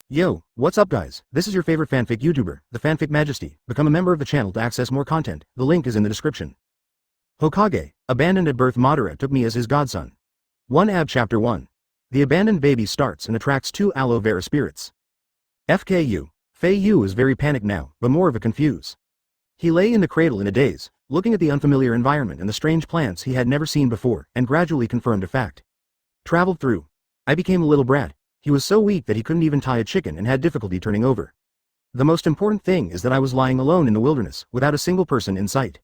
Yo, what's up guys? This is your favorite fanfic YouTuber, the Fanfic Majesty. Become a member of the channel to access more content, the link is in the description. Hokage, abandoned at birth. Madara took me as his godson. 1 Ab Chapter 1. The abandoned baby starts and attracts 2 aloe vera spirits. FKU. Fei Yu is very panicked now, but more of a confuse. He lay in the cradle in a daze, looking at the unfamiliar environment and the strange plants he had never seen before, and gradually confirmed a fact. Traveled through. I became a little brat. He was so weak that he couldn't even tie a chicken and had difficulty turning over. The most important thing is that I was lying alone in the wilderness, without a single person in sight.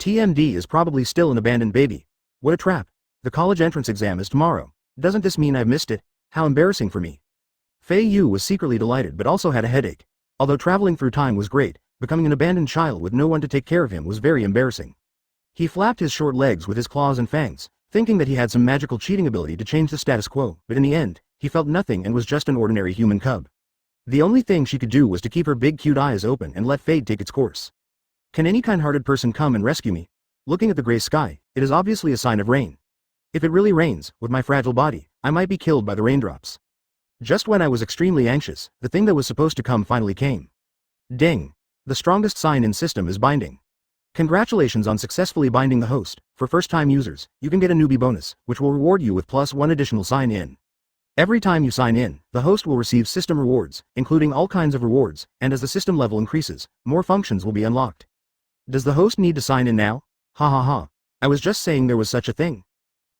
TMD is probably still an abandoned baby. What a trap. The college entrance exam is tomorrow. Doesn't this mean I've missed it? How embarrassing for me. Fei Yu was secretly delighted but also had a headache. Although traveling through time was great, becoming an abandoned child with no one to take care of him was very embarrassing. He flapped his short legs with his claws and fangs, thinking that he had some magical cheating ability to change the status quo, but in the end, he felt nothing and was just an ordinary human cub. The only thing she could do was to keep her big cute eyes open and let fate take its course. Can any kind-hearted person come and rescue me? Looking at the gray sky, it is obviously a sign of rain. If it really rains, with my fragile body, I might be killed by the raindrops. Just when I was extremely anxious, the thing that was supposed to come finally came. Ding! The strongest sign in system is binding. Congratulations on successfully binding the host. For first-time users, you can get a newbie bonus, which will reward you with +1 additional sign-in. Every time you sign in, the host will receive system rewards, including all kinds of rewards, and as the system level increases, more functions will be unlocked. Does the host need to sign in now? Ha ha ha. I was just saying there was such a thing.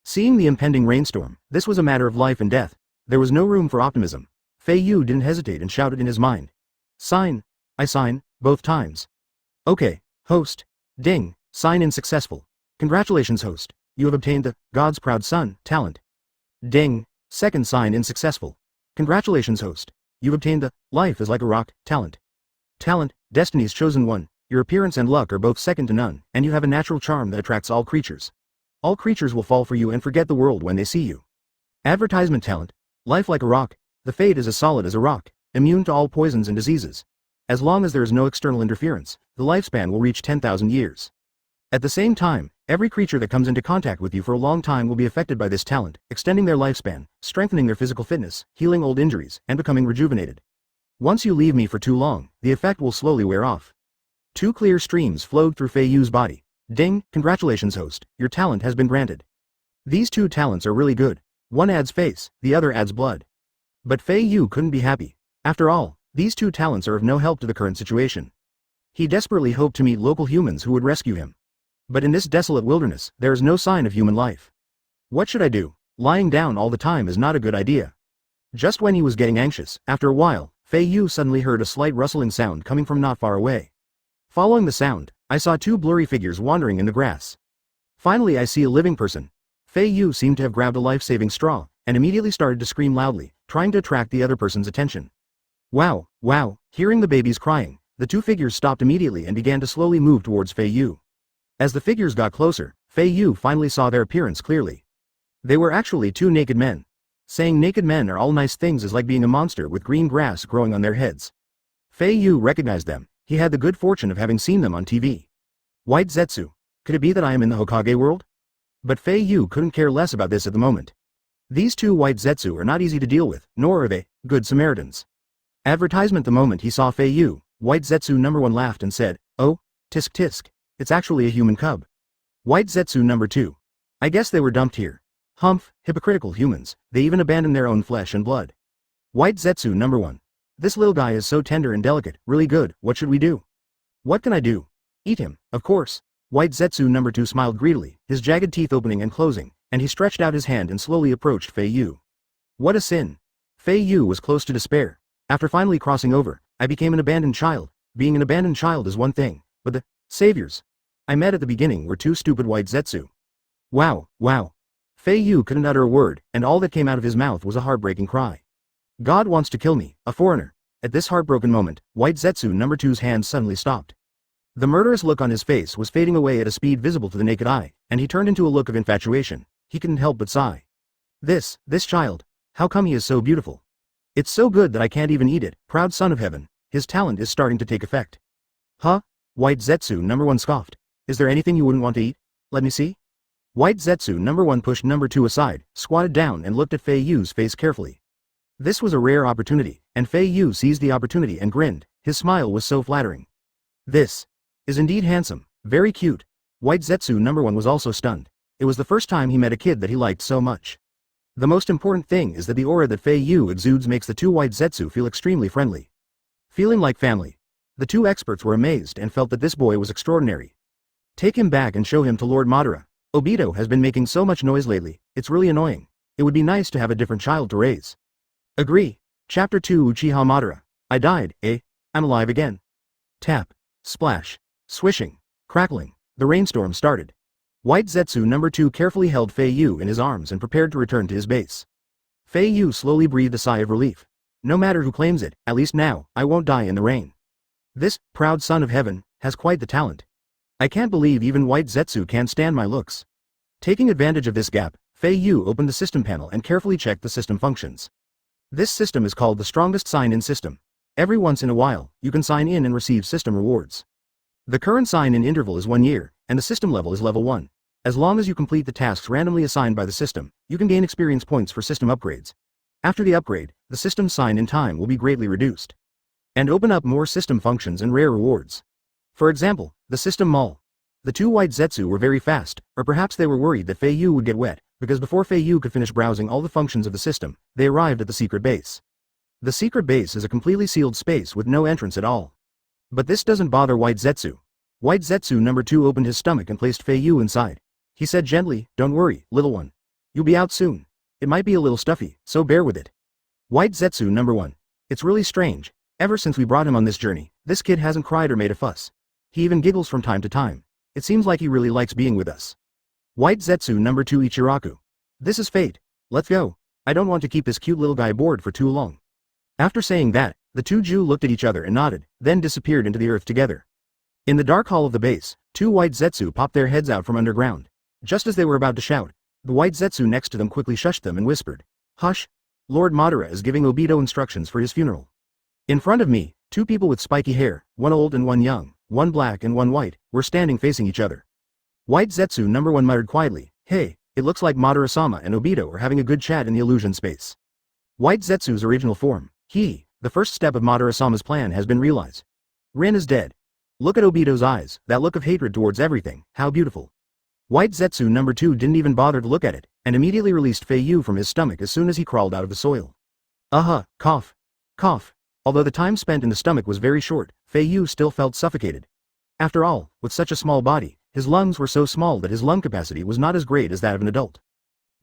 Seeing the impending rainstorm, this was a matter of life and death. There was no room for optimism. Fei Yu didn't hesitate and shouted in his mind. Sign. I sign, both times. Okay, host. Ding, sign in successful. Congratulations host, you have obtained the God's Proud Son talent. Ding, second sign in successful. Congratulations host, you've obtained the Life is like a Rock talent. Talent, Destiny's Chosen One, your appearance and luck are both second to none, and you have a natural charm that attracts all creatures. All creatures will fall for you and forget the world when they see you. Advertisement talent, Life like a Rock, the fate is as solid as a rock, immune to all poisons and diseases. As long as there is no external interference, the lifespan will reach 10,000 years. At the same time, every creature that comes into contact with you for a long time will be affected by this talent, extending their lifespan, strengthening their physical fitness, healing old injuries, and becoming rejuvenated. Once you leave me for too long, the effect will slowly wear off. 2 clear streams flowed through Fei Yu's body. Ding, congratulations host, your talent has been granted. These 2 talents are really good. One adds face, the other adds blood. But Fei Yu couldn't be happy. After all, these 2 talents are of no help to the current situation. He desperately hoped to meet local humans who would rescue him. But in this desolate wilderness, there is no sign of human life. What should I do? Lying down all the time is not a good idea. Just when he was getting anxious, after a while, Fei Yu suddenly heard a slight rustling sound coming from not far away. Following the sound, I saw 2 blurry figures wandering in the grass. Finally I see a living person. Fei Yu seemed to have grabbed a life-saving straw, and immediately started to scream loudly, trying to attract the other person's attention. Wow, wow, hearing the babies crying, the 2 figures stopped immediately and began to slowly move towards Fei Yu. As the figures got closer, Fei Yu finally saw their appearance clearly. They were actually 2 naked men. Saying naked men are all nice things is like being a monster with green grass growing on their heads. Fei Yu recognized them. He had the good fortune of having seen them on TV. White Zetsu. Could it be that I am in the Hokage world? But Fei Yu couldn't care less about this at the moment. These 2 White Zetsu are not easy to deal with, nor are they good Samaritans. Advertisement. The moment he saw Fei Yu, White Zetsu number 1 laughed and said, "Oh, tisk tisk, it's actually a human cub." White Zetsu number 2. I guess they were dumped here. Humph, hypocritical humans, they even abandon their own flesh and blood. White Zetsu number 1. This little guy is so tender and delicate, really good, what should we do? What can I do? Eat him, of course. White Zetsu number 2 smiled greedily, his jagged teeth opening and closing, and he stretched out his hand and slowly approached Fei Yu. What a sin. Fei Yu was close to despair. After finally crossing over, I became an abandoned child. Being an abandoned child is one thing, but the saviors I met at the beginning were 2 stupid White Zetsu. Wow, wow. Fei Yu couldn't utter a word, and all that came out of his mouth was a heartbreaking cry. God wants to kill me, a foreigner. At this heartbroken moment, White Zetsu number 2's hands suddenly stopped. The murderous look on his face was fading away at a speed visible to the naked eye, and he turned into a look of infatuation. He couldn't help but sigh. This child, how come he is so beautiful? It's so good that I can't even eat it, proud son of heaven, his talent is starting to take effect. Huh? White Zetsu number 1 scoffed. Is there anything you wouldn't want to eat? Let me see. White Zetsu number 1 pushed number 2 aside, squatted down and looked at Fei Yu's face carefully. This was a rare opportunity. and Fei Yu seized the opportunity and grinned. His smile was so flattering. This is indeed handsome, very cute. White Zetsu #1 was also stunned. It was the first time he met a kid that he liked so much. The most important thing is that the aura that Fei Yu exudes makes the two White Zetsu feel extremely friendly. Feeling like family. The two experts were amazed and felt that this boy was extraordinary. Take him back and show him to Lord Madara. Obito has been making so much noise lately, it's really annoying. It would be nice to have a different child to raise. Agree. Chapter 2 Uchiha Madara. I died, eh? I'm alive again. Tap. Splash. Swishing. Crackling. The rainstorm started. White Zetsu #2 carefully held Fei Yu in his arms and prepared to return to his base. Fei Yu slowly breathed a sigh of relief. No matter who claims it, at least now, I won't die in the rain. This proud son of heaven has quite the talent. I can't believe even White Zetsu can't stand my looks. Taking advantage of this gap, Fei Yu opened the system panel and carefully checked the system functions. This system is called the strongest sign-in system. Every once in a while, you can sign in and receive system rewards. The current sign-in interval is 1 year, and the system level is level 1. As long as you complete the tasks randomly assigned by the system, you can gain experience points for system upgrades. After the upgrade, the system sign-in time will be greatly reduced. And open up more system functions and rare rewards. For example, the system mall. The two White Zetsu were very fast, or perhaps they were worried that Fei Yu would get wet, because before Fei Yu could finish browsing all the functions of the system, they arrived at the secret base. The secret base is a completely sealed space with no entrance at all. But this doesn't bother White Zetsu. White Zetsu #2 opened his stomach and placed Fei Yu inside. He said gently, "Don't worry, little one. You'll be out soon. It might be a little stuffy, so bear with it." White Zetsu #1. It's really strange. Ever since we brought him on this journey, this kid hasn't cried or made a fuss. He even giggles from time to time. It seems like he really likes being with us. White Zetsu #2 Ichiraku. This is fate. Let's go. I don't want to keep this cute little guy bored for too long. After saying that, the two Jew looked at each other and nodded, then disappeared into the earth together. In the dark hall of the base, two White Zetsu popped their heads out from underground. Just as they were about to shout, the White Zetsu next to them quickly shushed them and whispered, "Hush! Lord Madara is giving Obito instructions for his funeral." In front of me, two people with spiky hair, one old and one young, one black and one white, were standing facing each other. White Zetsu #1 muttered quietly, "Hey, it looks like Madara-sama and Obito are having a good chat in the illusion space." White Zetsu's original form, the first step of Madara-sama's plan has been realized. Rin is dead. Look at Obito's eyes, that look of hatred towards everything, how beautiful. White Zetsu #2 didn't even bother to look at it, and immediately released Fei Yu from his stomach as soon as he crawled out of the soil. Cough. Cough. Although the time spent in the stomach was very short, Fei Yu still felt suffocated. After all, with such a small body, his lungs were so small that his lung capacity was not as great as that of an adult.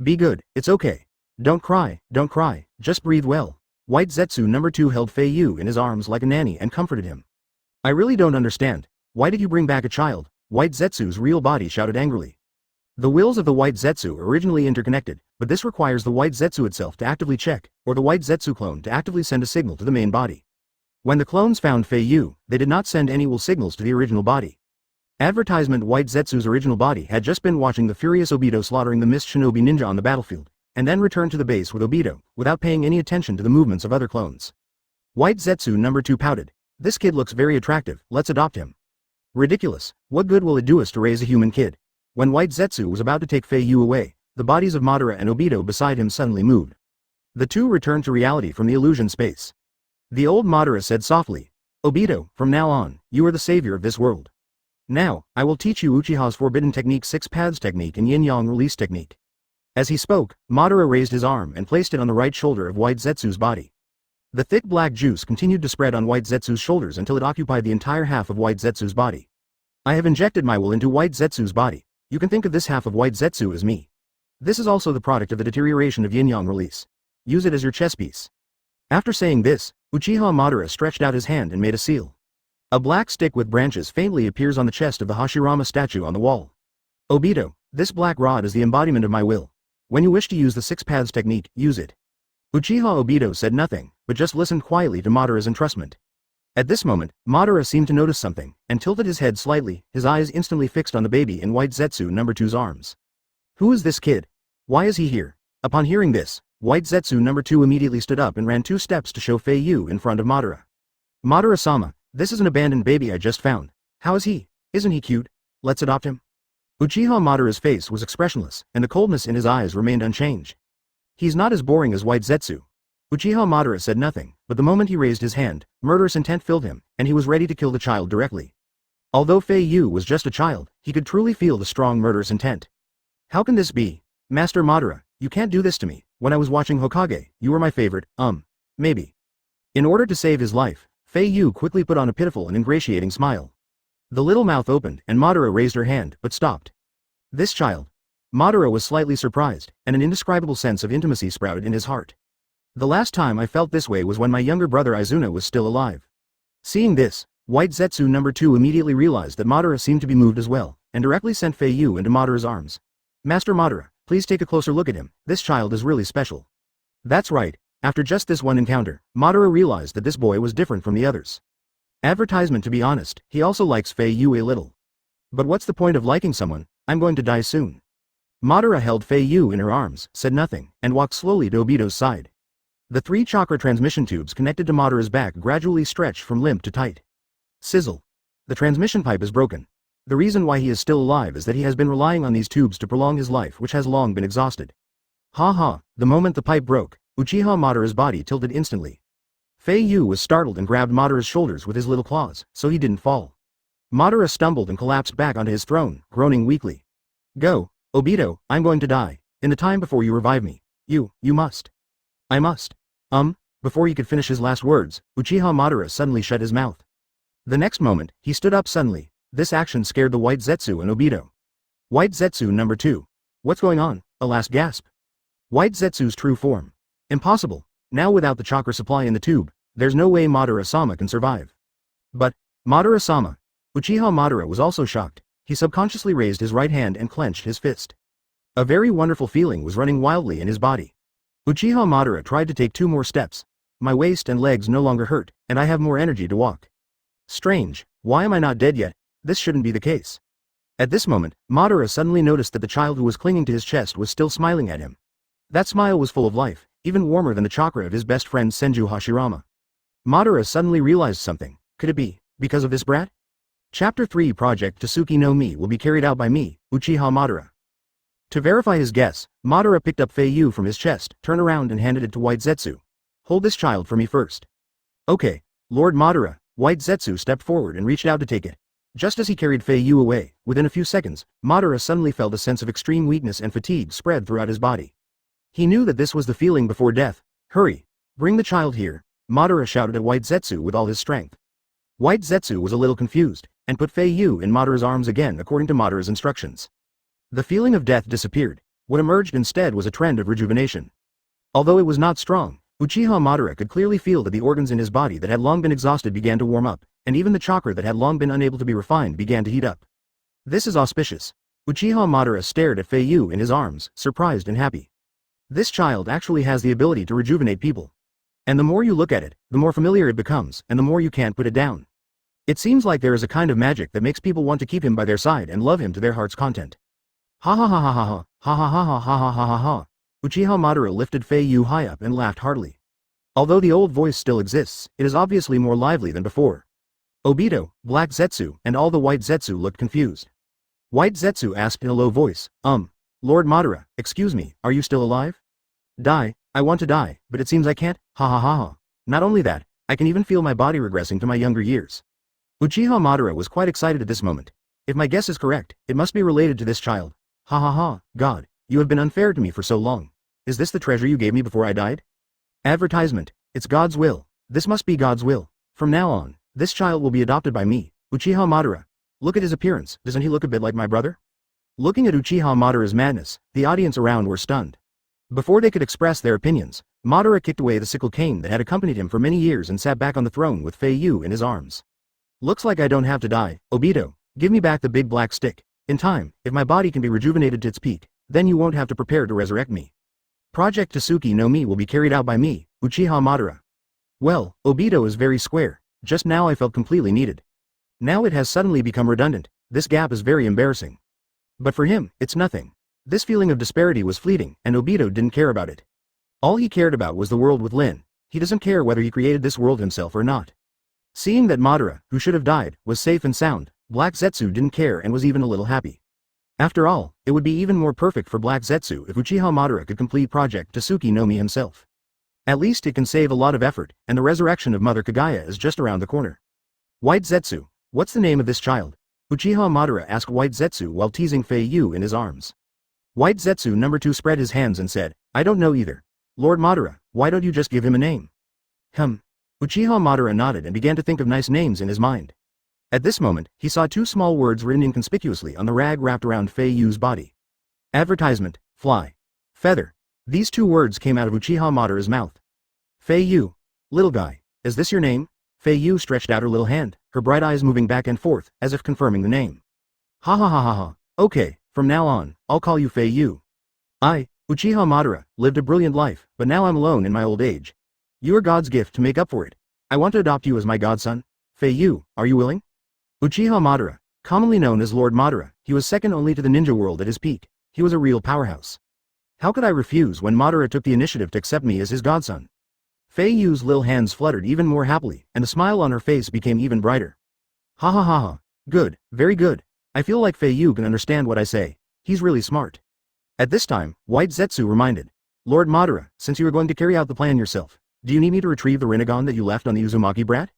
Be good, it's okay. Don't cry, just breathe well. White Zetsu #2 held Fei Yu in his arms like a nanny and comforted him. I really don't understand. Why did you bring back a child? White Zetsu's real body shouted angrily. The wills of the White Zetsu are originally interconnected, but this requires the White Zetsu itself to actively check, or the White Zetsu clone to actively send a signal to the main body. When the clones found Fei Yu, they did not send any will signals to the original body. Advertisement: White Zetsu's original body had just been watching the furious Obito slaughtering the mist shinobi ninja on the battlefield, and then returned to the base with Obito, without paying any attention to the movements of other clones. White Zetsu #2 pouted. This kid looks very attractive, let's adopt him. Ridiculous, what good will it do us to raise a human kid? When White Zetsu was about to take Fei Yu away, the bodies of Madara and Obito beside him suddenly moved. The two returned to reality from the illusion space. The old Madara said softly, "Obito, from now on, you are the savior of this world. Now, I will teach you Uchiha's forbidden technique, 6 paths technique and yin-yang release technique." As he spoke, Madara raised his arm and placed it on the right shoulder of White Zetsu's body. The thick black juice continued to spread on White Zetsu's shoulders until it occupied the entire half of White Zetsu's body. I have injected my will into White Zetsu's body. You can think of this half of White Zetsu as me. This is also the product of the deterioration of yin-yang release. Use it as your chess piece. After saying this, Uchiha Madara stretched out his hand and made a seal. A black stick with branches faintly appears on the chest of the Hashirama statue on the wall. Obito, this black rod is the embodiment of my will. When you wish to use the 6 paths technique, use it. Uchiha Obito said nothing, but just listened quietly to Madara's entrustment. At this moment, Madara seemed to notice something, and tilted his head slightly, his eyes instantly fixed on the baby in White Zetsu #2's arms. Who is this kid? Why is he here? Upon hearing this, White Zetsu #2 immediately stood up and ran 2 steps to show Fei Yu in front of Madara. Madara-sama, this is an abandoned baby I just found. How is he? Isn't he cute? Let's adopt him. Uchiha Madara's face was expressionless, and the coldness in his eyes remained unchanged. He's not as boring as White Zetsu. Uchiha Madara said nothing, but the moment he raised his hand, murderous intent filled him, and he was ready to kill the child directly. Although Fei Yu was just a child, he could truly feel the strong murderous intent. How can this be? Master Madara, you can't do this to me. When I was watching Hokage, you were my favorite, maybe. In order to save his life, Fei Yu quickly put on a pitiful and ingratiating smile. The little mouth opened and Madara raised her hand, but stopped. This child. Madara was slightly surprised, and an indescribable sense of intimacy sprouted in his heart. The last time I felt this way was when my younger brother Izuna was still alive. Seeing this, White Zetsu No. 2 immediately realized that Madara seemed to be moved as well, and directly sent Fei Yu into Madara's arms. Master Madara, please take a closer look at him, this child is really special. That's right, after just this one encounter, Madara realized that this boy was different from the others. Advertisement to be honest, he also likes Fei Yu a little. But what's the point of liking someone? I'm going to die soon. Madara held Fei Yu in her arms, said nothing, and walked slowly to Obito's side. The 3 chakra transmission tubes connected to Madara's back gradually stretched from limp to tight. Sizzle. The transmission pipe is broken. The reason why he is still alive is that he has been relying on these tubes to prolong his life, which has long been exhausted. Ha ha, the moment the pipe broke, Uchiha Madara's body tilted instantly. Fei Yu was startled and grabbed Madara's shoulders with his little claws, so he didn't fall. Madara stumbled and collapsed back onto his throne, groaning weakly. Go, Obito, I'm going to die. In the time before you revive me. You must. I must. Before he could finish his last words, Uchiha Madara suddenly shut his mouth. The next moment, he stood up suddenly. This action scared the White Zetsu and Obito. White Zetsu No. 2. What's going on? A last gasp. White Zetsu's true form. Impossible. Now without the chakra supply in the tube, there's no way Madara-sama can survive. But, Madara-sama. Uchiha Madara was also shocked. He subconsciously raised his right hand and clenched his fist. A very wonderful feeling was running wildly in his body. Uchiha Madara tried to take 2 more steps. My waist and legs no longer hurt, and I have more energy to walk. Strange, why am I not dead yet? This shouldn't be the case. At this moment, Madara suddenly noticed that the child who was clinging to his chest was still smiling at him. That smile was full of life, even warmer than the chakra of his best friend Senju Hashirama. Madara suddenly realized something. Could it be because of this brat? Chapter 3 Project Tasuki no Mi will be carried out by me, Uchiha Madara. To verify his guess, Madara picked up Fei Yu from his chest, turned around and handed it to White Zetsu. Hold this child for me first. Okay, Lord Madara. White Zetsu stepped forward and reached out to take it. Just as he carried Fei Yu away, within a few seconds, Madara suddenly felt a sense of extreme weakness and fatigue spread throughout his body. He knew that this was the feeling before death. Hurry! Bring the child here, Madara shouted at White Zetsu with all his strength. White Zetsu was a little confused, and put Fei Yu in Madara's arms again according to Madara's instructions. The feeling of death disappeared. What emerged instead was a trend of rejuvenation. Although it was not strong, Uchiha Madara could clearly feel that the organs in his body that had long been exhausted began to warm up, and even the chakra that had long been unable to be refined began to heat up. This is auspicious. Uchiha Madara stared at Fei Yu in his arms, surprised and happy. This child actually has the ability to rejuvenate people. And the more you look at it, the more familiar it becomes, and the more you can't put it down. It seems like there is a kind of magic that makes people want to keep him by their side and love him to their heart's content. Ha ha ha ha ha ha, ha ha ha ha ha ha ha ha ha. Uchiha Madara lifted Fei Yu high up and laughed heartily. Although the old voice still exists, it is obviously more lively than before. Obito, Black Zetsu, and all the White Zetsu looked confused. White Zetsu asked in a low voice, Lord Madara, excuse me, are you still alive? Die, I want to die, but it seems I can't, ha ha ha ha. Not only that, I can even feel my body regressing to my younger years. Uchiha Madara was quite excited at this moment. If my guess is correct, it must be related to this child. Ha ha ha, God, you have been unfair to me for so long. Is this the treasure you gave me before I died? Advertisement, it's God's will. This must be God's will. From now on, this child will be adopted by me, Uchiha Madara. Look at his appearance, doesn't he look a bit like my brother? Looking at Uchiha Madara's madness, the audience around were stunned. Before they could express their opinions, Madara kicked away the sickle cane that had accompanied him for many years and sat back on the throne with Fei Yu in his arms. Looks like I don't have to die, Obito. Give me back the big black stick. In time, if my body can be rejuvenated to its peak, then you won't have to prepare to resurrect me. Project Tasuki no Mi will be carried out by me, Uchiha Madara. Well, Obito is very square. Just now I felt completely needed. Now it has suddenly become redundant. This gap is very embarrassing. But for him, it's nothing. This feeling of disparity was fleeting, and Obito didn't care about it. All he cared about was the world with Lin. He doesn't care whether he created this world himself or not. Seeing that Madara, who should have died, was safe and sound, Black Zetsu didn't care and was even a little happy. After all, it would be even more perfect for Black Zetsu if Uchiha Madara could complete Project Tasuki no Mi himself. At least it can save a lot of effort, and the resurrection of Mother Kaguya is just around the corner. White Zetsu, what's the name of this child? Uchiha Madara asked White Zetsu while teasing Fei Yu in his arms. White Zetsu #2 spread his hands and said, I don't know either. Lord Madara, why don't you just give him a name? Uchiha Madara nodded and began to think of nice names in his mind. At this moment, he saw two small words written inconspicuously on the rag wrapped around Fei Yu's body. Advertisement, fly. Feather. These two words came out of Uchiha Madara's mouth. Fei Yu. Little guy, is this your name? Fei Yu stretched out her little hand, her bright eyes moving back and forth, as if confirming the name. Ha ha ha ha ha, okay, from now on, I'll call you Fei Yu. I, Uchiha Madara, lived a brilliant life, but now I'm alone in my old age. You are God's gift to make up for it. I want to adopt you as my godson. Fei Yu, are you willing? Uchiha Madara, commonly known as Lord Madara, he was second only to the ninja world at his peak. He was a real powerhouse. How could I refuse when Madara took the initiative to accept me as his godson? Fei Yu's little hands fluttered even more happily, and the smile on her face became even brighter. Ha ha ha ha, good, very good. I feel like Fei Yu can understand what I say. He's really smart. At this time, White Zetsu reminded. Lord Madara, since you are going to carry out the plan yourself, do you need me to retrieve the Rinnegan that you left on the Uzumaki brat?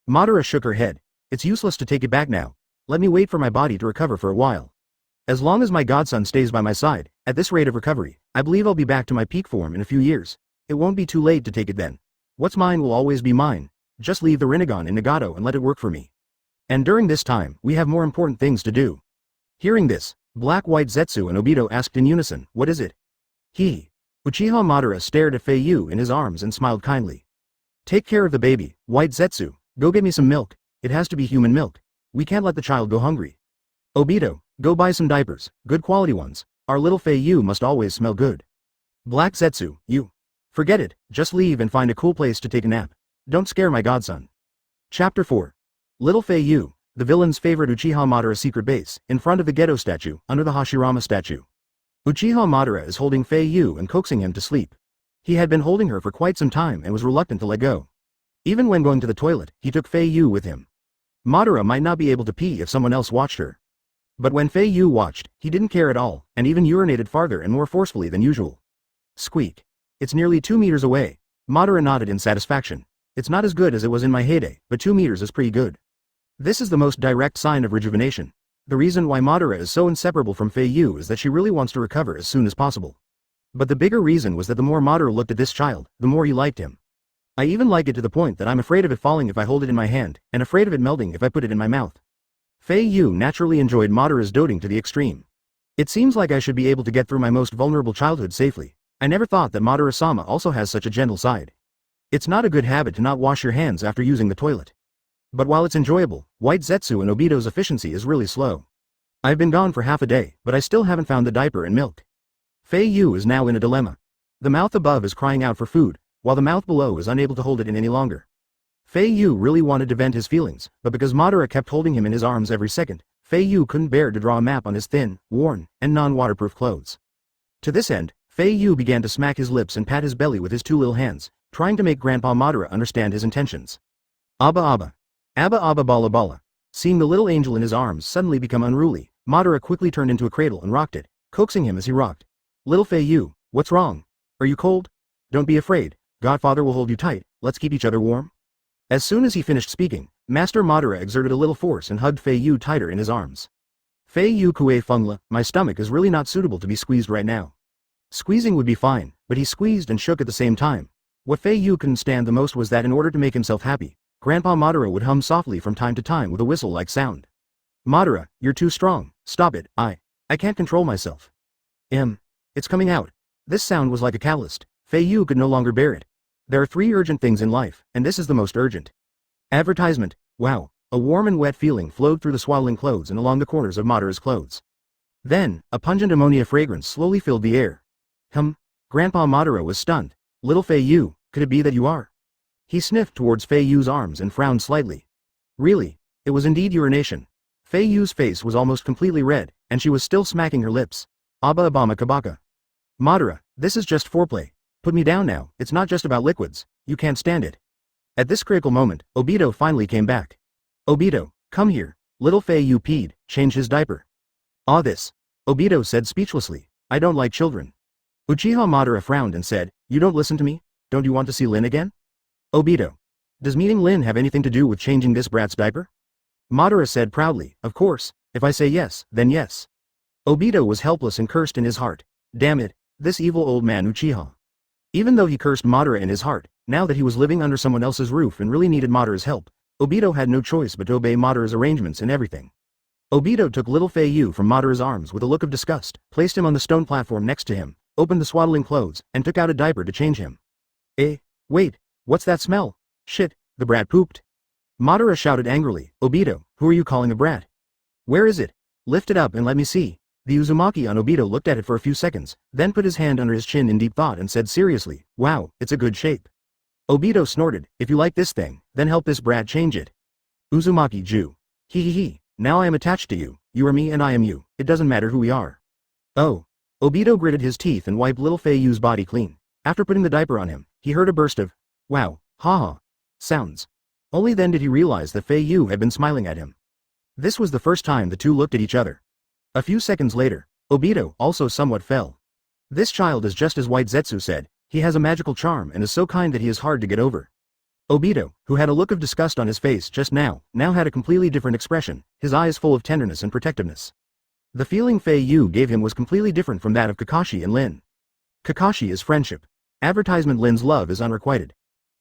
Madara shook her head. It's useless to take it back now. Let me wait for my body to recover for a while. As long as my godson stays by my side, at this rate of recovery, I believe I'll be back to my peak form in a few years. It won't be too late to take it then. What's mine will always be mine. Just leave the Rinnegan in Nagato and let it work for me. And during this time, we have more important things to do. Hearing this, Black White Zetsu and Obito asked in unison, what is it? Uchiha Madara stared at Fei Yu in his arms and smiled kindly. Take care of the baby, White Zetsu, go get me some milk. It has to be human milk. We can't let the child go hungry. Obito, go buy some diapers, good quality ones. Our little Fei Yu must always smell good. Black Zetsu, you. Forget it, just leave and find a cool place to take a nap. Don't scare my godson. Chapter 4. Little Fei Yu, the villain's favorite Uchiha Madara secret base, in front of the Geto statue, under the Hashirama statue. Uchiha Madara is holding Fei Yu and coaxing him to sleep. He had been holding her for quite some time and was reluctant to let go. Even when going to the toilet, he took Fei Yu with him. Madara might not be able to pee if someone else watched her. But when Fei Yu watched, he didn't care at all, and even urinated farther and more forcefully than usual. Squeak. It's nearly 2 meters away. Madara nodded in satisfaction. It's not as good as it was in my heyday, but 2 meters is pretty good. This is the most direct sign of rejuvenation. The reason why Madara is so inseparable from Fei Yu is that she really wants to recover as soon as possible. But the bigger reason was that the more Madara looked at this child, the more he liked him. I even like it to the point that I'm afraid of it falling if I hold it in my hand, and afraid of it melting if I put it in my mouth. Fei Yu naturally enjoyed Madara's doting to the extreme. It seems like I should be able to get through my most vulnerable childhood safely. I never thought that Madara-sama also has such a gentle side. It's not a good habit to not wash your hands after using the toilet. But while it's enjoyable, White Zetsu and Obito's efficiency is really slow. I've been gone for half a day, but I still haven't found the diaper and milk. Fei Yu is now in a dilemma. The mouth above is crying out for food, while the mouth below is unable to hold it in any longer. Fei Yu really wanted to vent his feelings, but because Madara kept holding him in his arms every second, Fei Yu couldn't bear to draw a map on his thin, worn, and non-waterproof clothes. To this end, Fei Yu began to smack his lips and pat his belly with his two little hands, trying to make Grandpa Madara understand his intentions. Abba Abba. Abba Abba Bala Bala. Seeing the little angel in his arms suddenly become unruly, Madara quickly turned into a cradle and rocked it, coaxing him as he rocked. Little Fei Yu, what's wrong? Are you cold? Don't be afraid. Godfather will hold you tight, let's keep each other warm. As soon as he finished speaking, Master Madara exerted a little force and hugged Fei Yu tighter in his arms. Fei Yu Kue Fengla, my stomach is really not suitable to be squeezed right now. Squeezing would be fine, but he squeezed and shook at the same time. What Fei Yu couldn't stand the most was that in order to make himself happy, Grandpa Madara would hum softly from time to time with a whistle-like sound. Madara, you're too strong, stop it, I can't control myself. It's coming out. This sound was like a catalyst. Fei Yu could no longer bear it. There are 3 urgent things in life, and this is the most urgent. Advertisement, wow, a warm and wet feeling flowed through the swaddling clothes and along the corners of Madara's clothes. Then, a pungent ammonia fragrance slowly filled the air. Grandpa Madara was stunned. Little Fei Yu, could it be that you are? He sniffed towards Fei Yu's arms and frowned slightly. Really, it was indeed urination. Fei Yu's face was almost completely red, and she was still smacking her lips. Abba Abama Kabaka. Madara, this is just foreplay. Put me down now, it's not just about liquids, you can't stand it. At this critical moment, Obito finally came back. Obito, come here. Little Fei Yu peed, change his diaper. Ah this. Obito said speechlessly, I don't like children. Uchiha Madara frowned and said, you don't listen to me? Don't you want to see Lin again? Obito. Does meeting Lin have anything to do with changing this brat's diaper? Madara said proudly, of course, if I say yes, then yes. Obito was helpless and cursed in his heart. Damn it, this evil old man Uchiha. Even though he cursed Madara in his heart, now that he was living under someone else's roof and really needed Madara's help, Obito had no choice but to obey Madara's arrangements and everything. Obito took little Fei Yu from Madara's arms with a look of disgust, placed him on the stone platform next to him, opened the swaddling clothes, and took out a diaper to change him. Wait, what's that smell? Shit, the brat pooped. Madara shouted angrily, Obito, who are you calling a brat? Where is it? Lift it up and let me see. The Uzumaki on Obito looked at it for a few seconds, then put his hand under his chin in deep thought and said seriously, wow, it's a good shape. Obito snorted, if you like this thing, then help this brat change it. Uzumaki Jew. Hee. Now I am attached to you, you are me and I am you, it doesn't matter who we are. Oh. Obito gritted his teeth and wiped little Fei Yu's body clean. After putting the diaper on him, he heard a burst of, wow, haha, sounds. Only then did he realize that Fei Yu had been smiling at him. This was the first time the two looked at each other. A few seconds later, Obito also somewhat fell. This child is just as White Zetsu said, he has a magical charm and is so kind that he is hard to get over. Obito, who had a look of disgust on his face just now had a completely different expression, his eyes full of tenderness and protectiveness. The feeling Fei Yu gave him was completely different from that of Kakashi and Lin. Kakashi is friendship. Advertisement Lin's love is unrequited.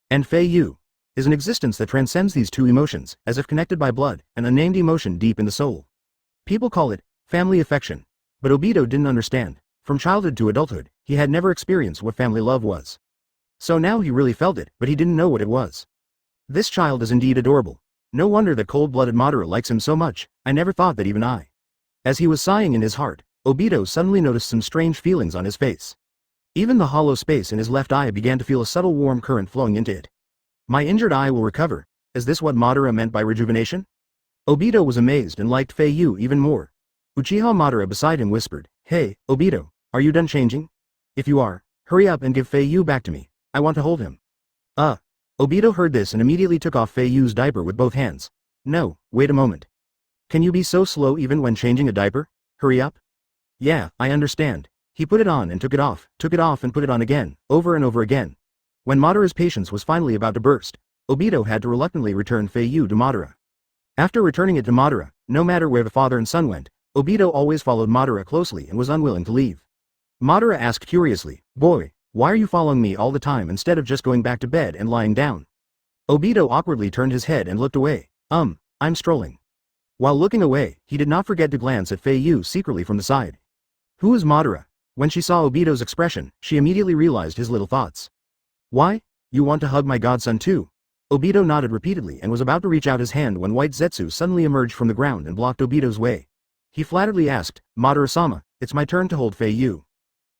And Fei Yu is an existence that transcends these two emotions, as if connected by blood, an unnamed emotion deep in the soul. People call it family affection. But Obito didn't understand. From childhood to adulthood, he had never experienced what family love was. So now he really felt it, but he didn't know what it was. This child is indeed adorable. No wonder that cold-blooded Madara likes him so much, I never thought that even I. As he was sighing in his heart, Obito suddenly noticed some strange feelings on his face. Even the hollow space in his left eye began to feel a subtle warm current flowing into it. My injured eye will recover. Is this what Madara meant by rejuvenation? Obito was amazed and liked Fei Yu even more. Uchiha Madara beside him whispered, hey, Obito, are you done changing? If you are, hurry up and give Fei Yu back to me. I want to hold him. Obito heard this and immediately took off Fei Yu's diaper with both hands. No, wait a moment. Can you be so slow even when changing a diaper? Hurry up. Yeah, I understand. He put it on and took it off and put it on again, over and over again. When Madara's patience was finally about to burst, Obito had to reluctantly return Fei Yu to Madara. After returning it to Madara, no matter where the father and son went, Obito always followed Madara closely and was unwilling to leave. Madara asked curiously, boy, why are you following me all the time instead of just going back to bed and lying down? Obito awkwardly turned his head and looked away. I'm strolling. While looking away, he did not forget to glance at Fei Yu secretly from the side. Who is Madara? When she saw Obito's expression, she immediately realized his little thoughts. Why? You want to hug my godson too? Obito nodded repeatedly and was about to reach out his hand when White Zetsu suddenly emerged from the ground and blocked Obito's way. He flatteredly asked, Madara-sama, it's my turn to hold Fei Yu.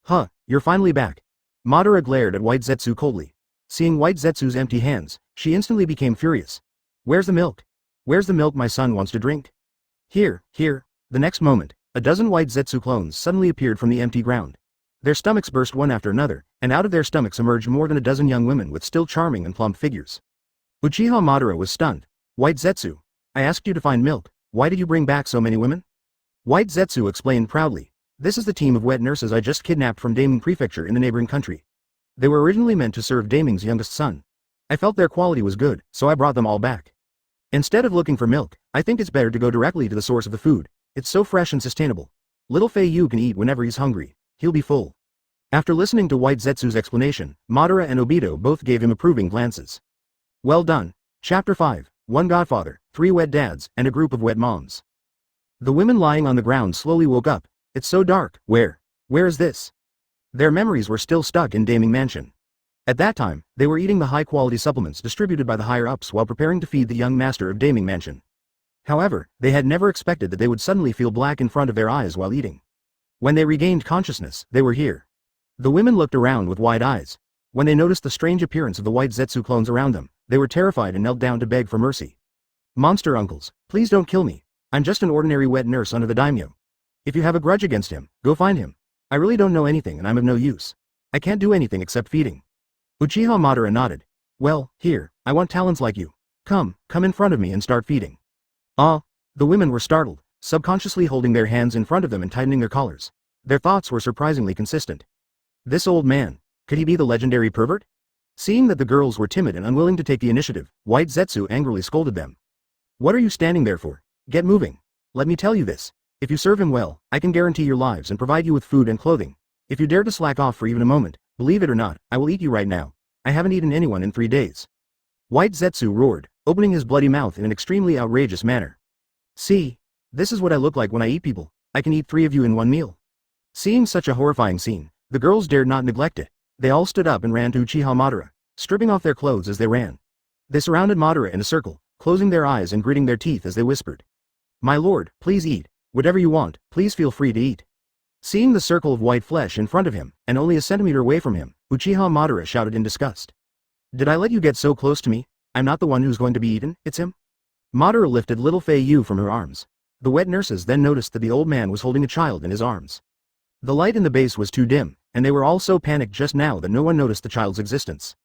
Huh, you're finally back. Madara glared at White Zetsu coldly. Seeing White Zetsu's empty hands, she instantly became furious. Where's the milk? Where's the milk my son wants to drink? Here. The next moment, a dozen White Zetsu clones suddenly appeared from the empty ground. Their stomachs burst one after another, and out of their stomachs emerged more than a dozen young women with still charming and plump figures. Uchiha Madara was stunned. White Zetsu, I asked you to find milk, why did you bring back so many women? White Zetsu explained proudly. This is the team of wet nurses I just kidnapped from Daming Prefecture in the neighboring country. They were originally meant to serve Daming's youngest son. I felt their quality was good, so I brought them all back. Instead of looking for milk, I think it's better to go directly to the source of the food. It's so fresh and sustainable. Little Fei Yu can eat whenever he's hungry. He'll be full. After listening to White Zetsu's explanation, Madara and Obito both gave him approving glances. Well done. Chapter 5, One Godfather, 3 Wet Dads, and a Group of Wet Moms. The women lying on the ground slowly woke up. It's so dark. Where is this? Their memories were still stuck in Daming Mansion. At that time, they were eating the high-quality supplements distributed by the higher-ups while preparing to feed the young master of Daming Mansion. However, they had never expected that they would suddenly feel black in front of their eyes while eating. When they regained consciousness, they were here. The women looked around with wide eyes. When they noticed the strange appearance of the White Zetsu clones around them, they were terrified and knelt down to beg for mercy. Monster uncles, please don't kill me. I'm just an ordinary wet nurse under the daimyo. If you have a grudge against him, go find him. I really don't know anything and I'm of no use. I can't do anything except feeding. Uchiha Madara nodded. Well, here, I want talents like you. Come in front of me and start feeding. The women were startled, subconsciously holding their hands in front of them and tightening their collars. Their thoughts were surprisingly consistent. This old man, could he be the legendary pervert? Seeing that the girls were timid and unwilling to take the initiative, White Zetsu angrily scolded them. What are you standing there for? Get moving. Let me tell you this. If you serve him well, I can guarantee your lives and provide you with food and clothing. If you dare to slack off for even a moment, believe it or not, I will eat you right now. I haven't eaten anyone in 3 days. White Zetsu roared, opening his bloody mouth in an extremely outrageous manner. See? This is what I look like when I eat people. I can eat 3 of you in 1 meal. Seeing such a horrifying scene, the girls dared not neglect it. They all stood up and ran to Uchiha Madara, stripping off their clothes as they ran. They surrounded Madara in a circle, closing their eyes and gritting their teeth as they whispered. My lord, please eat. Whatever you want, please feel free to eat. Seeing the circle of white flesh in front of him, and only a centimeter away from him, Uchiha Madara shouted in disgust. Did I let you get so close to me? I'm not the one who's going to be eaten, it's him. Madara lifted little Fei Yu from her arms. The wet nurses then noticed that the old man was holding a child in his arms. The light in the base was too dim, and they were all so panicked just now that no one noticed the child's existence.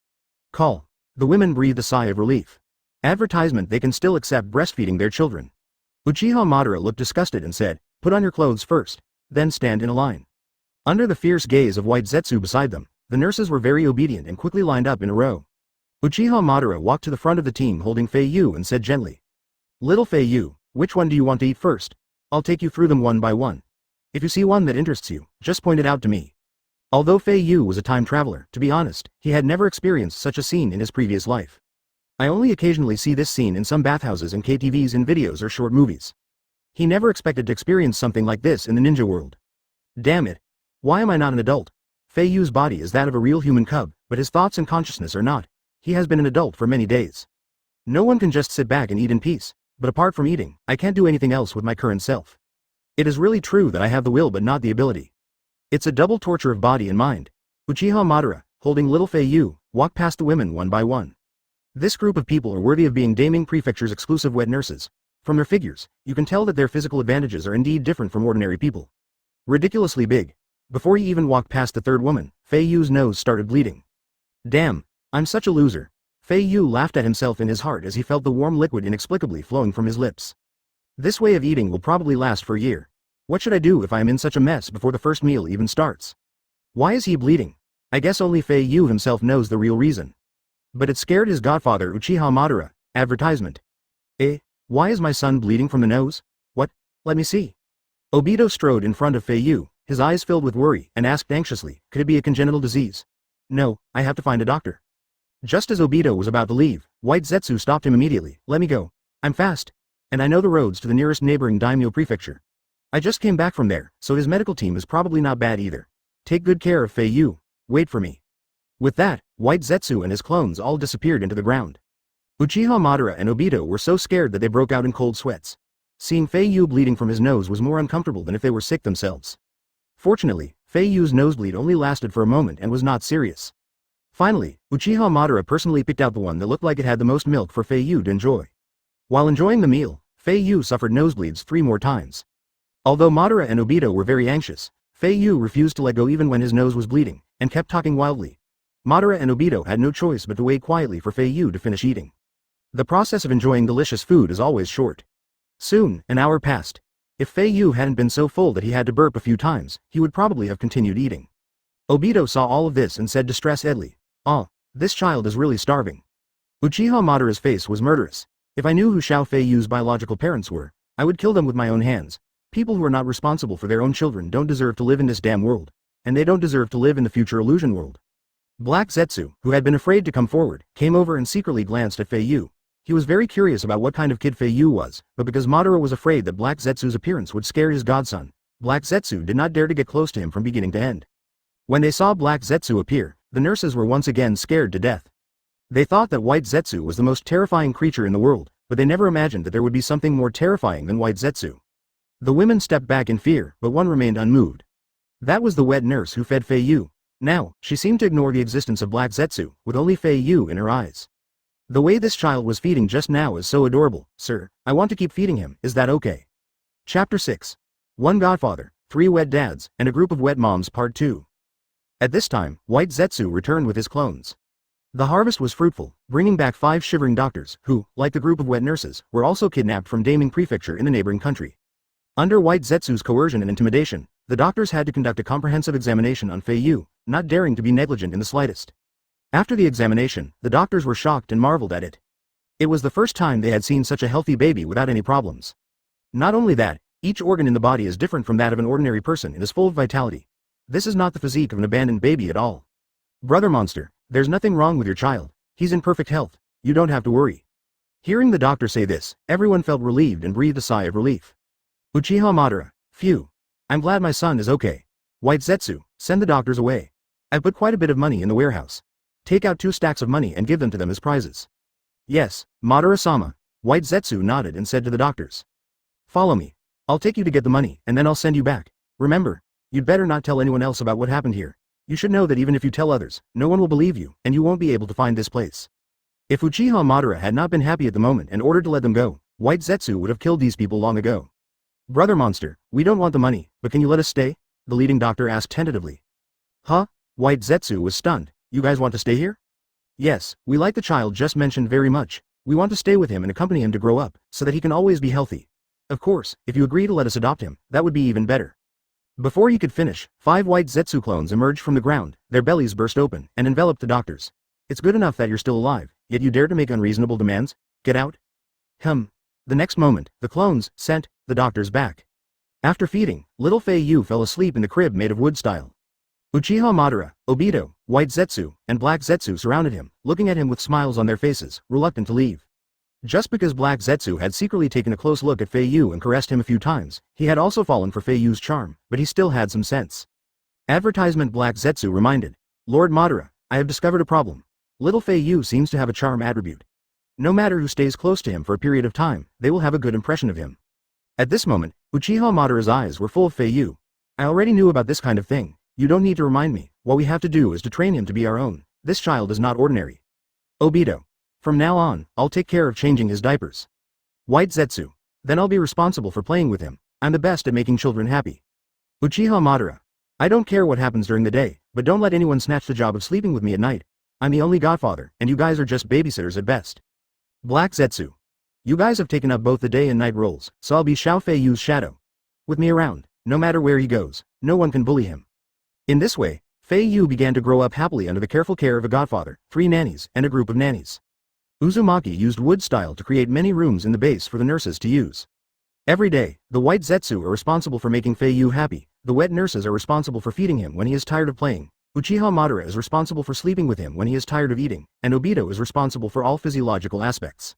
Call. The women breathed a sigh of relief. Advertisement: they can still accept breastfeeding their children. Uchiha Madara looked disgusted and said, put on your clothes first, then stand in a line. Under the fierce gaze of White Zetsu beside them, the nurses were very obedient and quickly lined up in a row. Uchiha Madara walked to the front of the team holding Fei Yu and said gently. Little Fei Yu, which one do you want to eat first? I'll take you through them one by one. If you see one that interests you, just point it out to me. Although Fei Yu was a time traveler, to be honest, he had never experienced such a scene in his previous life. I only occasionally see this scene in some bathhouses and KTVs in videos or short movies. He never expected to experience something like this in the ninja world. Damn it. Why am I not an adult? Fei Yu's body is that of a real human cub, but his thoughts and consciousness are not. He has been an adult for many days. No one can just sit back and eat in peace, but apart from eating, I can't do anything else with my current self. It is really true that I have the will but not the ability. It's a double torture of body and mind. Uchiha Madara, holding little Fei Yu, walked past the women one by one. This group of people are worthy of being Taming Prefecture's exclusive wet nurses. From their figures, you can tell that their physical advantages are indeed different from ordinary people. Ridiculously big. Before he even walked past the third woman, Fei Yu's nose started bleeding. Damn, I'm such a loser. Fei Yu laughed at himself in his heart as he felt the warm liquid inexplicably flowing from his lips. This way of eating will probably last for a year. What should I do if I am in such a mess before the first meal even starts? Why is he bleeding? I guess only Fei Yu himself knows the real reason. But it scared his godfather Uchiha Madara. Advertisement. Why is my son bleeding from the nose? What? Let me see. Obito strode in front of Fei Yu, his eyes filled with worry, and asked anxiously, could it be a congenital disease? No, I have to find a doctor. Just as Obito was about to leave, White Zetsu stopped him immediately. Let me go. I'm fast. And I know the roads to the nearest neighboring daimyo prefecture. I just came back from there, so his medical team is probably not bad either. Take good care of Fei Yu. Wait for me. With that, White Zetsu and his clones all disappeared into the ground. Uchiha Madara and Obito were so scared that they broke out in cold sweats. Seeing Fei Yu bleeding from his nose was more uncomfortable than if they were sick themselves. Fortunately, Fei Yu's nosebleed only lasted for a moment and was not serious. Finally, Uchiha Madara personally picked out the one that looked like it had the most milk for Fei Yu to enjoy. While enjoying the meal, Fei Yu suffered nosebleeds 3 more times. Although Madara and Obito were very anxious, Fei Yu refused to let go even when his nose was bleeding, and kept talking wildly. Madara and Obito had no choice but to wait quietly for Fei Yu to finish eating. The process of enjoying delicious food is always short. Soon, an hour passed. If Fei Yu hadn't been so full that he had to burp a few times, he would probably have continued eating. Obito saw all of this and said distractedly, this child is really starving. Uchiha Madara's face was murderous. If I knew who Xiao Fei Yu's biological parents were, I would kill them with my own hands. People who are not responsible for their own children don't deserve to live in this damn world. And they don't deserve to live in the future illusion world. Black Zetsu, who had been afraid to come forward, came over and secretly glanced at Fei Yu. He was very curious about what kind of kid Fei Yu was, but because Madara was afraid that Black Zetsu's appearance would scare his godson, Black Zetsu did not dare to get close to him from beginning to end. When they saw Black Zetsu appear, the nurses were once again scared to death. They thought that White Zetsu was the most terrifying creature in the world, but they never imagined that there would be something more terrifying than White Zetsu. The women stepped back in fear, but one remained unmoved. That was the wet nurse who fed Fei Yu. Now, she seemed to ignore the existence of Black Zetsu, with only Fei Yu in her eyes. The way this child was feeding just now is so adorable, sir. I want to keep feeding him, is that okay? Chapter 6. One Godfather, 3 Wet Dads, and a Group of Wet Moms Part 2. At this time, White Zetsu returned with his clones. The harvest was fruitful, bringing back 5 shivering doctors, who, like the group of wet nurses, were also kidnapped from Taming Prefecture in the neighboring country. Under White Zetsu's coercion and intimidation, the doctors had to conduct a comprehensive examination on Fei Yu, not daring to be negligent in the slightest. After the examination, the doctors were shocked and marveled at it. It was the first time they had seen such a healthy baby without any problems. Not only that, each organ in the body is different from that of an ordinary person and is full of vitality. This is not the physique of an abandoned baby at all. Brother Monster, there's nothing wrong with your child. He's in perfect health. You don't have to worry. Hearing the doctor say this, everyone felt relieved and breathed a sigh of relief. Uchiha Madara, phew. I'm glad my son is okay. White Zetsu, send the doctors away. I've put quite a bit of money in the warehouse. Take out 2 stacks of money and give them to them as prizes. Yes, Madara-sama. White Zetsu nodded and said to the doctors. Follow me. I'll take you to get the money, and then I'll send you back. Remember, you'd better not tell anyone else about what happened here. You should know that even if you tell others, no one will believe you, and you won't be able to find this place. If Uchiha Madara had not been happy at the moment and ordered to let them go, White Zetsu would have killed these people long ago. Brother Monster, we don't want the money, but can you let us stay? The leading doctor asked tentatively. Huh? White Zetsu was stunned. You guys want to stay here? Yes, we like the child just mentioned very much. We want to stay with him and accompany him to grow up, so that he can always be healthy. Of course, if you agree to let us adopt him, that would be even better. Before he could finish, 5 White Zetsu clones emerged from the ground, their bellies burst open, and enveloped the doctors. It's good enough that you're still alive, yet you dare to make unreasonable demands? Get out? The next moment, the clones sent the doctors back. After feeding, little Fei Yu fell asleep in the crib made of wood style. Uchiha Madara, Obito, White Zetsu, and Black Zetsu surrounded him, looking at him with smiles on their faces, reluctant to leave. Just because Black Zetsu had secretly taken a close look at Fei Yu and caressed him a few times, he had also fallen for Fei Yu's charm, but he still had some sense. Advertisement Black Zetsu reminded. Lord Madara, I have discovered a problem. Little Fei Yu seems to have a charm attribute. No matter who stays close to him for a period of time, they will have a good impression of him. At this moment, Uchiha Madara's eyes were full of Fei Yu. I already knew about this kind of thing. You don't need to remind me. What we have to do is to train him to be our own. This child is not ordinary. Obito. From now on, I'll take care of changing his diapers. White Zetsu. Then I'll be responsible for playing with him. I'm the best at making children happy. Uchiha Madara. I don't care what happens during the day, but don't let anyone snatch the job of sleeping with me at night. I'm the only godfather, and you guys are just babysitters at best. Black Zetsu. You guys have taken up both the day and night roles, so I'll be Xiao Fei Yu's shadow. With me around, no matter where he goes, no one can bully him. In this way, Fei Yu began to grow up happily under the careful care of a godfather, 3 nannies, and a group of nannies. Uzumaki used wood style to create many rooms in the base for the nurses to use. Every day, the White Zetsu are responsible for making Fei Yu happy, the wet nurses are responsible for feeding him when he is tired of playing, Uchiha Madara is responsible for sleeping with him when he is tired of eating, and Obito is responsible for all physiological aspects.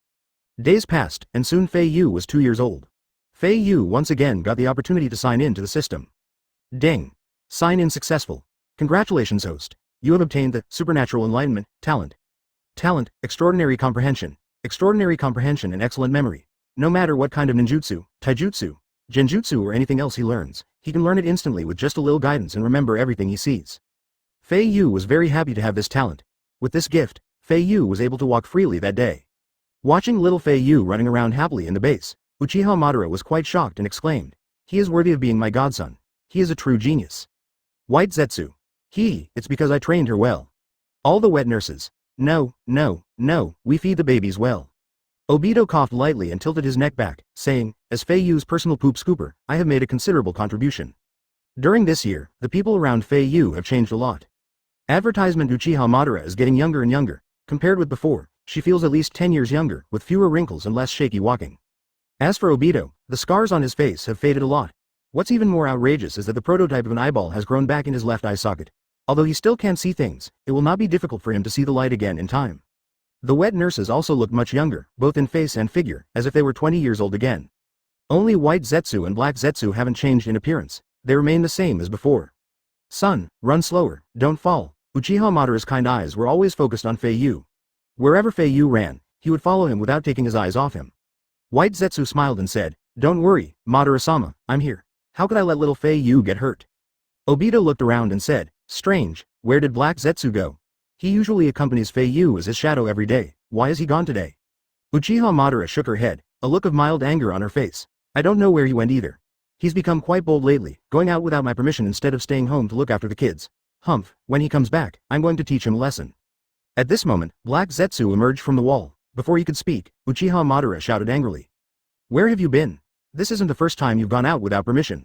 Days passed, and soon Fei Yu was 2 years old. Fei Yu once again got the opportunity to sign in to the system. Ding! Sign in successful. Congratulations, host. You have obtained the Supernatural Enlightenment talent. Talent, extraordinary comprehension and excellent memory. No matter what kind of ninjutsu, taijutsu, genjutsu or anything else he learns, he can learn it instantly with just a little guidance and remember everything he sees. Fei Yu was very happy to have this talent. With this gift, Fei Yu was able to walk freely that day. Watching little Fei Yu running around happily in the base, Uchiha Madara was quite shocked and exclaimed, "He is worthy of being my godson. He is a true genius." White Zetsu. It's because I trained her well. All the wet nurses. No, we feed the babies well. Obito coughed lightly and tilted his neck back, saying, as Fei Yu's personal poop scooper, I have made a considerable contribution. During this year, the people around Fei Yu have changed a lot. Advertisement Uchiha Madara is getting younger and younger. Compared with before, she feels at least 10 years younger, with fewer wrinkles and less shaky walking. As for Obito, the scars on his face have faded a lot. What's even more outrageous is that the prototype of an eyeball has grown back in his left eye socket. Although he still can't see things, it will not be difficult for him to see the light again in time. The wet nurses also look much younger, both in face and figure, as if they were 20 years old again. Only White Zetsu and Black Zetsu haven't changed in appearance. They remain the same as before. Son, run slower, don't fall. Uchiha Madara's kind eyes were always focused on Fei Yu. Wherever Fei Yu ran, he would follow him without taking his eyes off him. White Zetsu smiled and said, Don't worry, Madara-sama, I'm here. How could I let little Fei Yu get hurt? Obito looked around and said, Strange, where did Black Zetsu go? He usually accompanies Fei Yu as his shadow every day. Why is he gone today? Uchiha Madara shook her head, a look of mild anger on her face. I don't know where he went either. He's become quite bold lately, going out without my permission instead of staying home to look after the kids. Humph, when he comes back, I'm going to teach him a lesson. At this moment, Black Zetsu emerged from the wall. Before he could speak, Uchiha Madara shouted angrily. Where have you been? This isn't the first time you've gone out without permission.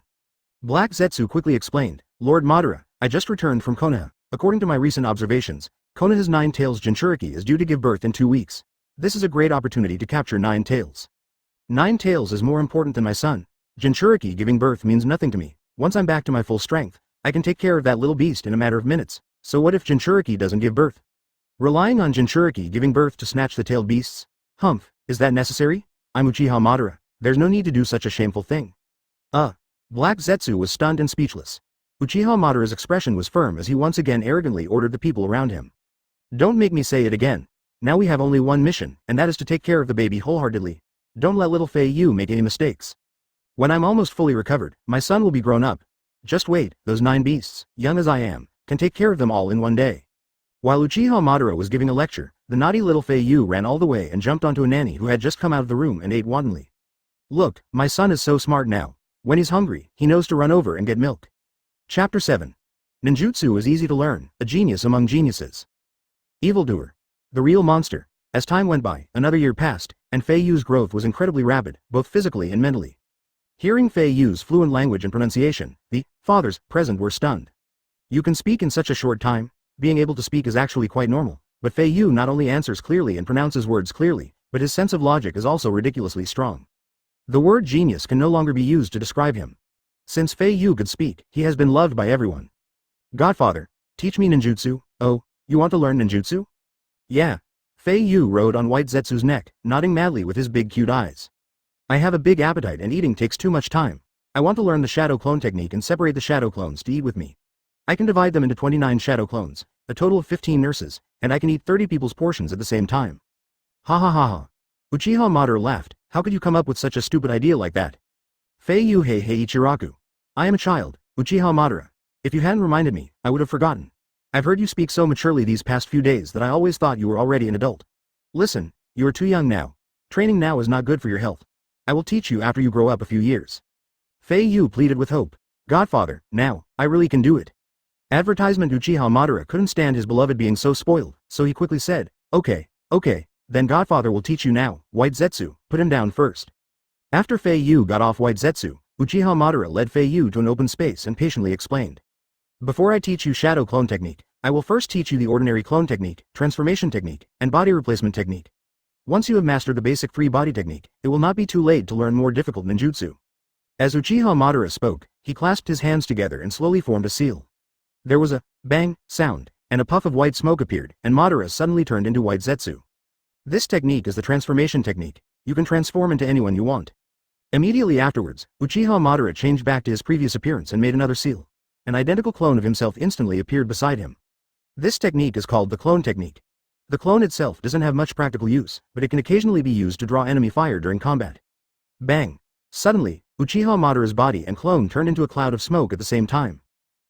Black Zetsu quickly explained, Lord Madara, I just returned from Konoha. According to my recent observations, Konoha's Nine Tails Jinchuriki is due to give birth in 2 weeks. This is a great opportunity to capture Nine Tails. Nine Tails is more important than my son. Jinchuriki giving birth means nothing to me. Once I'm back to my full strength, I can take care of that little beast in a matter of minutes. So what if Jinchuriki doesn't give birth? Relying on Jinchuriki giving birth to snatch the tailed beasts? Humph, is that necessary? I'm Uchiha Madara. There's no need to do such a shameful thing. Black Zetsu was stunned and speechless. Uchiha Madara's expression was firm as he once again arrogantly ordered the people around him. Don't make me say it again. Now we have only one mission, and that is to take care of the baby wholeheartedly. Don't let little Fei Yu make any mistakes. When I'm almost fully recovered, my son will be grown up. Just wait, those 9 beasts, young as I am, can take care of them all in one day. While Uchiha Madara was giving a lecture, the naughty little Fei Yu ran all the way and jumped onto a nanny who had just come out of the room and ate wantonly. Look, my son is so smart now. When he's hungry, he knows to run over and get milk. Chapter 7. Ninjutsu is easy to learn, a genius among geniuses. Evildoer. The real monster. As time went by, another year passed, and Fei Yu's growth was incredibly rapid, both physically and mentally. Hearing Fei Yu's fluent language and pronunciation, the fathers present were stunned. You can speak in such a short time? Being able to speak is actually quite normal, but Fei Yu not only answers clearly and pronounces words clearly, but his sense of logic is also ridiculously strong. The word genius can no longer be used to describe him. Since Fei Yu could speak, he has been loved by everyone. Godfather, teach me ninjutsu. Oh, you want to learn ninjutsu? Yeah. Fei Yu rode on White Zetsu's neck, nodding madly with his big cute eyes. I have a big appetite and eating takes too much time. I want to learn the shadow clone technique and separate the shadow clones to eat with me. I can divide them into 29 shadow clones, a total of 15 nurses, and I can eat 30 people's portions at the same time. Ha ha ha ha. Uchiha Madara laughed. How could you come up with such a stupid idea like that? Fei Yu hey Ichiraku. I am a child, Uchiha Madara. If you hadn't reminded me, I would have forgotten. I've heard you speak so maturely these past few days that I always thought you were already an adult. Listen, you are too young now. Training now is not good for your health. I will teach you after you grow up a few years. Fei Yu pleaded with hope. Godfather, now, I really can do it. Advertisement Uchiha Madara couldn't stand his beloved being so spoiled, so he quickly said, okay, then Godfather will teach you now. White Zetsu, put him down first. After Fei Yu got off White Zetsu, Uchiha Madara led Fei Yu to an open space and patiently explained. Before I teach you shadow clone technique, I will first teach you the ordinary clone technique, transformation technique, and body replacement technique. Once you have mastered the basic free body technique, it will not be too late to learn more difficult ninjutsu. As Uchiha Madara spoke, he clasped his hands together and slowly formed a seal. There was a bang sound, and a puff of white smoke appeared, and Madara suddenly turned into White Zetsu. This technique is the transformation technique. You can transform into anyone you want. Immediately afterwards, Uchiha Madara changed back to his previous appearance and made another seal. An identical clone of himself instantly appeared beside him. This technique is called the clone technique. The clone itself doesn't have much practical use, but it can occasionally be used to draw enemy fire during combat. Bang! Suddenly, Uchiha Madara's body and clone turned into a cloud of smoke at the same time.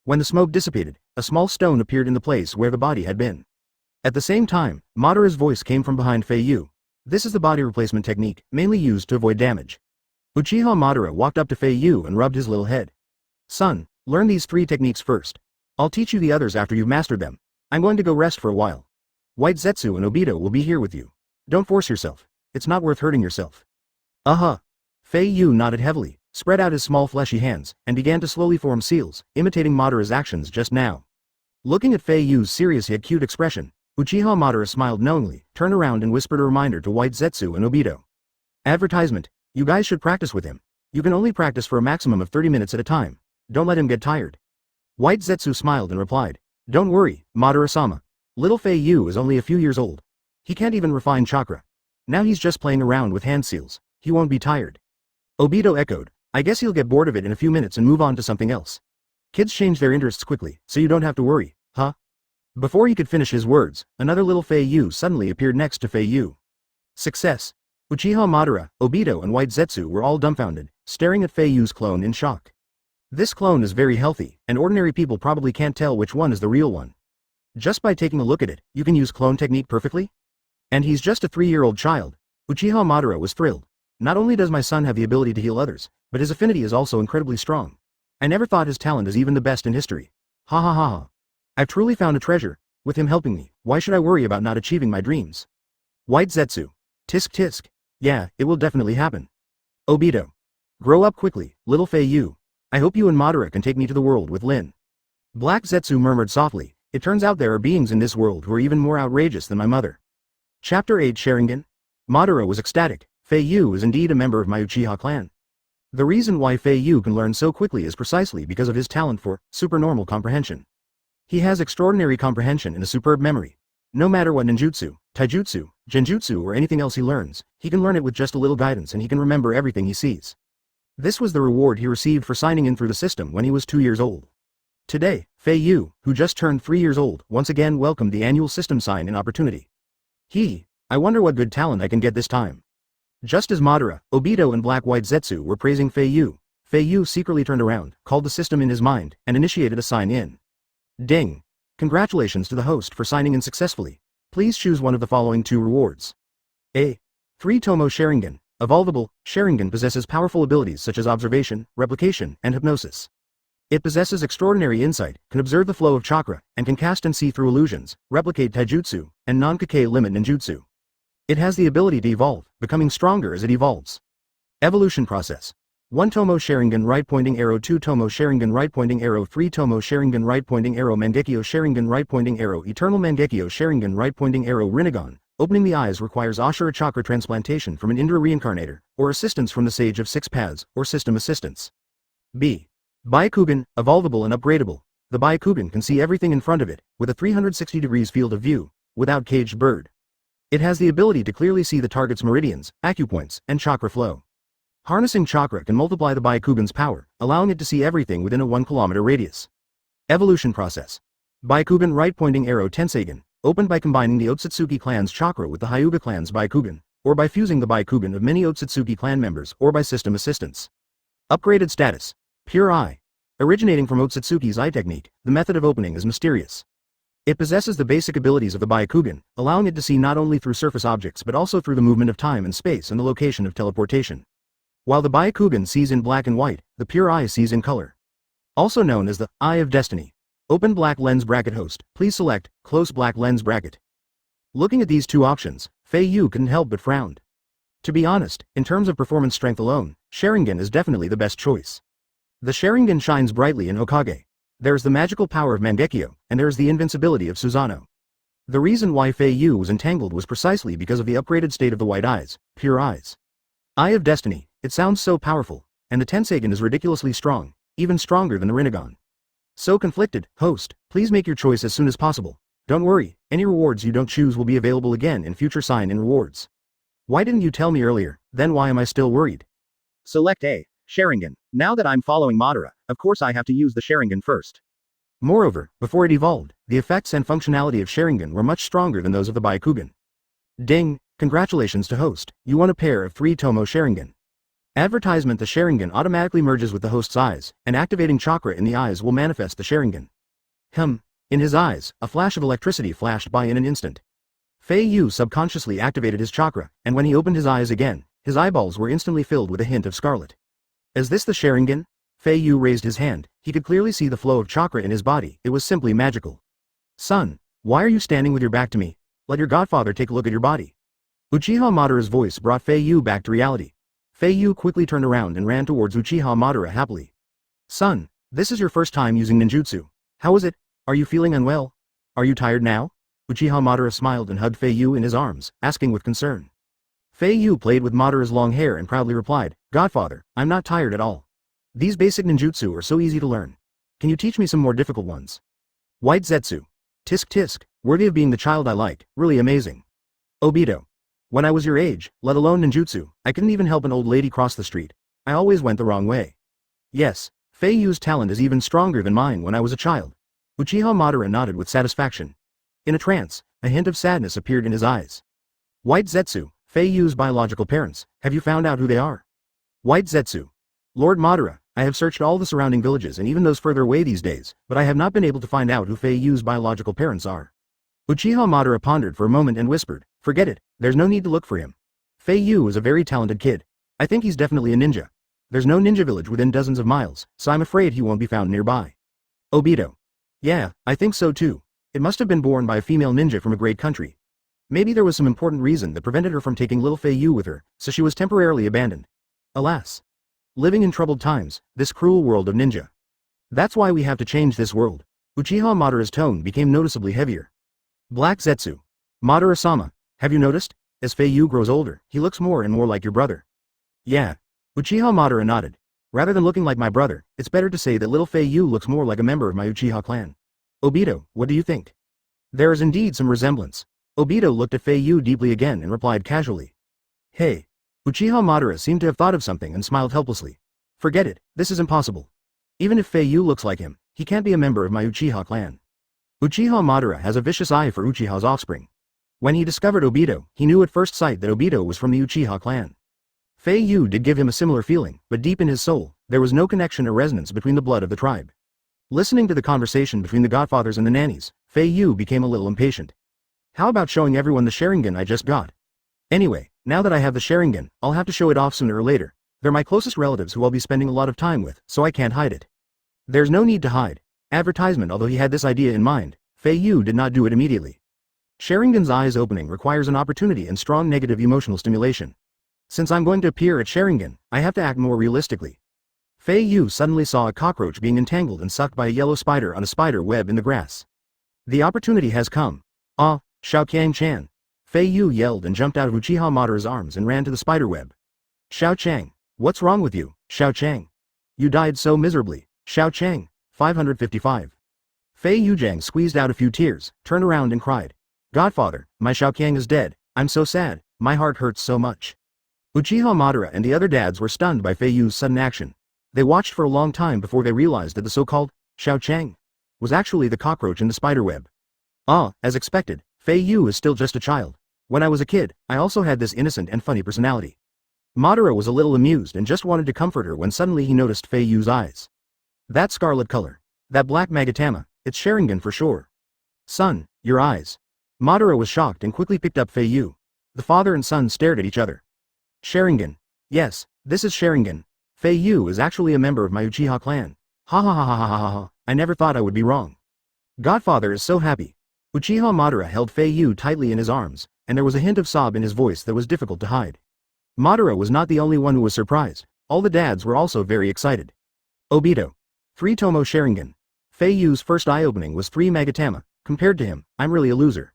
When the smoke dissipated, a small stone appeared in the place where the body had been. At the same time, Madara's voice came from behind Fei Yu. This is the body replacement technique, mainly used to avoid damage. Uchiha Madara walked up to Fei Yu and rubbed his little head. Son, learn these 3 techniques first. I'll teach you the others after you've mastered them. I'm going to go rest for a while. White Zetsu and Obito will be here with you. Don't force yourself. It's not worth hurting yourself. Fei Yu nodded heavily, spread out his small fleshy hands, and began to slowly form seals, imitating Madara's actions just now. Looking at Fei Yu's serious yet cute expression, Uchiha Madara smiled knowingly, turned around and whispered a reminder to White Zetsu and Obito. Advertisement. You guys should practice with him. You can only practice for a maximum of 30 minutes at a time. Don't let him get tired. White Zetsu smiled and replied. Don't worry, Madara-sama. Little Fei Yu is only a few years old. He can't even refine chakra. Now he's just playing around with hand seals. He won't be tired. Obito echoed. I guess he'll get bored of it in a few minutes and move on to something else. Kids change their interests quickly, so you don't have to worry, huh? Before he could finish his words, another little Fei Yu suddenly appeared next to Fei Yu. Success. Uchiha Madara, Obito and White Zetsu were all dumbfounded, staring at Fei Yu's clone in shock. This clone is very healthy, and ordinary people probably can't tell which one is the real one. Just by taking a look at it, you can use clone technique perfectly? And he's just a 3-year-old child. Uchiha Madara was thrilled. Not only does my son have the ability to heal others, but his affinity is also incredibly strong. I never thought his talent is even the best in history. Ha ha ha ha. I've truly found a treasure. With him helping me, why should I worry about not achieving my dreams? White Zetsu. Tisk tisk. Yeah, it will definitely happen. Obito. Grow up quickly, little Fei Yu. I hope you and Madara can take me to the world with Lin. Black Zetsu murmured softly. It turns out there are beings in this world who are even more outrageous than my mother. Chapter 8 Sharingan? Madara was ecstatic. Fei Yu is indeed a member of my Uchiha clan. The reason why Fei Yu can learn so quickly is precisely because of his talent for supernormal comprehension. He has extraordinary comprehension and a superb memory. No matter what ninjutsu, taijutsu, genjutsu or anything else he learns, he can learn it with just a little guidance and he can remember everything he sees. This was the reward he received for signing in through the system when he was 2 years old. Today, Fei Yu, who just turned 3 years old, once again welcomed the annual system sign-in opportunity. I wonder what good talent I can get this time. Just as Madara, Obito and White Zetsu were praising Fei Yu secretly turned around, called the system in his mind, and initiated a sign-in. Ding! Congratulations to the host for signing in successfully. Please choose one of the following 2 rewards. A. 3 Tomo Sharingan. Evolvable, Sharingan possesses powerful abilities such as observation, replication, and hypnosis. It possesses extraordinary insight, can observe the flow of chakra, and can cast and see through illusions, replicate taijutsu, and non-Kake limit ninjutsu. It has the ability to evolve, becoming stronger as it evolves. Evolution process. 1 Tomo Sharingan right pointing arrow, 2 Tomo Sharingan right pointing arrow, 3 Tomo Sharingan right pointing arrow, Mangekyo Sharingan right pointing arrow, Eternal Mangekyo Sharingan right pointing arrow, Rinnegan. Opening the eyes requires Ashura chakra transplantation from an Indra reincarnator, or assistance from the Sage of 6 Paths, or system assistance. B. Byakugan, evolvable and upgradable. The Byakugan can see everything in front of it, with a 360 degrees field of view, without caged bird. It has the ability to clearly see the target's meridians, acupoints, and chakra flow. Harnessing chakra can multiply the Byakugan's power, allowing it to see everything within a 1 kilometer radius. Evolution process. Byakugan right pointing arrow Tenseigan, opened by combining the Otsutsuki clan's chakra with the Hyuga clan's Byakugan, or by fusing the Byakugan of many Otsutsuki clan members or by system assistance. Upgraded status. Pure Eye. Originating from Otsutsuki's eye technique, the method of opening is mysterious. It possesses the basic abilities of the Byakugan, allowing it to see not only through surface objects but also through the movement of time and space and the location of teleportation. While the Byakugan sees in black and white, the Pure Eye sees in color. Also known as the Eye of Destiny. Open black lens bracket host, please select close black lens bracket. Looking at these 2 options, Fei Yu couldn't help but frown. To be honest, in terms of performance strength alone, Sharingan is definitely the best choice. The Sharingan shines brightly in Hokage. There's the magical power of Mangekyo, and there's the invincibility of Susanoo. The reason why Fei Yu was entangled was precisely because of the upgraded state of the white eyes, pure eyes. Eye of Destiny, it sounds so powerful, and the Tenseigan is ridiculously strong, even stronger than the Rinnegan. So conflicted, host, please make your choice as soon as possible. Don't worry, any rewards you don't choose will be available again in future sign-in rewards. Why didn't you tell me earlier, then why am I still worried? Select A. Sharingan. Now that I'm following Madara, of course I have to use the Sharingan first. Moreover, before it evolved, the effects and functionality of Sharingan were much stronger than those of the Byakugan. Ding! Congratulations to host, you won a pair of 3 Tomo Sharingan. Advertisement: the Sharingan automatically merges with the host's eyes, and activating chakra in the eyes will manifest the Sharingan. In his eyes, a flash of electricity flashed by in an instant. Fei Yu subconsciously activated his chakra, and when he opened his eyes again, his eyeballs were instantly filled with a hint of scarlet. Is this the Sharingan? Fei Yu raised his hand. He could clearly see the flow of chakra in his body. It was simply magical. Son, why are you standing with your back to me? Let your godfather take a look at your body. Uchiha Madara's voice brought Fei Yu back to reality. Fei Yu quickly turned around and ran towards Uchiha Madara happily. Son, this is your first time using ninjutsu. How is it? Are you feeling unwell? Are you tired now? Uchiha Madara smiled and hugged Fei Yu in his arms, asking with concern. Fei Yu played with Madara's long hair and proudly replied, Godfather, I'm not tired at all. These basic ninjutsu are so easy to learn. Can you teach me some more difficult ones? White Zetsu. Tisk tisk, worthy of being the child I like, really amazing. Obito. When I was your age, let alone ninjutsu, I couldn't even help an old lady cross the street. I always went the wrong way. Yes, Fei Yu's talent is even stronger than mine when I was a child. Uchiha Madara nodded with satisfaction. In a trance, a hint of sadness appeared in his eyes. White Zetsu, Fei Yu's biological parents, have you found out who they are? White Zetsu. Lord Madara, I have searched all the surrounding villages and even those further away these days, but I have not been able to find out who Fei Yu's biological parents are. Uchiha Madara pondered for a moment and whispered, forget it, there's no need to look for him. Fei Yu is a very talented kid. I think he's definitely a ninja. There's no ninja village within dozens of miles, so I'm afraid he won't be found nearby. Obito. Yeah, I think so too. It must have been born by a female ninja from a great country. Maybe there was some important reason that prevented her from taking little Fei Yu with her, so she was temporarily abandoned. Alas. Living in troubled times, this cruel world of ninja. That's why we have to change this world. Uchiha Madara's tone became noticeably heavier. Black Zetsu. Madara-sama, have you noticed? As Fei Yu grows older, he looks more and more like your brother. Yeah. Uchiha Madara nodded. Rather than looking like my brother, it's better to say that little Fei Yu looks more like a member of my Uchiha clan. Obito, what do you think? There is indeed some resemblance. Obito looked at Fei Yu deeply again and replied casually. Hey. Uchiha Madara seemed to have thought of something and smiled helplessly. Forget it, this is impossible. Even if Fei Yu looks like him, he can't be a member of my Uchiha clan. Uchiha Madara has a vicious eye for Uchiha's offspring. When he discovered Obito, he knew at first sight that Obito was from the Uchiha clan. Fei Yu did give him a similar feeling, but deep in his soul, there was no connection or resonance between the blood of the tribe. Listening to the conversation between the godfathers and the nannies, Fei Yu became a little impatient. How about showing everyone the Sharingan I just got? Anyway, now that I have the Sharingan, I'll have to show it off sooner or later. They're my closest relatives who I'll be spending a lot of time with, so I can't hide it. There's no need to hide. Advertisement. Although he had this idea in mind, Fei Yu did not do it immediately. Sharingan's eyes opening requires an opportunity and strong negative emotional stimulation. Since I'm going to appear at Sharingan, I have to act more realistically. Fei Yu suddenly saw a cockroach being entangled and sucked by a yellow spider on a spider web in the grass. The opportunity has come. Ah, Xiaoqiang-chan. Fei Yu yelled and jumped out of Uchiha Madara's arms and ran to the spider web. Xiao Chang, what's wrong with you, Xiao Chang? You died so miserably, Xiao Chang. 555. Fei Yujang squeezed out a few tears, turned around and cried. Godfather, my Xiaoqiang is dead, I'm so sad, my heart hurts so much. Uchiha Madara and the other dads were stunned by Fei Yu's sudden action. They watched for a long time before they realized that the so-called Xiao Chang was actually the cockroach in the spiderweb. Ah, as expected, Fei Yu is still just a child. When I was a kid, I also had this innocent and funny personality. Madara was a little amused and just wanted to comfort her when suddenly he noticed Fei Yu's eyes. That scarlet color. That black Magatama, it's Sharingan for sure. Son, your eyes. Madara was shocked and quickly picked up Fei Yu. The father and son stared at each other. Sharingan. Yes, this is Sharingan. Fei Yu is actually a member of my Uchiha clan. Ha ha ha ha ha ha ha, I never thought I would be wrong. Godfather is so happy. Uchiha Madara held Fei Yu tightly in his arms, and there was a hint of sob in his voice that was difficult to hide. Madara was not the only one who was surprised, all the dads were also very excited. Obito. 3 Tomo Sharingan. Fei Yu's first eye-opening was 3 Magatama, compared to him, I'm really a loser.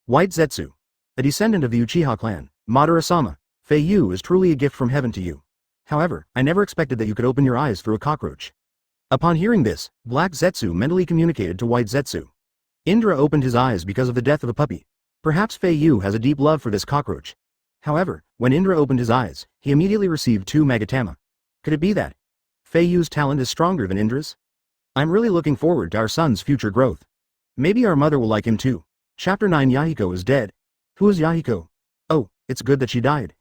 White Zetsu. A descendant of the Uchiha clan, Madara-sama, Fei Yu is truly a gift from heaven to you. However, I never expected that you could open your eyes through a cockroach. Upon hearing this, Black Zetsu mentally communicated to White Zetsu. Indra opened his eyes because of the death of a puppy. Perhaps Fei Yu has a deep love for this cockroach. However, when Indra opened his eyes, he immediately received 2 Magatama. Could it be that Fei Yu's talent is stronger than Indra's? I'm really looking forward to our son's future growth. Maybe our mother will like him too. Chapter 9. Yahiko is dead. Who is Yahiko? Oh, it's good that she died.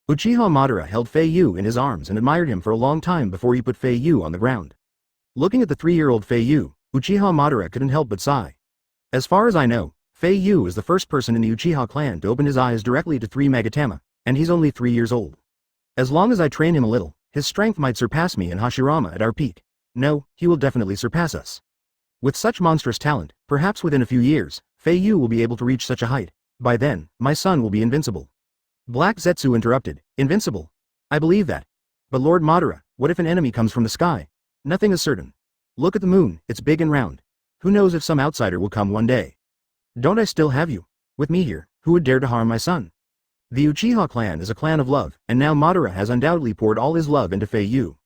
Uchiha Madara held Fei Yu in his arms and admired him for a long time before he put Fei Yu on the ground. Looking at the 3-year-old Fei Yu, Uchiha Madara couldn't help but sigh. As far as I know, Fei Yu is the first person in the Uchiha clan to open his eyes directly to 3 Magatama, and he's only 3 years old. As long as I train him a little, his strength might surpass me and Hashirama at our peak. No, he will definitely surpass us. With such monstrous talent, perhaps within a few years, Fei Yu will be able to reach such a height. By then, my son will be invincible. Black Zetsu interrupted. Invincible? I believe that. But Lord Madara, what if an enemy comes from the sky? Nothing is certain. Look at the moon, it's big and round. Who knows if some outsider will come one day. Don't I still have you? With me here, who would dare to harm my son? The Uchiha clan is a clan of love, and now Madara has undoubtedly poured all his love into Fei Yu.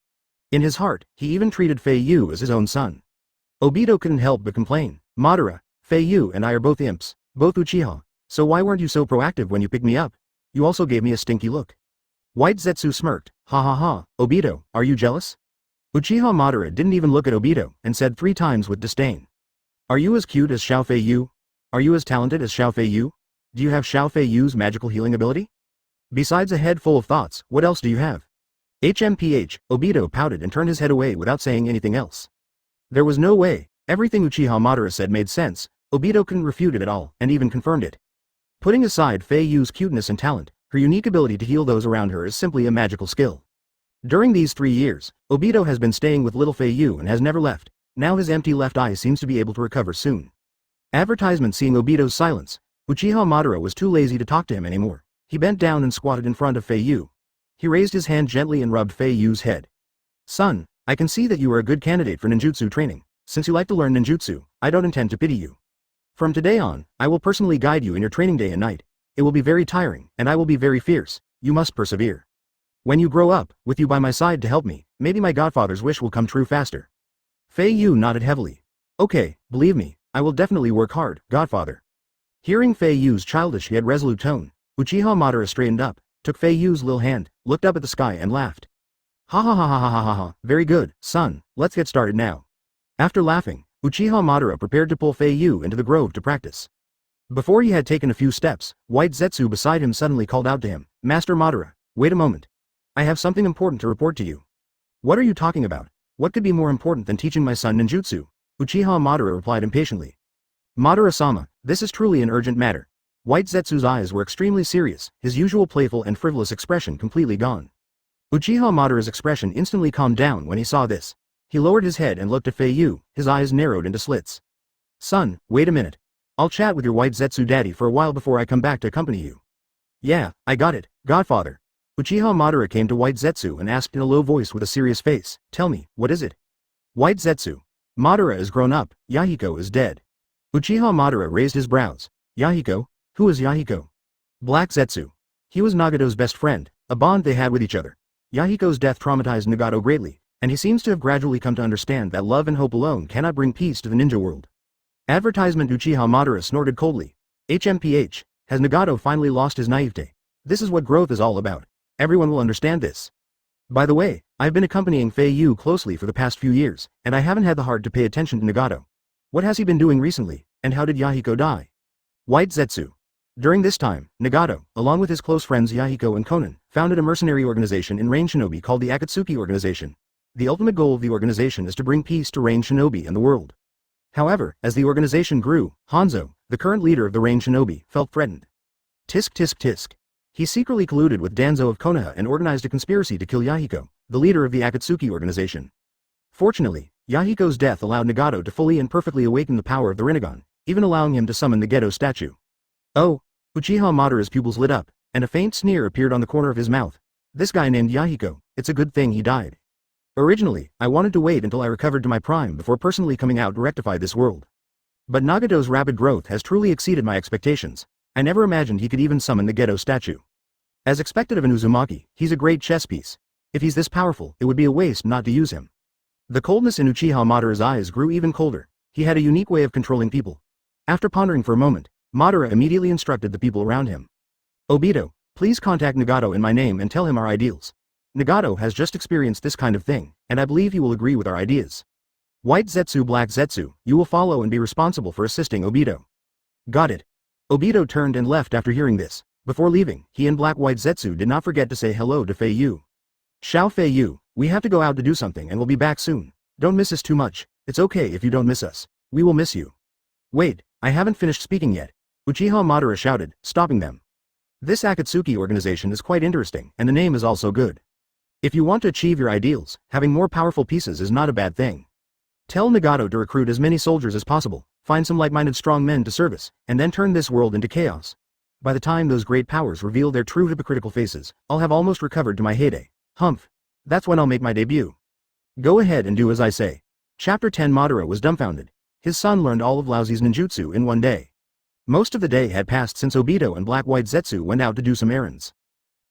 In his heart, he even treated Fei Yu as his own son. Obito couldn't help but complain. Madara, Fei Yu and I are both imps, both Uchiha, so why weren't you so proactive when you picked me up? You also gave me a stinky look. White Zetsu smirked. Ha ha ha, Obito, are you jealous? Uchiha Madara didn't even look at Obito, and said 3 times with disdain. Are you as cute as Xiao Fei Yu? Are you as talented as Xiao Fei Yu? Do you have Xiao Fei Yu's magical healing ability? Besides a head full of thoughts, what else do you have? HMPH, Obito pouted and turned his head away without saying anything else. There was no way, everything Uchiha Madara said made sense, Obito couldn't refute it at all, and even confirmed it. Putting aside Fei Yu's cuteness and talent, her unique ability to heal those around her is simply a magical skill. During these 3 years, Obito has been staying with little Fei Yu and has never left. Now his empty left eye seems to be able to recover soon. Advertisement. Seeing Obito's silence, Uchiha Madara was too lazy to talk to him anymore. He bent down and squatted in front of Fei Yu. He raised his hand gently and rubbed Fei Yu's head. Son, I can see that you are a good candidate for ninjutsu training. Since you like to learn ninjutsu, I don't intend to pity you. From today on, I will personally guide you in your training day and night. It will be very tiring, and I will be very fierce. You must persevere. When you grow up, with you by my side to help me, maybe my godfather's wish will come true faster. Fei Yu nodded heavily. Okay, believe me, I will definitely work hard, godfather. Hearing Fei Yu's childish yet resolute tone, Uchiha Madara straightened up, took Fei Yu's little hand, looked up at the sky and laughed. Ha ha ha ha ha ha ha ha, very good, son, let's get started now. After laughing, Uchiha Madara prepared to pull Fei Yu into the grove to practice. Before he had taken a few steps, White Zetsu beside him suddenly called out to him, Master Madara, wait a moment. I have something important to report to you. What are you talking about? What could be more important than teaching my son ninjutsu? Uchiha Madara replied impatiently. Madara-sama, this is truly an urgent matter. White Zetsu's eyes were extremely serious, his usual playful and frivolous expression completely gone. Uchiha Madara's expression instantly calmed down when he saw this. He lowered his head and looked at Fei Yu, his eyes narrowed into slits. Son, wait a minute. I'll chat with your White Zetsu daddy for a while before I come back to accompany you. Yeah, I got it, godfather. Uchiha Madara came to White Zetsu and asked in a low voice with a serious face, tell me, what is it? White Zetsu. Madara is grown up, Yahiko is dead. Uchiha Madara raised his brows. Yahiko? Who is Yahiko? Black Zetsu. He was Nagato's best friend, a bond they had with each other. Yahiko's death traumatized Nagato greatly, and he seems to have gradually come to understand that love and hope alone cannot bring peace to the ninja world. Advertisement. Uchiha Madara snorted coldly. HMPH, has Nagato finally lost his naivete? This is what growth is all about. Everyone will understand this. By the way, I've been accompanying Fei Yu closely for the past few years, and I haven't had the heart to pay attention to Nagato. What has he been doing recently, and how did Yahiko die? White Zetsu. During this time, Nagato, along with his close friends Yahiko and Konan, founded a mercenary organization in Rain Shinobi called the Akatsuki Organization. The ultimate goal of the organization is to bring peace to Rain Shinobi and the world. However, as the organization grew, Hanzo, the current leader of the Rain Shinobi, felt threatened. Tisk tisk tisk. He secretly colluded with Danzo of Konoha and organized a conspiracy to kill Yahiko, the leader of the Akatsuki organization. Fortunately, Yahiko's death allowed Nagato to fully and perfectly awaken the power of the Rinnegan, even allowing him to summon the Gedo statue. Oh! Uchiha Madara's pupils lit up, and a faint sneer appeared on the corner of his mouth. This guy named Yahiko, it's a good thing he died. Originally, I wanted to wait until I recovered to my prime before personally coming out to rectify this world. But Nagato's rapid growth has truly exceeded my expectations. I never imagined he could even summon the Gedo statue. As expected of an Uzumaki, he's a great chess piece. If he's this powerful, it would be a waste not to use him. The coldness in Uchiha Madara's eyes grew even colder. He had a unique way of controlling people. After pondering for a moment, Madara immediately instructed the people around him. Obito, please contact Nagato in my name and tell him our ideals. Nagato has just experienced this kind of thing, and I believe he will agree with our ideas. White Zetsu, Black Zetsu, you will follow and be responsible for assisting Obito. Got it. Obito turned and left after hearing this. Before leaving, he and Black White Zetsu did not forget to say hello to Fei Yu. Xiao Fei Yu, we have to go out to do something and we'll be back soon. Don't miss us too much. It's okay if you don't miss us. We will miss you. Wait, I haven't finished speaking yet. Uchiha Madara shouted, stopping them. This Akatsuki organization is quite interesting, and the name is also good. If you want to achieve your ideals, having more powerful pieces is not a bad thing. Tell Nagato to recruit as many soldiers as possible, find some like-minded strong men to service, and then turn this world into chaos. By the time those great powers reveal their true hypocritical faces, I'll have almost recovered to my heyday. Humph. That's when I'll make my debut. Go ahead and do as I say. Chapter 10. Madara was dumbfounded. His son learned all of Laozi's ninjutsu in one day. Most of the day had passed since Obito and Black White Zetsu went out to do some errands.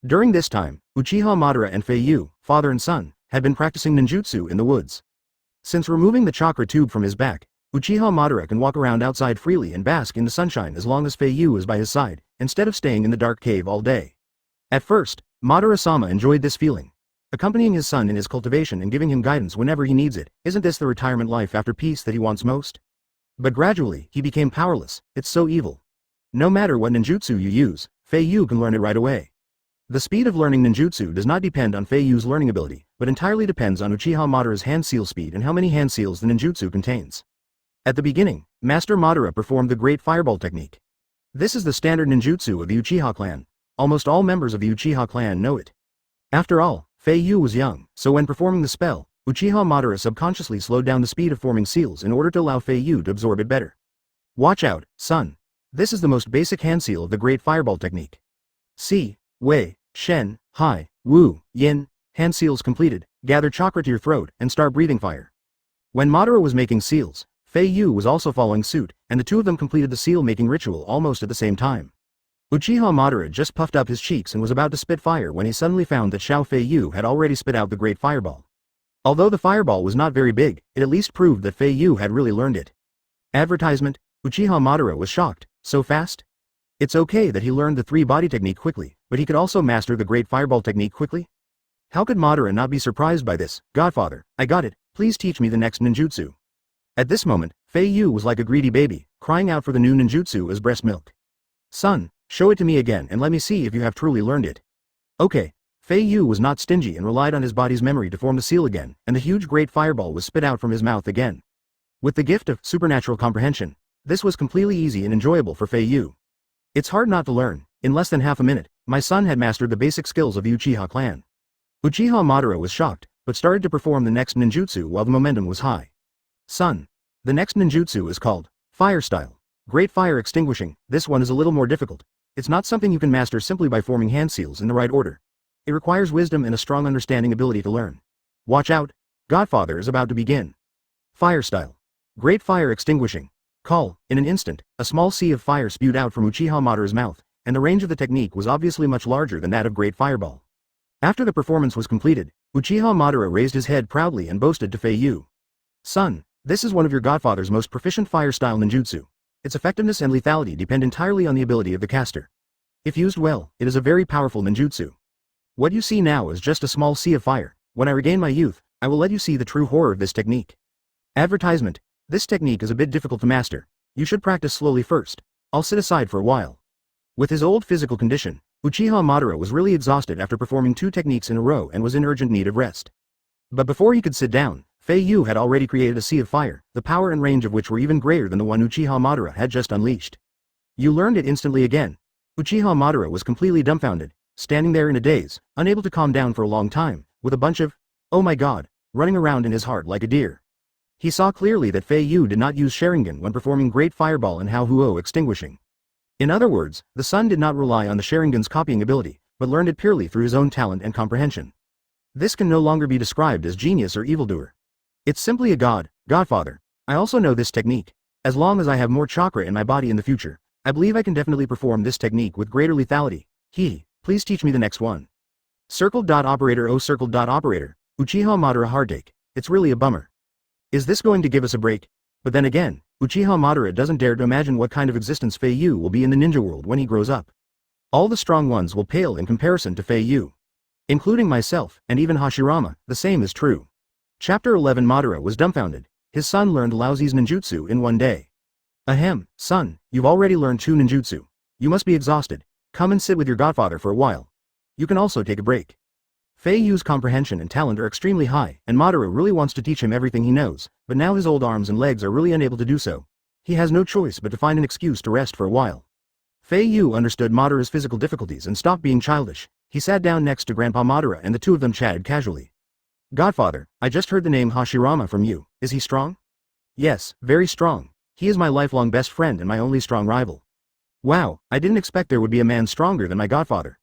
During this time, Uchiha Madara and Fei Yu, father and son, had been practicing ninjutsu in the woods. Since removing the chakra tube from his back, Uchiha Madara can walk around outside freely and bask in the sunshine as long as Fei Yu is by his side, instead of staying in the dark cave all day. At first, Madara-sama enjoyed this feeling. Accompanying his son in his cultivation and giving him guidance whenever he needs it, isn't this the retirement life after peace that he wants most? But gradually, he became powerless. It's so evil. No matter what ninjutsu you use, Fei Yu can learn it right away. The speed of learning ninjutsu does not depend on Fei Yu's learning ability, but entirely depends on Uchiha Madara's hand seal speed and how many hand seals the ninjutsu contains. At the beginning, Master Madara performed the Great Fireball technique. This is the standard ninjutsu of the Uchiha clan. Almost all members of the Uchiha clan know it. After all, Fei Yu was young, so when performing the spell, Uchiha Madara subconsciously slowed down the speed of forming seals in order to allow Fei Yu to absorb it better. Watch out, son. This is the most basic hand seal of the Great Fireball technique. Si, Wei, Shen, Hai, Wu, Yin, hand seals completed, gather chakra to your throat and start breathing fire. When Madara was making seals, Fei Yu was also following suit, and the two of them completed the seal-making ritual almost at the same time. Uchiha Madara just puffed up his cheeks and was about to spit fire when he suddenly found that Fei Yu had already spit out the great fireball. Although the fireball was not very big, it at least proved that Fei Yu had really learned it. Advertisement: Uchiha Madara was shocked. So fast? It's okay that he learned the three-body technique quickly, but he could also master the great fireball technique quickly? How could Madara not be surprised by this? Godfather, I got it, please teach me the next ninjutsu. At this moment, Fei Yu was like a greedy baby, crying out for the new ninjutsu as breast milk. Son, show it to me again and let me see if you have truly learned it. Okay. Fei Yu was not stingy and relied on his body's memory to form the seal again, and the huge great fireball was spit out from his mouth again. With the gift of supernatural comprehension, this was completely easy and enjoyable for Fei Yu. It's hard not to learn. In less than half a minute, my son had mastered the basic skills of the Uchiha clan. Uchiha Madara was shocked, but started to perform the next ninjutsu while the momentum was high. Son. The next ninjutsu is called Fire Style. Great Fire Extinguishing. This one is a little more difficult. It's not something you can master simply by forming hand seals in the right order. It requires wisdom and a strong understanding ability to learn. Watch out. Godfather is about to begin. Fire Style. Great Fire Extinguishing. Call. In an instant, a small sea of fire spewed out from Uchiha Madara's mouth, and the range of the technique was obviously much larger than that of Great Fireball. After the performance was completed, Uchiha Madara raised his head proudly and boasted to Fei Yu. Son, this is one of your godfather's most proficient fire-style ninjutsu. Its effectiveness and lethality depend entirely on the ability of the caster. If used well, it is a very powerful ninjutsu. What you see now is just a small sea of fire. When I regain my youth, I will let you see the true horror of this technique. Advertisement: this technique is a bit difficult to master. You should practice slowly first. I'll sit aside for a while. With his old physical condition, Uchiha Madara was really exhausted after performing 2 techniques in a row and was in urgent need of rest. But before he could sit down, Fei Yu had already created a sea of fire, the power and range of which were even greater than the one Uchiha Madara had just unleashed. You learned it instantly again. Uchiha Madara was completely dumbfounded, standing there in a daze, unable to calm down for a long time, with a bunch of, oh my god, running around in his heart like a deer. He saw clearly that Fei Yu did not use Sharingan when performing Great Fireball and Hao Extinguishing. In other words, the son did not rely on the Sharingan's copying ability, but learned it purely through his own talent and comprehension. This can no longer be described as genius or evildoer. It's simply a godfather. I also know this technique. As long as I have more chakra in my body in the future, I believe I can definitely perform this technique with greater lethality. Please teach me the next one. Operator. Uchiha Madara heartache. It's really a bummer. Is this going to give us a break? But then again, Uchiha Madara doesn't dare to imagine what kind of existence Fei Yu will be in the ninja world when he grows up. All the strong ones will pale in comparison to Fei Yu. Including myself, and even Hashirama, the same is true. Chapter 11. Madara was dumbfounded. His son learned Laozi's ninjutsu in one day. Ahem, son, you've already learned 2 ninjutsu. You must be exhausted. Come and sit with your godfather for a while. You can also take a break. Fei Yu's comprehension and talent are extremely high, and Madara really wants to teach him everything he knows, but now his old arms and legs are really unable to do so. He has no choice but to find an excuse to rest for a while. Fei Yu understood Madara's physical difficulties and stopped being childish. He sat down next to Grandpa Madara and the two of them chatted casually. Godfather, I just heard the name Hashirama from you. Is he strong? Yes, very strong. He is my lifelong best friend and my only strong rival. Wow, I didn't expect there would be a man stronger than my godfather.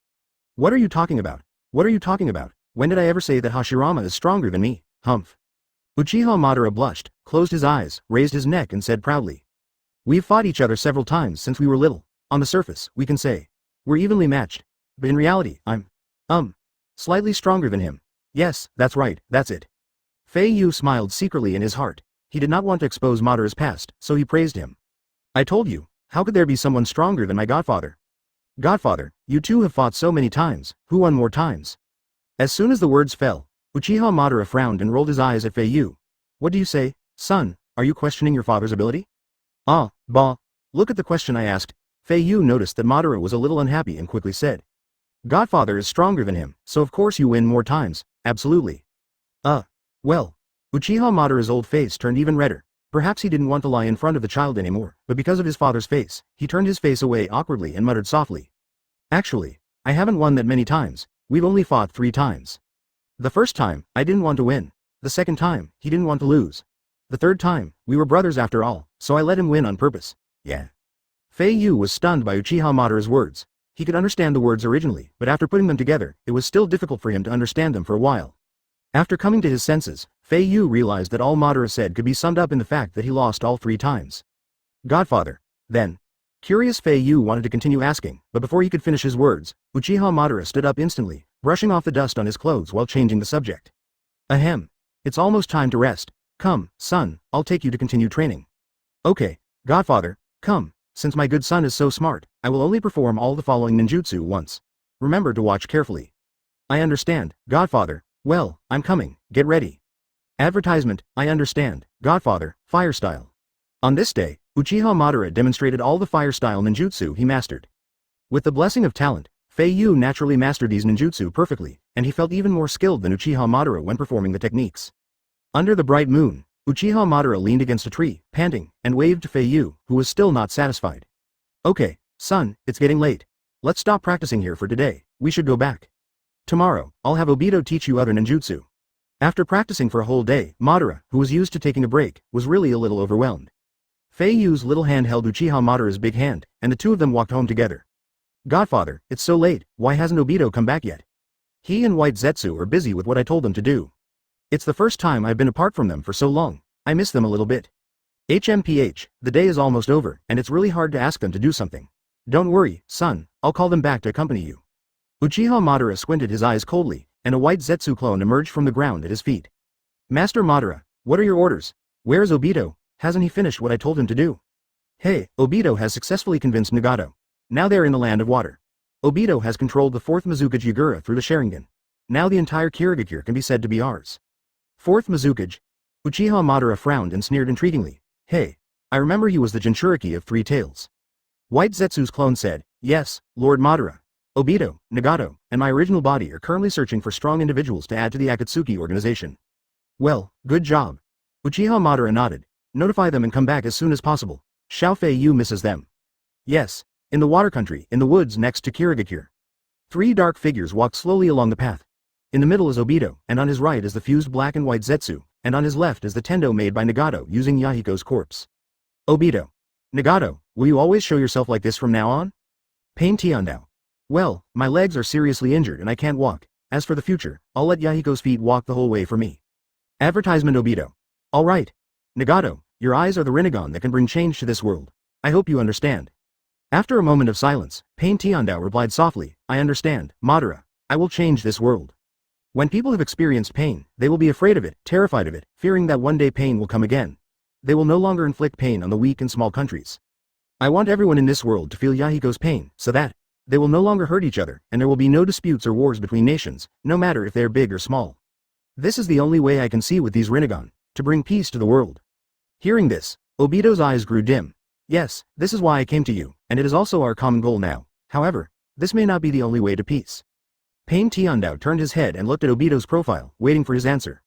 What are you talking about? What are you talking about? When did I ever say that Hashirama is stronger than me? Humph. Uchiha Madara blushed, closed his eyes, raised his neck and said proudly. We've fought each other several times since we were little. On the surface, we can say we're evenly matched. But in reality, I'm slightly stronger than him. Yes, that's right, that's it. Fei Yu smiled secretly in his heart. He did not want to expose Madara's past, so he praised him. I told you, how could there be someone stronger than my godfather? Godfather, you two have fought so many times, who won more times? As soon as the words fell, Uchiha Madara frowned and rolled his eyes at Fei Yu. What do you say, son? Are you questioning your father's ability? Look at the question I asked. Fei Yu noticed that Madara was a little unhappy and quickly said. Godfather is stronger than him, so of course you win more times, absolutely. Well. Uchiha Madara's old face turned even redder. Perhaps he didn't want to lie in front of the child anymore, but because of his father's face, he turned his face away awkwardly and muttered softly. Actually, I haven't won that many times, we've only fought 3 times. The first time, I didn't want to win. The second time, he didn't want to lose. The third time, we were brothers after all, so I let him win on purpose. Yeah. Fei Yu was stunned by Uchiha Madara's words. He could understand the words originally, but after putting them together, it was still difficult for him to understand them for a while. After coming to his senses, Fei Yu realized that all Madara said could be summed up in the fact that he lost all 3 times. Godfather. Then. Curious Fei Yu wanted to continue asking, but before he could finish his words, Uchiha Madara stood up instantly, brushing off the dust on his clothes while changing the subject. Ahem. It's almost time to rest. Come, son, I'll take you to continue training. Okay, Godfather, come, since my good son is so smart, I will only perform all the following ninjutsu once. Remember to watch carefully. I understand, Godfather, well, I'm coming, get ready. Advertisement, I understand, Godfather, fire style. On this day, Uchiha Madara demonstrated all the fire style ninjutsu he mastered. With the blessing of talent, Fei Yu naturally mastered these ninjutsu perfectly, and he felt even more skilled than Uchiha Madara when performing the techniques. Under the bright moon, Uchiha Madara leaned against a tree, panting, and waved to Fei Yu, who was still not satisfied. Okay, son, it's getting late. Let's stop practicing here for today, we should go back. Tomorrow, I'll have Obito teach you other ninjutsu. After practicing for a whole day, Madara, who was used to taking a break, was really a little overwhelmed. Fei Yu's little hand held Uchiha Madara's big hand, and the two of them walked home together. Godfather, it's so late, why hasn't Obito come back yet? He and White Zetsu are busy with what I told them to do. It's the first time I've been apart from them for so long, I miss them a little bit. HMPH, the day is almost over, and it's really hard to ask them to do something. Don't worry, son, I'll call them back to accompany you. Uchiha Madara squinted his eyes coldly, and a White Zetsu clone emerged from the ground at his feet. Master Madara, what are your orders? Where is Obito? Hasn't he finished what I told him to do? Hey, Obito has successfully convinced Nagato. Now they're in the land of water. Obito has controlled the 4th Mizukage Yagura through the Sharingan. Now the entire Kirigakure can be said to be ours. 4th Mizukage. Uchiha Madara frowned and sneered intriguingly. Hey, I remember he was the Jinchuriki of 3 tails. White Zetsu's clone said, yes, Lord Madara. Obito, Nagato, and my original body are currently searching for strong individuals to add to the Akatsuki organization. Well, good job. Uchiha Madara nodded. Notify them and come back as soon as possible. Xiao Fei Yu misses them. Yes, in the water country, in the woods next to Kirigakure. 3 dark figures walked slowly along the path. In the middle is Obito, and on his right is the fused black and white Zetsu, and on his left is the tendo made by Nagato using Yahiko's corpse. Obito. Nagato, will you always show yourself like this from now on? Pain Tiandao. Well, my legs are seriously injured and I can't walk. As for the future, I'll let Yahiko's feet walk the whole way for me. Advertisement Obito. Alright. Nagato, your eyes are the Rinnegan that can bring change to this world. I hope you understand. After a moment of silence, Pain Tiandao replied softly, I understand, Madara. I will change this world. When people have experienced pain, they will be afraid of it, terrified of it, fearing that one day pain will come again. They will no longer inflict pain on the weak and small countries. I want everyone in this world to feel Yahiko's pain, so that they will no longer hurt each other, and there will be no disputes or wars between nations, no matter if they are big or small. This is the only way I can see with these Rinnegan, to bring peace to the world. Hearing this, Obito's eyes grew dim. Yes, this is why I came to you, and it is also our common goal now. However, this may not be the only way to peace. Pain Tiandao turned his head and looked at Obito's profile, waiting for his answer.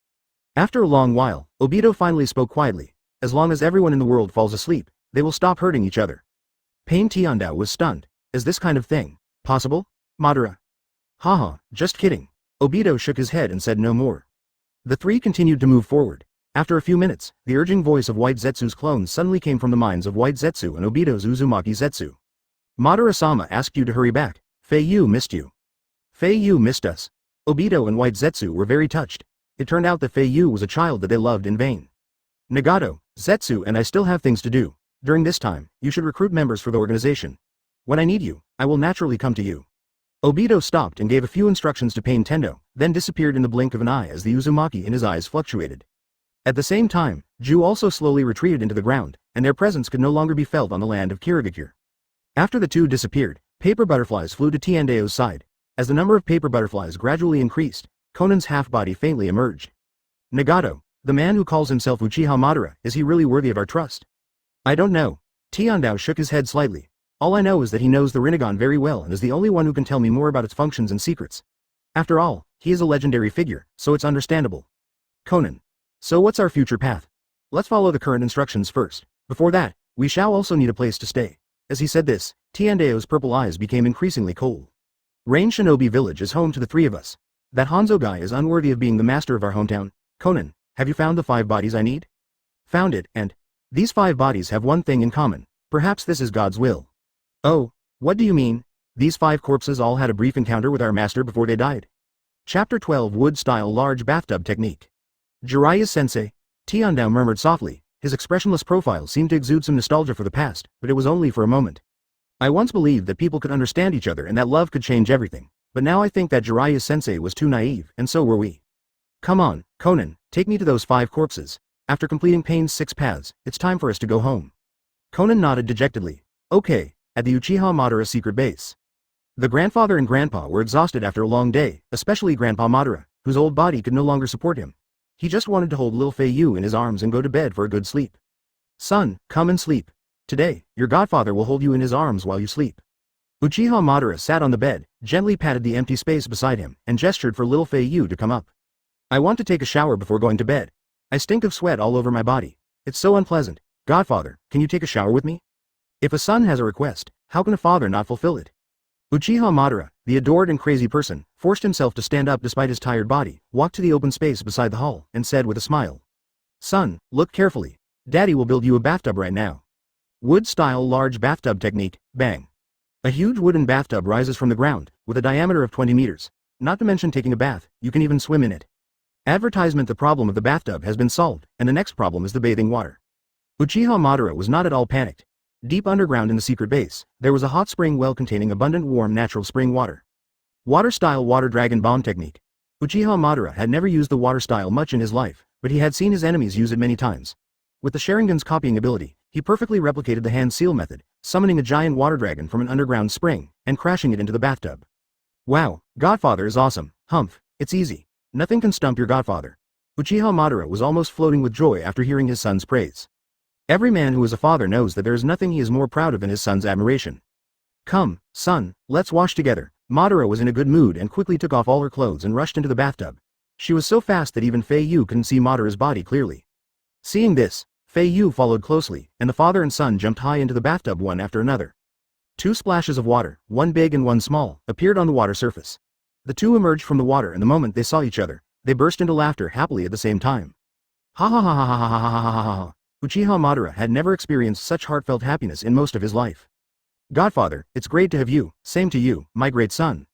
After a long while, Obito finally spoke quietly. As long as everyone in the world falls asleep, they will stop hurting each other. Pain Tiandao was stunned. Is this kind of thing possible? Madara. Haha, just kidding. Obito shook his head and said no more. The 3 continued to move forward. After a few minutes, the urging voice of White Zetsu's clone suddenly came from the minds of White Zetsu and Obito's Uzumaki Zetsu. Madara-sama asked you to hurry back. Fei Yu missed you. Fei Yu missed us. Obito and White Zetsu were very touched. It turned out that Fei Yu was a child that they loved in vain. Nagato, Zetsu and I still have things to do. During this time, you should recruit members for the organization. When I need you, I will naturally come to you. Obito stopped and gave a few instructions to Pain Tendo, then disappeared in the blink of an eye as the Uzumaki in his eyes fluctuated. At the same time, Ju also slowly retreated into the ground, and their presence could no longer be felt on the land of Kirigakure. After the 2 disappeared, paper butterflies flew to Tiandao's side. As the number of paper butterflies gradually increased, Conan's half-body faintly emerged. Nagato, the man who calls himself Uchiha Madara, is he really worthy of our trust? I don't know. Tiandao shook his head slightly. All I know is that he knows the Rinnegan very well and is the only one who can tell me more about its functions and secrets. After all, he is a legendary figure, so it's understandable. Conan. So what's our future path? Let's follow the current instructions first. Before that, we shall also need a place to stay. As he said this, Tiandao's purple eyes became increasingly cold. Rain Shinobi Village is home to the 3 of us. That Hanzo guy is unworthy of being the master of our hometown. Conan, have you found the 5 bodies I need? Found it, and these 5 bodies have one thing in common. Perhaps this is God's will. Oh, what do you mean? These 5 corpses all had a brief encounter with our master before they died. Chapter 12 Wood-Style Large Bathtub Technique. Jiraiya-sensei? Tiandao murmured softly. His expressionless profile seemed to exude some nostalgia for the past, but it was only for a moment. I once believed that people could understand each other and that love could change everything, but now I think that Jiraiya-sensei was too naive, and so were we. Come on, Conan, take me to those 5 corpses. After completing Pain's 6 paths, it's time for us to go home. Conan nodded dejectedly. Okay, at the Uchiha Madara secret base. The grandfather and grandpa were exhausted after a long day, especially Grandpa Madara, whose old body could no longer support him. He just wanted to hold little Fei Yu in his arms and go to bed for a good sleep. Son, come and sleep. Today, your godfather will hold you in his arms while you sleep. Uchiha Madara sat on the bed, gently patted the empty space beside him, and gestured for little Fei Yu to come up. I want to take a shower before going to bed. I stink of sweat all over my body. It's so unpleasant. Godfather, can you take a shower with me? If a son has a request, how can a father not fulfill it? Uchiha Madara, the adored and crazy person, forced himself to stand up despite his tired body, walked to the open space beside the hall, and said with a smile. Son, look carefully. Daddy will build you a bathtub right now. Wood-style large bathtub technique, bang. A huge wooden bathtub rises from the ground, with a diameter of 20 meters. Not to mention taking a bath, you can even swim in it. Advertisement: the problem of the bathtub has been solved, and the next problem is the bathing water. Uchiha Madara was not at all panicked. Deep underground in the secret base, there was a hot spring well containing abundant warm natural spring water. Water-style water dragon bomb technique. Uchiha Madara had never used the water style much in his life, but he had seen his enemies use it many times. With the Sharingan's copying ability, he perfectly replicated the hand seal method, summoning a giant water dragon from an underground spring, and crashing it into the bathtub. Wow, Godfather is awesome. Humph, it's easy. Nothing can stump your godfather. Uchiha Madara was almost floating with joy after hearing his son's praise. Every man who is a father knows that there is nothing he is more proud of than his son's admiration. Come, son, let's wash together. Madara was in a good mood and quickly took off all her clothes and rushed into the bathtub. She was so fast that even Fei Yu couldn't see Madara's body clearly. Seeing this, Fei Yu followed closely, and the father and son jumped high into the bathtub one after another. 2 splashes of water, one big and one small, appeared on the water surface. The two emerged from the water, and the moment they saw each other, they burst into laughter happily at the same time. Ha ha ha ha ha ha ha ha ha ha ha. Uchiha Madara had never experienced such heartfelt happiness in most of his life. Godfather, it's great to have you. Same to you, my great son.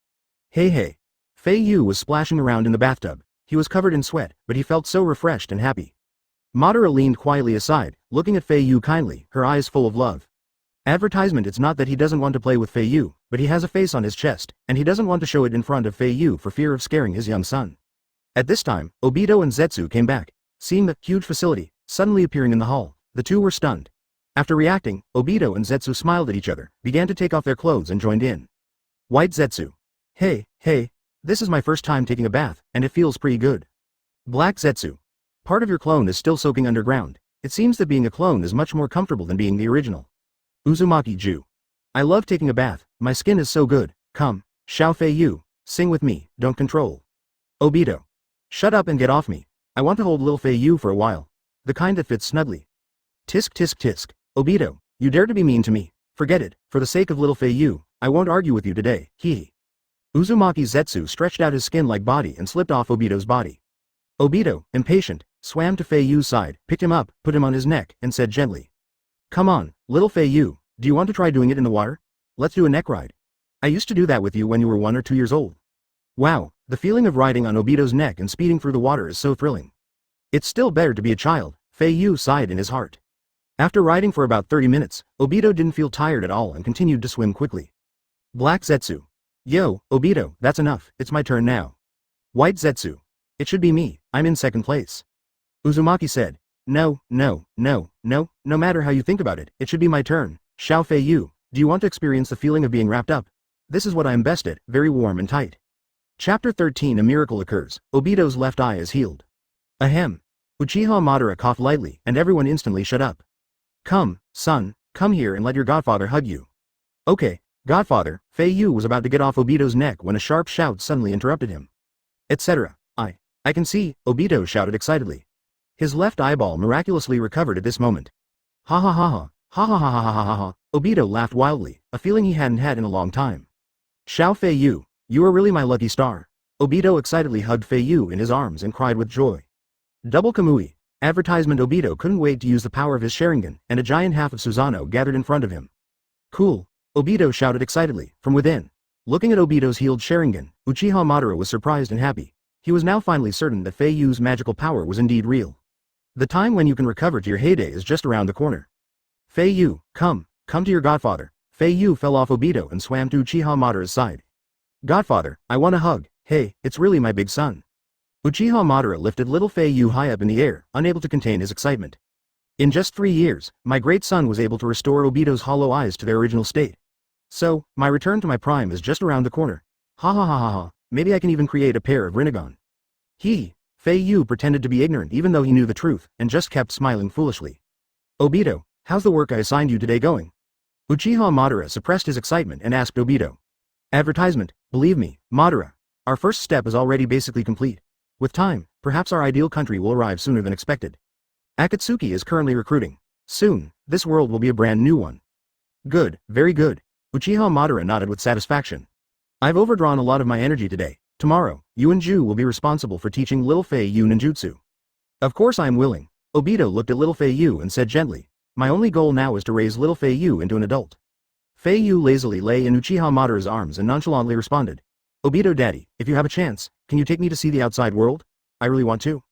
Hey hey. Fei Yu was splashing around in the bathtub. He was covered in sweat, but he felt so refreshed and happy. Madara leaned quietly aside, looking at Fei Yu kindly, her eyes full of love. Advertisement: it's not that he doesn't want to play with Fei Yu, but he has a face on his chest, and he doesn't want to show it in front of Fei Yu for fear of scaring his young son. At this time, Obito and Zetsu came back. Seeing the huge facility suddenly appearing in the hall, the two were stunned. After reacting, Obito and Zetsu smiled at each other, began to take off their clothes and joined in. White Zetsu. Hey, this is my first time taking a bath, and it feels pretty good. Black Zetsu. Part of your clone is still soaking underground. It seems that being a clone is much more comfortable than being the original. Uzumaki Ju. I love taking a bath, my skin is so good. Come, Xiao Fei Yu, sing with me, don't control. Obito. Shut up and get off me. I want to hold little Fei Yu for a while. The kind that fits snugly. Tisk tisk tisk. Obito, you dare to be mean to me. Forget it, for the sake of little Fei Yu, I won't argue with you today, hee. Uzumaki Zetsu stretched out his skin-like body and slipped off Obito's body. Obito, impatient, swam to Fei Yu's side, picked him up, put him on his neck, and said gently. Come on, little Fei Yu, do you want to try doing it in the water? Let's do a neck ride. I used to do that with you when you were 1 or 2 years old. Wow, the feeling of riding on Obito's neck and speeding through the water is so thrilling. It's still better to be a child, Fei Yu sighed in his heart. After riding for about 30 minutes, Obito didn't feel tired at all and continued to swim quickly. Black Zetsu. Yo, Obito, that's enough, it's my turn now. White Zetsu. It should be me, I'm in second place. Uzumaki said. No matter how you think about it, it should be my turn. Xiao Fei Yu, do you want to experience the feeling of being wrapped up? This is what I am best at, very warm and tight. Chapter 13. A miracle occurs. Obito's left eye is healed. Ahem. Uchiha Madara coughed lightly, and everyone instantly shut up. Come, son, come here and let your godfather hug you. Okay, godfather. Fei Yu was about to get off Obito's neck when a sharp shout suddenly interrupted him. Etc. I can see, Obito shouted excitedly. His left eyeball miraculously recovered at this moment. Ha ha ha ha, ha ha ha ha ha ha ha. Obito laughed wildly, a feeling he hadn't had in a long time. Xiao Fei Yu, you are really my lucky star. Obito excitedly hugged Fei Yu in his arms and cried with joy. Double Kamui. Advertisement: Obito couldn't wait to use the power of his Sharingan, and a giant half of Susanoo gathered in front of him. Cool. Obito shouted excitedly, from within. Looking at Obito's healed Sharingan, Uchiha Madara was surprised and happy. He was now finally certain that Fei Yu's magical power was indeed real. The time when you can recover to your heyday is just around the corner. Fei Yu, come to your godfather. Fei Yu fell off Obito and swam to Uchiha Madara's side. Godfather, I want a hug. Hey, it's really my big son. Uchiha Madara lifted little Fei Yu high up in the air, unable to contain his excitement. In just 3 years, my great son was able to restore Obito's hollow eyes to their original state. So, my return to my prime is just around the corner. Ha ha ha ha ha, maybe I can even create a pair of Rinnegan. Fei Yu pretended to be ignorant even though he knew the truth, and just kept smiling foolishly. Obito, how's the work I assigned you today going? Uchiha Madara suppressed his excitement and asked Obito. Advertisement, believe me, Madara. Our first step is already basically complete. With time, perhaps our ideal country will arrive sooner than expected. Akatsuki is currently recruiting. Soon, this world will be a brand new one. Good, very good. Uchiha Madara nodded with satisfaction. I've overdrawn a lot of my energy today. Tomorrow, you and Ju will be responsible for teaching little Fei Yu ninjutsu. Of course I am willing. Obito looked at little Fei Yu and said gently, my only goal now is to raise little Fei Yu into an adult. Fei Yu lazily lay in Uchiha Madara's arms and nonchalantly responded. Obito daddy, if you have a chance, can you take me to see the outside world? I really want to.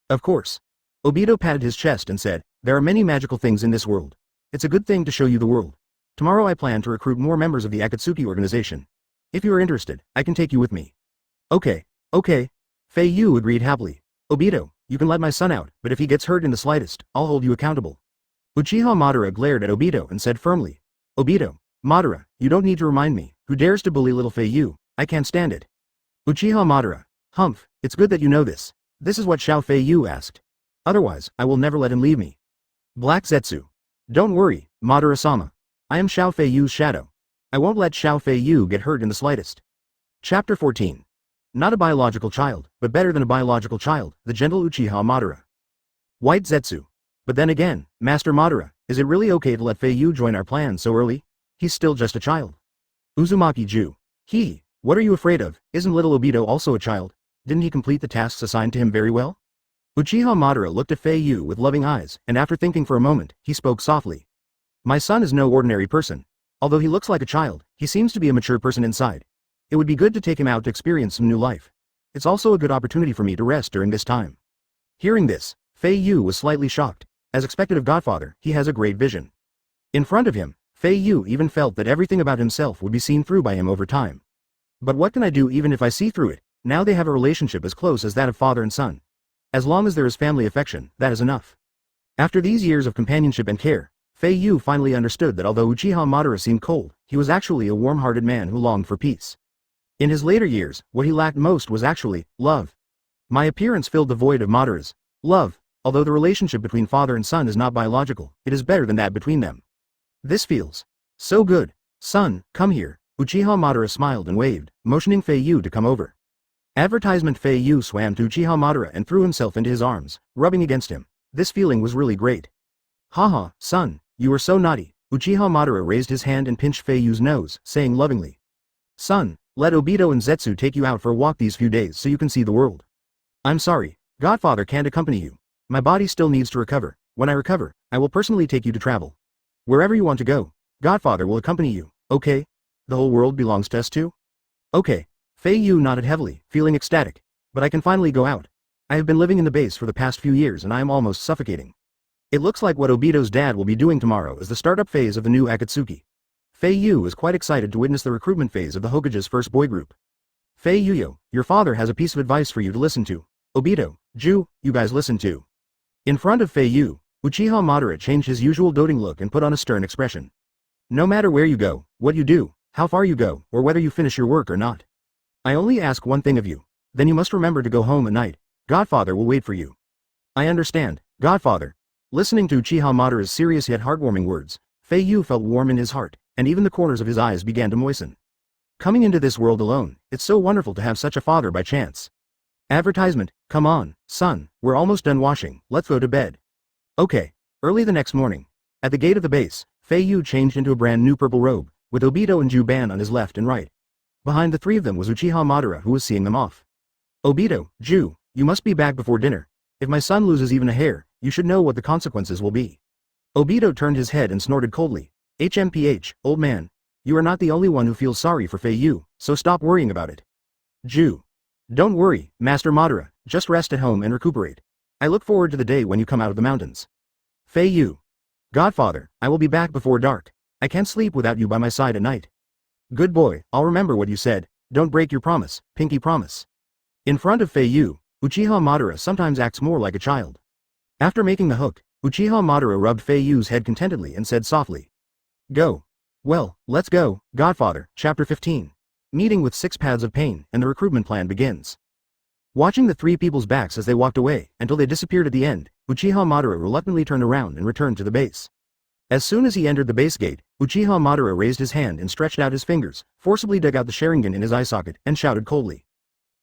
Of course. Obito patted his chest and said, there are many magical things in this world. It's a good thing to show you the world. Tomorrow I plan to recruit more members of the Akatsuki organization. If you are interested, I can take you with me. Okay. Fei Yu agreed happily. Obito, you can let my son out, but if he gets hurt in the slightest, I'll hold you accountable. Uchiha Madara glared at Obito and said firmly. Obito, Madara, you don't need to remind me, who dares to bully little Fei Yu, I can't stand it. Uchiha Madara, humph, it's good that you know this. This is what Xiao Fei Yu asked. Otherwise, I will never let him leave me. Black Zetsu. Don't worry, Madara-sama. I am Xiao Fei Yu's shadow. I won't let Xiao Fei Yu get hurt in the slightest. Chapter 14. Not a biological child, but better than a biological child, the gentle Uchiha Madara. White Zetsu. But then again, Master Madara, is it really okay to let Fei Yu join our plan so early? He's still just a child. Uzumaki Ju. What are you afraid of? Isn't little Obito also a child? Didn't he complete the tasks assigned to him very well? Uchiha Madara looked at Fei Yu with loving eyes, and after thinking for a moment, he spoke softly. My son is no ordinary person. Although he looks like a child, he seems to be a mature person inside. It would be good to take him out to experience some new life. It's also a good opportunity for me to rest during this time. Hearing this, Fei Yu was slightly shocked. As expected of Godfather, he has a great vision. In front of him, Fei Yu even felt that everything about himself would be seen through by him over time. But what can I do even if I see through it? Now they have a relationship as close as that of father and son. As long as there is family affection, that is enough. After these years of companionship and care, Fei Yu finally understood that although Uchiha Madara seemed cold, he was actually a warm-hearted man who longed for peace. In his later years, what he lacked most was actually love. My appearance filled the void of Madara's love. Although the relationship between father and son is not biological, it is better than that between them. This feels so good. Son, come here. Uchiha Madara smiled and waved, motioning Fei Yu to come over. Advertisement. Fei Yu swam to Uchiha Madara and threw himself into his arms, rubbing against him. This feeling was really great. Haha, son, you were so naughty. Uchiha Madara raised his hand and pinched Fei Yu's nose, saying lovingly. Son, let Obito and Zetsu take you out for a walk these few days so you can see the world. I'm sorry, Godfather can't accompany you. My body still needs to recover. When I recover, I will personally take you to travel. Wherever you want to go, Godfather will accompany you, okay? The whole world belongs to us too? Okay. Fei Yu nodded heavily, feeling ecstatic. But I can finally go out. I have been living in the base for the past few years and I am almost suffocating. It looks like what Obito's dad will be doing tomorrow is the startup phase of the new Akatsuki. Fei Yu is quite excited to witness the recruitment phase of the Hokage's first boy group. Fei Yu, your father has a piece of advice for you to listen to. Obito, Ju, you guys listen to. In front of Fei Yu, Uchiha Madara changed his usual doting look and put on a stern expression. No matter where you go, what you do, how far you go, or whether you finish your work or not. I only ask one thing of you. Then you must remember to go home at night. Godfather will wait for you. I understand, Godfather. Listening to Uchiha Madara's serious yet heartwarming words, Fei Yu felt warm in his heart, and even the corners of his eyes began to moisten. Coming into this world alone, it's so wonderful to have such a father by chance. Advertisement, come on, son, we're almost done washing, let's go to bed. Okay. Early the next morning, at the gate of the base, Fei Yu changed into a brand new purple robe, with Obito and Juban on his left and right. Behind the three of them was Uchiha Madara who was seeing them off. Obito, Ju, you must be back before dinner. If my son loses even a hair, you should know what the consequences will be. Obito turned his head and snorted coldly. HMPH, old man. You are not the only one who feels sorry for Fei Yu, so stop worrying about it. Ju. Don't worry, Master Madara, just rest at home and recuperate. I look forward to the day when you come out of the mountains. Fei Yu. Godfather, I will be back before dark. I can't sleep without you by my side at night. Good boy, I'll remember what you said. Don't break your promise, pinky promise. In front of Fei Yu, Uchiha Madara sometimes acts more like a child. After making the hook, Uchiha Madara rubbed Fei Yu's head contentedly and said softly. Go. Well, let's go, Godfather. Chapter 15. Meeting with 6 paths of pain, and the recruitment plan begins. Watching the 3 people's backs as they walked away, until they disappeared at the end, Uchiha Madara reluctantly turned around and returned to the base. As soon as he entered the base gate, Uchiha Madara raised his hand and stretched out his fingers, forcibly dug out the Sharingan in his eye socket, and shouted coldly.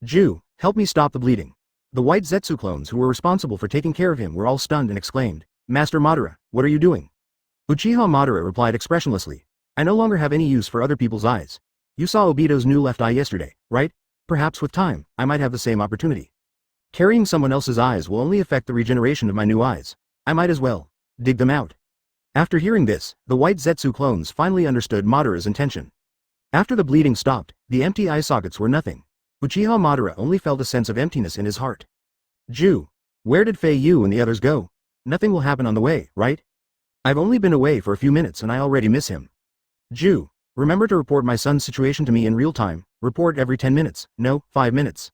Ju, help me stop the bleeding. The White Zetsu clones who were responsible for taking care of him were all stunned and exclaimed, Master Madara, what are you doing? Uchiha Madara replied expressionlessly, I no longer have any use for other people's eyes. You saw Obito's new left eye yesterday, right? Perhaps with time, I might have the same opportunity. Carrying someone else's eyes will only affect the regeneration of my new eyes. I might as well dig them out. After hearing this, the White Zetsu clones finally understood Madara's intention. After the bleeding stopped, the empty eye sockets were nothing. Uchiha Madara only felt a sense of emptiness in his heart. Ju, where did Fei Yu and the others go? Nothing will happen on the way, right? I've only been away for a few minutes and I already miss him. Ju, remember to report my son's situation to me in real time. Report every 10 minutes, no, 5 minutes.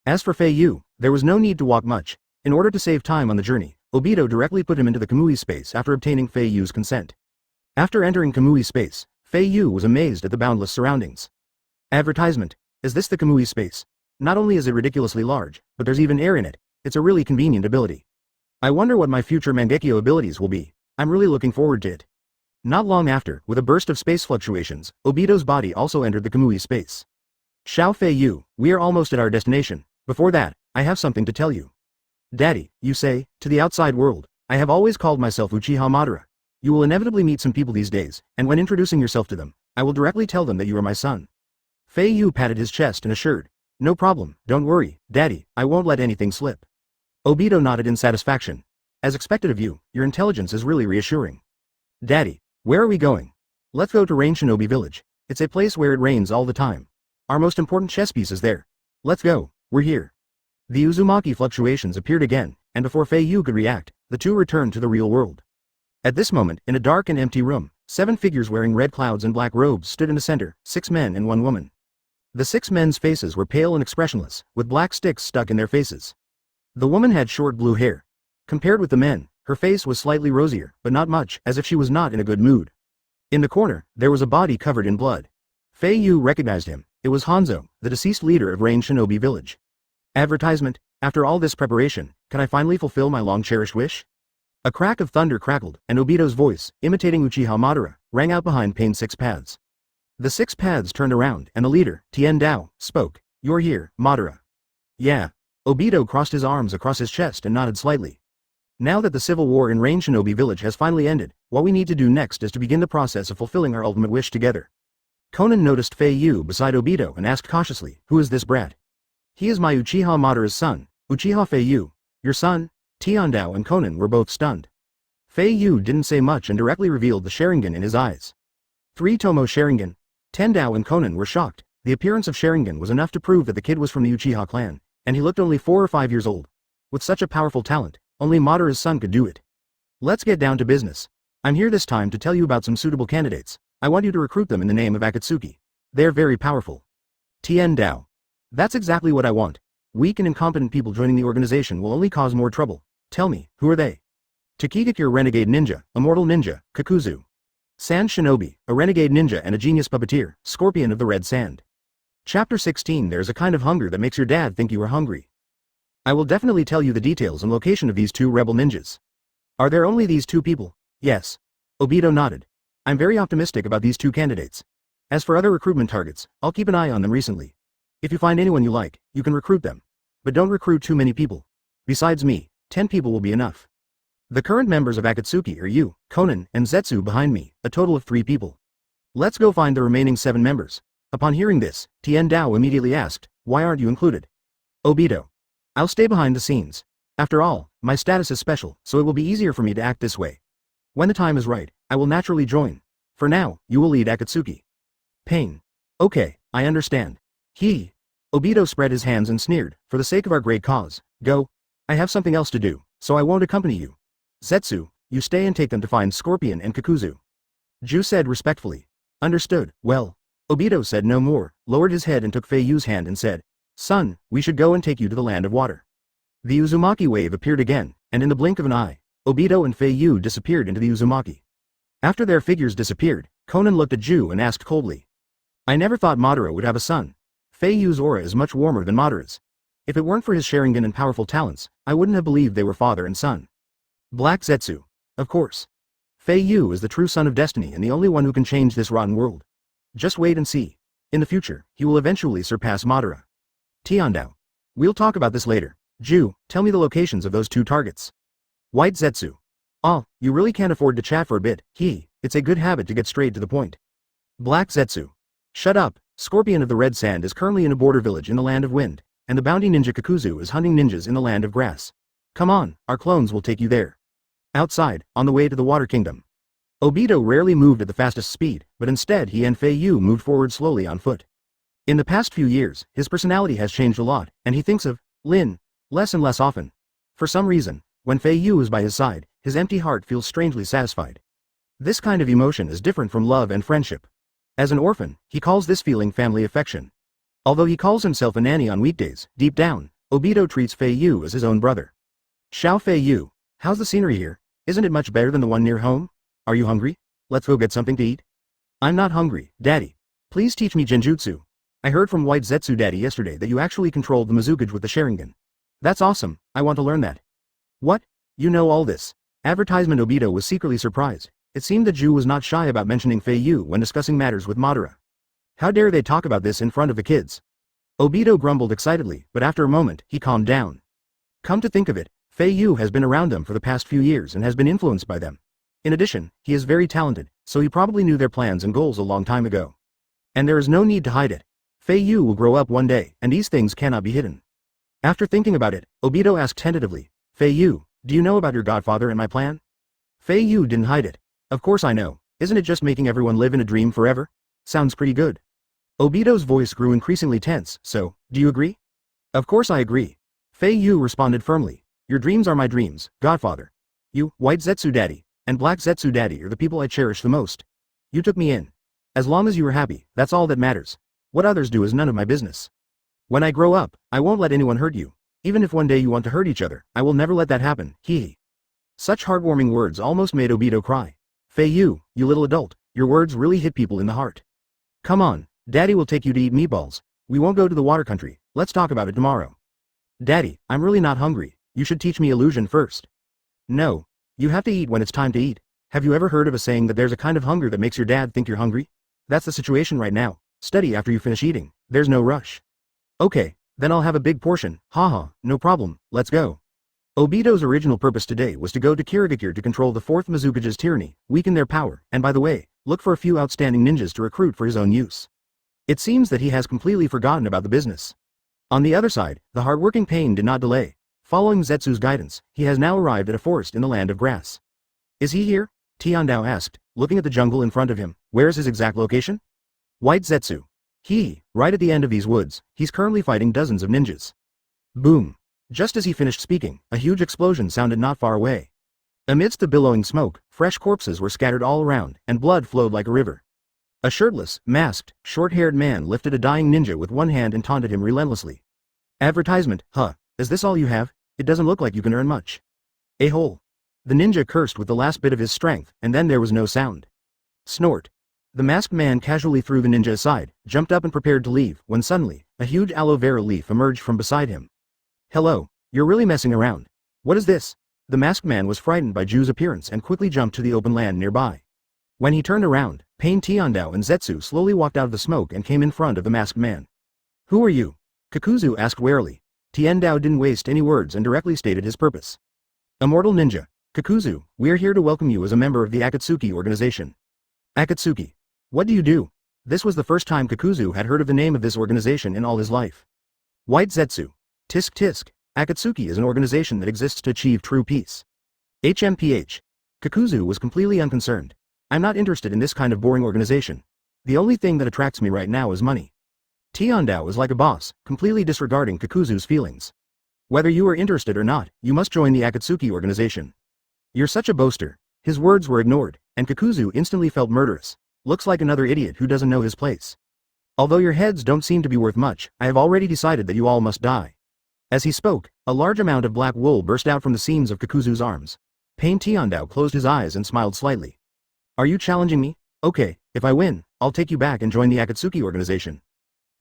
As for Fei Yu, there was no need to walk much. In order to save time on the journey, Obito directly put him into the Kamui space after obtaining Fei Yu's consent. After entering Kamui space, Fei Yu was amazed at the boundless surroundings. Advertisement. Is this the Kamui space? Not only is it ridiculously large, but there's even air in it. It's a really convenient ability. I wonder what my future Mangekyo abilities will be. I'm really looking forward to it. Not long after, with a burst of space fluctuations, Obito's body also entered the Kamui space. Xiao Fei Yu, we are almost at our destination. Before that, I have something to tell you. Daddy, you say, to the outside world, I have always called myself Uchiha Madara. You will inevitably meet some people these days, and when introducing yourself to them, I will directly tell them that you are my son. Fei Yu patted his chest and assured, no problem, don't worry, Daddy, I won't let anything slip. Obito nodded in satisfaction. As expected of you, your intelligence is really reassuring. Daddy, where are we going? Let's go to Rain Shinobi Village. It's a place where it rains all the time. Our most important chess piece is there. Let's go, we're here. The Uzumaki fluctuations appeared again, and before Fei Yu could react, the two returned to the real world. At this moment, in a dark and empty room, 7 figures wearing red clouds and black robes stood in the center, 6 men and 1 woman. The 6 men's faces were pale and expressionless, with black sticks stuck in their faces. The woman had short blue hair. Compared with the men, her face was slightly rosier, but not much, as if she was not in a good mood. In the corner, there was a body covered in blood. Fei Yu recognized him. It was Hanzo, the deceased leader of Rain Shinobi Village. Advertisement, after all this preparation, can I finally fulfill my long-cherished wish? A crack of thunder crackled, and Obito's voice, imitating Uchiha Madara, rang out behind Pain's 6 paths. The 6 paths turned around, and the leader, Tien Dao, spoke. You're here, Madara. Yeah. Obito crossed his arms across his chest and nodded slightly. Now that the civil war in Rain Shinobi Village has finally ended, what we need to do next is to begin the process of fulfilling our ultimate wish together. Conan noticed Fei Yu beside Obito and asked cautiously, who is this brat? He is my Uchiha Madara's son, Uchiha Fei Yu. Your son? Tien Dao and Conan were both stunned. Fei Yu didn't say much and directly revealed the Sharingan in his eyes. 3 Tomo Sharingan. Tien Dao and Conan were shocked. The appearance of Sharingan was enough to prove that the kid was from the Uchiha clan, and he looked only 4 or 5 years old. With such a powerful talent, only Madara's son could do it. Let's get down to business. I'm here this time to tell you about some suitable candidates. I want you to recruit them in the name of Akatsuki. They're very powerful. Tien Dao. That's exactly what I want. Weak and incompetent people joining the organization will only cause more trouble. Tell me, who are they? Takigakure Renegade Ninja, Immortal Ninja, Kakuzu. Sand Shinobi, a renegade ninja and a genius puppeteer, Scorpion of the Red Sand. Chapter 16. There's a kind of hunger that makes your dad think you are hungry. I will definitely tell you the details and location of these 2 rebel ninjas. Are there only these 2 people? Yes. Obito nodded. I'm very optimistic about these 2 candidates. As for other recruitment targets, I'll keep an eye on them recently. If you find anyone you like, you can recruit them. But don't recruit too many people. Besides me, 10 people will be enough. The current members of Akatsuki are you, Conan, and Zetsu behind me, a total of 3 people. Let's go find the remaining 7 members. Upon hearing this, Tien Dao immediately asked, why aren't you included? Obito. I'll stay behind the scenes. After all, my status is special, so it will be easier for me to act this way. When the time is right, I will naturally join. For now, you will lead Akatsuki. Pain. Okay, I understand. Obito spread his hands and sneered, for the sake of our great cause, go. I have something else to do, so I won't accompany you. Zetsu, you stay and take them to find Scorpion and Kakuzu. Ju said respectfully. Understood, well. Obito said no more, lowered his head and took Fei Yu's hand and said, Son, we should go and take you to the land of water. The Uzumaki wave appeared again, and in the blink of an eye, Obito and Fei Yu disappeared into the Uzumaki. After their figures disappeared, Conan looked at Ju and asked coldly. I never thought Madara would have a son. Fei Yu's aura is much warmer than Madara's. If it weren't for his Sharingan and powerful talents, I wouldn't have believed they were father and son. Black Zetsu. Of course. Fei Yu is the true son of destiny and the only one who can change this rotten world. Just wait and see. In the future, he will eventually surpass Madara. Tiandao. We'll talk about this later. Ju, tell me the locations of those two targets. White Zetsu. Oh, you really can't afford to chat for a bit, it's a good habit to get straight to the point. Black Zetsu. Shut up, Scorpion of the Red Sand is currently in a border village in the Land of Wind, and the bounty ninja Kakuzu is hunting ninjas in the Land of Grass. Come on, our clones will take you there. Outside, on the way to the Water Kingdom. Obito rarely moved at the fastest speed, but instead he and Fei Yu moved forward slowly on foot. In the past few years, his personality has changed a lot, and he thinks of Lin less and less often. For some reason, when Fei Yu is by his side, his empty heart feels strangely satisfied. This kind of emotion is different from love and friendship. As an orphan, he calls this feeling family affection. Although he calls himself a nanny on weekdays, deep down, Obito treats Fei Yu as his own brother. Xiao Fei Yu, how's the scenery here? Isn't it much better than the one near home? Are you hungry? Let's go get something to eat. I'm not hungry, Daddy. Please teach me Genjutsu. I heard from White Zetsu Daddy yesterday that you actually controlled the Mizukage with the Sharingan. That's awesome, I want to learn that. What? You know all this? Advertisement. Obito was secretly surprised. It seemed that Ju was not shy about mentioning Fei Yu when discussing matters with Madara. How dare they talk about this in front of the kids? Obito grumbled excitedly, but after a moment, he calmed down. Come to think of it, Fei Yu has been around them for the past few years and has been influenced by them. In addition, he is very talented, so he probably knew their plans and goals a long time ago. And there is no need to hide it. Fei Yu will grow up one day, and these things cannot be hidden. After thinking about it, Obito asked tentatively, Fei Yu, do you know about your godfather and my plan? Fei Yu didn't hide it. Of course I know, isn't it just making everyone live in a dream forever? Sounds pretty good. Obito's voice grew increasingly tense, so, do you agree? Of course I agree. Fei Yu responded firmly. Your dreams are my dreams, godfather. You, White Zetsu Daddy, and Black Zetsu Daddy are the people I cherish the most. You took me in. As long as you are happy, that's all that matters. What others do is none of my business. When I grow up, I won't let anyone hurt you. Even if one day you want to hurt each other, I will never let that happen, hee. Such heartwarming words almost made Obito cry. Fei Yu, you little adult, your words really hit people in the heart. Come on, Daddy will take you to eat meatballs. We won't go to the water country, let's talk about it tomorrow. Daddy, I'm really not hungry, you should teach me illusion first. No. You have to eat when it's time to eat. Have you ever heard of a saying that there's a kind of hunger that makes your dad think you're hungry? That's the situation right now. Study after you finish eating, there's no rush. Okay, then I'll have a big portion, haha, no problem, let's go. Obito's original purpose today was to go to Kirigakure to control the 4th Mizukage's tyranny, weaken their power, and by the way, look for a few outstanding ninjas to recruit for his own use. It seems that he has completely forgotten about the business. On the other side, the hardworking Pain did not delay. Following Zetsu's guidance, he has now arrived at a forest in the Land of Grass. Is he here? Tiandao asked, looking at the jungle in front of him. Where's his exact location? White Zetsu. Right at the end of these woods, he's currently fighting dozens of ninjas. Boom. Just as he finished speaking, a huge explosion sounded not far away. Amidst the billowing smoke, fresh corpses were scattered all around, and blood flowed like a river. A shirtless, masked, short-haired man lifted a dying ninja with one hand and taunted him relentlessly. Advertisement, huh? Is this all you have? It doesn't look like you can earn much. A-hole. The ninja cursed with the last bit of his strength, and then there was no sound. Snort. The masked man casually threw the ninja aside, jumped up and prepared to leave, when suddenly, a huge aloe vera leaf emerged from beside him. Hello, you're really messing around. What is this? The masked man was frightened by Ju's appearance and quickly jumped to the open land nearby. When he turned around, Pain Tiandao and Zetsu slowly walked out of the smoke and came in front of the masked man. Who are you? Kakuzu asked warily. Tiandao didn't waste any words and directly stated his purpose. Immortal Ninja, Kakuzu, we're here to welcome you as a member of the Akatsuki organization. Akatsuki. What do you do? This was the first time Kakuzu had heard of the name of this organization in all his life. White Zetsu. Tisk tisk. Akatsuki is an organization that exists to achieve true peace. HMPH. Kakuzu was completely unconcerned. I'm not interested in this kind of boring organization. The only thing that attracts me right now is money. Tiandao was like a boss, completely disregarding Kakuzu's feelings. Whether you are interested or not, you must join the Akatsuki organization. You're such a boaster. His words were ignored, and Kakuzu instantly felt murderous. Looks like another idiot who doesn't know his place. Although your heads don't seem to be worth much, I have already decided that you all must die. As he spoke, a large amount of black wool burst out from the seams of Kakuzu's arms. Pain Tiandao closed his eyes and smiled slightly. Are you challenging me? Okay, if I win, I'll take you back and join the Akatsuki organization.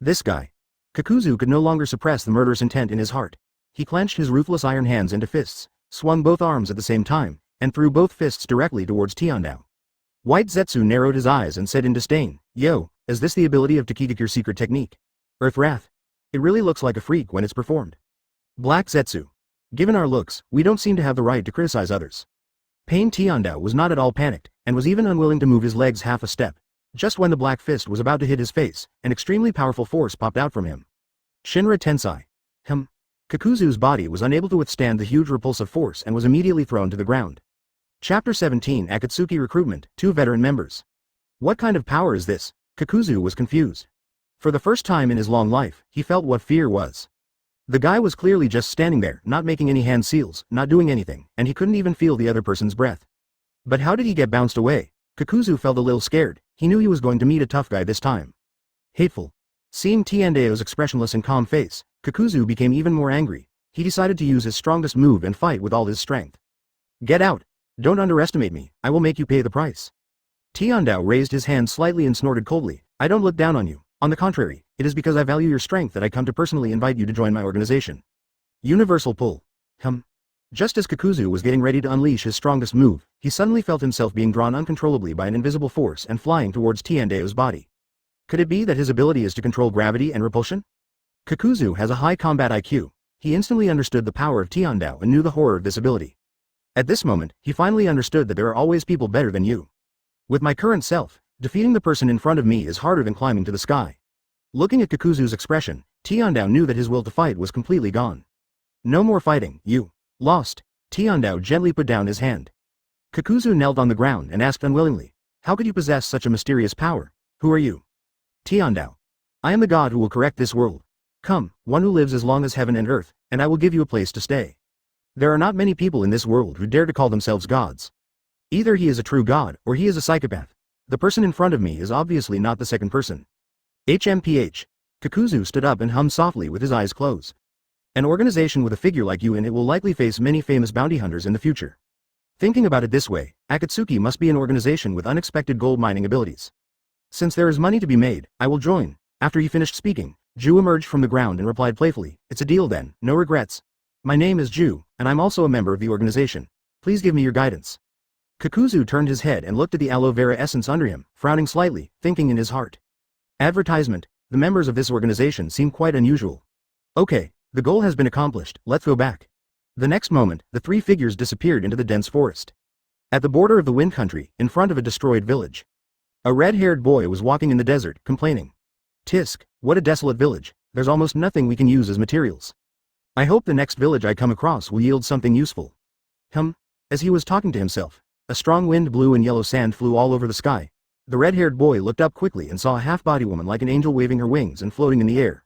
This guy. Kakuzu could no longer suppress the murderous intent in his heart. He clenched his ruthless iron hands into fists, swung both arms at the same time, and threw both fists directly towards Tiandao. White Zetsu narrowed his eyes and said in disdain, Yo, is this the ability of Takikakir's secret technique? Earth Wrath. It really looks like a freak when it's performed. Black Zetsu. Given our looks, we don't seem to have the right to criticize others. Pain Tiandao was not at all panicked, and was even unwilling to move his legs half a step. Just when the black fist was about to hit his face, an extremely powerful force popped out from him. Shinra Tensai. Kakuzu's body was unable to withstand the huge repulsive force and was immediately thrown to the ground. Chapter 17 Akatsuki Recruitment, 2 veteran members. What kind of power is this? Kakuzu was confused. For the first time in his long life, he felt what fear was. The guy was clearly just standing there, not making any hand seals, not doing anything, and he couldn't even feel the other person's breath. But how did he get bounced away? Kakuzu felt a little scared. He knew he was going to meet a tough guy this time. Hateful. Seeing Tiandao's expressionless and calm face, Kakuzu became even more angry. He decided to use his strongest move and fight with all his strength. Get out! Don't underestimate me, I will make you pay the price. Tiandao raised his hand slightly and snorted coldly, I don't look down on you. On the contrary, it is because I value your strength that I come to personally invite you to join my organization. Universal Pull. Just as Kakuzu was getting ready to unleash his strongest move, he suddenly felt himself being drawn uncontrollably by an invisible force and flying towards Tiandao's body. Could it be that his ability is to control gravity and repulsion? Kakuzu has a high combat IQ. He instantly understood the power of Tiandao and knew the horror of this ability. At this moment, he finally understood that there are always people better than you. With my current self, defeating the person in front of me is harder than climbing to the sky. Looking at Kakuzu's expression, Tiandao knew that his will to fight was completely gone. No more fighting, you. Lost. Tiandao gently put down his hand. Kakuzu knelt on the ground and asked unwillingly, how could you possess such a mysterious power? Who are you? Tiandao. I am the god who will correct this world. Come, one who lives as long as heaven and earth, and I will give you a place to stay. There are not many people in this world who dare to call themselves gods. Either he is a true god, or he is a psychopath. The person in front of me is obviously not the second person. HMPH. Kakuzu stood up and hummed softly with his eyes closed. An organization with a figure like you in it will likely face many famous bounty hunters in the future. Thinking about it this way, Akatsuki must be an organization with unexpected gold mining abilities. Since there is money to be made, I will join. After he finished speaking, Ju emerged from the ground and replied playfully, it's a deal then, no regrets. My name is Ju, and I'm also a member of the organization. Please give me your guidance. Kakuzu turned his head and looked at the aloe vera essence under him, frowning slightly, thinking in his heart. Advertisement. The members of this organization seem quite unusual. Okay, the goal has been accomplished, let's go back. The next moment, the three figures disappeared into the dense forest. At the border of the wind country, in front of a destroyed village. A red-haired boy was walking in the desert, complaining. Tisk, what a desolate village, there's almost nothing we can use as materials. I hope the next village I come across will yield something useful. As he was talking to himself, a strong wind blew and yellow sand flew all over the sky. The red-haired boy looked up quickly and saw a half-body woman like an angel waving her wings and floating in the air.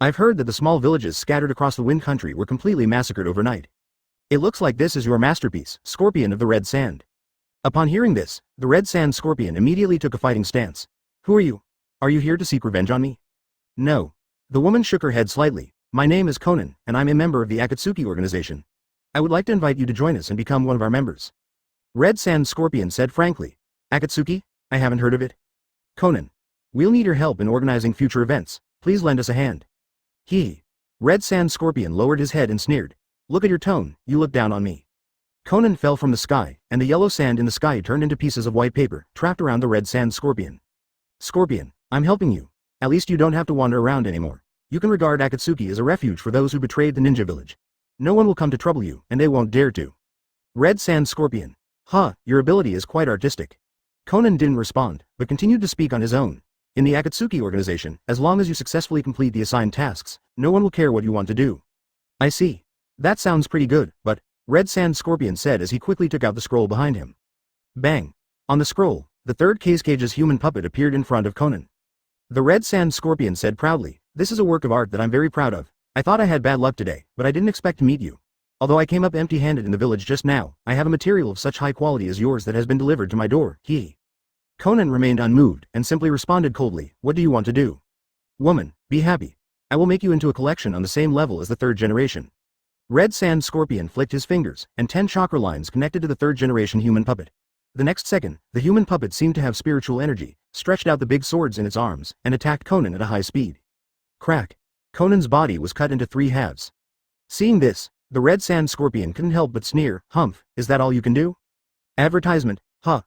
I've heard that the small villages scattered across the wind country were completely massacred overnight. It looks like this is your masterpiece, Scorpion of the Red Sand. Upon hearing this, the Red Sand Scorpion immediately took a fighting stance. Who are you? Are you here to seek revenge on me? No. The woman shook her head slightly. My name is Conan, and I'm a member of the Akatsuki organization. I would like to invite you to join us and become one of our members. Red Sand Scorpion said frankly. Akatsuki? I haven't heard of it. Conan. We'll need your help in organizing future events. Please lend us a hand. Red Sand Scorpion lowered his head and sneered. Look at your tone, you look down on me. Conan fell from the sky, and the yellow sand in the sky turned into pieces of white paper, trapped around the Red Sand Scorpion. Scorpion, I'm helping you. At least you don't have to wander around anymore. You can regard Akatsuki as a refuge for those who betrayed the ninja village. No one will come to trouble you, and they won't dare to. Red Sand Scorpion. Your ability is quite artistic. Conan didn't respond, but continued to speak on his own. In the Akatsuki organization, as long as you successfully complete the assigned tasks, no one will care what you want to do. I see. That sounds pretty good, but, Red Sand Scorpion said as he quickly took out the scroll behind him. Bang. On the scroll, the third Cage's human puppet appeared in front of Conan. The Red Sand Scorpion said proudly, This is a work of art that I'm very proud of. I thought I had bad luck today, but I didn't expect to meet you. Although I came up empty-handed in the village just now, I have a material of such high quality as yours that has been delivered to my door, he. Conan remained unmoved, and simply responded coldly, what do you want to do? Woman, be happy. I will make you into a collection on the same level as the third generation. Red Sand Scorpion flicked his fingers, and 10 chakra lines connected to the third generation human puppet. The next second, the human puppet seemed to have spiritual energy, stretched out the big swords in its arms, and attacked Conan at a high speed. Crack. Conan's body was cut into 3 halves. Seeing this, the Red Sand Scorpion couldn't help but sneer, humph, is that all you can do? Advertisement, huh.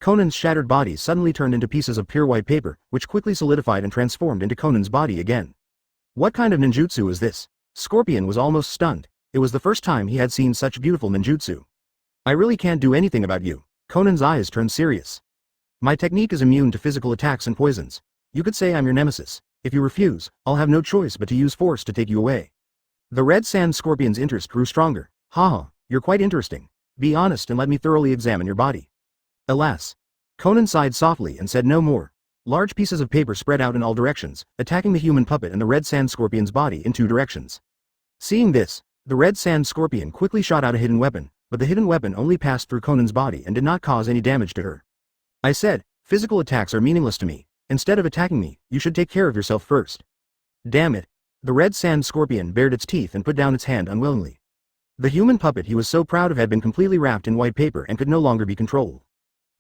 Conan's shattered body suddenly turned into pieces of pure white paper, which quickly solidified and transformed into Conan's body again. What kind of ninjutsu is this? Scorpion was almost stunned. It was the first time he had seen such beautiful ninjutsu. I really can't do anything about you. Conan's eyes turned serious. My technique is immune to physical attacks and poisons. You could say I'm your nemesis. If you refuse, I'll have no choice but to use force to take you away. The Red Sand Scorpion's interest grew stronger. Haha, you're quite interesting. Be honest and let me thoroughly examine your body. Alas. Conan sighed softly and said no more. Large pieces of paper spread out in all directions, attacking the human puppet and the Red Sand Scorpion's body in 2 directions. Seeing this, the Red Sand Scorpion quickly shot out a hidden weapon, but the hidden weapon only passed through Conan's body and did not cause any damage to her. I said, physical attacks are meaningless to me. Instead of attacking me, you should take care of yourself first. Damn it. The Red Sand Scorpion bared its teeth and put down its hand unwillingly. The human puppet he was so proud of had been completely wrapped in white paper and could no longer be controlled.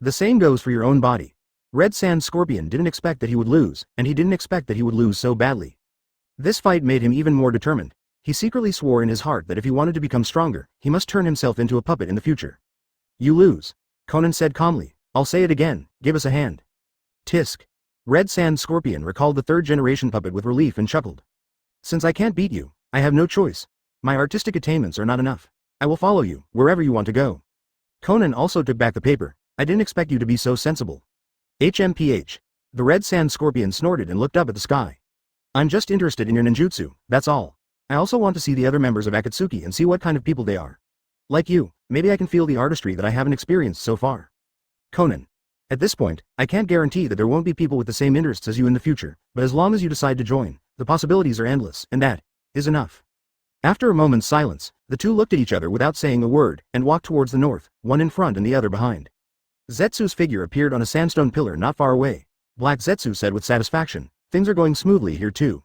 The same goes for your own body. Red Sand Scorpion didn't expect that he would lose, and he didn't expect that he would lose so badly. This fight made him even more determined. He secretly swore in his heart that if he wanted to become stronger, he must turn himself into a puppet in the future. You lose. Conan said calmly. I'll say it again, give us a hand. Tisk. Red Sand Scorpion recalled the third generation puppet with relief and chuckled. Since I can't beat you, I have no choice. My artistic attainments are not enough. I will follow you, wherever you want to go. Conan also took back the paper. I didn't expect you to be so sensible. HMPH. The Red Sand Scorpion snorted and looked up at the sky. I'm just interested in your ninjutsu, that's all. I also want to see the other members of Akatsuki and see what kind of people they are. Like you, maybe I can feel the artistry that I haven't experienced so far. Conan. At this point, I can't guarantee that there won't be people with the same interests as you in the future, but as long as you decide to join, the possibilities are endless, and that is enough. After a moment's silence, the two looked at each other without saying a word, and walked towards the north, one in front and the other behind. Zetsu's figure appeared on a sandstone pillar not far away. Black Zetsu said with satisfaction, things are going smoothly here too.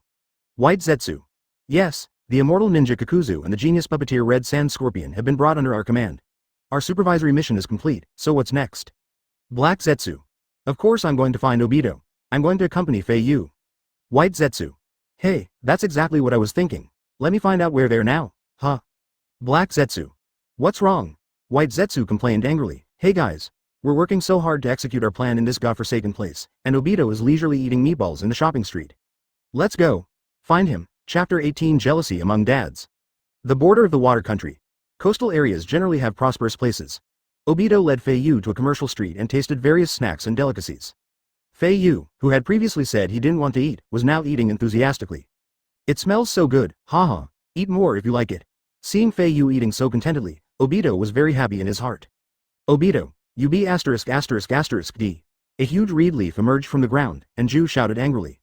White Zetsu. Yes, the immortal ninja Kakuzu and the genius puppeteer Red Sand Scorpion have been brought under our command. Our supervisory mission is complete, so what's next? Black Zetsu. Of course I'm going to find Obito. I'm going to accompany Fei Yu. White Zetsu. Hey, that's exactly what I was thinking. Let me find out where they're now, huh? Black Zetsu. What's wrong? White Zetsu complained angrily. Hey guys. We're working so hard to execute our plan in this godforsaken place, and Obito is leisurely eating meatballs in the shopping street. Let's go. Find him. Chapter 18 Jealousy Among Dads. The border of the water country. Coastal areas generally have prosperous places. Obito led Fei Yu to a commercial street and tasted various snacks and delicacies. Fei Yu, who had previously said he didn't want to eat, was now eating enthusiastically. It smells so good, haha, eat more if you like it. Seeing Fei Yu eating so contentedly, Obito was very happy in his heart. Obito, you be ******. A huge reed leaf emerged from the ground, and Ju shouted angrily.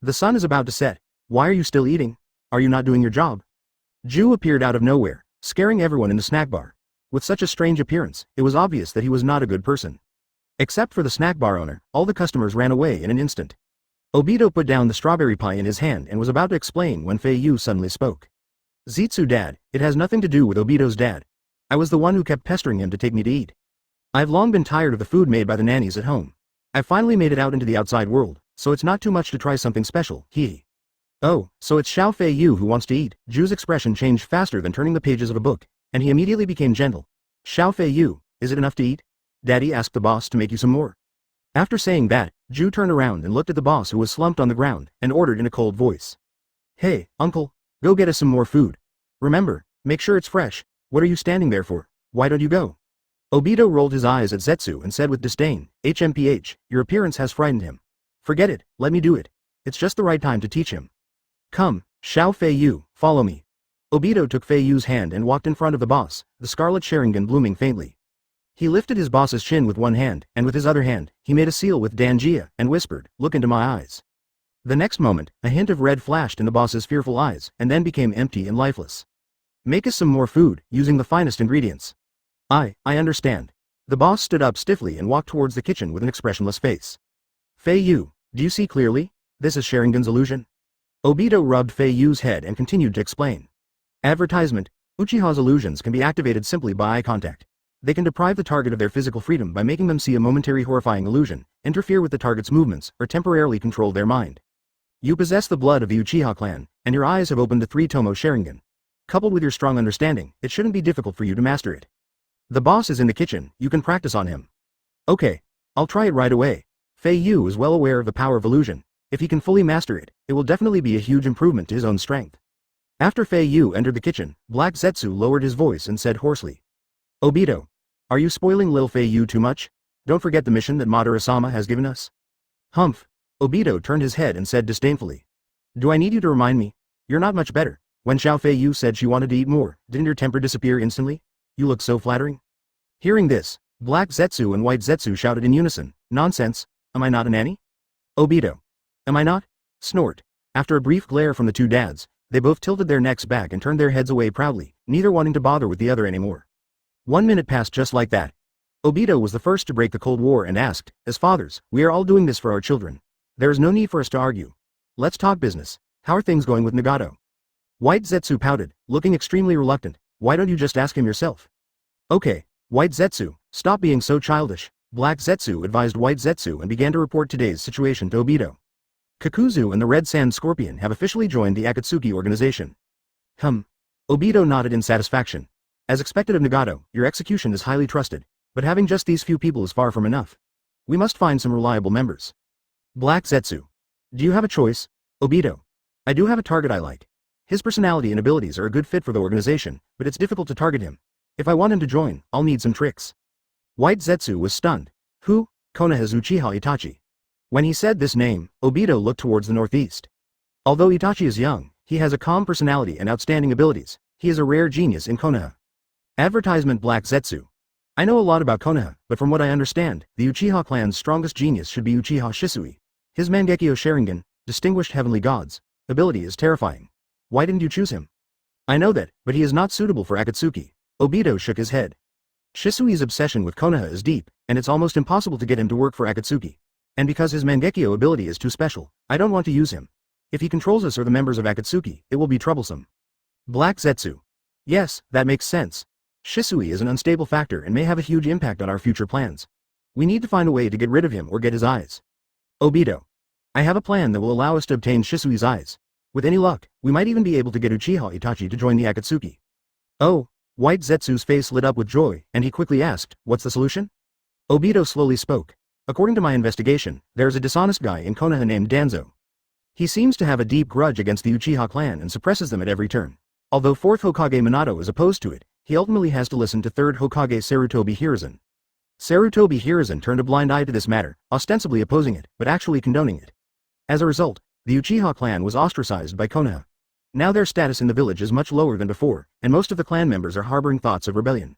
The sun is about to set. Why are you still eating? Are you not doing your job? Ju appeared out of nowhere, scaring everyone in the snack bar. With such a strange appearance, it was obvious that he was not a good person. Except for the snack bar owner, all the customers ran away in an instant. Obito put down the strawberry pie in his hand and was about to explain when Fei Yu suddenly spoke. Zetsu dad, it has nothing to do with Obito's dad. I was the one who kept pestering him to take me to eat. I've long been tired of the food made by the nannies at home. I've finally made it out into the outside world, so it's not too much to try something special, he. Oh, so it's Xiao Fei Yu who wants to eat. Ju's expression changed faster than turning the pages of a book, and he immediately became gentle. Xiao Fei Yu, is it enough to eat? Daddy asked the boss to make you some more. After saying that, Ju turned around and looked at the boss who was slumped on the ground, and ordered in a cold voice. Hey, uncle, go get us some more food. Remember, make sure it's fresh. What are you standing there for? Why don't you go? Obito rolled his eyes at Zetsu and said with disdain, HMPH, your appearance has frightened him. Forget it, let me do it. It's just the right time to teach him. Come, Xiao Fei Yu, follow me. Obito took Fei Yu's hand and walked in front of the boss, the scarlet Sharingan blooming faintly. He lifted his boss's chin with one hand, and with his other hand, he made a seal with Danjia, and whispered, look into my eyes. The next moment, a hint of red flashed in the boss's fearful eyes, and then became empty and lifeless. Make us some more food, using the finest ingredients. I understand. The boss stood up stiffly and walked towards the kitchen with an expressionless face. Fei Yu, do you see clearly? This is Sharingan's illusion. Obito rubbed Fei Yu's head and continued to explain. Advertisement: Uchiha's illusions can be activated simply by eye contact. They can deprive the target of their physical freedom by making them see a momentary horrifying illusion, interfere with the target's movements, or temporarily control their mind. You possess the blood of the Uchiha clan, and your eyes have opened to 3 Tomo Sharingan. Coupled with your strong understanding, it shouldn't be difficult for you to master it. The boss is in the kitchen, you can practice on him. Okay, I'll try it right away. Fei Yu is well aware of the power of illusion. If he can fully master it, it will definitely be a huge improvement to his own strength. After Fei Yu entered the kitchen, Black Zetsu lowered his voice and said hoarsely. Obito, are you spoiling little Fei Yu too much? Don't forget the mission that Madara-sama has given us. Humph. Obito turned his head and said disdainfully. Do I need you to remind me? You're not much better. When Fei Yu said she wanted to eat more, didn't your temper disappear instantly? You look so flattering. Hearing this, Black Zetsu and White Zetsu shouted in unison, nonsense, am I not a nanny? Obito. Am I not? Snort. After a brief glare from the 2 dads, they both tilted their necks back and turned their heads away proudly, neither wanting to bother with the other anymore. 1 minute passed just like that. Obito was the first to break the Cold War and asked, as fathers, we are all doing this for our children. There is no need for us to argue. Let's talk business. How are things going with Nagato? White Zetsu pouted, looking extremely reluctant. Why don't you just ask him yourself? Okay, White Zetsu, stop being so childish. Black Zetsu advised White Zetsu and began to report today's situation to Obito. Kakuzu and the Red Sand Scorpion have officially joined the Akatsuki organization. Obito nodded in satisfaction. As expected of Nagato, your execution is highly trusted, but having just these few people is far from enough. We must find some reliable members. Black Zetsu. Do you have a choice? Obito. I do have a target I like. His personality and abilities are a good fit for the organization, but it's difficult to target him. If I want him to join, I'll need some tricks. White Zetsu was stunned. Who? Konoha's Uchiha Itachi. When he said this name, Obito looked towards the northeast. Although Itachi is young, he has a calm personality and outstanding abilities. He is a rare genius in Konoha. Advertisement: Black Zetsu. I know a lot about Konoha, but from what I understand, the Uchiha clan's strongest genius should be Uchiha Shisui. His Mangekyo Sharingan, distinguished heavenly gods, ability is terrifying. Why didn't you choose him? I know that, but he is not suitable for Akatsuki. Obito shook his head. Shisui's obsession with Konoha is deep, and it's almost impossible to get him to work for Akatsuki. And because his Mangekyo ability is too special, I don't want to use him. If he controls us or the members of Akatsuki, it will be troublesome. Black Zetsu. Yes, that makes sense. Shisui is an unstable factor and may have a huge impact on our future plans. We need to find a way to get rid of him or get his eyes. Obito. I have a plan that will allow us to obtain Shisui's eyes. With any luck, we might even be able to get Uchiha Itachi to join the Akatsuki. Oh, White Zetsu's face lit up with joy, and he quickly asked, what's the solution? Obito slowly spoke. According to my investigation, there is a dishonest guy in Konoha named Danzo. He seems to have a deep grudge against the Uchiha clan and suppresses them at every turn. Although 4th Hokage Minato is opposed to it, he ultimately has to listen to 3rd Hokage Sarutobi Hiruzen. Sarutobi Hiruzen turned a blind eye to this matter, ostensibly opposing it, but actually condoning it. As a result, the Uchiha clan was ostracized by Konoha. Now their status in the village is much lower than before, and most of the clan members are harboring thoughts of rebellion.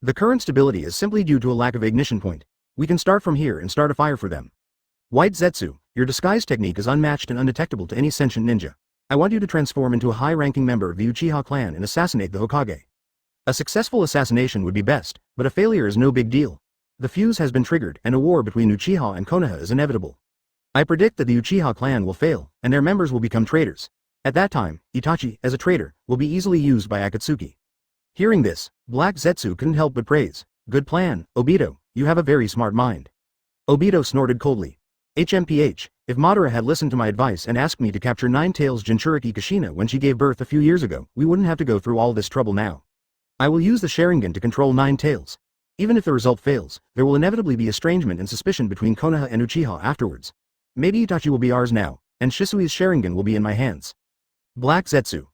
The current stability is simply due to a lack of ignition point. We can start from here and start a fire for them. White Zetsu, your disguise technique is unmatched and undetectable to any sentient ninja. I want you to transform into a high-ranking member of the Uchiha clan and assassinate the Hokage. A successful assassination would be best, but a failure is no big deal. The fuse has been triggered and a war between Uchiha and Konoha is inevitable. I predict that the Uchiha clan will fail, and their members will become traitors. At that time, Itachi, as a traitor, will be easily used by Akatsuki. Hearing this, Black Zetsu couldn't help but praise. Good plan, Obito, you have a very smart mind. Obito snorted coldly. HMPH, if Madara had listened to my advice and asked me to capture Nine-Tails Jinchuriki Kushina when she gave birth a few years ago, we wouldn't have to go through all this trouble now. I will use the Sharingan to control Nine-Tails. Even if the result fails, there will inevitably be estrangement and suspicion between Konoha and Uchiha afterwards. Maybe Itachi will be ours now, and Shisui's Sharingan will be in my hands. Black Zetsu.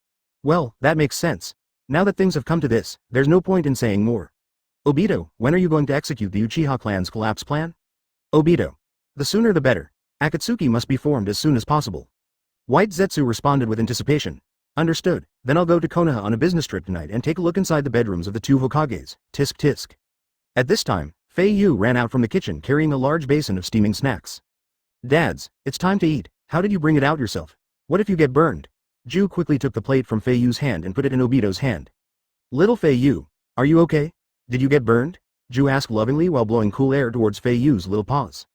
Well, that makes sense. Now that things have come to this, there's no point in saying more. Obito, when are you going to execute the Uchiha clan's collapse plan? Obito. The sooner the better. Akatsuki must be formed as soon as possible. White Zetsu responded with anticipation. Understood, then I'll go to Konoha on a business trip tonight and take a look inside the bedrooms of the 2 Hokages, tisk tisk. At this time, Fei Yu ran out from the kitchen carrying a large basin of steaming snacks. Dads, it's time to eat. How did you bring it out yourself? What if you get burned? Ju quickly took the plate from Fei Yu's hand and put it in Obito's hand. Little Fei Yu, are you okay? Did you get burned? Ju asked lovingly while blowing cool air towards Fei Yu's little paws.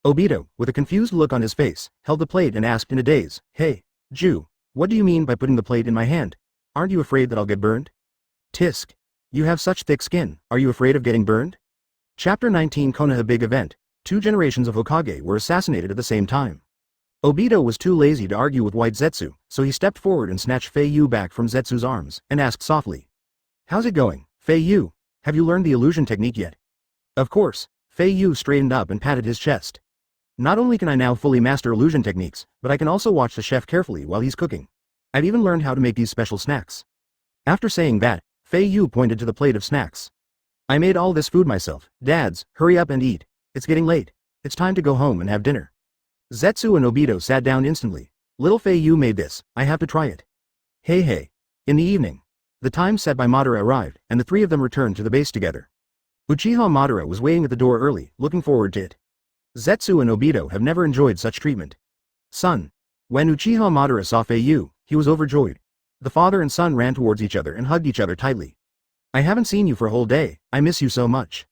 Obito, with a confused look on his face, held the plate and asked in a daze, Hey, Ju, what do you mean by putting the plate in my hand? Aren't you afraid that I'll get burned? Tisk. You have such thick skin, are you afraid of getting burned? Chapter 19 Konoha Big Event. 2 generations of Hokage were assassinated at the same time. Obito was too lazy to argue with White Zetsu, so he stepped forward and snatched Fei Yu back from Zetsu's arms, and asked softly. How's it going, Fei Yu? Have you learned the illusion technique yet? Of course. Fei Yu straightened up and patted his chest. Not only can I now fully master illusion techniques, but I can also watch the chef carefully while he's cooking. I've even learned how to make these special snacks. After saying that, Fei Yu pointed to the plate of snacks. I made all this food myself. Dads, hurry up and eat. It's getting late. It's time to go home and have dinner. Zetsu and Obito sat down instantly. Little Fei Yu made this, I have to try it. Hey. In the evening. The time set by Madara arrived, and the 3 of them returned to the base together. Uchiha Madara was waiting at the door early, looking forward to it. Zetsu and Obito have never enjoyed such treatment. Son. When Uchiha Madara saw Fei Yu, he was overjoyed. The father and son ran towards each other and hugged each other tightly. I haven't seen you for a whole day, I miss you so much.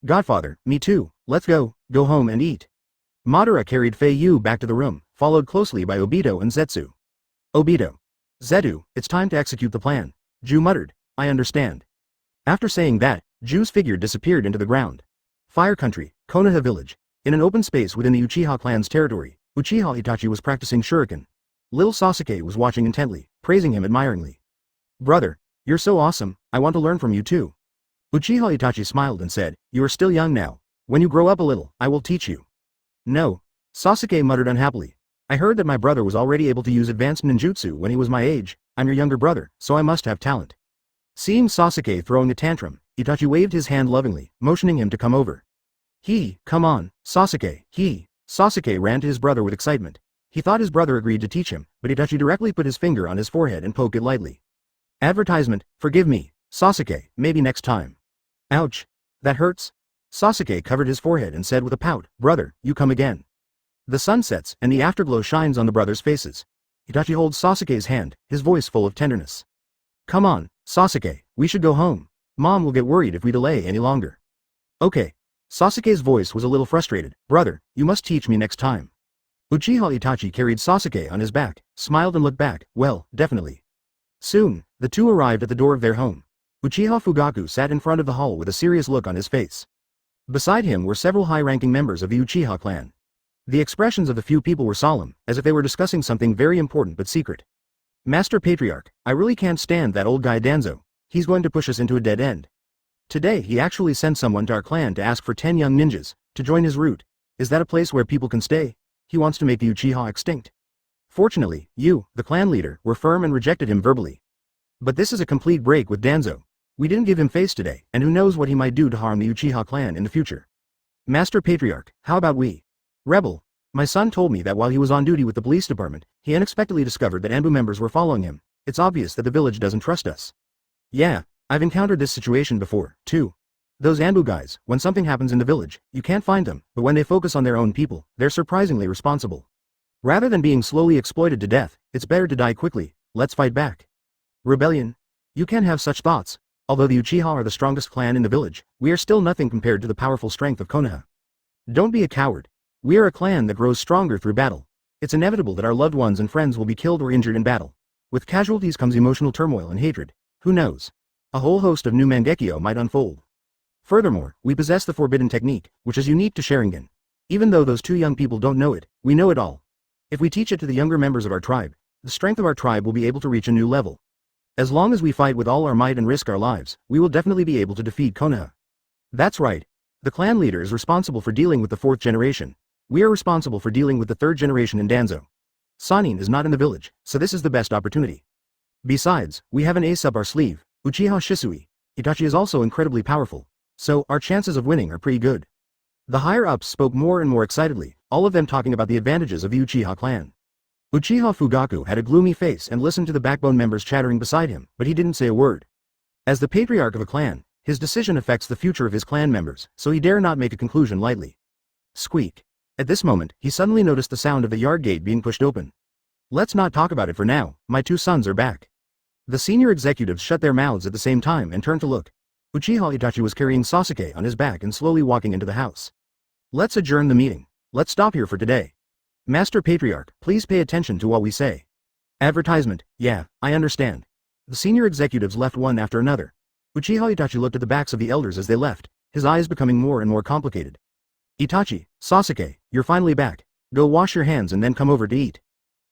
Godfather, me too, let's go home and eat. Madara carried Fei Yu back to the room, followed closely by Obito and Zetsu. Obito. Zetsu, it's time to execute the plan. Ju muttered, I understand. After saying that, Ju's figure disappeared into the ground. Fire Country, Konoha Village. In an open space within the Uchiha clan's territory, Uchiha Itachi was practicing Shuriken. Little Sasuke was watching intently, praising him admiringly. Brother, you're so awesome, I want to learn from you too. Uchiha Itachi smiled and said, You are still young now. When you grow up a little, I will teach you. No. Sasuke muttered unhappily. I heard that my brother was already able to use advanced ninjutsu when he was my age. I'm your younger brother, so I must have talent. Seeing Sasuke throwing a tantrum, Itachi waved his hand lovingly, motioning him to come over. Come on, Sasuke, Sasuke ran to his brother with excitement. He thought his brother agreed to teach him, but Itachi directly put his finger on his forehead and poked it lightly. Advertisement, forgive me, Sasuke, maybe next time. Ouch. That hurts? Sasuke covered his forehead and said with a pout, Brother, you come again. The sun sets, and the afterglow shines on the brothers' faces. Itachi holds Sasuke's hand, his voice full of tenderness. Come on, Sasuke, we should go home. Mom will get worried if we delay any longer. Okay. Sasuke's voice was a little frustrated. Brother, you must teach me next time. Uchiha Itachi carried Sasuke on his back, smiled and looked back. Well, definitely. Soon, the 2 arrived at the door of their home. Uchiha Fugaku sat in front of the hall with a serious look on his face. Beside him were several high-ranking members of the Uchiha clan. The expressions of the few people were solemn, as if they were discussing something very important but secret. Master Patriarch, I really can't stand that old guy Danzo. He's going to push us into a dead end. Today he actually sent someone to our clan to ask for 10 young ninjas, to join his route. Is that a place where people can stay? He wants to make the Uchiha extinct. Fortunately, you, the clan leader, were firm and rejected him verbally. But this is a complete break with Danzo. We didn't give him face today, and who knows what he might do to harm the Uchiha clan in the future. Master Patriarch, how about we? Rebel. My son told me that while he was on duty with the police department, he unexpectedly discovered that Anbu members were following him. It's obvious that the village doesn't trust us. Yeah, I've encountered this situation before, too. Those Anbu guys, when something happens in the village, you can't find them, but when they focus on their own people, they're surprisingly responsible. Rather than being slowly exploited to death, it's better to die quickly. Let's fight back. Rebellion. You can't have such thoughts. Although the Uchiha are the strongest clan in the village, we are still nothing compared to the powerful strength of Konoha. Don't be a coward. We are a clan that grows stronger through battle. It's inevitable that our loved ones and friends will be killed or injured in battle. With casualties comes emotional turmoil and hatred. Who knows? A whole host of new Mangekyo might unfold. Furthermore, we possess the forbidden technique, which is unique to Sharingan. Even though those 2 young people don't know it, we know it all. If we teach it to the younger members of our tribe, the strength of our tribe will be able to reach a new level. As long as we fight with all our might and risk our lives, we will definitely be able to defeat Konoha. That's right. The clan leader is responsible for dealing with the 4th generation. We are responsible for dealing with the 3rd generation in Danzo. Sanin is not in the village, so this is the best opportunity. Besides, we have an ace up our sleeve, Uchiha Shisui. Itachi is also incredibly powerful, so our chances of winning are pretty good. The higher-ups spoke more and more excitedly, all of them talking about the advantages of the Uchiha clan. Uchiha Fugaku had a gloomy face and listened to the backbone members chattering beside him, but he didn't say a word. As the patriarch of a clan, his decision affects the future of his clan members, so he dare not make a conclusion lightly. Squeak. At this moment, he suddenly noticed the sound of the yard gate being pushed open. Let's not talk about it for now, my two sons are back. The senior executives shut their mouths at the same time and turned to look. Uchiha Itachi was carrying Sasuke on his back and slowly walking into the house. Let's adjourn the meeting. Let's stop here for today. Master Patriarch, please pay attention to what we say. Advertisement, yeah, I understand. The senior executives left one after another. Uchiha Itachi looked at the backs of the elders as they left, his eyes becoming more and more complicated. Itachi, Sasuke, you're finally back. Go wash your hands and then come over to eat.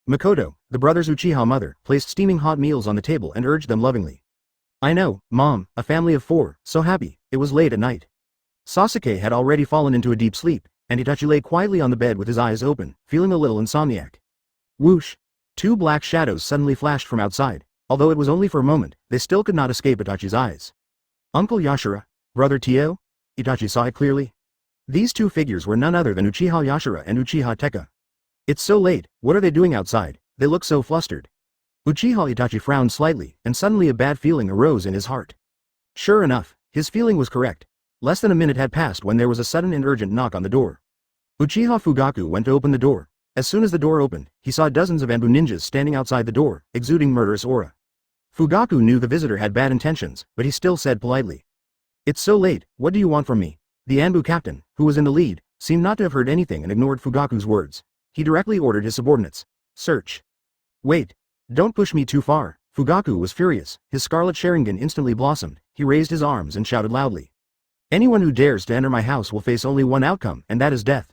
Makoto, the brothers' Uchiha mother, placed steaming hot meals on the table and urged them lovingly. I know, Mom, a family of 4, so happy, it was late at night. Sasuke had already fallen into a deep sleep, and Itachi lay quietly on the bed with his eyes open, feeling a little insomniac. Whoosh! 2 black shadows suddenly flashed from outside, although it was only for a moment, they still could not escape Itachi's eyes. Uncle Yashira? Brother Tio? Itachi saw it clearly. These 2 figures were none other than Uchiha Yashira and Uchiha Tekka. It's so late, what are they doing outside? They look so flustered. Uchiha Itachi frowned slightly, and suddenly a bad feeling arose in his heart. Sure enough, his feeling was correct. Less than a minute had passed when there was a sudden and urgent knock on the door. Uchiha Fugaku went to open the door. As soon as the door opened, he saw dozens of Anbu ninjas standing outside the door, exuding murderous aura. Fugaku knew the visitor had bad intentions, but he still said politely. It's so late, what do you want from me? The Anbu captain, who was in the lead, seemed not to have heard anything and ignored Fugaku's words. He directly ordered his subordinates. Search. Wait. Don't push me too far. Fugaku was furious, his scarlet Sharingan instantly blossomed, he raised his arms and shouted loudly. Anyone who dares to enter my house will face only one outcome, and that is death.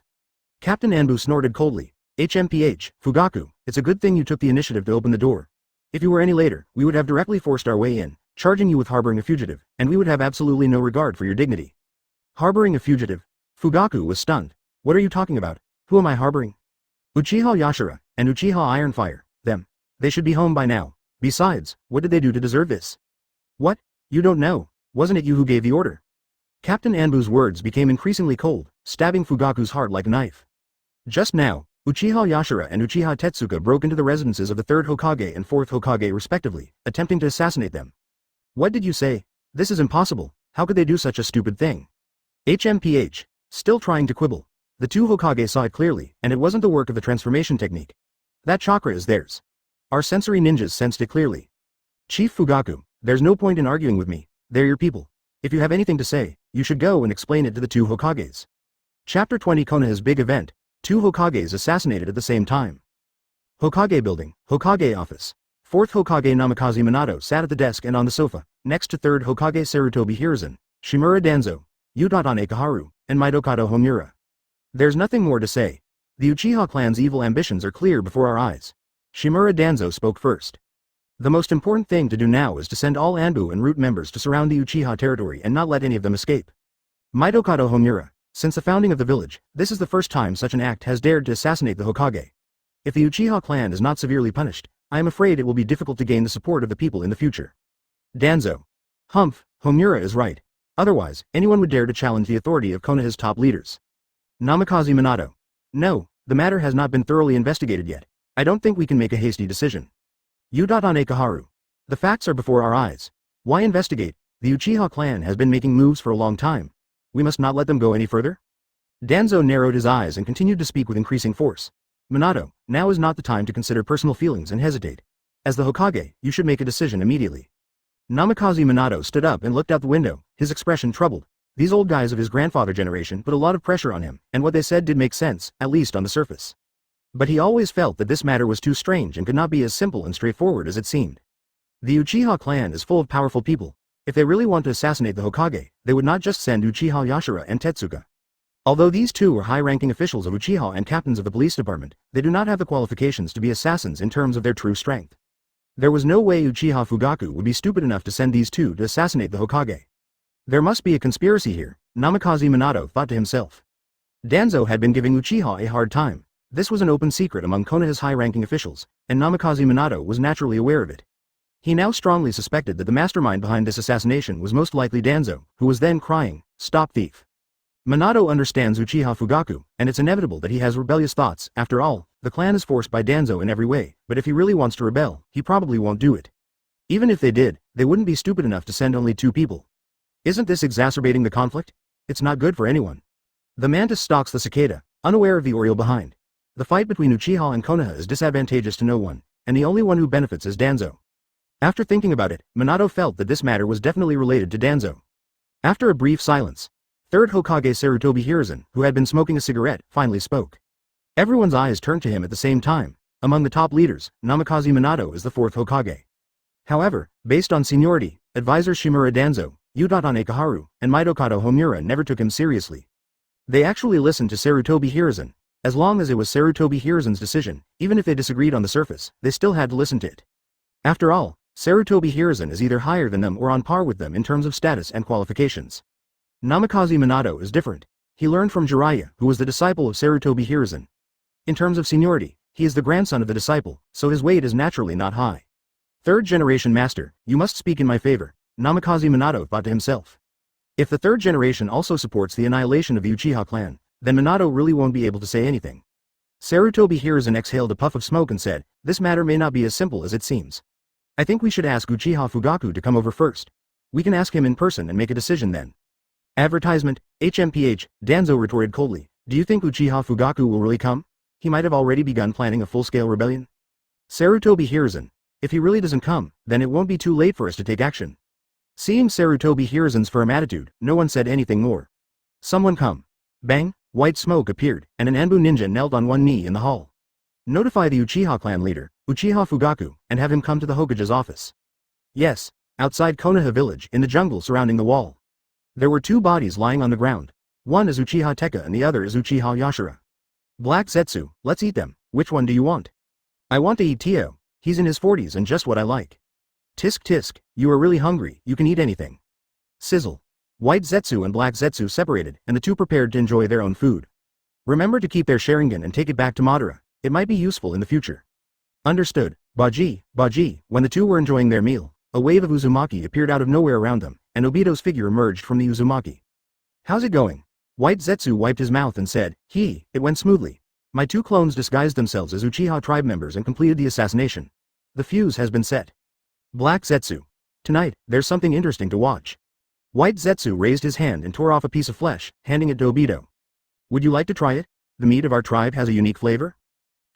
Captain Anbu snorted coldly. HMPH, Fugaku, it's a good thing you took the initiative to open the door. If you were any later, we would have directly forced our way in, charging you with harboring a fugitive, and we would have absolutely no regard for your dignity. Harboring a fugitive? Fugaku was stunned. What are you talking about? Who am I harboring? Uchiha Yashira, and Uchiha Ironfire, them. They should be home by now. Besides, what did they do to deserve this? What? You don't know. Wasn't it you who gave the order? Captain Anbu's words became increasingly cold, stabbing Fugaku's heart like a knife. Just now, Uchiha Yashira and Uchiha Tetsuka broke into the residences of the 3rd Hokage and 4th Hokage respectively, attempting to assassinate them. What did you say? This is impossible. How could they do such a stupid thing? HMPH. Still trying to quibble. The 2 Hokage saw it clearly, and it wasn't the work of the transformation technique. That chakra is theirs. Our sensory ninjas sensed it clearly. Chief Fugaku, there's no point in arguing with me. They're your people. If you have anything to say, you should go and explain it to the 2 Hokages. Chapter 20 Konoha's big event. 2 Hokages assassinated at the same time. Hokage building, Hokage office. 4th Hokage Namikaze Minato sat at the desk and on the sofa, next to 3rd Hokage Sarutobi Hiruzen, Shimura Danzo, Uchiha Ikaharu, and Midokado Homura. There's nothing more to say. The Uchiha clan's evil ambitions are clear before our eyes. Shimura Danzo spoke first. The most important thing to do now is to send all Anbu and Root members to surround the Uchiha territory and not let any of them escape. Midokado Homura, since the founding of the village, this is the first time such an act has dared to assassinate the Hokage. If the Uchiha clan is not severely punished, I am afraid it will be difficult to gain the support of the people in the future. Danzo. Humph, Homura is right. Otherwise, anyone would dare to challenge the authority of Konoha's top leaders. Namikaze Minato. No, the matter has not been thoroughly investigated yet. I don't think we can make a hasty decision. Uchiha Ikaharu. The facts are before our eyes. Why investigate? The Uchiha clan has been making moves for a long time. We must not let them go any further? Danzo narrowed his eyes and continued to speak with increasing force. Minato, now is not the time to consider personal feelings and hesitate. As the Hokage, you should make a decision immediately. Namikaze Minato stood up and looked out the window, his expression troubled. These old guys of his grandfather generation put a lot of pressure on him, and what they said did make sense, at least on the surface. But he always felt that this matter was too strange and could not be as simple and straightforward as it seemed. The Uchiha clan is full of powerful people. If they really want to assassinate the Hokage, they would not just send Uchiha Yashira and Tetsuka. Although these 2 are high-ranking officials of Uchiha and captains of the police department, they do not have the qualifications to be assassins in terms of their true strength. There was no way Uchiha Fugaku would be stupid enough to send these 2 to assassinate the Hokage. There must be a conspiracy here, Namikaze Minato thought to himself. Danzo had been giving Uchiha a hard time. This was an open secret among Konoha's high-ranking officials, and Namikaze Minato was naturally aware of it. He now strongly suspected that the mastermind behind this assassination was most likely Danzo, who was then crying, "Stop thief." Minato understands Uchiha Fugaku, and it's inevitable that he has rebellious thoughts. After all, the clan is forced by Danzo in every way, but if he really wants to rebel, he probably won't do it. Even if they did, they wouldn't be stupid enough to send only 2 people. Isn't this exacerbating the conflict? It's not good for anyone. The mantis stalks the cicada. unaware of the Oriole behind. The fight between Uchiha and Konoha is disadvantageous to no one, and the only one who benefits is Danzo. After thinking about it, Minato felt that this matter was definitely related to Danzo. After a brief silence, third Hokage Sarutobi Hiruzen, who had been smoking a cigarette, finally spoke. Everyone's eyes turned to him at the same time. Among the top leaders, Namikaze Minato is the fourth Hokage. However, based on seniority, advisors Shimura Danzo, Udatane Kaharu, and Mitokado Homura never took him seriously. They actually listened to Sarutobi Hiruzen. As long as it was Sarutobi Hiruzen's decision, even if they disagreed on the surface, they still had to listen to it. After all, Sarutobi Hiruzen is either higher than them or on par with them in terms of status and qualifications. Namikaze Minato is different. He learned from Jiraiya, who was the disciple of Sarutobi Hiruzen. In terms of seniority, he is the grandson of the disciple, so his weight is naturally not high. Third generation master, you must speak in my favor, Namikaze Minato thought to himself. If the third generation also supports the annihilation of the Uchiha clan, then Minato really won't be able to say anything. Sarutobi Hiruzen exhaled a puff of smoke and said, this matter may not be as simple as it seems. I think we should ask Uchiha Fugaku to come over first. We can ask him in person and make a decision then. Advertisement, HMPH, Danzo retorted coldly, do you think Uchiha Fugaku will really come? He might have already begun planning a full-scale rebellion. Sarutobi Hiruzen, if he really doesn't come, then it won't be too late for us to take action. Seeing Sarutobi Hiruzen's firm attitude, no one said anything more. Someone come. Bang, white smoke appeared, and an Anbu ninja knelt on one knee in the hall. Notify the Uchiha clan leader, Uchiha Fugaku, and have him come to the Hokage's office. Yes, outside Konoha village, in the jungle surrounding the wall. There were two bodies lying on the ground. One is Uchiha Teka and the other is Uchiha Yashira. Black Zetsu, let's eat them. Which one do you want? I want to eat Tio. He's in his 40s and just what I like. Tisk tisk, you are really hungry, you can eat anything. Sizzle. White Zetsu and Black Zetsu separated, and the two prepared to enjoy their own food. Remember to keep their Sharingan and take it back to Madara. It might be useful in the future. Understood. Baji, Baji. When the two were enjoying their meal, a wave of Uzumaki appeared out of nowhere around them, and Obito's figure emerged from the Uzumaki. How's it going? White Zetsu wiped his mouth and said, it went smoothly. My two clones disguised themselves as Uchiha tribe members and completed the assassination. The fuse has been set. Black Zetsu. Tonight, there's something interesting to watch. White Zetsu raised his hand and tore off a piece of flesh, handing it to Obito. Would you like to try it? The meat of our tribe has a unique flavor?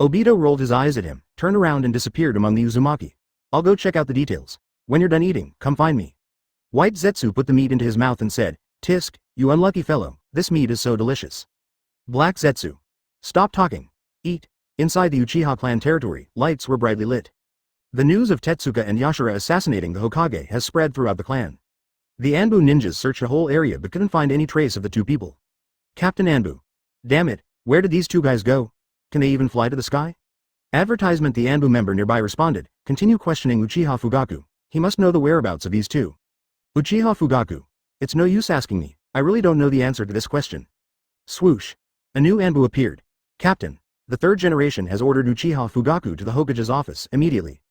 Obito rolled his eyes at him, turned around and disappeared among the Uzumaki. I'll go check out the details. When you're done eating, come find me. White Zetsu put the meat into his mouth and said, Tisk, you unlucky fellow, this meat is so delicious. Black Zetsu. Stop talking. Eat. Inside the Uchiha clan territory, lights were brightly lit. The news of Tetsuka and Yashira assassinating the Hokage has spread throughout the clan. The Anbu ninjas searched the whole area but couldn't find any trace of the two people. Captain Anbu. Damn it, where did these two guys go? Can they even fly to the sky? Advertisement. The Anbu member nearby responded, continue questioning Uchiha Fugaku. He must know the whereabouts of these two. Uchiha Fugaku. It's no use asking me, I really don't know the answer to this question. Swoosh. A new Anbu appeared. Captain, the third generation has ordered Uchiha Fugaku to the Hokage's office immediately.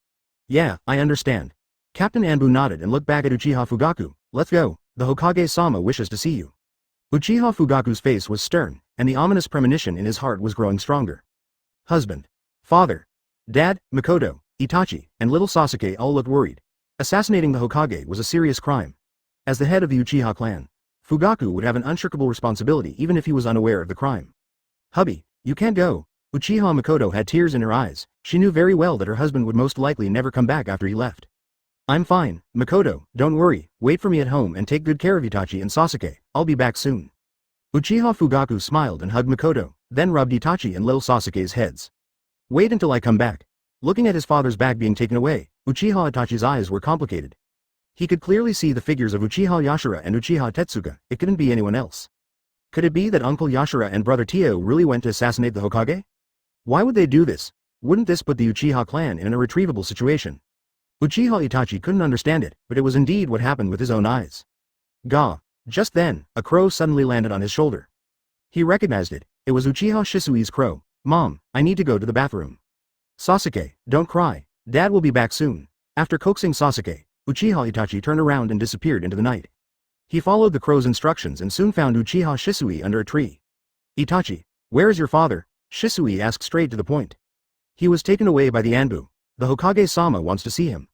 Yeah, I understand. Captain Anbu nodded and looked back at Uchiha Fugaku. Let's go, the Hokage-sama wishes to see you. Uchiha Fugaku's face was stern, and the ominous premonition in his heart was growing stronger. Husband, father, dad, Mikoto, Itachi, and little Sasuke all looked worried. Assassinating the Hokage was a serious crime. As the head of the Uchiha clan, Fugaku would have an unshirkable responsibility even if he was unaware of the crime. Hubby, you can't go. Uchiha Mikoto had tears in her eyes. She knew very well that her husband would most likely never come back after he left. I'm fine, Mikoto, don't worry, wait for me at home and take good care of Itachi and Sasuke, I'll be back soon. Uchiha Fugaku smiled and hugged Mikoto, then rubbed Itachi and little Sasuke's heads. Wait until I come back. Looking at his father's bag being taken away, Uchiha Itachi's eyes were complicated. He could clearly see the figures of Uchiha Yashira and Uchiha Tetsuka. It couldn't be anyone else. Could it be that Uncle Yashira and Brother Tio really went to assassinate the Hokage? Why would they do this? Wouldn't this put the Uchiha clan in an irretrievable situation? Uchiha Itachi couldn't understand it, but it was indeed what happened with his own eyes. Gah! Just then, a crow suddenly landed on his shoulder. He recognized it. It was Uchiha Shisui's crow. Mom, I need to go to the bathroom. Sasuke, don't cry. Dad will be back soon. After coaxing Sasuke, Uchiha Itachi turned around and disappeared into the night. He followed the crow's instructions and soon found Uchiha Shisui under a tree. Itachi, where is your father? Shisui asked straight to the point. He was taken away by the Anbu. The Hokage-sama wants to see him.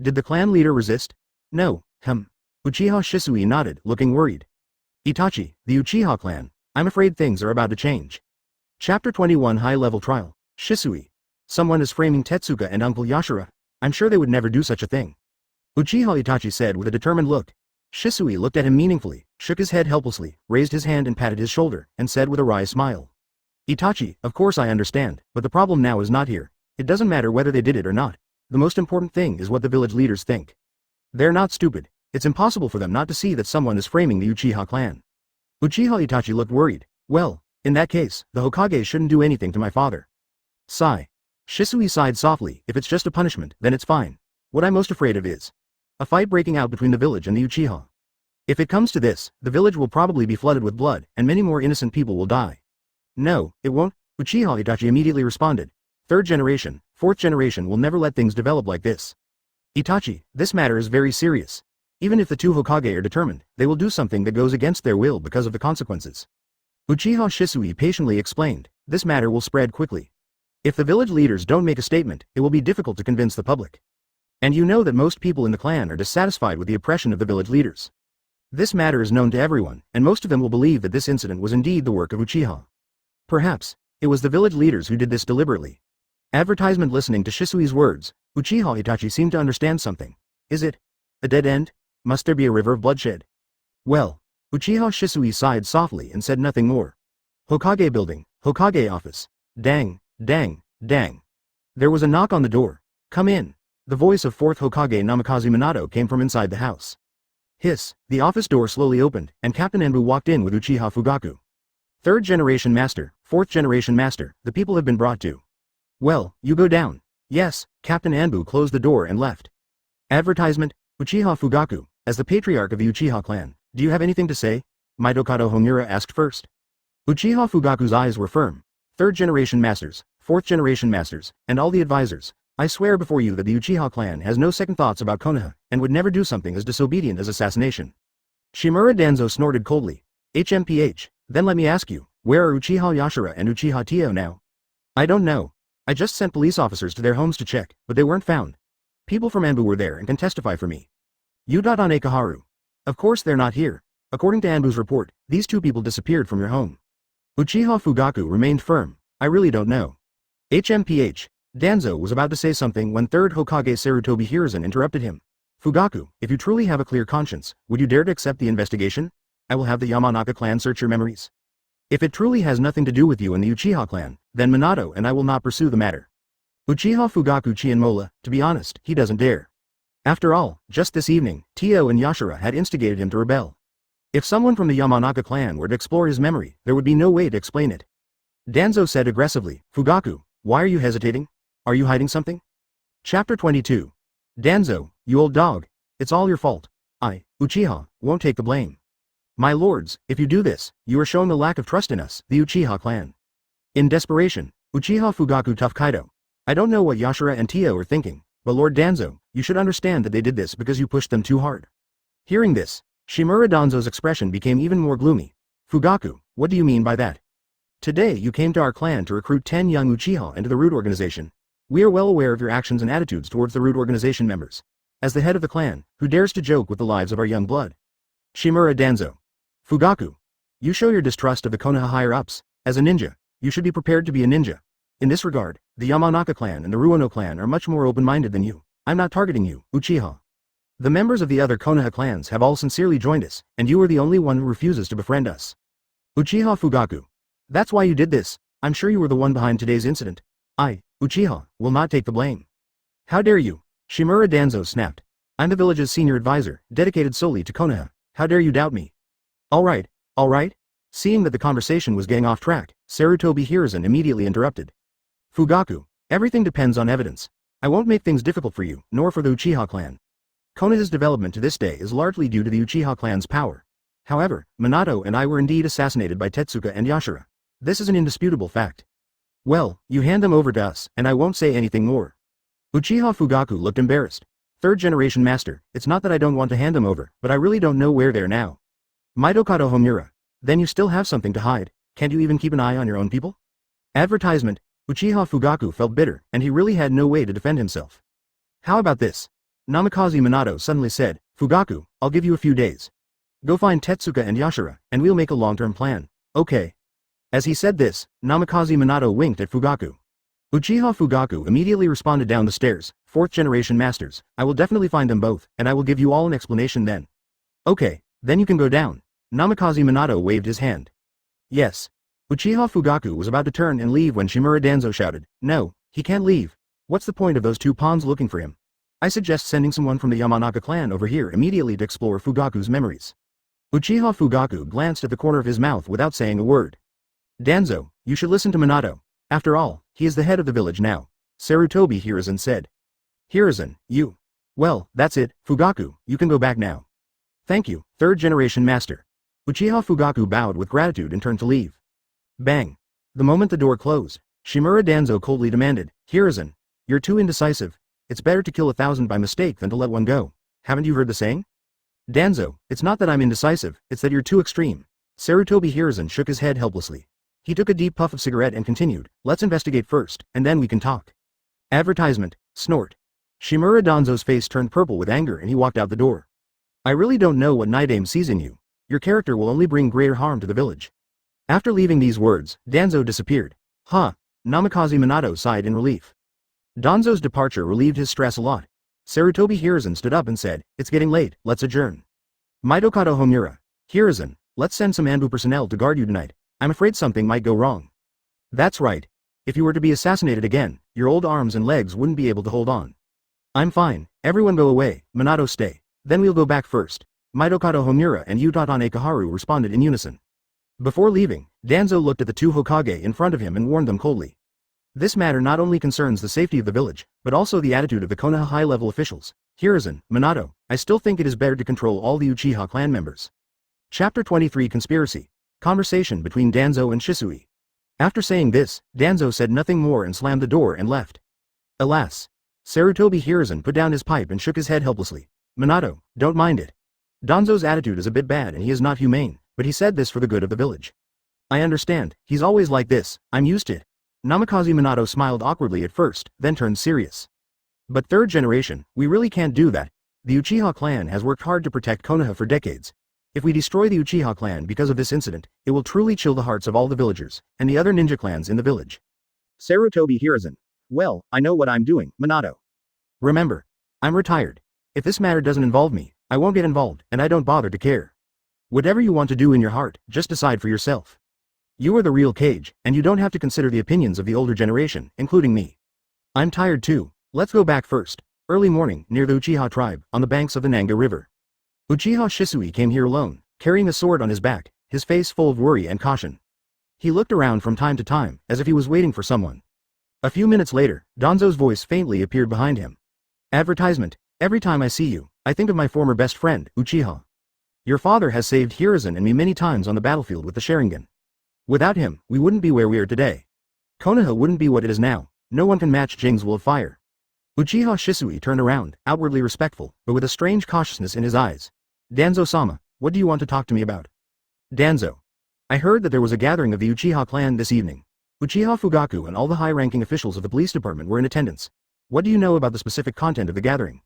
Did the clan leader resist? No, Uchiha Shisui nodded, looking worried. Itachi, the Uchiha clan, I'm afraid things are about to change. Chapter 21 High-Level Trial. Shisui. Someone is framing Tetsuka and Uncle Yashira. I'm sure they would never do such a thing. Uchiha Itachi said with a determined look. Shisui looked at him meaningfully, shook his head helplessly, raised his hand and patted his shoulder, and said with a wry smile. Itachi, of course I understand, but the problem now is not here. It doesn't matter whether they did it or not. The most important thing is what the village leaders think. They're not stupid. It's impossible for them not to see that someone is framing the Uchiha clan. Uchiha Itachi looked worried. Well, in that case, the Hokage shouldn't do anything to my father. Sigh. Shisui sighed softly. If it's just a punishment, then it's fine. What I'm most afraid of is a fight breaking out between the village and the Uchiha. If it comes to this, the village will probably be flooded with blood, and many more innocent people will die. No, it won't, Uchiha Itachi immediately responded. Third generation, fourth generation will never let things develop like this. Itachi, this matter is very serious. Even if the two Hokage are determined, they will do something that goes against their will because of the consequences. Uchiha Shisui patiently explained, this matter will spread quickly. If the village leaders don't make a statement, it will be difficult to convince the public. And you know that most people in the clan are dissatisfied with the oppression of the village leaders. This matter is known to everyone, and most of them will believe that this incident was indeed the work of Uchiha. Perhaps, it was the village leaders who did this deliberately. Advertisement. Listening to Shisui's words, Uchiha Itachi seemed to understand something. Is it a dead end? Must there be a river of bloodshed? Well, Uchiha Shisui sighed softly and said nothing more. Hokage building, Hokage office. Dang, dang, dang. There was a knock on the door. Come in. The voice of 4th Hokage Namikaze Minato came from inside the house. Hiss, the office door slowly opened, and Captain Anbu walked in with Uchiha Fugaku. 3rd generation master, 4th generation master, the people have been brought to. Well, you go down. Yes, Captain Anbu closed the door and left. Advertisement, Uchiha Fugaku, as the patriarch of the Uchiha clan, do you have anything to say? Midokado Homura asked first. Uchiha Fugaku's eyes were firm. 3rd generation masters, 4th generation masters, and all the advisors, I swear before you that the Uchiha clan has no second thoughts about Konoha, and would never do something as disobedient as assassination. Shimura Danzo snorted coldly. HMPH, then let me ask you, where are Uchiha Yashira and Uchiha Tio now? I don't know. I just sent police officers to their homes to check, but they weren't found. People from Anbu were there and can testify for me. Udadane Kaharu. Of course they're not here. According to Anbu's report, these two people disappeared from your home. Uchiha Fugaku remained firm. I really don't know. HMPH. Danzo was about to say something when 3rd Hokage Sarutobi Hiruzen interrupted him. Fugaku, if you truly have a clear conscience, would you dare to accept the investigation? I will have the Yamanaka clan search your memories. If it truly has nothing to do with you and the Uchiha clan, then Minato and I will not pursue the matter. Uchiha Fugaku Chienmola, to be honest, he doesn't dare. After all, just this evening, Tio and Yashira had instigated him to rebel. If someone from the Yamanaka clan were to explore his memory, there would be no way to explain it. Danzo said aggressively, Fugaku, why are you hesitating? Are you hiding something? Chapter 22. Danzo, you old dog. It's all your fault. I, Uchiha, won't take the blame. My lords, if you do this, you are showing a lack of trust in us, the Uchiha clan. In desperation, Uchiha Fugaku tough Kaido. I don't know what Yashira and Tio are thinking, but Lord Danzo, you should understand that they did this because you pushed them too hard. Hearing this, Shimura Danzo's expression became even more gloomy. Fugaku, what do you mean by that? Today you came to our clan to recruit 10 young Uchiha into the Root Organization. We are well aware of your actions and attitudes towards the Root Organization members. As the head of the clan, who dares to joke with the lives of our young blood? Shimura Danzo. Fugaku. You show your distrust of the Konoha higher-ups. As a ninja, you should be prepared to be a ninja. In this regard, the Yamanaka clan and the Ruono clan are much more open-minded than you. I'm not targeting you, Uchiha. The members of the other Konoha clans have all sincerely joined us, and you are the only one who refuses to befriend us. Uchiha Fugaku. That's why you did this. I'm sure you were the one behind today's incident. I, Uchiha, will not take the blame. How dare you? Shimura Danzo snapped. I'm the village's senior advisor, dedicated solely to Konoha. How dare you doubt me? Alright, alright. Seeing that the conversation was getting off track, Sarutobi Hiruzen immediately interrupted. Fugaku, everything depends on evidence. I won't make things difficult for you, nor for the Uchiha clan. Konoha's development to this day is largely due to the Uchiha clan's power. However, Minato and I were indeed assassinated by Tetsuka and Yashira. This is an indisputable fact. Well, you hand them over to us, and I won't say anything more. Uchiha Fugaku looked embarrassed. 3rd generation master, it's not that I don't want to hand them over, but I really don't know where they're now. Midokado Homura. Then you still have something to hide. Can't you even keep an eye on your own people? Advertisement. Uchiha Fugaku felt bitter, and he really had no way to defend himself. How about this? Namikaze Minato suddenly said, Fugaku, I'll give you a few days. Go find Tetsuka and Yashira, and we'll make a long-term plan. Okay. As he said this, Namikaze Minato winked at Fugaku. Uchiha Fugaku immediately responded down the stairs, 4th generation masters, I will definitely find them both, and I will give you all an explanation then. Okay, then you can go down. Namikaze Minato waved his hand. Yes. Uchiha Fugaku was about to turn and leave when Shimura Danzo shouted, no, he can't leave. What's the point of those two pawns looking for him? I suggest sending someone from the Yamanaka clan over here immediately to explore Fugaku's memories. Uchiha Fugaku glanced at the corner of his mouth without saying a word. Danzo, you should listen to Minato. After all, he is the head of the village now. Sarutobi Hiruzen said. Hiruzen, you. Well, that's it, Fugaku, you can go back now. Thank you, 3rd generation master. Uchiha Fugaku bowed with gratitude and turned to leave. Bang. The moment the door closed, Shimura Danzo coldly demanded, Hiruzen, you're too indecisive. It's better to kill 1,000 by mistake than to let one go. Haven't you heard the saying? Danzo, it's not that I'm indecisive, it's that you're too extreme. Sarutobi Hiruzen shook his head helplessly. He took a deep puff of cigarette and continued, let's investigate first, and then we can talk. Advertisement, snort. Shimura Danzo's face turned purple with anger and he walked out the door. I really don't know what Nidaime sees in you. Your character will only bring greater harm to the village. After leaving these words, Danzo disappeared. Huh. Namikaze Minato sighed in relief. Danzo's departure relieved his stress a lot. Sarutobi Hiruzen stood up and said, it's getting late, let's adjourn. Mitokado Homura. Hiruzen, let's send some Anbu personnel to guard you tonight. I'm afraid something might go wrong. That's right. If you were to be assassinated again, your old arms and legs wouldn't be able to hold on. I'm fine, everyone go away, Minato stay. Then we'll go back first. Mitokado Homura and Utatane Kaharu responded in unison. Before leaving, Danzo looked at the two Hokage in front of him and warned them coldly. This matter not only concerns the safety of the village, but also the attitude of the Konoha high-level officials. Hiruzen, Minato, I still think it is better to control all the Uchiha clan members. Chapter 23 Conspiracy. Conversation between Danzo and Shisui. After saying this, Danzo said nothing more and slammed the door and left. Alas. Sarutobi Hiruzen put down his pipe and shook his head helplessly. Minato, don't mind it. Danzo's attitude is a bit bad and he is not humane, but he said this for the good of the village. I understand, he's always like this, I'm used to it. Namikaze Minato smiled awkwardly at first, then turned serious. But 3rd generation, we really can't do that. The Uchiha clan has worked hard to protect Konoha for decades. If we destroy the Uchiha clan because of this incident, it will truly chill the hearts of all the villagers, and the other ninja clans in the village. Sarutobi Hiruzen. Well, I know what I'm doing, Minato. Remember, I'm retired. If this matter doesn't involve me, I won't get involved, and I don't bother to care. Whatever you want to do in your heart, just decide for yourself. You are the real Kage, and you don't have to consider the opinions of the older generation, including me. I'm tired too, let's go back first. Early morning, near the Uchiha tribe, on the banks of the Nanga River. Uchiha Shisui came here alone, carrying a sword on his back, his face full of worry and caution. He looked around from time to time, as if he was waiting for someone. A few minutes later, Danzo's voice faintly appeared behind him. Advertisement. Every time I see you, I think of my former best friend, Uchiha. Your father has saved Hiruzen and me many times on the battlefield with the Sharingan. Without him, we wouldn't be where we are today. Konoha wouldn't be what it is now. No one can match Jing's will of fire. Uchiha Shisui turned around, outwardly respectful, but with a strange cautiousness in his eyes. Danzo-sama, what do you want to talk to me about? Danzo. I heard that there was a gathering of the Uchiha clan this evening. Uchiha Fugaku and all the high-ranking officials of the police department were in attendance. What do you know about the specific content of the gathering?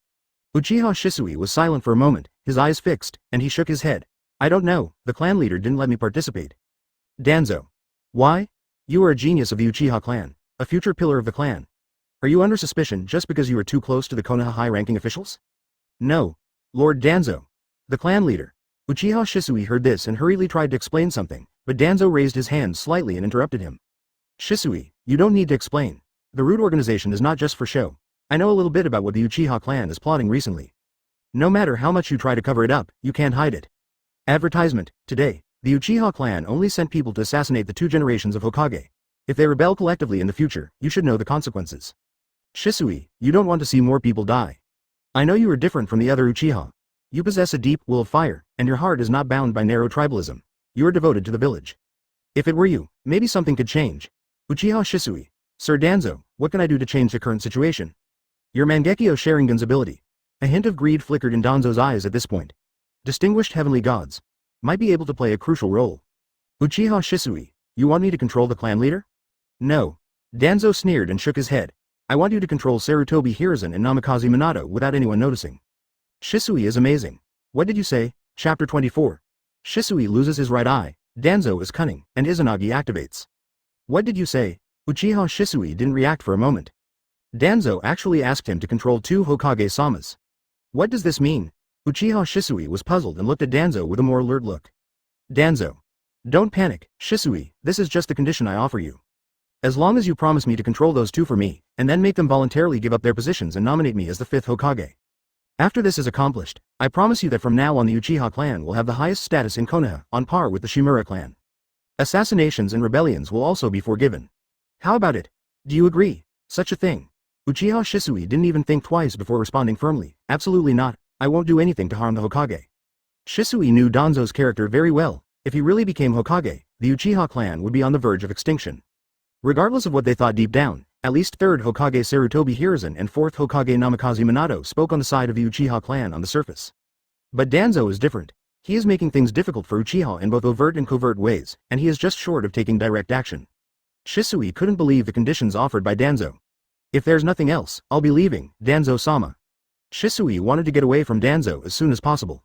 Uchiha Shisui was silent for a moment, his eyes fixed, and he shook his head. I don't know, the clan leader didn't let me participate. Danzo. Why? You are a genius of the Uchiha clan, a future pillar of the clan. Are you under suspicion just because you are too close to the Konoha high-ranking officials? No. Lord Danzo. The clan leader. Uchiha Shisui heard this and hurriedly tried to explain something, but Danzo raised his hand slightly and interrupted him. Shisui, you don't need to explain. The Root organization is not just for show. I know a little bit about what the Uchiha clan is plotting recently. No matter how much you try to cover it up, you can't hide it. Advertisement. Today, the Uchiha clan only sent people to assassinate the 2 generations of Hokage. If they rebel collectively in the future, you should know the consequences. Shisui, you don't want to see more people die. I know you are different from the other Uchiha. You possess a deep will of fire, and your heart is not bound by narrow tribalism. You are devoted to the village. If it were you, maybe something could change. Uchiha Shisui. Sir Danzo, what can I do to change the current situation? Your Mangekyo Sharingan's ability. A hint of greed flickered in Danzo's eyes at this point. Distinguished heavenly gods. Might be able to play a crucial role. Uchiha Shisui, you want me to control the clan leader? No. Danzo sneered and shook his head. I want you to control Sarutobi Hiruzen and Namikaze Minato without anyone noticing. Shisui is amazing. What did you say? Chapter 24. Shisui loses his right eye. Danzo is cunning, and Izanagi activates. What did you say? Uchiha Shisui didn't react for a moment. Danzo actually asked him to control 2 Hokage-samas. What does this mean? Uchiha Shisui was puzzled and looked at Danzo with a more alert look. Danzo. Don't panic, Shisui, this is just the condition I offer you. As long as you promise me to control those 2 for me, and then make them voluntarily give up their positions and nominate me as the 5th Hokage. After this is accomplished, I promise you that from now on the Uchiha clan will have the highest status in Konoha, on par with the Shimura clan. Assassinations and rebellions will also be forgiven. How about it? Do you agree? Such a thing. Uchiha Shisui didn't even think twice before responding firmly, absolutely not, I won't do anything to harm the Hokage. Shisui knew Danzo's character very well. If he really became Hokage, the Uchiha clan would be on the verge of extinction. Regardless of what they thought deep down, at least 3rd Hokage Sarutobi Hiruzen and 4th Hokage Namikaze Minato spoke on the side of the Uchiha clan on the surface. But Danzo is different. He is making things difficult for Uchiha in both overt and covert ways, and he is just short of taking direct action. Shisui couldn't believe the conditions offered by Danzo. If there's nothing else, I'll be leaving, Danzo-sama. Shisui wanted to get away from Danzo as soon as possible.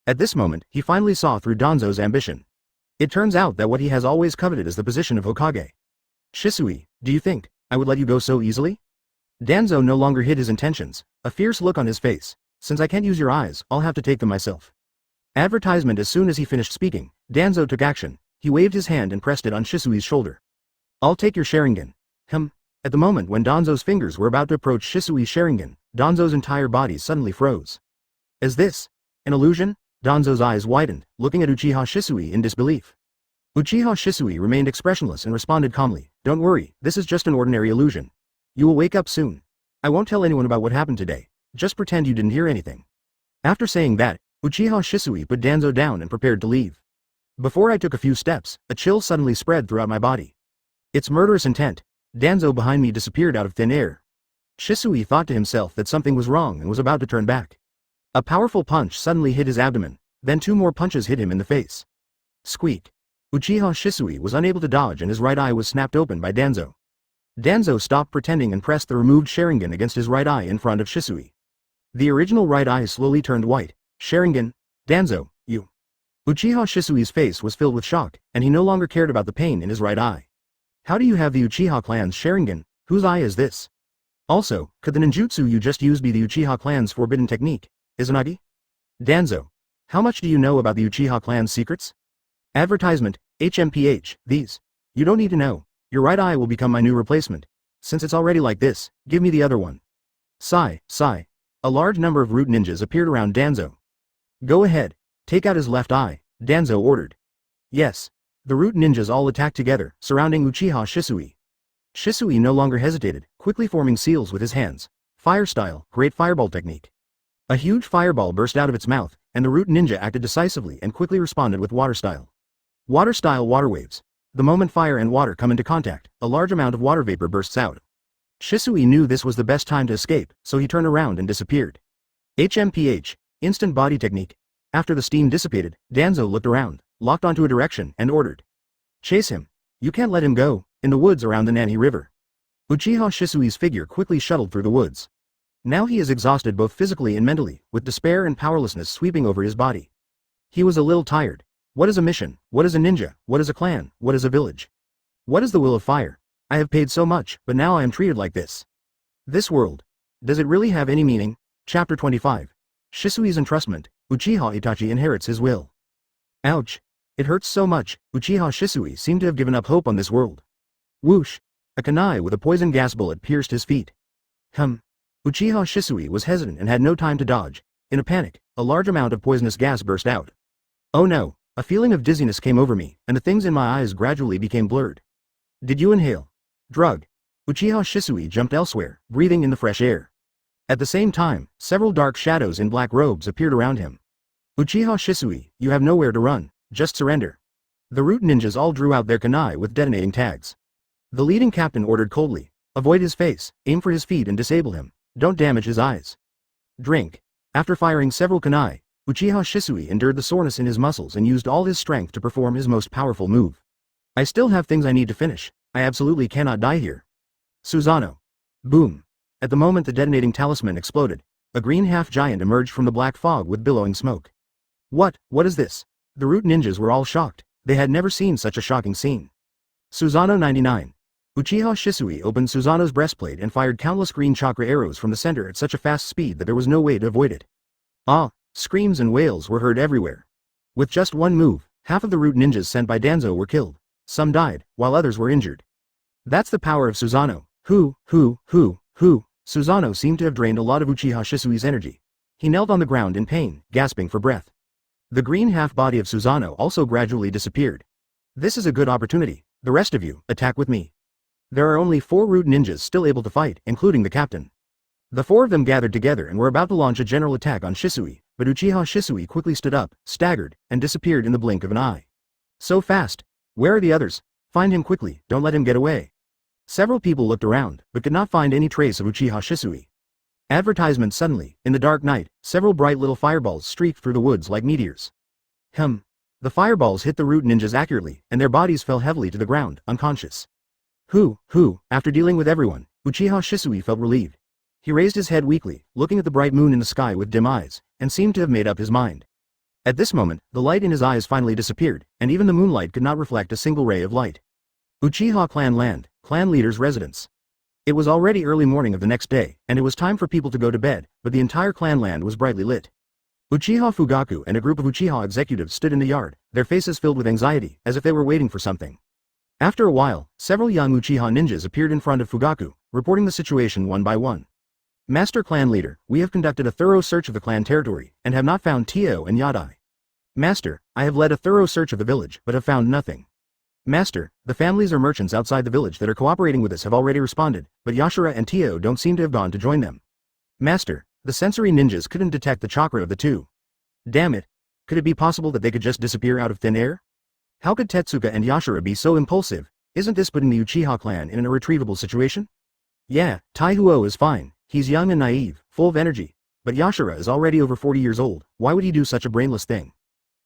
At this moment, he finally saw through Danzo's ambition. It turns out that what he has always coveted is the position of Hokage. Shisui, do you think I would let you go so easily? Danzo no longer hid his intentions, a fierce look on his face. Since I can't use your eyes, I'll have to take them myself. Advertisement. As soon as he finished speaking, Danzo took action. He waved his hand and pressed it on Shisui's shoulder. I'll take your Sharingan. At the moment when Danzo's fingers were about to approach Shisui's Sharingan, Danzo's entire body suddenly froze. Is this an illusion? Danzo's eyes widened, looking at Uchiha Shisui in disbelief. Uchiha Shisui remained expressionless and responded calmly, don't worry, this is just an ordinary illusion. You will wake up soon. I won't tell anyone about what happened today, just pretend you didn't hear anything. After saying that, Uchiha Shisui put Danzo down and prepared to leave. Before I took a few steps, a chill suddenly spread throughout my body. It's murderous intent. Danzo behind me disappeared out of thin air. Shisui thought to himself that something was wrong and was about to turn back. A powerful punch suddenly hit his abdomen, then 2 more punches hit him in the face. Squeak. Uchiha Shisui was unable to dodge and his right eye was snapped open by Danzo. Danzo stopped pretending and pressed the removed Sharingan against his right eye in front of Shisui. The original right eye slowly turned white. Sharingan, Danzo, you. Uchiha Shisui's face was filled with shock, and he no longer cared about the pain in his right eye. How do you have the Uchiha clan's Sharingan? Whose eye is this? Also, could the ninjutsu you just used be the Uchiha clan's forbidden technique, Izanagi? Danzo. How much do you know about the Uchiha clan's secrets? Advertisement, HMPH, these. You don't need to know. Your right eye will become my new replacement. Since it's already like this, give me the other one. Sigh. A large number of root ninjas appeared around Danzo. Go ahead. Take out his left eye, Danzo ordered. Yes. The root ninjas all attacked together, surrounding Uchiha Shisui. Shisui no longer hesitated, quickly forming seals with his hands. Fire style, great fireball technique. A huge fireball burst out of its mouth, and the root ninja acted decisively and quickly responded with water style. Water style water waves. The moment fire and water come into contact, a large amount of water vapor bursts out. Shisui knew this was the best time to escape, so he turned around and disappeared. HMPH, instant body technique. After the steam dissipated, Danzo looked around, locked onto a direction, and ordered. Chase him. You can't let him go, in the woods around the Nanny River. Uchiha Shisui's figure quickly shuttled through the woods. Now he is exhausted both physically and mentally, with despair and powerlessness sweeping over his body. He was a little tired. What is a mission? What is a ninja? What is a clan? What is a village? What is the will of fire? I have paid so much, but now I am treated like this. This world. Does it really have any meaning? Chapter 25. Shisui's entrustment. Uchiha Itachi inherits his will. Ouch. It hurts so much. Uchiha Shisui seemed to have given up hope on this world. Whoosh. A kunai with a poison gas bullet pierced his feet. Uchiha Shisui was hesitant and had no time to dodge. In a panic, a large amount of poisonous gas burst out. Oh no. A feeling of dizziness came over me, and the things in my eyes gradually became blurred. Did you inhale? Drug. Uchiha Shisui jumped elsewhere, breathing in the fresh air. At the same time, several dark shadows in black robes appeared around him. Uchiha Shisui, you have nowhere to run, just surrender. The root ninjas all drew out their kunai with detonating tags. The leading captain ordered coldly, avoid his face, aim for his feet and disable him, don't damage his eyes. Drink. After firing several kunai, Uchiha Shisui endured the soreness in his muscles and used all his strength to perform his most powerful move. I still have things I need to finish, I absolutely cannot die here. Susanoo. Boom. At the moment the detonating talisman exploded, a green half-giant emerged from the black fog with billowing smoke. What is this? The root ninjas were all shocked. They had never seen such a shocking scene. Susanoo 99. Uchiha Shisui opened Susanoo's breastplate and fired countless green chakra arrows from the center at such a fast speed that there was no way to avoid it. Ah! Screams and wails were heard everywhere. With just one move, half of the root ninjas sent by Danzo were killed. Some died, while others were injured. That's the power of Susanoo. Susanoo seemed to have drained a lot of Uchiha Shisui's energy. He knelt on the ground in pain, gasping for breath. The green half-body of Susanoo also gradually disappeared. This is a good opportunity. The rest of you, attack with me. There are only 4 root ninjas still able to fight, including the captain. The 4 of them gathered together and were about to launch a general attack on Shisui, but Uchiha Shisui quickly stood up, staggered, and disappeared in the blink of an eye. So fast! Where are the others? Find him quickly, don't let him get away. Several people looked around, but could not find any trace of Uchiha Shisui. Advertisement suddenly, in the dark night, several bright little fireballs streaked through the woods like meteors. The fireballs hit the root ninjas accurately, and their bodies fell heavily to the ground, unconscious. After dealing with everyone, Uchiha Shisui felt relieved. He raised his head weakly, looking at the bright moon in the sky with dim eyes, and seemed to have made up his mind. At this moment, the light in his eyes finally disappeared, and even the moonlight could not reflect a single ray of light. Uchiha clan land, clan leader's residence. It was already early morning of the next day, and it was time for people to go to bed, but the entire clan land was brightly lit. Uchiha Fugaku and a group of Uchiha executives stood in the yard, their faces filled with anxiety, as if they were waiting for something. After a while, several young Uchiha ninjas appeared in front of Fugaku, reporting the situation one by one. Master Clan Leader, we have conducted a thorough search of the clan territory, and have not found Tio and Yadai. Master, I have led a thorough search of the village, but have found nothing. Master, the families or merchants outside the village that are cooperating with us have already responded, but Yashira and Tio don't seem to have gone to join them. Master, the sensory ninjas couldn't detect the chakra of the two. Damn it. Could it be possible that they could just disappear out of thin air? How could Tetsuka and Yashira be so impulsive? Isn't this putting the Uchiha clan in an irretrievable situation? Yeah, Taihuo is fine. He's young and naive, full of energy. But Yashira is already over 40 years old. Why would he do such a brainless thing?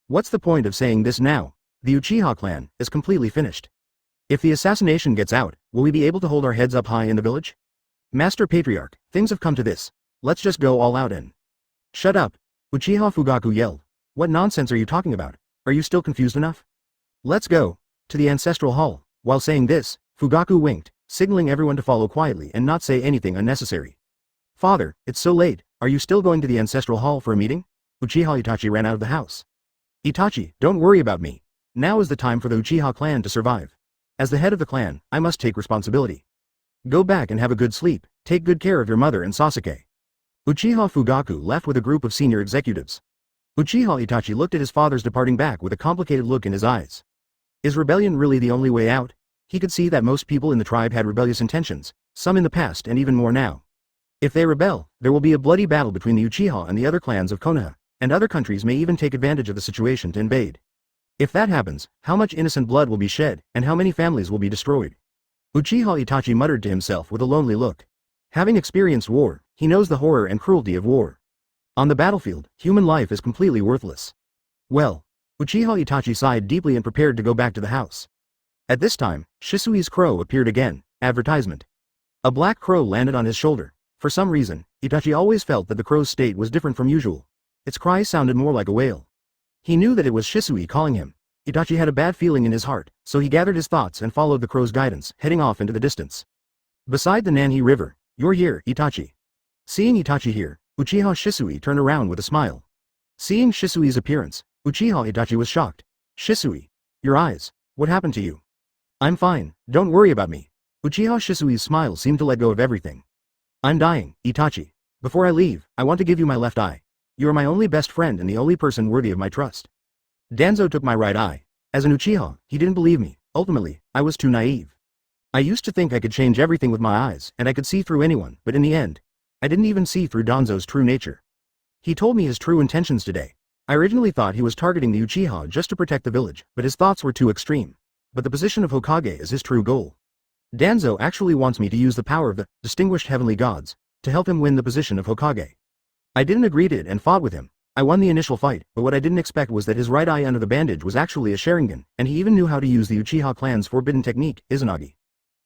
What's the point of saying this now? The Uchiha clan is completely finished. If the assassination gets out, will we be able to hold our heads up high in the village? Master Patriarch, things have come to this. Let's just go all out and... Shut up! Uchiha Fugaku yelled. What nonsense are you talking about? Are you still confused enough? Let's go. To the ancestral hall. While saying this, Fugaku winked, signaling everyone to follow quietly and not say anything unnecessary. Father, it's so late. Are you still going to the ancestral hall for a meeting? Uchiha Itachi ran out of the house. Itachi, don't worry about me. Now is the time for the Uchiha clan to survive. As the head of the clan, I must take responsibility. Go back and have a good sleep. Take good care of your mother and Sasuke. Uchiha Fugaku left with a group of senior executives. Uchiha Itachi looked at his father's departing back with a complicated look in his eyes. Is rebellion really the only way out? He could see that most people in the tribe had rebellious intentions, some in the past and even more now. If they rebel, there will be a bloody battle between the Uchiha and the other clans of Konoha, and other countries may even take advantage of the situation to invade. If that happens, how much innocent blood will be shed, and how many families will be destroyed? Uchiha Itachi muttered to himself with a lonely look. Having experienced war, he knows the horror and cruelty of war. On the battlefield, human life is completely worthless. Well, Uchiha Itachi sighed deeply and prepared to go back to the house. At this time, Shisui's crow appeared again. Advertisement. A black crow landed on his shoulder. For some reason, Itachi always felt that the crow's state was different from usual. Its cry sounded more like a wail. He knew that it was Shisui calling him. Itachi had a bad feeling in his heart, so he gathered his thoughts and followed the crow's guidance, heading off into the distance. Beside the Nanny River. You're here, Itachi. Seeing Itachi here, Uchiha Shisui turned around with a smile. Seeing Shisui's appearance, Uchiha Itachi was shocked. Shisui. Your eyes. What happened to you? I'm fine, don't worry about me. Uchiha Shisui's smile seemed to let go of everything. I'm dying, Itachi. Before I leave, I want to give you my left eye. You are my only best friend and the only person worthy of my trust. Danzo took my right eye. As an Uchiha, he didn't believe me. Ultimately, I was too naive. I used to think I could change everything with my eyes, and I could see through anyone, but in the end, I didn't even see through Danzo's true nature. He told me his true intentions today. I originally thought he was targeting the Uchiha just to protect the village, but his thoughts were too extreme. But the position of Hokage is his true goal. Danzo actually wants me to use the power of the distinguished heavenly gods to help him win the position of Hokage. I didn't agree to it and fought with him. I won the initial fight, but what I didn't expect was that his right eye under the bandage was actually a Sharingan, and he even knew how to use the Uchiha clan's forbidden technique, Izanagi.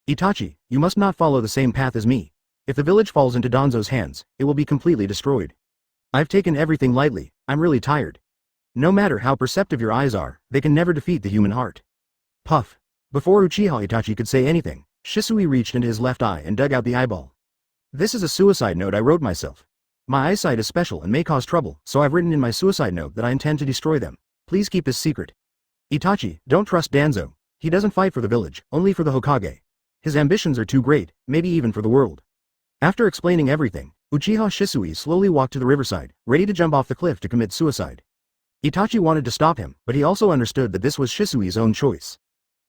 Itachi, you must not follow the same path as me. If the village falls into Danzo's hands, it will be completely destroyed. I've taken everything lightly, I'm really tired. No matter how perceptive your eyes are, they can never defeat the human heart. Puff. Before Uchiha Itachi could say anything, Shisui reached into his left eye and dug out the eyeball. This is a suicide note I wrote myself. My eyesight is special and may cause trouble, so I've written in my suicide note that I intend to destroy them. Please keep this secret. Itachi, don't trust Danzo. He doesn't fight for the village, only for the Hokage. His ambitions are too great, maybe even for the world. After explaining everything, Uchiha Shisui slowly walked to the riverside, ready to jump off the cliff to commit suicide. Itachi wanted to stop him, but he also understood that this was Shisui's own choice.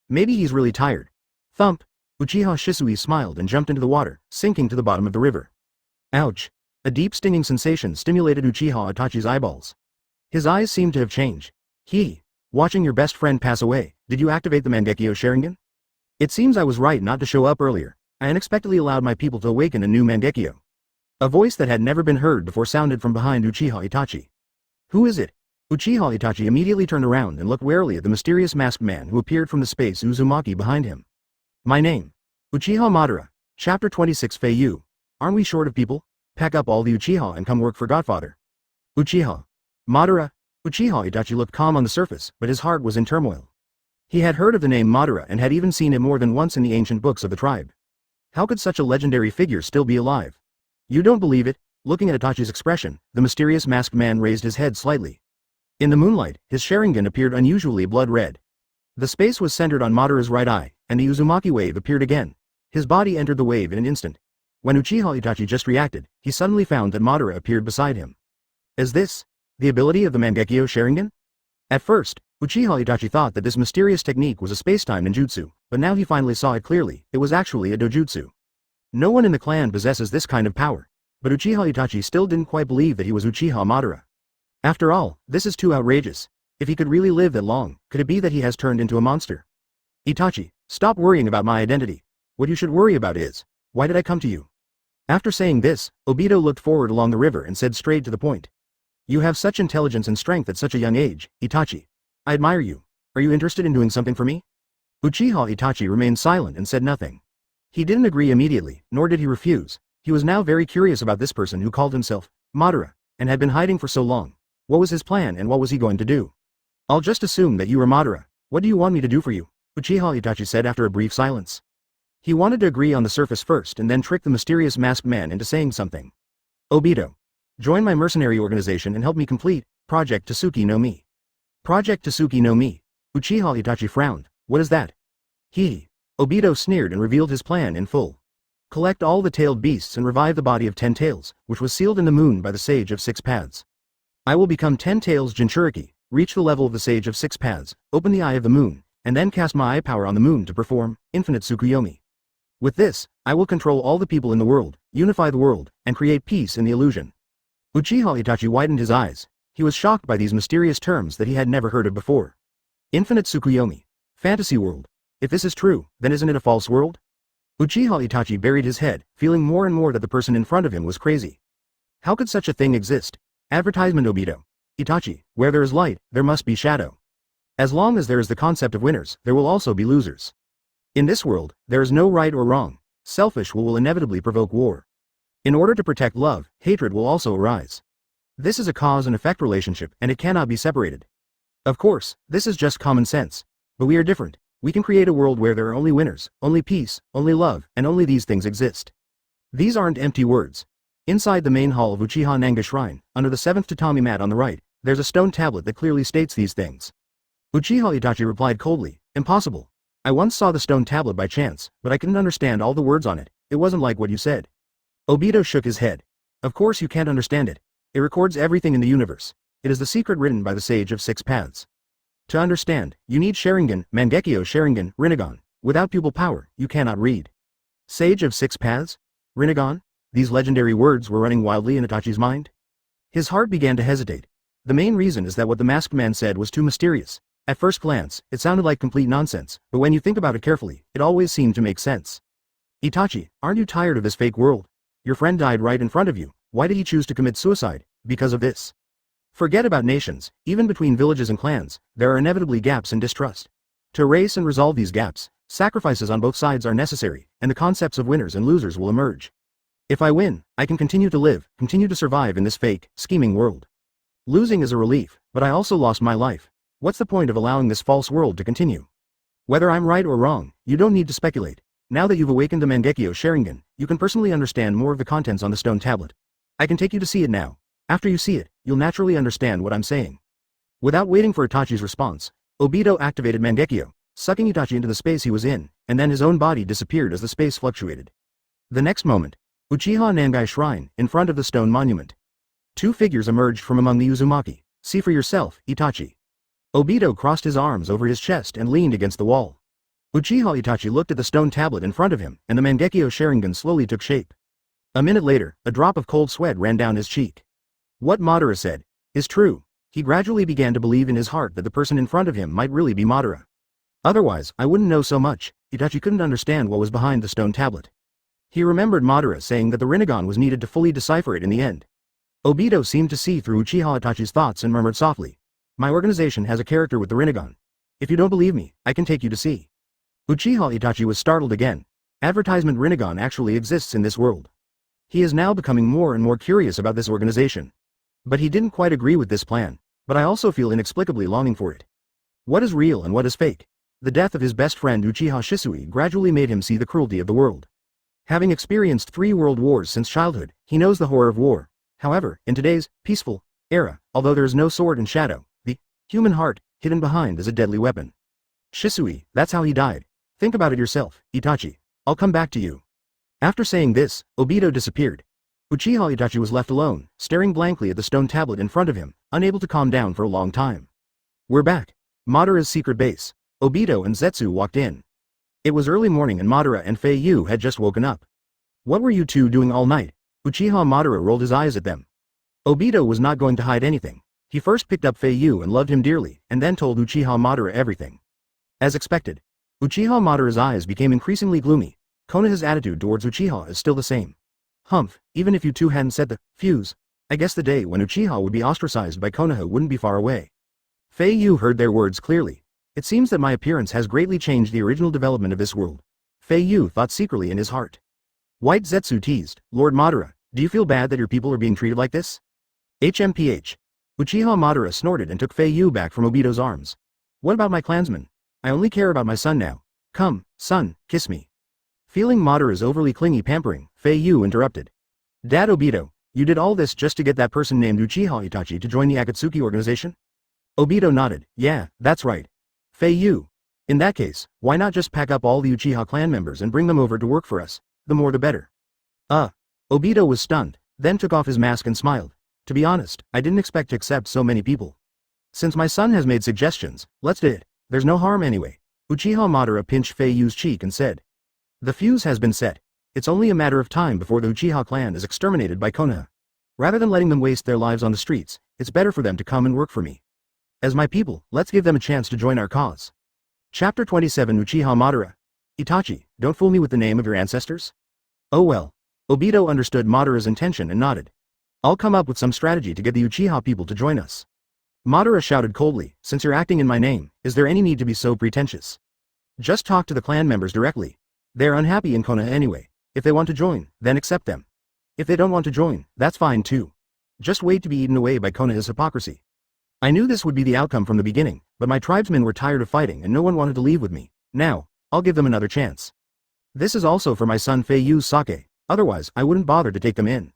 Maybe he's really tired. Thump! Uchiha Shisui smiled and jumped into the water, sinking to the bottom of the river. Ouch! A deep stinging sensation stimulated Uchiha Itachi's eyeballs. His eyes seemed to have changed. Watching your best friend pass away, did you activate the Mangekyo Sharingan? It seems I was right not to show up earlier. I unexpectedly allowed my people to awaken a new Mangekyo. A voice that had never been heard before sounded from behind Uchiha Itachi. Who is it? Uchiha Itachi immediately turned around and looked warily at the mysterious masked man who appeared from the space Uzumaki behind him. My name. Uchiha Madara. Chapter 26 Fei Yu. Aren't we short of people? Pack up all the Uchiha and come work for Godfather. Uchiha. Madara. Uchiha Itachi looked calm on the surface, but his heart was in turmoil. He had heard of the name Madara and had even seen him more than once in the ancient books of the tribe. How could such a legendary figure still be alive? You don't believe it? Looking at Itachi's expression, the mysterious masked man raised his head slightly. In the moonlight, his Sharingan appeared unusually blood red. The space was centered on Madara's right eye, and the Uzumaki wave appeared again. His body entered the wave in an instant. When Uchiha Itachi just reacted, he suddenly found that Madara appeared beside him. Is this the ability of the Mangekyo Sharingan? At first, Uchiha Itachi thought that this mysterious technique was a space-time ninjutsu, but now he finally saw it clearly. It was actually a dojutsu. No one in the clan possesses this kind of power, but Uchiha Itachi still didn't quite believe that he was Uchiha Madara. After all, this is too outrageous. If he could really live that long, could it be that he has turned into a monster? Itachi, stop worrying about my identity. What you should worry about is, why did I come to you? After saying this, Obito looked forward along the river and said straight to the point. You have such intelligence and strength at such a young age, Itachi. I admire you. Are you interested in doing something for me? Uchiha Itachi remained silent and said nothing. He didn't agree immediately, nor did he refuse. He was now very curious about this person who called himself Madara, and had been hiding for so long. What was his plan and what was he going to do? I'll just assume that you are Madara. What do you want me to do for you? Uchiha Itachi said after a brief silence. He wanted to agree on the surface first and then trick the mysterious masked man into saying something. Obito. Join my mercenary organization and help me complete Project Tasuki no Mi. Project Tasuki no Mi. Uchiha Itachi frowned. What is that? Obito sneered and revealed his plan in full. Collect all the tailed beasts and revive the body of 10 tails, which was sealed in the moon by the Sage of 6 Paths. I will become 10 tails Jinchuriki, reach the level of the Sage of 6 Paths, open the Eye of the Moon, and then cast my eye power on the moon to perform infinite Tsukuyomi. With this, I will control all the people in the world, unify the world, and create peace in the illusion. Uchiha Itachi widened his eyes. He was shocked by these mysterious terms that he had never heard of before. Infinite Tsukuyomi. Fantasy world. If this is true, then isn't it a false world? Uchiha Itachi buried his head, feeling more and more that the person in front of him was crazy. How could such a thing exist? Advertisement Obito. Itachi, where there is light, there must be shadow. As long as there is the concept of winners, there will also be losers. In this world, there is no right or wrong. Selfish will inevitably provoke war. In order to protect love, hatred will also arise. This is a cause and effect relationship and it cannot be separated. Of course, this is just common sense. But we are different. We can create a world where there are only winners, only peace, only love, and only these things exist. These aren't empty words. Inside the main hall of Uchiha Nanga Shrine, under the 7th tatami mat on the right, there's a stone tablet that clearly states these things. Uchiha Itachi replied coldly, impossible. I once saw the stone tablet by chance, but I couldn't understand all the words on it. It wasn't like what you said. Obito shook his head. Of course you can't understand it. It records everything in the universe. It is the secret written by the Sage of 6 Paths. To understand, you need Sharingan, Mangekyo Sharingan, Rinnegan. Without pupil power, you cannot read. Sage of 6 Paths? Rinnegan? These legendary words were running wildly in Itachi's mind. His heart began to hesitate. The main reason is that what the masked man said was too mysterious. At first glance, it sounded like complete nonsense, but when you think about it carefully, it always seemed to make sense. Itachi, aren't you tired of this fake world? Your friend died right in front of you. Why did he choose to commit suicide? Because of this. Forget about nations. Even between villages and clans, there are inevitably gaps in distrust. To erase and resolve these gaps, sacrifices on both sides are necessary, and the concepts of winners and losers will emerge. If I win, I can continue to live, continue to survive in this fake, scheming world. Losing is a relief, but I also lost my life. What's the point of allowing this false world to continue? Whether I'm right or wrong, you don't need to speculate. Now that you've awakened the Mangekyo Sharingan, you can personally understand more of the contents on the stone tablet. I can take you to see it now. After you see it, you'll naturally understand what I'm saying. Without waiting for Itachi's response, Obito activated Mangekyo, sucking Itachi into the space he was in, and then his own body disappeared as the space fluctuated. The next moment, Uchiha Nangai Shrine, in front of the stone monument. Two figures emerged from among the Uzumaki. See for yourself, Itachi. Obito crossed his arms over his chest and leaned against the wall. Uchiha Itachi looked at the stone tablet in front of him, and the Mangekyo Sharingan slowly took shape. A minute later, a drop of cold sweat ran down his cheek. What Madara said is true. He gradually began to believe in his heart that the person in front of him might really be Madara. Otherwise, I wouldn't know so much. Itachi couldn't understand what was behind the stone tablet. He remembered Madara saying that the Rinnegan was needed to fully decipher it in the end. Obito seemed to see through Uchiha Itachi's thoughts and murmured softly, "My organization has a character with the Rinnegan. If you don't believe me, I can take you to see." Uchiha Itachi was startled again. Advertisement Rinnegan actually exists in this world. He is now becoming more and more curious about this organization. But he didn't quite agree with this plan, but I also feel inexplicably longing for it. What is real and what is fake? The death of his best friend Uchiha Shisui gradually made him see the cruelty of the world. Having experienced 3 world wars since childhood, he knows the horror of war. However, in today's peaceful era, although there is no sword and shadow, the human heart, hidden behind, is a deadly weapon. Shisui, that's how he died. Think about it yourself, Itachi. I'll come back to you. After saying this, Obito disappeared. Uchiha Itachi was left alone, staring blankly at the stone tablet in front of him, unable to calm down for a long time. We're back. Madara's secret base. Obito and Zetsu walked in. It was early morning and Madara and Fei Yu had just woken up. What were you two doing all night? Uchiha Madara rolled his eyes at them. Obito was not going to hide anything. He first picked up Fei Yu and loved him dearly, and then told Uchiha Madara everything. As expected, Uchiha Madara's eyes became increasingly gloomy. Konoha's attitude towards Uchiha is still the same. Humph, even if you two hadn't set the fuse, I guess the day when Uchiha would be ostracized by Konoha wouldn't be far away. Fei Yu heard their words clearly. It seems that my appearance has greatly changed the original development of this world. Fei Yu thought secretly in his heart. White Zetsu teased, Lord Madara, do you feel bad that your people are being treated like this? HMPH. Uchiha Madara snorted and took Fei Yu back from Obito's arms. What about my clansmen? I only care about my son now. Come, son, kiss me. Feeling Madara's overly clingy pampering, Fei Yu interrupted. Dad Obito, you did all this just to get that person named Uchiha Itachi to join the Akatsuki organization? Obito nodded, yeah, that's right. Fei Yu. In that case, why not just pack up all the Uchiha clan members and bring them over to work for us? The more the better. Obito was stunned, then took off his mask and smiled. To be honest, I didn't expect to accept so many people. Since my son has made suggestions, let's do it. There's no harm anyway. Uchiha Madara pinched Fei Yu's cheek and said. The fuse has been set. It's only a matter of time before the Uchiha clan is exterminated by Konoha. Rather than letting them waste their lives on the streets, it's better for them to come and work for me. As my people, let's give them a chance to join our cause. Chapter 27 Uchiha Madara. Itachi, don't fool me with the name of your ancestors? Oh well. Obito understood Madara's intention and nodded. I'll come up with some strategy to get the Uchiha people to join us. Madara shouted coldly, since you're acting in my name, is there any need to be so pretentious? Just talk to the clan members directly. They're unhappy in Konoha anyway. If they want to join, then accept them. If they don't want to join, that's fine too. Just wait to be eaten away by Konoha's hypocrisy. I knew this would be the outcome from the beginning, but my tribesmen were tired of fighting and no one wanted to leave with me. Now, I'll give them another chance. This is also for my son Fei Yu's sake, otherwise I wouldn't bother to take them in.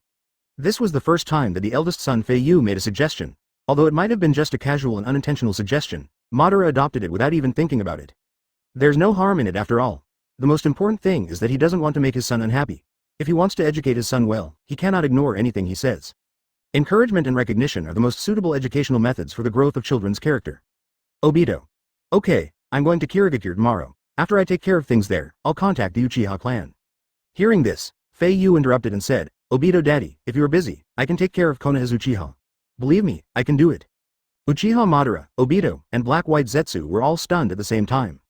This was the first time that the eldest son Fei Yu made a suggestion. Although it might have been just a casual and unintentional suggestion, Madara adopted it without even thinking about it. There's no harm in it after all. The most important thing is that he doesn't want to make his son unhappy. If he wants to educate his son well, he cannot ignore anything he says. Encouragement and recognition are the most suitable educational methods for the growth of children's character. Obito. Okay, I'm going to Kirigakure tomorrow. After I take care of things there, I'll contact the Uchiha clan. Hearing this, Fei Yu interrupted and said, Obito daddy, if you are busy, I can take care of Konoha's Uchiha. Believe me, I can do it. Uchiha Madara, Obito, and Black White Zetsu were all stunned at the same time.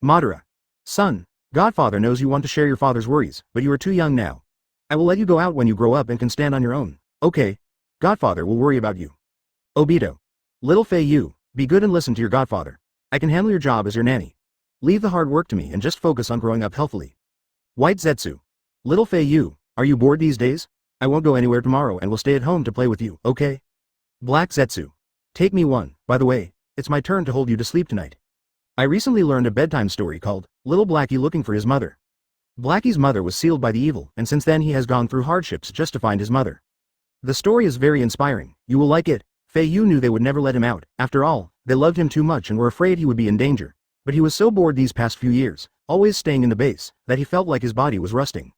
Madara. Son, Godfather knows you want to share your father's worries, but you are too young now. I will let you go out when you grow up and can stand on your own. Okay. Godfather will worry about you. Obito. Little Fei Yu, be good and listen to your godfather. I can handle your job as your nanny. Leave the hard work to me and just focus on growing up healthily. White Zetsu. Little Fei Yu, are you bored these days? I won't go anywhere tomorrow and will stay at home to play with you, okay? Black Zetsu. Take me one. By the way, it's my turn to hold you to sleep tonight. I recently learned a bedtime story called Little Blackie Looking for His Mother. Blackie's mother was sealed by the evil, and since then he has gone through hardships just to find his mother. The story is very inspiring. You will like it. Fei Yu knew they would never let him out. After all, they loved him too much and were afraid he would be in danger. But he was so bored these past few years, always staying in the base, that he felt like his body was rusting.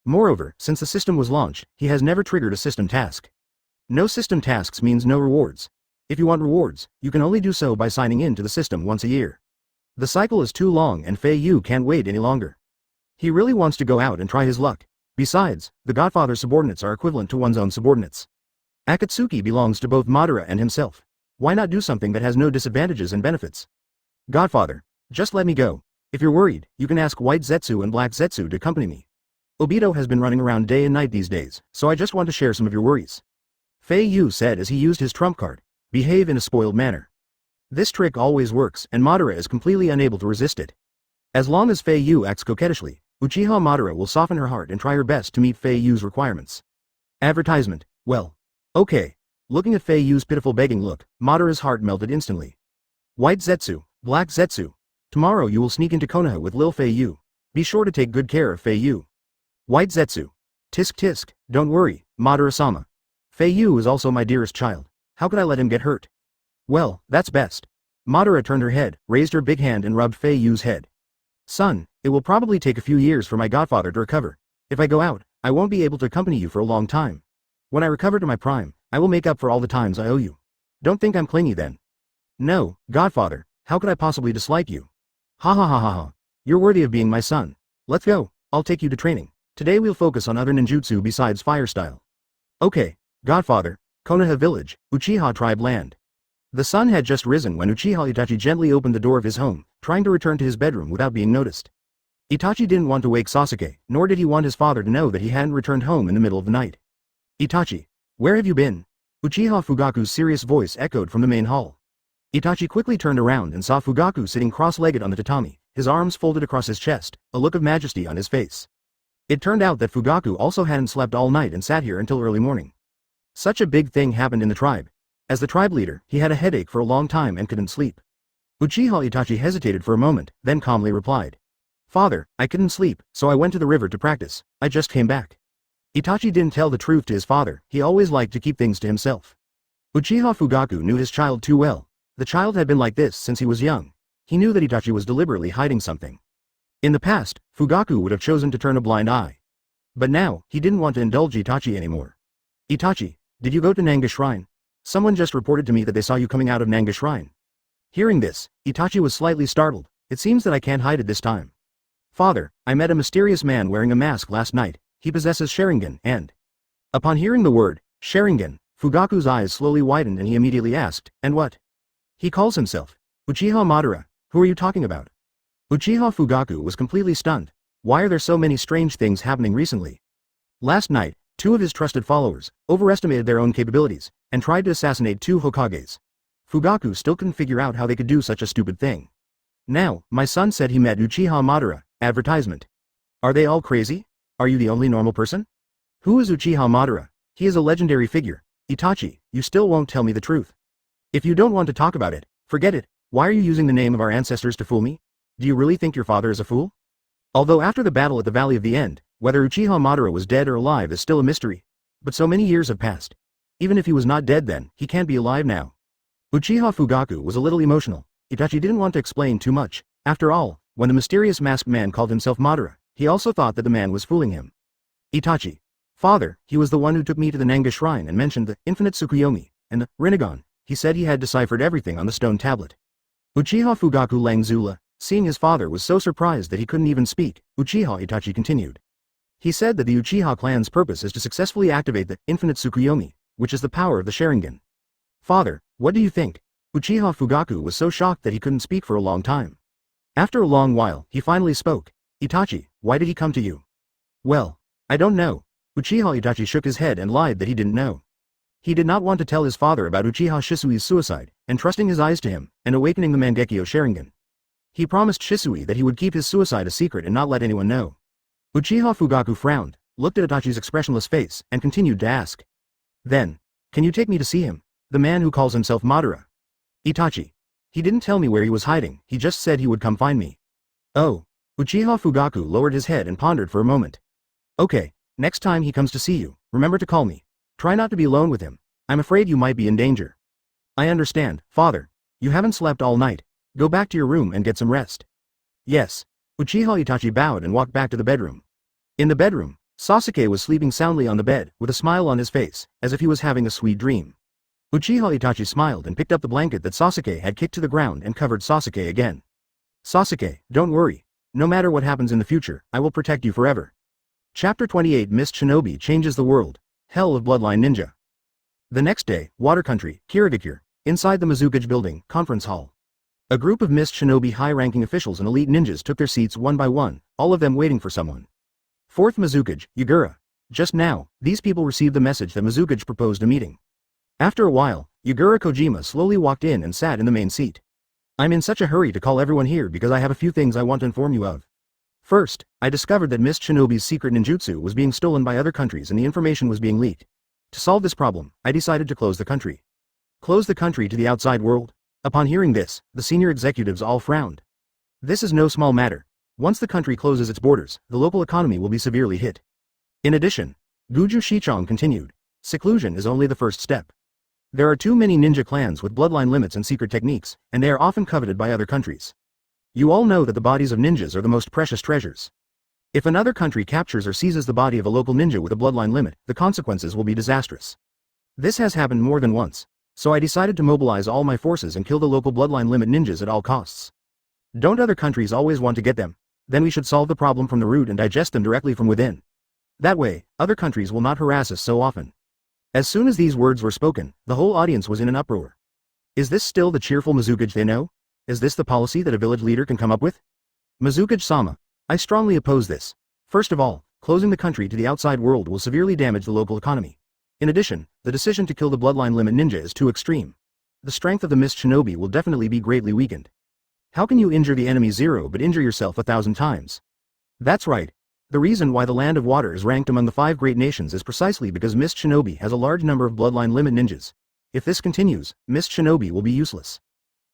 Moreover, since the system was launched, he has never triggered a system task. No system tasks means no rewards. If you want rewards, you can only do so by signing in to the system once a year. The cycle is too long and Fei Yu can't wait any longer. He really wants to go out and try his luck. Besides, the Godfather's subordinates are equivalent to one's own subordinates. Akatsuki belongs to both Madara and himself. Why not do something that has no disadvantages and benefits? Godfather, just let me go. If you're worried, you can ask White Zetsu and Black Zetsu to accompany me. Obito has been running around day and night these days, so I just want to share some of your worries. Fei Yu said as he used his trump card. Behave in a spoiled manner. This trick always works and Madara is completely unable to resist it. As long as Fei Yu acts coquettishly, Uchiha Madara will soften her heart and try her best to meet Fei Yu's requirements. Advertisement. Well. Okay. Looking at Fei Yu's pitiful begging look, Madara's heart melted instantly. White Zetsu, Black Zetsu. Tomorrow you will sneak into Konoha with Lil Fei Yu. Be sure to take good care of Fei Yu. White Zetsu. Tisk tisk, don't worry, Madara-sama. Fei Yu is also my dearest child. How could I let him get hurt? Well, that's best. Madara turned her head, raised her big hand and rubbed Fei Yu's head. Son, it will probably take a few years for my godfather to recover. If I go out, I won't be able to accompany you for a long time. When I recover to my prime, I will make up for all the times I owe you. Don't think I'm clingy then. No, godfather, how could I possibly dislike you? Ha ha ha ha ha. You're worthy of being my son. Let's go, I'll take you to training. Today we'll focus on other ninjutsu besides fire style. Okay, godfather, Konoha village, Uchiha tribe land. The sun had just risen when Uchiha Itachi gently opened the door of his home, trying to return to his bedroom without being noticed. Itachi didn't want to wake Sasuke, nor did he want his father to know that he hadn't returned home in the middle of the night. Itachi, where have you been? Uchiha Fugaku's serious voice echoed from the main hall. Itachi quickly turned around and saw Fugaku sitting cross-legged on the tatami, his arms folded across his chest, a look of majesty on his face. It turned out that Fugaku also hadn't slept all night and sat here until early morning. Such a big thing happened in the tribe. As the tribe leader, he had a headache for a long time and couldn't sleep. Uchiha Itachi hesitated for a moment, then calmly replied. Father, I couldn't sleep, so I went to the river to practice. I just came back. Itachi didn't tell the truth to his father, he always liked to keep things to himself. Uchiha Fugaku knew his child too well. The child had been like this since he was young. He knew that Itachi was deliberately hiding something. In the past, Fugaku would have chosen to turn a blind eye. But now, he didn't want to indulge Itachi anymore. Itachi, did you go to Nanga Shrine? Someone just reported to me that they saw you coming out of Nanga Shrine. Hearing this, Itachi was slightly startled. It seems that I can't hide it this time. Father, I met a mysterious man wearing a mask last night. He possesses Sharingan and... Upon hearing the word, Sharingan, Fugaku's eyes slowly widened and he immediately asked, and what? He calls himself Uchiha Madara. Who are you talking about? Uchiha Fugaku was completely stunned. Why are there so many strange things happening recently? Last night, two of his trusted followers overestimated their own capabilities and tried to assassinate two Hokages. Fugaku still couldn't figure out how they could do such a stupid thing. Now, my son said he met Uchiha Madara. Advertisement. Are they all crazy? Are you the only normal person? Who is Uchiha Madara? He is a legendary figure. Itachi, you still won't tell me the truth. If you don't want to talk about it, forget it. Why are you using the name of our ancestors to fool me? Do you really think your father is a fool? Although after the battle at the Valley of the End, whether Uchiha Madara was dead or alive is still a mystery. But so many years have passed. Even if he was not dead then, he can't be alive now. Uchiha Fugaku was a little emotional. Itachi didn't want to explain too much. After all, when the mysterious masked man called himself Madara, he also thought that the man was fooling him. Itachi. Father, he was the one who took me to the Nanga Shrine and mentioned the infinite Tsukuyomi, and the Rinnegan. He said he had deciphered everything on the stone tablet. Uchiha Fugaku Langzula, seeing his father was so surprised that he couldn't even speak, Uchiha Itachi continued. He said that the Uchiha clan's purpose is to successfully activate the infinite Tsukuyomi, which is the power of the Sharingan. Father, what do you think? Uchiha Fugaku was so shocked that he couldn't speak for a long time. After a long while, he finally spoke. Itachi, why did he come to you? Well, I don't know. Uchiha Itachi shook his head and lied that he didn't know. He did not want to tell his father about Uchiha Shisui's suicide, entrusting his eyes to him, and awakening the Mangekyo Sharingan. He promised Shisui that he would keep his suicide a secret and not let anyone know. Uchiha Fugaku frowned, looked at Itachi's expressionless face, and continued to ask. Then, can you take me to see him? The man who calls himself Madara. Itachi. He didn't tell me where he was hiding, he just said he would come find me. Oh. Uchiha Fugaku lowered his head and pondered for a moment. Okay, next time he comes to see you, remember to call me. Try not to be alone with him. I'm afraid you might be in danger. I understand, father. You haven't slept all night. Go back to your room and get some rest. Yes. Uchiha Itachi bowed and walked back to the bedroom. In the bedroom, Sasuke was sleeping soundly on the bed, with a smile on his face, as if he was having a sweet dream. Uchiha Itachi smiled and picked up the blanket that Sasuke had kicked to the ground and covered Sasuke again. Sasuke, don't worry. No matter what happens in the future, I will protect you forever. Chapter 28 Mist Shinobi Changes the World. Hell of Bloodline Ninja. The next day, Water Country, Kirigakure, inside the Mizukage Building, Conference Hall. A group of Mist Shinobi high-ranking officials and elite ninjas took their seats one by one, all of them waiting for someone. 4th Mizukage, Yagura. Just now, these people received the message that Mizukage proposed a meeting. After a while, Yagura Kojima slowly walked in and sat in the main seat. I'm in such a hurry to call everyone here because I have a few things I want to inform you of. First, I discovered that Mist Shinobi's secret ninjutsu was being stolen by other countries and the information was being leaked. To solve this problem, I decided to close the country. Close the country to the outside world? Upon hearing this, the senior executives all frowned. This is no small matter. Once the country closes its borders, the local economy will be severely hit. In addition, Guju Shichong continued, seclusion is only the first step. There are too many ninja clans with bloodline limits and secret techniques, and they are often coveted by other countries. You all know that the bodies of ninjas are the most precious treasures. If another country captures or seizes the body of a local ninja with a bloodline limit, the consequences will be disastrous. This has happened more than once, so I decided to mobilize all my forces and kill the local bloodline limit ninjas at all costs. Don't other countries always want to get them? Then we should solve the problem from the root and digest them directly from within. That way, other countries will not harass us so often. As soon as these words were spoken, the whole audience was in an uproar. Is this still the cheerful Mizukage they know? Is this the policy that a village leader can come up with? Mizukage-sama, I strongly oppose this. First of all, closing the country to the outside world will severely damage the local economy. In addition, the decision to kill the bloodline limit ninja is too extreme. The strength of the Mist Shinobi will definitely be greatly weakened. How can you injure the enemy 0 but injure yourself 1,000 times? That's right. The reason why the Land of Water is ranked among the 5 great nations is precisely because Mist Shinobi has a large number of bloodline limit ninjas. If this continues, Mist Shinobi will be useless.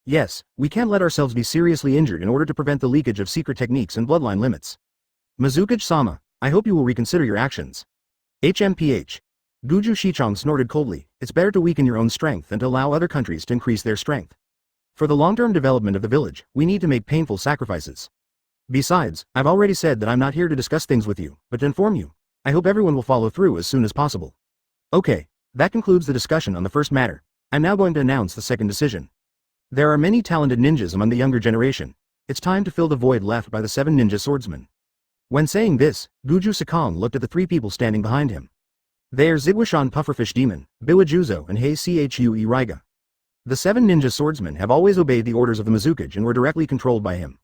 Yes, we can't let ourselves be seriously injured in order to prevent the leakage of secret techniques and bloodline limits. Mizukage-sama, I hope you will reconsider your actions. HMPH. Guju Shichong snorted coldly, it's better to weaken your own strength than to allow other countries to increase their strength. For the long-term development of the village, we need to make painful sacrifices. Besides, I've already said that I'm not here to discuss things with you, but to inform you. I hope everyone will follow through as soon as possible. Okay, that concludes the discussion on the first matter. I'm now going to announce the second decision. There are many talented ninjas among the younger generation. It's time to fill the void left by the 7 ninja swordsmen. When saying this, Guju Sakong looked at the 3 people standing behind him. They are Ziguishan Pufferfish Demon, Biwa Juzo and Hei Chue Raiga. The 7 ninja swordsmen have always obeyed the orders of the Mizukage and were directly controlled by him.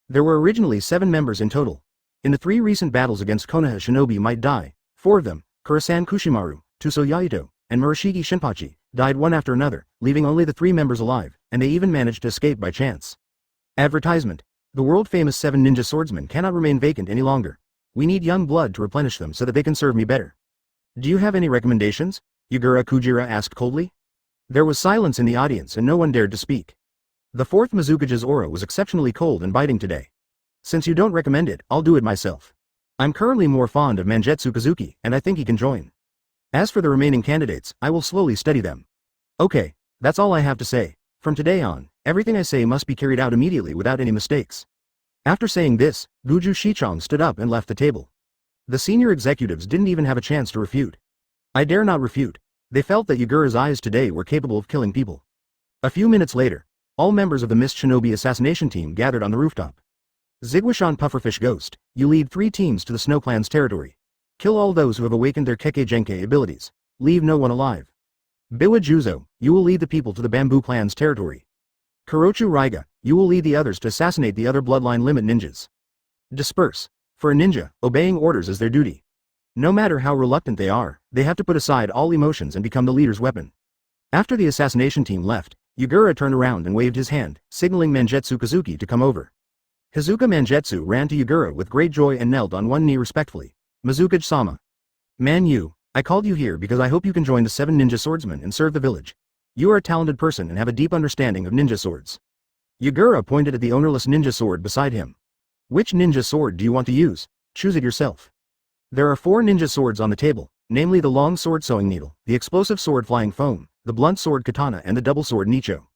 There were originally 7 members in total. In the 3 recent battles against Konoha Shinobi Might Die, 4 of them, Kurasan Kushimaru, Tuso Yaito, and Murashige Shinpachi, died one after another, leaving only the 3 members alive, and they even managed to escape by chance. Advertisement. The world-famous 7 ninja swordsmen cannot remain vacant any longer. We need young blood to replenish them so that they can serve me better. Do you have any recommendations? Yagura Kujira asked coldly. There was silence in the audience and no one dared to speak. The 4th Mizukage's aura was exceptionally cold and biting today. Since you don't recommend it, I'll do it myself. I'm currently more fond of Mangetsu Kazuki, and I think he can join. As for the remaining candidates, I will slowly study them. Okay, that's all I have to say. From today on, everything I say must be carried out immediately without any mistakes. After saying this, Guju Shichong stood up and left the table. The senior executives didn't even have a chance to refute. I dare not refute. They felt that Yagura's eyes today were capable of killing people. A few minutes later, all members of the Mist Shinobi assassination team gathered on the rooftop. Ziguishan Pufferfish Ghost, you lead 3 teams to the Snow Clan's territory. Kill all those who have awakened their Kekkei Genkai abilities. Leave no one alive. Biwa Juzo, you will lead the people to the Bamboo Clan's territory. Kurochu Raiga, you will lead the others to assassinate the other bloodline limit ninjas. Disperse. For a ninja, obeying orders is their duty. No matter how reluctant they are, they have to put aside all emotions and become the leader's weapon. After the assassination team left, Yagura turned around and waved his hand, signaling Mangetsu Kazuki to come over. Hazuka Mangetsu ran to Yagura with great joy and knelt on one knee respectfully. Mizukage-sama. Man Yu, I called you here because I hope you can join the 7 ninja swordsmen and serve the village. You are a talented person and have a deep understanding of ninja swords. Yagura pointed at the ownerless ninja sword beside him. Which ninja sword do you want to use? Choose it yourself. There are 4 ninja swords on the table, namely the long sword sewing needle, the explosive sword flying foam, the blunt sword katana and the double sword nicho.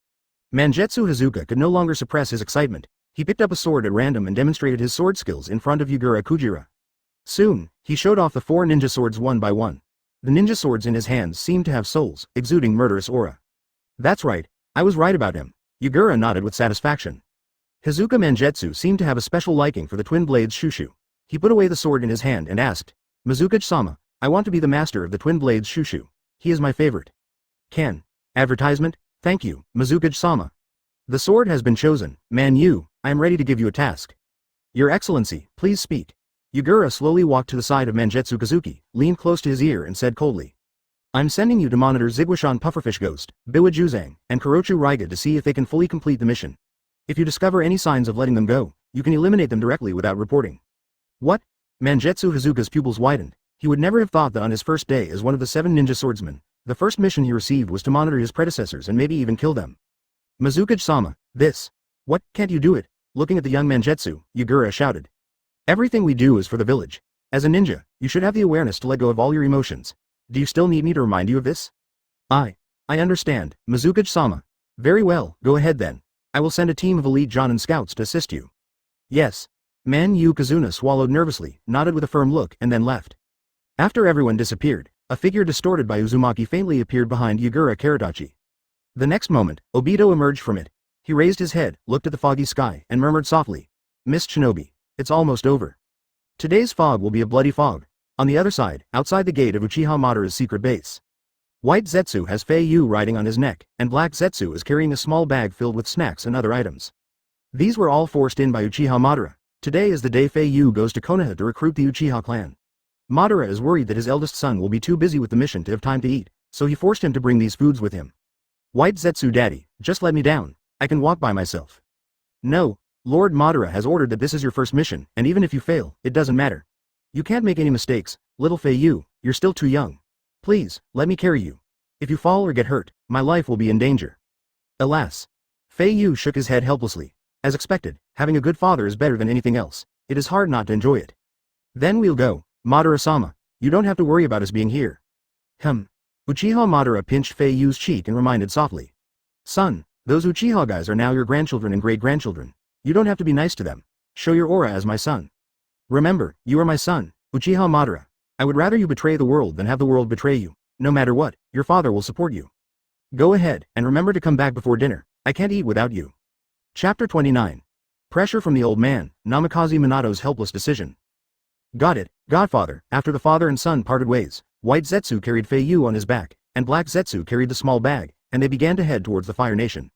Mangetsu Hazuka could no longer suppress his excitement. He picked up a sword at random and demonstrated his sword skills in front of Yagura Kujira. Soon, he showed off the 4 ninja swords one by one. The ninja swords in his hands seemed to have souls, exuding murderous aura. That's right, I was right about him. Yagura nodded with satisfaction. Hazuka Mangetsu seemed to have a special liking for the twin blades shushu. He put away the sword in his hand and asked, Mizuka-sama, I want to be the master of the twin blades shushu. He is my favorite. Ken. Advertisement? Thank you, Mizuka-sama. The sword has been chosen, Man Yu, I am ready to give you a task. Your Excellency, please speak. Yagura slowly walked to the side of Mangetsu Kazuki, leaned close to his ear and said coldly. I'm sending you to monitor Ziguashan Pufferfish Ghost, Biwa Juzang, and Kurochu Raiga to see if they can fully complete the mission. If you discover any signs of letting them go, you can eliminate them directly without reporting. What? Mangetsu Hazuka's pupils widened. He would never have thought that on his first day as one of the 7 ninja swordsmen, the first mission he received was to monitor his predecessors and maybe even kill them. Mizuka-sama, this. What, can't you do it? Looking at the young Mangetsu, Yagura shouted. Everything we do is for the village. As a ninja, you should have the awareness to let go of all your emotions. Do you still need me to remind you of this? I understand, Mizuka-sama. Very well, go ahead then. I will send a team of elite Jonin scouts to assist you. Yes. Man Yu Kazuna swallowed nervously, nodded with a firm look and then left. After everyone disappeared, a figure distorted by Uzumaki faintly appeared behind Yagura Karatachi. The next moment, Obito emerged from it. He raised his head, looked at the foggy sky, and murmured softly. Mist Shinobi. It's almost over. Today's fog will be a bloody fog. On the other side, outside the gate of Uchiha Madara's secret base. White Zetsu has Fei Yu riding on his neck, and Black Zetsu is carrying a small bag filled with snacks and other items. These were all forced in by Uchiha Madara. Today is the day Fei Yu goes to Konoha to recruit the Uchiha clan. Madara is worried that his eldest son will be too busy with the mission to have time to eat, so he forced him to bring these foods with him. White Zetsu daddy, just let me down. I can walk by myself. No. Lord Madara has ordered that this is your first mission, and even if you fail, it doesn't matter. You can't make any mistakes, little Fei Yu, you're still too young. Please, let me carry you. If you fall or get hurt, my life will be in danger. Alas. Fei Yu shook his head helplessly. As expected, having a good father is better than anything else. It is hard not to enjoy it. Then we'll go, Madara-sama. You don't have to worry about us being here. Uchiha Madara pinched Fei Yu's cheek and reminded softly. Son, those Uchiha guys are now your grandchildren and great-grandchildren. You don't have to be nice to them. Show your aura as my son. Remember, you are my son, Uchiha Madara. I would rather you betray the world than have the world betray you. No matter what, your father will support you. Go ahead, and remember to come back before dinner. I can't eat without you. Chapter 29. Pressure from the old man, Namikaze Minato's helpless decision. Got it, Godfather. After the father and son parted ways, White Zetsu carried Fei Yu on his back, and Black Zetsu carried the small bag, and they began to head towards the Fire Nation.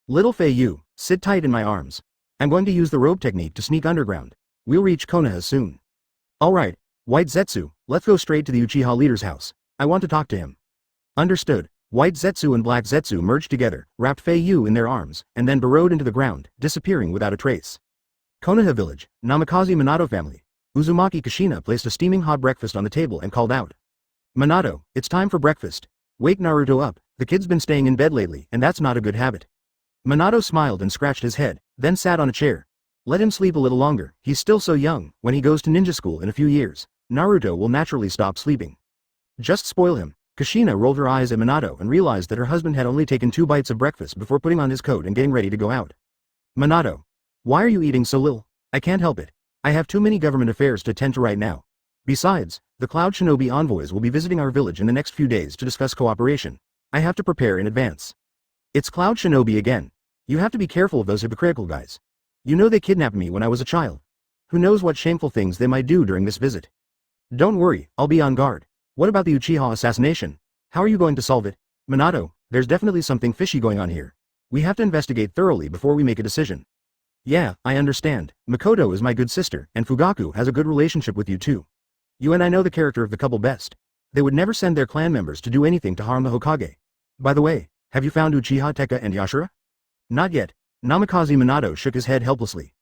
Little Fei Yu, sit tight in my arms. I'm going to use the rope technique to sneak underground. We'll reach Konoha soon. Alright, White Zetsu, let's go straight to the Uchiha leader's house. I want to talk to him. Understood. White Zetsu and Black Zetsu merged together, wrapped Fei Yu in their arms, and then burrowed into the ground, disappearing without a trace. Konoha village, Namikaze Minato family. Uzumaki Kushina placed a steaming hot breakfast on the table and called out. Minato, it's time for breakfast. Wake Naruto up, the kid's been staying in bed lately and that's not a good habit. Minato smiled and scratched his head, then sat on a chair. Let him sleep a little longer, he's still so young. When he goes to ninja school in a few years, Naruto will naturally stop sleeping. Just spoil him. Kushina rolled her eyes at Minato and realized that her husband had only taken 2 bites of breakfast before putting on his coat and getting ready to go out. Minato. Why are you eating so little? I can't help it. I have too many government affairs to attend to right now. Besides, the Cloud Shinobi envoys will be visiting our village in the next few days to discuss cooperation. I have to prepare in advance. It's Cloud Shinobi again. You have to be careful of those hypocritical guys. You know they kidnapped me when I was a child. Who knows what shameful things they might do during this visit. Don't worry, I'll be on guard. What about the Uchiha assassination? How are you going to solve it? Minato, there's definitely something fishy going on here. We have to investigate thoroughly before we make a decision. Yeah, I understand. Makoto is my good sister, and Fugaku has a good relationship with you too. You and I know the character of the couple best. They would never send their clan members to do anything to harm the Hokage. By the way, have you found Uchiha Tekka and Yashira? Not yet. Namikaze Minato shook his head helplessly.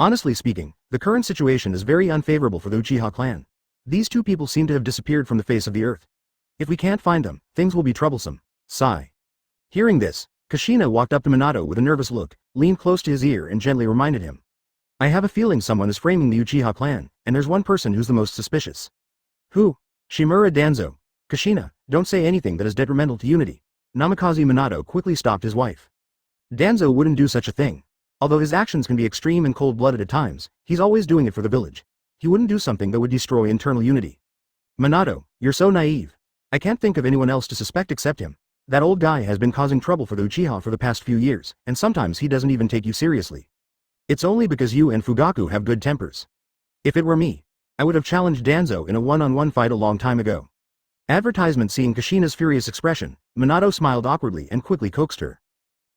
Honestly speaking, the current situation is very unfavorable for the Uchiha clan. These 2 people seem to have disappeared from the face of the earth. If we can't find them, things will be troublesome. Sigh. Hearing this, Kushina walked up to Minato with a nervous look, leaned close to his ear and gently reminded him. I have a feeling someone is framing the Uchiha clan, and there's one person who's the most suspicious. Who? Shimura Danzo. Kushina, don't say anything that is detrimental to unity. Namikaze Minato quickly stopped his wife. Danzo wouldn't do such a thing. Although his actions can be extreme and cold-blooded at times, he's always doing it for the village. He wouldn't do something that would destroy internal unity. Minato, you're so naive. I can't think of anyone else to suspect except him. That old guy has been causing trouble for the Uchiha for the past few years, and sometimes he doesn't even take you seriously. It's only because you and Fugaku have good tempers. If it were me, I would have challenged Danzo in a one-on-one fight a long time ago. Advertisement. Seeing Kushina's furious expression, Minato smiled awkwardly and quickly coaxed her.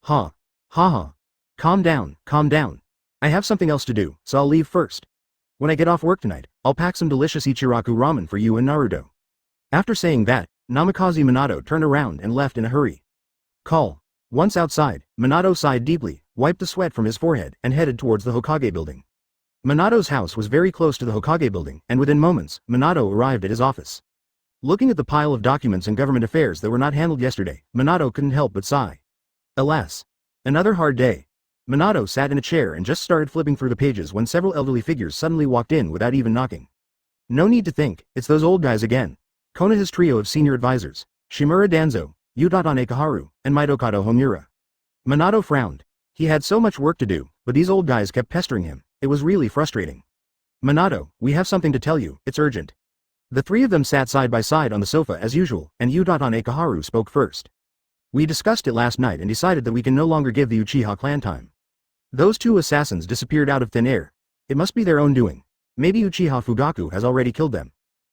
Ha. Ha ha. Calm down, calm down. I have something else to do, so I'll leave first. When I get off work tonight, I'll pack some delicious Ichiraku ramen for you and Naruto. After saying that, Namikaze Minato turned around and left in a hurry. Call. Once outside, Minato sighed deeply, wiped the sweat from his forehead and headed towards the Hokage building. Minato's house was very close to the Hokage building, and within moments, Minato arrived at his office. Looking at the pile of documents and government affairs that were not handled yesterday, Minato couldn't help but sigh. Alas. Another hard day. Minato sat in a chair and just started flipping through the pages when several elderly figures suddenly walked in without even knocking. No need to think, it's those old guys again. Konoha's trio of senior advisors, Shimura Danzo, Uchiha Ekaharu, and Mitokado Homura. Minato frowned. He had so much work to do, but these old guys kept pestering him. It was really frustrating. Minato, we have something to tell you, it's urgent. The three of them sat side by side on the sofa as usual, and Uchiha Ekaharu spoke first. We discussed it last night and decided that we can no longer give the Uchiha clan time. Those two assassins disappeared out of thin air. It must be their own doing. Maybe Uchiha Fugaku has already killed them.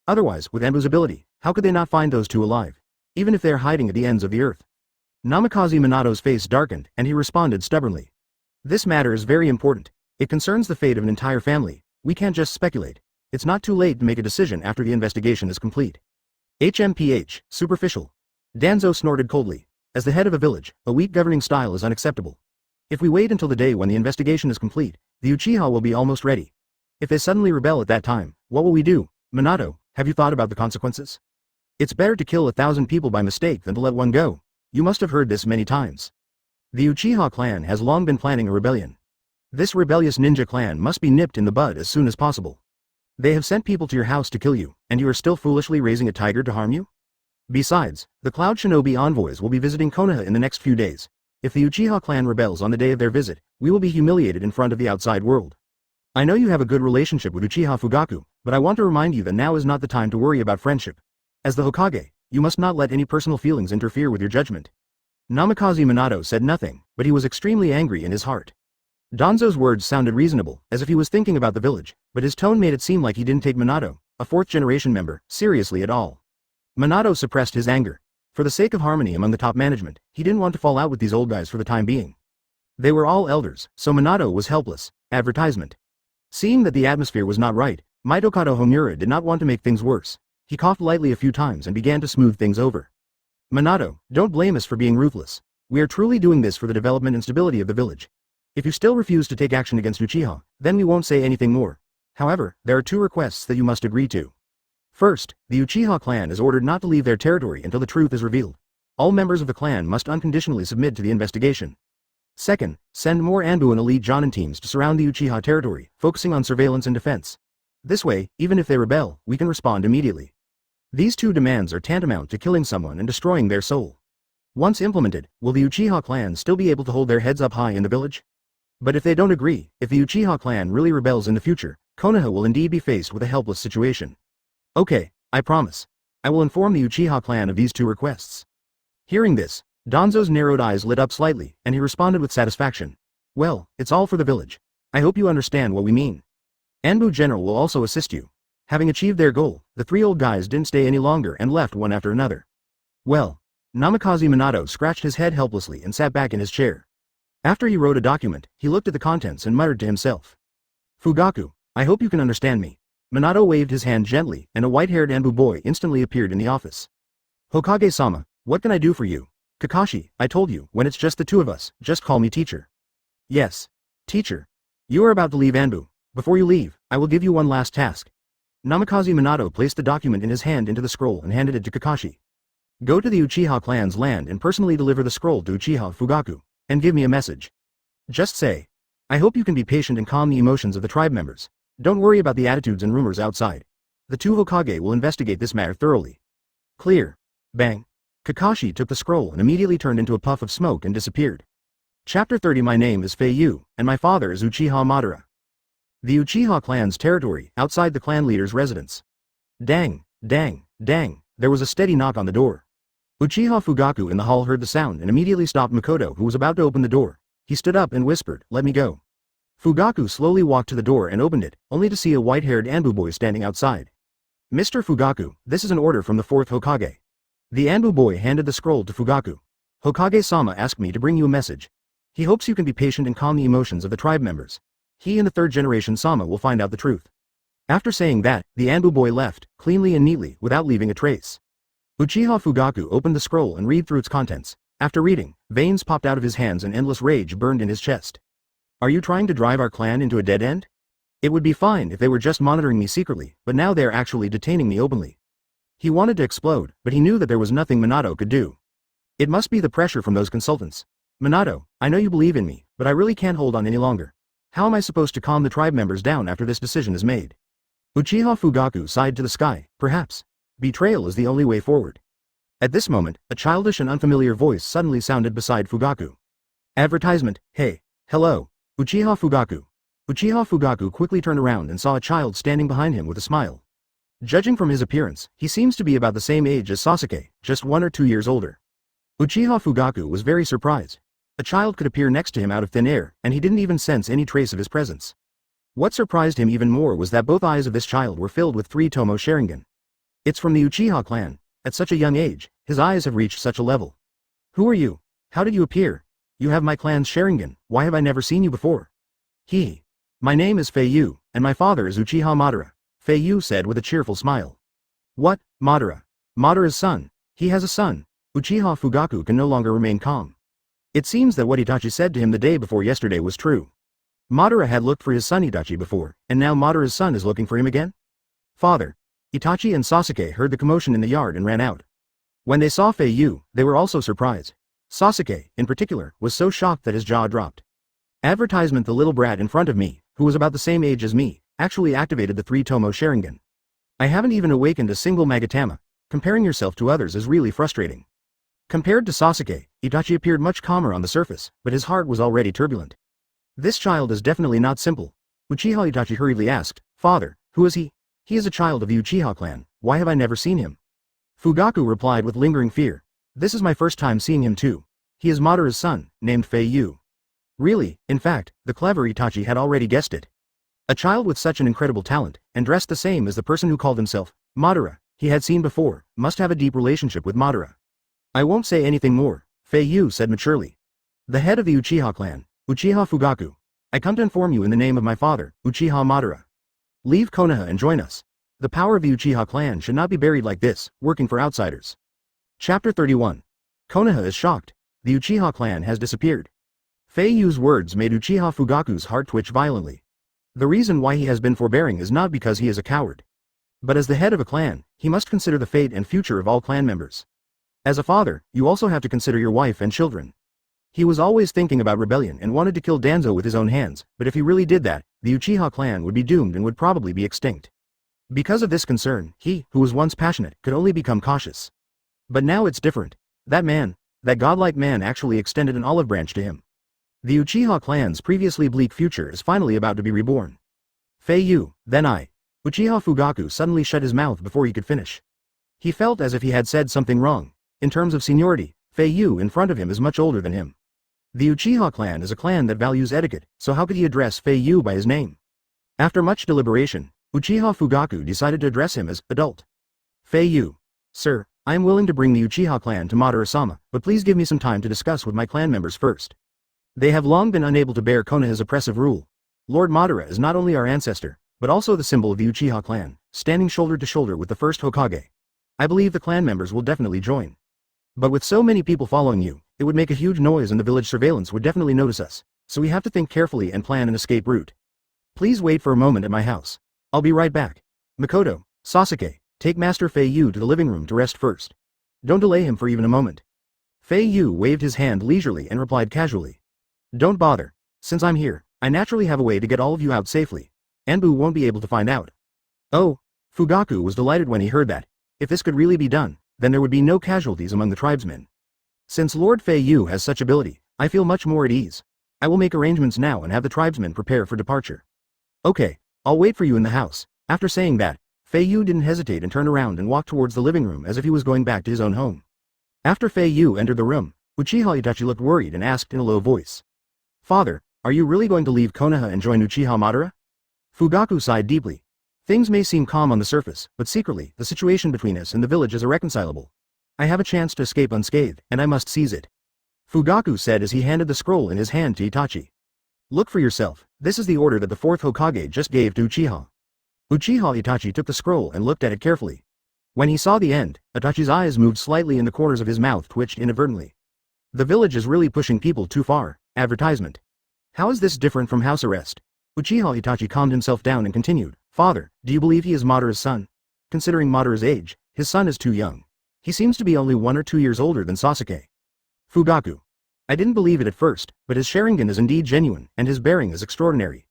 Otherwise, with Anbu's ability, how could they not find those two alive? Even if they are hiding at the ends of the earth. Namikaze Minato's face darkened, and he responded stubbornly. This matter is very important. It concerns the fate of an entire family. We can't just speculate. It's not too late to make a decision after the investigation is complete. HMPH, superficial. Danzo snorted coldly. As the head of a village, a weak governing style is unacceptable. If we wait until the day when the investigation is complete, the Uchiha will be almost ready. If they suddenly rebel at that time, what will we do? Minato, have you thought about the consequences? It's better to kill 1,000 people by mistake than to let one go. You must have heard this many times. The Uchiha clan has long been planning a rebellion. This rebellious ninja clan must be nipped in the bud as soon as possible. They have sent people to your house to kill you, and you are still foolishly raising a tiger to harm you? Besides, the Cloud Shinobi envoys will be visiting Konoha in the next few days. If the Uchiha clan rebels on the day of their visit, we will be humiliated in front of the outside world. I know you have a good relationship with Uchiha Fugaku, but I want to remind you that now is not the time to worry about friendship. As the Hokage, you must not let any personal feelings interfere with your judgment. Namikaze Minato said nothing, but he was extremely angry in his heart. Danzo's words sounded reasonable, as if he was thinking about the village, but his tone made it seem like he didn't take Minato, a fourth-generation member, seriously at all. Minato suppressed his anger. For the sake of harmony among the top management, he didn't want to fall out with these old guys for the time being. They were all elders, so Minato was helpless. Advertisement. Seeing that the atmosphere was not right, Mitokado Homura did not want to make things worse. He coughed lightly a few times and began to smooth things over. Minato, don't blame us for being ruthless. We are truly doing this for the development and stability of the village. If you still refuse to take action against Uchiha, then we won't say anything more. However, there are two requests that you must agree to. First, the Uchiha clan is ordered not to leave their territory until the truth is revealed. All members of the clan must unconditionally submit to the investigation. Second, send more Anbu and elite Jonin teams to surround the Uchiha territory, focusing on surveillance and defense. This way, even if they rebel, we can respond immediately. These two demands are tantamount to killing someone and destroying their soul. Once implemented, will the Uchiha clan still be able to hold their heads up high in the village? But if they don't agree, if the Uchiha clan really rebels in the future, Konoha will indeed be faced with a helpless situation. Okay, I promise. I will inform the Uchiha clan of these two requests. Hearing this, Danzo's narrowed eyes lit up slightly, and he responded with satisfaction. Well, it's all for the village. I hope you understand what we mean. Anbu General will also assist you. Having achieved their goal, the three old guys didn't stay any longer and left one after another. Well, Namikaze Minato scratched his head helplessly and sat back in his chair. After he wrote a document, he looked at the contents and muttered to himself. Fugaku, I hope you can understand me. Minato waved his hand gently, and a white-haired Anbu boy instantly appeared in the office. Hokage-sama, what can I do for you? Kakashi, I told you, when it's just the two of us, just call me teacher. Yes. Teacher. You are about to leave Anbu. Before you leave, I will give you one last task. Namikaze Minato placed the document in his hand into the scroll and handed it to Kakashi. Go to the Uchiha clan's land and personally deliver the scroll to Uchiha Fugaku, and give me a message. Just say, I hope you can be patient and calm the emotions of the tribe members. Don't worry about the attitudes and rumors outside. The two Hokage will investigate this matter thoroughly. Clear. Bang. Kakashi took the scroll and immediately turned into a puff of smoke and disappeared. Chapter 30. My name is Fei Yu, and my father is Uchiha Madara. The Uchiha clan's territory, outside the clan leader's residence. Dang, dang, dang, there was a steady knock on the door. Uchiha Fugaku in the hall heard the sound and immediately stopped Makoto, who was about to open the door. He stood up and whispered, "Let me go." Fugaku slowly walked to the door and opened it, only to see a white-haired Anbu boy standing outside. Mr. Fugaku, this is an order from the 4th Hokage. The Anbu boy handed the scroll to Fugaku. Hokage-sama asked me to bring you a message. He hopes you can be patient and calm the emotions of the tribe members. He and the 3rd generation Sama will find out the truth. After saying that, the Anbu boy left, cleanly and neatly, without leaving a trace. Uchiha Fugaku opened the scroll and read through its contents. After reading, veins popped out of his hands and endless rage burned in his chest. Are you trying to drive our clan into a dead end? It would be fine if they were just monitoring me secretly, but now they are actually detaining me openly. He wanted to explode, but he knew that there was nothing Minato could do. It must be the pressure from those consultants. Minato, I know you believe in me, but I really can't hold on any longer. How am I supposed to calm the tribe members down after this decision is made? Uchiha Fugaku sighed to the sky. Perhaps betrayal is the only way forward. At this moment, a childish and unfamiliar voice suddenly sounded beside Fugaku. Advertisement. Hey. Hello. Uchiha Fugaku. Uchiha Fugaku quickly turned around and saw a child standing behind him with a smile. Judging from his appearance, he seems to be about the same age as Sasuke, just 1 or 2 years older. Uchiha Fugaku was very surprised. A child could appear next to him out of thin air, and he didn't even sense any trace of his presence. What surprised him even more was that both eyes of this child were filled with 3 Tomo Sharingan. It's from the Uchiha clan. At such a young age, his eyes have reached such a level. Who are you? How did you appear? You have my clan's Sharingan, why have I never seen you before? My name is Fei Yu, and my father is Uchiha Madara, Fei Yu said with a cheerful smile. What, Madara? Madara's son? He has a son. Uchiha Fugaku can no longer remain calm. It seems that what Itachi said to him the day before yesterday was true. Madara had looked for his son Itachi before, and now Madara's son is looking for him again? Father. Itachi and Sasuke heard the commotion in the yard and ran out. When they saw Fei Yu, they were also surprised. Sasuke, in particular, was so shocked that his jaw dropped. Advertisement. The little brat in front of me, who was about the same age as me, actually activated the 3 Tomo Sharingan. I haven't even awakened a single Magatama. Comparing yourself to others is really frustrating. Compared to Sasuke, Itachi appeared much calmer on the surface, but his heart was already turbulent. This child is definitely not simple. Uchiha Itachi hurriedly asked, Father, who is he? He is a child of the Uchiha clan, why have I never seen him? Fugaku replied with lingering fear. This is my first time seeing him too. He is Madara's son, named Fei Yu. Really, in fact, the clever Itachi had already guessed it. A child with such an incredible talent, and dressed the same as the person who called himself Madara, he had seen before, must have a deep relationship with Madara. I won't say anything more, Fei Yu said maturely. The head of the Uchiha clan, Uchiha Fugaku. I come to inform you in the name of my father, Uchiha Madara. Leave Konoha and join us. The power of the Uchiha clan should not be buried like this, working for outsiders. Chapter 31. Konoha is shocked. The Uchiha clan has disappeared. Fei Yu's words made Uchiha Fugaku's heart twitch violently. The reason why he has been forbearing is not because he is a coward. But as the head of a clan, he must consider the fate and future of all clan members. As a father, you also have to consider your wife and children. He was always thinking about rebellion and wanted to kill Danzo with his own hands, but if he really did that, the Uchiha clan would be doomed and would probably be extinct. Because of this concern, he, who was once passionate, could only become cautious. But now it's different. That man, that godlike man actually extended an olive branch to him. The Uchiha clan's previously bleak future is finally about to be reborn. Fei Yu, then I. Uchiha Fugaku suddenly shut his mouth before he could finish. He felt as if he had said something wrong. In terms of seniority, Fei Yu in front of him is much older than him. The Uchiha clan is a clan that values etiquette, so how could he address Fei Yu by his name? After much deliberation, Uchiha Fugaku decided to address him as adult. Fei Yu. Sir, I am willing to bring the Uchiha clan to Madara-sama, but please give me some time to discuss with my clan members first. They have long been unable to bear Konoha's oppressive rule. Lord Madara is not only our ancestor, but also the symbol of the Uchiha clan, standing shoulder to shoulder with the first Hokage. I believe the clan members will definitely join. But with so many people following you, it would make a huge noise and the village surveillance would definitely notice us, so we have to think carefully and plan an escape route. Please wait for a moment at my house. I'll be right back. Makoto, Sasuke, take Master Fei Yu to the living room to rest first. Don't delay him for even a moment. Fei Yu waved his hand leisurely and replied casually. Don't bother. Since I'm here, I naturally have a way to get all of you out safely. Anbu won't be able to find out. Oh, Fugaku was delighted when he heard that. If this could really be done, then there would be no casualties among the tribesmen. Since Lord Fei Yu has such ability, I feel much more at ease. I will make arrangements now and have the tribesmen prepare for departure. Okay, I'll wait for you in the house. After saying that, Fei Yu didn't hesitate and turned around and walked towards the living room as if he was going back to his own home. After Fei Yu entered the room, Uchiha Itachi looked worried and asked in a low voice. Father, are you really going to leave Konoha and join Uchiha Madara? Fugaku sighed deeply. Things may seem calm on the surface, but secretly, the situation between us and the village is irreconcilable. I have a chance to escape unscathed, and I must seize it. Fugaku said as he handed the scroll in his hand to Itachi. Look for yourself, this is the order that the 4th Hokage just gave to Uchiha. Uchiha Itachi took the scroll and looked at it carefully. When he saw the end, Itachi's eyes moved slightly and the corners of his mouth twitched inadvertently. The village is really pushing people too far. Advertisement. How is this different from house arrest? Uchiha Itachi calmed himself down and continued. Father, do you believe he is Madara's son? Considering Madara's age, his son is too young. He seems to be only 1 or 2 years older than Sasuke. Fugaku. I didn't believe it at first, but his Sharingan is indeed genuine, and his bearing is extraordinary.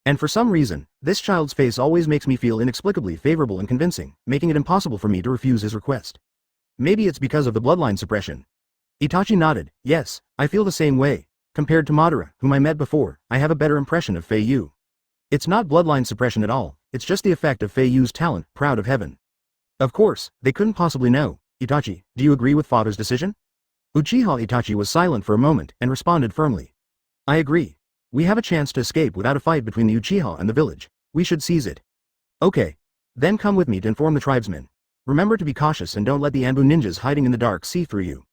And for some reason, this child's face always makes me feel inexplicably favorable and convincing, making it impossible for me to refuse his request. Maybe it's because of the bloodline suppression. Itachi nodded. Yes, I feel the same way. Compared to Madara, whom I met before, I have a better impression of Fei Yu. It's not bloodline suppression at all, it's just the effect of Fei Yu's talent, proud of heaven. Of course, they couldn't possibly know. Itachi, do you agree with father's decision? Uchiha Itachi was silent for a moment and responded firmly. I agree. We have a chance to escape without a fight between the Uchiha and the village. We should seize it. Okay. Then come with me to inform the tribesmen. Remember to be cautious and don't let the Anbu ninjas hiding in the dark see through you.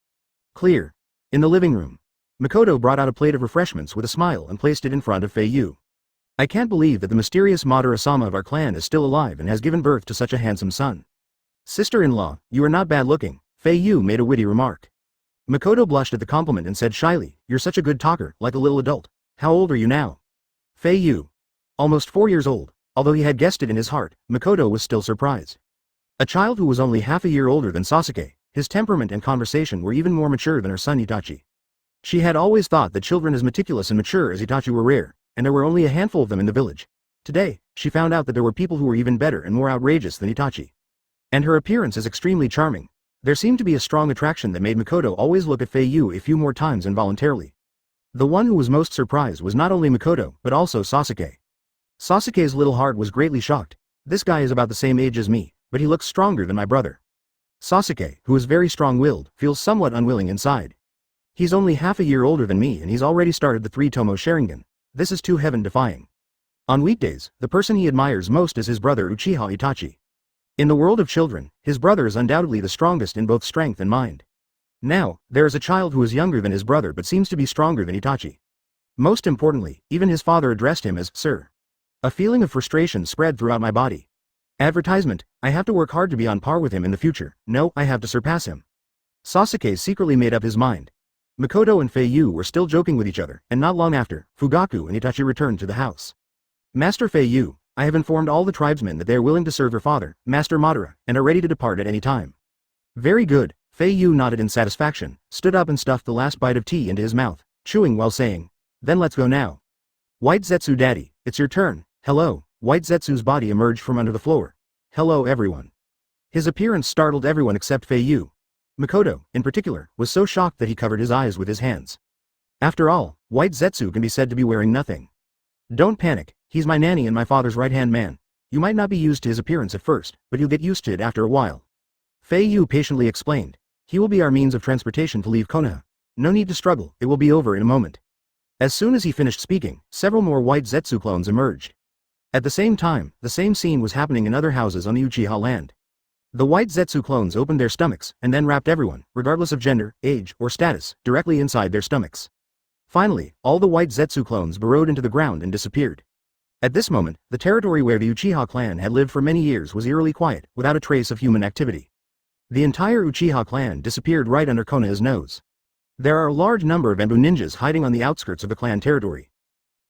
Clear. In the living room, Makoto brought out a plate of refreshments with a smile and placed it in front of Fei Yu. I can't believe that the mysterious Madara-sama of our clan is still alive and has given birth to such a handsome son. Sister-in-law, you are not bad looking, Fei Yu made a witty remark. Makoto blushed at the compliment and said shyly, you're such a good talker, like a little adult. How old are you now? Fei Yu. Almost 4 years old. Although he had guessed it in his heart, Makoto was still surprised. A child who was only half a year older than Sasuke, his temperament and conversation were even more mature than her son Itachi. She had always thought that children as meticulous and mature as Itachi were rare, and there were only a handful of them in the village. Today, she found out that there were people who were even better and more outrageous than Itachi. And her appearance is extremely charming. There seemed to be a strong attraction that made Makoto always look at Fei Yu a few more times involuntarily. The one who was most surprised was not only Makoto, but also Sasuke. Sasuke's little heart was greatly shocked. This guy is about the same age as me, but he looks stronger than my brother. Sasuke, who is very strong-willed, feels somewhat unwilling inside. He's only half a year older than me and he's already started the 3-tomo Sharingan. This is too heaven-defying. On weekdays, the person he admires most is his brother Uchiha Itachi. In the world of children, his brother is undoubtedly the strongest in both strength and mind. Now, there is a child who is younger than his brother but seems to be stronger than Itachi. Most importantly, even his father addressed him as Sir. A feeling of frustration spread throughout my body. Advertisement, I have to work hard to be on par with him in the future. No, I have to surpass him. Sasuke secretly made up his mind. Makoto and Fei Yu were still joking with each other, and not long after, Fugaku and Itachi returned to the house. Master Fei Yu, I have informed all the tribesmen that they are willing to serve your father, Master Madara, and are ready to depart at any time. Very good, Fei Yu nodded in satisfaction, stood up and stuffed the last bite of tea into his mouth, chewing while saying, then let's go now. White Zetsu Daddy, it's your turn. Hello. White Zetsu's body emerged from under the floor. Hello everyone. His appearance startled everyone except Fei Yu. Makoto, in particular, was so shocked that he covered his eyes with his hands. After all, White Zetsu can be said to be wearing nothing. Don't panic, he's my nanny and my father's right-hand man. You might not be used to his appearance at first, but you'll get used to it after a while. Fei Yu patiently explained. He will be our means of transportation to leave Konoha. No need to struggle, it will be over in a moment. As soon as he finished speaking, several more White Zetsu clones emerged. At the same time, the same scene was happening in other houses on the Uchiha land. The White Zetsu clones opened their stomachs, and then wrapped everyone, regardless of gender, age, or status, directly inside their stomachs. Finally, all the White Zetsu clones burrowed into the ground and disappeared. At this moment, the territory where the Uchiha clan had lived for many years was eerily quiet, without a trace of human activity. The entire Uchiha clan disappeared right under Konoha's nose. There are a large number of Anbu ninjas hiding on the outskirts of the clan territory.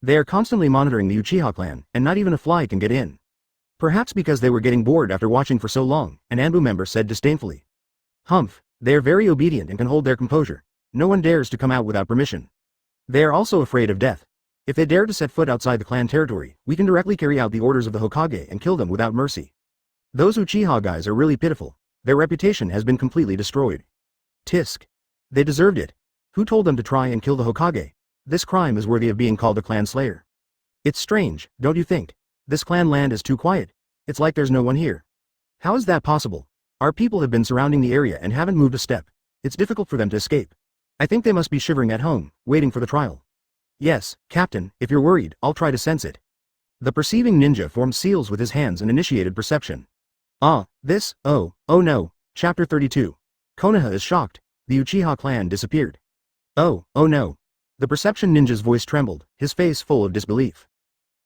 They are constantly monitoring the Uchiha clan, and not even a fly can get in. Perhaps because they were getting bored after watching for so long, an Anbu member said disdainfully. Humph, They are very obedient and can hold their composure. No one dares to come out without permission. They are also afraid of death. If they dare to set foot outside the clan territory, we can directly carry out the orders of the Hokage and kill them without mercy. Those Uchiha guys are really pitiful. Their reputation has been completely destroyed. Tisk. They deserved it. Who told them to try and kill the Hokage? This crime is worthy of being called a clan slayer. It's strange, don't you think? This clan land is too quiet. It's like there's no one here. How is that possible? Our people have been surrounding the area and haven't moved a step. It's difficult for them to escape. I think they must be shivering at home, waiting for the trial. Yes, Captain, if you're worried, I'll try to sense it. The perceiving ninja formed seals with his hands and initiated perception. Oh no. Chapter 32. Konoha is shocked. The Uchiha clan disappeared. Oh no. The perception ninja's voice trembled, his face full of disbelief.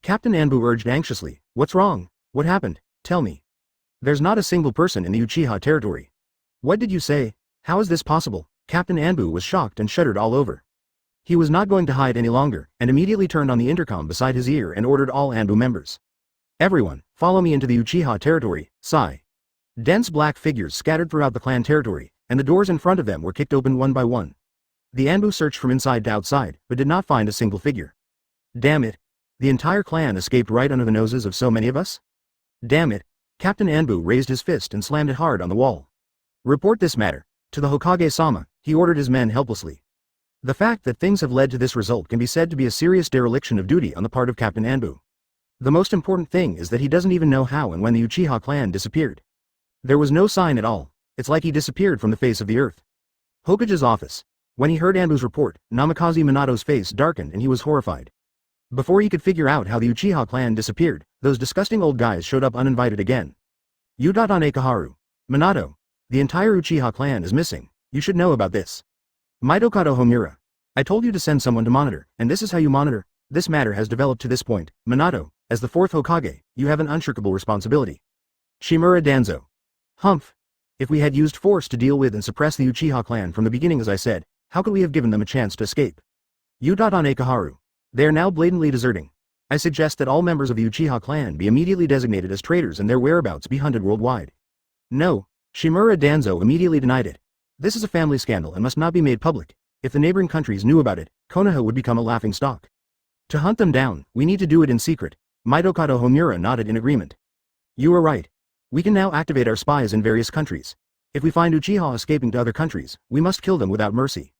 Captain Anbu urged anxiously, what's wrong? What happened? Tell me. There's not a single person in the Uchiha territory. What did you say? How is this possible? Captain Anbu was shocked and shuddered all over. He was not going to hide any longer, and immediately turned on the intercom beside his ear and ordered all Anbu members. Everyone, follow me into the Uchiha territory, sigh. Dense black figures scattered throughout the clan territory, and the doors in front of them were kicked open one by one. The Anbu searched from inside to outside, but did not find a single figure. Damn it. The entire clan escaped right under the noses of so many of us? Damn it. Captain Anbu raised his fist and slammed it hard on the wall. Report this matter. To the Hokage-sama, he ordered his men helplessly. The fact that things have led to this result can be said to be a serious dereliction of duty on the part of Captain Anbu. The most important thing is that he doesn't even know how and when the Uchiha clan disappeared. There was no sign at all. It's like he disappeared from the face of the earth. Hokage's office. When he heard Anbu's report, Namikaze Minato's face darkened and he was horrified. Before he could figure out how the Uchiha clan disappeared, those disgusting old guys showed up uninvited again. Ekaharu. Minato. The entire Uchiha clan is missing. You should know about this. Mitokado Homura. I told you to send someone to monitor, and this is how you monitor. This matter has developed to this point. Minato, as the fourth Hokage, you have an unshirkable responsibility. Shimura Danzo. Humph. If we had used force to deal with and suppress the Uchiha clan from the beginning as I said, how could we have given them a chance to escape? Ekaharu. They are now blatantly deserting. I suggest that all members of the Uchiha clan be immediately designated as traitors and their whereabouts be hunted worldwide. No. Shimura Danzo immediately denied it. This is a family scandal and must not be made public. If the neighboring countries knew about it, Konoha would become a laughingstock. To hunt them down, we need to do it in secret. Mitokado Homura nodded in agreement. You are right. We can now activate our spies in various countries. If we find Uchiha escaping to other countries, we must kill them without mercy.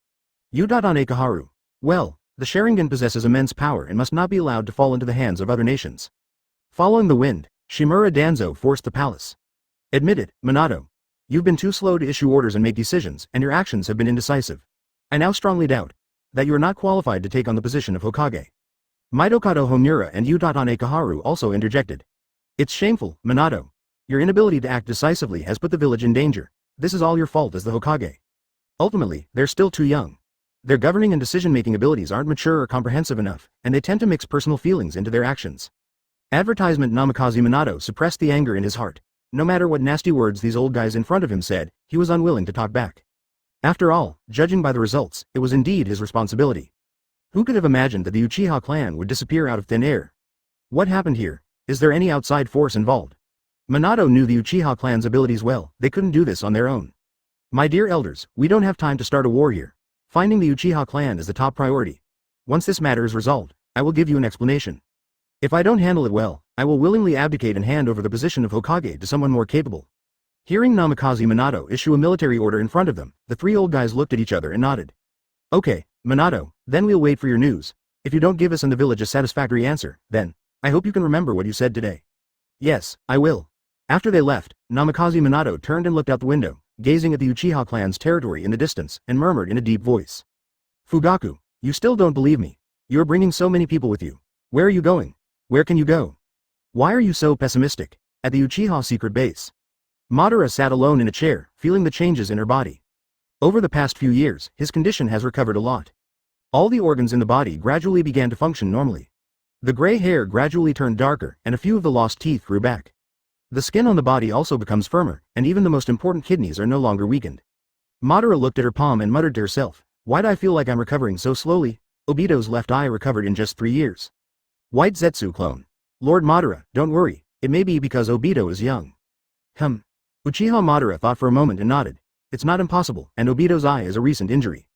Ekaharu. Well, the Sharingan possesses immense power and must not be allowed to fall into the hands of other nations. Following the wind, Shimura Danzo forced the palace. Admit it, Minato. You've been too slow to issue orders and make decisions, and your actions have been indecisive. I now strongly doubt that you are not qualified to take on the position of Hokage. Mitokado Homura and Ekaharu also interjected. It's shameful, Minato. Your inability to act decisively has put the village in danger. This is all your fault as the Hokage. Ultimately, they're still too young. Their governing and decision-making abilities aren't mature or comprehensive enough, and they tend to mix personal feelings into their actions. Advertisement Namikaze Minato suppressed the anger in his heart. No matter what nasty words these old guys in front of him said, he was unwilling to talk back. After all, judging by the results, it was indeed his responsibility. Who could have imagined that the Uchiha clan would disappear out of thin air? What happened here? Is there any outside force involved? Minato knew the Uchiha clan's abilities well. They couldn't do this on their own. My dear elders, we don't have time to start a war here. Finding the Uchiha clan is the top priority. Once this matter is resolved, I will give you an explanation. If I don't handle it well, I will willingly abdicate and hand over the position of Hokage to someone more capable. Hearing Namikaze Minato issue a military order in front of them, the three old guys looked at each other and nodded. Okay, Minato, then we'll wait for your news. If you don't give us in the village a satisfactory answer, then, I hope you can remember what you said today. Yes, I will. After they left, Namikaze Minato turned and looked out the window, gazing at the Uchiha clan's territory in the distance, and murmured in a deep voice. Fugaku, you still don't believe me. You are bringing so many people with you. Where are you going? Where can you go? Why are you so pessimistic? At the Uchiha secret base. Madara sat alone in a chair, feeling the changes in her body. Over the past few years, his condition has recovered a lot. All the organs in the body gradually began to function normally. The gray hair gradually turned darker, and a few of the lost teeth grew back. The skin on the body also becomes firmer, and even the most important kidneys are no longer weakened. Madara looked at her palm and muttered to herself, why do I feel like I'm recovering so slowly? Obito's left eye recovered in just 3 years. White Zetsu clone. Lord Madara, don't worry, it may be because Obito is young. Uchiha Madara thought for a moment and nodded. it's not impossible, and Obito's eye is a recent injury.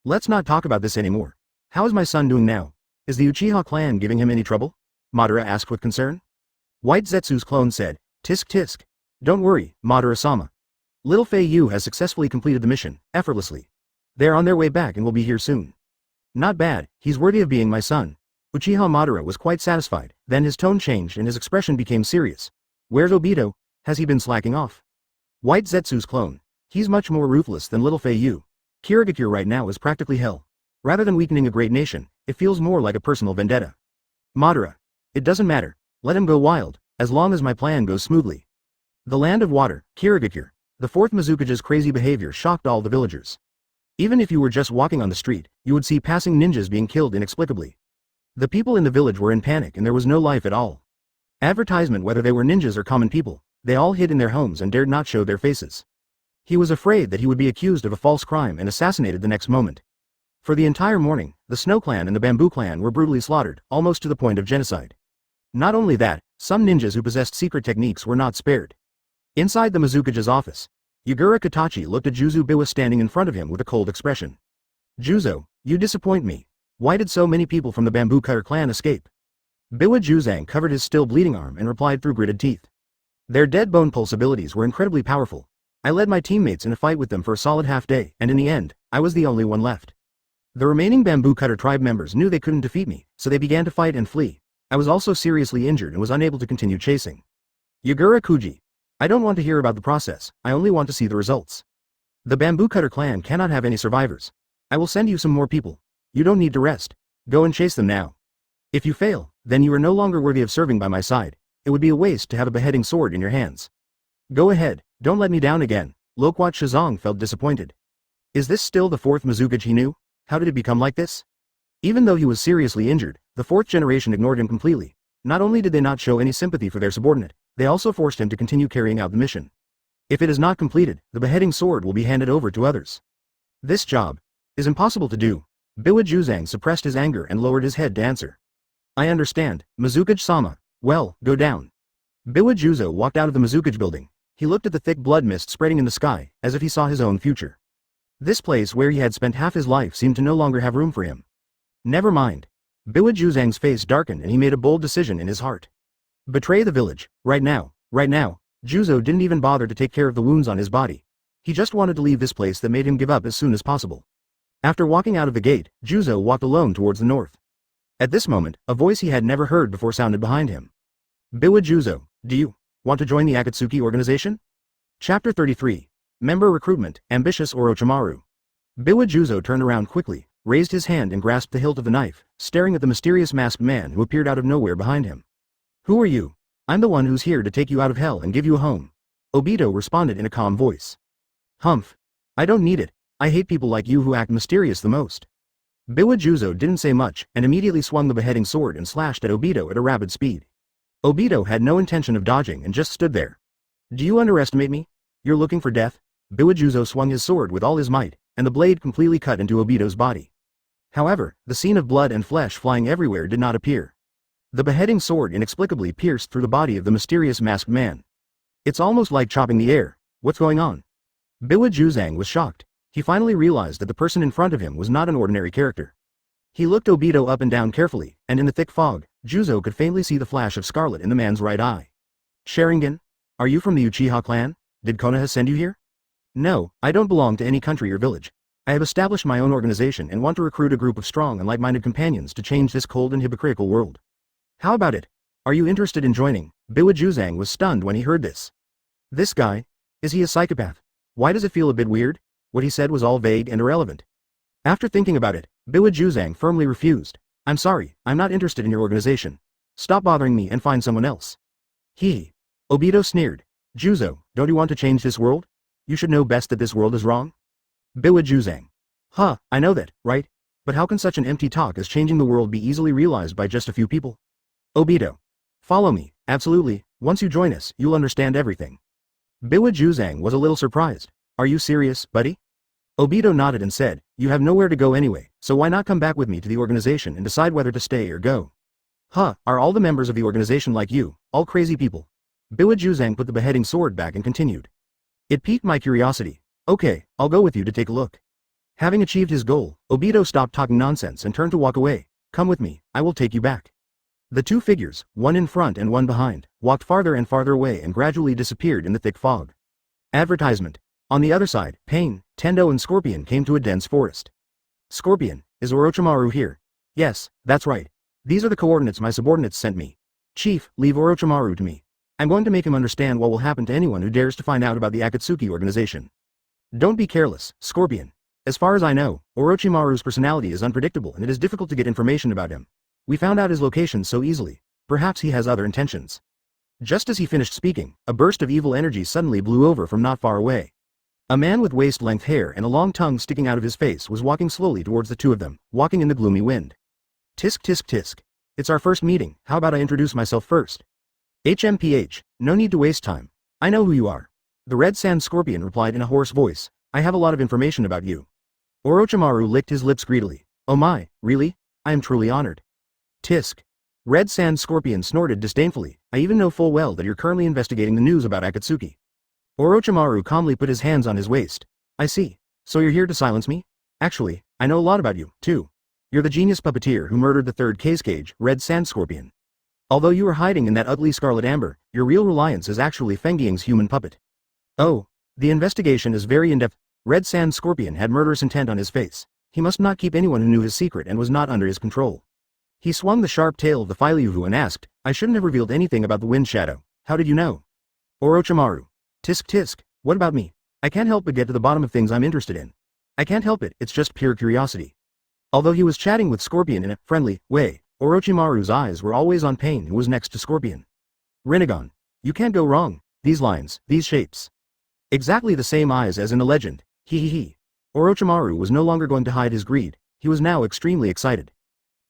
Let's not talk about this anymore. How is my son doing now? Is the Uchiha clan giving him any trouble? Madara asked with concern. White Zetsu's clone said, tisk tisk. Don't worry, Madara-sama. Little Fei Yu has successfully completed the mission, effortlessly. They are on their way back and will be here soon. Not bad, he's worthy of being my son. Uchiha Madara was quite satisfied, then his tone changed and his expression became serious. Where's Obito? Has he been slacking off? White Zetsu's clone. He's much more ruthless than little Fei Yu. Kirigakure right now is practically hell. Rather than weakening a great nation, it feels more like a personal vendetta. Madara. It doesn't matter, let him go wild, as long as my plan goes smoothly. The land of water, Kirigakure. The fourth Mizukage's crazy behavior shocked all the villagers. Even if you were just walking on the street, you would see passing ninjas being killed inexplicably. The people in the village were in panic and there was no life at all. Advertisement whether they were ninjas or common people, they all hid in their homes and dared not show their faces. He was afraid that he would be accused of a false crime and assassinated the next moment. For the entire morning, the Snow Clan and the Bamboo Clan were brutally slaughtered, almost to the point of genocide. Not only that, some ninjas who possessed secret techniques were not spared. Inside the Mizukage's office, Yagura Katachi looked at Juzo Biwa standing in front of him with a cold expression. Juzo, you disappoint me. Why did so many people from the Bamboo Cutter clan escape? Biwa Juzang covered his still bleeding arm and replied through gritted teeth. Their dead bone pulse abilities were incredibly powerful. I led my teammates in a fight with them for a solid half day, and in the end, I was the only one left. The remaining Bamboo Cutter tribe members knew they couldn't defeat me, so they began to fight and flee. I was also seriously injured and was unable to continue chasing. Yagura Kuji. I don't want to hear about the process, I only want to see the results. The Bamboo Cutter clan cannot have any survivors. I will send you some more people. You don't need to rest. Go and chase them now. If you fail, then you are no longer worthy of serving by my side. It would be a waste to have a beheading sword in your hands. Go ahead, don't let me down again. Loquat Shizong felt disappointed. Is this still the fourth Mizukage he knew? How did it become like this? Even though he was seriously injured, the fourth generation ignored him completely. Not only did they not show any sympathy for their subordinate, they also forced him to continue carrying out the mission. If it is not completed, the beheading sword will be handed over to others. This job is impossible to do. Biwa Juzang suppressed his anger and lowered his head to answer. I understand, Mizukage-sama. Well, go down. Biwa Juzo walked out of the Mizukage building. He looked at the thick blood mist spreading in the sky, as if he saw his own future. This place where he had spent half his life seemed to no longer have room for him. Never mind. Biwa Juzang's face darkened and he made a bold decision in his heart. Betray the village, right now. Juzo didn't even bother to take care of the wounds on his body. He just wanted to leave this place that made him give up as soon as possible. After walking out of the gate, Juzo walked alone towards the north. At this moment, a voice he had never heard before sounded behind him. Biwa Juzo, do you want to join the Akatsuki organization? Chapter 33. Member Recruitment, Ambitious Orochimaru. Biwa Juzo turned around quickly, raised his hand and grasped the hilt of the knife, staring at the mysterious masked man who appeared out of nowhere behind him. Who are you? I'm the one who's here to take you out of hell and give you a home. Obito responded in a calm voice. Humph. I don't need it. I hate people like you who act mysterious the most. Biwa Juzo didn't say much and immediately swung the beheading sword and slashed at Obito at a rapid speed. Obito had no intention of dodging and just stood there. Do you underestimate me? You're looking for death? Biwa Juzo swung his sword with all his might, and the blade completely cut into Obito's body. However, the scene of blood and flesh flying everywhere did not appear. The beheading sword inexplicably pierced through the body of the mysterious masked man. It's almost like chopping the air. What's going on? Biwa Juzang was shocked. He finally realized that the person in front of him was not an ordinary character. He looked Obito up and down carefully, and in the thick fog, Juzo could faintly see the flash of scarlet in the man's right eye. Sharingan? Are you from the Uchiha clan? Did Konoha send you here? No, I don't belong to any country or village. I have established my own organization and want to recruit a group of strong and like-minded companions to change this cold and hypocritical world. How about it? Are you interested in joining? Biwa Juzang was stunned when he heard this. This guy? Is he a psychopath? Why does it feel a bit weird? What he said was all vague and irrelevant. After thinking about it, Biwa Juzang firmly refused. I'm sorry, I'm not interested in your organization. Stop bothering me and find someone else. Obito sneered. Juzo, don't you want to change this world? You should know best that this world is wrong. Biwa Juzang. I know that, right? But how can such an empty talk as changing the world be easily realized by just a few people? Obito. Follow me, absolutely, once you join us, you'll understand everything. Biwa Juzang was a little surprised. Are you serious, buddy? Obito nodded and said, you have nowhere to go anyway, so why not come back with me to the organization and decide whether to stay or go? Are all the members of the organization like you, all crazy people? Biwa Juzang put the beheading sword back and continued. It piqued my curiosity. Okay, I'll go with you to take a look. Having achieved his goal, Obito stopped talking nonsense and turned to walk away. Come with me, I will take you back. The two figures, one in front and one behind, walked farther and farther away and gradually disappeared in the thick fog. Advertisement. On the other side, Pain, Tendo and Scorpion came to a dense forest. Scorpion, is Orochimaru here? Yes, that's right. These are the coordinates my subordinates sent me. Chief, leave Orochimaru to me. I'm going to make him understand what will happen to anyone who dares to find out about the Akatsuki organization. Don't be careless, Scorpion. As far as I know, Orochimaru's personality is unpredictable and it is difficult to get information about him. We found out his location so easily. Perhaps he has other intentions. Just as he finished speaking, a burst of evil energy suddenly blew over from not far away. A man with waist-length hair and a long tongue sticking out of his face was walking slowly towards the two of them, walking in the gloomy wind. Tisk tisk tisk. It's our first meeting, how about I introduce myself first? HMPH, no need to waste time. I know who you are. The Red Sand Scorpion replied in a hoarse voice. I have a lot of information about you. Orochimaru licked his lips greedily. Oh my, really? I am truly honored. Tisk. Red Sand Scorpion snorted disdainfully. I even know full well that you're currently investigating the news about Akatsuki. Orochimaru calmly put his hands on his waist. I see. So you're here to silence me? Actually, I know a lot about you, too. You're the genius puppeteer who murdered the third cage, Red Sand Scorpion. Although you are hiding in that ugly scarlet amber, your real reliance is actually Feng Ying's human puppet. Oh, the investigation is very in-depth. Red Sand Scorpion had murderous intent on his face. He must not keep anyone who knew his secret and was not under his control. He swung the sharp tail of the Fei Yu and asked, I shouldn't have revealed anything about the wind shadow. How did you know? Orochimaru. Tisk tisk, what about me? I can't help but get to the bottom of things I'm interested in. I can't help it, it's just pure curiosity. Although he was chatting with Scorpion in a friendly way, Orochimaru's eyes were always on Pain, who was next to Scorpion. Rinnegan. You can't go wrong. These lines, these shapes. Exactly the same eyes as in the legend. He. Orochimaru was no longer going to hide his greed. He was now extremely excited.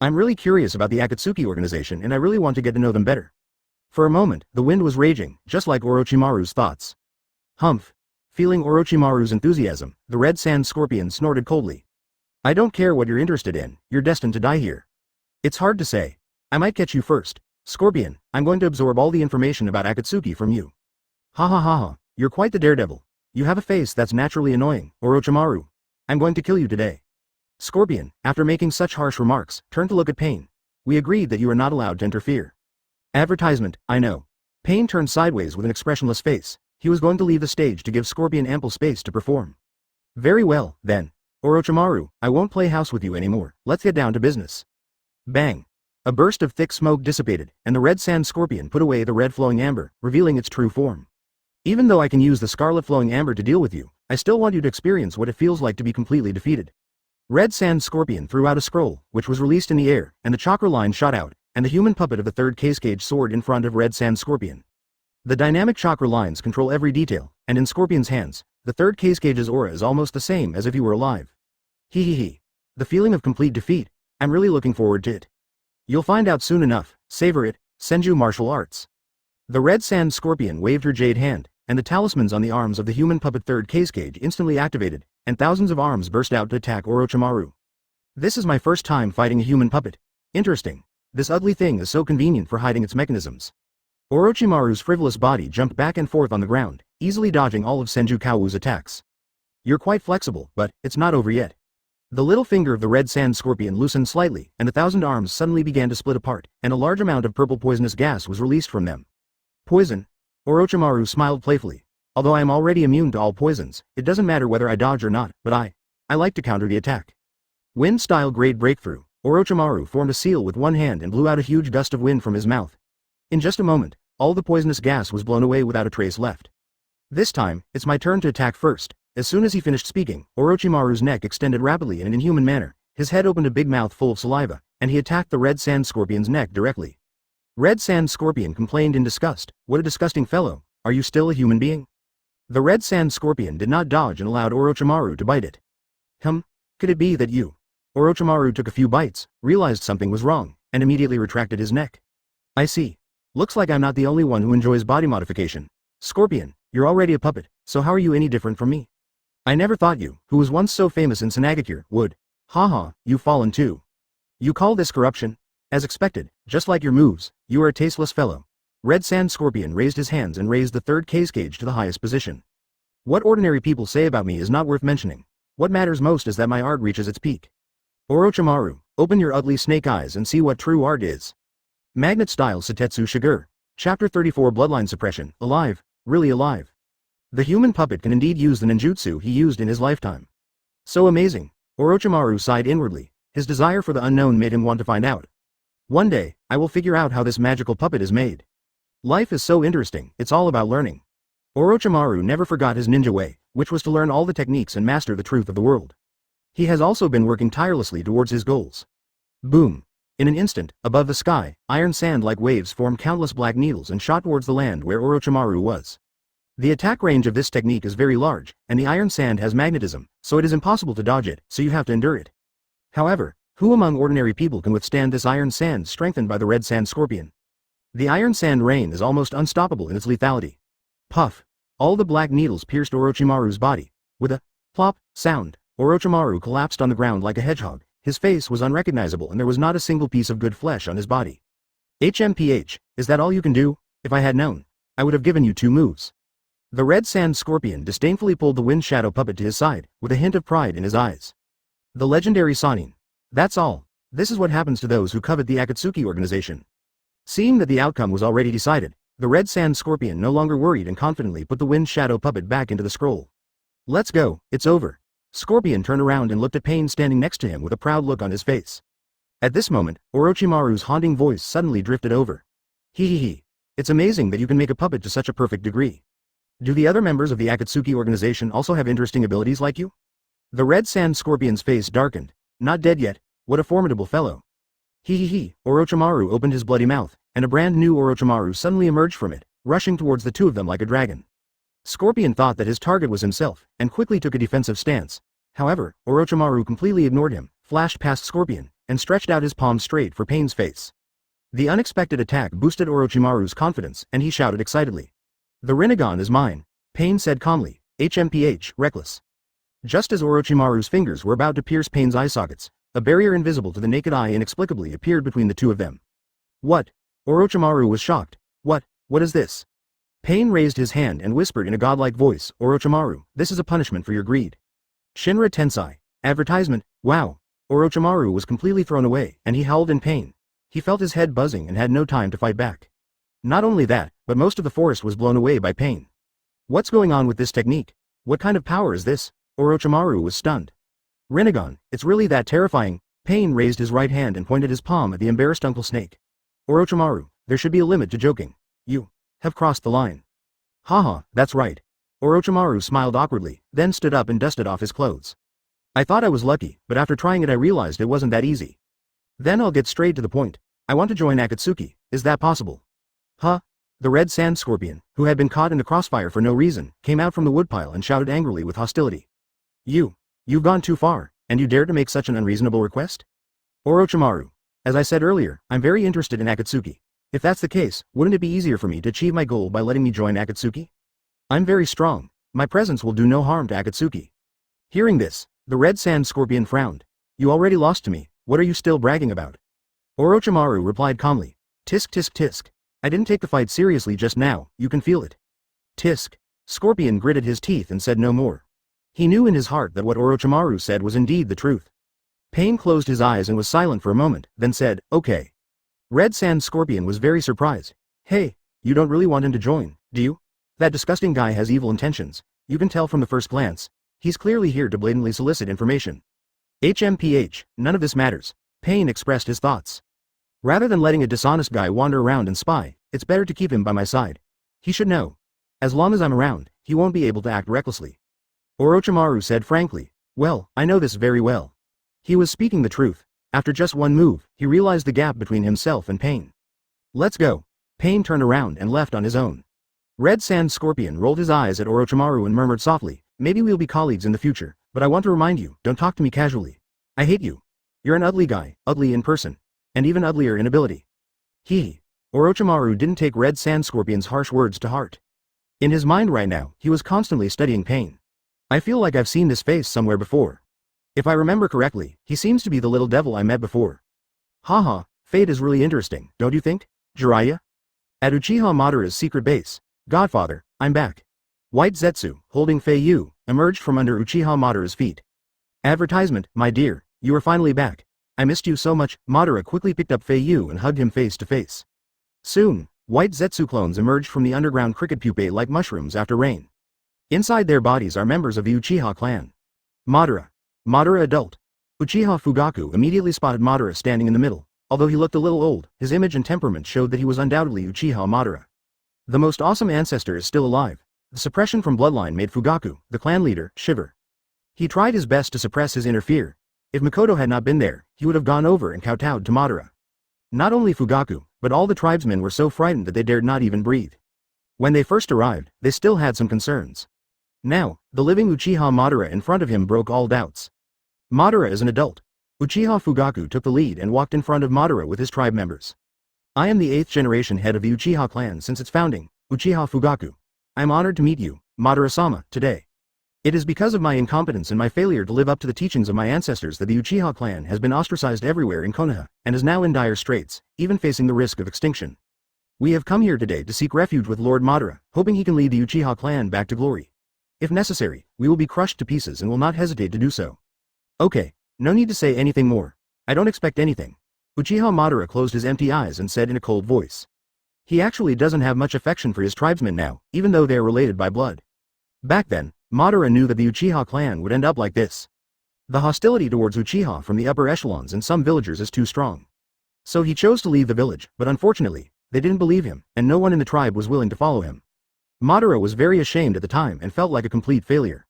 I'm really curious about the Akatsuki organization and I really want to get to know them better. For a moment, the wind was raging, just like Orochimaru's thoughts. Humph. Feeling Orochimaru's enthusiasm, the Red Sand Scorpion snorted coldly. I don't care what you're interested in, you're destined to die here. It's hard to say. I might catch you first. Scorpion, I'm going to absorb all the information about Akatsuki from you. Ha ha ha ha, you're quite the daredevil. You have a face that's naturally annoying, Orochimaru. I'm going to kill you today. Scorpion, after making such harsh remarks, turned to look at Pain. We agreed that you are not allowed to interfere. Advertisement, I know. Pain turned sideways with an expressionless face. He was going to leave the stage to give Scorpion ample space to perform. Very well, then. Orochimaru, I won't play house with you anymore, let's get down to business. Bang. A burst of thick smoke dissipated, and the Red Sand Scorpion put away the red flowing amber, revealing its true form. Even though I can use the scarlet flowing amber to deal with you, I still want you to experience what it feels like to be completely defeated. Red Sand Scorpion threw out a scroll, which was released in the air, and the chakra line shot out, and the human puppet of the third cage soared in front of Red Sand Scorpion. The dynamic chakra lines control every detail, and in Scorpion's hands, the third cage's aura is almost the same as if he were alive. He. The feeling of complete defeat, I'm really looking forward to it. You'll find out soon enough, savor it, Senju Martial Arts. The Red Sand Scorpion waved her jade hand, and the talismans on the arms of the human puppet third cage instantly activated, and thousands of arms burst out to attack Orochimaru. This is my first time fighting a human puppet. Interesting. This ugly thing is so convenient for hiding its mechanisms. Orochimaru's frivolous body jumped back and forth on the ground, easily dodging all of Senju Kawu's attacks. You're quite flexible, but it's not over yet. The little finger of the Red Sand Scorpion loosened slightly, and 1,000 arms suddenly began to split apart, and a large amount of purple poisonous gas was released from them. Poison? Orochimaru smiled playfully. Although I am already immune to all poisons, it doesn't matter whether I dodge or not, but I like to counter the attack. Wind-style grade breakthrough. Orochimaru formed a seal with one hand and blew out a huge gust of wind from his mouth. In just a moment, all the poisonous gas was blown away without a trace left. This time, it's my turn to attack first. As soon as he finished speaking, Orochimaru's neck extended rapidly in an inhuman manner, his head opened a big mouth full of saliva, and he attacked the Red Sand Scorpion's neck directly. Red Sand Scorpion complained in disgust, what a disgusting fellow, are you still a human being? The Red Sand Scorpion did not dodge and allowed Orochimaru to bite it. Could it be that you? Orochimaru took a few bites, realized something was wrong, and immediately retracted his neck. I see. Looks like I'm not the only one who enjoys body modification. Scorpion, you're already a puppet, so how are you any different from me? I never thought you, who was once so famous in Sanagakure, would. Haha, you've fallen too. You call this corruption? As expected, just like your moves, you are a tasteless fellow. Red Sand Scorpion raised his hands and raised the third cage to the highest position. What ordinary people say about me is not worth mentioning. What matters most is that my art reaches its peak. Orochimaru, open your ugly snake eyes and see what true art is. Magnet Style Setetsu Shigur. Chapter 34 Bloodline Suppression. Alive, really alive. The human puppet can indeed use the ninjutsu he used in his lifetime. So amazing. Orochimaru sighed inwardly. His desire for the unknown made him want to find out. One day, I will figure out how this magical puppet is made. Life is so interesting, it's all about learning. Orochimaru never forgot his ninja way, which was to learn all the techniques and master the truth of the world. He has also been working tirelessly towards his goals. Boom. In an instant, above the sky, iron sand-like waves formed countless black needles and shot towards the land where Orochimaru was. The attack range of this technique is very large, and the iron sand has magnetism, so it is impossible to dodge it, so you have to endure it. However, who among ordinary people can withstand this iron sand strengthened by the red sand scorpion? The iron sand rain is almost unstoppable in its lethality. Puff! All the black needles pierced Orochimaru's body. With a plop sound, Orochimaru collapsed on the ground like a hedgehog. His face was unrecognizable and there was not a single piece of good flesh on his body. HMPH, is that all you can do? If I had known, I would have given you 2 moves. The red sand scorpion disdainfully pulled the wind shadow puppet to his side, with a hint of pride in his eyes. The legendary Sanin. That's all. This is what happens to those who covet the Akatsuki organization. Seeing that the outcome was already decided, the red sand scorpion no longer worried and confidently put the wind shadow puppet back into the scroll. Let's go, it's over. Scorpion turned around and looked at Pain standing next to him with a proud look on his face. At this moment, Orochimaru's haunting voice suddenly drifted over. He. It's amazing that you can make a puppet to such a perfect degree. Do the other members of the Akatsuki organization also have interesting abilities like you? The red sand scorpion's face darkened. Not dead yet, what a formidable fellow. He. Orochimaru opened his bloody mouth, and a brand new Orochimaru suddenly emerged from it, rushing towards the two of them like a dragon. Scorpion thought that his target was himself, and quickly took a defensive stance. However, Orochimaru completely ignored him, flashed past Scorpion, and stretched out his palm straight for Pain's face. The unexpected attack boosted Orochimaru's confidence, and he shouted excitedly. The Rinnegan is mine, Pain said calmly, HMPH, reckless. Just as Orochimaru's fingers were about to pierce Pain's eye sockets, a barrier invisible to the naked eye inexplicably appeared between the two of them. What? Orochimaru was shocked. What is this? Pain raised his hand and whispered in a godlike voice, Orochimaru, this is a punishment for your greed. Shinra Tensei. Advertisement, wow. Orochimaru was completely thrown away, and he howled in pain. He felt his head buzzing and had no time to fight back. Not only that, but most of the forest was blown away by Pain. What's going on with this technique? What kind of power is this? Orochimaru was stunned. Rinnegan, it's really that terrifying. Pain raised his right hand and pointed his palm at the embarrassed Uncle Snake. Orochimaru, there should be a limit to joking. You have crossed the line. Haha, that's right. Orochimaru smiled awkwardly, then stood up and dusted off his clothes. I thought I was lucky, but after trying it I realized it wasn't that easy. Then I'll get straight to the point. I want to join Akatsuki, is that possible? Huh? The red sand scorpion, who had been caught in the crossfire for no reason, came out from the woodpile and shouted angrily with hostility. You've gone too far, and you dare to make such an unreasonable request? Orochimaru, as I said earlier, I'm very interested in Akatsuki. If that's the case, wouldn't it be easier for me to achieve my goal by letting me join Akatsuki? I'm very strong. My presence will do no harm to Akatsuki. Hearing this, the red sand scorpion frowned. You already lost to me, what are you still bragging about? Orochimaru replied calmly. Tisk tisk tisk. I didn't take the fight seriously just now, you can feel it. Tisk. Scorpion gritted his teeth and said no more. He knew in his heart that what Orochimaru said was indeed the truth. Pain closed his eyes and was silent for a moment, then said, okay. Red Sand Scorpion was very surprised. Hey, you don't really want him to join, do you? That disgusting guy has evil intentions, you can tell from the first glance. He's clearly here to blatantly solicit information. HMPH, none of this matters. Pain expressed his thoughts. Rather than letting a dishonest guy wander around and spy, it's better to keep him by my side. He should know. As long as I'm around, he won't be able to act recklessly. Orochimaru said frankly, well, I know this very well. He was speaking the truth. After just one move, he realized the gap between himself and Pain. Let's go. Pain turned around and left on his own. Red Sand Scorpion rolled his eyes at Orochimaru and murmured softly, maybe we'll be colleagues in the future, but I want to remind you, don't talk to me casually. I hate you. You're an ugly guy, ugly in person, and even uglier in ability. Orochimaru didn't take Red Sand Scorpion's harsh words to heart. In his mind right now, he was constantly studying Pain. I feel like I've seen this face somewhere before. If I remember correctly, he seems to be the little devil I met before. Haha, fate is really interesting, don't you think, Jiraiya? At Uchiha Madara's secret base. Godfather, I'm back. White Zetsu, holding Fei Yu, emerged from under Uchiha Madara's feet. Advertisement, my dear, you are finally back. I missed you so much. Madara quickly picked up Fei Yu and hugged him face to face. Soon, White Zetsu clones emerged from the underground cricket pupae like mushrooms after rain. Inside their bodies are members of the Uchiha clan. Madara. Madara adult. Uchiha Fugaku immediately spotted Madara standing in the middle. Although he looked a little old, his image and temperament showed that he was undoubtedly Uchiha Madara. The most awesome ancestor is still alive. The suppression from bloodline made Fugaku, the clan leader, shiver. He tried his best to suppress his inner fear. If Mikoto had not been there, he would have gone over and kowtowed to Madara. Not only Fugaku, but all the tribesmen were so frightened that they dared not even breathe. When they first arrived, they still had some concerns. Now, the living Uchiha Madara in front of him broke all doubts. Madara is an adult. Uchiha Fugaku took the lead and walked in front of Madara with his tribe members. I am the 8th generation head of the Uchiha clan since its founding, Uchiha Fugaku. I am honored to meet you, Madara-sama, today. It is because of my incompetence and my failure to live up to the teachings of my ancestors that the Uchiha clan has been ostracized everywhere in Konoha, and is now in dire straits, even facing the risk of extinction. We have come here today to seek refuge with Lord Madara, hoping he can lead the Uchiha clan back to glory. If necessary, we will be crushed to pieces and will not hesitate to do so. Okay, no need to say anything more. I don't expect anything. Uchiha Madara closed his empty eyes and said in a cold voice. He actually doesn't have much affection for his tribesmen now, even though they are related by blood. Back then, Madara knew that the Uchiha clan would end up like this. The hostility towards Uchiha from the upper echelons and some villagers is too strong. So he chose to leave the village, but unfortunately, they didn't believe him, and no one in the tribe was willing to follow him. Madara was very ashamed at the time and felt like a complete failure.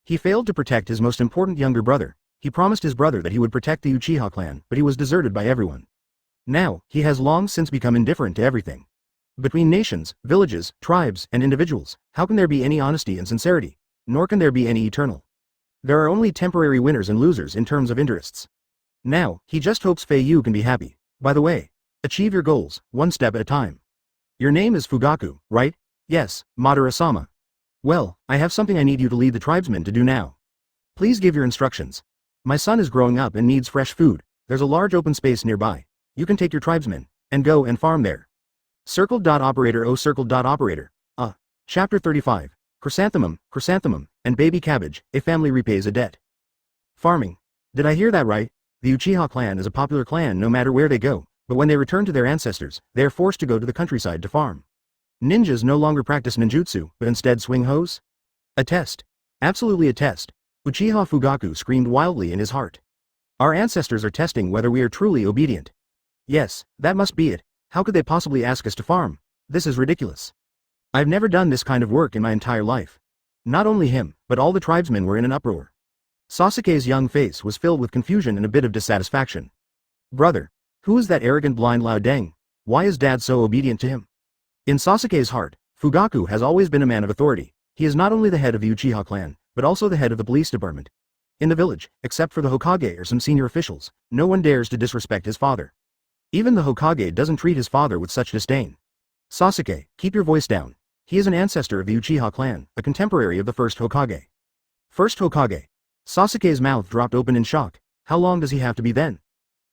He failed to protect his most important younger brother. He promised his brother that he would protect the Uchiha clan, but he was deserted by everyone. Now, he has long since become indifferent to everything. Between nations, villages, tribes, and individuals, how can there be any honesty and sincerity? Nor can there be any eternal. There are only temporary winners and losers in terms of interests. Now, he just hopes Fei Yu can be happy. By the way, achieve your goals, one step at a time. Your name is Fugaku, right? Yes, Madara-sama. Well, I have something I need you to lead the tribesmen to do now. Please give your instructions. My son is growing up and needs fresh food. There's a large open space nearby. You can take your tribesmen and go and farm there. Circle.operator. Oh, circle.operator. Chapter 35. Chrysanthemum, and baby cabbage, a family repays a debt. Farming. Did I hear that right? The Uchiha clan is a popular clan no matter where they go, but when they return to their ancestors, they are forced to go to the countryside to farm. Ninjas no longer practice ninjutsu, but instead swing hoes? A test. Absolutely a test. Uchiha Fugaku screamed wildly in his heart. Our ancestors are testing whether we are truly obedient. Yes, that must be it. How could they possibly ask us to farm? This is ridiculous. I've never done this kind of work in my entire life. Not only him, but all the tribesmen were in an uproar. Sasuke's young face was filled with confusion and a bit of dissatisfaction. Brother, who is that arrogant blind Lao Deng? Why is dad so obedient to him? In Sasuke's heart, Fugaku has always been a man of authority. He is not only the head of the Uchiha clan, but also the head of the police department. In the village, except for the Hokage or some senior officials, no one dares to disrespect his father. Even the Hokage doesn't treat his father with such disdain. Sasuke, keep your voice down. He is an ancestor of the Uchiha clan, a contemporary of the first Hokage. First Hokage. Sasuke's mouth dropped open in shock. How long does he have to be then?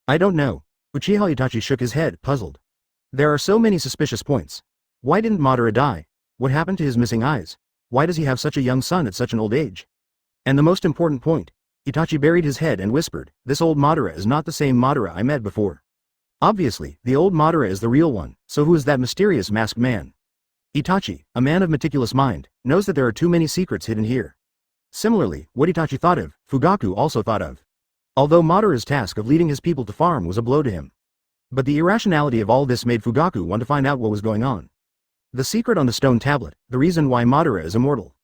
I don't know. Uchiha Itachi shook his head, puzzled. There are so many suspicious points. Why didn't Madara die? What happened to his missing eyes? Why does he have such a young son at such an old age? And the most important point, Itachi buried his head and whispered, this old Madara is not the same Madara I met before. Obviously, the old Madara is the real one, so who is that mysterious masked man? Itachi, a man of meticulous mind, knows that there are too many secrets hidden here. Similarly, what Itachi thought of, Fugaku also thought of. Although Madara's task of leading his people to farm was a blow to him. But the irrationality of all this made Fugaku want to find out what was going on. The secret on the stone tablet, the reason why Madara is immortal.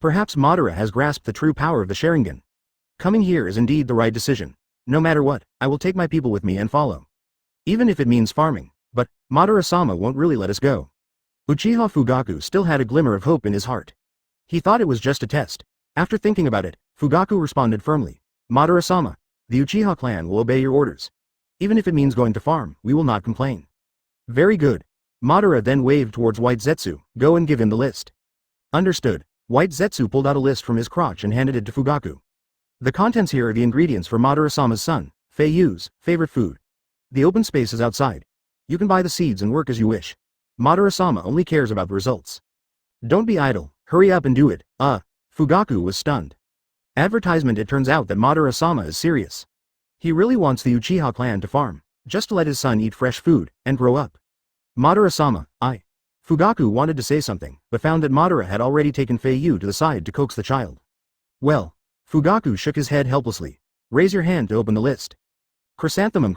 Perhaps Madara has grasped the true power of the Sharingan. Coming here is indeed the right decision. No matter what, I will take my people with me and follow. Even if it means farming, but Madara-sama won't really let us go. Uchiha Fugaku still had a glimmer of hope in his heart. He thought it was just a test. After thinking about it, Fugaku responded firmly. Madara-sama, the Uchiha clan will obey your orders. Even if it means going to farm, we will not complain. Very good. Madara then waved towards White Zetsu, go and give him the list. Understood. White Zetsu pulled out a list from his crotch and handed it to Fugaku. The contents here are the ingredients for Madara-sama's son, Fei Yu's, favorite food. The open space is outside. You can buy the seeds and work as you wish. Madara-sama only cares about the results. Don't be idle, Hurry up and do it. Fugaku was stunned. Advertisement. It turns out that Madara-sama is serious. He really wants the Uchiha clan to farm, just to let his son eat fresh food, and grow up. Madara-sama, Fugaku wanted to say something, but found that Madara had already taken Fei Yu to the side to coax the child. Well, Fugaku shook his head helplessly. Raise your hand to open the list. Chrysanthemum,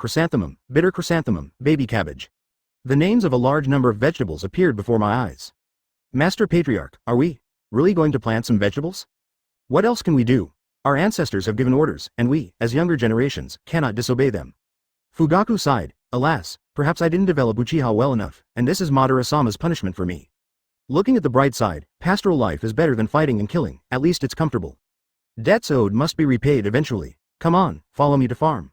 bitter chrysanthemum, baby cabbage. The names of a large number of vegetables appeared before my eyes. Master Patriarch, are we really going to plant some vegetables? What else can we do? Our ancestors have given orders, and we, as younger generations, cannot disobey them. Fugaku sighed. Alas, perhaps I didn't develop Uchiha well enough, and this is Madara-sama's punishment for me. Looking at the bright side, pastoral life is better than fighting and killing, at least it's comfortable. Debts owed must be repaid eventually. Come on, follow me to farm.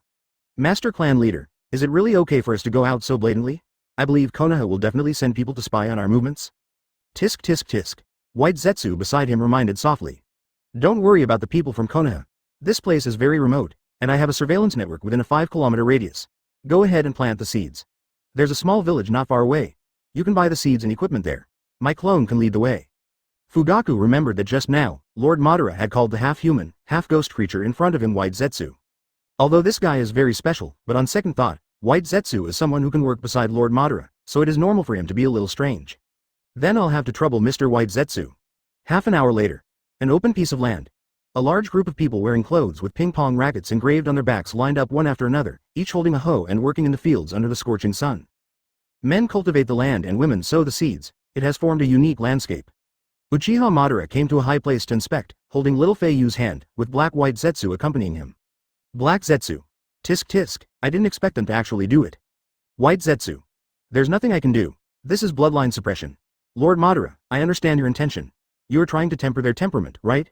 Master Clan Leader, is it really okay for us to go out so blatantly? I believe Konoha will definitely send people to spy on our movements. Tisk tisk tisk. White Zetsu beside him reminded softly. Don't worry about the people from Konoha. This place is very remote, and I have a surveillance network within a 5-kilometer radius. Go ahead and plant the seeds. There's a small village not far away. You can buy the seeds and equipment there. My clone can lead the way. Fugaku remembered that just now, Lord Madara had called the half-human, half-ghost creature in front of him White Zetsu. Although this guy is very special, but on second thought, White Zetsu is someone who can work beside Lord Madara, so it is normal for him to be a little strange. Then I'll have to trouble Mr. White Zetsu. Half an hour later. An open piece of land. A large group of people wearing clothes with ping-pong rackets engraved on their backs lined up one after another, each holding a hoe and working in the fields under the scorching sun. Men cultivate the land and women sow the seeds. It has formed a unique landscape. Uchiha Madara came to a high place to inspect, holding little Fei Yu's hand, with Black White Zetsu accompanying him. Black Zetsu. Tisk tisk, I didn't expect them to actually do it. White Zetsu. There's nothing I can do. This is bloodline suppression. Lord Madara, I understand your intention. You are trying to temper their temperament, right?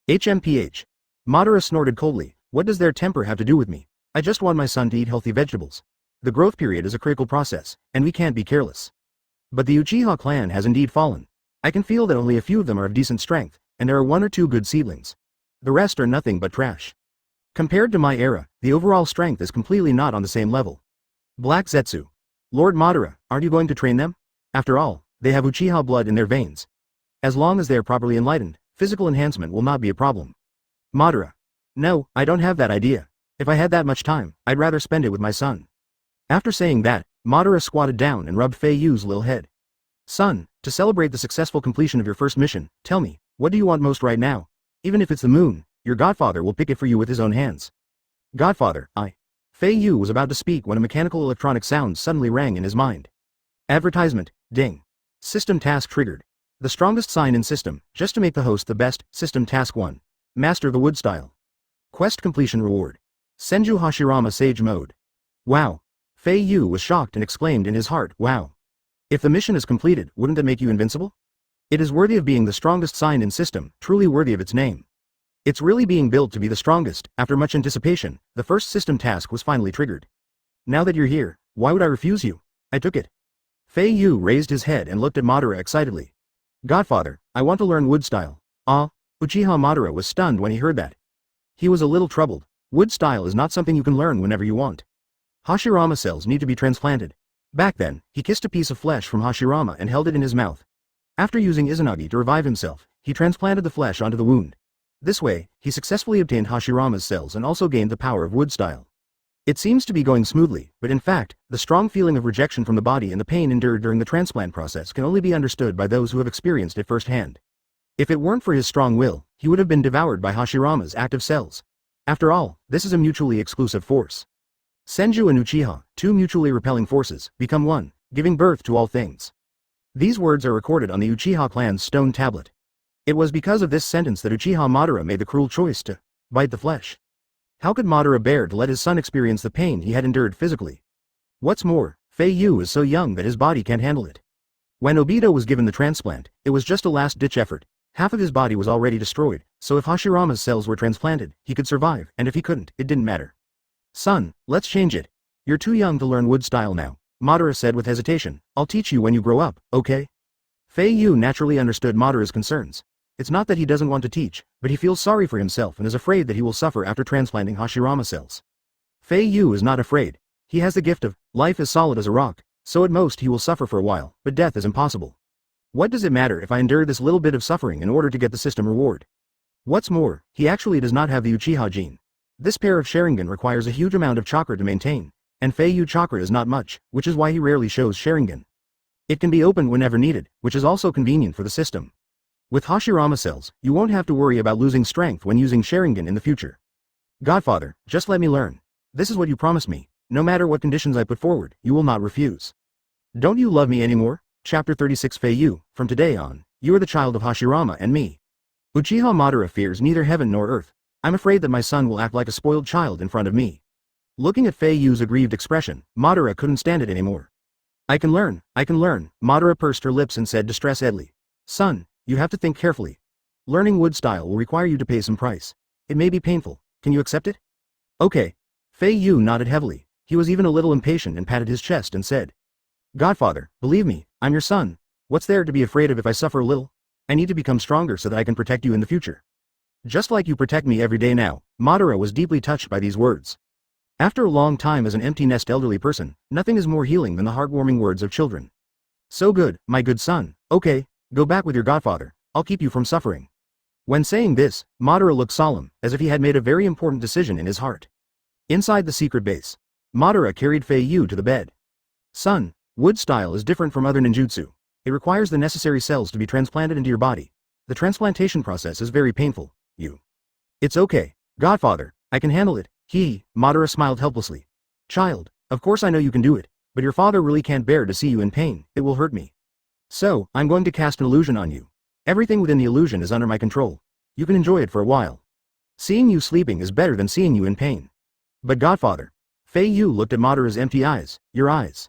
HMPH. Madara snorted coldly. What does their temper have to do with me? I just want my son to eat healthy vegetables. The growth period is a critical process, and we can't be careless. But the Uchiha clan has indeed fallen. I can feel that only a few of them are of decent strength, and there are 1 or 2 good seedlings. The rest are nothing but trash. Compared to my era, the overall strength is completely not on the same level. Black Zetsu. Lord Madara, aren't you going to train them? After all, they have Uchiha blood in their veins. As long as they are properly enlightened, physical enhancement will not be a problem. Madara. No, I don't have that idea. If I had that much time, I'd rather spend it with my son. After saying that, Madara squatted down and rubbed Fei Yu's little head. Son, to celebrate the successful completion of your first mission, tell me, what do you want most right now? Even if it's the moon, your godfather will pick it for you with his own hands. Godfather, Fei Yu was about to speak when a mechanical electronic sound suddenly rang in his mind. Advertisement, ding. System task triggered. The strongest sign in system, just to make the host the best, system task 1. Master the wood style. Quest completion reward. Senju Hashirama Sage Mode. Wow. Fei Yu was shocked and exclaimed in his heart, wow. If the mission is completed, wouldn't that make you invincible? It is worthy of being the strongest sign in system, truly worthy of its name. It's really being built to be the strongest. After much anticipation, the first system task was finally triggered. Now that you're here, why would I refuse you? I took it. Fei Yu raised his head and looked at Madara excitedly. Godfather, I want to learn wood style. Uchiha Madara was stunned when he heard that. He was a little troubled. Wood style is not something you can learn whenever you want. Hashirama cells need to be transplanted. Back then, he kissed a piece of flesh from Hashirama and held it in his mouth. After using Izanagi to revive himself, he transplanted the flesh onto the wound. This way, he successfully obtained Hashirama's cells and also gained the power of wood style. It seems to be going smoothly, but in fact, the strong feeling of rejection from the body and the pain endured during the transplant process can only be understood by those who have experienced it firsthand. If it weren't for his strong will, he would have been devoured by Hashirama's active cells. After all, this is a mutually exclusive force. Senju and Uchiha, 2 mutually repelling forces, become one, giving birth to all things. These words are recorded on the Uchiha clan's stone tablet. It was because of this sentence that Uchiha Madara made the cruel choice to bite the flesh. How could Madara bear to let his son experience the pain he had endured physically? What's more, Fei Yu is so young that his body can't handle it. When Obito was given the transplant, it was just a last-ditch effort. Half of his body was already destroyed, so if Hashirama's cells were transplanted, he could survive, and if he couldn't, it didn't matter. Son, let's change it. You're too young to learn wood style now, Madara said with hesitation. I'll teach you when you grow up, okay? Fei Yu naturally understood Madara's concerns. It's not that he doesn't want to teach, but he feels sorry for himself and is afraid that he will suffer after transplanting Hashirama cells. Fei Yu is not afraid. He has the gift of, life is solid as a rock, so at most he will suffer for a while, but death is impossible. What does it matter if I endure this little bit of suffering in order to get the system reward? What's more, he actually does not have the Uchiha gene. This pair of Sharingan requires a huge amount of chakra to maintain, and Fei Yu chakra is not much, which is why he rarely shows Sharingan. It can be opened whenever needed, which is also convenient for the system. With Hashirama cells, you won't have to worry about losing strength when using Sharingan in the future. Godfather, just let me learn. This is what you promised me. No matter what conditions I put forward, you will not refuse. Don't you love me anymore? Chapter 36 Fei Yu, from today on, you are the child of Hashirama and me. Uchiha Madara fears neither heaven nor earth. I'm afraid that my son will act like a spoiled child in front of me. Looking at Fei Yu's aggrieved expression, Madara couldn't stand it anymore. I can learn, Madara pursed her lips and said distressedly. Son, you have to think carefully. Learning wood style will require you to pay some price. It may be painful, can you accept it? Okay. Fei Yu nodded heavily, he was even a little impatient and patted his chest and said. Godfather, believe me, I'm your son. What's there to be afraid of if I suffer a little? I need to become stronger so that I can protect you in the future. Just like you protect me every day now. Madara was deeply touched by these words. After a long time as an empty nest elderly person, nothing is more healing than the heartwarming words of children. So good, my good son. Okay, go back with your godfather. I'll keep you from suffering. When saying this, Madara looked solemn, as if he had made a very important decision in his heart. Inside the secret base, Madara carried Fei Yu to the bed. Son, wood style is different from other ninjutsu. It requires the necessary cells to be transplanted into your body. The transplantation process is very painful. It's okay, Godfather, I can handle it. Madara smiled helplessly. Child, of course I know you can do it, but your father really can't bear to see you in pain, it will hurt me. So, I'm going to cast an illusion on you. Everything within the illusion is under my control. You can enjoy it for a while. Seeing you sleeping is better than seeing you in pain. But Godfather. Fei Yu looked at Madara's empty eyes. Your eyes.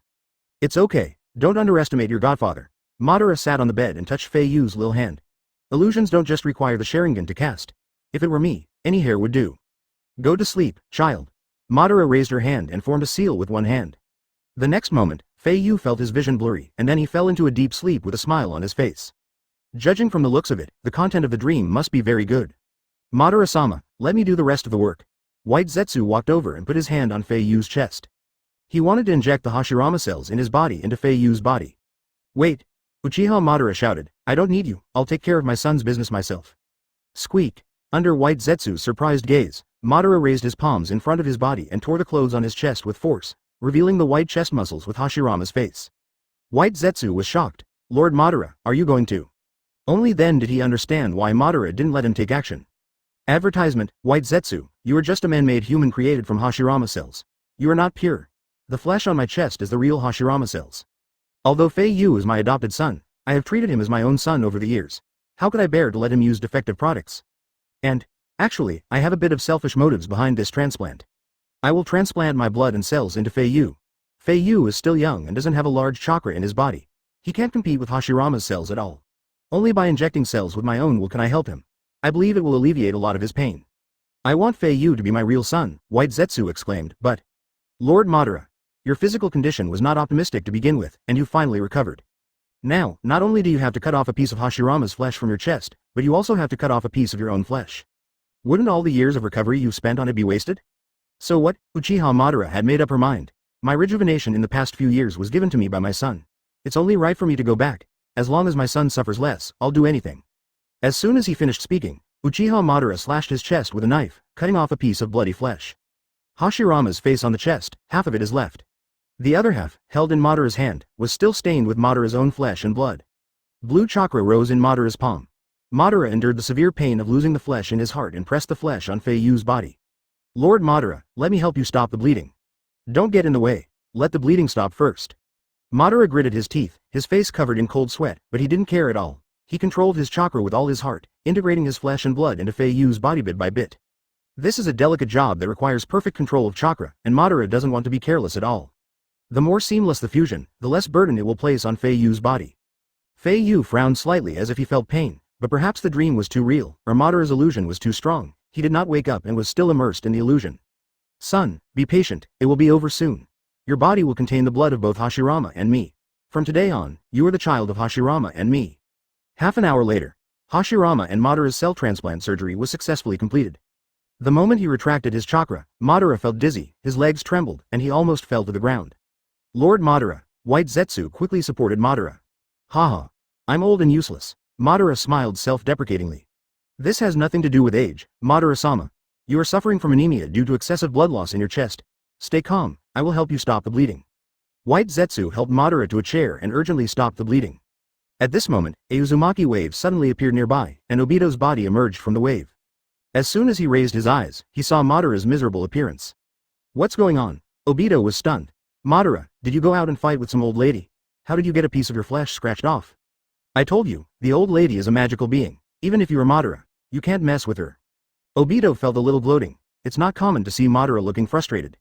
It's okay, don't underestimate your godfather. Madara sat on the bed and touched Fei Yu's little hand. Illusions don't just require the Sharingan to cast. If it were me, any hair would do. Go to sleep, child. Madara raised her hand and formed a seal with one hand. The next moment, Fei Yu felt his vision blurry and then he fell into a deep sleep with a smile on his face. Judging from the looks of it, the content of the dream must be very good. Madara-sama, let me do the rest of the work. White Zetsu walked over and put his hand on Fei Yu's chest. He wanted to inject the Hashirama cells in his body into Fei Yu's body. Wait. Uchiha Madara shouted, I don't need you, I'll take care of my son's business myself. Squeak. Under White Zetsu's surprised gaze, Madara raised his palms in front of his body and tore the clothes on his chest with force, revealing the white chest muscles with Hashirama's face. White Zetsu was shocked. Lord Madara, are you going to? Only then did he understand why Madara didn't let him take action. Advertisement, White Zetsu, you are just a man-made human created from Hashirama cells. You are not pure. The flesh on my chest is the real Hashirama cells. Although Fei Yu is my adopted son, I have treated him as my own son over the years. How could I bear to let him use defective products? And, actually, I have a bit of selfish motives behind this transplant. I will transplant my blood and cells into Fei Yu. Fei Yu is still young and doesn't have a large chakra in his body. He can't compete with Hashirama's cells at all. Only by injecting cells with my own can I help him. I believe it will alleviate a lot of his pain. I want Fei Yu to be my real son, White Zetsu exclaimed, but... Lord Madara, your physical condition was not optimistic to begin with, and you finally recovered. Now, not only do you have to cut off a piece of Hashirama's flesh from your chest, but you also have to cut off a piece of your own flesh. Wouldn't all the years of recovery you've spent on it be wasted? So what? Uchiha Madara had made up her mind. My rejuvenation in the past few years was given to me by my son. It's only right for me to go back. As long as my son suffers less, I'll do anything. As soon as he finished speaking, Uchiha Madara slashed his chest with a knife, cutting off a piece of bloody flesh. Hashirama's face on the chest, half of it is left. The other half, held in Madara's hand, was still stained with Madara's own flesh and blood. Blue chakra rose in Madara's palm. Madara endured the severe pain of losing the flesh in his heart and pressed the flesh on Fei Yu's body. Lord Madara, let me help you stop the bleeding. Don't get in the way. Let the bleeding stop first. Madara gritted his teeth, his face covered in cold sweat, but he didn't care at all. He controlled his chakra with all his heart, integrating his flesh and blood into Fei Yu's body bit by bit. This is a delicate job that requires perfect control of chakra, and Madara doesn't want to be careless at all. The more seamless the fusion, the less burden it will place on Fei Yu's body. Fei Yu frowned slightly as if he felt pain, but perhaps the dream was too real, or Madara's illusion was too strong. He did not wake up and was still immersed in the illusion. Son, be patient, it will be over soon. Your body will contain the blood of both Hashirama and me. From today on, you are the child of Hashirama and me. Half an hour later, Hashirama and Madara's cell transplant surgery was successfully completed. The moment he retracted his chakra, Madara felt dizzy, his legs trembled, and he almost fell to the ground. Lord Madara, White Zetsu quickly supported Madara. Haha. I'm old and useless. Madara smiled self-deprecatingly. This has nothing to do with age, Madara-sama. You are suffering from anemia due to excessive blood loss in your chest. Stay calm, I will help you stop the bleeding. White Zetsu helped Madara to a chair and urgently stopped the bleeding. At this moment, a Uzumaki wave suddenly appeared nearby, and Obito's body emerged from the wave. As soon as he raised his eyes, he saw Madara's miserable appearance. What's going on? Obito was stunned. Madara, did you go out and fight with some old lady? How did you get a piece of your flesh scratched off? I told you, the old lady is a magical being. Even if you are Madara, you can't mess with her. Obito felt a little gloating. It's not common to see Madara looking frustrated.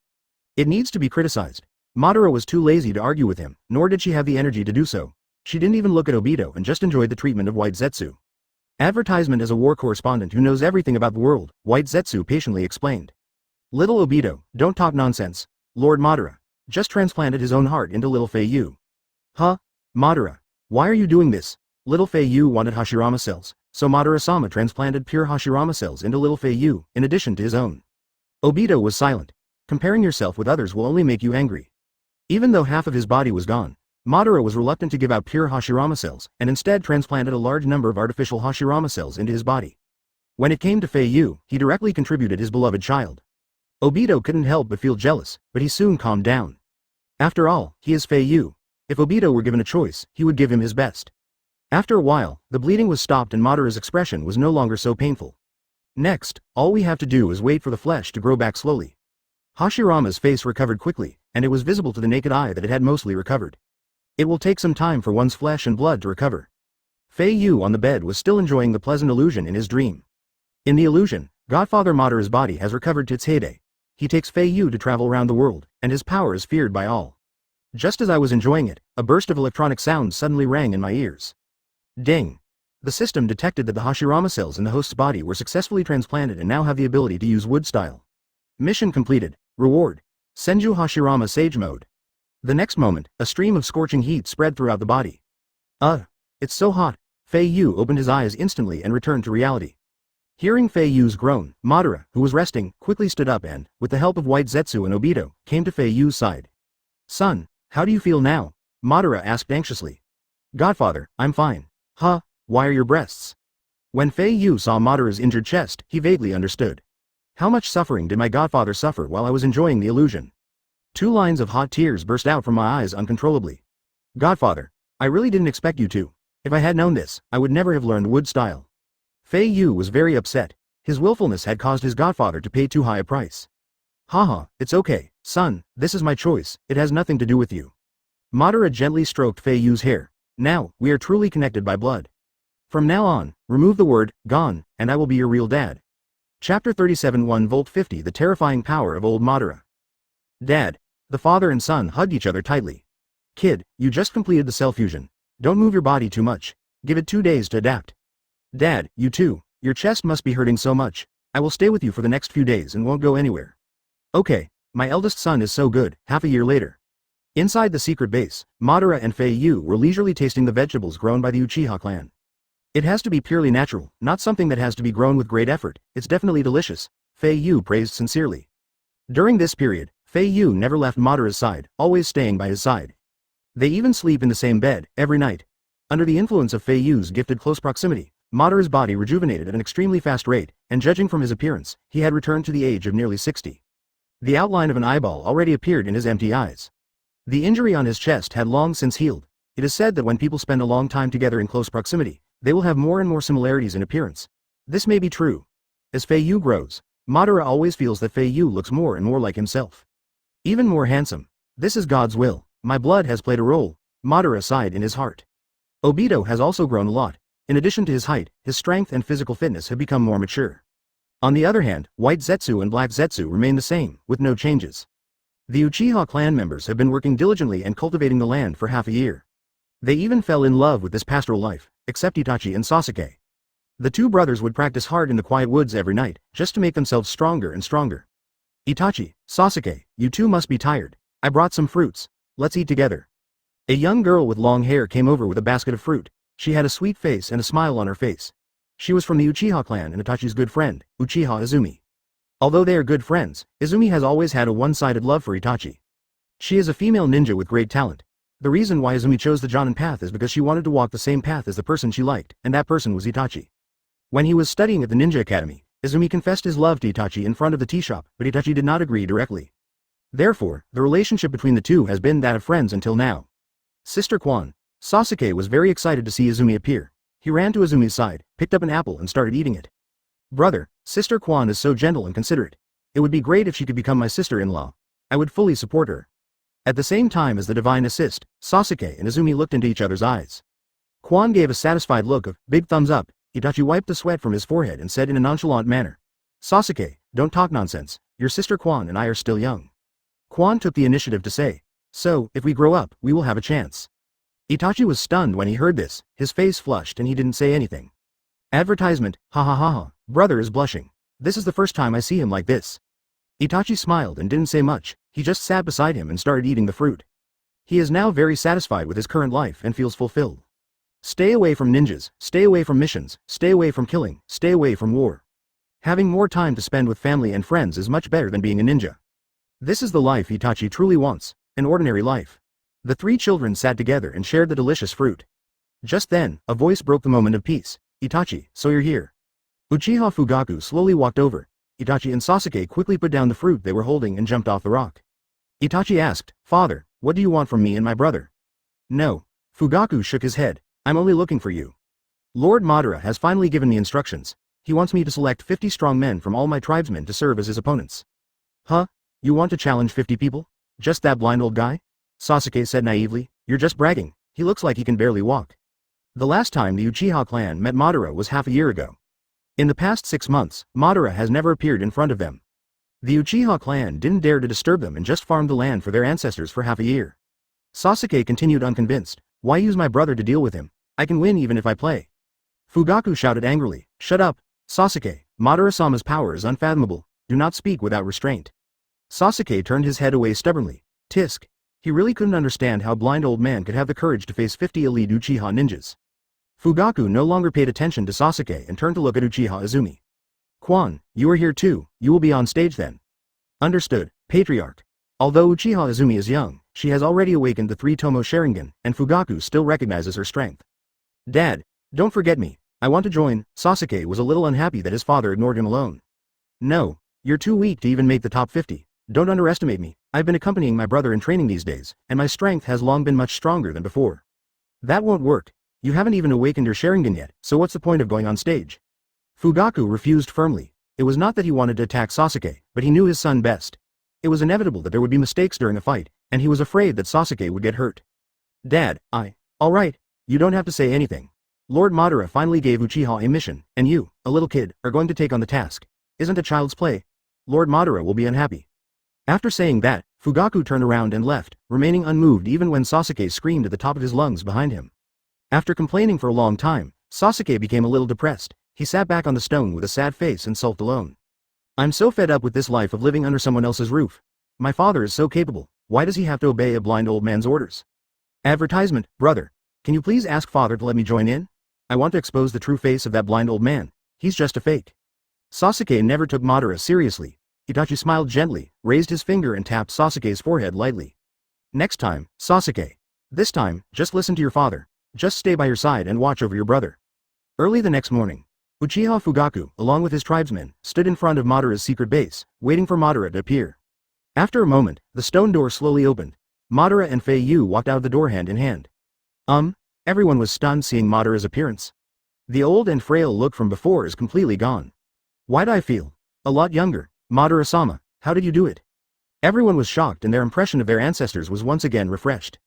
It needs to be criticized. Madara was too lazy to argue with him, nor did she have the energy to do so. She didn't even look at Obito and just enjoyed the treatment of White Zetsu. Advertisement as a war correspondent who knows everything about the world, White Zetsu patiently explained. Little Obito, don't talk nonsense. Lord Madara just transplanted his own heart into little Fei Yu. Huh? Madara, why are you doing this? Little Fei Yu wanted Hashirama cells, so Madara-sama transplanted pure Hashirama cells into little Fei Yu, in addition to his own. Obito was silent. Comparing yourself with others will only make you angry. Even though half of his body was gone, Madara was reluctant to give out pure Hashirama cells, and instead transplanted a large number of artificial Hashirama cells into his body. When it came to Fei Yu, he directly contributed his beloved child. Obito couldn't help but feel jealous, but he soon calmed down. After all, he is Fei Yu. If Obito were given a choice, he would give him his best. After a while, the bleeding was stopped and Madara's expression was no longer so painful. Next, all we have to do is wait for the flesh to grow back slowly. Hashirama's face recovered quickly, and it was visible to the naked eye that it had mostly recovered. It will take some time for one's flesh and blood to recover. Fei Yu on the bed was still enjoying the pleasant illusion in his dream. In the illusion, Godfather Madara's body has recovered to its heyday. He takes Fei Yu to travel around the world, and his power is feared by all. Just as I was enjoying it, a burst of electronic sound suddenly rang in my ears. Ding! The system detected that the Hashirama cells in the host's body were successfully transplanted and now have the ability to use wood style. Mission completed. Reward. Senju Hashirama Sage Mode. The next moment, a stream of scorching heat spread throughout the body. It's so hot. Fei Yu opened his eyes instantly and returned to reality. Hearing Fei Yu's groan, Madara, who was resting, quickly stood up and, with the help of White Zetsu and Obito, came to Fei Yu's side. Son, how do you feel now? Madara asked anxiously. Godfather, I'm fine. Huh, why are your breasts? When Fei Yu saw Madara's injured chest, he vaguely understood. How much suffering did my godfather suffer while I was enjoying the illusion? 2 lines of hot tears burst out from my eyes uncontrollably. Godfather, I really didn't expect you to. If I had known this, I would never have learned wood style. Fei Yu was very upset. His willfulness had caused his godfather to pay too high a price. Haha, it's okay, son, this is my choice, it has nothing to do with you. Madara gently stroked Fei Yu's hair. Now, we are truly connected by blood. From now on, remove the word, gone, and I will be your real dad. Chapter 37 1 Volt 50 The terrifying power of old Madara. Dad. The father and son hugged each other tightly. Kid, you just completed the cell fusion. Don't move your body too much. Give it 2 days to adapt. Dad, you too. Your chest must be hurting so much. I will stay with you for the next few days and won't go anywhere. Okay, my eldest son is so good. Half a year later. Inside the secret base, Madara and Fei Yu were leisurely tasting the vegetables grown by the Uchiha clan. It has to be purely natural, not something that has to be grown with great effort. It's definitely delicious, Fei Yu praised sincerely. During this period, Fei Yu never left Madara's side, always staying by his side. They even sleep in the same bed, every night. Under the influence of Fei Yu's gifted close proximity, Madara's body rejuvenated at an extremely fast rate, and judging from his appearance, he had returned to the age of nearly 60. The outline of an eyeball already appeared in his empty eyes. The injury on his chest had long since healed. It is said that when people spend a long time together in close proximity, they will have more and more similarities in appearance. This may be true. As Fei Yu grows, Madara always feels that Fei Yu looks more and more like himself. Even more handsome. This is God's will. My blood has played a role, Madara sighed in his heart. Obito has also grown a lot. In addition to his height, his strength and physical fitness have become more mature. On the other hand, White Zetsu and Black Zetsu remain the same, with no changes. The Uchiha clan members have been working diligently and cultivating the land for half a year. They even fell in love with this pastoral life, except Itachi and Sasuke. The 2 brothers would practice hard in the quiet woods every night, just to make themselves stronger and stronger. Itachi, Sasuke, you 2 must be tired. I brought some fruits. Let's eat together. A young girl with long hair came over with a basket of fruit. She had a sweet face and a smile on her face. She was from the Uchiha clan and Itachi's good friend, Uchiha Izumi. Although they are good friends, Izumi has always had a one-sided love for Itachi. She is a female ninja with great talent. The reason why Izumi chose the Jonin path is because she wanted to walk the same path as the person she liked, and that person was Itachi. When he was studying at the Ninja Academy, Izumi confessed his love to Itachi in front of the tea shop, but Itachi did not agree directly. Therefore, the relationship between the two has been that of friends until now. Sister Kwan. Sasuke was very excited to see Izumi appear. He ran to Izumi's side, picked up an apple and started eating it. Brother, Sister Kwan is so gentle and considerate. It would be great if she could become my sister-in-law. I would fully support her. At the same time as the divine assist, Sasuke and Izumi looked into each other's eyes. Kwan gave a satisfied look of big thumbs up. Itachi wiped the sweat from his forehead and said in a nonchalant manner, Sasuke, don't talk nonsense, your sister Kwan and I are still young. Kwan took the initiative to say, so, if we grow up, we will have a chance. Itachi was stunned when he heard this, his face flushed and he didn't say anything. Advertisement, ha ha ha ha, brother is blushing. This is the first time I see him like this. Itachi smiled and didn't say much, he just sat beside him and started eating the fruit. He is now very satisfied with his current life and feels fulfilled. Stay away from ninjas, stay away from missions, stay away from killing, stay away from war. Having more time to spend with family and friends is much better than being a ninja. This is the life Itachi truly wants, an ordinary life. The three children sat together and shared the delicious fruit. Just then, a voice broke the moment of peace. Itachi, so you're here. Uchiha Fugaku slowly walked over. Itachi and Sasuke quickly put down the fruit they were holding and jumped off the rock. Itachi asked, Father, what do you want from me and my brother? No. Fugaku shook his head. I'm only looking for you. Lord Madara has finally given me instructions. He wants me to select 50 strong men from all my tribesmen to serve as his opponents. Huh? You want to challenge 50 people? Just that blind old guy? Sasuke said naively. You're just bragging. He looks like he can barely walk. The last time the Uchiha clan met Madara was half a year ago. In the past 6 months, Madara has never appeared in front of them. The Uchiha clan didn't dare to disturb them and just farmed the land for their ancestors for half a year. Sasuke continued unconvinced. Why use my brother to deal with him? I can win even if I play. Fugaku shouted angrily, Shut up, Sasuke, Madara-sama's power is unfathomable, do not speak without restraint. Sasuke turned his head away stubbornly. Tisk. He really couldn't understand how a blind old man could have the courage to face 50 elite Uchiha ninjas. Fugaku no longer paid attention to Sasuke and turned to look at Uchiha Izumi. Kwan, you are here too, you will be on stage then. Understood, Patriarch. Although Uchiha Izumi is young, she has already awakened the 3 Tomo Sharingan, and Fugaku still recognizes her strength. Dad, don't forget me, I want to join. Sasuke was a little unhappy that his father ignored him alone. No, you're too weak to even make the top 50, don't underestimate me, I've been accompanying my brother in training these days, and my strength has long been much stronger than before. That won't work, you haven't even awakened your Sharingan yet, so what's the point of going on stage? Fugaku refused firmly. It was not that he wanted to attack Sasuke, but he knew his son best. It was inevitable that there would be mistakes during a fight, and he was afraid that Sasuke would get hurt. Dad, Alright, you don't have to say anything. Lord Madara finally gave Uchiha a mission, and you, a little kid, are going to take on the task. Isn't a child's play? Lord Madara will be unhappy. After saying that, Fugaku turned around and left, remaining unmoved even when Sasuke screamed at the top of his lungs behind him. After complaining for a long time, Sasuke became a little depressed. He sat back on the stone with a sad face and sulked alone. I'm so fed up with this life of living under someone else's roof. My father is so capable, why does he have to obey a blind old man's orders? Advertisement, brother. Can you please ask father to let me join in? I want to expose the true face of that blind old man. He's just a fake. Sasuke never took Madara seriously. Itachi smiled gently, raised his finger and tapped Sasuke's forehead lightly. Next time, Sasuke. This time, just listen to your father. Just stay by your side and watch over your brother. Early the next morning, Uchiha Fugaku, along with his tribesmen, stood in front of Madara's secret base, waiting for Madara to appear. After a moment, the stone door slowly opened. Madara and Fei Yu walked out of the door hand in hand. Everyone was stunned seeing Madara's appearance. The old and frail look from before is completely gone. Why'd I feel a lot younger? Madara-sama, how did you do it? Everyone was shocked and their impression of their ancestors was once again refreshed.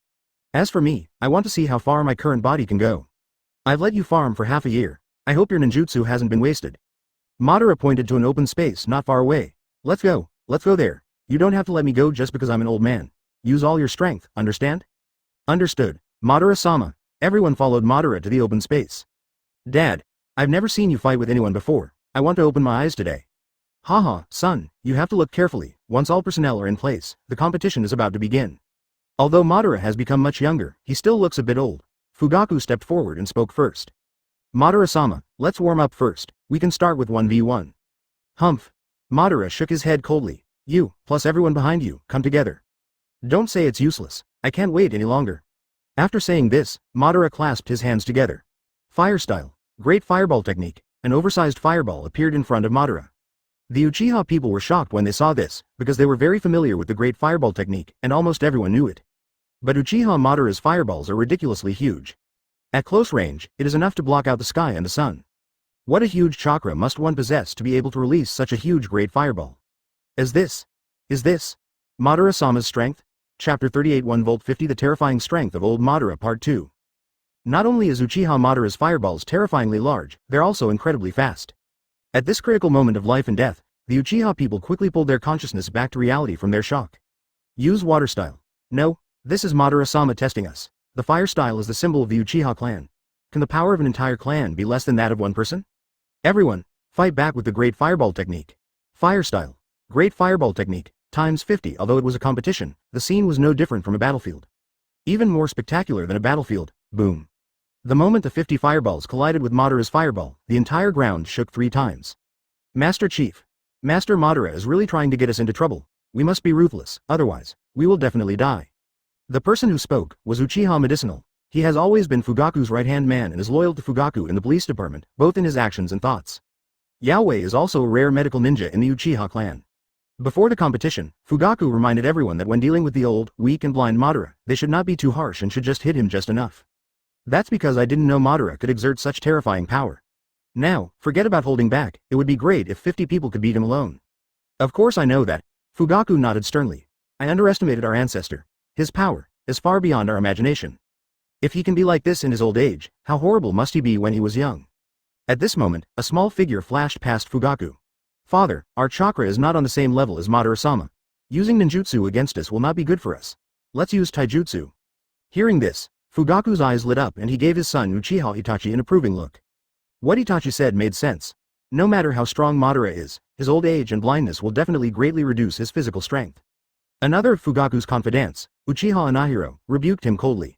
As for me, I want to see how far my current body can go. I've let you farm for half a year. I hope your ninjutsu hasn't been wasted. Madara pointed to an open space not far away. Let's go there. You don't have to let me go just because I'm an old man. Use all your strength, understand? Understood, Madara-sama. Everyone followed Madara to the open space. Dad, I've never seen you fight with anyone before. I want to open my eyes today. Haha, son, you have to look carefully. Once all personnel are in place, the competition is about to begin. Although Madara has become much younger, he still looks a bit old. Fugaku stepped forward and spoke first. Madara-sama, let's warm up first. We can start with 1v1. Humph. Madara shook his head coldly. You, plus everyone behind you, come together. Don't say it's useless. I can't wait any longer. After saying this, Madara clasped his hands together. Fire style. Great fireball technique. An oversized fireball appeared in front of Madara. The Uchiha people were shocked when they saw this, because they were very familiar with the great fireball technique, and almost everyone knew it. But Uchiha Madara's fireballs are ridiculously huge. At close range, it is enough to block out the sky and the sun. What a huge chakra must one possess to be able to release such a huge great fireball? Is this Madara-sama's strength? Chapter 38 1 Volt 50 The Terrifying Strength of Old Madara Part 2. Not only is Uchiha Madara's fireballs terrifyingly large, they're also incredibly fast. At this critical moment of life and death, the Uchiha people quickly pulled their consciousness back to reality from their shock. Use water style. No, this is Madara-sama testing us. The fire style is the symbol of the Uchiha clan. Can the power of an entire clan be less than that of one person? Everyone, fight back with the great fireball technique. Fire style. Great fireball technique, times 50. Although it was a competition, the scene was no different from a battlefield. Even more spectacular than a battlefield, boom. The moment the 50 fireballs collided with Madara's fireball, the entire ground shook 3 times. Master Chief. Master Madara is really trying to get us into trouble. We must be ruthless, otherwise, we will definitely die. The person who spoke was Uchiha Medicinal. He has always been Fugaku's right-hand man and is loyal to Fugaku in the police department, both in his actions and thoughts. Yaoi is also a rare medical ninja in the Uchiha clan. Before the competition, Fugaku reminded everyone that when dealing with the old, weak and blind Madara, they should not be too harsh and should just hit him just enough. That's because I didn't know Madara could exert such terrifying power. Now, forget about holding back, it would be great if 50 people could beat him alone. Of course I know that. Fugaku nodded sternly. I underestimated our ancestor. His power is far beyond our imagination. If he can be like this in his old age, how horrible must he be when he was young? At this moment, a small figure flashed past Fugaku. Father, our chakra is not on the same level as Madara-sama. Using ninjutsu against us will not be good for us. Let's use taijutsu. Hearing this, Fugaku's eyes lit up and he gave his son Uchiha Itachi an approving look. What Itachi said made sense. No matter how strong Madara is, his old age and blindness will definitely greatly reduce his physical strength. Another of Fugaku's confidants, Uchiha Inahiro, rebuked him coldly.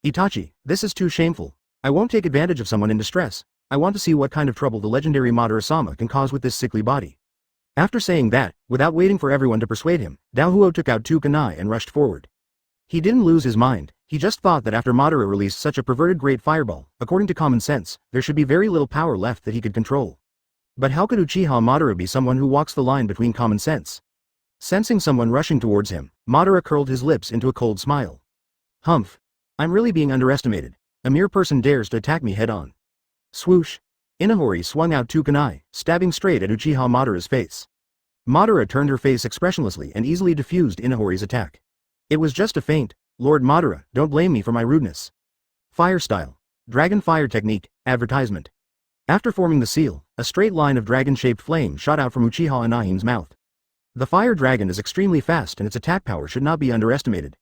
Itachi, this is too shameful. I won't take advantage of someone in distress. I want to see what kind of trouble the legendary Madara-sama can cause with this sickly body. After saying that, without waiting for everyone to persuade him, Daohuo took out 2 kunai and rushed forward. He didn't lose his mind, he just thought that after Madara released such a perverted great fireball, according to common sense, there should be very little power left that he could control. But how could Uchiha Madara be someone who walks the line between common sense? Sensing someone rushing towards him, Madara curled his lips into a cold smile. Humph. I'm really being underestimated. A mere person dares to attack me head-on. Swoosh. Inahori swung out 2 kunai, stabbing straight at Uchiha Madara's face. Madara turned her face expressionlessly and easily diffused Inahori's attack. It was just a feint. Lord Madara, don't blame me for my rudeness. Fire style. Dragon fire technique, advertisement. After forming the seal, a straight line of dragon-shaped flame shot out from Uchiha Inahim's mouth. The fire dragon is extremely fast and its attack power should not be underestimated.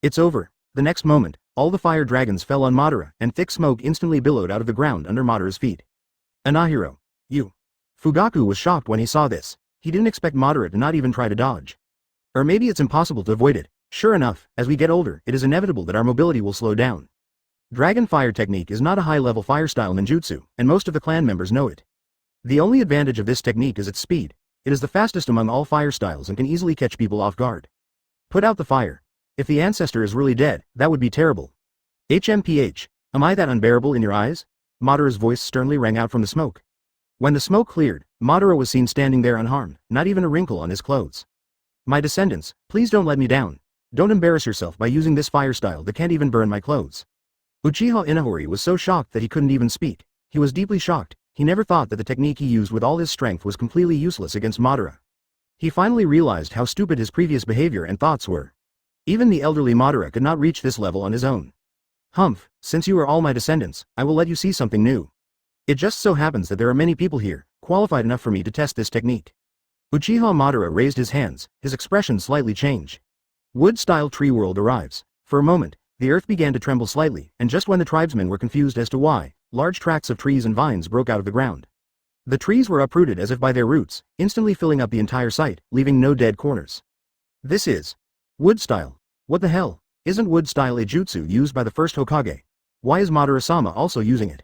It's over. The next moment, all the fire dragons fell on Madara and thick smoke instantly billowed out of the ground under Madara's feet. Inahiro. You. Fugaku was shocked when he saw this. He didn't expect Madara to not even try to dodge. Or maybe it's impossible to avoid it. Sure enough, as we get older, it is inevitable that our mobility will slow down. Dragon fire technique is not a high-level fire style ninjutsu, and most of the clan members know it. The only advantage of this technique is its speed. It is the fastest among all fire styles and can easily catch people off guard. Put out the fire. If the ancestor is really dead, that would be terrible. HMPH, am I that unbearable in your eyes? Madara's voice sternly rang out from the smoke. When the smoke cleared, Madara was seen standing there unharmed, not even a wrinkle on his clothes. My descendants, please don't let me down. Don't embarrass yourself by using this fire style that can't even burn my clothes. Uchiha Inahori was so shocked that he couldn't even speak. He was deeply shocked. He never thought that the technique he used with all his strength was completely useless against Madara. He finally realized how stupid his previous behavior and thoughts were. Even the elderly Madara could not reach this level on his own. Humph, since you are all my descendants, I will let you see something new. It just so happens that there are many people here, qualified enough for me to test this technique. Uchiha Madara raised his hands, his expression slightly changed. Wood-style tree world arrives. For a moment, the earth began to tremble slightly, and just when the tribesmen were confused as to why, large tracts of trees and vines broke out of the ground. The trees were uprooted as if by their roots, instantly filling up the entire site, leaving no dead corners. This is wood-style. What the hell? Isn't wood-style a jutsu used by the first Hokage? Why is Madara-sama also using it?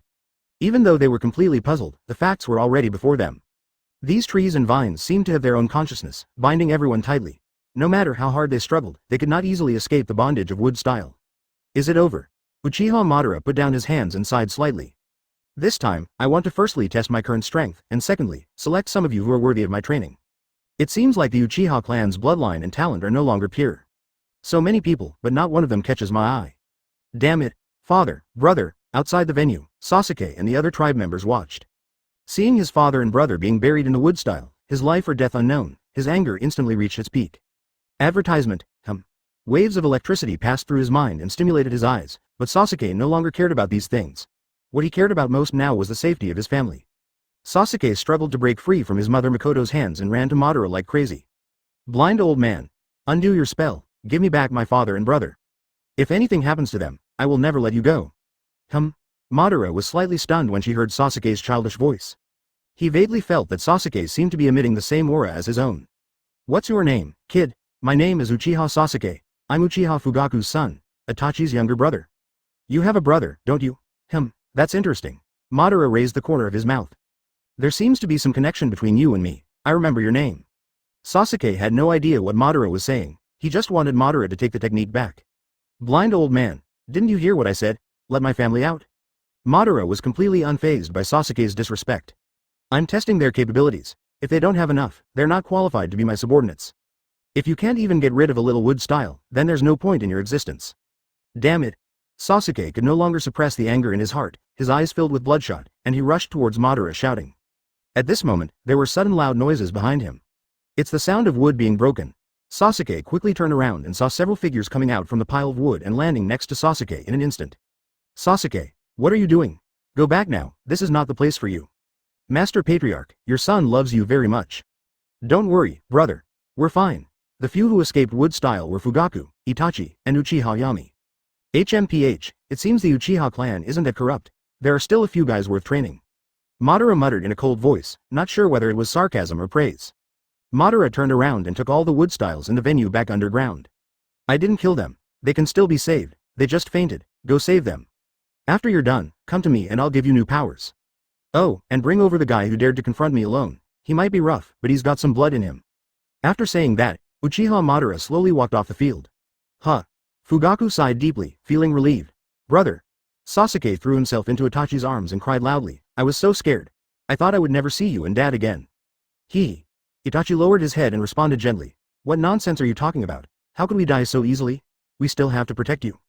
Even though they were completely puzzled, the facts were already before them. These trees and vines seemed to have their own consciousness, binding everyone tightly. No matter how hard they struggled, they could not easily escape the bondage of wood style. Is it over? Uchiha Madara put down his hands and sighed slightly. This time, I want to firstly test my current strength, and secondly, select some of you who are worthy of my training. It seems like the Uchiha clan's bloodline and talent are no longer pure. So many people, but not one of them catches my eye. Damn it, father, brother. Outside the venue, Sasuke and the other tribe members watched. Seeing his father and brother being buried in the wood style, his life or death unknown, his anger instantly reached its peak. Advertisement, Waves of electricity passed through his mind and stimulated his eyes, but Sasuke no longer cared about these things. What he cared about most now was the safety of his family. Sasuke struggled to break free from his mother Makoto's hands and ran to Madara like crazy. Blind old man. Undo your spell, give me back my father and brother. If anything happens to them, I will never let you go. Madara was slightly stunned when she heard Sasuke's childish voice. He vaguely felt that Sasuke seemed to be emitting the same aura as his own. What's your name, kid? My name is Uchiha Sasuke. I'm Uchiha Fugaku's son, Itachi's younger brother. You have a brother, don't you? That's interesting. Madara raised the corner of his mouth. There seems to be some connection between you and me. I remember your name. Sasuke had no idea what Madara was saying. He just wanted Madara to take the technique back. Blind old man, didn't you hear what I said? Let my family out? Madara was completely unfazed by Sasuke's disrespect. I'm testing their capabilities. If they don't have enough, they're not qualified to be my subordinates. If you can't even get rid of a little wood style, then there's no point in your existence. Damn it. Sasuke could no longer suppress the anger in his heart, his eyes filled with bloodshot, and he rushed towards Madara shouting. At this moment, there were sudden loud noises behind him. It's the sound of wood being broken. Sasuke quickly turned around and saw several figures coming out from the pile of wood and landing next to Sasuke in an instant. Sasuke, what are you doing? Go back now, this is not the place for you. Master Patriarch, your son loves you very much. Don't worry, brother. We're fine. The few who escaped wood style were Fugaku, Itachi, and Uchiha Yami. HMPH, it seems the Uchiha clan isn't that corrupt. There are still a few guys worth training. Madara muttered in a cold voice, not sure whether it was sarcasm or praise. Madara turned around and took all the wood styles in the venue back underground. I didn't kill them. They can still be saved. They just fainted. Go save them. After you're done, come to me and I'll give you new powers. Oh, and bring over the guy who dared to confront me alone. He might be rough, but he's got some blood in him. After saying that, Uchiha Madara slowly walked off the field. Fugaku sighed deeply, feeling relieved. Brother. Sasuke threw himself into Itachi's arms and cried loudly, I was so scared. I thought I would never see you and Dad again. Itachi lowered his head and responded gently. What nonsense are you talking about? How could we die so easily? We still have to protect you.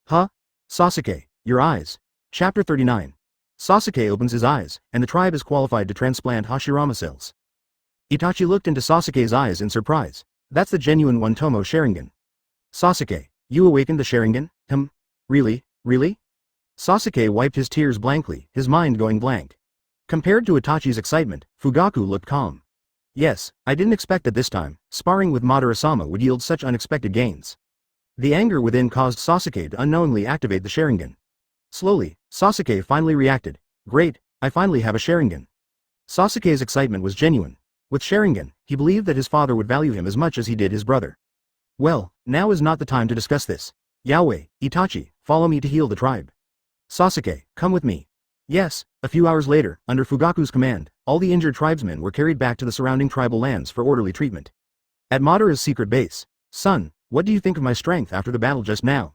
Sasuke, your eyes. Chapter 39. Sasuke opens his eyes, and the tribe is qualified to transplant Hashirama cells. Itachi looked into Sasuke's eyes in surprise. That's the genuine One-Tomo Sharingan. Sasuke, you awakened the Sharingan? Really? Sasuke wiped his tears blankly, his mind going blank. Compared to Itachi's excitement, Fugaku looked calm. Yes, I didn't expect that this time, sparring with Madara-sama would yield such unexpected gains. The anger within caused Sasuke to unknowingly activate the Sharingan. Slowly, Sasuke finally reacted. Great, I finally have a Sharingan. Sasuke's excitement was genuine. With Sharingan, he believed that his father would value him as much as he did his brother. Well, now is not the time to discuss this. Yaoi, Itachi, follow me to heal the tribe. Sasuke, come with me. Yes, a few hours later, under Fugaku's command, all the injured tribesmen were carried back to the surrounding tribal lands for orderly treatment. At Madara's secret base. Son, what do you think of my strength after the battle just now?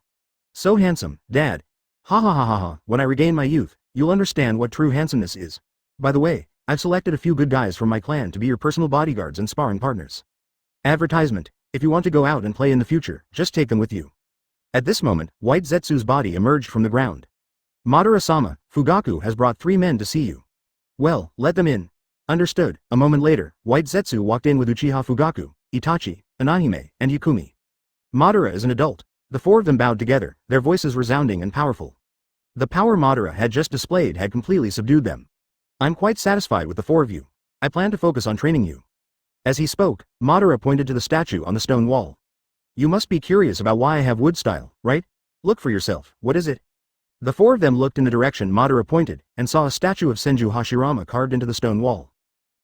So handsome, Dad. Ha. When I regain my youth, you'll understand what true handsomeness is. By the way, I've selected a few good guys from my clan to be your personal bodyguards and sparring partners. Advertisement, if you want to go out and play in the future, just take them with you. At this moment, White Zetsu's body emerged from the ground. Madara-sama, Fugaku has brought 3 men to see you. Well, let them in. Understood. A moment later, White Zetsu walked in with Uchiha Fugaku, Itachi, Anahime, and Yukumi. Madara is an adult. The 4 of them bowed together, their voices resounding and powerful. The power Madara had just displayed had completely subdued them. I'm quite satisfied with the 4 of you. I plan to focus on training you. As he spoke, Madara pointed to the statue on the stone wall. You must be curious about why I have wood style, right? Look for yourself, what is it? The 4 of them looked in the direction Madara pointed, and saw a statue of Senju Hashirama carved into the stone wall.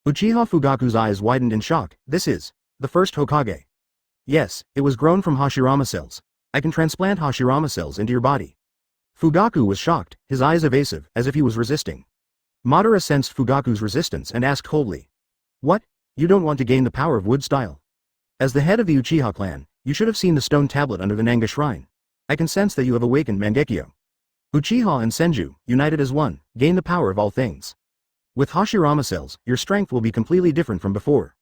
Uchiha Fugaku's eyes widened in shock. This is the first Hokage. Yes, it was grown from Hashirama cells. I can transplant Hashirama cells into your body. Fugaku was shocked, his eyes evasive, as if he was resisting. Madara sensed Fugaku's resistance and asked coldly. What? You don't want to gain the power of wood style? As the head of the Uchiha clan, you should have seen the stone tablet under the Nanga shrine. I can sense that you have awakened Mangekyo. Uchiha and Senju, united as one, gain the power of all things. With Hashirama cells, your strength will be completely different from before.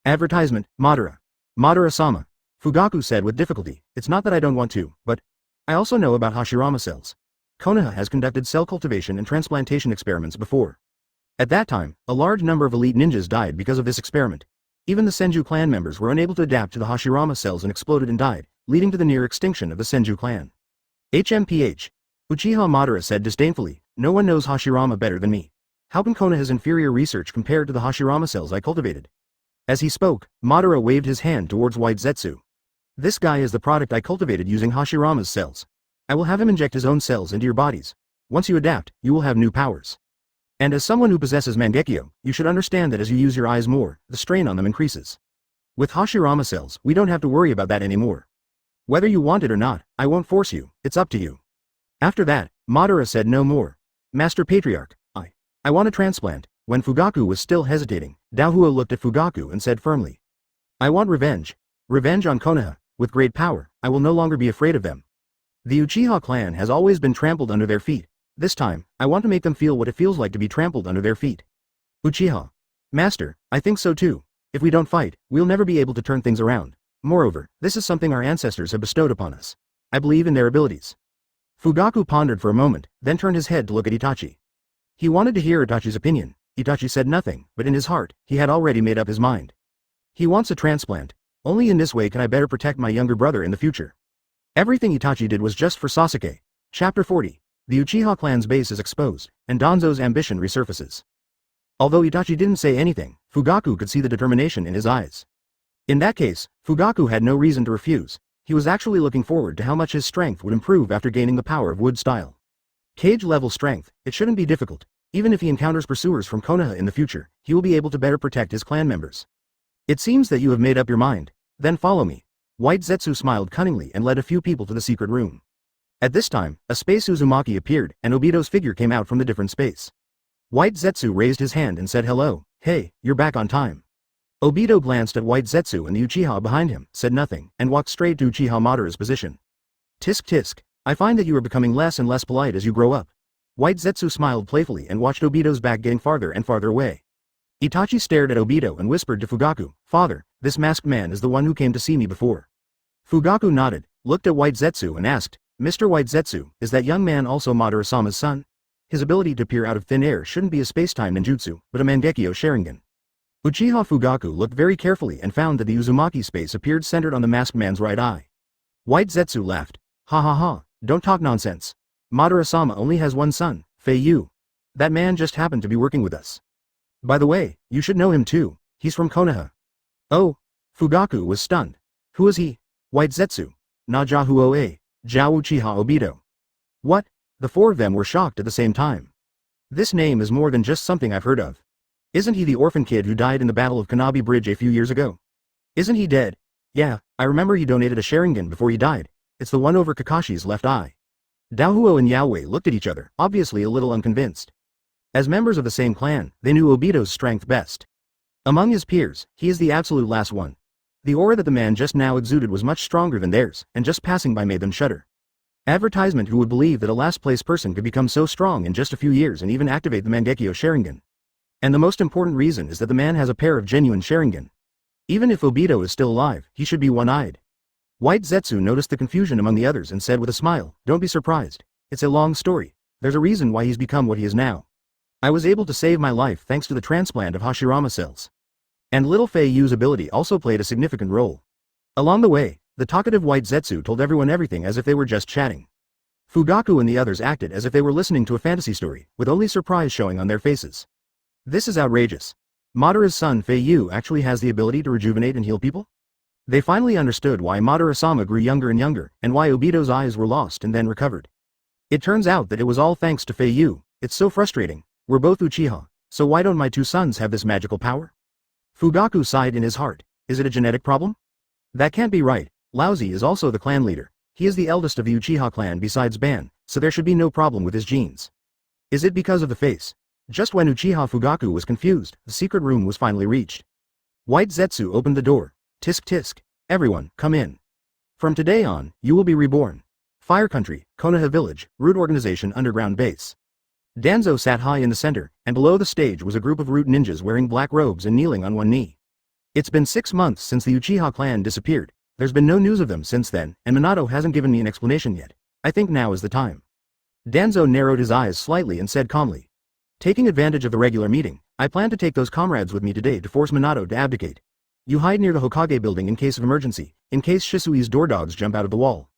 Advertisement, Madara. Madara-sama. Fugaku said with difficulty, it's not that I don't want to, but I also know about Hashirama cells. Konoha has conducted cell cultivation and transplantation experiments before. At that time, a large number of elite ninjas died because of this experiment. Even the Senju clan members were unable to adapt to the Hashirama cells and exploded and died, leading to the near extinction of the Senju clan. HMPH. Uchiha Madara said disdainfully, no one knows Hashirama better than me. How can Konoha's inferior research compared to the Hashirama cells I cultivated? As he spoke, Madara waved his hand towards White Zetsu. This guy is the product I cultivated using Hashirama's cells. I will have him inject his own cells into your bodies. Once you adapt, you will have new powers. And as someone who possesses Mangekyo, you should understand that as you use your eyes more, the strain on them increases. With Hashirama cells, we don't have to worry about that anymore. Whether you want it or not, I won't force you, it's up to you. After that, Madara said no more. Master Patriarch, I want a transplant. When Fugaku was still hesitating, Daohuo looked at Fugaku and said firmly. I want revenge. Revenge on Konoha. With great power, I will no longer be afraid of them. The Uchiha clan has always been trampled under their feet. This time, I want to make them feel what it feels like to be trampled under their feet. Uchiha. Master, I think so too. If we don't fight, we'll never be able to turn things around. Moreover, this is something our ancestors have bestowed upon us. I believe in their abilities. Fugaku pondered for a moment, then turned his head to look at Itachi. He wanted to hear Itachi's opinion. Itachi said nothing, but in his heart, he had already made up his mind. He wants a transplant. Only in this way can I better protect my younger brother in the future. Everything Itachi did was just for Sasuke. Chapter 40. The Uchiha clan's base is exposed, and Danzo's ambition resurfaces. Although Itachi didn't say anything, Fugaku could see the determination in his eyes. In that case, Fugaku had no reason to refuse. He was actually looking forward to how much his strength would improve after gaining the power of wood style. Cage-level strength, it shouldn't be difficult. Even if he encounters pursuers from Konoha in the future, he will be able to better protect his clan members. It seems that you have made up your mind. Then follow me. White Zetsu smiled cunningly and led a few people to the secret room. At this time, a space Uzumaki appeared, and Obito's figure came out from the different space. White Zetsu raised his hand and said hello. Hey, you're back on time. Obito glanced at White Zetsu and the Uchiha behind him, said nothing, and walked straight to Uchiha Madara's position. Tisk tisk. I find that you are becoming less and less polite as you grow up. White Zetsu smiled playfully and watched Obito's back getting farther and farther away. Itachi stared at Obito and whispered to Fugaku, Father, this masked man is the one who came to see me before. Fugaku nodded, looked at White Zetsu and asked, Mr. White Zetsu, is that young man also Madara-sama's son? His ability to appear out of thin air shouldn't be a space-time ninjutsu, but a Mangekyo Sharingan. Uchiha Fugaku looked very carefully and found that the Uzumaki space appeared centered on the masked man's right eye. White Zetsu laughed. Ha ha ha, don't talk nonsense. Madara-sama only has one son, Fei Yu. That man just happened to be working with us. By the way, you should know him too, he's from Konoha. Oh, Fugaku was stunned. Who is he? White Zetsu. Najahuoe, Jiao Uchiha Obito. What? The four of them were shocked at the same time. This name is more than just something I've heard of. Isn't he the orphan kid who died in the Battle of Kanabi Bridge a few years ago? Isn't he dead? Yeah, I remember he donated a Sharingan before he died. It's the one over Kakashi's left eye. Daohuo and Yaoi looked at each other, obviously a little unconvinced. As members of the same clan, they knew Obito's strength best. Among his peers, he is the absolute last one. The aura that the man just now exuded was much stronger than theirs, and just passing by made them shudder. Advertisement. Who would believe that a last-place person could become so strong in just a few years and even activate the Mangekyo Sharingan? And the most important reason is that the man has a pair of genuine Sharingan. Even if Obito is still alive, he should be one-eyed. White Zetsu noticed the confusion among the others and said with a smile, don't be surprised. It's a long story. There's a reason why he's become what he is now. I was able to save my life thanks to the transplant of Hashirama cells. And little Fei Yu's ability also played a significant role. Along the way, the talkative White Zetsu told everyone everything as if they were just chatting. Fugaku and the others acted as if they were listening to a fantasy story, with only surprise showing on their faces. This is outrageous. Madara's son Fei Yu actually has the ability to rejuvenate and heal people? They finally understood why Madara-sama grew younger and younger, and why Obito's eyes were lost and then recovered. It turns out that it was all thanks to Fei Yu. It's so frustrating. We're both Uchiha, so why don't my two sons have this magical power? Fugaku sighed in his heart. Is it a genetic problem? That can't be right. Laozi is also the clan leader. He is the eldest of the Uchiha clan besides Ban, so there should be no problem with his genes. Is it because of the face? Just when Uchiha Fugaku was confused, the secret room was finally reached. White Zetsu opened the door. Tisk tisk. Everyone, come in. From today on, you will be reborn. Fire Country, Konoha Village, Root Organization Underground Base. Danzo sat high in the center, and below the stage was a group of Root ninjas wearing black robes and kneeling on one knee. It's been 6 months since the Uchiha clan disappeared. There's been no news of them since then, and Minato hasn't given me an explanation yet. I think now is the time. Danzo narrowed his eyes slightly and said calmly. Taking advantage of the regular meeting, I plan to take those comrades with me today to force Minato to abdicate. You hide near the Hokage building in case of emergency, in case Shisui's door dogs jump out of the wall.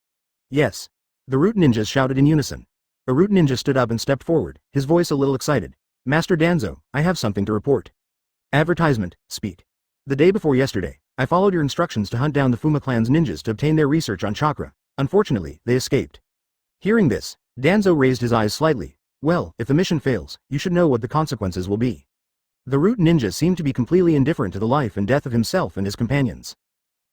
Yes. The Root ninjas shouted in unison. A Root ninja stood up and stepped forward, his voice a little excited. Master Danzo, I have something to report. Advertisement, speak. The day before yesterday, I followed your instructions to hunt down the Fuma clan's ninjas to obtain their research on chakra. Unfortunately, they escaped. Hearing this, Danzo raised his eyes slightly. Well, if the mission fails, you should know what the consequences will be. The Root ninja seemed to be completely indifferent to the life and death of himself and his companions.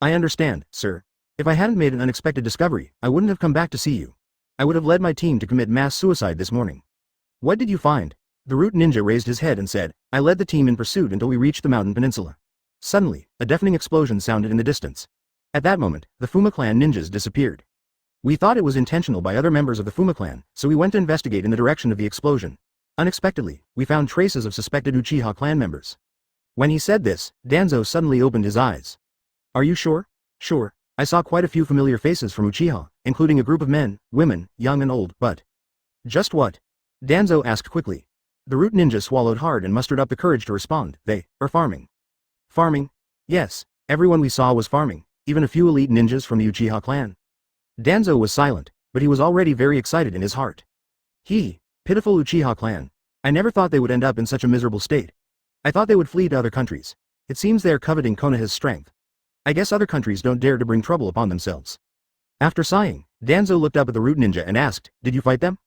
I understand, sir. If I hadn't made an unexpected discovery, I wouldn't have come back to see you. I would have led my team to commit mass suicide this morning. What did you find? The Root ninja raised his head and said, I led the team in pursuit until we reached the mountain peninsula. Suddenly, a deafening explosion sounded in the distance. At that moment, the Fuma clan ninjas disappeared. We thought it was intentional by other members of the Fuma clan, so we went to investigate in the direction of the explosion. Unexpectedly, we found traces of suspected Uchiha clan members. When he said this, Danzo suddenly opened his eyes. Are you sure? Sure. I saw quite a few familiar faces from Uchiha, including a group of men, women, young and old, but... Just what? Danzo asked quickly. The Root ninja swallowed hard and mustered up the courage to respond. They are farming. Farming? Yes, everyone we saw was farming, even a few elite ninjas from the Uchiha clan. Danzo was silent, but he was already very excited in his heart. Pitiful Uchiha clan. I never thought they would end up in such a miserable state. I thought they would flee to other countries. It seems they are coveting Konoha's strength. I guess other countries don't dare to bring trouble upon themselves. After sighing, Danzo looked up at the Root ninja and asked, did you fight them?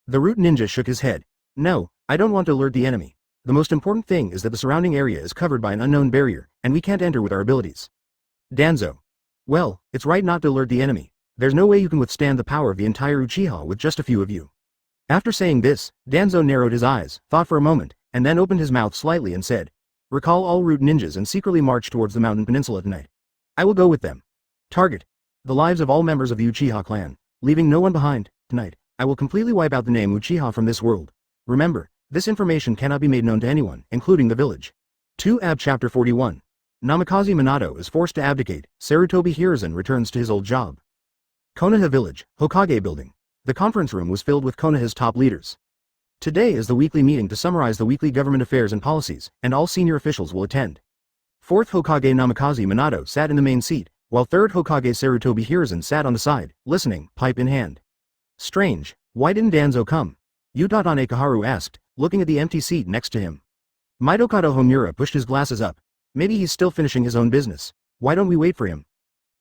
The Root ninja shook his head. No, I don't want to alert the enemy. The most important thing is that the surrounding area is covered by an unknown barrier, and we can't enter with our abilities. Danzo. Well, it's right not to alert the enemy. There's no way you can withstand the power of the entire Uchiha with just a few of you. After saying this, Danzo narrowed his eyes, thought for a moment, and then opened his mouth slightly and said, recall all Root ninjas and secretly march towards the mountain peninsula tonight. I will go with them. Target. The lives of all members of the Uchiha clan, leaving no one behind. Tonight, I will completely wipe out the name Uchiha from this world. Remember, this information cannot be made known to anyone, including the village. 2 Ab Chapter 41. Namikaze Minato is forced to abdicate. Sarutobi Hiruzen returns to his old job. Konoha Village, Hokage Building. The conference room was filled with Konoha's top leaders. Today is the weekly meeting to summarize the weekly government affairs and policies, and all senior officials will attend. 4th Hokage Namikaze Minato sat in the main seat, while 3rd Hokage Sarutobi Hiruzen sat on the side, listening, pipe in hand. Strange, why didn't Danzo come? Utatane Kaharu asked, looking at the empty seat next to him. Mitokado Homura pushed his glasses up. Maybe he's still finishing his own business. Why don't we wait for him?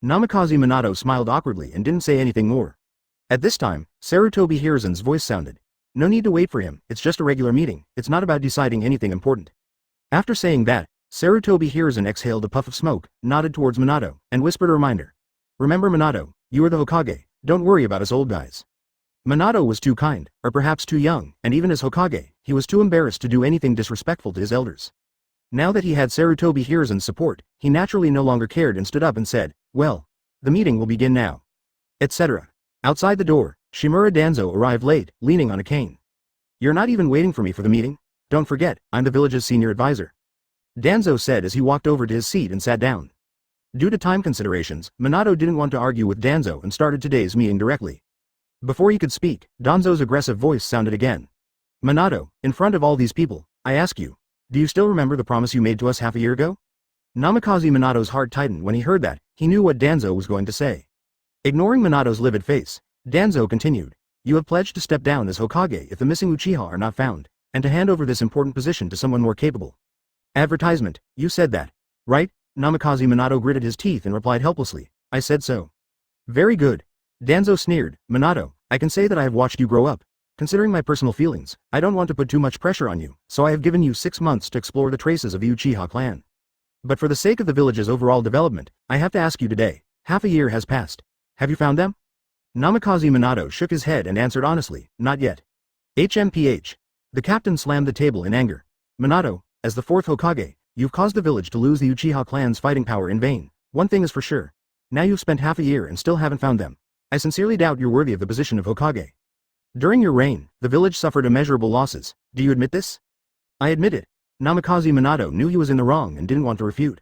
Namikaze Minato smiled awkwardly and didn't say anything more. At this time, Sarutobi Hiruzen's voice sounded. No need to wait for him, it's just a regular meeting, it's not about deciding anything important. After saying that, Sarutobi Hiruzen exhaled a puff of smoke, nodded towards Minato, and whispered a reminder. Remember Minato, you are the Hokage, don't worry about us old guys. Minato was too kind, or perhaps too young, and even as Hokage, he was too embarrassed to do anything disrespectful to his elders. Now that he had Sarutobi Hiruzen's support, he naturally no longer cared and stood up and said, well, the meeting will begin now. Etc. Outside the door, Shimura Danzo arrived late, leaning on a cane. You're not even waiting for me for the meeting? Don't forget, I'm the village's senior advisor. Danzo said as he walked over to his seat and sat down. Due to time considerations, Minato didn't want to argue with Danzo and started today's meeting directly. Before he could speak, Danzo's aggressive voice sounded again. Minato, in front of all these people, I ask you, do you still remember the promise you made to us half a year ago? Namikaze Minato's heart tightened when he heard that. He knew what Danzo was going to say. Ignoring Minato's livid face, Danzo continued, you have pledged to step down as Hokage if the missing Uchiha are not found, and to hand over this important position to someone more capable. Advertisement, you said that, right? Namikaze Minato gritted his teeth and replied helplessly, I said so. Very good. Danzo sneered, Minato, I can say that I have watched you grow up. Considering my personal feelings, I don't want to put too much pressure on you, so I have given you 6 months to explore the traces of the Uchiha clan. But for the sake of the village's overall development, I have to ask you today, half a year has passed. Have you found them? Namikaze Minato shook his head and answered honestly, not yet. HMPH. The captain slammed the table in anger. Minato, as the 4th Hokage, you've caused the village to lose the Uchiha clan's fighting power in vain. One thing is for sure. Now you've spent half a year and still haven't found them. I sincerely doubt you're worthy of the position of Hokage. During your reign, the village suffered immeasurable losses. Do you admit this? I admit it. Namikaze Minato knew he was in the wrong and didn't want to refute.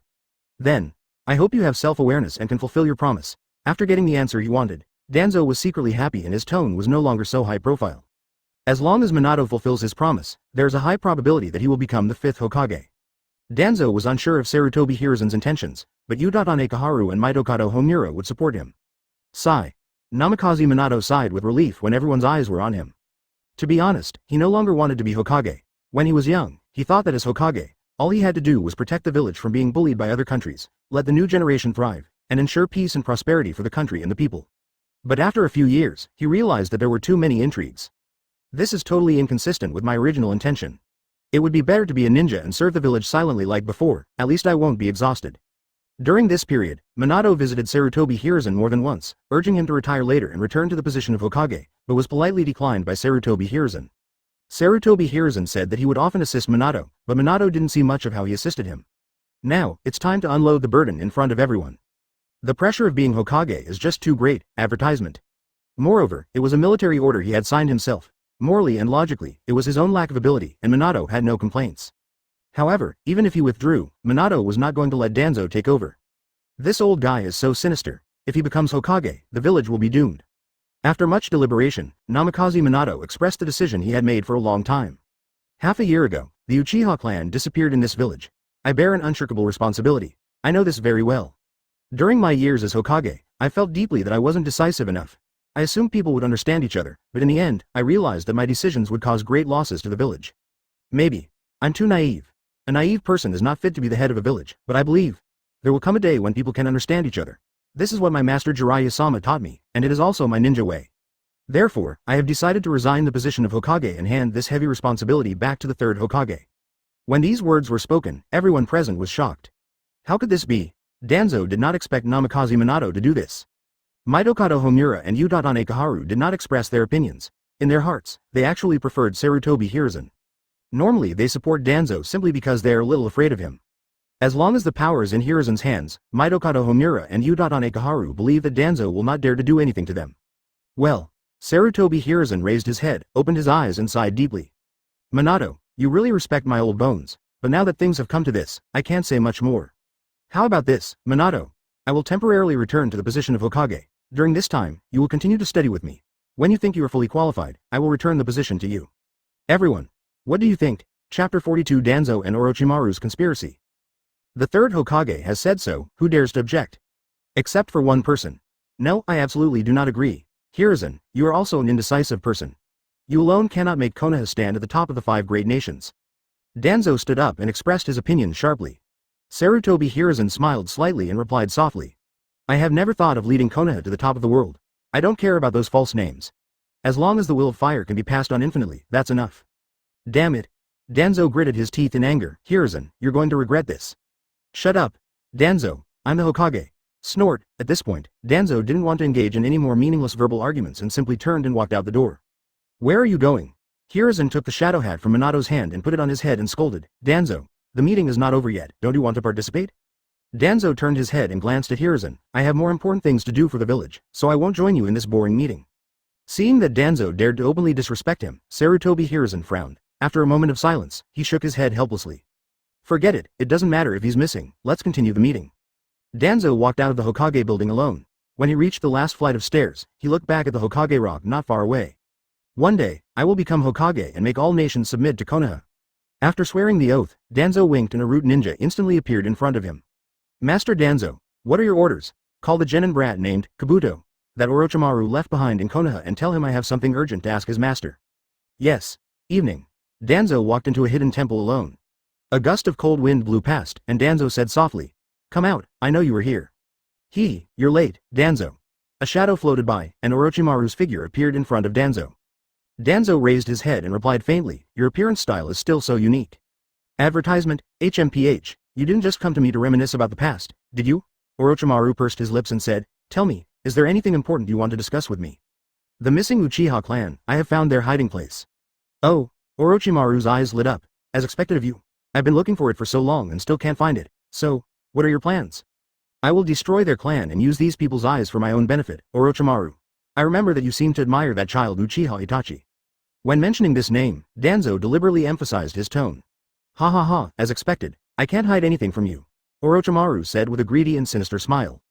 Then, I hope you have self-awareness and can fulfill your promise. After getting the answer he wanted, Danzo was secretly happy and his tone was no longer so high profile. As long as Minato fulfills his promise, there's a high probability that he will become the 5th Hokage. Danzo was unsure of Sarutobi Hiruzen's intentions, but Uchiha Ekaharu and Mitokado Homura would support him. Sigh. Namikaze Minato sighed with relief when everyone's eyes were on him. To be honest, he no longer wanted to be Hokage. When he was young, he thought that as Hokage, all he had to do was protect the village from being bullied by other countries, let the new generation thrive, and ensure peace and prosperity for the country and the people. But after a few years, he realized that there were too many intrigues. This is totally inconsistent with my original intention. It would be better to be a ninja and serve the village silently like before, at least I won't be exhausted. During this period, Minato visited Sarutobi Hiruzen more than once, urging him to retire later and return to the position of Hokage, but was politely declined by Sarutobi Hiruzen. Sarutobi Hiruzen said that he would often assist Minato, but Minato didn't see much of how he assisted him. Now, it's time to unload the burden in front of everyone. The pressure of being Hokage is just too great, advertisement. Moreover, it was a military order he had signed himself. Morally and logically, it was his own lack of ability, and Minato had no complaints. However, even if he withdrew, Minato was not going to let Danzo take over. This old guy is so sinister. If he becomes Hokage, the village will be doomed. After much deliberation, Namikaze Minato expressed the decision he had made for a long time. Half a year ago, the Uchiha clan disappeared in this village. I bear an unshirkable responsibility. I know this very well. During my years as Hokage, I felt deeply that I wasn't decisive enough. I assumed people would understand each other, but in the end, I realized that my decisions would cause great losses to the village. Maybe. I'm too naive. A naive person is not fit to be the head of a village, but I believe there will come a day when people can understand each other. This is what my master Jiraiya-sama taught me, and it is also my ninja way. Therefore, I have decided to resign the position of Hokage and hand this heavy responsibility back to the 3rd Hokage. When these words were spoken, everyone present was shocked. How could this be? Danzo did not expect Namikaze Minato to do this. Mitokado Homura and Uchiha Ekaharu did not express their opinions. In their hearts, they actually preferred Sarutobi Hiruzen. Normally they support Danzo simply because they are a little afraid of him. As long as the power is in Hiruzen's hands, Mitokado Homura and Uchiha Ekaharu believe that Danzo will not dare to do anything to them. Well, Sarutobi Hiruzen raised his head, opened his eyes and sighed deeply. Minato, you really respect my old bones, but now that things have come to this, I can't say much more. How about this, Minato? I will temporarily return to the position of Hokage. During this time, you will continue to study with me. When you think you are fully qualified, I will return the position to you. Everyone. What do you think? Chapter 42 Danzo and Orochimaru's Conspiracy. The 3rd Hokage has said so, who dares to object? Except for one person. No, I absolutely do not agree. Hiruzen, you are also an indecisive person. You alone cannot make Konoha stand at the top of the 5 great nations. Danzo stood up and expressed his opinion sharply. Sarutobi Hiruzen smiled slightly and replied softly. I have never thought of leading Konoha to the top of the world. I don't care about those false names. As long as the will of fire can be passed on infinitely, that's enough. Damn it. Danzo gritted his teeth in anger. Hiruzen, you're going to regret this. Shut up. Danzo, I'm the Hokage. Snort. At this point, Danzo didn't want to engage in any more meaningless verbal arguments and simply turned and walked out the door. Where are you going? Hiruzen took the shadow hat from Minato's hand and put it on his head and scolded. Danzo, the meeting is not over yet. Don't you want to participate? Danzo turned his head and glanced at Hiruzen. I have more important things to do for the village, so I won't join you in this boring meeting. Seeing that Danzo dared to openly disrespect him, Sarutobi Hiruzen frowned. After a moment of silence, he shook his head helplessly. Forget it, it doesn't matter if he's missing, let's continue the meeting. Danzo walked out of the Hokage building alone. When he reached the last flight of stairs, he looked back at the Hokage rock not far away. One day, I will become Hokage and make all nations submit to Konoha. After swearing the oath, Danzo winked and a root ninja instantly appeared in front of him. Master Danzo, what are your orders? Call the genin brat named Kabuto that Orochimaru left behind in Konoha and tell him I have something urgent to ask his master. Yes. Evening. Danzo walked into a hidden temple alone. A gust of cold wind blew past, and Danzo said softly, Come out, I know you are here. You're late, Danzo. A shadow floated by, and Orochimaru's figure appeared in front of Danzo. Danzo raised his head and replied faintly, Your appearance style is still so unique. Advertisement, HMPH, you didn't just come to me to reminisce about the past, did you? Orochimaru pursed his lips and said, Tell me, is there anything important you want to discuss with me? The missing Uchiha clan, I have found their hiding place. Oh. Orochimaru's eyes lit up. As expected of you. I've been looking for it for so long and still can't find it. So, what are your plans? I will destroy their clan and use these people's eyes for my own benefit, Orochimaru. I remember that you seem to admire that child Uchiha Itachi. When mentioning this name, Danzo deliberately emphasized his tone. Ha ha ha, as expected, I can't hide anything from you, Orochimaru said with a greedy and sinister smile.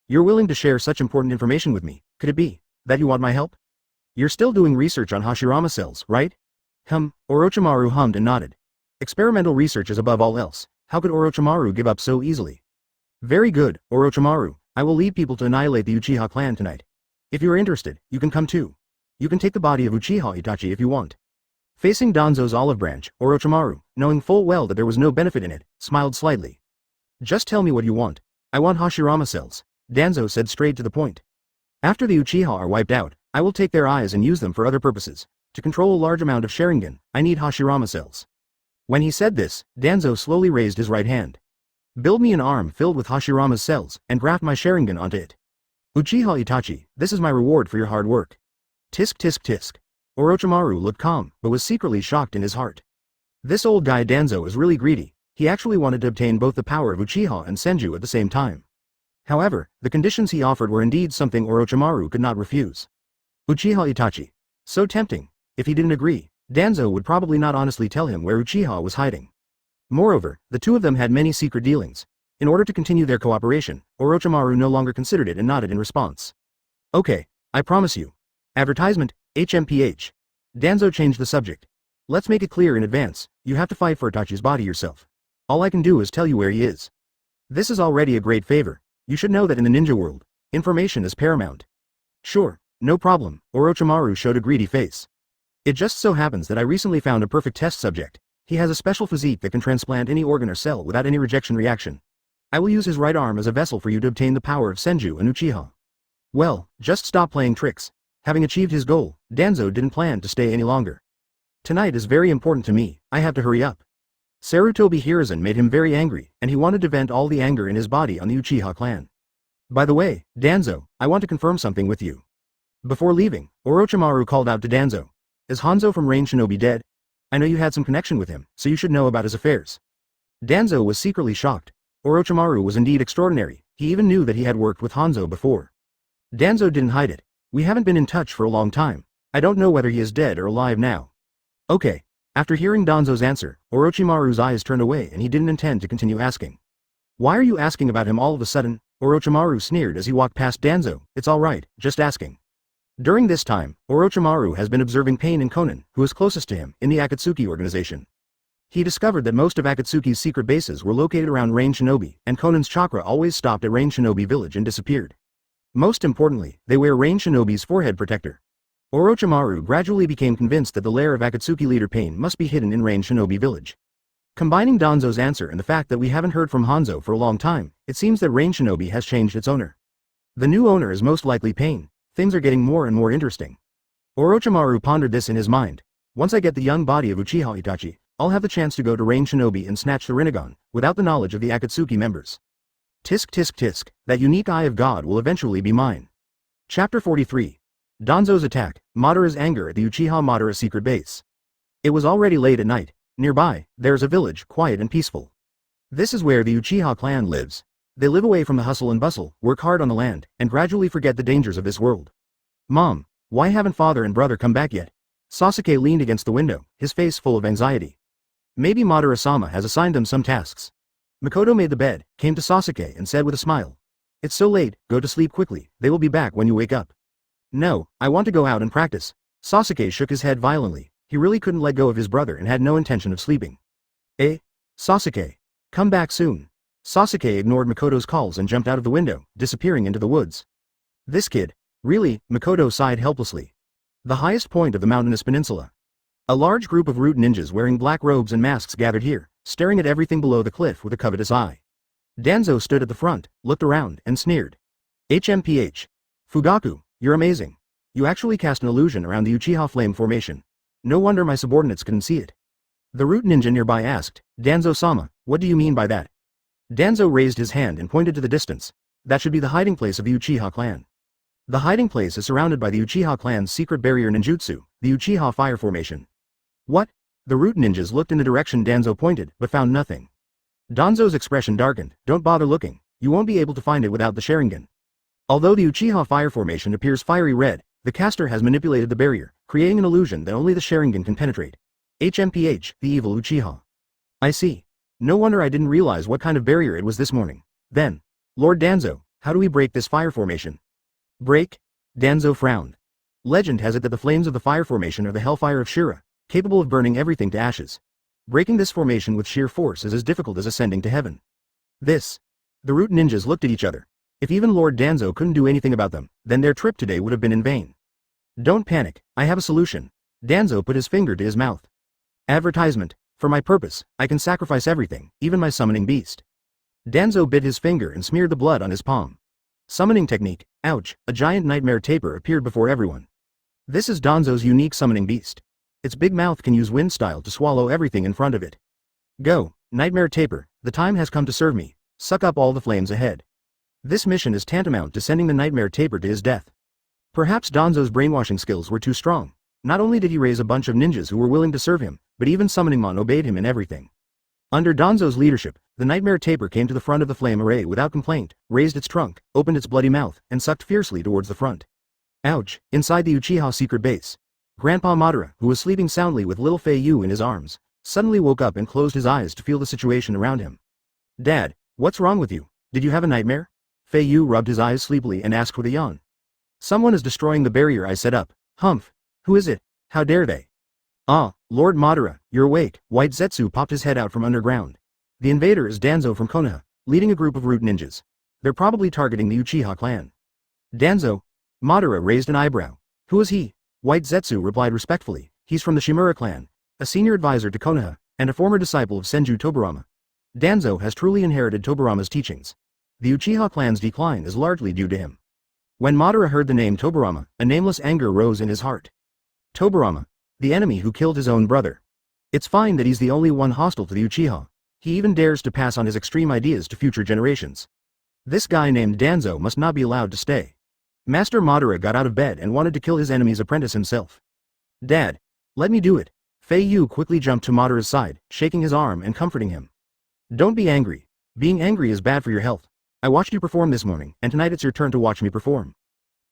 You're willing to share such important information with me, could it be that you want my help? You're still doing research on Hashirama cells, right? Orochimaru hummed and nodded. Experimental research is above all else, how could Orochimaru give up so easily? Very good, Orochimaru, I will lead people to annihilate the Uchiha clan tonight. If you are interested, you can come too. You can take the body of Uchiha Itachi if you want. Facing Danzo's olive branch, Orochimaru, knowing full well that there was no benefit in it, smiled slightly. Just tell me what you want. I want Hashirama cells, Danzo said straight to the point. After the Uchiha are wiped out, I will take their eyes and use them for other purposes. To control a large amount of Sharingan, I need Hashirama cells. When he said this, Danzo slowly raised his right hand. Build me an arm filled with Hashirama's cells, and graft my Sharingan onto it. Uchiha Itachi, this is my reward for your hard work. Tisk tisk tisk. Orochimaru looked calm, but was secretly shocked in his heart. This old guy Danzo is really greedy, he actually wanted to obtain both the power of Uchiha and Senju at the same time. However, the conditions he offered were indeed something Orochimaru could not refuse. Uchiha Itachi. So tempting. If he didn't agree, Danzo would probably not honestly tell him where Uchiha was hiding. Moreover, the two of them had many secret dealings. In order to continue their cooperation, Orochimaru no longer considered it and nodded in response. Okay, I promise you. Advertisement, HMPH. Danzo changed the subject. Let's make it clear in advance, you have to fight for Itachi's body yourself. All I can do is tell you where he is. This is already a great favor. You should know that in the ninja world, information is paramount. Sure, no problem, Orochimaru showed a greedy face. It just so happens that I recently found a perfect test subject. He has a special physique that can transplant any organ or cell without any rejection reaction. I will use his right arm as a vessel for you to obtain the power of Senju and Uchiha. Well, just stop playing tricks. Having achieved his goal, Danzo didn't plan to stay any longer. Tonight is very important to me, I have to hurry up. Sarutobi Hiruzen made him very angry, and he wanted to vent all the anger in his body on the Uchiha clan. By the way, Danzo, I want to confirm something with you. Before leaving, Orochimaru called out to Danzo. Is Hanzo from Rain Shinobi dead? I know you had some connection with him, so you should know about his affairs. Danzo was secretly shocked. Orochimaru was indeed extraordinary, he even knew that he had worked with Hanzo before. Danzo didn't hide it. We haven't been in touch for a long time. I don't know whether he is dead or alive now. Okay. After hearing Danzo's answer, Orochimaru's eyes turned away and he didn't intend to continue asking. Why are you asking about him all of a sudden? Orochimaru sneered as he walked past Danzo. It's alright, just asking. During this time, Orochimaru has been observing Pain and Konan, who is closest to him, in the Akatsuki organization. He discovered that most of Akatsuki's secret bases were located around Rain Shinobi, and Konan's chakra always stopped at Rain Shinobi village and disappeared. Most importantly, they wear Rain Shinobi's forehead protector. Orochimaru gradually became convinced that the lair of Akatsuki leader Pain must be hidden in Rain Shinobi village. Combining Danzo's answer and the fact that we haven't heard from Hanzo for a long time, it seems that Rain Shinobi has changed its owner. The new owner is most likely Pain. Things are getting more and more interesting. Orochimaru pondered this in his mind. Once I get the young body of Uchiha Itachi, I'll have the chance to go to Rain Shinobi and snatch the Rinnegan, without the knowledge of the Akatsuki members. Tisk tisk tisk, that unique eye of God will eventually be mine. Chapter 43. Danzo's attack, Madara's anger at the Uchiha Madara secret base. It was already late at night. Nearby, there's a village, quiet and peaceful. This is where the Uchiha clan lives. They live away from the hustle and bustle, work hard on the land, and gradually forget the dangers of this world. Mom, why haven't father and brother come back yet? Sasuke leaned against the window, his face full of anxiety. Maybe Madara-sama has assigned them some tasks. Makoto made the bed, came to Sasuke and said with a smile. It's so late, go to sleep quickly, they will be back when you wake up. No, I want to go out and practice. Sasuke shook his head violently, he really couldn't let go of his brother and had no intention of sleeping. Sasuke. Come back soon. Sasuke ignored Makoto's calls and jumped out of the window, disappearing into the woods. This kid. Really, Makoto sighed helplessly. The highest point of the mountainous peninsula. A large group of root ninjas wearing black robes and masks gathered here, staring at everything below the cliff with a covetous eye. Danzo stood at the front, looked around, and sneered. HMPH. Fugaku, you're amazing. You actually cast an illusion around the Uchiha flame formation. No wonder my subordinates couldn't see it. The root ninja nearby asked, Danzo-sama, what do you mean by that? Danzo raised his hand and pointed to the distance. That should be the hiding place of the Uchiha clan. The hiding place is surrounded by the Uchiha clan's secret barrier ninjutsu, the Uchiha fire formation. What? The root ninjas looked in the direction Danzo pointed, but found nothing. Danzo's expression darkened. Don't bother looking, you won't be able to find it without the Sharingan. Although the Uchiha fire formation appears fiery red, The caster has manipulated the barrier, creating an illusion that only the Sharingan can penetrate. HMPH, the evil Uchiha. I see. No wonder I didn't realize what kind of barrier it was this morning. Then, Lord Danzo, how do we break this fire formation? Break? Danzo frowned. Legend has it that the flames of the fire formation are the hellfire of Shira, capable of burning everything to ashes. Breaking this formation with sheer force is as difficult as ascending to heaven. The root ninjas looked at each other. If even Lord Danzo couldn't do anything about them, then their trip today would have been in vain. Don't panic, I have a solution. Danzo put his finger to his mouth. Advertisement. For my purpose, I can sacrifice everything, even my summoning beast. Danzo bit his finger and smeared the blood on his palm. Summoning technique. Ouch, a giant nightmare tapir appeared before everyone. This is Danzo's unique summoning beast. Its big mouth can use wind style to swallow everything in front of it. Go, nightmare tapir, the time has come to serve me. Suck up all the flames ahead. This mission is tantamount to sending the nightmare tapir to his death. Perhaps Danzo's brainwashing skills were too strong. Not only did he raise a bunch of ninjas who were willing to serve him, but even Summoning Mon obeyed him in everything. Under Danzo's leadership, the nightmare tapir came to the front of the flame array without complaint, raised its trunk, opened its bloody mouth, and sucked fiercely towards the front. Ouch, inside the Uchiha secret base. Grandpa Madara, who was sleeping soundly with little Fei Yu in his arms, suddenly woke up and closed his eyes to feel the situation around him. Dad, what's wrong with you? Did you have a nightmare? Fei Yu rubbed his eyes sleepily and asked with a yawn. Someone is destroying the barrier I set up. Humph. Who is it? How dare they? Ah, Lord Madara, you're awake. White Zetsu popped his head out from underground. The invader is Danzo from Konoha, leading a group of root ninjas. They're probably targeting the Uchiha clan. Danzo? Madara raised an eyebrow. Who is he? White Zetsu replied respectfully. He's from the Shimura clan, a senior advisor to Konoha, and a former disciple of Senju Tobirama. Danzo has truly inherited Tobirama's teachings. The Uchiha clan's decline is largely due to him. When Madara heard the name Tobirama, a nameless anger rose in his heart. Tobirama, the enemy who killed his own brother. It's fine that he's the only one hostile to the Uchiha. He even dares to pass on his extreme ideas to future generations. This guy named Danzo must not be allowed to stay. Master Madara got out of bed and wanted to kill his enemy's apprentice himself. Dad, let me do it. Fei Yu quickly jumped to Madara's side, shaking his arm and comforting him. Don't be angry. Being angry is bad for your health. I watched you perform this morning, and tonight it's your turn to watch me perform.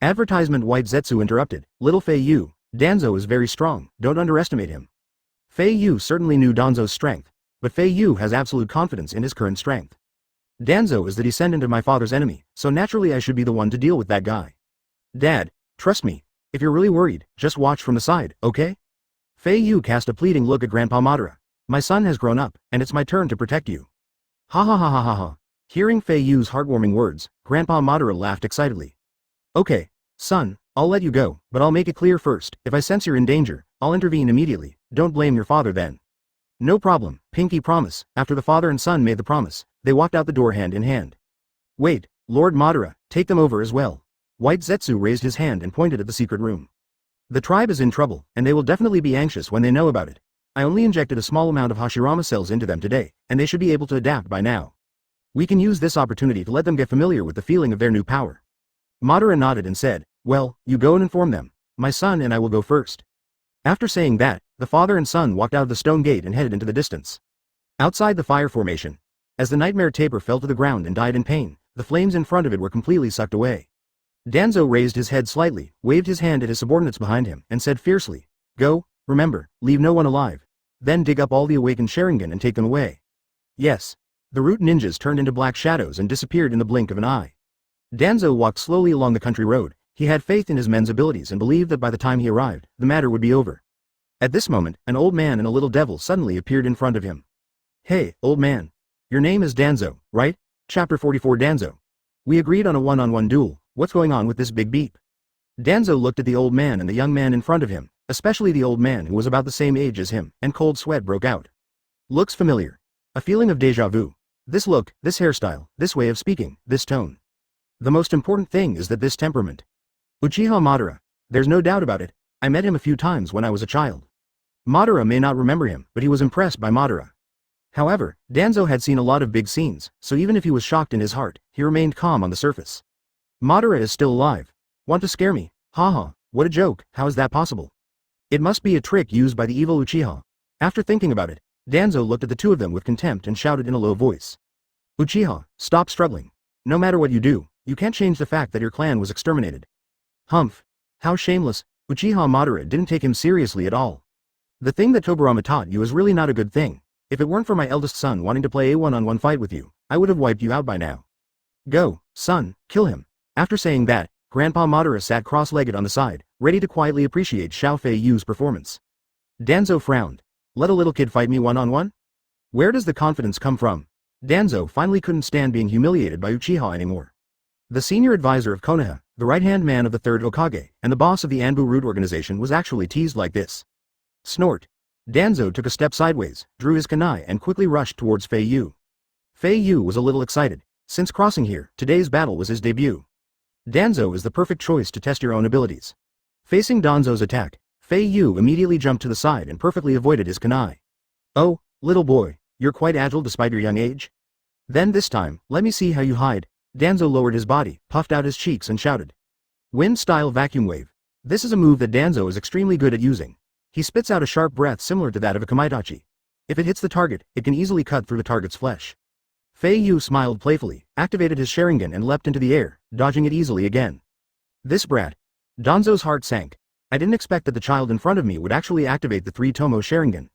Advertisement. White Zetsu interrupted. Little Fei Yu, Danzo is very strong, don't underestimate him. Fei Yu certainly knew Danzo's strength, but Fei Yu has absolute confidence in his current strength. Danzo is the descendant of my father's enemy, so naturally I should be the one to deal with that guy. Dad, trust me. If you're really worried, just watch from the side, okay? Fei Yu cast a pleading look at Grandpa Madara. My son has grown up, and it's my turn to protect you. Ha ha ha ha ha ha. Hearing Fei Yu's heartwarming words, Grandpa Madara laughed excitedly. Okay, son, I'll let you go, but I'll make it clear first, if I sense you're in danger, I'll intervene immediately. Don't blame your father then. No problem, pinky promise. After the father and son made the promise, they walked out the door hand in hand. Wait, Lord Madara, take them over as well. White Zetsu raised his hand and pointed at the secret room. The tribe is in trouble, and they will definitely be anxious when they know about it. I only injected a small amount of Hashirama cells into them today, and they should be able to adapt by now. We can use this opportunity to let them get familiar with the feeling of their new power. Madara nodded and said, well, you go and inform them. My son and I will go first. After saying that, the father and son walked out of the stone gate and headed into the distance. Outside the fire formation, as the nightmare tapir fell to the ground and died in pain, the flames in front of it were completely sucked away. Danzo raised his head slightly, waved his hand at his subordinates behind him, and said fiercely, go, remember, leave no one alive. Then dig up all the awakened Sharingan and take them away. Yes. The root ninjas turned into black shadows and disappeared in the blink of an eye. Danzo walked slowly along the country road. He had faith in his men's abilities and believed that by the time he arrived, the matter would be over. At this moment, an old man and a little devil suddenly appeared in front of him. Hey, old man. Your name is Danzo, right? Chapter 44. Danzo. We agreed on a one-on-one duel. What's going on with this big beep? Danzo looked at the old man and the young man in front of him, especially the old man who was about the same age as him, and cold sweat broke out. Looks familiar. A feeling of déjà vu. This look, this hairstyle, this way of speaking, this tone. The most important thing is that this temperament. Uchiha Madara. There's no doubt about it. I met him a few times when I was a child. Madara may not remember him, but he was impressed by Madara. However, Danzo had seen a lot of big scenes, so even if he was shocked in his heart, he remained calm on the surface. Madara is still alive. Want to scare me? Haha, what a joke, how is that possible? It must be a trick used by the evil Uchiha. After thinking about it, Danzo looked at the two of them with contempt and shouted in a low voice. Uchiha, stop struggling. No matter what you do, you can't change the fact that your clan was exterminated. Humph. How shameless, Uchiha Madara didn't take him seriously at all. The thing that Tobirama taught you is really not a good thing. If it weren't for my eldest son wanting to play a one-on-one fight with you, I would have wiped you out by now. Go, son, kill him. After saying that, Grandpa Madara sat cross-legged on the side, ready to quietly appreciate Fei Yu's performance. Danzo frowned. Let a little kid fight me one-on-one? Where does the confidence come from? Danzo finally couldn't stand being humiliated by Uchiha anymore. The senior advisor of Konoha, the right-hand man of the third Hokage, and the boss of the Anbu Root organization was actually teased like this. Snort. Danzo took a step sideways, drew his kunai and quickly rushed towards Fei Yu. Fei Yu was a little excited. Since crossing here, today's battle was his debut. Danzo is the perfect choice to test your own abilities. Facing Danzo's attack, Fei Yu immediately jumped to the side and perfectly avoided his kunai. Oh, little boy, you're quite agile despite your young age? Then this time, let me see how you hide. Danzo lowered his body, puffed out his cheeks and shouted. Wind-style vacuum wave. This is a move that Danzo is extremely good at using. He spits out a sharp breath similar to that of a kamaitachi. If it hits the target, it can easily cut through the target's flesh. Fei Yu smiled playfully, activated his Sharingan and leapt into the air, dodging it easily again. This brat. Danzo's heart sank. I didn't expect that the child in front of me would actually activate the 3-Tomo Sharingan.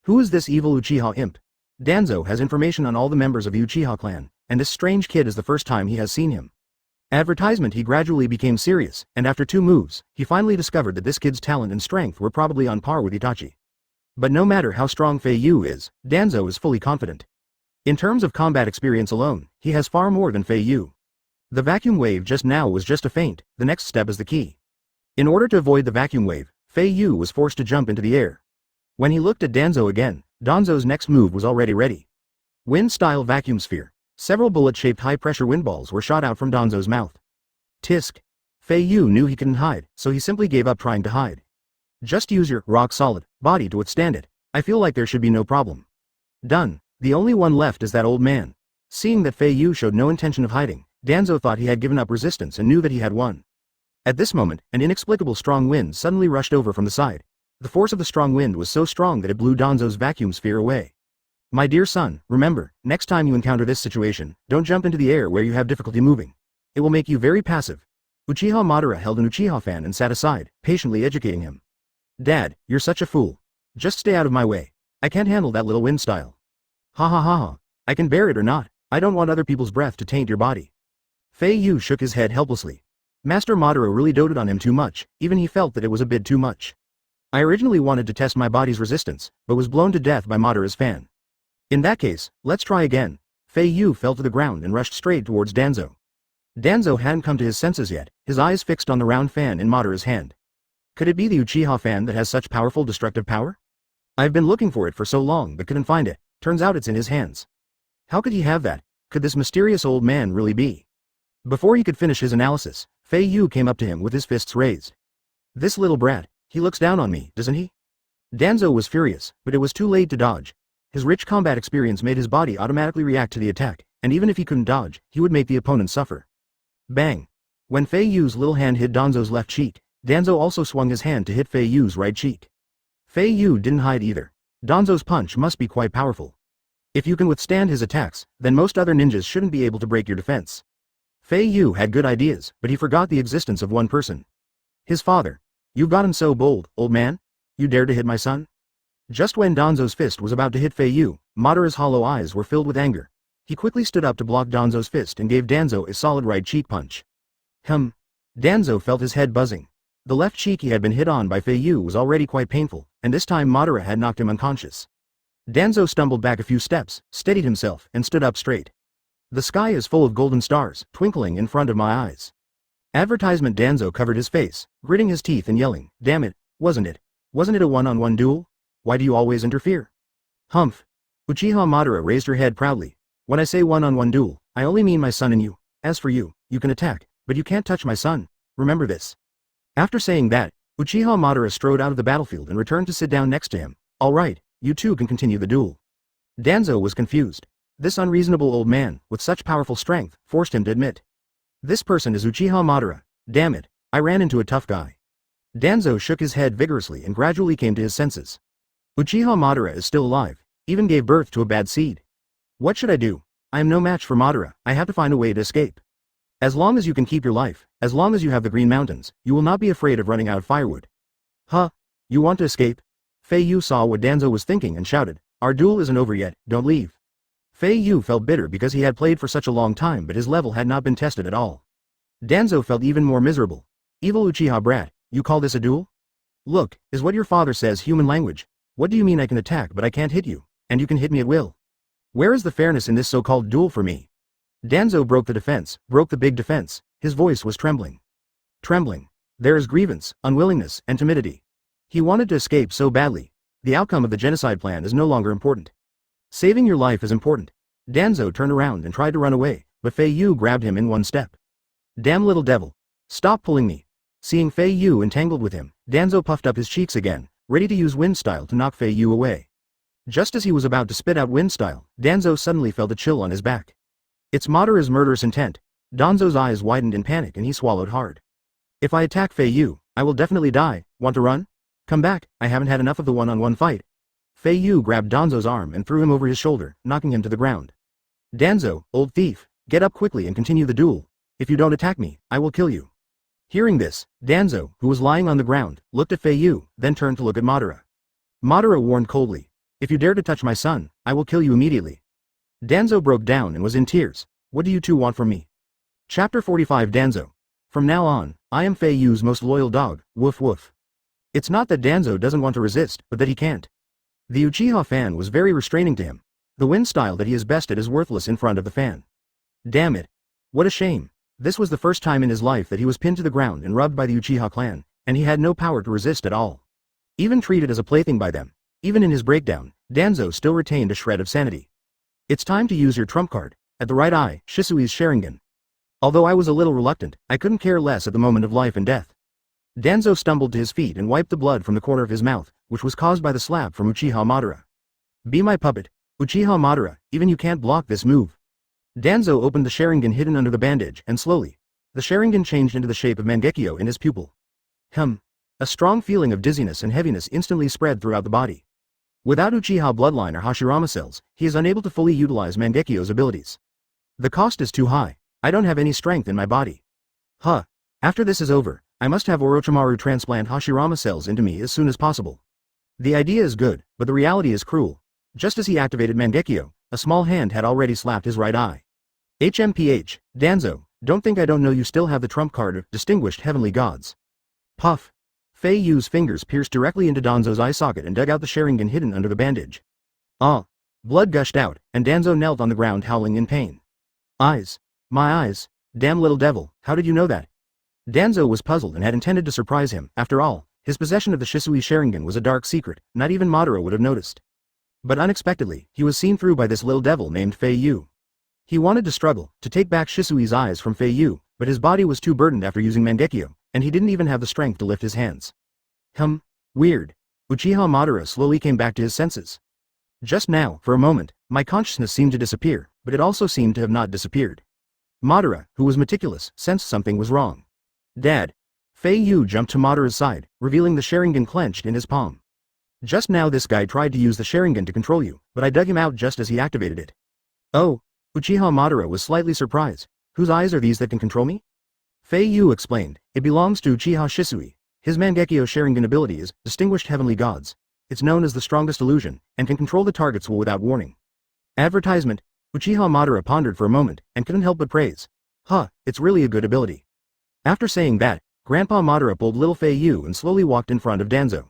Who is this evil Uchiha imp? Danzo has information on all the members of the Uchiha clan, and this strange kid is the first time he has seen him. Advertisement. He gradually became serious, and after 2 moves, he finally discovered that this kid's talent and strength were probably on par with Itachi. But no matter how strong Fei Yu is, Danzo is fully confident. In terms of combat experience alone, he has far more than Fei Yu. The vacuum wave just now was just a feint, the next step is the key. In order to avoid the vacuum wave, Fei Yu was forced to jump into the air. When he looked at Danzo again, Danzo's next move was already ready. Wind-style vacuum sphere. Several bullet-shaped high-pressure wind balls were shot out from Danzo's mouth. Tisk. Fei Yu knew he couldn't hide, so he simply gave up trying to hide. Just use your rock-solid body to withstand it. I feel like there should be no problem. Done. The only one left is that old man. Seeing that Fei Yu showed no intention of hiding, Danzo thought he had given up resistance and knew that he had won. At this moment, an inexplicable strong wind suddenly rushed over from the side. The force of the strong wind was so strong that it blew Danzo's vacuum sphere away. My dear son, remember, next time you encounter this situation, don't jump into the air where you have difficulty moving. It will make you very passive. Uchiha Madara held an Uchiha fan and sat aside, patiently educating him. Dad, you're such a fool. Just stay out of my way. I can't handle that little wind style. Ha ha ha ha. I can bear it or not. I don't want other people's breath to taint your body. Fei Yu shook his head helplessly. Master Madara really doted on him too much, even he felt that it was a bit too much. I originally wanted to test my body's resistance, but was blown to death by Madara's fan. In that case, let's try again. Fei Yu fell to the ground and rushed straight towards Danzo. Danzo hadn't come to his senses yet, his eyes fixed on the round fan in Madara's hand. Could it be the Uchiha fan that has such powerful destructive power? I've been looking for it for so long but couldn't find it, turns out it's in his hands. How could he have that? Could this mysterious old man really be? Before he could finish his analysis, Fei Yu came up to him with his fists raised. This little brat, he looks down on me, doesn't he? Danzo was furious, but it was too late to dodge. His rich combat experience made his body automatically react to the attack, and even if he couldn't dodge, he would make the opponent suffer. Bang! When Fei Yu's little hand hit Danzo's left cheek, Danzo also swung his hand to hit Fei Yu's right cheek. Fei Yu didn't hide either. Danzo's punch must be quite powerful. If you can withstand his attacks, then most other ninjas shouldn't be able to break your defense. Fei Yu had good ideas, but he forgot the existence of one person. His father. You've gotten so bold, old man? You dared to hit my son? Just when Danzo's fist was about to hit Fei Yu, Madara's hollow eyes were filled with anger. He quickly stood up to block Danzo's fist and gave Danzo a solid right cheek punch. Danzo felt his head buzzing. The left cheek he had been hit on by Fei Yu was already quite painful, and this time Madara had knocked him unconscious. Danzo stumbled back a few steps, steadied himself, and stood up straight. The sky is full of golden stars, twinkling in front of my eyes. Advertisement. Danzo covered his face, gritting his teeth and yelling, damn it, wasn't it? Wasn't it a one-on-one duel? Why do you always interfere? Humph. Uchiha Madara raised her head proudly. When I say one-on-one duel, I only mean my son and you. As for you, you can attack, but you can't touch my son. Remember this. After saying that, Uchiha Madara strode out of the battlefield and returned to sit down next to him. All right, you two can continue the duel. Danzo was confused. This unreasonable old man, with such powerful strength, forced him to admit. This person is Uchiha Madara. Damn it, I ran into a tough guy. Danzo shook his head vigorously and gradually came to his senses. Uchiha Madara is still alive, even gave birth to a bad seed. What should I do? I am no match for Madara, I have to find a way to escape. As long as you can keep your life, as long as you have the Green Mountains, you will not be afraid of running out of firewood. Huh? You want to escape? Fei Yu saw what Danzo was thinking and shouted, "Our duel isn't over yet, don't leave." Fei Yu felt bitter because he had played for such a long time but his level had not been tested at all. Danzo felt even more miserable. Evil Uchiha brat, you call this a duel? Look, is what your father says human language? What do you mean I can attack but I can't hit you, and you can hit me at will? Where is the fairness in this so-called duel for me? Danzo broke the defense, broke the big defense, his voice was trembling. Trembling. There is grievance, unwillingness, and timidity. He wanted to escape so badly. The outcome of the genocide plan is no longer important. Saving your life is important. Danzo turned around and tried to run away, but Fei Yu grabbed him in one step. Damn little devil. Stop pulling me. Seeing Fei Yu entangled with him, Danzo puffed up his cheeks again, ready to use wind style to knock Fei Yu away. Just as he was about to spit out wind style, Danzo suddenly felt a chill on his back. It's Madara's murderous intent. Danzo's eyes widened in panic and he swallowed hard. If I attack Fei Yu, I will definitely die. Want to run? Come back, I haven't had enough of the one-on-one fight. Fei Yu grabbed Danzo's arm and threw him over his shoulder, knocking him to the ground. Danzo, old thief, get up quickly and continue the duel. If you don't attack me, I will kill you. Hearing this, Danzo, who was lying on the ground, looked at Fei Yu, then turned to look at Madara. Madara warned coldly, if you dare to touch my son, I will kill you immediately. Danzo broke down and was in tears. What do you two want from me? Chapter 45 Danzo. From now on, I am Fei Yu's most loyal dog, woof woof. It's not that Danzo doesn't want to resist, but that he can't. The Uchiha fan was very restraining to him. The wind style that he is best at is worthless in front of the fan. Damn it. What a shame. This was the first time in his life that he was pinned to the ground and rubbed by the Uchiha clan, and he had no power to resist at all. Even treated as a plaything by them, even in his breakdown, Danzo still retained a shred of sanity. It's time to use your trump card. At the right eye, Shisui's Sharingan. Although I was a little reluctant, I couldn't care less at the moment of life and death. Danzo stumbled to his feet and wiped the blood from the corner of his mouth, which was caused by the slap from Uchiha Madara. Be my puppet. Uchiha Madara, even you can't block this move. Danzo opened the Sharingan hidden under the bandage, and slowly, the Sharingan changed into the shape of Mangekyo in his pupil. A strong feeling of dizziness and heaviness instantly spread throughout the body. Without Uchiha bloodline or Hashirama cells, he is unable to fully utilize Mangekyo's abilities. The cost is too high. I don't have any strength in my body. After this is over, I must have Orochimaru transplant Hashirama cells into me as soon as possible. The idea is good, but the reality is cruel. Just as he activated Mangekyo, a small hand had already slapped his right eye. HMPH, Danzo, don't think I don't know you still have the trump card of Distinguished Heavenly Gods. Puff. Fei Yu's fingers pierced directly into Danzo's eye socket and dug out the Sharingan hidden under the bandage. Blood gushed out, and Danzo knelt on the ground howling in pain. Eyes. My eyes. Damn little devil, how did you know that? Danzo was puzzled and had intended to surprise him. After all, his possession of the Shisui Sharingan was a dark secret, not even Madara would have noticed. But unexpectedly, he was seen through by this little devil named Fei Yu. He wanted to struggle, to take back Shisui's eyes from Fei Yu, but his body was too burdened after using Mangekyo, and he didn't even have the strength to lift his hands. Weird. Uchiha Madara slowly came back to his senses. Just now, for a moment, my consciousness seemed to disappear, but it also seemed to have not disappeared. Madara, who was meticulous, sensed something was wrong. Dad. Fei Yu jumped to Madara's side, revealing the Sharingan clenched in his palm. Just now this guy tried to use the Sharingan to control you, but I dug him out just as he activated it. Oh. Uchiha Madara was slightly surprised. Whose eyes are these that can control me? Fei Yu explained, it belongs to Uchiha Shisui. His Mangekyo Sharingan ability is Distinguished Heavenly Gods. It's known as the strongest illusion, and can control the target's will without warning. Advertisement. Uchiha Madara pondered for a moment, and couldn't help but praise. It's really a good ability. After saying that, Grandpa Madara pulled little Fei Yu and slowly walked in front of Danzo.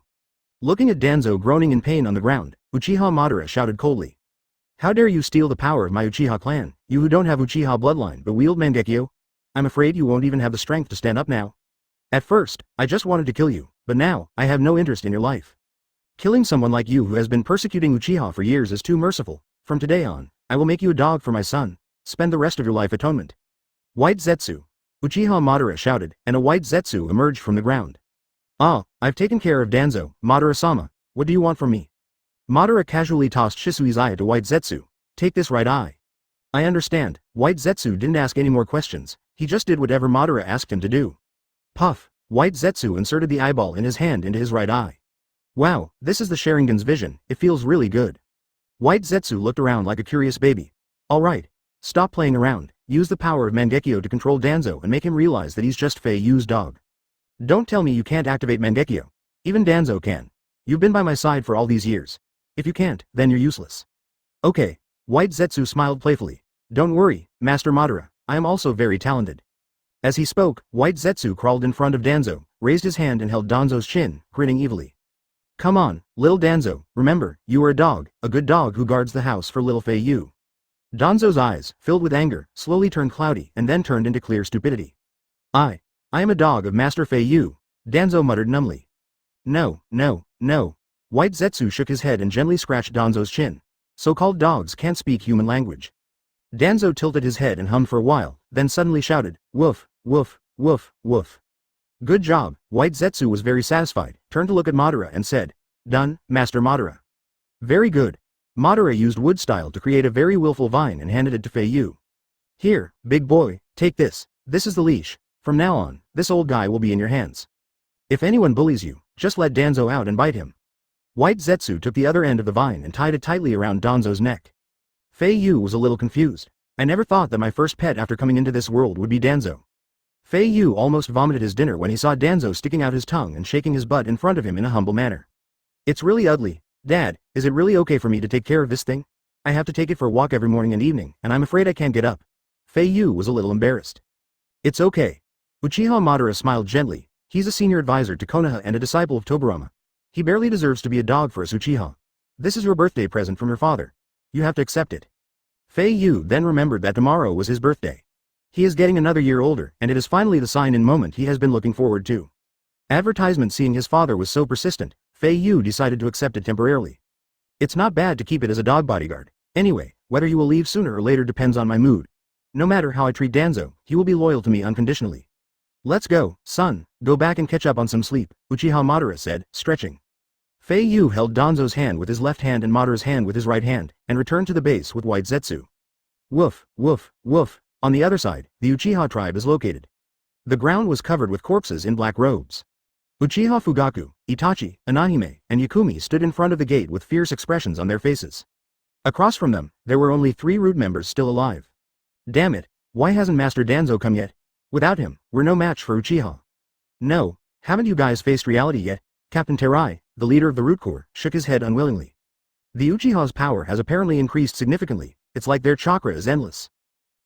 Looking at Danzo groaning in pain on the ground, Uchiha Madara shouted coldly. How dare you steal the power of my Uchiha clan, you who don't have Uchiha bloodline but wield Mangekyo? I'm afraid you won't even have the strength to stand up now. At first, I just wanted to kill you, but now, I have no interest in your life. Killing someone like you who has been persecuting Uchiha for years is too merciful. From today on, I will make you a dog for my son. Spend the rest of your life atonement. White Zetsu. Uchiha Madara shouted, and a White Zetsu emerged from the ground. I've taken care of Danzo, Madara-sama. What do you want from me? Madara casually tossed Shisui's eye to White Zetsu. Take this right eye. I understand. White Zetsu didn't ask any more questions. He just did whatever Madara asked him to do. Puff. White Zetsu inserted the eyeball in his hand into his right eye. Wow, this is the Sharingan's vision. It feels really good. White Zetsu looked around like a curious baby. Alright. Stop playing around. use the power of Mangekyo to control Danzo and make him realize that he's just Fei Yu's dog. Don't tell me you can't activate Mangekyo. Even Danzo can. You've been by my side for all these years. If you can't, then you're useless. Okay. White Zetsu smiled playfully. Don't worry, Master Madara, I am also very talented. As he spoke, White Zetsu crawled in front of Danzo, raised his hand and held Danzo's chin, grinning evilly. Come on, little Danzo, remember, you are a dog, a good dog who guards the house for little Fei Yu. Danzo's eyes, filled with anger, slowly turned cloudy and then turned into clear stupidity. I am a dog of Master Fei Yu, Danzo muttered numbly. No. White Zetsu shook his head and gently scratched Danzo's chin. So-called dogs can't speak human language. Danzo tilted his head and hummed for a while, then suddenly shouted, woof, woof, woof, woof. Good job, White Zetsu was very satisfied, turned to look at Madara and said, Done, Master Madara. Very good. Madara used wood style to create a very willful vine and handed it to Fei Yu. Here, big boy, take this. This is the leash. From now on, this old guy will be in your hands. If anyone bullies you, just let Danzo out and bite him. White Zetsu took the other end of the vine and tied it tightly around Danzo's neck. Fei Yu was a little confused. I never thought that my first pet after coming into this world would be Danzo. Fei Yu almost vomited his dinner when he saw Danzo sticking out his tongue and shaking his butt in front of him in a humble manner. It's really ugly. Dad, is it really okay for me to take care of this thing? I have to take it for a walk every morning and evening, and I'm afraid I can't get up. Fei Yu was a little embarrassed. It's okay. Uchiha Madara smiled gently. He's a senior advisor to Konoha and a disciple of Tobirama. He barely deserves to be a dog for us Uchiha. This is your birthday present from your father. You have to accept it. Fei Yu then remembered that tomorrow was his birthday. He is getting another year older, and it is finally the sign-in moment he has been looking forward to. Advertisement seeing his father was so persistent, Fei Yu decided to accept it temporarily. It's not bad to keep it as a dog bodyguard. Anyway, whether you will leave sooner or later depends on my mood. No matter how I treat Danzo, he will be loyal to me unconditionally. Let's go, son, go back and catch up on some sleep, Uchiha Madara said, stretching. Fei Yu held Danzo's hand with his left hand and Madara's hand with his right hand, and returned to the base with White Zetsu. Woof, woof, woof. On the other side, the Uchiha tribe is located. The ground was covered with corpses in black robes. Uchiha Fugaku, Itachi, Anahime, and Yakumi stood in front of the gate with fierce expressions on their faces. Across from them, there were only 3 root members still alive. Damn it, why hasn't Master Danzo come yet? Without him, we're no match for Uchiha. No, haven't you guys faced reality yet? Captain Terai, the leader of the Root Corps, shook his head unwillingly. The Uchiha's power has apparently increased significantly, it's like their chakra is endless.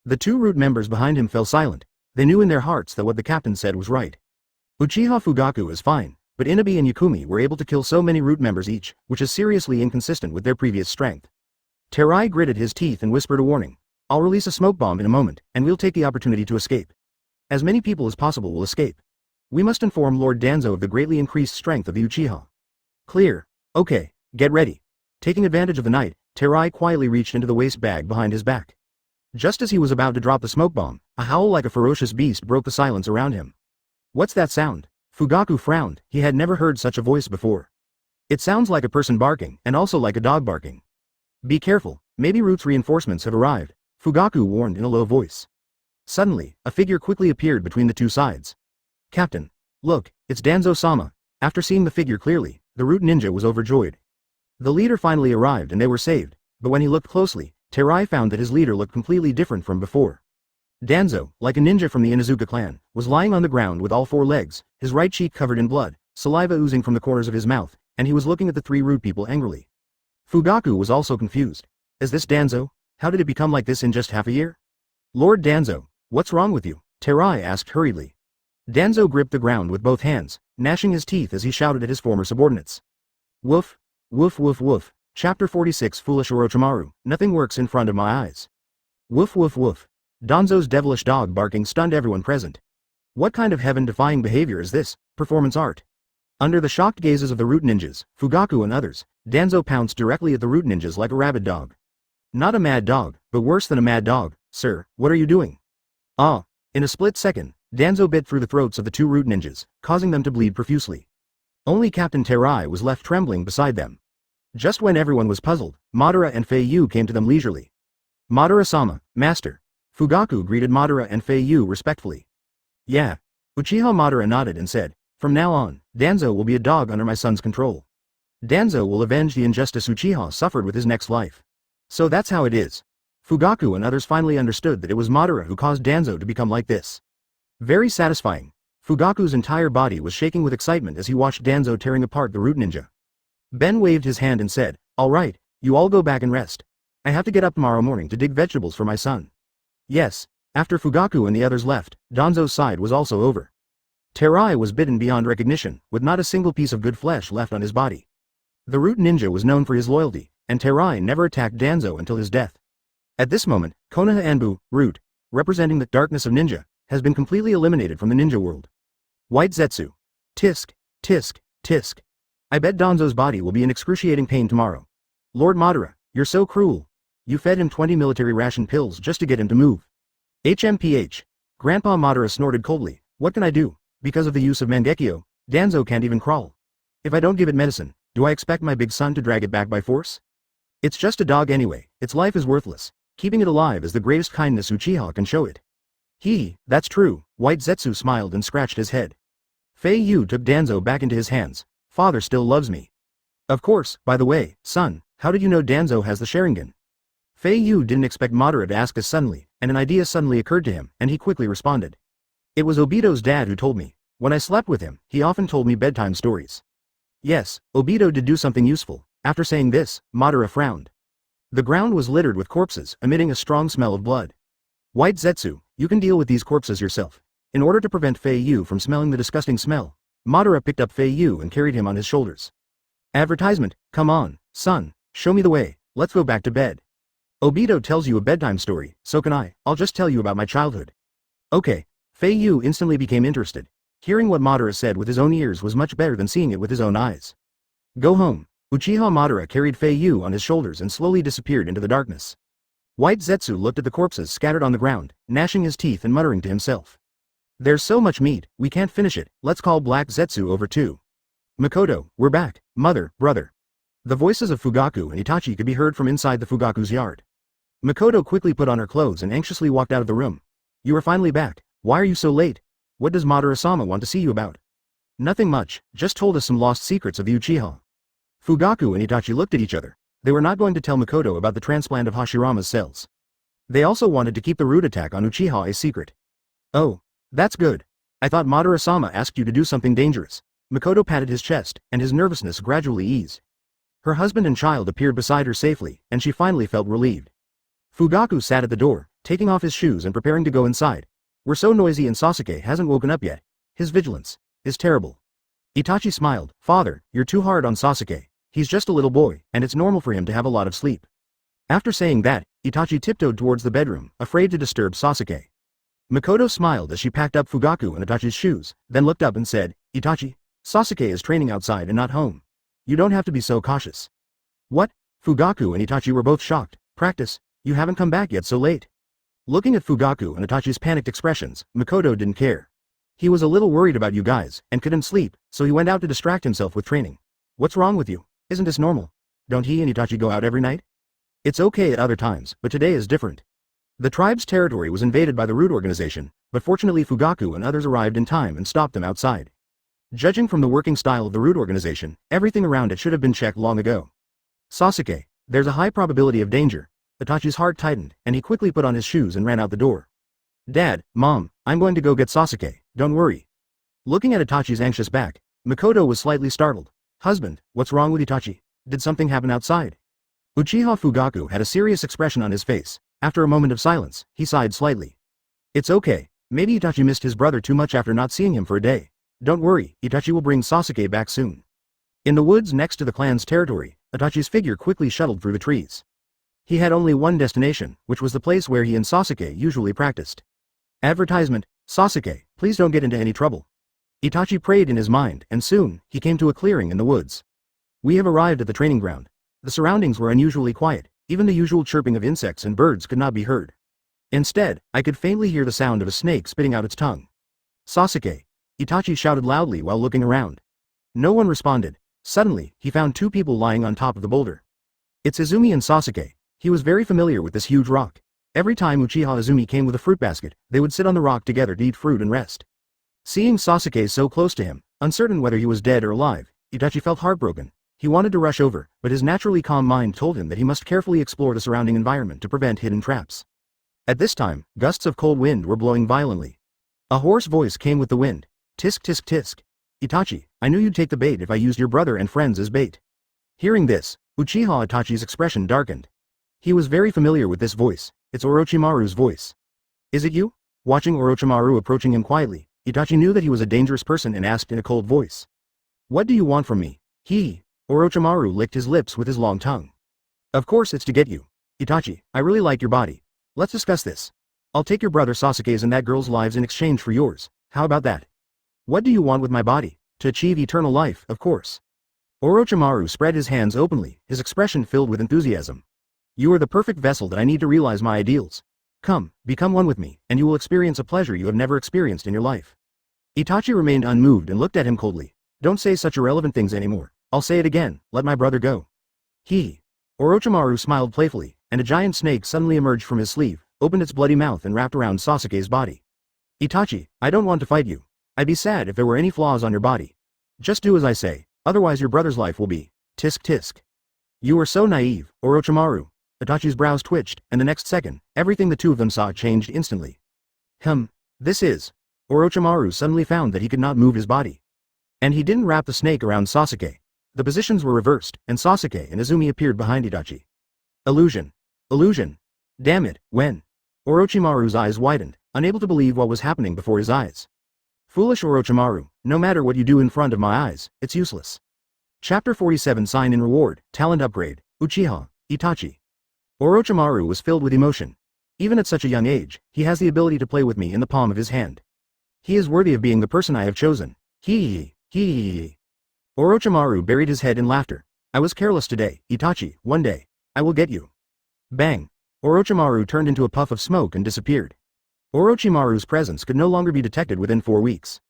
The 2 root members behind him fell silent. They knew in their hearts that what the captain said was right. Uchiha Fugaku is fine, but Inabi and Yakumi were able to kill so many root members each, which is seriously inconsistent with their previous strength. Terai gritted his teeth and whispered a warning. I'll release a smoke bomb in a moment, and we'll take the opportunity to escape. As many people as possible will escape. We must inform Lord Danzo of the greatly increased strength of the Uchiha. Clear. Okay, get ready. Taking advantage of the night, Terai quietly reached into the waist bag behind his back. Just as he was about to drop the smoke bomb, a howl like a ferocious beast broke the silence around him. What's that sound? Fugaku frowned, he had never heard such a voice before. It sounds like a person barking, and also like a dog barking. Be careful, maybe Root's reinforcements have arrived, Fugaku warned in a low voice. Suddenly, a figure quickly appeared between the 2 sides. Captain. Look, it's Danzo-sama. After seeing the figure clearly, the Root ninja was overjoyed. The leader finally arrived and they were saved, but when he looked closely, Terai found that his leader looked completely different from before. Danzo, like a ninja from the Inuzuka clan, was lying on the ground with all 4 legs, his right cheek covered in blood, saliva oozing from the corners of his mouth, and he was looking at the 3 root people angrily. Fugaku was also confused. Is this Danzo? How did it become like this in just half a year? Lord Danzo, what's wrong with you? Terai asked hurriedly. Danzo gripped the ground with both hands, gnashing his teeth as he shouted at his former subordinates. Woof, woof woof woof. Chapter 46 Foolish Orochimaru, nothing works in front of my eyes. Woof woof woof. Danzo's devilish dog barking stunned everyone present. What kind of heaven-defying behavior is this? Performance art. Under the shocked gazes of the root ninjas, Fugaku and others, Danzo pounced directly at the root ninjas like a rabid dog. Not a mad dog, but worse than a mad dog. Sir, what are you doing? Ah! In a split second, Danzo bit through the throats of the 2 root ninjas, causing them to bleed profusely. Only Captain Terai was left trembling beside them. Just when everyone was puzzled, Madara and Fei Yu came to them leisurely. Madara-sama, master. Fugaku greeted Madara and Fei Yu respectfully. Yeah. Uchiha Madara nodded and said, from now on, Danzo will be a dog under my son's control. Danzo will avenge the injustice Uchiha suffered with his next life. So that's how it is. Fugaku and others finally understood that it was Madara who caused Danzo to become like this. Very satisfying. Fugaku's entire body was shaking with excitement as he watched Danzo tearing apart the root ninja. Ben waved his hand and said, "All right, you all go back and rest. I have to get up tomorrow morning to dig vegetables for my son." Yes. After Fugaku and the others left, Danzo's side was also over. Terai was bitten beyond recognition, with not a single piece of good flesh left on his body. The root ninja was known for his loyalty, and Terai never attacked Danzo until his death. At this moment, Konoha Anbu, root, representing the darkness of ninja, has been completely eliminated from the ninja world. White Zetsu. Tisk, tisk, tisk. I bet Danzo's body will be in excruciating pain tomorrow. Lord Madara, you're so cruel. You fed him 20 military ration pills just to get him to move. HMPH. Grandpa Madara snorted coldly. What can I do? Because of the use of Mangekyo, Danzo can't even crawl. If I don't give it medicine, do I expect my big son to drag it back by force? It's just a dog anyway, its life is worthless. Keeping it alive is the greatest kindness Uchiha can show it. That's true. White Zetsu smiled and scratched his head. Fei Yu took Danzo back into his hands. Father still loves me. Of course, by the way, son, how did you know Danzo has the Sharingan? Fei Yu didn't expect Madara to ask this suddenly, and an idea suddenly occurred to him, and he quickly responded. It was Obito's dad who told me. When I slept with him, he often told me bedtime stories. Yes, Obito did do something useful. After saying this, Madara frowned. The ground was littered with corpses, emitting a strong smell of blood. White Zetsu, you can deal with these corpses yourself. In order to prevent Fei Yu from smelling the disgusting smell, Madara picked up Fei Yu and carried him on his shoulders. Advertisement, come on, son, show me the way, let's go back to bed. Obito tells you a bedtime story, so can I. I'll just tell you about my childhood. Okay. Fei Yu instantly became interested. Hearing what Madara said with his own ears was much better than seeing it with his own eyes. Go home. Uchiha Madara carried Fei Yu on his shoulders and slowly disappeared into the darkness. White Zetsu looked at the corpses scattered on the ground, gnashing his teeth and muttering to himself. There's so much meat, we can't finish it, let's call Black Zetsu over too. Makoto, we're back, mother, brother. The voices of Fugaku and Itachi could be heard from inside the Fugaku's yard. Makoto quickly put on her clothes and anxiously walked out of the room. You are finally back. Why are you so late? What does Madara-sama want to see you about? Nothing much, just told us some lost secrets of the Uchiha. Fugaku and Itachi looked at each other. They were not going to tell Makoto about the transplant of Hashirama's cells. They also wanted to keep the root attack on Uchiha a secret. Oh, that's good. I thought Madara-sama asked you to do something dangerous. Makoto patted his chest, and his nervousness gradually eased. Her husband and child appeared beside her safely, and she finally felt relieved. Fugaku sat at the door, taking off his shoes and preparing to go inside. We're so noisy and Sasuke hasn't woken up yet. His vigilance is terrible. Itachi smiled. Father, you're too hard on Sasuke. He's just a little boy, and it's normal for him to have a lot of sleep. After saying that, Itachi tiptoed towards the bedroom, afraid to disturb Sasuke. Makoto smiled as she packed up Fugaku and Itachi's shoes, then looked up and said, Itachi, Sasuke is training outside and not home. You don't have to be so cautious. What? Fugaku and Itachi were both shocked. Practice? You haven't come back yet so late. Looking at Fugaku and Itachi's panicked expressions, Makoto didn't care. He was a little worried about you guys, and couldn't sleep, so he went out to distract himself with training. What's wrong with you? Isn't this normal? Don't he and Itachi go out every night? It's okay at other times, but today is different. The tribe's territory was invaded by the Root organization, but fortunately Fugaku and others arrived in time and stopped them outside. Judging from the working style of the Root organization, everything around it should have been checked long ago. Sasuke, there's a high probability of danger. Itachi's heart tightened, and he quickly put on his shoes and ran out the door. Dad, Mom, I'm going to go get Sasuke, don't worry. Looking at Itachi's anxious back, Makoto was slightly startled. Husband, what's wrong with Itachi? Did something happen outside? Uchiha Fugaku had a serious expression on his face. After a moment of silence, he sighed slightly. It's okay, maybe Itachi missed his brother too much after not seeing him for a day. Don't worry, Itachi will bring Sasuke back soon. In the woods next to the clan's territory, Itachi's figure quickly shuttled through the trees. He had only one destination, which was the place where he and Sasuke usually practiced. Advertisement, Sasuke, please don't get into any trouble. Itachi prayed in his mind, and soon, he came to a clearing in the woods. We have arrived at the training ground. The surroundings were unusually quiet, even the usual chirping of insects and birds could not be heard. Instead, I could faintly hear the sound of a snake spitting out its tongue. Sasuke, Itachi shouted loudly while looking around. No one responded. Suddenly, he found two people lying on top of the boulder. It's Izumi and Sasuke. He was very familiar with this huge rock. Every time Uchiha Izumi came with a fruit basket, they would sit on the rock together to eat fruit and rest. Seeing Sasuke so close to him, uncertain whether he was dead or alive, Itachi felt heartbroken. He wanted to rush over, but his naturally calm mind told him that he must carefully explore the surrounding environment to prevent hidden traps. At this time, gusts of cold wind were blowing violently. A hoarse voice came with the wind. Tisk tisk tisk. Itachi, I knew you'd take the bait if I used your brother and friends as bait. Hearing this, Uchiha Itachi's expression darkened. He was very familiar with this voice. It's Orochimaru's voice. Is it you? Watching Orochimaru approaching him quietly, Itachi knew that he was a dangerous person and asked in a cold voice. What do you want from me? Orochimaru licked his lips with his long tongue. Of course it's to get you. Itachi, I really like your body. Let's discuss this. I'll take your brother Sasuke's and that girl's lives in exchange for yours. How about that? What do you want with my body? To achieve eternal life, of course. Orochimaru spread his hands openly, his expression filled with enthusiasm. You are the perfect vessel that I need to realize my ideals. Come, become one with me, and you will experience a pleasure you have never experienced in your life. Itachi remained unmoved and looked at him coldly. Don't say such irrelevant things anymore. I'll say it again, let my brother go. Orochimaru smiled playfully, and a giant snake suddenly emerged from his sleeve, opened its bloody mouth and wrapped around Sasuke's body. Itachi, I don't want to fight you. I'd be sad if there were any flaws on your body. Just do as I say, otherwise your brother's life will be tisk tisk. You are so naive, Orochimaru. Itachi's brows twitched, and the next second, everything the two of them saw changed instantly. This is. Orochimaru suddenly found that he could not move his body. And he didn't wrap the snake around Sasuke. The positions were reversed, and Sasuke and Izumi appeared behind Itachi. Illusion. Illusion. Damn it, when? Orochimaru's eyes widened, unable to believe what was happening before his eyes. Foolish Orochimaru, no matter what you do in front of my eyes, it's useless. Chapter 47 Sign in Reward, Talent Upgrade, Uchiha, Itachi. Orochimaru was filled with emotion. Even at such a young age, he has the ability to play with me in the palm of his hand. He is worthy of being the person I have chosen. Orochimaru buried his head in laughter. I was careless today, Itachi, one day, I will get you. Bang. Orochimaru turned into a puff of smoke and disappeared. Orochimaru's presence could no longer be detected within 4 weeks.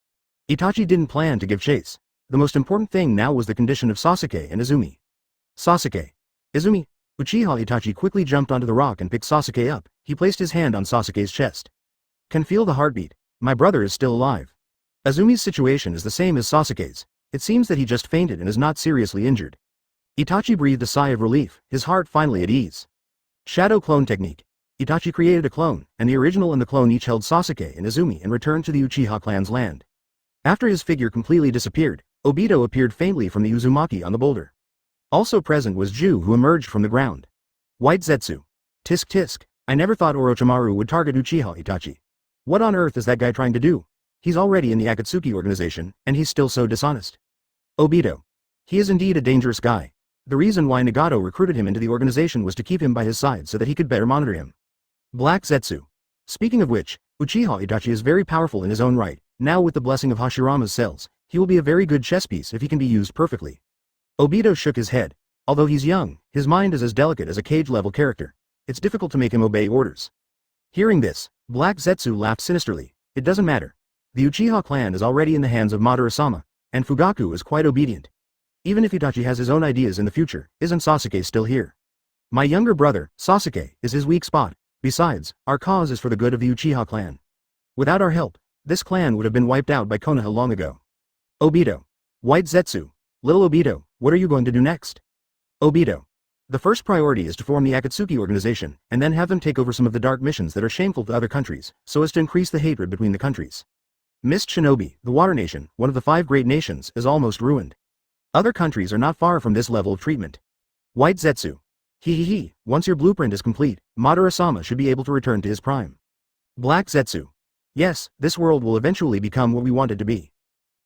Itachi didn't plan to give chase. The most important thing now was the condition of Sasuke and Izumi. Sasuke. Izumi. Uchiha Itachi quickly jumped onto the rock and picked Sasuke up. He placed his hand on Sasuke's chest. Can feel the heartbeat. My brother is still alive. Izumi's situation is the same as Sasuke's. It seems that he just fainted and is not seriously injured. Itachi breathed a sigh of relief, his heart finally at ease. Shadow Clone Technique. Itachi created a clone, and the original and the clone each held Sasuke and Izumi and returned to the Uchiha clan's land. After his figure completely disappeared, Obito appeared faintly from the Uzumaki on the boulder. Also present was Ju, who emerged from the ground. White Zetsu. Tisk tisk, I never thought Orochimaru would target Uchiha Itachi. What on earth is that guy trying to do? He's already in the Akatsuki organization, and he's still so dishonest. Obito. He is indeed a dangerous guy. The reason why Nagato recruited him into the organization was to keep him by his side so that he could better monitor him. Black Zetsu. Speaking of which, Uchiha Itachi is very powerful in his own right. Now with the blessing of Hashirama's cells, he will be a very good chess piece if he can be used perfectly. Obito shook his head. Although he's young, his mind is as delicate as a cage-level character. It's difficult to make him obey orders. Hearing this, Black Zetsu laughed sinisterly. It doesn't matter. The Uchiha clan is already in the hands of Madara-sama, and Fugaku is quite obedient. Even if Itachi has his own ideas in the future, isn't Sasuke still here? My younger brother, Sasuke, is his weak spot. Besides, our cause is for the good of the Uchiha clan. Without our help, this clan would have been wiped out by Konoha long ago. Obito. White Zetsu. Little Obito, what are you going to do next? Obito. The first priority is to form the Akatsuki organization, and then have them take over some of the dark missions that are shameful to other countries, so as to increase the hatred between the countries. Mist Shinobi, the Water Nation, one of the 5 great nations, is almost ruined. Other countries are not far from this level of treatment. White Zetsu. Once your blueprint is complete, Madara-sama should be able to return to his prime. Black Zetsu. Yes, this world will eventually become what we want it to be.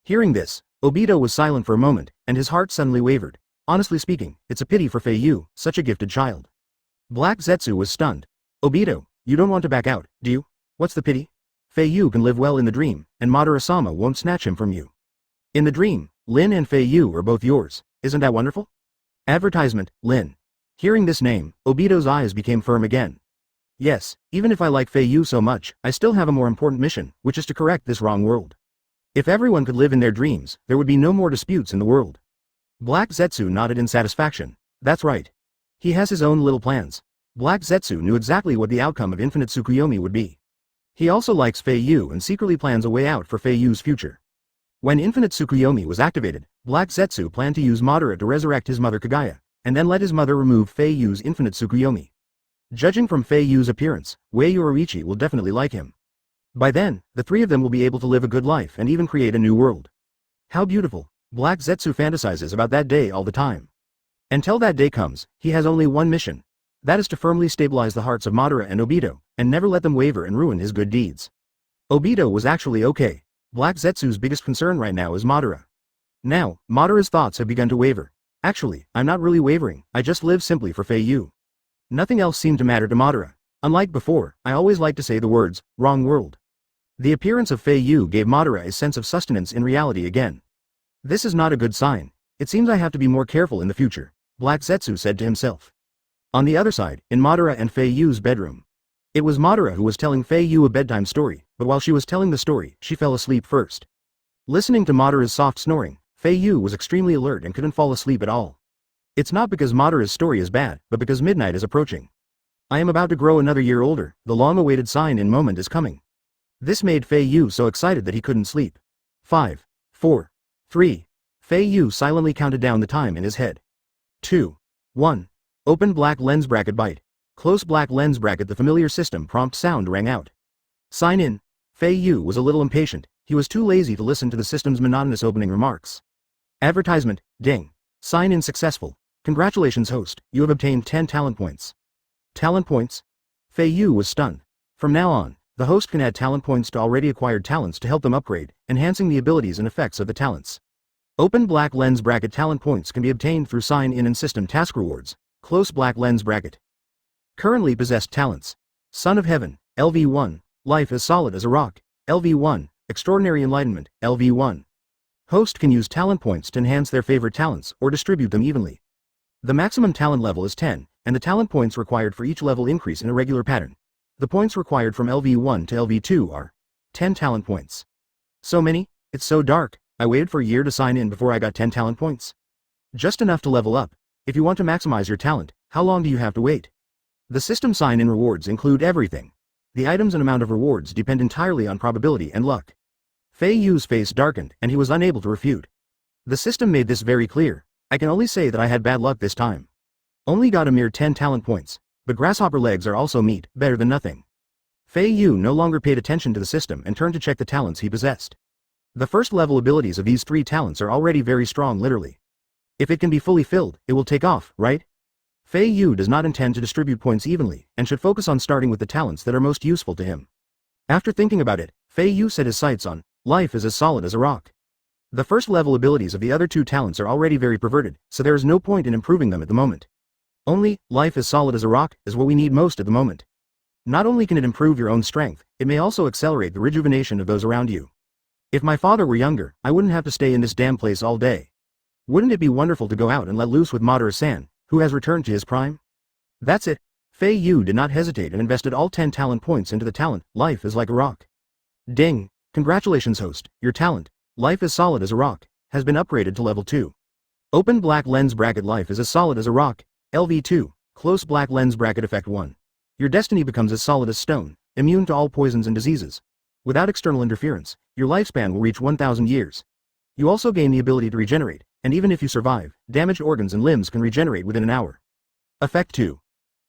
Hearing this, Obito was silent for a moment, and his heart suddenly wavered. Honestly speaking, it's a pity for Fei Yu, such a gifted child. Black Zetsu was stunned. Obito, you don't want to back out, do you? What's the pity? Fei Yu can live well in the dream, and Madara-sama won't snatch him from you. In the dream, Lin and Fei Yu are both yours, isn't that wonderful? Advertisement, Lin. Hearing this name, Obito's eyes became firm again. Yes, even if I like Fei Yu so much, I still have a more important mission, which is to correct this wrong world. If everyone could live in their dreams, there would be no more disputes in the world. Black Zetsu nodded in satisfaction. That's right. He has his own little plans. Black Zetsu knew exactly what the outcome of Infinite Tsukuyomi would be. He also likes Fei Yu and secretly plans a way out for Fei Yu's future. When Infinite Tsukuyomi was activated, Black Zetsu planned to use Madara to resurrect his mother Kagaya, and then let his mother remove Fei Yu's Infinite Tsukuyomi. Judging from Fei Yu's appearance, Wei Yoriichi will definitely like him. By then, the three of them will be able to live a good life and even create a new world. How beautiful. Black Zetsu fantasizes about that day all the time. Until that day comes, he has only one mission. That is to firmly stabilize the hearts of Madara and Obito, and never let them waver and ruin his good deeds. Obito was actually okay. Black Zetsu's biggest concern right now is Madara. Now, Madara's thoughts have begun to waver. Actually, I'm not really wavering, I just live simply for Fei Yu. Nothing else seemed to matter to Madara. Unlike before, I always like to say the words, wrong world. The appearance of Fei Yu gave Madara a sense of sustenance in reality again. This is not a good sign. It seems I have to be more careful in the future, Black Zetsu said to himself. On the other side, in Madara and Fei Yu's bedroom. It was Madara who was telling Fei Yu a bedtime story, but while she was telling the story, she fell asleep first. Listening to Madara's soft snoring, Fei Yu was extremely alert and couldn't fall asleep at all. It's not because Madara's story is bad, but because midnight is approaching. I am about to grow another year older, the long-awaited sign in moment is coming. This made Fei Yu so excited that he couldn't sleep. 5, 4, 3. Fei Yu silently counted down the time in his head. 2, 1. Open black lens bracket byte. Close black lens bracket. The familiar system prompt sound rang out. Sign in. Fei Yu was a little impatient, he was too lazy to listen to the system's monotonous opening remarks. Advertisement, ding. Sign in successful. Congratulations host, you have obtained 10 talent points. Talent points? Fei Yu was stunned. From now on, the host can add talent points to already acquired talents to help them upgrade, enhancing the abilities and effects of the talents. Open black lens bracket. Talent points can be obtained through sign in and system task rewards. Close black lens bracket. Currently possessed talents. Son of Heaven, LV1. Life as solid as a rock, LV1. Extraordinary Enlightenment, LV1. Host can use talent points to enhance their favorite talents or distribute them evenly. The maximum talent level is 10, and the talent points required for each level increase in a regular pattern. The points required from LV1 to LV2 are 10 talent points. So many? It's so dark. I waited for a year to sign in before I got 10 talent points. Just enough to level up. If you want to maximize your talent, how long do you have to wait? The system sign-in rewards include everything. The items and amount of rewards depend entirely on probability and luck. Fei Yu's face darkened and he was unable to refute. The system made this very clear. I can only say that I had bad luck this time. Only got a mere 10 talent points, but grasshopper legs are also meat, better than nothing. Fei Yu no longer paid attention to the system and turned to check the talents he possessed. The first level abilities of these 3 talents are already very strong literally. If it can be fully filled, it will take off, right? Fei Yu does not intend to distribute points evenly, and should focus on starting with the talents that are most useful to him. After thinking about it, Fei Yu set his sights on, life is as solid as a rock. The first level abilities of the other 2 talents are already very perverted, so there is no point in improving them at the moment. Only, life is solid as a rock, is what we need most at the moment. Not only can it improve your own strength, it may also accelerate the rejuvenation of those around you. If my father were younger, I wouldn't have to stay in this damn place all day. Wouldn't it be wonderful to go out and let loose with Madara-san, who has returned to his prime? That's it. Fei Yu did not hesitate and invested all 10 talent points into the talent, life is like a rock. Ding! Congratulations host, your talent, life is solid as a rock, has been upgraded to level 2. Open black lens bracket. Life is as solid as a rock, LV2, close black lens bracket. Effect 1. Your destiny becomes as solid as stone, immune to all poisons and diseases. Without external interference, your lifespan will reach 1,000 years. You also gain the ability to regenerate, and even if you survive, damaged organs and limbs can regenerate within an hour. Effect 2.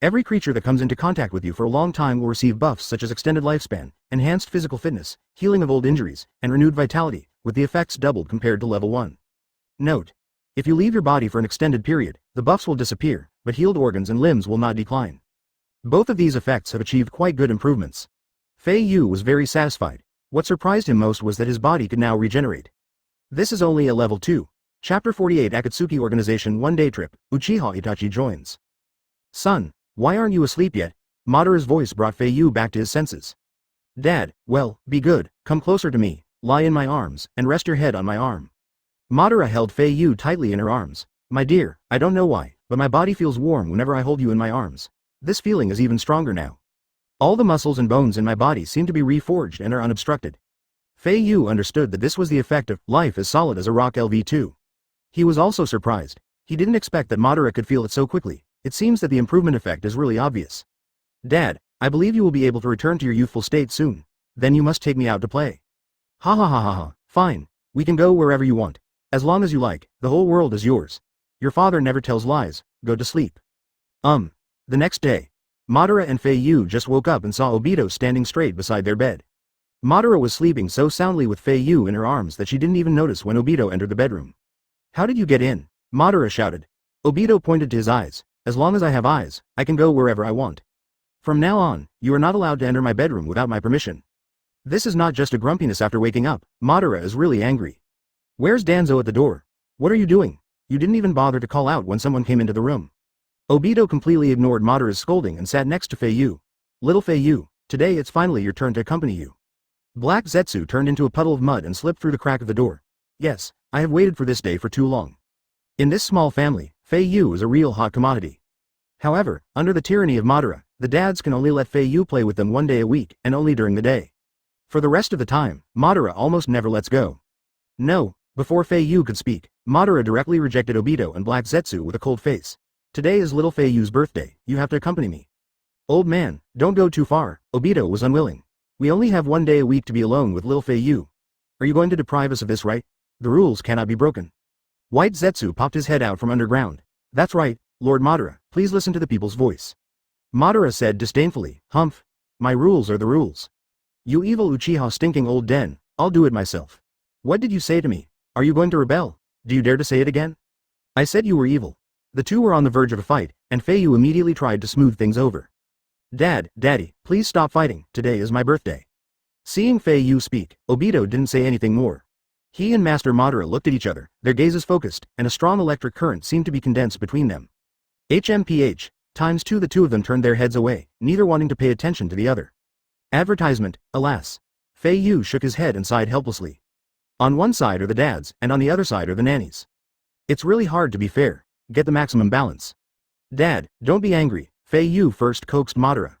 Every creature that comes into contact with you for a long time will receive buffs such as extended lifespan, enhanced physical fitness, healing of old injuries, and renewed vitality, with the effects doubled compared to level 1. Note: if you leave your body for an extended period, the buffs will disappear, but healed organs and limbs will not decline. Both of these effects have achieved quite good improvements. Fei Yu was very satisfied. What surprised him most was that his body could now regenerate. This is only a level 2. Chapter 48 Akatsuki Organization One Day Trip, Uchiha Itachi joins. Son, why aren't you asleep yet? Madara's voice brought Fei Yu back to his senses. Dad, well, be good, come closer to me, lie in my arms, and rest your head on my arm. Madara held Fei Yu tightly in her arms. My dear, I don't know why, but my body feels warm whenever I hold you in my arms. This feeling is even stronger now. All the muscles and bones in my body seem to be reforged and are unobstructed. Fei Yu understood that this was the effect of life as solid as a rock LV2. He was also surprised. He didn't expect that Madara could feel it so quickly. It seems that the improvement effect is really obvious. Dad, I believe you will be able to return to your youthful state soon. Then you must take me out to play. Ha ha ha ha ha, fine. We can go wherever you want. As long as you like, the whole world is yours. Your father never tells lies, go to sleep. The next day, Madara and Fei Yu just woke up and saw Obito standing straight beside their bed. Madara was sleeping so soundly with Fei Yu in her arms that she didn't even notice when Obito entered the bedroom. How did you get in? Madara shouted. Obito pointed to his eyes. As long as I have eyes, I can go wherever I want. From now on, you are not allowed to enter my bedroom without my permission. This is not just a grumpiness after waking up, Madara is really angry. Where's Danzo at the door? What are you doing? You didn't even bother to call out when someone came into the room. Obito completely ignored Madara's scolding and sat next to Fei Yu. Little Fei Yu, today it's finally your turn to accompany you. Black Zetsu turned into a puddle of mud and slipped through the crack of the door. Yes, I have waited for this day for too long. In this small family, Fei Yu is a real hot commodity. However, under the tyranny of Madara, the dads can only let Fei Yu play with them one day a week and only during the day. For the rest of the time, Madara almost never lets go. No, before Fei Yu could speak, Madara directly rejected Obito and Black Zetsu with a cold face. Today is little Fei Yu's birthday, you have to accompany me. Old man, don't go too far, Obito was unwilling. We only have one day a week to be alone with little Fei Yu. Are you going to deprive us of this right? The rules cannot be broken. White Zetsu popped his head out from underground. That's right, Lord Madara, please listen to the people's voice. Madara said disdainfully, Humph. My rules are the rules. You evil Uchiha stinking old den, I'll do it myself. What did you say to me? Are you going to rebel? Do you dare to say it again? I said you were evil. The two were on the verge of a fight, and Fei Yu immediately tried to smooth things over. Daddy, please stop fighting, today is my birthday. Seeing Fei Yu speak, Obito didn't say anything more. He and Master Madara looked at each other, their gazes focused, and a strong electric current seemed to be condensed between them. HMPH, times two. The two of them turned their heads away, neither wanting to pay attention to the other. Advertisement, alas. Fei Yu shook his head and sighed helplessly. On one side are the dads, and on the other side are the nannies. It's really hard to be fair. Get the maximum balance. Dad, don't be angry, Fei Yu first coaxed Madara.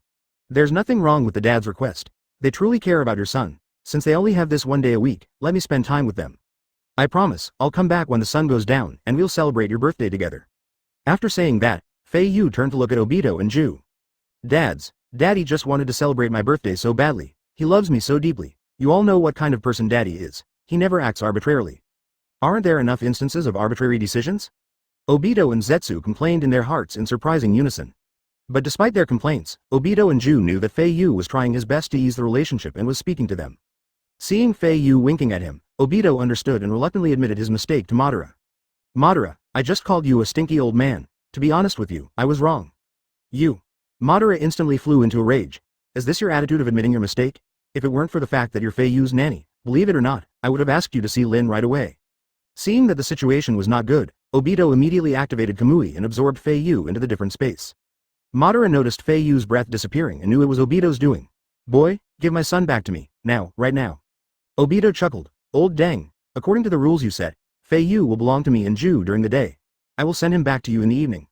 There's nothing wrong with the dad's request. They truly care about your son. Since they only have this one day a week, let me spend time with them. I promise, I'll come back when the sun goes down and we'll celebrate your birthday together. After saying that, Fei Yu turned to look at Obito and Ju. Daddy just wanted to celebrate my birthday so badly. He loves me so deeply. You all know what kind of person Daddy is. He never acts arbitrarily. Aren't there enough instances of arbitrary decisions? Obito and Zetsu complained in their hearts in surprising unison. But despite their complaints, Obito and Ju knew that Fei Yu was trying his best to ease the relationship and was speaking to them. Seeing Fei Yu winking at him, Obito understood and reluctantly admitted his mistake to Madara. Madara, I just called you a stinky old man. To be honest with you, I was wrong. You. Madara instantly flew into a rage. Is this your attitude of admitting your mistake? If it weren't for the fact that you're Fei Yu's nanny, believe it or not, I would have asked you to see Lin right away. Seeing that the situation was not good, Obito immediately activated Kamui and absorbed Fei Yu into the different space. Madara noticed Fei Yu's breath disappearing and knew it was Obito's doing. Boy, give my son back to me, now, right now. Obito chuckled. Old dang, according to the rules you set, Fei Yu will belong to me and Ju during the day. I will send him back to you in the evening.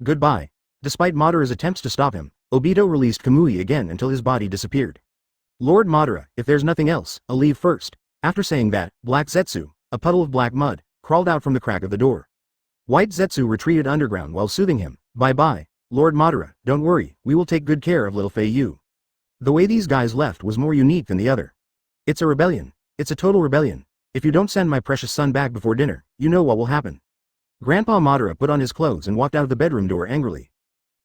Goodbye. Despite Madara's attempts to stop him, Obito released Kamui again until his body disappeared. Lord Madara, if there's nothing else, I'll leave first. After saying that, Black Zetsu, a puddle of black mud, crawled out from the crack of the door. White Zetsu retreated underground while soothing him. Bye-bye, Lord Madara, don't worry, we will take good care of little Fei Yu. The way these guys left was more unique than the other. It's a rebellion. It's a total rebellion. If you don't send my precious son back before dinner, you know what will happen. Grandpa Madara put on his clothes and walked out of the bedroom door angrily.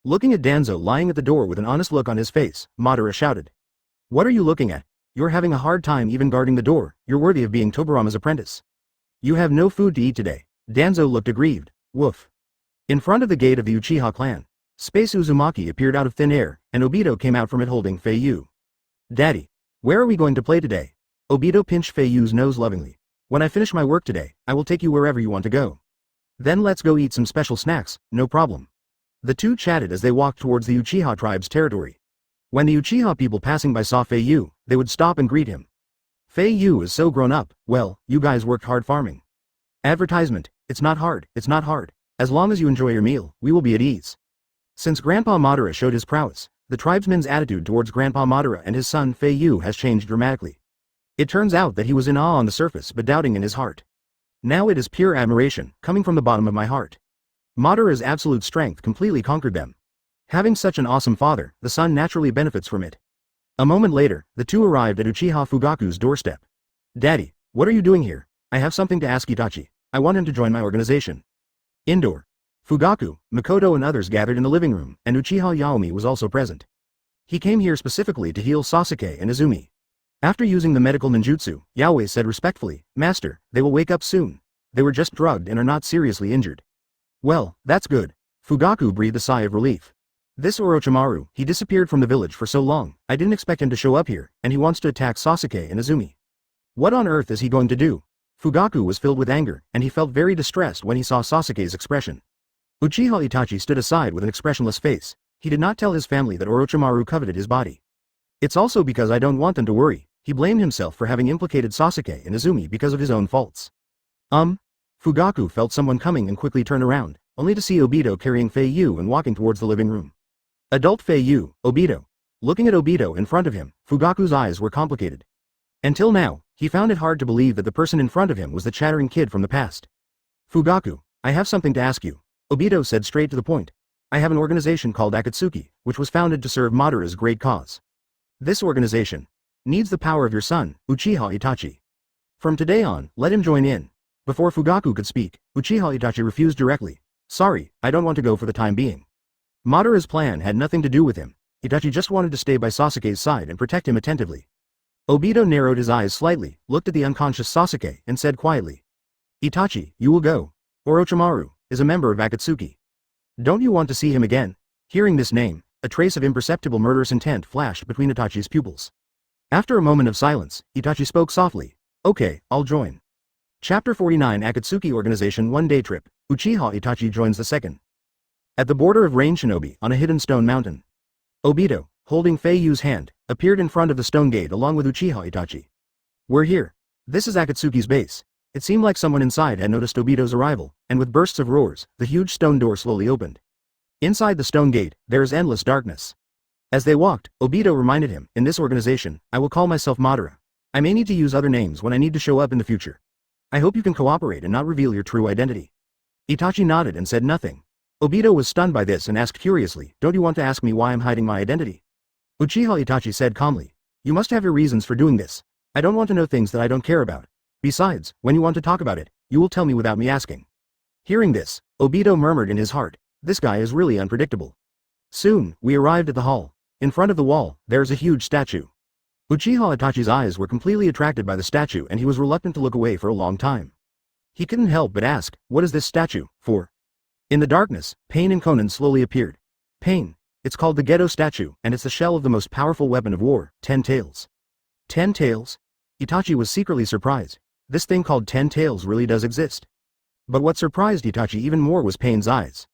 Looking at Danzo lying at the door with an honest look on his face, Madara shouted. What are you looking at? You're having a hard time even guarding the door, you're worthy of being Tobirama's apprentice. You have no food to eat today. Danzo looked aggrieved. Woof. In front of the gate of the Uchiha clan, Space Uzumaki appeared out of thin air, and Obito came out from it holding Fei Yu. Daddy. Where are we going to play today? Obito pinched Fei Yu's nose lovingly. When I finish my work today, I will take you wherever you want to go. Then let's go eat some special snacks, no problem. The two chatted as they walked towards the Uchiha tribe's territory. When the Uchiha people passing by saw Fei Yu, they would stop and greet him. Fei Yu is so grown up, well, you guys worked hard farming. Advertisement, it's not hard. As long as you enjoy your meal, we will be at ease. Since Grandpa Madara showed his prowess, the tribesmen's attitude towards Grandpa Madara and his son Fei Yu has changed dramatically. It turns out that he was in awe on the surface but doubting in his heart. Now it is pure admiration, coming from the bottom of my heart. Madara's absolute strength completely conquered them. Having such an awesome father, the son naturally benefits from it. A moment later, the two arrived at Uchiha Fugaku's doorstep. Daddy, what are you doing here? I have something to ask Itachi. I want him to join my organization. Indoor. Fugaku, Makoto and others gathered in the living room, and Uchiha Yaomi was also present. He came here specifically to heal Sasuke and Izumi. After using the medical ninjutsu, Yaoi said respectfully, Master, they will wake up soon. They were just drugged and are not seriously injured. Well, that's good. Fugaku breathed a sigh of relief. This Orochimaru, he disappeared from the village for so long, I didn't expect him to show up here, and he wants to attack Sasuke and Izumi. What on earth is he going to do? Fugaku was filled with anger, and he felt very distressed when he saw Sasuke's expression. Uchiha Itachi stood aside with an expressionless face. He did not tell his family that Orochimaru coveted his body. It's also because I don't want them to worry. He blamed himself for having implicated Sasuke and Izumi because of his own faults. Fugaku felt someone coming and quickly turned around, only to see Obito carrying Fei Yu and walking towards the living room. Adult Fei Yu, Obito. Looking at Obito in front of him, Fugaku's eyes were complicated. Until now, he found it hard to believe that the person in front of him was the chattering kid from the past. Fugaku, I have something to ask you. Obito said straight to the point. I have an organization called Akatsuki, which was founded to serve Madara's great cause. This organization needs the power of your son, Uchiha Itachi. From today on, let him join in. Before Fugaku could speak, Uchiha Itachi refused directly. Sorry, I don't want to go for the time being. Madara's plan had nothing to do with him. Itachi just wanted to stay by Sasuke's side and protect him attentively. Obito narrowed his eyes slightly, looked at the unconscious Sasuke, and said quietly. Itachi, you will go. Orochimaru is a member of Akatsuki. Don't you want to see him again? Hearing this name, a trace of imperceptible murderous intent flashed between Itachi's pupils. After a moment of silence, Itachi spoke softly. Okay, I'll join. Chapter 49 Akatsuki Organization One-Day Trip. Uchiha Itachi joins the second. At the border of Rain Shinobi, on a hidden stone mountain, Obito, holding Fei Yu's hand, appeared in front of the stone gate along with Uchiha Itachi. We're here. This is Akatsuki's base. It seemed like someone inside had noticed Obito's arrival, and with bursts of roars, the huge stone door slowly opened. Inside the stone gate, there is endless darkness. As they walked, Obito reminded him, in this organization, I will call myself Madara. I may need to use other names when I need to show up in the future. I hope you can cooperate and not reveal your true identity. Itachi nodded and said nothing. Obito was stunned by this and asked curiously, don't you want to ask me why I'm hiding my identity? Uchiha Itachi said calmly. You must have your reasons for doing this. I don't want to know things that I don't care about. Besides, when you want to talk about it, you will tell me without me asking. Hearing this, Obito murmured in his heart, this guy is really unpredictable. Soon, we arrived at the hall. In front of the wall, there is a huge statue. Uchiha Itachi's eyes were completely attracted by the statue and he was reluctant to look away for a long time. He couldn't help but ask, what is this statue for? In the darkness, Pain and Konan slowly appeared. Pain. It's called the Ghetto statue, and it's the shell of the most powerful weapon of war, 10 tails. 10 tails? Itachi was secretly surprised. This thing called 10 tails really does exist. But what surprised Itachi even more was Pain's eyes.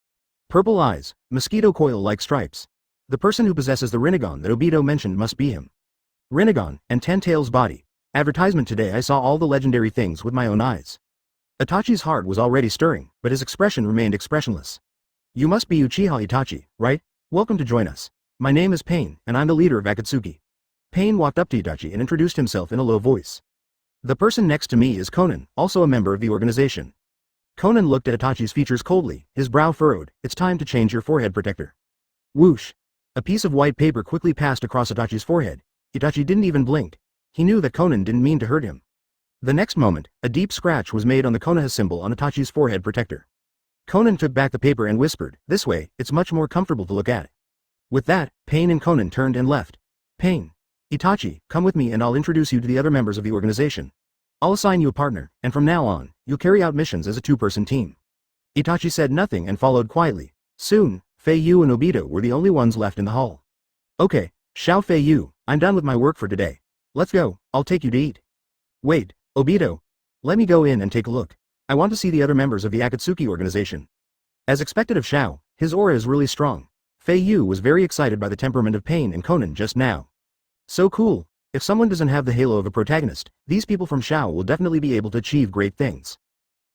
Purple eyes, mosquito coil-like stripes. The person who possesses the Rinnegan that Obito mentioned must be him. Rinnegan, and 10 tails body. Advertisement today I saw all the legendary things with my own eyes. Itachi's heart was already stirring, but his expression remained expressionless. You must be Uchiha Itachi, right? Welcome to join us. My name is Pain, and I'm the leader of Akatsuki. Pain walked up to Itachi and introduced himself in a low voice. The person next to me is Konan, also a member of the organization. Konan looked at Itachi's features coldly, his brow furrowed. It's time to change your forehead protector. Whoosh. A piece of white paper quickly passed across Itachi's forehead. Itachi didn't even blink. He knew that Konan didn't mean to hurt him. The next moment, a deep scratch was made on the Konoha symbol on Itachi's forehead protector. Konan took back the paper and whispered, this way, it's much more comfortable to look at. With that, Pain and Konan turned and left. Pain. Itachi, come with me and I'll introduce you to the other members of the organization. I'll assign you a partner, and from now on, you'll carry out missions as a two-person team. Itachi said nothing and followed quietly. Soon, Fei Yu and Obito were the only ones left in the hall. Okay, Xiao Fei Yu, I'm done with my work for today. Let's go, I'll take you to eat. Wait, Obito. Let me go in and take a look. I want to see the other members of the Akatsuki organization. As expected of Xiao, his aura is really strong. Fei Yu was very excited by the temperament of Pain and Konan just now. So cool. If someone doesn't have the halo of a protagonist, these people from Xiao will definitely be able to achieve great things.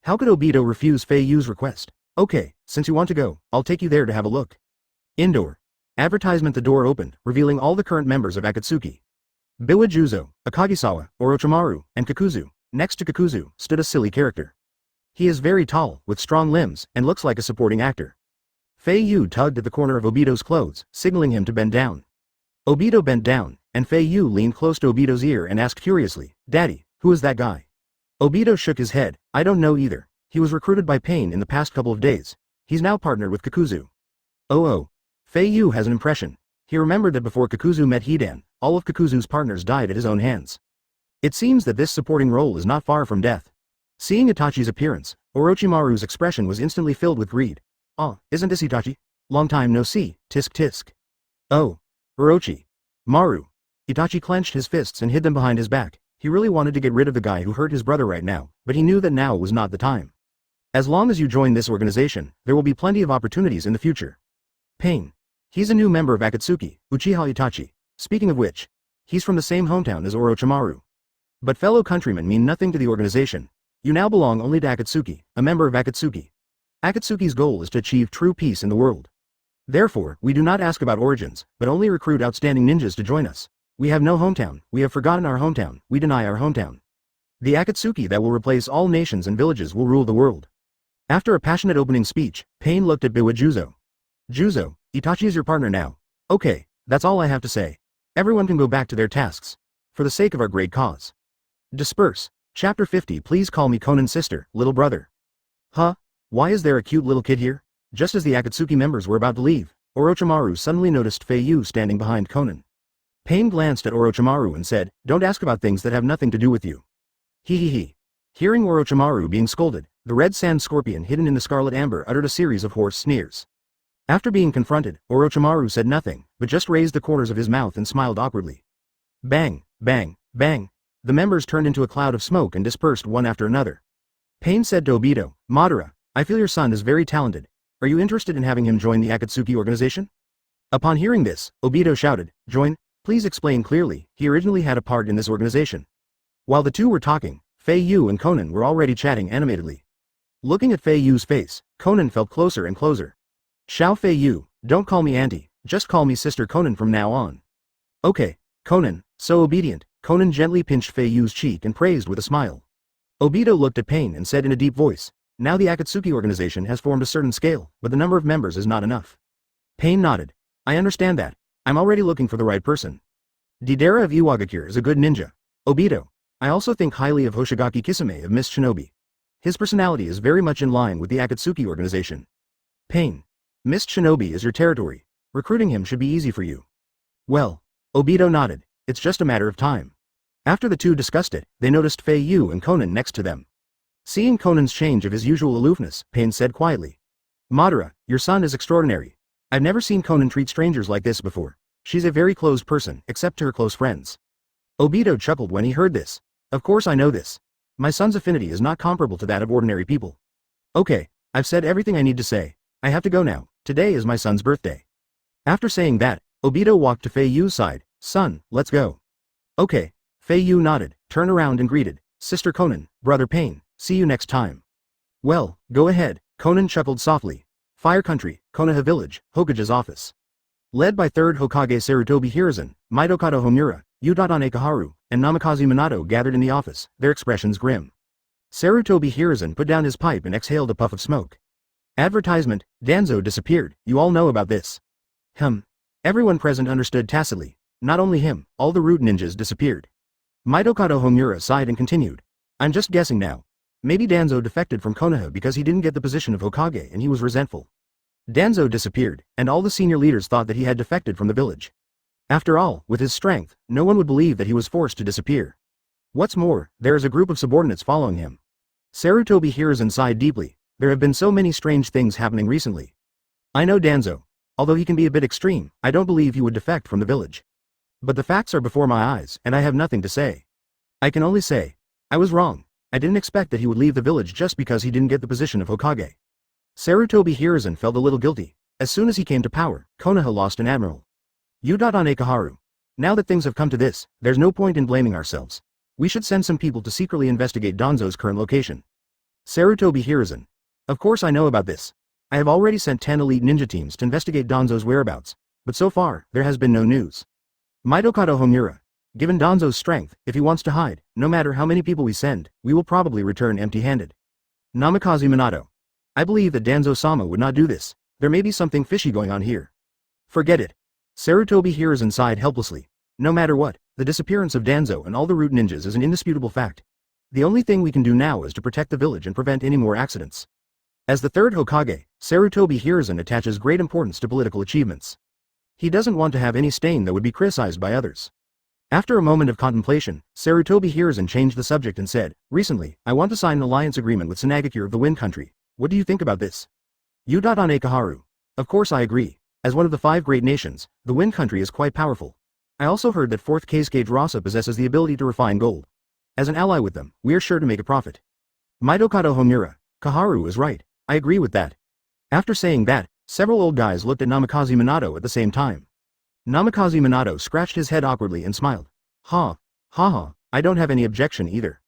How could Obito refuse Fei Yu's request? Okay, since you want to go, I'll take you there to have a look. Indoor. Advertisement. The door opened, revealing all the current members of Akatsuki. Biwa Juzo, Akagisawa, Orochimaru, and Kakuzu. Next to Kakuzu, stood a silly character. He is very tall, with strong limbs, and looks like a supporting actor. Fei Yu tugged at the corner of Obito's clothes, signaling him to bend down. Obito bent down, and Fei Yu leaned close to Obito's ear and asked curiously, Daddy, who is that guy? Obito shook his head. I don't know either. He was recruited by Pain in the past couple of days. He's now partnered with Kakuzu. Oh. Fei Yu has an impression. He remembered that before Kakuzu met Hidan, all of Kakuzu's partners died at his own hands. It seems that this supporting role is not far from death. Seeing Itachi's appearance, Orochimaru's expression was instantly filled with greed. Ah, isn't this Itachi? Long time no see, tisk tisk. Oh. Orochi. Maru. Itachi clenched his fists and hid them behind his back. He really wanted to get rid of the guy who hurt his brother right now, but he knew that now was not the time. As long as you join this organization, there will be plenty of opportunities in the future. Pain. He's a new member of Akatsuki, Uchiha Itachi. Speaking of which, he's from the same hometown as Orochimaru. But fellow countrymen mean nothing to the organization. You now belong only to Akatsuki, a member of Akatsuki. Akatsuki's goal is to achieve true peace in the world. Therefore, we do not ask about origins, but only recruit outstanding ninjas to join us. We have no hometown, we have forgotten our hometown, we deny our hometown. The Akatsuki that will replace all nations and villages will rule the world. After a passionate opening speech, Pain looked at Biwa Juzo. Juzo, Itachi is your partner now. Okay, that's all I have to say. Everyone can go back to their tasks. For the sake of our great cause. Disperse. Chapter 50. Please call me Conan's sister, little brother. Huh? Why is there a cute little kid here? Just as the Akatsuki members were about to leave, Orochimaru suddenly noticed Fei Yu standing behind Conan. Pain glanced at Orochimaru and said, don't ask about things that have nothing to do with you. He. Hearing Orochimaru being scolded, the red sand scorpion hidden in the scarlet amber uttered a series of hoarse sneers. After being confronted, Orochimaru said nothing, but just raised the corners of his mouth and smiled awkwardly. Bang, bang, bang. The members turned into a cloud of smoke and dispersed one after another. Pain said to Obito, Madara, I feel your son is very talented. Are you interested in having him join the Akatsuki organization? Upon hearing this, Obito shouted, Join? Please explain clearly. He originally had a part in this organization. While the two were talking, Fei Yu and Conan were already chatting animatedly. Looking at Fei Yu's face, Conan felt closer and closer. Xiao Fei Yu, don't call me auntie, just call me sister Conan from now on. Okay, Conan, so obedient. Conan gently pinched Fei Yu's cheek and praised with a smile. Obito looked at Pain and said in a deep voice, Now the Akatsuki organization has formed a certain scale, but the number of members is not enough. Pain nodded. I understand that. I'm already looking for the right person. Deidara of Iwagakure is a good ninja. Obito. I also think highly of Hoshigaki Kisame of Miss Shinobi. His personality is very much in line with the Akatsuki organization. Pain. Miss Shinobi is your territory. Recruiting him should be easy for you. Well. Obito nodded. It's just a matter of time. After the two discussed it, they noticed Fei Yu and Conan next to them. Seeing Conan's change of his usual aloofness, Pain said quietly. Madara, your son is extraordinary. I've never seen Conan treat strangers like this before. She's a very closed person, except to her close friends. Obito chuckled when he heard this. Of course I know this. My son's affinity is not comparable to that of ordinary people. Okay, I've said everything I need to say. I have to go now. Today is my son's birthday. After saying that, Obito walked to Fei Yu's side. Son, let's go. Okay. Fei Yu nodded, turned around and greeted, Sister Conan, Brother Pain, see you next time. Well, go ahead, Conan chuckled softly. Fire Country, Konoha Village, Hokage's office. Led by 3rd Hokage Sarutobi Hiruzen, Mitokado Homura, Udadane Kaharu, and Namikaze Minato gathered in the office, their expressions grim. Sarutobi Hiruzen put down his pipe and exhaled a puff of smoke. Advertisement, Danzo disappeared, you all know about this. Everyone present understood tacitly. Not only him, all the root ninjas disappeared. Mitokado Homura sighed and continued. I'm just guessing now. Maybe Danzo defected from Konoha because he didn't get the position of Hokage and he was resentful. Danzo disappeared, and all the senior leaders thought that he had defected from the village. After all, with his strength, no one would believe that he was forced to disappear. What's more, there is a group of subordinates following him. Sarutobi Hiruzen sighed deeply. There have been so many strange things happening recently. I know Danzo. Although he can be a bit extreme, I don't believe he would defect from the village. But the facts are before my eyes, and I have nothing to say. I can only say, I was wrong. I didn't expect that he would leave the village just because he didn't get the position of Hokage. Sarutobi Hiruzen felt a little guilty. As soon as he came to power, Konoha lost an admiral. Udadane Kaharu. Now that things have come to this, there's no point in blaming ourselves. We should send some people to secretly investigate Danzo's current location. Sarutobi Hiruzen. Of course I know about this. I have already sent 10 elite ninja teams to investigate Danzo's whereabouts, but so far, there has been no news. Mitokado Homura. Given Danzo's strength, if he wants to hide, no matter how many people we send, we will probably return empty-handed. Namikaze Minato. I believe that Danzo-sama would not do this. There may be something fishy going on here. Forget it. Sarutobi Hiruzen sighed helplessly. No matter what, the disappearance of Danzo and all the root ninjas is an indisputable fact. The only thing we can do now is to protect the village and prevent any more accidents. As the third Hokage, Sarutobi Hiruzen attaches great importance to political achievements. He doesn't want to have any stain that would be criticized by others. After a moment of contemplation, Sarutobi Hiruzen changed the subject and said, "Recently, I want to sign an alliance agreement with Sanagakure of the Wind Country. What do you think about this?" Yu.Ane Kaharu. Of course I agree. As one of the 5 great nations, the Wind Country is quite powerful. I also heard that 4th Keisuke Rasa possesses the ability to refine gold. As an ally with them, we are sure to make a profit. Mitokado Homura. Kaharu is right. I agree with that. After saying that, several old guys looked at Namikaze Minato at the same time. Namikaze Minato scratched his head awkwardly and smiled. Ha. Ha ha, I don't have any objection either.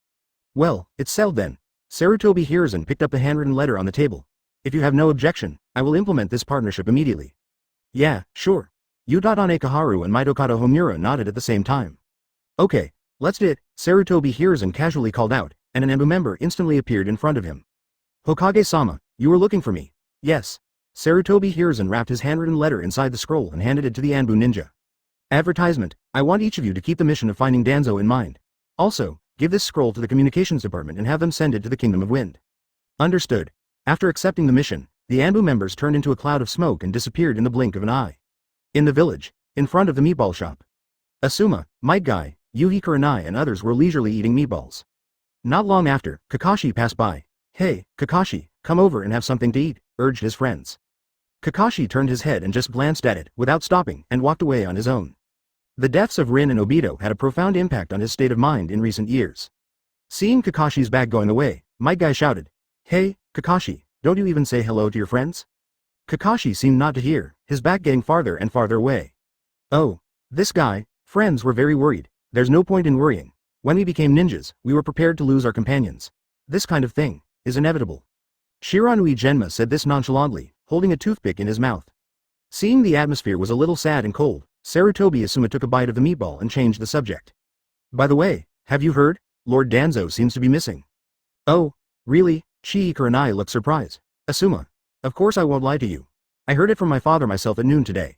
Well, it's settled then. Sarutobi Hiruzen picked up the handwritten letter on the table. If you have no objection, I will implement this partnership immediately. Yeah, sure. Yu.Ane Kaharu and Mitokado Homura nodded at the same time. Okay, let's do it, Sarutobi Hiruzen casually called out, and an Anbu member instantly appeared in front of him. Hokage-sama, you were looking for me. Yes. Sarutobi Hiruzen wrapped his handwritten letter inside the scroll and handed it to the Anbu ninja. Advertisement, I want each of you to keep the mission of finding Danzo in mind. Also, give this scroll to the communications department and have them send it to the Kingdom of Wind. Understood. After accepting the mission, the Anbu members turned into a cloud of smoke and disappeared in the blink of an eye. In the village, in front of the meatball shop, Asuma, Might Guy, Yuhi Kurenai and others were leisurely eating meatballs. Not long after, Kakashi passed by. Hey, Kakashi, come over and have something to eat, urged his friends. Kakashi turned his head and just glanced at it, without stopping, and walked away on his own. The deaths of Rin and Obito had a profound impact on his state of mind in recent years. Seeing Kakashi's bag going away, Might Guy shouted, "Hey, Kakashi, don't you even say hello to your friends?" Kakashi seemed not to hear, his back getting farther and farther away. Oh, this guy. Friends were very worried. There's no point in worrying. When we became ninjas, we were prepared to lose our companions. This kind of thing is inevitable. Shiranui Genma said this nonchalantly, holding a toothpick in his mouth. Seeing the atmosphere was a little sad and cold, Sarutobi Asuma took a bite of the meatball and changed the subject. By the way, have you heard? Lord Danzo seems to be missing. Oh, really? Chii Kurenai looked surprised. Asuma. Of course I won't lie to you. I heard it from my father myself at noon today.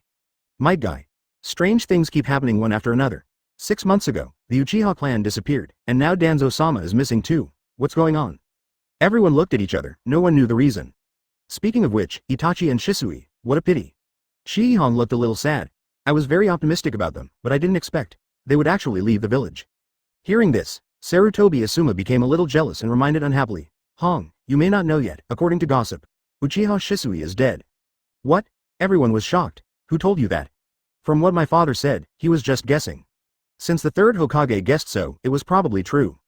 Might Guy. Strange things keep happening one after another. 6 months ago, the Uchiha clan disappeared, and now Danzo-sama is missing too. What's going on? Everyone looked at each other, no one knew the reason. Speaking of which, Itachi and Shisui, what a pity. Shihon looked a little sad. I was very optimistic about them, but I didn't expect they would actually leave the village. Hearing this, Sarutobi Asuma became a little jealous and reminded unhappily, Hong, you may not know yet, according to gossip, Uchiha Shisui is dead. What? Everyone was shocked. Who told you that? From what my father said, he was just guessing. Since the third Hokage guessed so, it was probably true.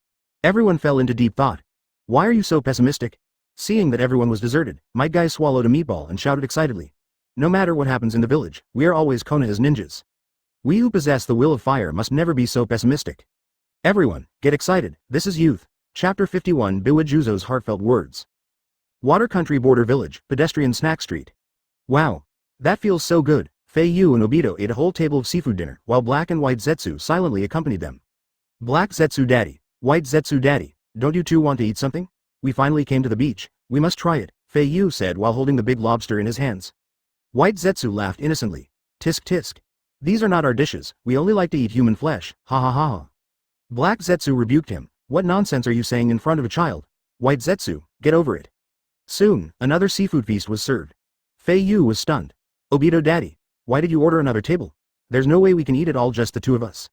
Everyone fell into deep thought. Why are you so pessimistic? Seeing that everyone was deserted, Might Guy swallowed a meatball and shouted excitedly. No matter what happens in the village, we are always Konoha's ninjas. We who possess the will of fire must never be so pessimistic. Everyone, get excited, this is youth. Chapter 51 Biwa Juzo's heartfelt words. Water Country Border Village, Pedestrian Snack Street. Wow. That feels so good. Fei Yu and Obito ate a whole table of seafood dinner, while Black and White Zetsu silently accompanied them. Black Zetsu Daddy, White Zetsu Daddy, don't you two want to eat something? We finally came to the beach, we must try it, Fei Yu said while holding the big lobster in his hands. White Zetsu laughed innocently. Tisk tisk. These are not our dishes, we only like to eat human flesh, ha ha ha ha. Black Zetsu rebuked him. What nonsense are you saying in front of a child? White Zetsu, get over it. Soon, another seafood feast was served. Fei Yu was stunned. Obito Daddy, why did you order another table? There's no way we can eat it all just the two of us.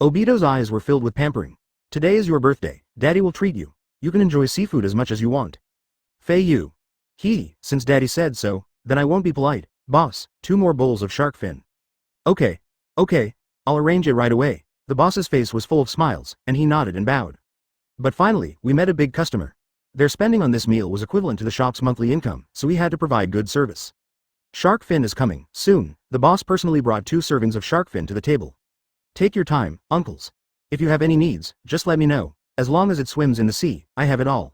Obito's eyes were filled with pampering. Today is your birthday, Daddy will treat you. You can enjoy seafood as much as you want. Fei Yu. Since Daddy said so, then I won't be polite. Boss, 2 more bowls of shark fin. Okay, I'll arrange it right away. The boss's face was full of smiles, and he nodded and bowed. But finally, we met a big customer. Their spending on this meal was equivalent to the shop's monthly income, so we had to provide good service. Shark fin is coming, soon. The boss personally brought 2 servings of shark fin to the table. Take your time, uncles. If you have any needs, just let me know. As long as it swims in the sea, I have it all.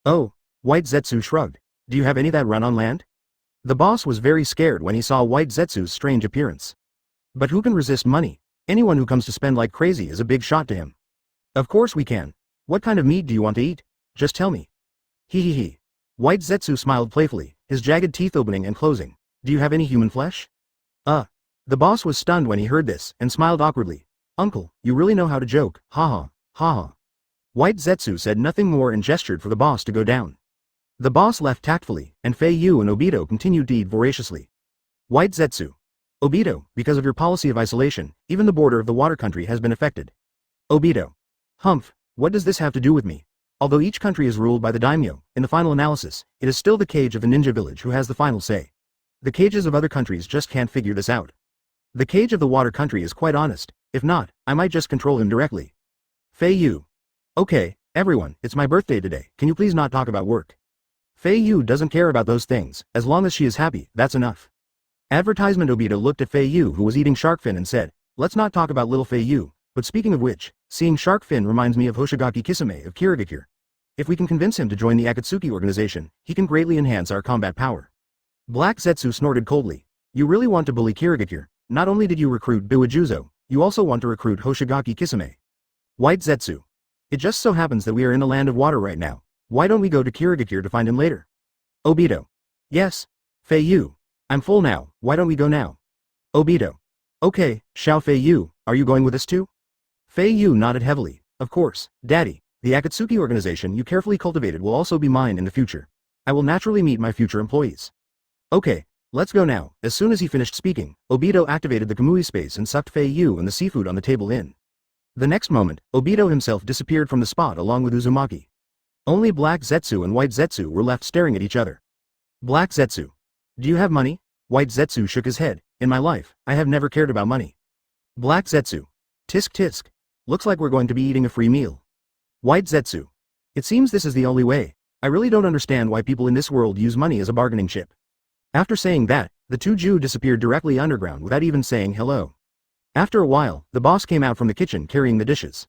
Oh, White Zetsu shrugged. Do you have any that run on land? The boss was very scared when he saw White Zetsu's strange appearance. But who can resist money? Anyone who comes to spend like crazy is a big shot to him. Of course we can. What kind of meat do you want to eat? Just tell me. He. White Zetsu smiled playfully, his jagged teeth opening and closing. Do you have any human flesh? The boss was stunned when he heard this, and smiled awkwardly. Uncle, you really know how to joke, ha ha, ha ha. White Zetsu said nothing more and gestured for the boss to go down. The boss left tactfully, and Fei Yu and Obito continued to eat voraciously. White Zetsu. Obito, because of your policy of isolation, even the border of the water country has been affected. Obito. Humph, what does this have to do with me? Although each country is ruled by the daimyo, in the final analysis, it is still the Kage of the ninja village who has the final say. The Kages of other countries just can't figure this out. The Kage of the water country is quite honest, if not, I might just control him directly. Fei Yu. Okay, everyone, it's my birthday today, can you please not talk about work? Fei Yu doesn't care about those things, as long as she is happy, that's enough. Advertisement. Obito looked at Fei Yu who was eating shark fin and said, let's not talk about little Fei Yu, but speaking of which, seeing shark fin reminds me of Hoshigaki Kisame of Kirigakure. If we can convince him to join the Akatsuki organization, he can greatly enhance our combat power. Black Zetsu snorted coldly. You really want to bully Kirigakure? Not only did you recruit Biwajuzo, you also want to recruit Hoshigaki Kisame. White Zetsu. It just so happens that we are in the land of water right now. Why don't we go to Kirigakure to find him later? Obito. Yes. Fei Yu. I'm full now, why don't we go now? Obito. Okay, Xiao Fei Yu, are you going with us too? Fei Yu nodded heavily. Of course, Daddy. The Akatsuki organization you carefully cultivated will also be mine in the future. I will naturally meet my future employees. Okay, let's go now. As soon as he finished speaking, Obito activated the Kamui space and sucked Fei Yu and the seafood on the table in. The next moment, Obito himself disappeared from the spot along with Uzumaki. Only Black Zetsu and White Zetsu were left staring at each other. Black Zetsu. Do you have money? White Zetsu shook his head. In my life, I have never cared about money. Black Zetsu. Tisk tisk. Looks like we're going to be eating a free meal. White Zetsu. It seems this is the only way. I really don't understand why people in this world use money as a bargaining chip. After saying that, the two Jew disappeared directly underground without even saying hello. After a while, the boss came out from the kitchen carrying the dishes.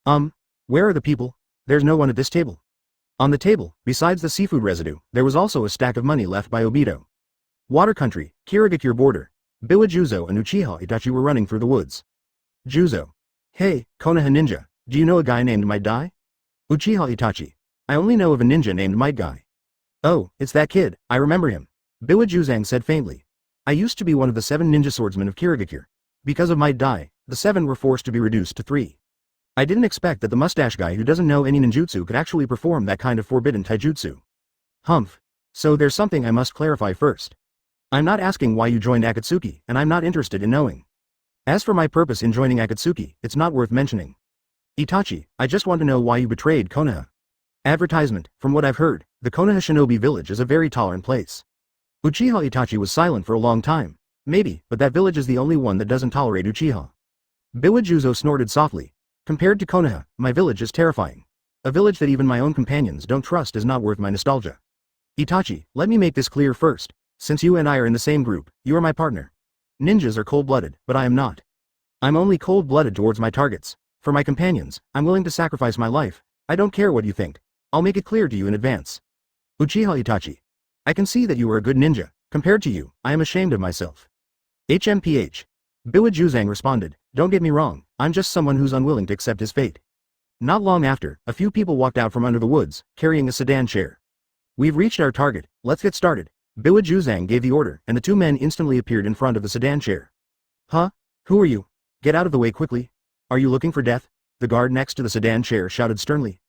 Where are the people? There's no one at this table. On the table, besides the seafood residue, there was also a stack of money left by Obito. Water country, Kirigakure border. Biwajuzo and Uchiha Itachi were running through the woods. Juzo. Hey, Konoha ninja, do you know a guy named Might Guy? Uchiha Itachi. I only know of a ninja named Might Guy. Oh, it's that kid, I remember him. Biwajuzang said faintly. I used to be one of the 7 ninja swordsmen of Kirigakure. Because of Might Guy, the 7 were forced to be reduced to 3. I didn't expect that the mustache guy who doesn't know any ninjutsu could actually perform that kind of forbidden taijutsu. Humph. So there's something I must clarify first. I'm not asking why you joined Akatsuki, and I'm not interested in knowing. As for my purpose in joining Akatsuki, it's not worth mentioning. Itachi, I just want to know why you betrayed Konoha. Advertisement. From what I've heard, the Konoha Shinobi village is a very tolerant place. Uchiha Itachi was silent for a long time. Maybe, but that village is the only one that doesn't tolerate Uchiha. Biwajuzo snorted softly. Compared to Konoha, my village is terrifying. A village that even my own companions don't trust is not worth my nostalgia. Itachi, let me make this clear first. Since you and I are in the same group, you are my partner. Ninjas are cold-blooded, but I am not. I'm only cold-blooded towards my targets. For my companions, I'm willing to sacrifice my life. I don't care what you think. I'll make it clear to you in advance. Uchiha Itachi. I can see that you are a good ninja. Compared to you, I am ashamed of myself. HMPH. Biwajuzang responded, don't get me wrong, I'm just someone who's unwilling to accept his fate. Not long after, a few people walked out from under the woods, carrying a sedan chair. We've reached our target, let's get started. Biwajuzang gave the order, and the 2 men instantly appeared in front of the sedan chair. Huh? Who are you? Get out of the way quickly. Are you looking for death? The guard next to the sedan chair shouted sternly.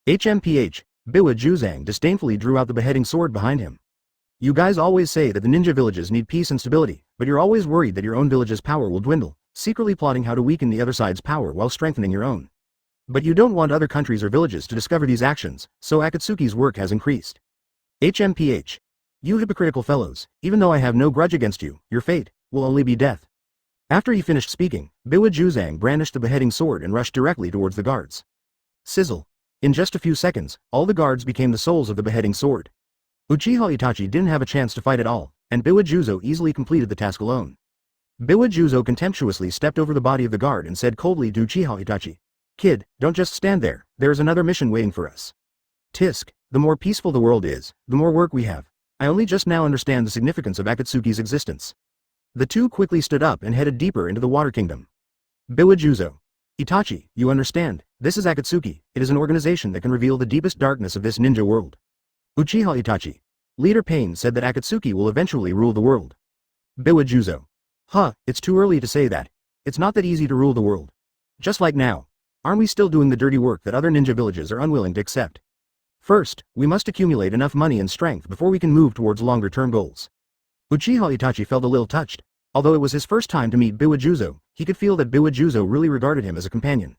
HMPH. Biwajuzang disdainfully drew out the beheading sword behind him. You guys always say that the ninja villages need peace and stability, but you're always worried that your own village's power will dwindle, secretly plotting how to weaken the other side's power while strengthening your own. But you don't want other countries or villages to discover these actions, so Akatsuki's work has increased. HMPH. You hypocritical fellows, even though I have no grudge against you, your fate will only be death. After he finished speaking, Biwajuzang brandished the beheading sword and rushed directly towards the guards. Sizzle. In just a few seconds, all the guards became the souls of the beheading sword. Uchiha Itachi didn't have a chance to fight at all, and Biwajuzo easily completed the task alone. Biwajuzo contemptuously stepped over the body of the guard and said coldly to Uchiha Itachi, Kid, don't just stand there, there is another mission waiting for us. Tisk, the more peaceful the world is, the more work we have. I only just now understand the significance of Akatsuki's existence. The two quickly stood up and headed deeper into the Water Kingdom. Biwajuzo. Itachi, you understand, this is Akatsuki, it is an organization that can reveal the deepest darkness of this ninja world. Uchiha Itachi. Leader Pain said that Akatsuki will eventually rule the world. Biwajuzo. It's too early to say that. It's not that easy to rule the world. Just like now. Aren't we still doing the dirty work that other ninja villages are unwilling to accept? First, we must accumulate enough money and strength before we can move towards longer-term goals. Uchiha Itachi felt a little touched. Although it was his first time to meet Biwajuzo, he could feel that Biwajuzo really regarded him as a companion.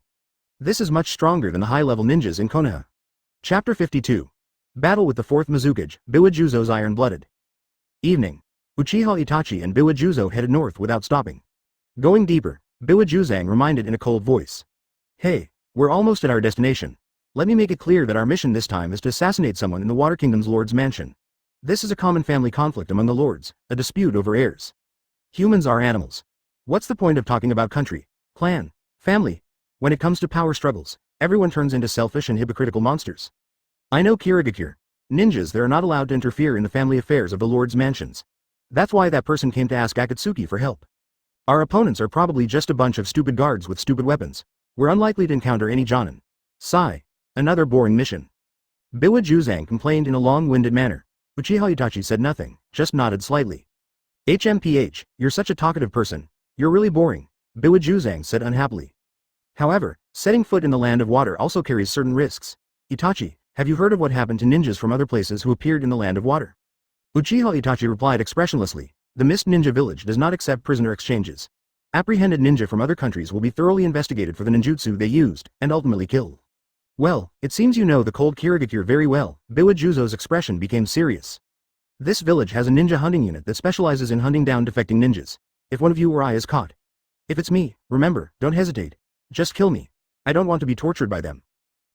This is much stronger than the high-level ninjas in Konoha. Chapter 52. Battle with the 4th Mizukage, Biwajuzo's Iron-Blooded. Evening. Uchiha Itachi and Biwajuzo headed north without stopping. Going deeper, Biwajuzang reminded in a cold voice. Hey, we're almost at our destination. Let me make it clear that our mission this time is to assassinate someone in the Water Kingdom's Lord's mansion. This is a common family conflict among the lords, a dispute over heirs. Humans are animals. What's the point of talking about country, clan, family? When it comes to power struggles, everyone turns into selfish and hypocritical monsters. I know Kirigakure. Ninjas they are not allowed to interfere in the family affairs of the lord's mansions. That's why that person came to ask Akatsuki for help. Our opponents are probably just a bunch of stupid guards with stupid weapons. We're unlikely to encounter any Jonin. Sigh. Another boring mission. Biwajuzang complained in a long-winded manner. Uchiha Itachi said nothing, just nodded slightly. HMPH, you're such a talkative person. You're really boring, Biwajuzang said unhappily. However, setting foot in the land of water also carries certain risks. Itachi, have you heard of what happened to ninjas from other places who appeared in the land of water? Uchiha Itachi replied expressionlessly, the Mist Ninja Village does not accept prisoner exchanges. Apprehended ninja from other countries will be thoroughly investigated for the ninjutsu they used, and ultimately killed. Well, it seems you know the cold Kirigakure very well. Biwajuzo's expression became serious. This village has a ninja hunting unit that specializes in hunting down defecting ninjas. If one of you or I is caught. If it's me, remember, don't hesitate. Just kill me. I don't want to be tortured by them.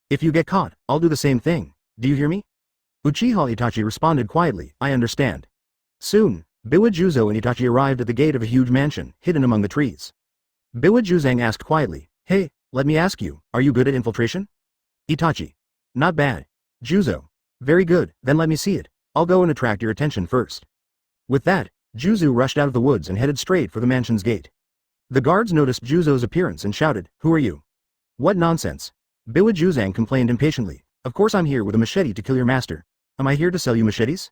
If you get caught, I'll do the same thing. Do you hear me? Uchiha Itachi responded quietly, I understand. Soon, Biwajuzo and Itachi arrived at the gate of a huge mansion, hidden among the trees. Biwajuzang asked quietly, hey, let me ask you, are you good at infiltration? Itachi. Not bad. Juzo. Very good, then let me see it. I'll go and attract your attention first. With that, Juzo rushed out of the woods and headed straight for the mansion's gate. The guards noticed Juzo's appearance and shouted, who are you? What nonsense. Biwajuzang complained impatiently, of course I'm here with a machete to kill your master. Am I here to sell you machetes?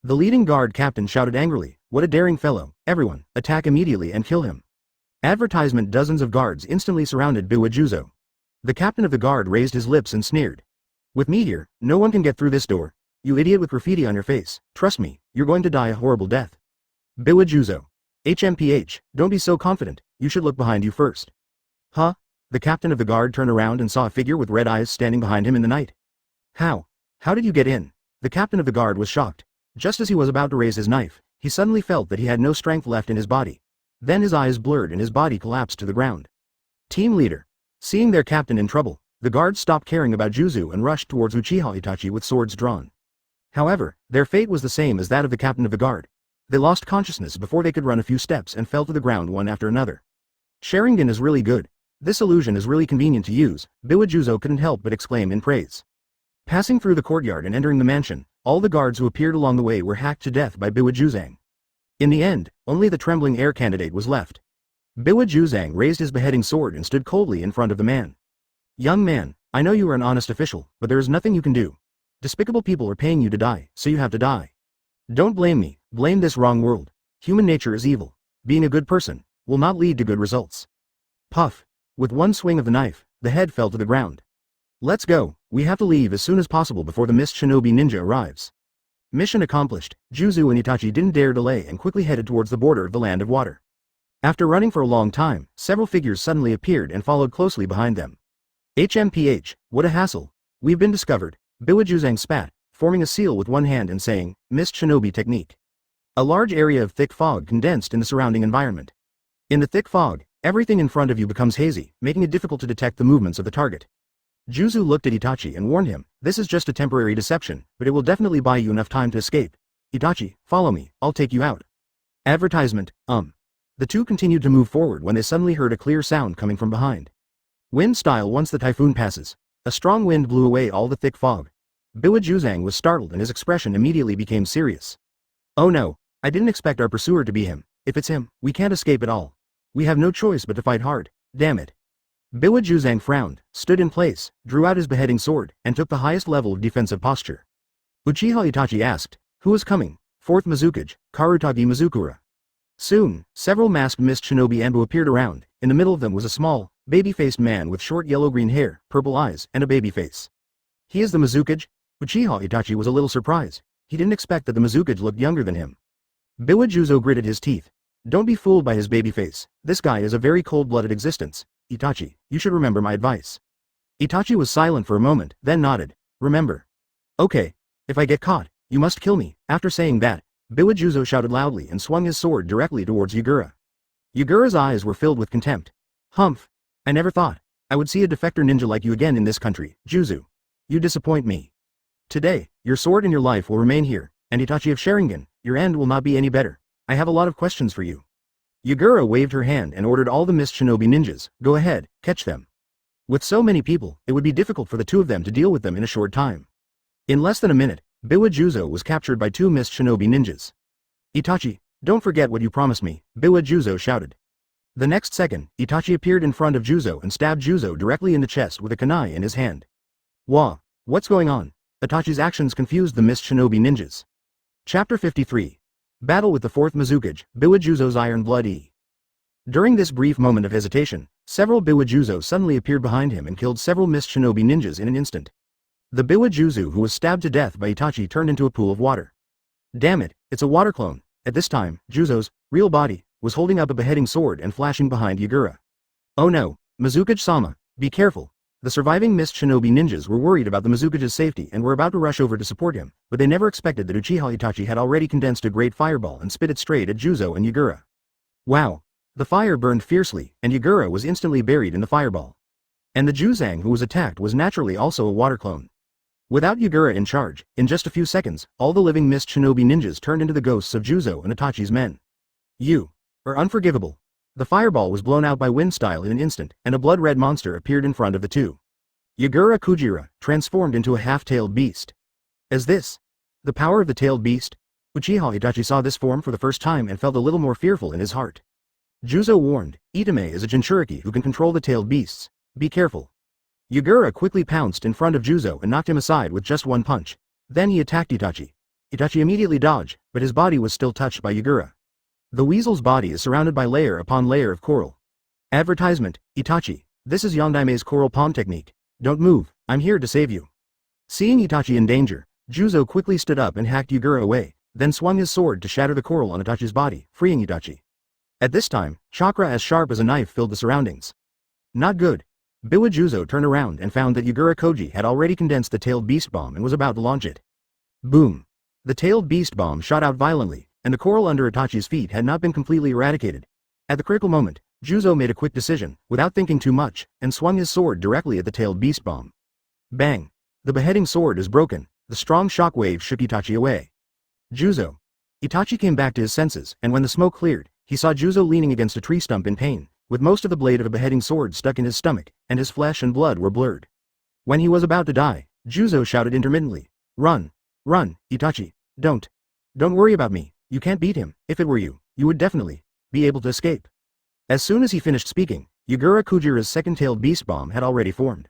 The leading guard captain shouted angrily, what a daring fellow, everyone, attack immediately and kill him. Advertisement. Dozens of guards instantly surrounded Biwajuzo. The captain of the guard raised his lips and sneered. With me here, no one can get through this door. You idiot with graffiti on your face, trust me, you're going to die a horrible death. Biwajuzo. HMPH, don't be so confident, you should look behind you first. Huh? The captain of the guard turned around and saw a figure with red eyes standing behind him in the night. How? How did you get in? The captain of the guard was shocked. Just as he was about to raise his knife, he suddenly felt that he had no strength left in his body. Then his eyes blurred and his body collapsed to the ground. Team leader. Seeing their captain in trouble, the guards stopped caring about Juzo and rushed towards Uchiha Itachi with swords drawn. However, their fate was the same as that of the captain of the guard. They lost consciousness before they could run a few steps and fell to the ground one after another. Sharingan is really good. This illusion is really convenient to use, Biwajuzo couldn't help but exclaim in praise. Passing through the courtyard and entering the mansion, all the guards who appeared along the way were hacked to death by Biwajuzang. In the end, only the trembling heir candidate was left. Biwajuzang raised his beheading sword and stood coldly in front of the man. Young man, I know you are an honest official, but there is nothing you can do. Despicable people are paying you to die, so you have to die. Don't blame me, blame this wrong world. Human nature is evil. Being a good person will not lead to good results. Puff. With one swing of the knife, the head fell to the ground. Let's go, we have to leave as soon as possible before the Mist Shinobi Ninja arrives. Mission accomplished, Juzo and Itachi didn't dare delay and quickly headed towards the border of the land of water. After running for a long time, several figures suddenly appeared and followed closely behind them. HMPH, what a hassle. We've been discovered, Biwajuzang spat, forming a seal with one hand and saying, Mist Shinobi technique. A large area of thick fog condensed in the surrounding environment. In the thick fog, everything in front of you becomes hazy, making it difficult to detect the movements of the target. Juzo looked at Itachi and warned him, this is just a temporary deception, but it will definitely buy you enough time to escape. Itachi, follow me, I'll take you out. Advertisement, The two continued to move forward when they suddenly heard a clear sound coming from behind. Wind style once the typhoon passes. A strong wind blew away all the thick fog. Biwajuzang was startled and his expression immediately became serious. Oh no, I didn't expect our pursuer to be him. If it's him, we can't escape at all. We have no choice but to fight hard, damn it. Biwajuzang frowned, stood in place, drew out his beheading sword, and took the highest level of defensive posture. Uchiha Itachi asked, who is coming? 4th Mizukage, Karutagi Mizukura. Soon, several masked mist shinobi Anbu appeared around. In the middle of them was a small, baby-faced man with short yellow-green hair, purple eyes, and a baby face. He is the Mizukage? Uchiha Itachi was a little surprised. He didn't expect that the Mizukage looked younger than him. Biwa Juzo gritted his teeth. Don't be fooled by his baby face. This guy is a very cold-blooded existence. Itachi, you should remember my advice. Itachi was silent for a moment, then nodded. Remember. Okay. If I get caught, you must kill me. After saying that, Biwa Juzo shouted loudly and swung his sword directly towards Yagura. Yagura's eyes were filled with contempt. Humph. I never thought I would see a defector ninja like you again in this country, Juzu. You disappoint me. Today, your sword and your life will remain here, and Itachi of Sharingan, your end will not be any better. I have a lot of questions for you. Yagura waved her hand and ordered all the mist shinobi ninjas, go ahead, catch them. With so many people, it would be difficult for the two of them to deal with them in a short time. In less than a minute, Biwa Juzo was captured by two mist shinobi ninjas. Itachi, don't forget what you promised me, Biwa Juzo shouted. The next second, Itachi appeared in front of Juzo and stabbed Juzo directly in the chest with a kunai in his hand. Wah, what's going on? Itachi's actions confused the mist shinobi ninjas. Chapter 53. Battle with the fourth Mizukage, Biwa Juzo's Iron Blood E. During this brief moment of hesitation, several Biwa Juzo suddenly appeared behind him and killed several mist shinobi ninjas in an instant. The Biwa Juzo who was stabbed to death by Itachi turned into a pool of water. Damn it, it's a water clone. At this time, Juzo's real body was holding up a beheading sword and flashing behind Yagura. Oh no, Mizukage-sama, be careful. The surviving mist shinobi ninjas were worried about the Mizukage's safety and were about to rush over to support him, but they never expected that Uchiha Itachi had already condensed a great fireball and spit it straight at Juzo and Yagura. Wow! The fire burned fiercely, and Yagura was instantly buried in the fireball. And the Juzang who was attacked was naturally also a water clone. Without Yagura in charge, in just a few seconds, all the living mist shinobi ninjas turned into the ghosts of Juzo and Itachi's men. You are unforgivable. The fireball was blown out by wind style in an instant, and a blood-red monster appeared in front of the two. Yagura Kujira, transformed into a half-tailed beast. As this, the power of the tailed beast? Uchiha Itachi saw this form for the first time and felt a little more fearful in his heart. Juzo warned, Itame is a Jinchuriki who can control the tailed beasts. Be careful. Yagura quickly pounced in front of Juzo and knocked him aside with just one punch. Then he attacked Itachi. Itachi immediately dodged, but his body was still touched by Yagura. The weasel's body is surrounded by layer upon layer of coral. Advertisement, Itachi, this is Yondaime's coral palm technique. Don't move, I'm here to save you. Seeing Itachi in danger, Juzo quickly stood up and hacked Yagura away, then swung his sword to shatter the coral on Itachi's body, freeing Itachi. At this time, chakra as sharp as a knife filled the surroundings. Not good. Biwa Juzo turned around and found that Yagura Koji had already condensed the tailed beast bomb and was about to launch it. Boom. The tailed beast bomb shot out violently, and the coral under Itachi's feet had not been completely eradicated. At the critical moment, Juzo made a quick decision, without thinking too much, and swung his sword directly at the tailed beast bomb. Bang! The beheading sword is broken. The strong shock wave shook Itachi away. Juzo. Itachi came back to his senses, and when the smoke cleared, he saw Juzo leaning against a tree stump in pain, with most of the blade of a beheading sword stuck in his stomach, and his flesh and blood were blurred. When he was about to die, Juzo shouted intermittently, Run! Run, Itachi! Don't worry about me. You can't beat him. If it were you, you would definitely be able to escape. As soon as he finished speaking, Yagura Kujira's second-tailed beast bomb had already formed.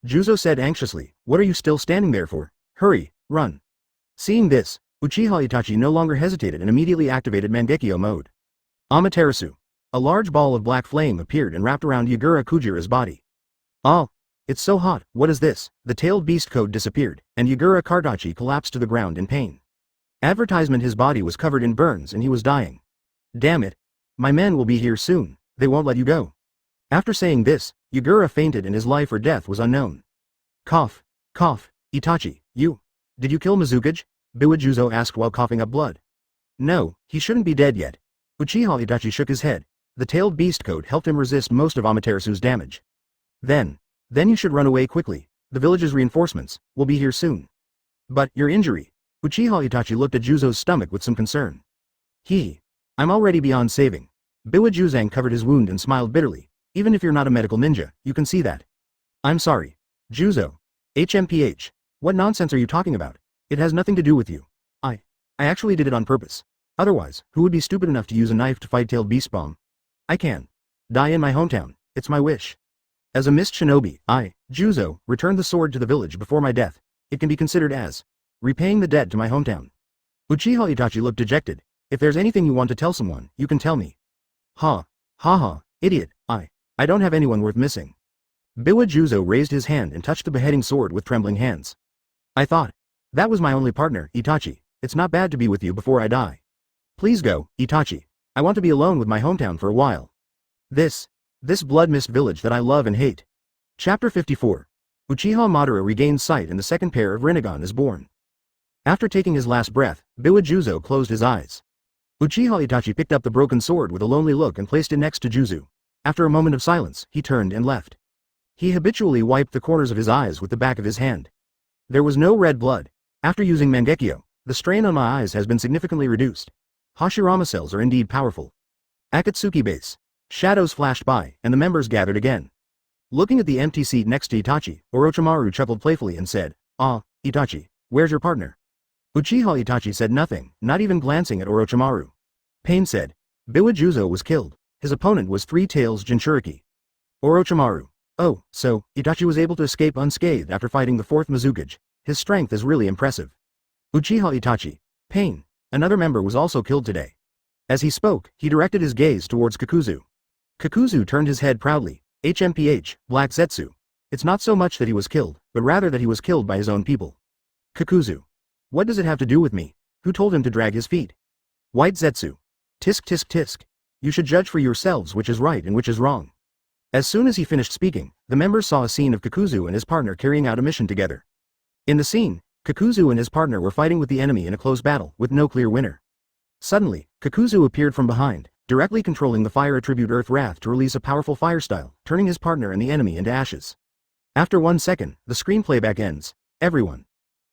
Juzo said anxiously, What are you still standing there for? Hurry, run. Seeing this, Uchiha Itachi no longer hesitated and immediately activated Mangekyo mode. Amaterasu. A large ball of black flame appeared and wrapped around Yagura Kujira's body. Oh, it's so hot, what is this? The tailed beast code disappeared, and Yagura Kardachi collapsed to the ground in pain. Advertisement his body was covered in burns and he was dying. Damn it. My men will be here soon, they won't let you go. After saying this, Yagura fainted and his life or death was unknown. Cough, cough, Itachi, did you kill Mizukage? Biwa Juzo asked while coughing up blood. No, he shouldn't be dead yet. Uchiha Itachi shook his head. The tailed beast coat helped him resist most of Amaterasu's damage. Then you should run away quickly. The village's reinforcements will be here soon. But your injury. Uchiha Itachi looked at Juzo's stomach with some concern. I'm already beyond saving. Biwa Juzang covered his wound and smiled bitterly. Even if you're not a medical ninja, you can see that. I'm sorry. Juzo. HMPH. What nonsense are you talking about? It has nothing to do with you. I actually did it on purpose. Otherwise, who would be stupid enough to use a knife to fight tailed beast bomb? I can die in my hometown. It's my wish. As a mist shinobi, I, Juzo, returned the sword to the village before my death. It can be considered as repaying the debt to my hometown. Uchiha Itachi looked dejected. If there's anything you want to tell someone, you can tell me. Ha. Ha ha, idiot, I don't have anyone worth missing. Biwa Juzo raised his hand and touched the beheading sword with trembling hands. I thought. That was my only partner, Itachi. It's not bad to be with you before I die. Please go, Itachi. I want to be alone with my hometown for a while. This blood mist village that I love and hate. Chapter 54. Uchiha Madara regains sight and the second pair of Rinnegan is born. After taking his last breath, Biwa Juzo closed his eyes. Uchiha Itachi picked up the broken sword with a lonely look and placed it next to Juzo. After a moment of silence, he turned and left. He habitually wiped the corners of his eyes with the back of his hand. There was no red blood. After using Mangekyo, the strain on my eyes has been significantly reduced. Hashirama cells are indeed powerful. Akatsuki base. Shadows flashed by, and the members gathered again. Looking at the empty seat next to Itachi, Orochimaru chuckled playfully and said, "Ah, Itachi, where's your partner?" Uchiha Itachi said nothing, not even glancing at Orochimaru. Pain said, "Biwa Juzo was killed. His opponent was Three Tails Jinchuriki." Orochimaru. Oh, so, Itachi was able to escape unscathed after fighting the fourth Mizukage. His strength is really impressive. Uchiha Itachi. Pain. Another member was also killed today. As he spoke, he directed his gaze towards Kakuzu. Kakuzu turned his head proudly. HMPH, Black Zetsu. It's not so much that he was killed, but rather that he was killed by his own people. Kakuzu. What does it have to do with me? Who told him to drag his feet? White Zetsu. Tisk tisk tisk. You should judge for yourselves which is right and which is wrong. As soon as he finished speaking, the members saw a scene of Kakuzu and his partner carrying out a mission together. In the scene, Kakuzu and his partner were fighting with the enemy in a close battle, with no clear winner. Suddenly, Kakuzu appeared from behind, directly controlling the fire attribute Earth Wrath to release a powerful fire style, turning his partner and the enemy into ashes. After 1 second, the screen playback ends. Everyone.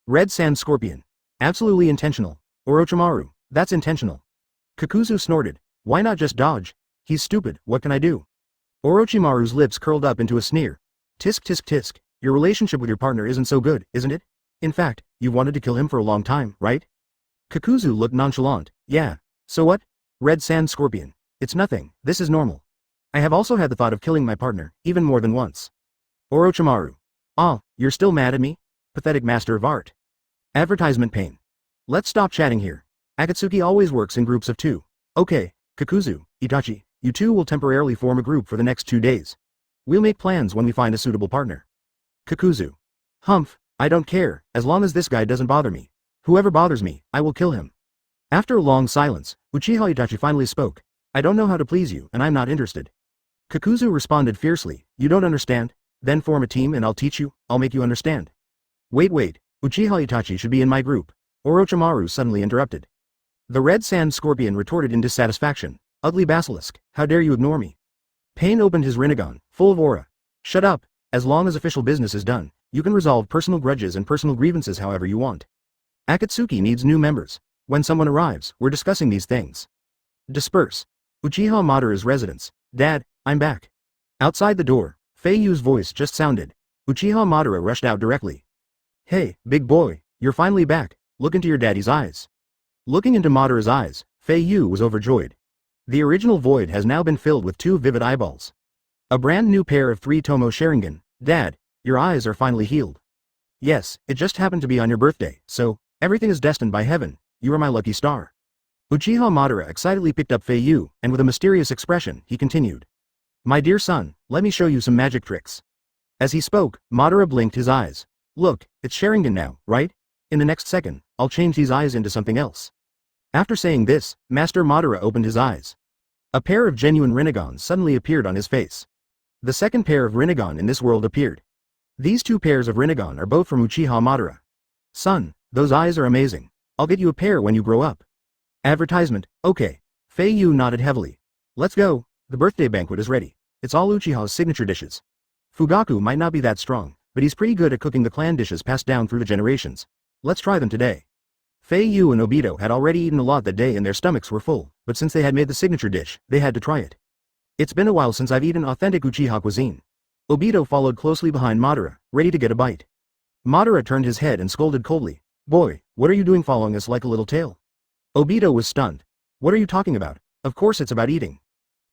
Red Sand Scorpion. Absolutely intentional. Orochimaru, that's intentional. Kakuzu snorted. Why not just dodge? He's stupid, what can I do? Orochimaru's lips curled up into a sneer. Tisk tisk tisk, your relationship with your partner isn't so good, isn't it? In fact, you've wanted to kill him for a long time, right? Kakuzu looked nonchalant. Yeah. So what? Red Sand Scorpion. It's nothing, this is normal. I have also had the thought of killing my partner, even more than once. Orochimaru. Ah, you're still mad at me? Pathetic master of art. Advertisement pain. Let's stop chatting here. Akatsuki always works in groups of 2. Okay, Kakuzu, Itachi, you two will temporarily form a group for the next 2 days. We'll make plans when we find a suitable partner. Kakuzu. Humph, I don't care, as long as this guy doesn't bother me. Whoever bothers me, I will kill him. After a long silence, Uchiha Itachi finally spoke. I don't know how to please you, and I'm not interested. Kakuzu responded fiercely. You don't understand? Then form a team and I'll teach you, I'll make you understand. Wait, Uchiha Itachi should be in my group. Orochimaru suddenly interrupted. The Red Sand Scorpion retorted in dissatisfaction. Ugly basilisk, how dare you ignore me? Pain opened his Rinnegan, full of aura. Shut up, as long as official business is done, you can resolve personal grudges and personal grievances however you want. Akatsuki needs new members. When someone arrives, we're discussing these things. Disperse. Uchiha Madara's residence. Dad, I'm back. Outside the door, Fei Yu's voice just sounded. Uchiha Madara rushed out directly. Hey, big boy, you're finally back. Look into your daddy's eyes. Looking into Madara's eyes, Fei Yu was overjoyed. The original void has now been filled with 2 vivid eyeballs. A brand new pair of 3 Tomo Sharingan. Dad, your eyes are finally healed. Yes, it just happened to be on your birthday, so, everything is destined by heaven, you are my lucky star. Uchiha Madara excitedly picked up Fei Yu, and with a mysterious expression, he continued. My dear son, let me show you some magic tricks. As he spoke, Madara blinked his eyes. Look, it's Sharingan now, right? In the next second, I'll change these eyes into something else. After saying this, Master Madara opened his eyes. A pair of genuine Rinnegans suddenly appeared on his face. The second pair of Rinnegan in this world appeared. These 2 pairs of Rinnegan are both from Uchiha Madara. Son, those eyes are amazing. I'll get you a pair when you grow up. Advertisement, okay. Fei Yu nodded heavily. Let's go, the birthday banquet is ready. It's all Uchiha's signature dishes. Fugaku might not be that strong, but he's pretty good at cooking the clan dishes passed down through the generations. Let's try them today. Fei Yu and Obito had already eaten a lot that day and their stomachs were full, but since they had made the signature dish, they had to try it. It's been a while since I've eaten authentic Uchiha cuisine. Obito followed closely behind Madara, ready to get a bite. Madara turned his head and scolded coldly. Boy, what are you doing following us like a little tail? Obito was stunned. What are you talking about? Of course it's about eating.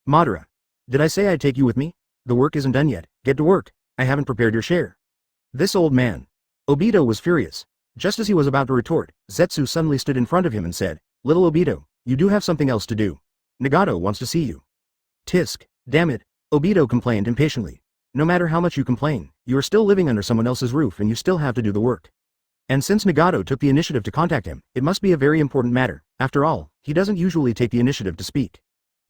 Madara. Did I say I'd take you with me? The work isn't done yet, get to work, I haven't prepared your share. This old man. Obito was furious. Just as he was about to retort, Zetsu suddenly stood in front of him and said, Little Obito, you do have something else to do. Nagato wants to see you. Tisk, damn it, Obito complained impatiently. No matter how much you complain, you are still living under someone else's roof and you still have to do the work. And since Nagato took the initiative to contact him, it must be a very important matter. After all, he doesn't usually take the initiative to speak.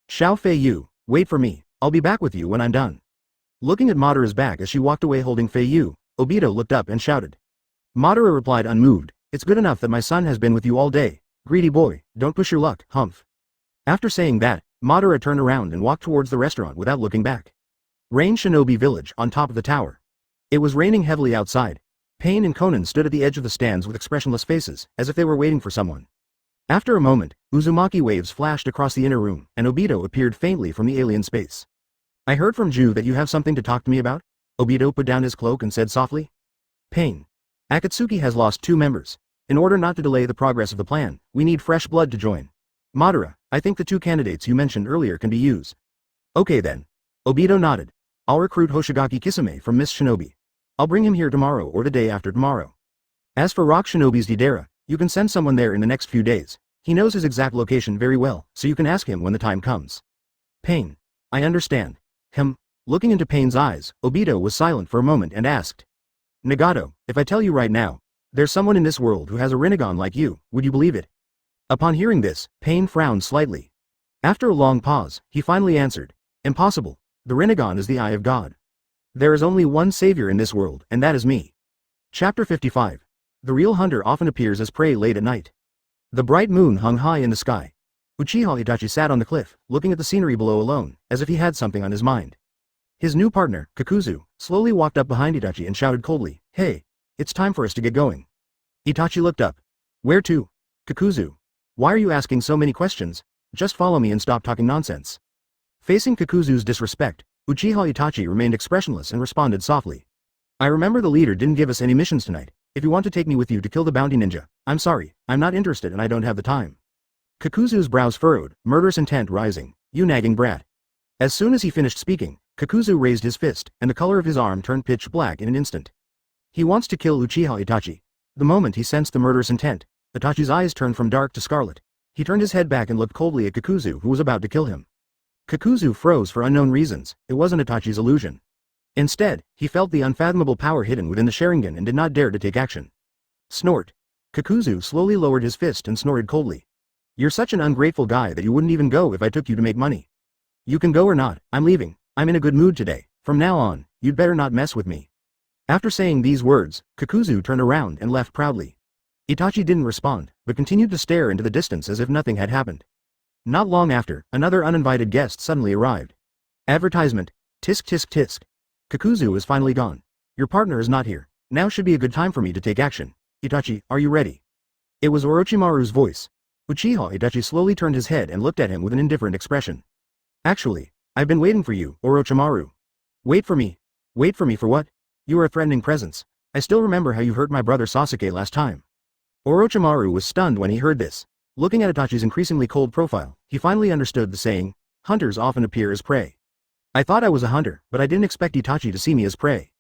Fei Yu, wait for me, I'll be back with you when I'm done. Looking at Madara's back as she walked away holding Fei Yu, Obito looked up and shouted. Madara replied unmoved, it's good enough that my son has been with you all day. Greedy boy, don't push your luck, humph. After saying that, Madara turned around and walked towards the restaurant without looking back. Rain Shinobi Village on top of the tower. It was raining heavily outside. Pain and Conan stood at the edge of the stands with expressionless faces, as if they were waiting for someone. After a moment, Uzumaki waves flashed across the inner room, and Obito appeared faintly from the alien space. I heard from Ju that you have something to talk to me about? Obito put down his cloak and said softly. Pain. Akatsuki has lost 2 members. In order not to delay the progress of the plan, we need fresh blood to join. Madara, I think the 2 candidates you mentioned earlier can be used. Okay then. Obito nodded. I'll recruit Hoshigaki Kisame from Miss Shinobi. I'll bring him here tomorrow or the day after tomorrow. As for Rock Shinobi's Deidara, you can send someone there in the next few days. He knows his exact location very well, so you can ask him when the time comes. Pain. I understand. Looking into Pain's eyes, Obito was silent for a moment and asked. Nagato, if I tell you right now, there's someone in this world who has a Rinnegan like you, would you believe it? Upon hearing this, Pain frowned slightly. After a long pause, he finally answered. Impossible. The Rinnegan is the eye of God. There is only one savior in this world, and that is me. Chapter 55. The real hunter often appears as prey late at night. The bright moon hung high in the sky. Uchiha Itachi sat on the cliff, looking at the scenery below alone, as if he had something on his mind. His new partner, Kakuzu, slowly walked up behind Itachi and shouted coldly, Hey, it's time for us to get going. Itachi looked up. Where to? Kakuzu. Why are you asking so many questions? Just follow me and stop talking nonsense. Facing Kakuzu's disrespect, Uchiha Itachi remained expressionless and responded softly. I remember the leader didn't give us any missions tonight. If you want to take me with you to kill the bounty ninja, I'm sorry, I'm not interested and I don't have the time. Kakuzu's brows furrowed, murderous intent rising. You nagging brat. As soon as he finished speaking, Kakuzu raised his fist, and the color of his arm turned pitch black in an instant. He wants to kill Uchiha Itachi. The moment he sensed the murderous intent, Itachi's eyes turned from dark to scarlet. He turned his head back and looked coldly at Kakuzu who was about to kill him. Kakuzu froze for unknown reasons. It wasn't Itachi's illusion. Instead, he felt the unfathomable power hidden within the Sharingan and did not dare to take action. Snort. Kakuzu slowly lowered his fist and snorted coldly. You're such an ungrateful guy that you wouldn't even go if I took you to make money. You can go or not, I'm leaving. I'm in a good mood today. From now on, you'd better not mess with me. After saying these words, Kakuzu turned around and left proudly. Itachi didn't respond, but continued to stare into the distance as if nothing had happened. Not long after, another uninvited guest suddenly arrived. Advertisement. Tisk tisk tisk. Kakuzu is finally gone. Your partner is not here. Now should be a good time for me to take action. Itachi, are you ready? It was Orochimaru's voice. Uchiha Itachi slowly turned his head and looked at him with an indifferent expression. Actually, I've been waiting for you, Orochimaru. Wait for me. Wait for me for what? You are a threatening presence. I still remember how you hurt my brother Sasuke last time. Orochimaru was stunned when he heard this. Looking at Itachi's increasingly cold profile, he finally understood the saying, hunters often appear as prey. I thought I was a hunter, but I didn't expect Itachi to see me as prey.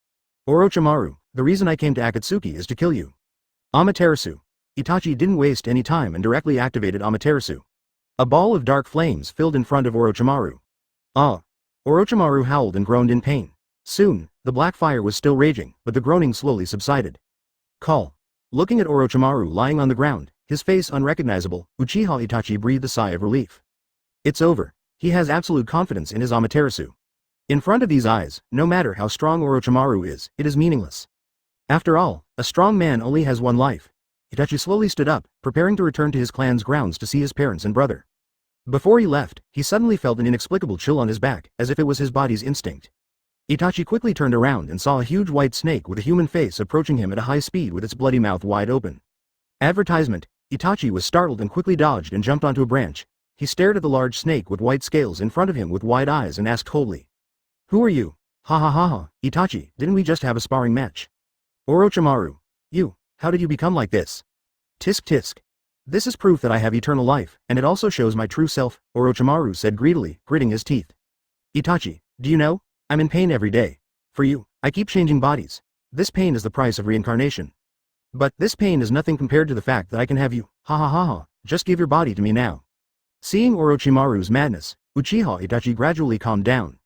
Orochimaru, the reason I came to Akatsuki is to kill you. Amaterasu. Itachi didn't waste any time and directly activated Amaterasu. A ball of dark flames filled in front of Orochimaru. Ah! Orochimaru howled and groaned in pain. Soon, the black fire was still raging, but the groaning slowly subsided. Call. Looking at Orochimaru lying on the ground, his face unrecognizable, Uchiha Itachi breathed a sigh of relief. It's over. He has absolute confidence in his Amaterasu. In front of these eyes, no matter how strong Orochimaru is, it is meaningless. After all, a strong man only has one life. Itachi slowly stood up, preparing to return to his clan's grounds to see his parents and brother. Before he left, he suddenly felt an inexplicable chill on his back, as if it was his body's instinct. Itachi quickly turned around and saw a huge white snake with a human face approaching him at a high speed with its bloody mouth wide open. Advertisement. Itachi was startled and quickly dodged and jumped onto a branch. He stared at the large snake with white scales in front of him with wide eyes and asked coldly. Who are you? Ha ha ha ha, Itachi, didn't we just have a sparring match? Orochimaru. You, how did you become like this? Tisk tisk. This is proof that I have eternal life, and it also shows my true self, Orochimaru said greedily, gritting his teeth. Itachi, do you know? I'm in pain every day. For you, I keep changing bodies. This pain is the price of reincarnation. But this pain is nothing compared to the fact that I can have you. Ha ha ha ha, just give your body to me now. Seeing Orochimaru's madness, Uchiha Itachi gradually calmed down.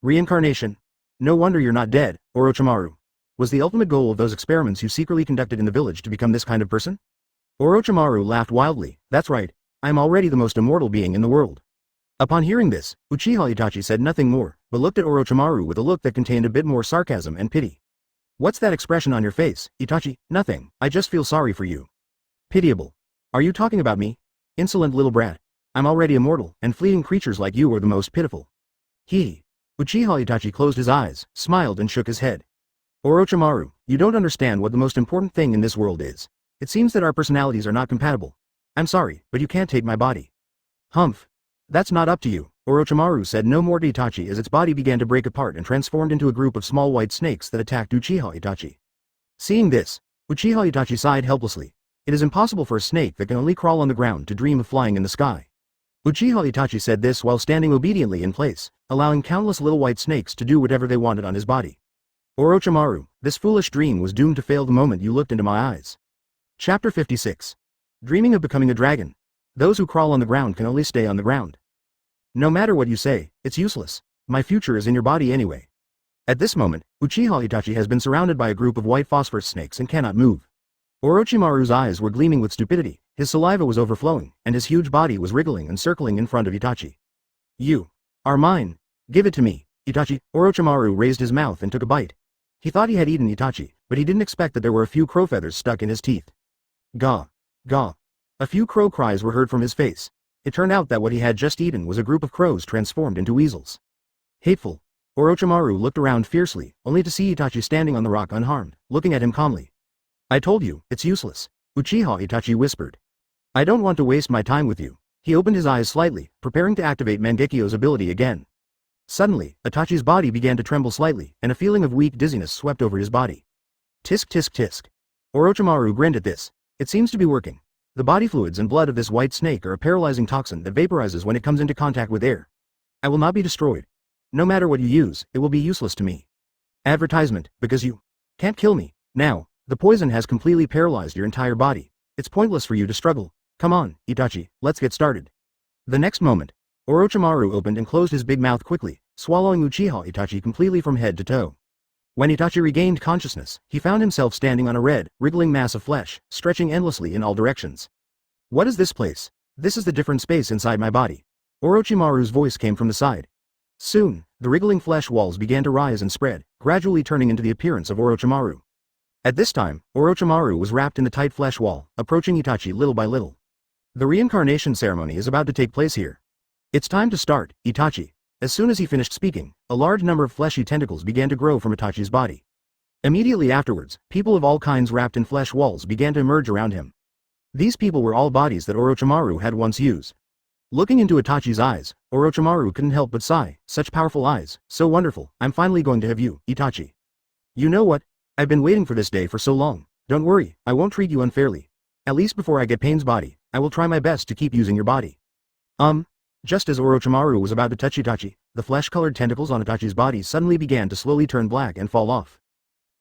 Reincarnation? No wonder you're not dead, Orochimaru. Was the ultimate goal of those experiments you secretly conducted in the village to become this kind of person? Orochimaru laughed wildly. That's right, I'm already the most immortal being in the world. Upon hearing this, Uchiha Itachi said nothing more, but looked at Orochimaru with a look that contained a bit more sarcasm and pity. What's that expression on your face, Itachi? Nothing, I just feel sorry for you. Pitiable. Are you talking about me? Insolent little brat. I'm already immortal, and fleeting creatures like you are the most pitiful. He. Uchiha Itachi closed his eyes, smiled and shook his head. Orochimaru, you don't understand what the most important thing in this world is. It seems that our personalities are not compatible. I'm sorry, but you can't take my body. Humph. That's not up to you, Orochimaru said no more to Itachi as its body began to break apart and transformed into a group of small white snakes that attacked Uchiha Itachi. Seeing this, Uchiha Itachi sighed helplessly. It is impossible for a snake that can only crawl on the ground to dream of flying in the sky. Uchiha Itachi said this while standing obediently in place, allowing countless little white snakes to do whatever they wanted on his body. Orochimaru, this foolish dream was doomed to fail the moment you looked into my eyes. Chapter 56. Dreaming of becoming a dragon. Those who crawl on the ground can only stay on the ground. No matter what you say, it's useless. My future is in your body anyway. At this moment, Uchiha Itachi has been surrounded by a group of white phosphorus snakes and cannot move. Orochimaru's eyes were gleaming with stupidity, his saliva was overflowing, and his huge body was wriggling and circling in front of Itachi. You are mine. Give it to me, Itachi. Orochimaru raised his mouth and took a bite. He thought he had eaten Itachi, but he didn't expect that there were a few crow feathers stuck in his teeth. Gaw. Gaw. A few crow cries were heard from his face. It turned out that what he had just eaten was a group of crows transformed into weasels. Hateful. Orochimaru looked around fiercely, only to see Itachi standing on the rock unharmed, looking at him calmly. I told you, it's useless, Uchiha Itachi whispered. I don't want to waste my time with you. He opened his eyes slightly, preparing to activate Mangekyo's ability again. Suddenly, Itachi's body began to tremble slightly, and a feeling of weak dizziness swept over his body. Tisk tisk tisk. Orochimaru grinned at this. It seems to be working. The body fluids and blood of this white snake are a paralyzing toxin that vaporizes when it comes into contact with air. I will not be destroyed. No matter what you use, it will be useless to me. Advertisement, because you can't kill me. Now, the poison has completely paralyzed your entire body. It's pointless for you to struggle. Come on, Itachi, let's get started. The next moment, Orochimaru opened and closed his big mouth quickly, swallowing Uchiha Itachi completely from head to toe. When Itachi regained consciousness, he found himself standing on a red, wriggling mass of flesh, stretching endlessly in all directions. What is this place? This is the different space inside my body. Orochimaru's voice came from the side. Soon, the wriggling flesh walls began to rise and spread, gradually turning into the appearance of Orochimaru. At this time, Orochimaru was wrapped in the tight flesh wall, approaching Itachi little by little. The Reincarnation Ceremony is about to take place here. It's time to start, Itachi. As soon as he finished speaking, a large number of fleshy tentacles began to grow from Itachi's body. Immediately afterwards, people of all kinds wrapped in flesh walls began to emerge around him. These people were all bodies that Orochimaru had once used. Looking into Itachi's eyes, Orochimaru couldn't help but sigh. Such powerful eyes, so wonderful. I'm finally going to have you, Itachi. You know what? I've been waiting for this day for so long. Don't worry, I won't treat you unfairly. At least before I get Pain's body, I will try my best to keep using your body. Just as Orochimaru was about to touch Itachi, the flesh-colored tentacles on Itachi's body suddenly began to slowly turn black and fall off.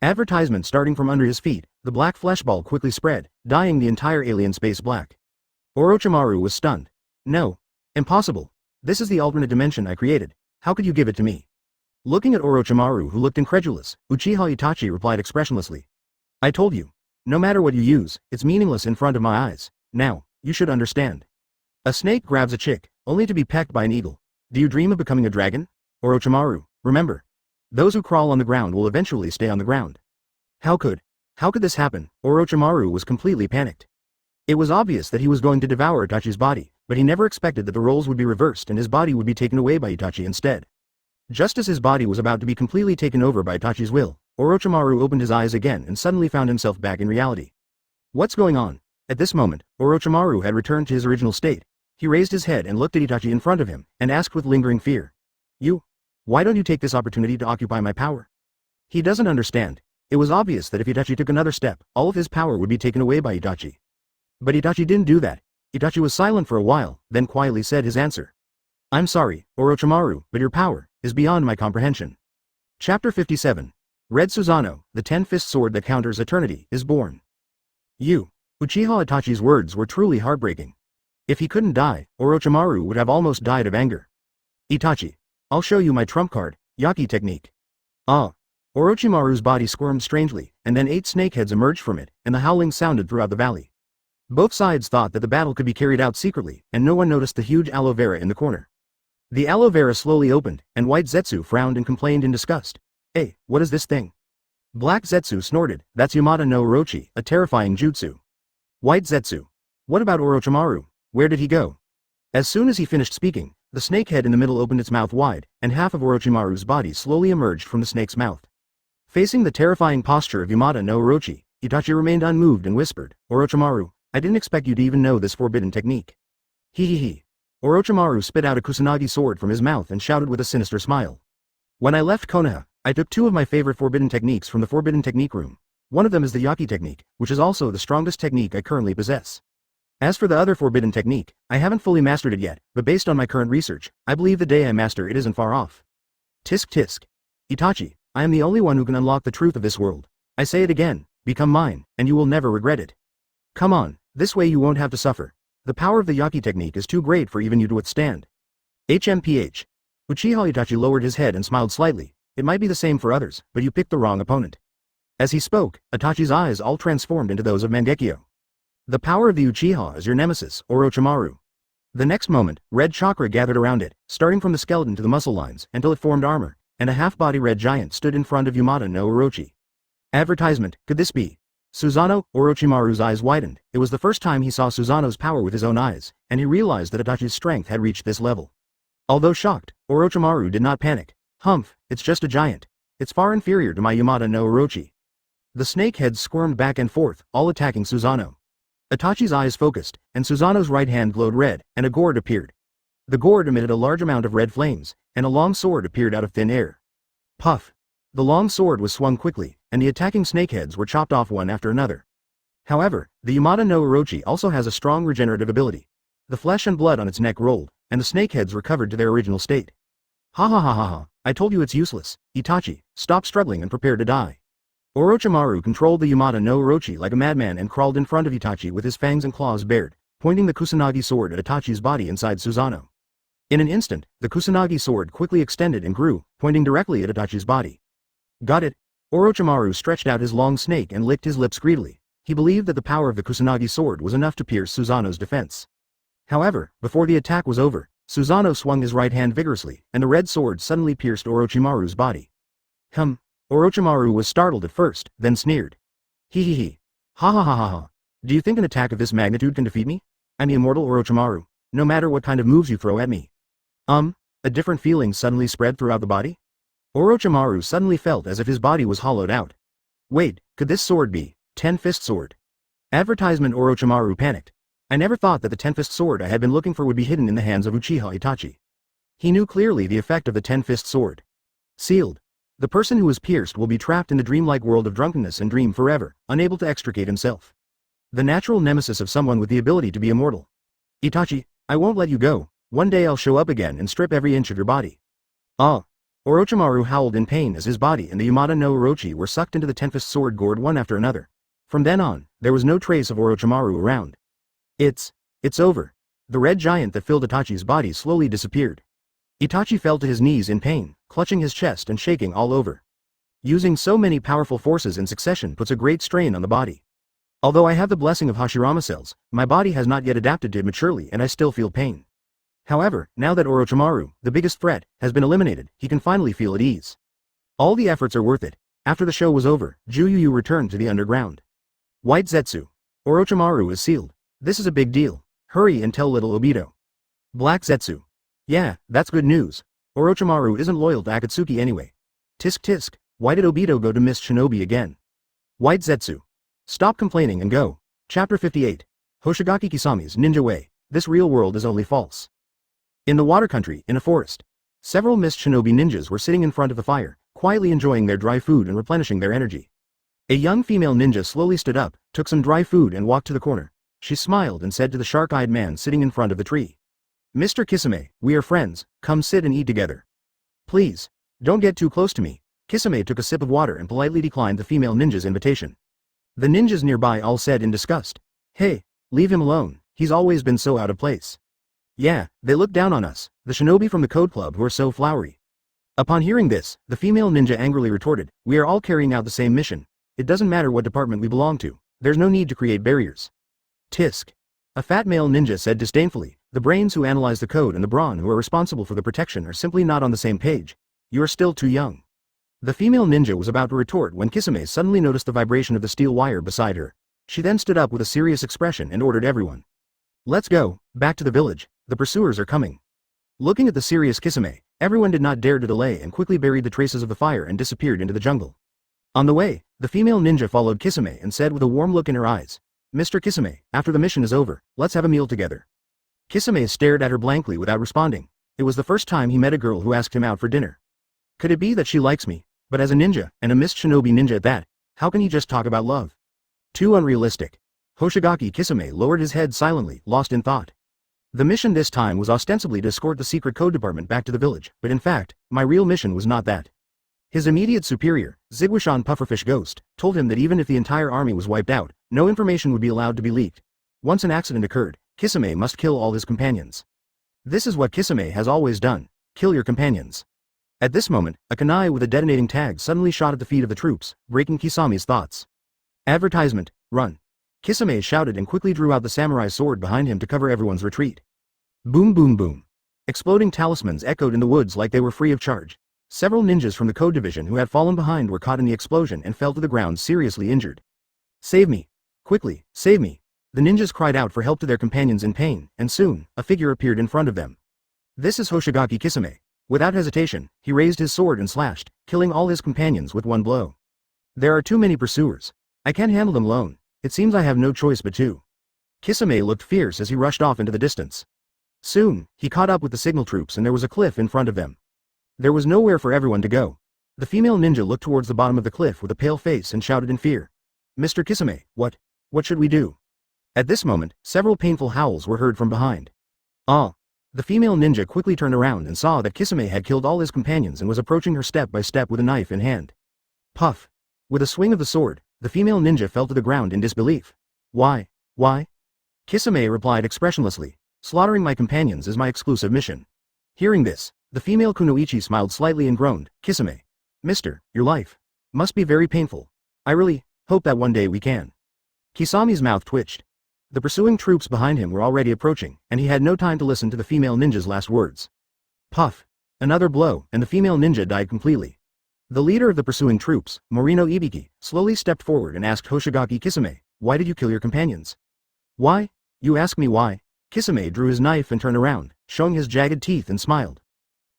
Advertisement starting from under his feet, the black flesh ball quickly spread, dyeing the entire alien space black. Orochimaru was stunned. No. Impossible. This is the alternate dimension I created. How could you give it to me? Looking at Orochimaru, who looked incredulous, Uchiha Itachi replied expressionlessly. I told you. No matter what you use, it's meaningless in front of my eyes. Now, you should understand. A snake grabs a chick, only to be pecked by an eagle. Do you dream of becoming a dragon? Orochimaru, remember. Those who crawl on the ground will eventually stay on the ground. How could this happen? Orochimaru was completely panicked. It was obvious that he was going to devour Itachi's body, but he never expected that the roles would be reversed and his body would be taken away by Itachi instead. Just as his body was about to be completely taken over by Itachi's will, Orochimaru opened his eyes again and suddenly found himself back in reality. What's going on? At this moment, Orochimaru had returned to his original state. He raised his head and looked at Itachi in front of him, and asked with lingering fear. Why don't you take this opportunity to occupy my power? He doesn't understand. It was obvious that if Itachi took another step, all of his power would be taken away by Itachi. But Itachi didn't do that. Itachi was silent for a while, then quietly said his answer. I'm sorry, Orochimaru, but your power is beyond my comprehension. Chapter 57. Red Susanoo, the 10-fist sword that counters eternity, is born. Uchiha Itachi's words were truly heartbreaking. If he couldn't die, Orochimaru would have almost died of anger. Itachi. I'll show you my trump card, Yaki technique. Ah. Orochimaru's body squirmed strangely, and then 8 snakeheads emerged from it, and the howling sounded throughout the valley. Both sides thought that the battle could be carried out secretly, and no one noticed the huge aloe vera in the corner. The aloe vera slowly opened, and White Zetsu frowned and complained in disgust. Hey, what is this thing? Black Zetsu snorted, that's Yamata no Orochi, a terrifying jutsu. White Zetsu. What about Orochimaru? Where did he go? As soon as he finished speaking, the snakehead in the middle opened its mouth wide, and half of Orochimaru's body slowly emerged from the snake's mouth. Facing the terrifying posture of Yamata no Orochi, Itachi remained unmoved and whispered, Orochimaru, I didn't expect you to even know this forbidden technique. Hee. Orochimaru spit out a kusanagi sword from his mouth and shouted with a sinister smile. When I left Konoha, I took 2 of my favorite forbidden techniques from the forbidden technique room. One of them is the Yaki technique, which is also the strongest technique I currently possess. As for the other forbidden technique, I haven't fully mastered it yet, but based on my current research, I believe the day I master it isn't far off. Tisk tisk. Itachi, I am the only one who can unlock the truth of this world. I say it again, become mine, and you will never regret it. Come on, this way you won't have to suffer. The power of the Yaki technique is too great for even you to withstand. HMPH. Uchiha Itachi lowered his head and smiled slightly. It might be the same for others, but you picked the wrong opponent. As he spoke, Itachi's eyes all transformed into those of Mangekyo. The power of the Uchiha is your nemesis, Orochimaru. The next moment, red chakra gathered around it, starting from the skeleton to the muscle lines, until it formed armor, and a half-body red giant stood in front of Yamata no Orochi. Advertisement, could this be? Susanoo, Orochimaru's eyes widened. It was the first time he saw Susanoo's power with his own eyes, and he realized that Itachi's strength had reached this level. Although shocked, Orochimaru did not panic. Humph, it's just a giant. It's far inferior to my Yamata no Orochi. The snakeheads squirmed back and forth, all attacking Susanoo. Itachi's eyes focused, and Susanoo's right hand glowed red, and a gourd appeared. The gourd emitted a large amount of red flames, and a long sword appeared out of thin air. Puff! The long sword was swung quickly, and the attacking snakeheads were chopped off one after another. However, the Yamata no Orochi also has a strong regenerative ability. The flesh and blood on its neck rolled, and the snakeheads recovered to their original state. Ha, I told you it's useless. Itachi, stop struggling and prepare to die. Orochimaru controlled the Yamata no Orochi like a madman and crawled in front of Itachi with his fangs and claws bared, pointing the kusanagi sword at Itachi's body inside Susanoo. In an instant, the kusanagi sword quickly extended and grew, pointing directly at Itachi's body. Got it. Orochimaru stretched out his long snake and licked his lips greedily. He believed that the power of the kusanagi sword was enough to pierce Susanoo's defense. However, before the attack was over, Susanoo swung his right hand vigorously, and the red sword suddenly pierced Orochimaru's body. Orochimaru was startled at first, then sneered. Hee. Ha. Do you think an attack of this magnitude can defeat me? I'm the immortal Orochimaru, no matter what kind of moves you throw at me. A different feeling suddenly spread throughout the body? Orochimaru suddenly felt as if his body was hollowed out. Wait, could this sword be Ten-Fist Sword? Advertisement. Orochimaru panicked. I never thought that the Ten-Fist Sword I had been looking for would be hidden in the hands of Uchiha Itachi. He knew clearly the effect of the Ten-Fist Sword. Sealed. The person who is pierced will be trapped in the dreamlike world of drunkenness and dream forever, unable to extricate himself. The natural nemesis of someone with the ability to be immortal. Itachi, I won't let you go. One day I'll show up again and strip every inch of your body. Orochimaru howled in pain as his body and the Yamata no Orochi were sucked into the Ten-Fist Sword gourd one after another. From then on, there was no trace of Orochimaru around. It's over. The red giant that filled Itachi's body slowly disappeared. Itachi fell to his knees in pain, clutching his chest and shaking all over. Using so many powerful forces in succession puts a great strain on the body. Although I have the blessing of Hashirama cells, my body has not yet adapted to it maturely and I still feel pain. However, now that Orochimaru, the biggest threat, has been eliminated, he can finally feel at ease. All the efforts are worth it. After the show was over, Juyu returned to the underground. White Zetsu. Orochimaru is sealed. This is a big deal. Hurry and tell little Obito. Black Zetsu. Yeah, that's good news. Orochimaru isn't loyal to Akatsuki anyway. Tisk tisk, why did Obito go to Miss Shinobi again? White Zetsu. Stop complaining and go. Chapter 58. Hoshigaki Kisami's Ninja Way. This real world is only false. In the water country, in a forest, several Mist Shinobi ninjas were sitting in front of the fire, quietly enjoying their dry food and replenishing their energy. A young female ninja slowly stood up, took some dry food and walked to the corner. She smiled and said to the shark-eyed man sitting in front of the tree. Mr. Kisame, we are friends, come sit and eat together. Please, don't get too close to me. Kisame took a sip of water and politely declined the female ninja's invitation. The ninjas nearby all said in disgust. Hey, leave him alone, He's always been so out of place. Yeah, they look down on us, the shinobi from the Code Club who are so flowery. Upon hearing this, the female ninja angrily retorted, we are all carrying out the same mission. It doesn't matter what department we belong to. There's no need to create barriers. Tisk. A fat male ninja said disdainfully, the brains who analyze the code and the brawn who are responsible for the protection are simply not on the same page. You are still too young. The female ninja was about to retort when Kisame suddenly noticed the vibration of the steel wire beside her. She then stood up with a serious expression and ordered everyone. Let's go, back to the village, the pursuers are coming. Looking at the serious Kisame, everyone did not dare to delay and quickly buried the traces of the fire and disappeared into the jungle. On the way, the female ninja followed Kisame and said with a warm look in her eyes, Mr. Kisame, after the mission is over, let's have a meal together. Kisame stared at her blankly without responding. It was the first time he met a girl who asked him out for dinner. Could it be that she likes me? But as a ninja, and a mist shinobi ninja at that, how can he just talk about love? Too unrealistic. Hoshigaki Kisame lowered his head silently, lost in thought. The mission this time was ostensibly to escort the secret code department back to the village, but in fact, my real mission was not that. His immediate superior, Ziguishon Pufferfish Ghost, told him that even if the entire army was wiped out, no information would be allowed to be leaked. Once an accident occurred, Kisame must kill all his companions. This is what Kisame has always done, kill your companions. At this moment, a kunai with a detonating tag suddenly shot at the feet of the troops, breaking Kisame's thoughts. Advertisement, run. Kisame shouted and quickly drew out the samurai sword behind him to cover everyone's retreat. Boom boom boom. Exploding talismans echoed in the woods like they were free of charge. Several ninjas from the code division who had fallen behind were caught in the explosion and fell to the ground seriously injured. Save me. Quickly, save me. The ninjas cried out for help to their companions in pain, and soon, a figure appeared in front of them. This is Hoshigaki Kisame. Without hesitation, he raised his sword and slashed, killing all his companions with one blow. There are too many pursuers. I can't handle them alone. It seems I have no choice but to. Kisame looked fierce as he rushed off into the distance. Soon, he caught up with the signal troops and there was a cliff in front of them. There was nowhere for everyone to go. The female ninja looked towards the bottom of the cliff with a pale face and shouted in fear. Mr. Kisame, what should we do? At this moment, several painful howls were heard from behind. Ah! The female ninja quickly turned around and saw that Kisame had killed all his companions and was approaching her step by step with a knife in hand. Puff! With a swing of the sword, the female ninja fell to the ground in disbelief. Why? Kisame replied expressionlessly, slaughtering my companions is my exclusive mission. Hearing this, the female kunoichi smiled slightly and groaned, Kisame. Mister, your life must be very painful. I really hope that one day we can. Kisame's mouth twitched. The pursuing troops behind him were already approaching, and he had no time to listen to the female ninja's last words. Puff! Another blow, and the female ninja died completely. The leader of the pursuing troops, Morino Ibiki, slowly stepped forward and asked Hoshigaki Kisame, why did you kill your companions? Why? You ask me why? Kisame drew his knife and turned around, showing his jagged teeth and smiled.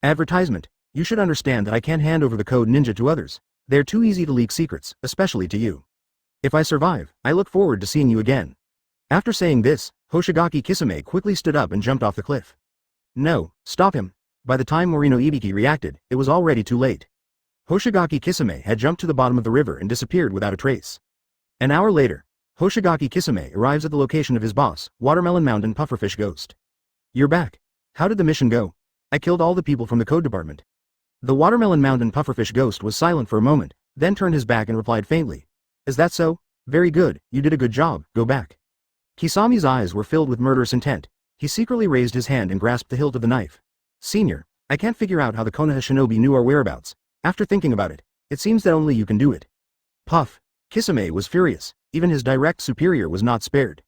Advertisement. You should understand that I can't hand over the code ninja to others. They're too easy to leak secrets, especially to you. If I survive, I look forward to seeing you again. After saying this, Hoshigaki Kisame quickly stood up and jumped off the cliff. No, stop him. By the time Morino Ibiki reacted, it was already too late. Hoshigaki Kisame had jumped to the bottom of the river and disappeared without a trace. An hour later, Hoshigaki Kisame arrives at the location of his boss, Watermelon Mountain Pufferfish Ghost. You're back. How did the mission go? I killed all the people from the code department. The Watermelon Mountain Pufferfish Ghost was silent for a moment, then turned his back and replied faintly. Is that so? Very good, you did a good job, go back. Kisame's eyes were filled with murderous intent. He secretly raised his hand and grasped the hilt of the knife. Senior, I can't figure out how the Konoha shinobi knew our whereabouts. After thinking about it, it seems that only you can do it. Puff! Kisame was furious, even his direct superior was not spared.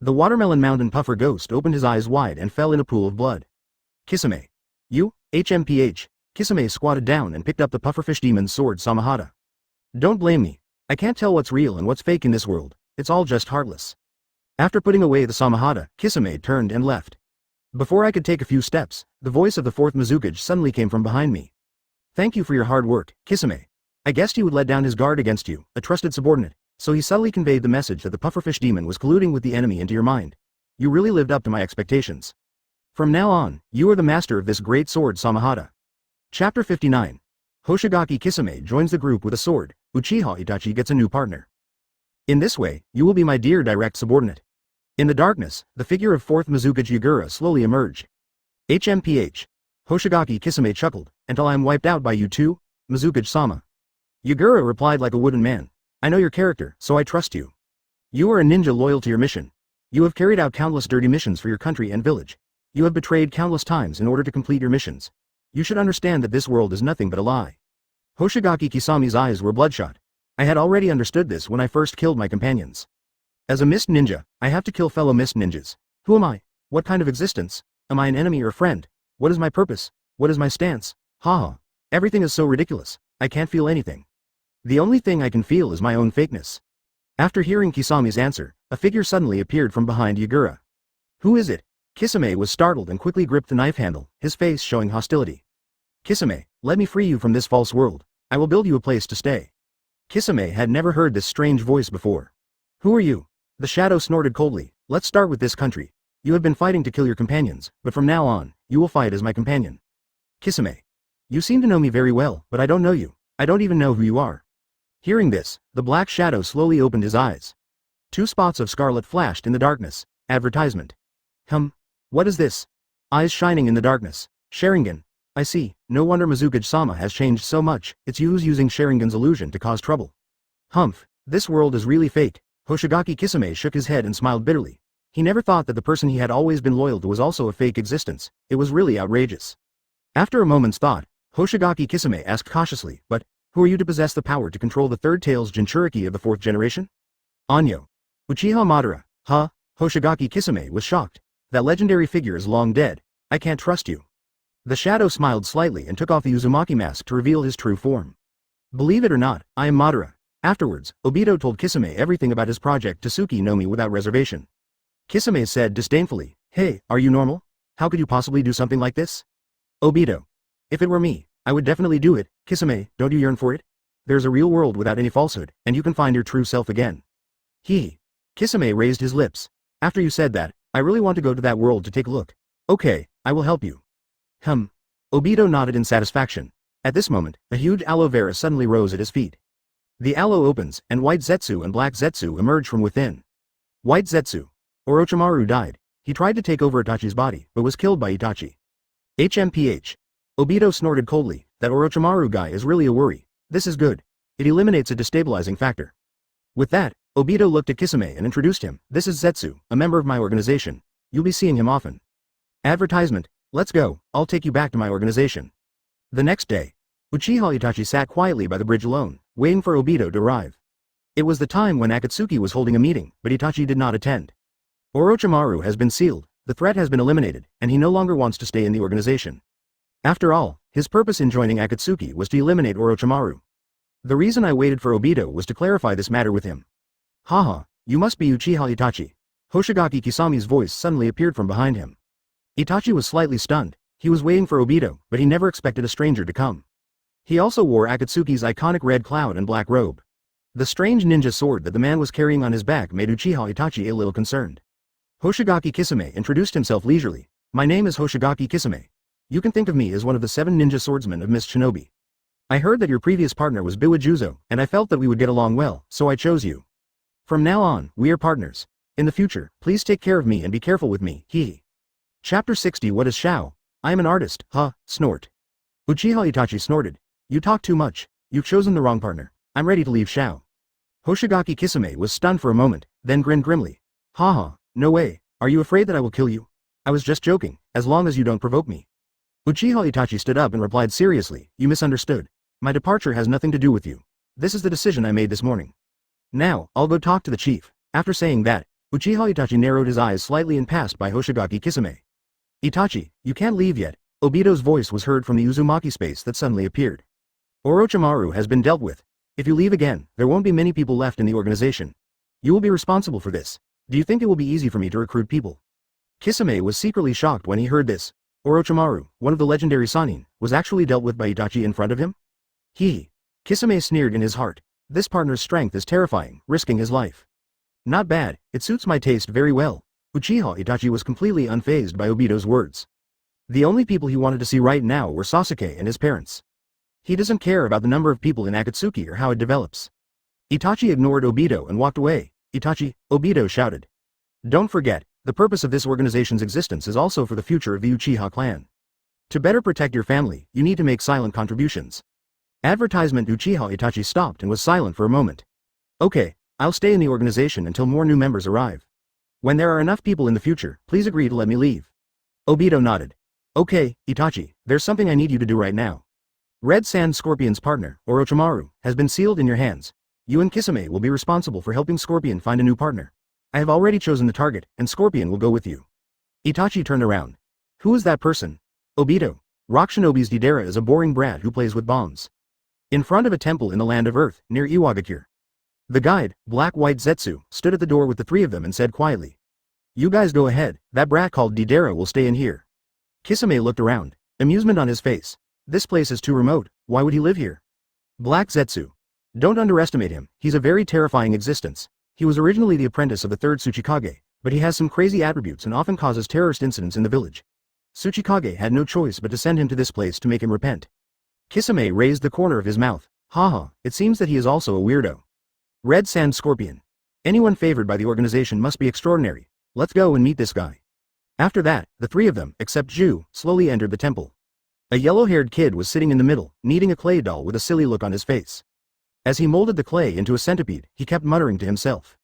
The Watermelon Mountain Puffer Ghost opened his eyes wide and fell in a pool of blood. Kisame. You, HMPH. Kisame squatted down and picked up the pufferfish demon's sword Samahata. Don't blame me. I can't tell what's real and what's fake in this world, it's all just heartless. After putting away the Samahata, Kisame turned and left. Before I could take a few steps, the voice of the fourth Mizukage suddenly came from behind me. Thank you for your hard work, Kisame. I guessed he would let down his guard against you, a trusted subordinate, so he subtly conveyed the message that the pufferfish demon was colluding with the enemy into your mind. You really lived up to my expectations. From now on, you are the master of this great sword Samahata. Chapter 59. Hoshigaki Kisame joins the group with a sword. Uchiha Itachi gets a new partner. In this way, you will be my dear direct subordinate. In the darkness, the figure of 4th Mizukage Yagura slowly emerged. HMPH. Hoshigaki Kisame chuckled, until I am wiped out by you too, Mizukage-sama. Yagura replied like a wooden man. I know your character, so I trust you. You are a ninja loyal to your mission. You have carried out countless dirty missions for your country and village. You have betrayed countless times in order to complete your missions. You should understand that this world is nothing but a lie. Hoshigaki Kisami's eyes were bloodshot. I had already understood this when I first killed my companions. As a mist ninja, I have to kill fellow mist ninjas. Who am I? What kind of existence? Am I an enemy or friend? What is my purpose? What is my stance? Haha. Everything is so ridiculous. I can't feel anything. The only thing I can feel is my own fakeness. After hearing Kisami's answer, a figure suddenly appeared from behind Yagura. Who is it? Kisame was startled and quickly gripped the knife handle, his face showing hostility. Kisame, let me free you from this false world. I will build you a place to stay. Kisame had never heard this strange voice before. Who are you? The shadow snorted coldly. Let's start with this country. You have been fighting to kill your companions, but from now on, you will fight as my companion. Kisame. You seem to know me very well, but I don't know you. I don't even know who you are. Hearing this, the black shadow slowly opened his eyes. 2 spots of scarlet flashed in the darkness. Advertisement. What is this? Eyes shining in the darkness. Sharingan. I see, no wonder Mizukage-sama has changed so much, it's you who's using Sharingan's illusion to cause trouble. This world is really fake. Hoshigaki Kisame shook his head and smiled bitterly. He never thought that the person he had always been loyal to was also a fake existence. It was really outrageous. After a moment's thought, Hoshigaki Kisame asked cautiously, but, who are you to possess the power to control the third tail's Jinchuriki of the 4th generation? Anyo. Uchiha Madara. Hoshigaki Kisame was shocked. That legendary figure is long dead. I can't trust you. The shadow smiled slightly and took off the Uzumaki mask to reveal his true form. Believe it or not, I am Madara. Afterwards, Obito told Kisame everything about his project Tsuki no Mi without reservation. Kisame said disdainfully, Hey, are you normal? How could you possibly do something like this? Obito. If it were me, I would definitely do it. Kisame, don't you yearn for it? There's a real world without any falsehood, and you can find your true self again. Kisame raised his lips. After you said that, I really want to go to that world to take a look. Okay, I will help you. Obito nodded in satisfaction. At this moment, a huge aloe vera suddenly rose at his feet. The aloe opens, and White Zetsu and Black Zetsu emerge from within. White Zetsu. Orochimaru died. He tried to take over Itachi's body, but was killed by Itachi. HMPH. Obito snorted coldly. That Orochimaru guy is really a worry. This is good. It eliminates a destabilizing factor. With that, Obito looked at Kisame and introduced him. This is Zetsu, a member of my organization. You'll be seeing him often. Advertisement. Let's go, I'll take you back to my organization. The next day, Uchiha Itachi sat quietly by the bridge alone, waiting for Obito to arrive. It was the time when Akatsuki was holding a meeting, but Itachi did not attend. Orochimaru has been sealed, the threat has been eliminated, and he no longer wants to stay in the organization. After all, his purpose in joining Akatsuki was to eliminate Orochimaru. The reason I waited for Obito was to clarify this matter with him. You must be Uchiha Itachi. Hoshigaki Kisami's voice suddenly appeared from behind him. Itachi was slightly stunned. He was waiting for Obito, but he never expected a stranger to come. He also wore Akatsuki's iconic red cloud and black robe. The strange ninja sword that the man was carrying on his back made Uchiha Itachi a little concerned. Hoshigaki Kisame introduced himself leisurely. My name is Hoshigaki Kisame. You can think of me as one of the 7 ninja swordsmen of Mist Shinobi. I heard that your previous partner was Biwa Juzo, and I felt that we would get along well, so I chose you. From now on, we are partners. In the future, please take care of me and be careful with me, Chapter 60 What is Shao? I am an artist, snort. Uchiha Itachi snorted. You talk too much. You've chosen the wrong partner. I'm ready to leave Shao. Hoshigaki Kisame was stunned for a moment, then grinned grimly. No way. Are you afraid that I will kill you? I was just joking, as long as you don't provoke me. Uchiha Itachi stood up and replied seriously, you misunderstood. My departure has nothing to do with you. This is the decision I made this morning. Now, I'll go talk to the chief. After saying that, Uchiha Itachi narrowed his eyes slightly and passed by Hoshigaki Kisame. Itachi, you can't leave yet. Obito's voice was heard from the Uzumaki space that suddenly appeared. Orochimaru has been dealt with. If you leave again, there won't be many people left in the organization. You will be responsible for this. Do you think it will be easy for me to recruit people? Kisame was secretly shocked when he heard this. Orochimaru, one of the legendary Sannin, was actually dealt with by Itachi in front of him? Kisame sneered in his heart. This partner's strength is terrifying, risking his life. Not bad, it suits my taste very well. Uchiha Itachi was completely unfazed by Obito's words. The only people he wanted to see right now were Sasuke and his parents. He doesn't care about the number of people in Akatsuki or how it develops. Itachi ignored Obito and walked away. Itachi, Obito shouted. Don't forget, the purpose of this organization's existence is also for the future of the Uchiha clan. To better protect your family, you need to make silent contributions. Advertisement. Uchiha Itachi stopped and was silent for a moment. Okay, I'll stay in the organization until more new members arrive. When there are enough people in the future, please agree to let me leave. Obito nodded. Okay, Itachi, there's something I need you to do right now. Red Sand Scorpion's partner, Orochimaru, has been sealed in your hands. You and Kisame will be responsible for helping Scorpion find a new partner. I have already chosen the target, and Scorpion will go with you. Itachi turned around. Who is that person? Obito. Rock Shinobi's Deidara is a boring brat who plays with bombs. In front of a temple in the land of Earth, near Iwagakure. The guide, Black White Zetsu, stood at the door with the three of them and said quietly. You guys go ahead, that brat called Deidara will stay in here. Kisame looked around, amusement on his face. This place is too remote, why would he live here? Black Zetsu. Don't underestimate him, he's a very terrifying existence. He was originally the apprentice of the third Tsuchikage, but he has some crazy attributes and often causes terrorist incidents in the village. Tsuchikage had no choice but to send him to this place to make him repent. Kisame raised the corner of his mouth. Haha, it seems that he is also a weirdo. Red Sand Scorpion. Anyone favored by the organization must be extraordinary. Let's go and meet this guy. After that, the three of them, except Ju, slowly entered the temple. A yellow-haired kid was sitting in the middle, kneading a clay doll with a silly look on his face. As he molded the clay into a centipede, he kept muttering to himself.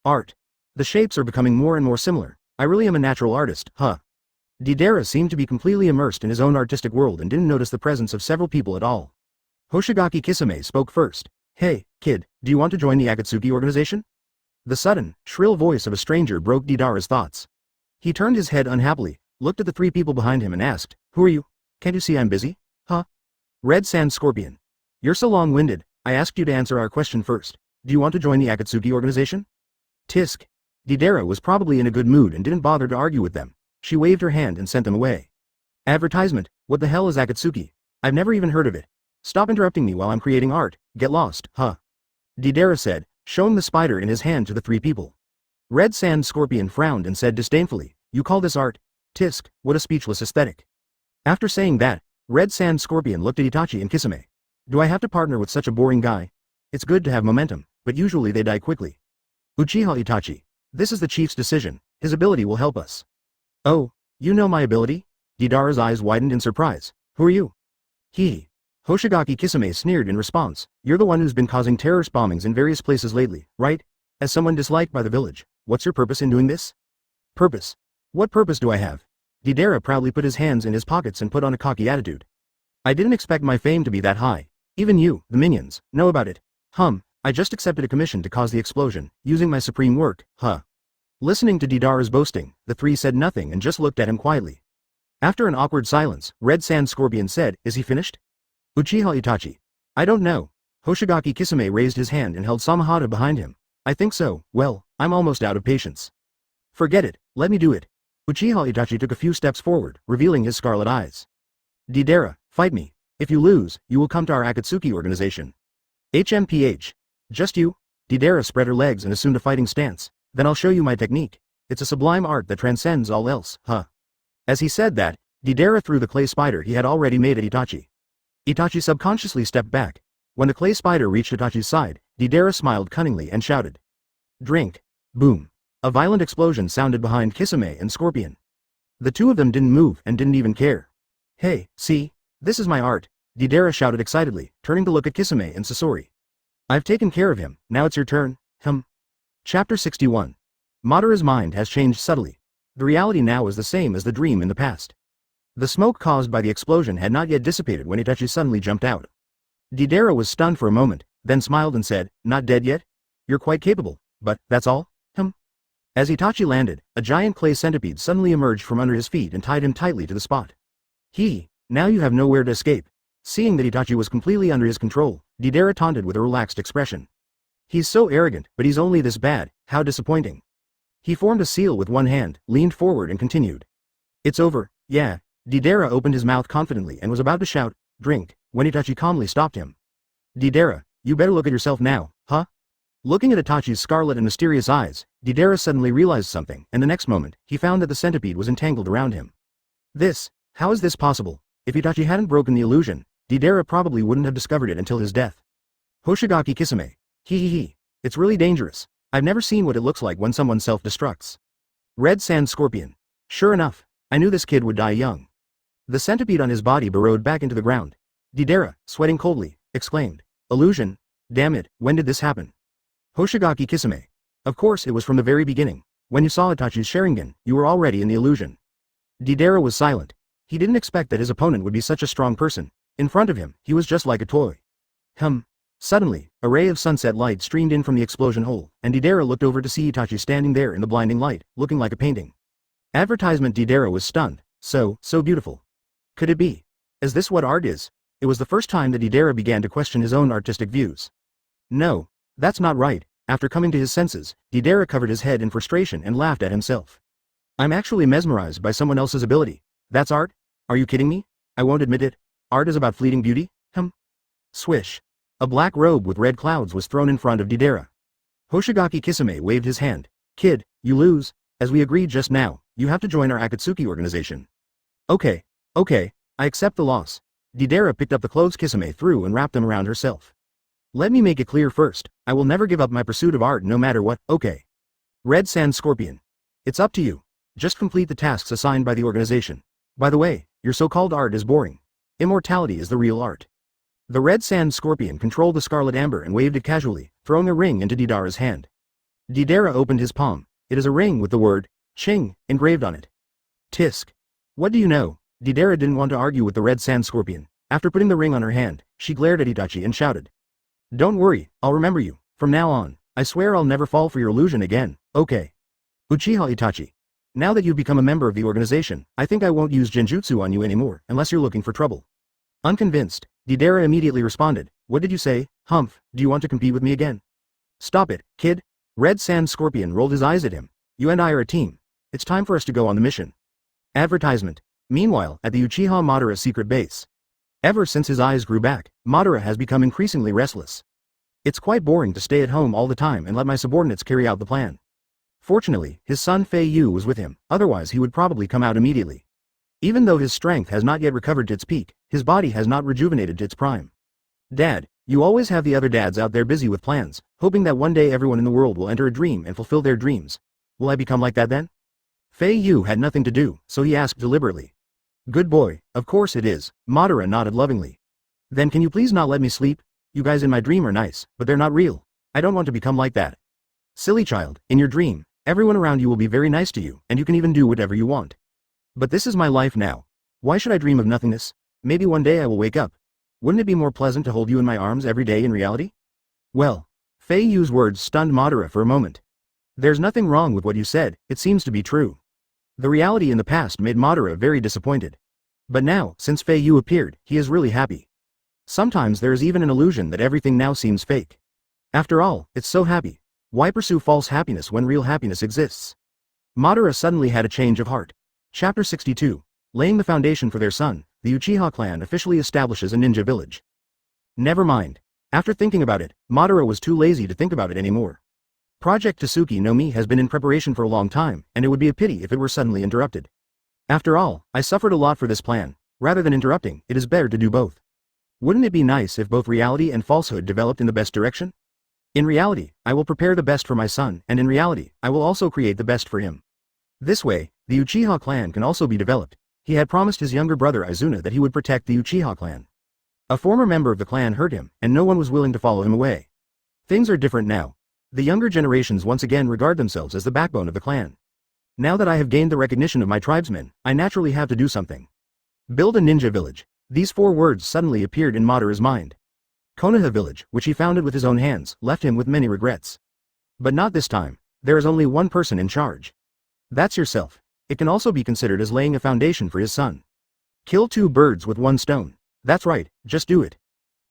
Art. The shapes are becoming more and more similar. I really am a natural artist, huh? Deidara seemed to be completely immersed in his own artistic world and didn't notice the presence of several people at all. Hoshigaki Kisame spoke first. Hey, kid, do you want to join the Akatsuki organization? The sudden, shrill voice of a stranger broke Deidara's thoughts. He turned his head unhappily, looked at the three people behind him and asked, Who are you? Can't you see I'm busy? Huh? Red Sand Scorpion. You're so long-winded, I asked you to answer our question first. Do you want to join the Akatsuki organization? Tisk. Deidara was probably in a good mood and didn't bother to argue with them. She waved her hand and sent them away. Advertisement, what the hell is Akatsuki? I've never even heard of it. Stop interrupting me while I'm creating art, get lost, huh? Deidara said, showing the spider in his hand to the three people. Red Sand Scorpion frowned and said disdainfully, You call this art? Tisk, what a speechless aesthetic. After saying that, Red Sand Scorpion looked at Itachi and Kisame. Do I have to partner with such a boring guy? It's good to have momentum, but usually they die quickly. Uchiha Itachi. This is the chief's decision, his ability will help us. Oh, you know my ability? Deidara's eyes widened in surprise. Who are you? He. Hoshigaki Kisame sneered in response. You're the one who's been causing terrorist bombings in various places lately, right? As someone disliked by the village, what's your purpose in doing this? Purpose? What purpose do I have? Deidara proudly put his hands in his pockets and put on a cocky attitude. I didn't expect my fame to be that high. Even you, the minions, know about it. I just accepted a commission to cause the explosion, using my supreme work, huh? Listening to Deidara's boasting, the three said nothing and just looked at him quietly. After an awkward silence, Red Sand Scorpion said, Is he finished? Uchiha Itachi. I don't know. Hoshigaki Kisame raised his hand and held Samahata behind him. I think so, well, I'm almost out of patience. Forget it, let me do it. Uchiha Itachi took a few steps forward, revealing his scarlet eyes. Deidara, fight me. If you lose, you will come to our Akatsuki organization. HMPH. Just you? Deidara spread her legs and assumed a fighting stance. Then I'll show you my technique. It's a sublime art that transcends all else, huh? As he said that, Deidara threw the clay spider he had already made at Itachi. Itachi subconsciously stepped back. When the clay spider reached Itachi's side, Deidara smiled cunningly and shouted. Drink. Boom. A violent explosion sounded behind Kisame and Scorpion. The two of them didn't move and didn't even care. Hey, see? This is my art, Deidara shouted excitedly, turning to look at Kisame and Sasori. I've taken care of him, now it's your turn, Chapter 61. Madara's mind has changed subtly. The reality now is the same as the dream in the past. The smoke caused by the explosion had not yet dissipated when Itachi suddenly jumped out. Deidara was stunned for a moment, then smiled and said, Not dead yet? You're quite capable, but, that's all? As Itachi landed, a giant clay centipede suddenly emerged from under his feet and tied him tightly to the spot. Now you have nowhere to escape. Seeing that Itachi was completely under his control, Deidara taunted with a relaxed expression. He's so arrogant, but he's only this bad, how disappointing. He formed a seal with one hand, leaned forward and continued. It's over, yeah. Deidara opened his mouth confidently and was about to shout, Drink, when Itachi calmly stopped him. Deidara, you better look at yourself now, huh? Looking at Itachi's scarlet and mysterious eyes, Deidara suddenly realized something, and the next moment, he found that the centipede was entangled around him. How is this possible? If Itachi hadn't broken the illusion, Deidara probably wouldn't have discovered it until his death. Hoshigaki Kisame. It's really dangerous. I've never seen what it looks like when someone self-destructs. Red Sand Scorpion. Sure enough, I knew this kid would die young. The centipede on his body burrowed back into the ground. Deidara, sweating coldly, exclaimed. Illusion? Damn it, when did this happen? Hoshigaki Kisame. Of course it was from the very beginning. When you saw Itachi's Sharingan, you were already in the illusion. Deidara was silent. He didn't expect that his opponent would be such a strong person. In front of him, he was just like a toy. Suddenly, a ray of sunset light streamed in from the explosion hole, and Deidara looked over to see Itachi standing there in the blinding light, looking like a painting. Advertisement. Deidara was stunned. So beautiful. Could it be? Is this what art is? It was the first time that Deidara began to question his own artistic views. No, that's not right. After coming to his senses, Deidara covered his head in frustration and laughed at himself. I'm actually mesmerized by someone else's ability. That's art? Are you kidding me? I won't admit it. Art is about fleeting beauty? Swish. A black robe with red clouds was thrown in front of Deidara. Hoshigaki Kisame waved his hand. Kid, you lose. As we agreed just now, you have to join our Akatsuki organization. Okay, I accept the loss. Deidara picked up the clothes Kisame threw and wrapped them around herself. Let me make it clear first, I will never give up my pursuit of art no matter what. Okay. Red Sand Scorpion. It's up to you. Just complete the tasks assigned by the organization. By the way, your so-called art is boring. Immortality is the real art. The Red Sand Scorpion controlled the scarlet amber and waved it casually, throwing a ring into Deidara's hand. Deidara opened his palm. It is a ring with the word, Ching, engraved on it. Tisk. What do you know? Deidara didn't want to argue with the Red Sand Scorpion. After putting the ring on her hand, she glared at Itachi and shouted. Don't worry, I'll remember you. From now on, I swear I'll never fall for your illusion again, okay? Uchiha Itachi. Now that you've become a member of the organization, I think I won't use Genjutsu on you anymore, unless you're looking for trouble. Unconvinced, Deidara immediately responded, what did you say? Humph, do you want to compete with me again? Stop it, kid. Red Sand Scorpion rolled his eyes at him. You and I are a team. It's time for us to go on the mission. Advertisement. Meanwhile, at the Uchiha Madara secret base. Ever since his eyes grew back, Madara has become increasingly restless. It's quite boring to stay at home all the time and let my subordinates carry out the plan. Fortunately, his son Fei Yu was with him, otherwise he would probably come out immediately. Even though his strength has not yet recovered to its peak, his body has not rejuvenated to its prime. Dad, you always have the other dads out there busy with plans, hoping that one day everyone in the world will enter a dream and fulfill their dreams. Will I become like that then? Fei Yu had nothing to do, so he asked deliberately. Good boy, of course it is. Madara nodded lovingly. Then can you please not let me sleep? You guys in my dream are nice, but they're not real. I don't want to become like that. Silly child, in your dream, everyone around you will be very nice to you, and you can even do whatever you want. But this is my life now. Why should I dream of nothingness? Maybe one day I will wake up. Wouldn't it be more pleasant to hold you in my arms every day in reality? Well, Fei Yu's words stunned Madara for a moment. There's nothing wrong with what you said, it seems to be true. The reality in the past made Madara very disappointed. But now, since Fei Yu appeared, he is really happy. Sometimes there is even an illusion that everything now seems fake. After all, it's so happy. Why pursue false happiness when real happiness exists? Madara suddenly had a change of heart. Chapter 62. Laying the foundation for their son, the Uchiha clan officially establishes a ninja village. Never mind. After thinking about it, Madara was too lazy to think about it anymore. Project Tsuki no Mi has been in preparation for a long time, and it would be a pity if it were suddenly interrupted. After all, I suffered a lot for this plan. Rather than interrupting, it is better to do both. Wouldn't it be nice if both reality and falsehood developed in the best direction? In reality, I will prepare the best for my son, and in reality, I will also create the best for him. This way, the Uchiha clan can also be developed. He had promised his younger brother Izuna that he would protect the Uchiha clan. A former member of the clan hurt him, and no one was willing to follow him away. Things are different now. The younger generations once again regard themselves as the backbone of the clan. Now that I have gained the recognition of my tribesmen, I naturally have to do something. Build a ninja village. These 4 words suddenly appeared in Madara's mind. Konoha village, which he founded with his own hands, left him with many regrets. But not this time. There is only one person in charge. That's yourself. It can also be considered as laying a foundation for his son. Kill 2 birds with 1 stone. That's right, just do it.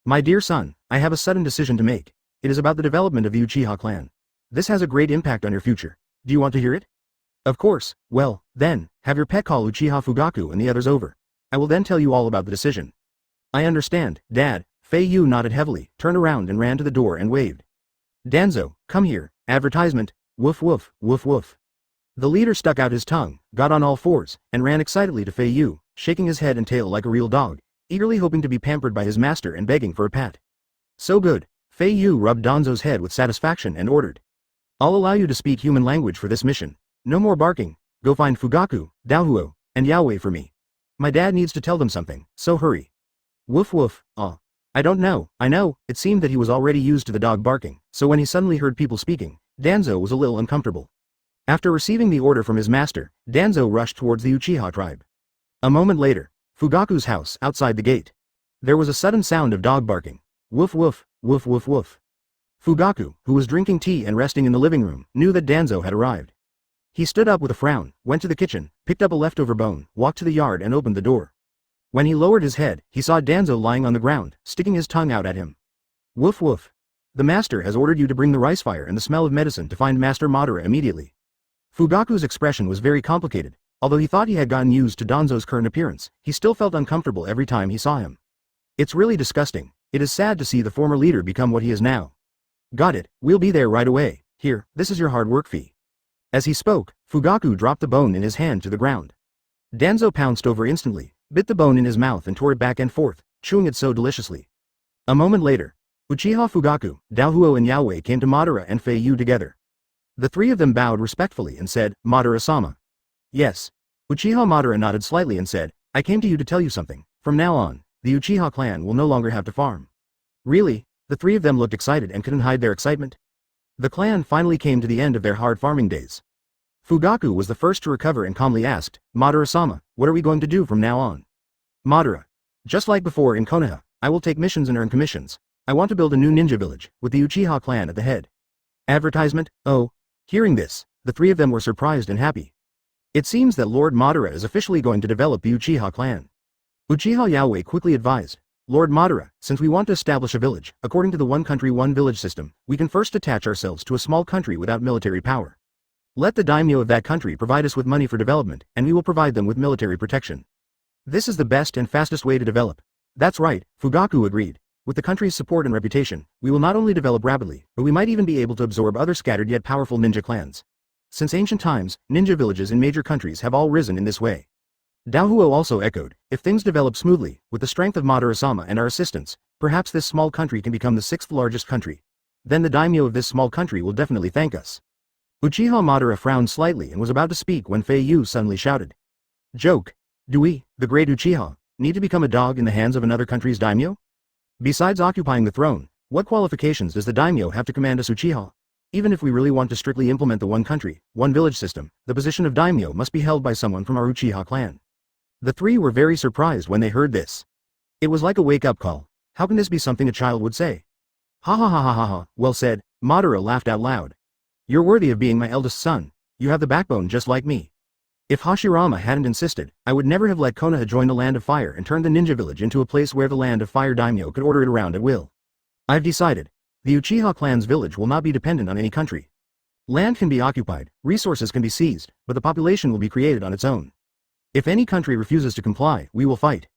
My dear son, I have a sudden decision to make. It is about the development of the Uchiha clan. This has a great impact on your future. Do you want to hear it? Of course. Well, then, have your pet call Uchiha Fugaku and the others over. I will then tell you all about the decision. I understand, Dad. Fei Yu nodded heavily, turned around and ran to the door and waved. Danzo, come here. Advertisement. Woof woof, woof woof. The leader stuck out his tongue, got on all 4s, and ran excitedly to Fei Yu, shaking his head and tail like a real dog, eagerly hoping to be pampered by his master and begging for a pat. So good. Fei Yu rubbed Danzo's head with satisfaction and ordered. I'll allow you to speak human language for this mission. No more barking. Go find Fugaku, Daohuo, and Yaoi for me. My dad needs to tell them something, so hurry. Woof woof. I don't know. I know. It seemed that he was already used to the dog barking, so when he suddenly heard people speaking, Danzo was a little uncomfortable. After receiving the order from his master, Danzo rushed towards the Uchiha tribe. A moment later, Fugaku's house outside the gate. There was a sudden sound of dog barking. Woof woof, woof woof woof. Fugaku, who was drinking tea and resting in the living room, knew that Danzo had arrived. He stood up with a frown, went to the kitchen, picked up a leftover bone, walked to the yard and opened the door. When he lowered his head, he saw Danzo lying on the ground, sticking his tongue out at him. Woof woof. The master has ordered you to bring the rice fire and the smell of medicine to find Master Madara immediately. Fugaku's expression was very complicated. Although he thought he had gotten used to Danzo's current appearance, he still felt uncomfortable every time he saw him. It's really disgusting. It is sad to see the former leader become what he is now. Got it, we'll be there right away. Here, this is your hard work fee. As he spoke, Fugaku dropped the bone in his hand to the ground. Danzo pounced over instantly, bit the bone in his mouth and tore it back and forth, chewing it so deliciously. A moment later, Uchiha Fugaku, Daohuo and Yaoi came to Madara and Fei Yu together. The three of them bowed respectfully and said, Madara-sama. Yes. Uchiha Madara nodded slightly and said, I came to you to tell you something. From now on, the Uchiha clan will no longer have to farm. Really? The three of them looked excited and couldn't hide their excitement. The clan finally came to the end of their hard farming days. Fugaku was the first to recover and calmly asked, Madara-sama, what are we going to do from now on? Madara. Just like before in Konoha, I will take missions and earn commissions. I want to build a new ninja village, with the Uchiha clan at the head. Advertisement? Oh. Hearing this, the three of them were surprised and happy. It seems that Lord Madara is officially going to develop the Uchiha clan. Uchiha Yaoi quickly advised, Lord Madara, since we want to establish a village, according to the one country one village system, we can first attach ourselves to a small country without military power. Let the daimyo of that country provide us with money for development, and we will provide them with military protection. This is the best and fastest way to develop. That's right, Fugaku agreed. With the country's support and reputation, we will not only develop rapidly, but we might even be able to absorb other scattered yet powerful ninja clans. Since ancient times, ninja villages in major countries have all risen in this way. Daohuo also echoed, if things develop smoothly, with the strength of Madara-sama and our assistance, perhaps this small country can become the sixth largest country. Then the daimyo of this small country will definitely thank us. Uchiha Madara frowned slightly and was about to speak when Fei Yu suddenly shouted. Joke. Do we, the great Uchiha, need to become a dog in the hands of another country's daimyo? Besides occupying the throne, what qualifications does the daimyo have to command us Uchiha? Even if we really want to strictly implement the one country, one village system, the position of daimyo must be held by someone from our Uchiha clan. The three were very surprised when they heard this. It was like a wake-up call. How can this be something a child would say? Ha ha ha ha ha ha, well said. Madara laughed out loud. You're worthy of being my eldest son. You have the backbone just like me. If Hashirama hadn't insisted, I would never have let Konoha join the Land of Fire and turn the ninja village into a place where the Land of Fire daimyo could order it around at will. I've decided. The Uchiha clan's village will not be dependent on any country. Land can be occupied, resources can be seized, but the population will be created on its own. If any country refuses to comply, we will fight.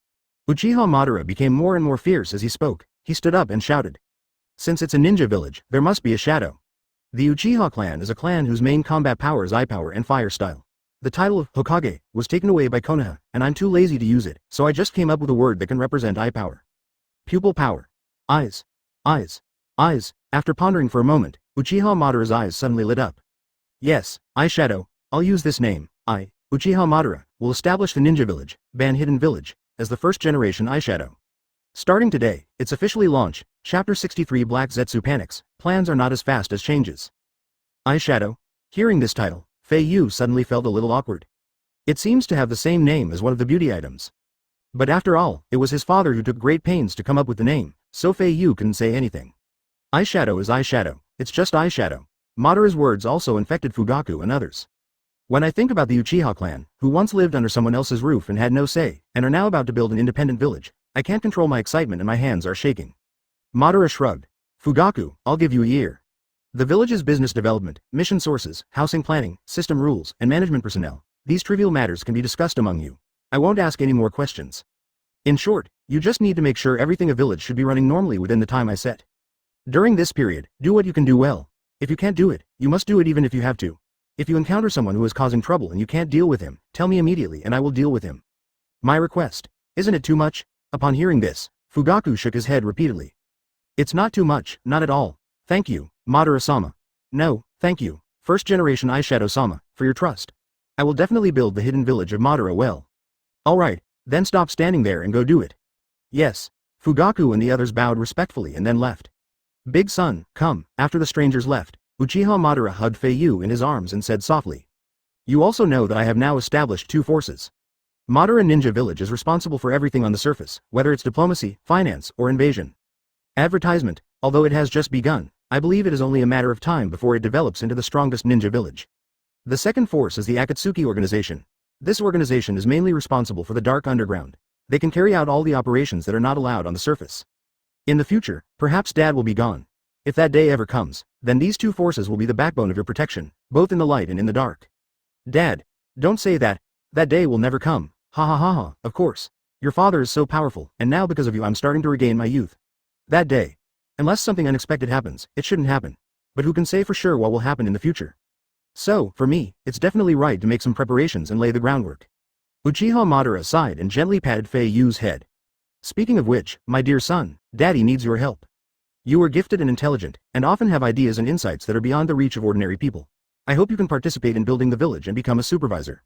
Uchiha Madara became more and more fierce as he spoke. He stood up and shouted. Since it's a ninja village, there must be a shadow. The Uchiha clan is a clan whose main combat power is eye power and fire style. The title of Hokage was taken away by Konoha, and I'm too lazy to use it, so I just came up with a word that can represent eye power. Pupil power. Eyes. Eyes. Eyes. After pondering for a moment, Uchiha Madara's eyes suddenly lit up. Yes, eyeshadow. I'll use this name. I, Uchiha Madara, will establish the ninja village, ban hidden village, as the first generation eyeshadow. Starting today, it's officially launched. Chapter 63 Black Zetsu panics. Plans are not as fast as changes. Eyeshadow. Hearing this title, Fei Yu suddenly felt a little awkward. It seems to have the same name as one of the beauty items. But after all, it was his father who took great pains to come up with the name, so Fei Yu couldn't say anything. Eyeshadow is eyeshadow, it's just eyeshadow. Madara's words also infected Fugaku and others. When I think about the Uchiha clan, who once lived under someone else's roof and had no say, and are now about to build an independent village, I can't control my excitement and my hands are shaking. Madara shrugged. Fugaku, I'll give you a year. The village's business development, mission sources, housing planning, system rules, and management personnel, these trivial matters can be discussed among you. I won't ask any more questions. In short, you just need to make sure everything a village should be running normally within the time I set. During this period, do what you can do well. If you can't do it, you must do it even if you have to. If you encounter someone who is causing trouble and you can't deal with him, tell me immediately and I will deal with him. My request. Isn't it too much? Upon hearing this, Fugaku shook his head repeatedly. It's not too much, not at all. Thank you, Madara-sama. No, thank you, first generation eyeshadow-sama, for your trust. I will definitely build the hidden village of Madara well. Alright, then stop standing there and go do it. Yes. Fugaku and the others bowed respectfully and then left. Big son, come. After the strangers left, Uchiha Madara hugged Fei Yu in his arms and said softly. You also know that I have now established two forces. Madara Ninja Village is responsible for everything on the surface, whether it's diplomacy, finance, or invasion. Advertisement, although it has just begun, I believe it is only a matter of time before it develops into the strongest ninja village. The second force is the Akatsuki organization. This organization is mainly responsible for the dark underground. They can carry out all the operations that are not allowed on the surface. In the future, perhaps Dad will be gone. If that day ever comes, then these two forces will be the backbone of your protection, both in the light and in the dark. Dad, don't say that. That day will never come. Ha ha ha ha, of course. Your father is so powerful, and now because of you I'm starting to regain my youth. That day. Unless something unexpected happens, it shouldn't happen. But who can say for sure what will happen in the future? So, for me, it's definitely right to make some preparations and lay the groundwork. Uchiha Madara sighed and gently patted Fei Yu's head. Speaking of which, my dear son, Daddy needs your help. You are gifted and intelligent, and often have ideas and insights that are beyond the reach of ordinary people. I hope you can participate in building the village and become a supervisor.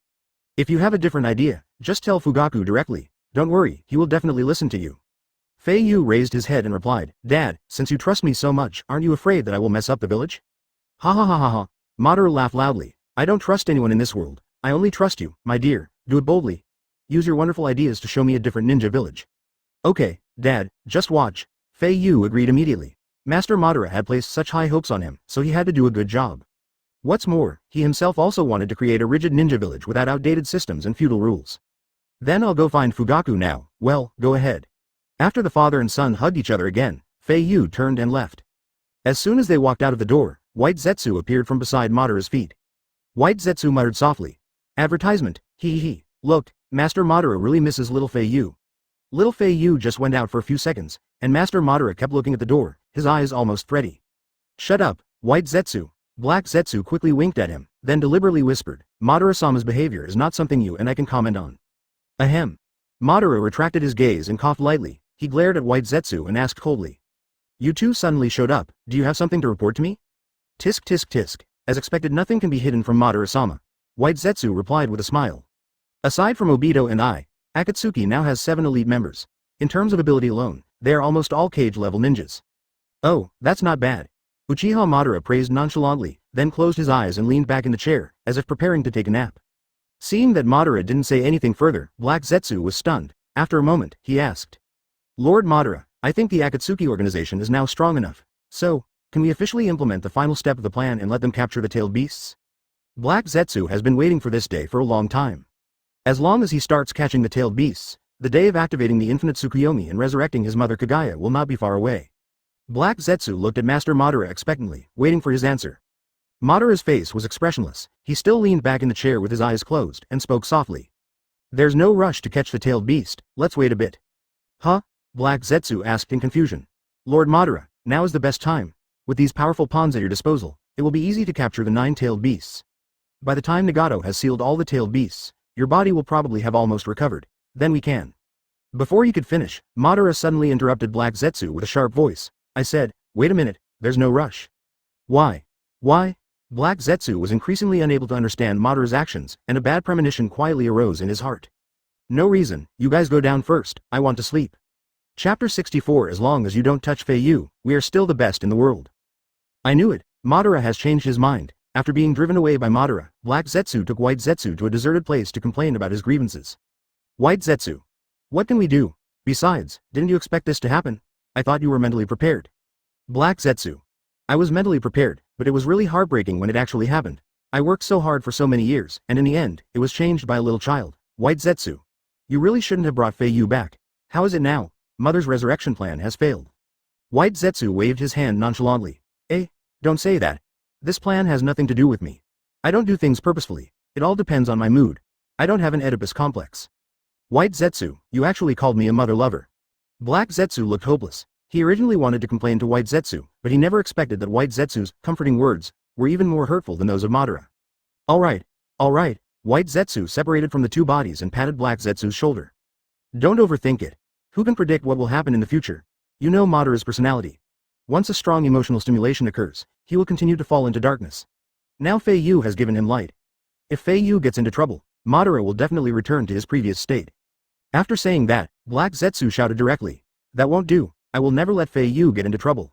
If you have a different idea, just tell Fugaku directly. Don't worry, he will definitely listen to you. Fei Yu raised his head and replied, Dad, since you trust me so much, aren't you afraid that I will mess up the village? Ha ha ha ha ha. Madara laughed loudly. I don't trust anyone in this world. I only trust you, my dear. Do it boldly. Use your wonderful ideas to show me a different ninja village. Okay, Dad, just watch. Fei Yu agreed immediately. Master Madara had placed such high hopes on him, so he had to do a good job. What's more, he himself also wanted to create a rigid ninja village without outdated systems and feudal rules. Then I'll go find Fugaku now. Well, go ahead. After the father and son hugged each other again, Fei Yu turned and left. As soon as they walked out of the door, White Zetsu appeared from beside Madara's feet. White Zetsu muttered softly. Advertisement, hee hee. Look, Master Madara really misses little Fei Yu. Little Fei Yu just went out for a few seconds, and Master Madara kept looking at the door, his eyes almost thready. Shut up, White Zetsu. Black Zetsu quickly winked at him, then deliberately whispered, Madara-sama's behavior is not something you and I can comment on. Ahem. Madara retracted his gaze and coughed lightly. He glared at White Zetsu and asked coldly. You two suddenly showed up, do you have something to report to me? Tisk tisk tisk. As expected, nothing can be hidden from Madara-sama. White Zetsu replied with a smile. Aside from Obito and I, Akatsuki now has 7 elite members. In terms of ability alone, they are almost all cage-level ninjas. Oh, that's not bad. Uchiha Madara praised nonchalantly, then closed his eyes and leaned back in the chair, as if preparing to take a nap. Seeing that Madara didn't say anything further, Black Zetsu was stunned. After a moment, he asked. Lord Madara, I think the Akatsuki organization is now strong enough. So, can we officially implement the final step of the plan and let them capture the tailed beasts? Black Zetsu has been waiting for this day for a long time. As long as he starts catching the tailed beasts, the day of activating the infinite Tsukuyomi and resurrecting his mother Kagaya will not be far away. Black Zetsu looked at Master Madara expectantly, waiting for his answer. Madara's face was expressionless. He still leaned back in the chair with his eyes closed, and spoke softly. There's no rush to catch the tailed beast, let's wait a bit. Huh? Black Zetsu asked in confusion. Lord Madara, now is the best time. With these powerful pawns at your disposal, it will be easy to capture the 9 tailed beasts. By the time Nagato has sealed all the tailed beasts, your body will probably have almost recovered. Then we can. Before he could finish, Madara suddenly interrupted Black Zetsu with a sharp voice. I said, wait a minute, there's no rush. Why? Why? Black Zetsu was increasingly unable to understand Madara's actions, and a bad premonition quietly arose in his heart. No reason, you guys go down first, I want to sleep. Chapter 64. As long as you don't touch Fei Yu, we are still the best in the world. I knew it, Madara has changed his mind. After being driven away by Madara, Black Zetsu took White Zetsu to a deserted place to complain about his grievances. White Zetsu. What can we do? Besides, didn't you expect this to happen? I thought you were mentally prepared. Black Zetsu. I was mentally prepared, but it was really heartbreaking when it actually happened. I worked so hard for so many years, and in the end, it was changed by a little child. White Zetsu. You really shouldn't have brought Fei Yu back. How is it now? Mother's resurrection plan has failed. White Zetsu waved his hand nonchalantly. Don't say that. This plan has nothing to do with me. I don't do things purposefully. It all depends on my mood. I don't have an Oedipus complex. White Zetsu, you actually called me a mother lover. Black Zetsu looked hopeless. He originally wanted to complain to White Zetsu, but he never expected that White Zetsu's comforting words were even more hurtful than those of Madara. Alright. White Zetsu separated from the two bodies and patted Black Zetsu's shoulder. Don't overthink it. Who can predict what will happen in the future? You know Madara's personality. Once a strong emotional stimulation occurs, he will continue to fall into darkness. Now Fei Yu has given him light. If Fei Yu gets into trouble, Madara will definitely return to his previous state. After saying that, Black Zetsu shouted directly. That won't do. I will never let Fei Yu get into trouble.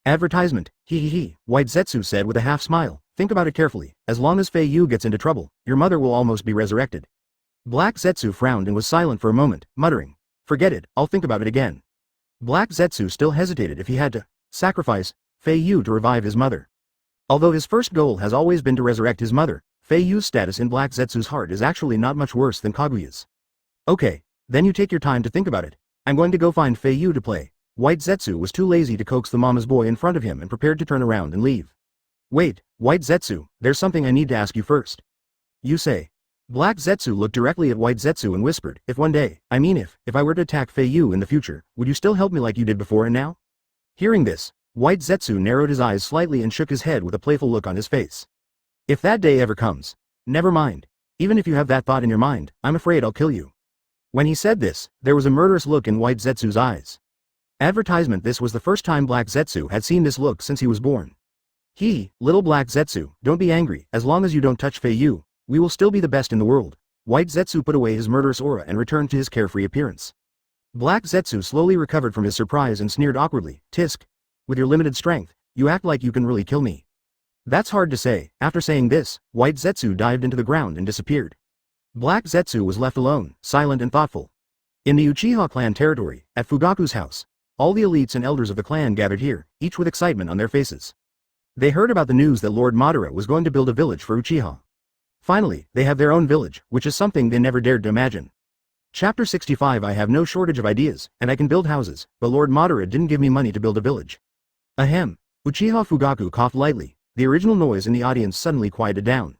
Advertisement, he, White Zetsu said with a half smile. Think about it carefully, as long as Fei Yu gets into trouble, your mother will almost be resurrected. Black Zetsu frowned and was silent for a moment, muttering, forget it, I'll think about it again. Black Zetsu still hesitated if he had to sacrifice Fei Yu to revive his mother. Although his first goal has always been to resurrect his mother, Fei Yu's status in Black Zetsu's heart is actually not much worse than Kaguya's. Okay, then you take your time to think about it. I'm going to go find Fei Yu to play. White Zetsu was too lazy to coax the mama's boy in front of him and prepared to turn around and leave. Wait, White Zetsu, there's something I need to ask you first. You say. Black Zetsu looked directly at White Zetsu and whispered, if one day, if I were to attack Fei Yu in the future, would you still help me like you did before and now? Hearing this, White Zetsu narrowed his eyes slightly and shook his head with a playful look on his face. If that day ever comes, never mind. Even if you have that thought in your mind, I'm afraid I'll kill you. When he said this, there was a murderous look in White Zetsu's eyes. Advertisement. This was the first time Black Zetsu had seen this look since he was born. Little Black Zetsu, don't be angry, as long as you don't touch Fei Yu, we will still be the best in the world. White Zetsu put away his murderous aura and returned to his carefree appearance. Black Zetsu slowly recovered from his surprise and sneered awkwardly, Tisk. With your limited strength, you act like you can really kill me. That's hard to say. After saying this, White Zetsu dived into the ground and disappeared. Black Zetsu was left alone, silent and thoughtful. In the Uchiha clan territory, at Fugaku's house, all the elites and elders of the clan gathered here, each with excitement on their faces. They heard about the news that Lord Madara was going to build a village for Uchiha. Finally, they have their own village, which is something they never dared to imagine. Chapter 65. I have no shortage of ideas, and I can build houses, but Lord Madara didn't give me money to build a village. Ahem. Uchiha Fugaku coughed lightly. The original noise in the audience suddenly quieted down.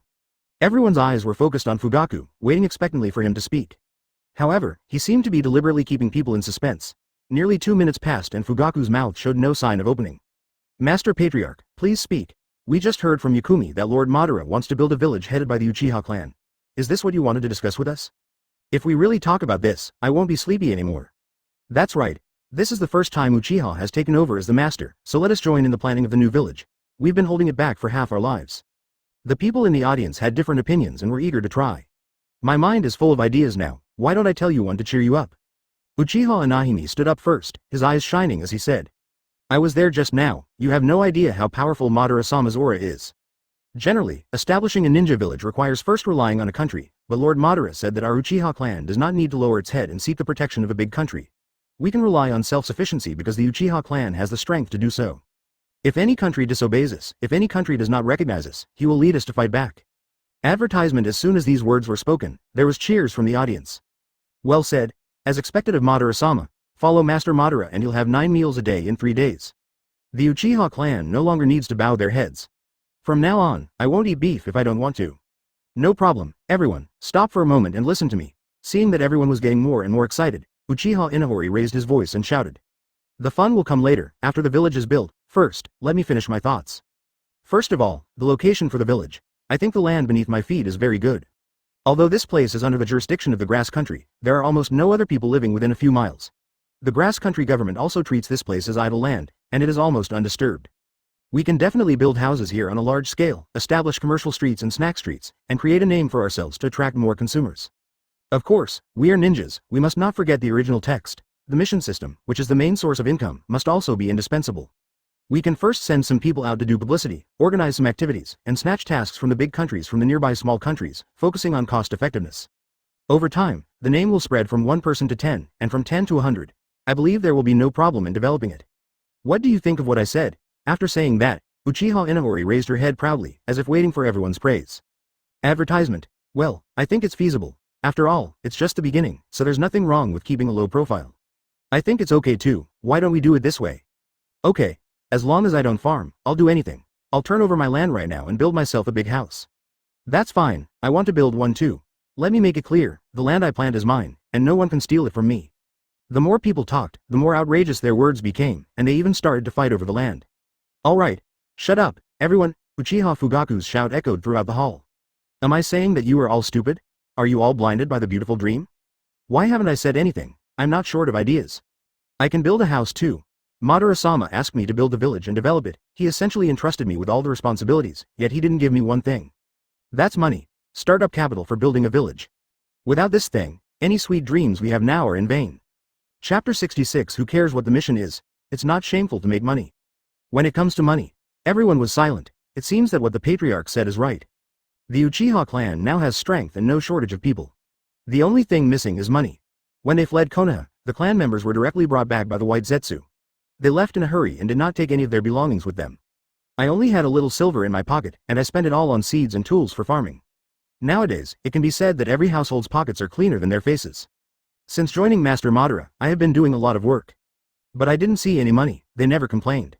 Everyone's eyes were focused on Fugaku, waiting expectantly for him to speak. However, he seemed to be deliberately keeping people in suspense. Nearly 2 minutes passed and Fugaku's mouth showed no sign of opening. Master Patriarch, please speak. We just heard from Yukumi that Lord Madara wants to build a village headed by the Uchiha clan. Is this what you wanted to discuss with us? If we really talk about this, I won't be sleepy anymore. That's right. This is the first time Uchiha has taken over as the master, so let us join in the planning of the new village. We've been holding it back for half our lives. The people in the audience had different opinions and were eager to try. My mind is full of ideas now, why don't I tell you one to cheer you up? Uchiha Inahime stood up first, his eyes shining as he said. I was there just now, you have no idea how powerful Madara-sama's aura is. Generally, establishing a ninja village requires first relying on a country, but Lord Madara said that our Uchiha clan does not need to lower its head and seek the protection of a big country. We can rely on self-sufficiency because the Uchiha clan has the strength to do so. If any country disobeys us, if any country does not recognize us, he will lead us to fight back. Advertisement. As soon as these words were spoken, there was cheers from the audience. Well said. As expected of Madara-sama, follow Master Madara and you'll have 9 meals a day in 3 days. The Uchiha clan no longer needs to bow their heads. From now on, I won't eat beef if I don't want to. No problem, everyone, stop for a moment and listen to me. Seeing that everyone was getting more and more excited, Uchiha Inahori raised his voice and shouted. The fun will come later, after the village is built. First, let me finish my thoughts. First of all, the location for the village. I think the land beneath my feet is very good. Although this place is under the jurisdiction of the Grass Country, there are almost no other people living within a few miles. The Grass Country government also treats this place as idle land, and it is almost undisturbed. We can definitely build houses here on a large scale, establish commercial streets and snack streets, and create a name for ourselves to attract more consumers. Of course, we are ninjas, we must not forget the original text. The mission system, which is the main source of income, must also be indispensable. We can first send some people out to do publicity, organize some activities, and snatch tasks from the big countries from the nearby small countries, focusing on cost effectiveness. Over time, the name will spread from 1 person to 10, and from 10 to 100. I believe there will be no problem in developing it. What do you think of what I said? After saying that, Uchiha Inahori raised her head proudly, as if waiting for everyone's praise. Advertisement. Well, I think it's feasible. After all, it's just the beginning, so there's nothing wrong with keeping a low profile. I think it's okay too, why don't we do it this way? Okay. As long as I don't farm, I'll do anything. I'll turn over my land right now and build myself a big house. That's fine, I want to build one too. Let me make it clear, the land I plant is mine, and no one can steal it from me. The more people talked, the more outrageous their words became, and they even started to fight over the land. Alright. Shut up, everyone. Uchiha Fugaku's shout echoed throughout the hall. Am I saying that you are all stupid? Are you all blinded by the beautiful dream? Why haven't I said anything? I'm not short of ideas. I can build a house too. Madara-sama asked me to build the village and develop it. He essentially entrusted me with all the responsibilities, yet he didn't give me one thing. That's money. Startup capital for building a village. Without this thing, any sweet dreams we have now are in vain. Chapter 66. Who cares what the mission is? It's not shameful to make money. When it comes to money, everyone was silent. It seems that what the patriarch said is right. The Uchiha clan now has strength and no shortage of people. The only thing missing is money. When they fled Konoha, the clan members were directly brought back by the White Zetsu. They left in a hurry and did not take any of their belongings with them. I only had a little silver in my pocket, and I spent it all on seeds and tools for farming. Nowadays, it can be said that every household's pockets are cleaner than their faces. Since joining Master Madara, I have been doing a lot of work. But I didn't see any money, they never complained.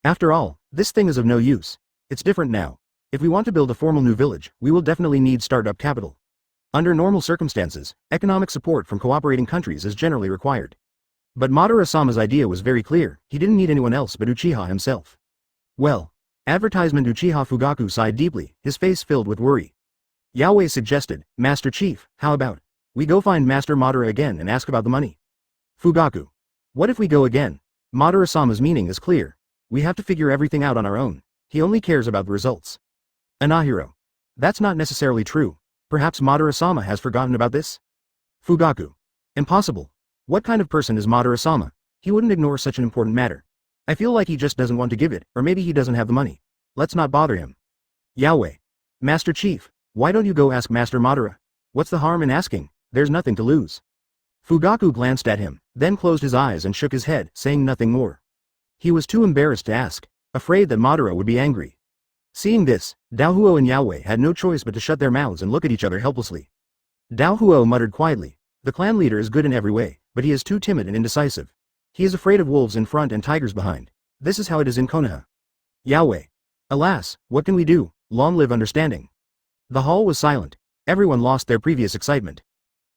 After all, this thing is of no use. It's different now. If we want to build a formal new village, we will definitely need startup capital. Under normal circumstances, economic support from cooperating countries is generally required. But Madara-sama's idea was very clear, he didn't need anyone else but Uchiha himself. Well, advertisement. Uchiha Fugaku sighed deeply, his face filled with worry. Yaoi suggested, Master Chief, how about we go find Master Madara again and ask about the money? Fugaku. What if we go again? Madara-sama's meaning is clear. We have to figure everything out on our own. He only cares about the results. Anahiro. That's not necessarily true. Perhaps Madara-sama has forgotten about this? Fugaku. Impossible. What kind of person is Madara-sama? He wouldn't ignore such an important matter. I feel like he just doesn't want to give it, or maybe he doesn't have the money. Let's not bother him. Yaoi. Master Chief, why don't you go ask Master Madara? What's the harm in asking? There's nothing to lose. Fugaku glanced at him, then closed his eyes and shook his head, saying nothing more. He was too embarrassed to ask, afraid that Madara would be angry. Seeing this, Daohuo and Yaoi had no choice but to shut their mouths and look at each other helplessly. Daohuo muttered quietly, the clan leader is good in every way, but he is too timid and indecisive. He is afraid of wolves in front and tigers behind. This is how it is in Konoha. Yaoi. Alas, what can we do? Long live understanding. The hall was silent. Everyone lost their previous excitement.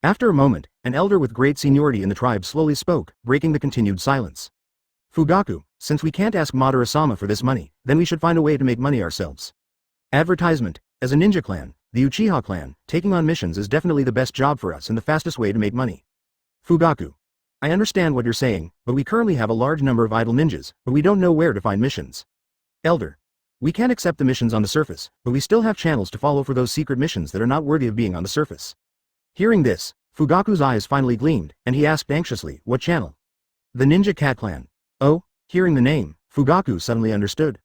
After a moment, an elder with great seniority in the tribe slowly spoke, breaking the continued silence. Fugaku, since we can't ask Madara-sama for this money, then we should find a way to make money ourselves. Advertisement. As a ninja clan, the Uchiha clan, taking on missions is definitely the best job for us and the fastest way to make money. Fugaku. I understand what you're saying, but we currently have a large number of idle ninjas, but we don't know where to find missions. Elder. We can't accept the missions on the surface, but we still have channels to follow for those secret missions that are not worthy of being on the surface. Hearing this, Fugaku's eyes finally gleamed, and he asked anxiously, what channel? The Ninja Cat Clan. Oh, hearing the name, Fugaku suddenly understood.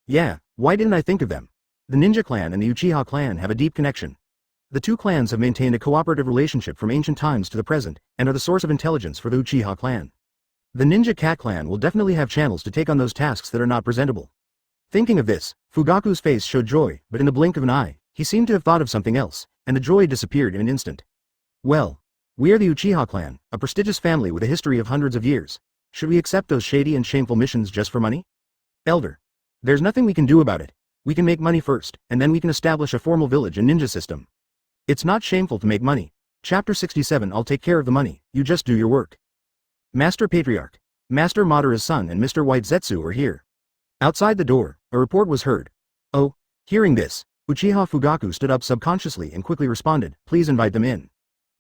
Yeah, why didn't I think of them? The Ninja Clan and the Uchiha Clan have a deep connection. The two clans have maintained a cooperative relationship from ancient times to the present, and are the source of intelligence for the Uchiha Clan. The Ninja Cat Clan will definitely have channels to take on those tasks that are not presentable. Thinking of this, Fugaku's face showed joy, but in the blink of an eye, he seemed to have thought of something else, and the joy disappeared in an instant. Well, we are the Uchiha Clan, a prestigious family with a history of hundreds of years. Should we accept those shady and shameful missions just for money? Elder. There's nothing we can do about it. We can make money first, and then we can establish a formal village and ninja system. It's not shameful to make money. Chapter 67. I'll take care of the money, you just do your work. Master Patriarch. Master Madara's son and Mr. White Zetsu are here. Outside the door, a report was heard. Oh, hearing this, Uchiha Fugaku stood up subconsciously and quickly responded, please invite them in.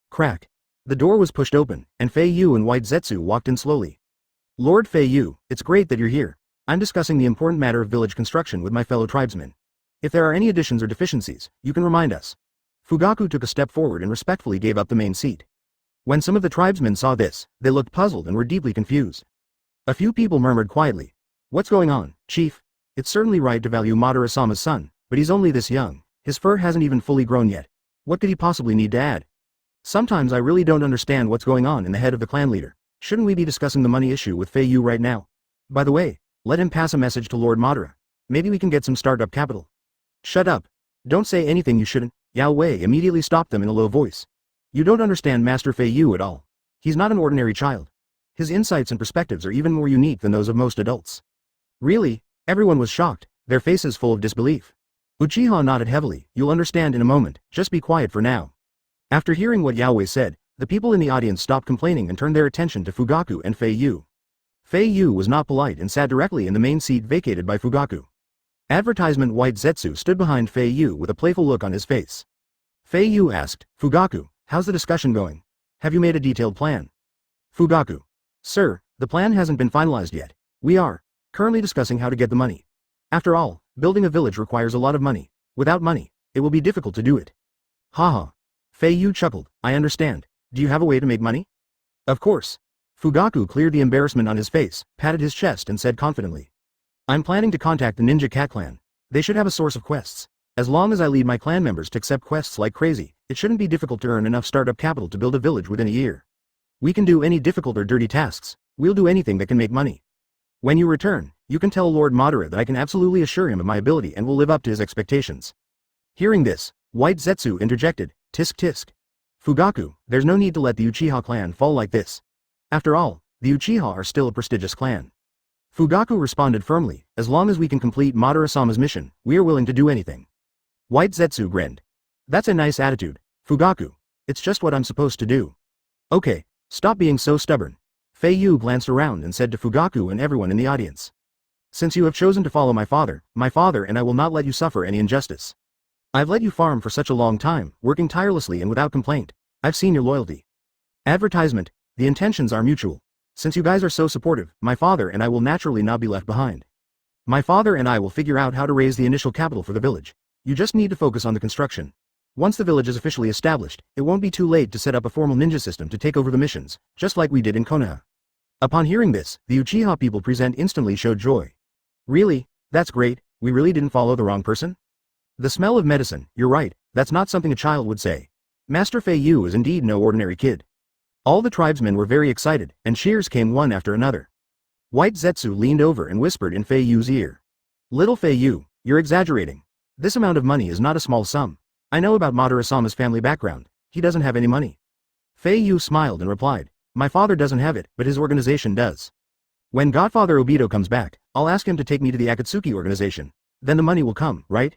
Crack. The door was pushed open, and Fei Yu and White Zetsu walked in slowly. Lord Fei Yu, it's great that you're here. I'm discussing the important matter of village construction with my fellow tribesmen. If there are any additions or deficiencies, you can remind us. Fugaku took a step forward and respectfully gave up the main seat. When some of the tribesmen saw this, they looked puzzled and were deeply confused. A few people murmured quietly. What's going on, Chief? It's certainly right to value Madara-sama's son, but he's only this young. His fur hasn't even fully grown yet. What could he possibly need to add? Sometimes I really don't understand what's going on in the head of the clan leader. Shouldn't we be discussing the money issue with Fei Yu right now? By the way, let him pass a message to Lord Madara. Maybe we can get some startup capital. Shut up. Don't say anything you shouldn't. Yao Wei immediately stopped them in a low voice. You don't understand Master Fei Yu at all. He's not an ordinary child. His insights and perspectives are even more unique than those of most adults. Really? Everyone was shocked, their faces full of disbelief. Uchiha nodded heavily. You'll understand in a moment, just be quiet for now. After hearing what Yao Wei said, the people in the audience stopped complaining and turned their attention to Fugaku and Fei Yu. Fei Yu was not polite and sat directly in the main seat vacated by Fugaku. Advertisement. White Zetsu stood behind Fei Yu with a playful look on his face. Fei Yu asked, Fugaku, how's the discussion going? Have you made a detailed plan? Fugaku. Sir, the plan hasn't been finalized yet. We are currently discussing how to get the money. After all, building a village requires a lot of money. Without money, it will be difficult to do it. Haha. Fei Yu chuckled, I understand. Do you have a way to make money? Of course. Fugaku cleared the embarrassment on his face, patted his chest and said confidently. I'm planning to contact the Ninja Cat clan. They should have a source of quests. As long as I lead my clan members to accept quests like crazy, it shouldn't be difficult to earn enough startup capital to build a village within a year. We can do any difficult or dirty tasks. We'll do anything that can make money. When you return, you can tell Lord Madara that I can absolutely assure him of my ability and will live up to his expectations. Hearing this, White Zetsu interjected, tisk tisk. Fugaku, there's no need to let the Uchiha clan fall like this. After all, the Uchiha are still a prestigious clan. Fugaku responded firmly, as long as we can complete Madara-sama's mission, we are willing to do anything. White Zetsu grinned. That's a nice attitude, Fugaku. It's just what I'm supposed to do. Okay, stop being so stubborn. Fei Yu glanced around and said to Fugaku and everyone in the audience. Since you have chosen to follow my father and I will not let you suffer any injustice. I've let you farm for such a long time, working tirelessly and without complaint. I've seen your loyalty. Advertisement, the intentions are mutual. Since you guys are so supportive, my father and I will naturally not be left behind. My father and I will figure out how to raise the initial capital for the village. You just need to focus on the construction. Once the village is officially established, it won't be too late to set up a formal ninja system to take over the missions, just like we did in Konoha. Upon hearing this, the Uchiha people present instantly showed joy. Really? That's great, we really didn't follow the wrong person? The smell of medicine, you're right, that's not something a child would say. Master Fei Yu is indeed no ordinary kid. All the tribesmen were very excited, and cheers came one after another. White Zetsu leaned over and whispered in Fei Yu's ear. Little Fei Yu, you're exaggerating. This amount of money is not a small sum. I know about Madara-sama's family background, he doesn't have any money. Fei Yu smiled and replied, my father doesn't have it, but his organization does. When Godfather Obito comes back, I'll ask him to take me to the Akatsuki organization. Then the money will come, right?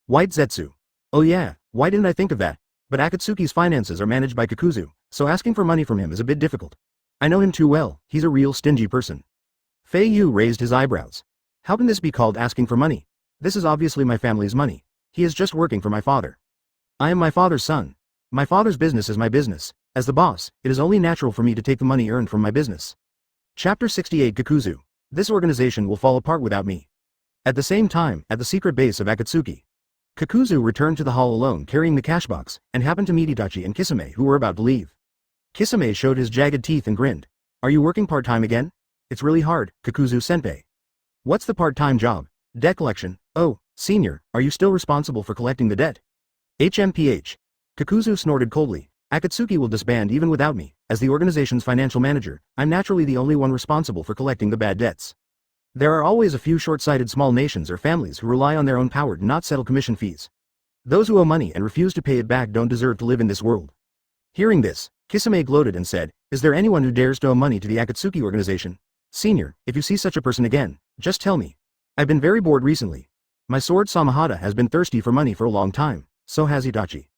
White Zetsu. Oh yeah, why didn't I think of that? But Akatsuki's finances are managed by Kakuzu, so asking for money from him is a bit difficult. I know him too well, he's a real stingy person. Fei Yu raised his eyebrows. How can this be called asking for money? This is obviously my family's money. He is just working for my father. I am my father's son. My father's business is my business. As the boss, it is only natural for me to take the money earned from my business. Chapter 68 Kakuzu. This organization will fall apart without me. At the same time, at the secret base of Akatsuki, Kakuzu returned to the hall alone carrying the cash box, and happened to meet Itachi and Kisame who were about to leave. Kisame showed his jagged teeth and grinned. Are you working part-time again? It's really hard, Kakuzu-senpai. What's the part-time job? Debt collection. Oh, senior, are you still responsible for collecting the debt? HMPH. Kakuzu snorted coldly. Akatsuki will disband even without me. As the organization's financial manager, I'm naturally the only one responsible for collecting the bad debts. There are always a few short-sighted small nations or families who rely on their own power to not settle commission fees. Those who owe money and refuse to pay it back don't deserve to live in this world. Hearing this, Kisame gloated and said, is there anyone who dares to owe money to the Akatsuki organization? Senior, if you see such a person again, just tell me. I've been very bored recently. My sword Samahata has been thirsty for money for a long time, so has Itachi.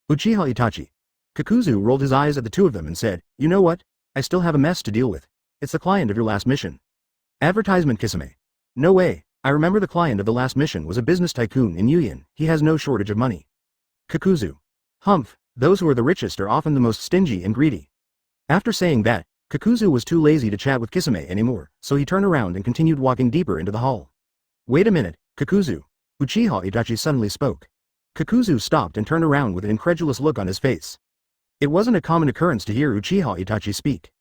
Uchiha Itachi. Kakuzu rolled his eyes at the two of them and said, you know what? I still have a mess to deal with. It's the client of your last mission. Advertisement Kisame. No way, I remember the client of the last mission was a business tycoon in Yuyan, he has no shortage of money. Kakuzu. Humph, those who are the richest are often the most stingy and greedy. After saying that, Kakuzu was too lazy to chat with Kisame anymore, so he turned around and continued walking deeper into the hall. Wait a minute, Kakuzu. Uchiha Itachi suddenly spoke. Kakuzu stopped and turned around with an incredulous look on his face. It wasn't a common occurrence to hear Uchiha Itachi speak.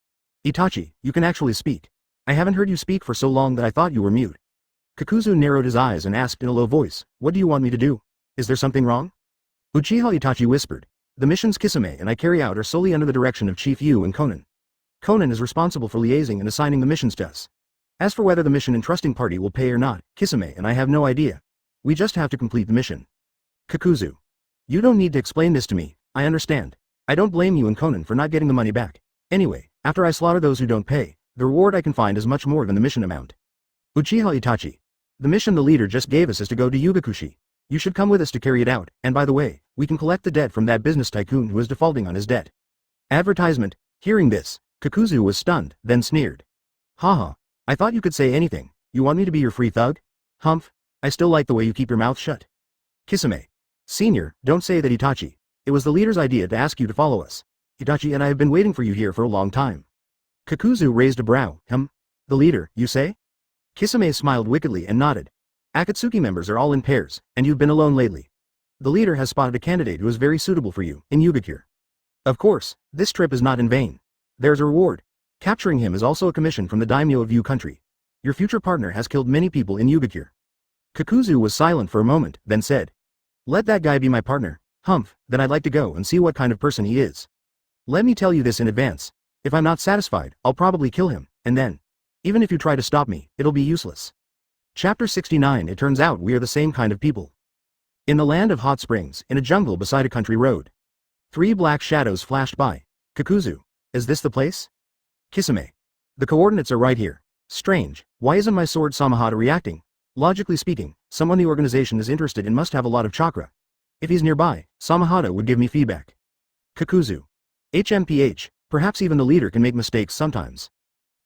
Itachi, you can actually speak. I haven't heard you speak for so long that I thought you were mute. Kakuzu narrowed his eyes and asked in a low voice, what do you want me to do? Is there something wrong? Uchiha Itachi whispered. The missions Kisame and I carry out are solely under the direction of Chief Yu and Konan. Konan is responsible for liaising and assigning the missions to us. As for whether the mission entrusting party will pay or not, Kisame and I have no idea. We just have to complete the mission. Kakuzu. You don't need to explain this to me, I understand. I don't blame you and Konan for not getting the money back. Anyway, after I slaughter those who don't pay, the reward I can find is much more than the mission amount. Uchiha Itachi. The mission the leader just gave us is to go to Yugakushi. You should come with us to carry it out, and by the way, we can collect the debt from that business tycoon who is defaulting on his debt. Advertisement. Hearing this, Kakuzu was stunned, then sneered. Haha, I thought you could say anything. You want me to be your free thug? Humph, I still like the way you keep your mouth shut. Kisame. Senior, don't say that Itachi. It was the leader's idea to ask you to follow us. Itachi and I have been waiting for you here for a long time. Kakuzu raised a brow. The leader, you say? Kisame smiled wickedly and nodded. Akatsuki members are all in pairs, and you've been alone lately. The leader has spotted a candidate who is very suitable for you, in Yugakure. Of course, this trip is not in vain. There's a reward. Capturing him is also a commission from the daimyo of Yu country. Your future partner has killed many people in Yugakure. Kakuzu was silent for a moment, then said. Let that guy be my partner. Humph, then I'd like to go and see what kind of person he is. Let me tell you this in advance. If I'm not satisfied, I'll probably kill him, and then, even if you try to stop me, it'll be useless. Chapter 69. It turns out we are the same kind of people. In the land of hot springs, in a jungle beside a country road. 3 black shadows flashed by. Kakuzu. Is this the place? Kisame. The coordinates are right here. Strange, why isn't my sword Samahata reacting? Logically speaking, someone the organization is interested in must have a lot of chakra. If he's nearby, Samahata would give me feedback. Kakuzu. HMPH, perhaps even the leader can make mistakes sometimes.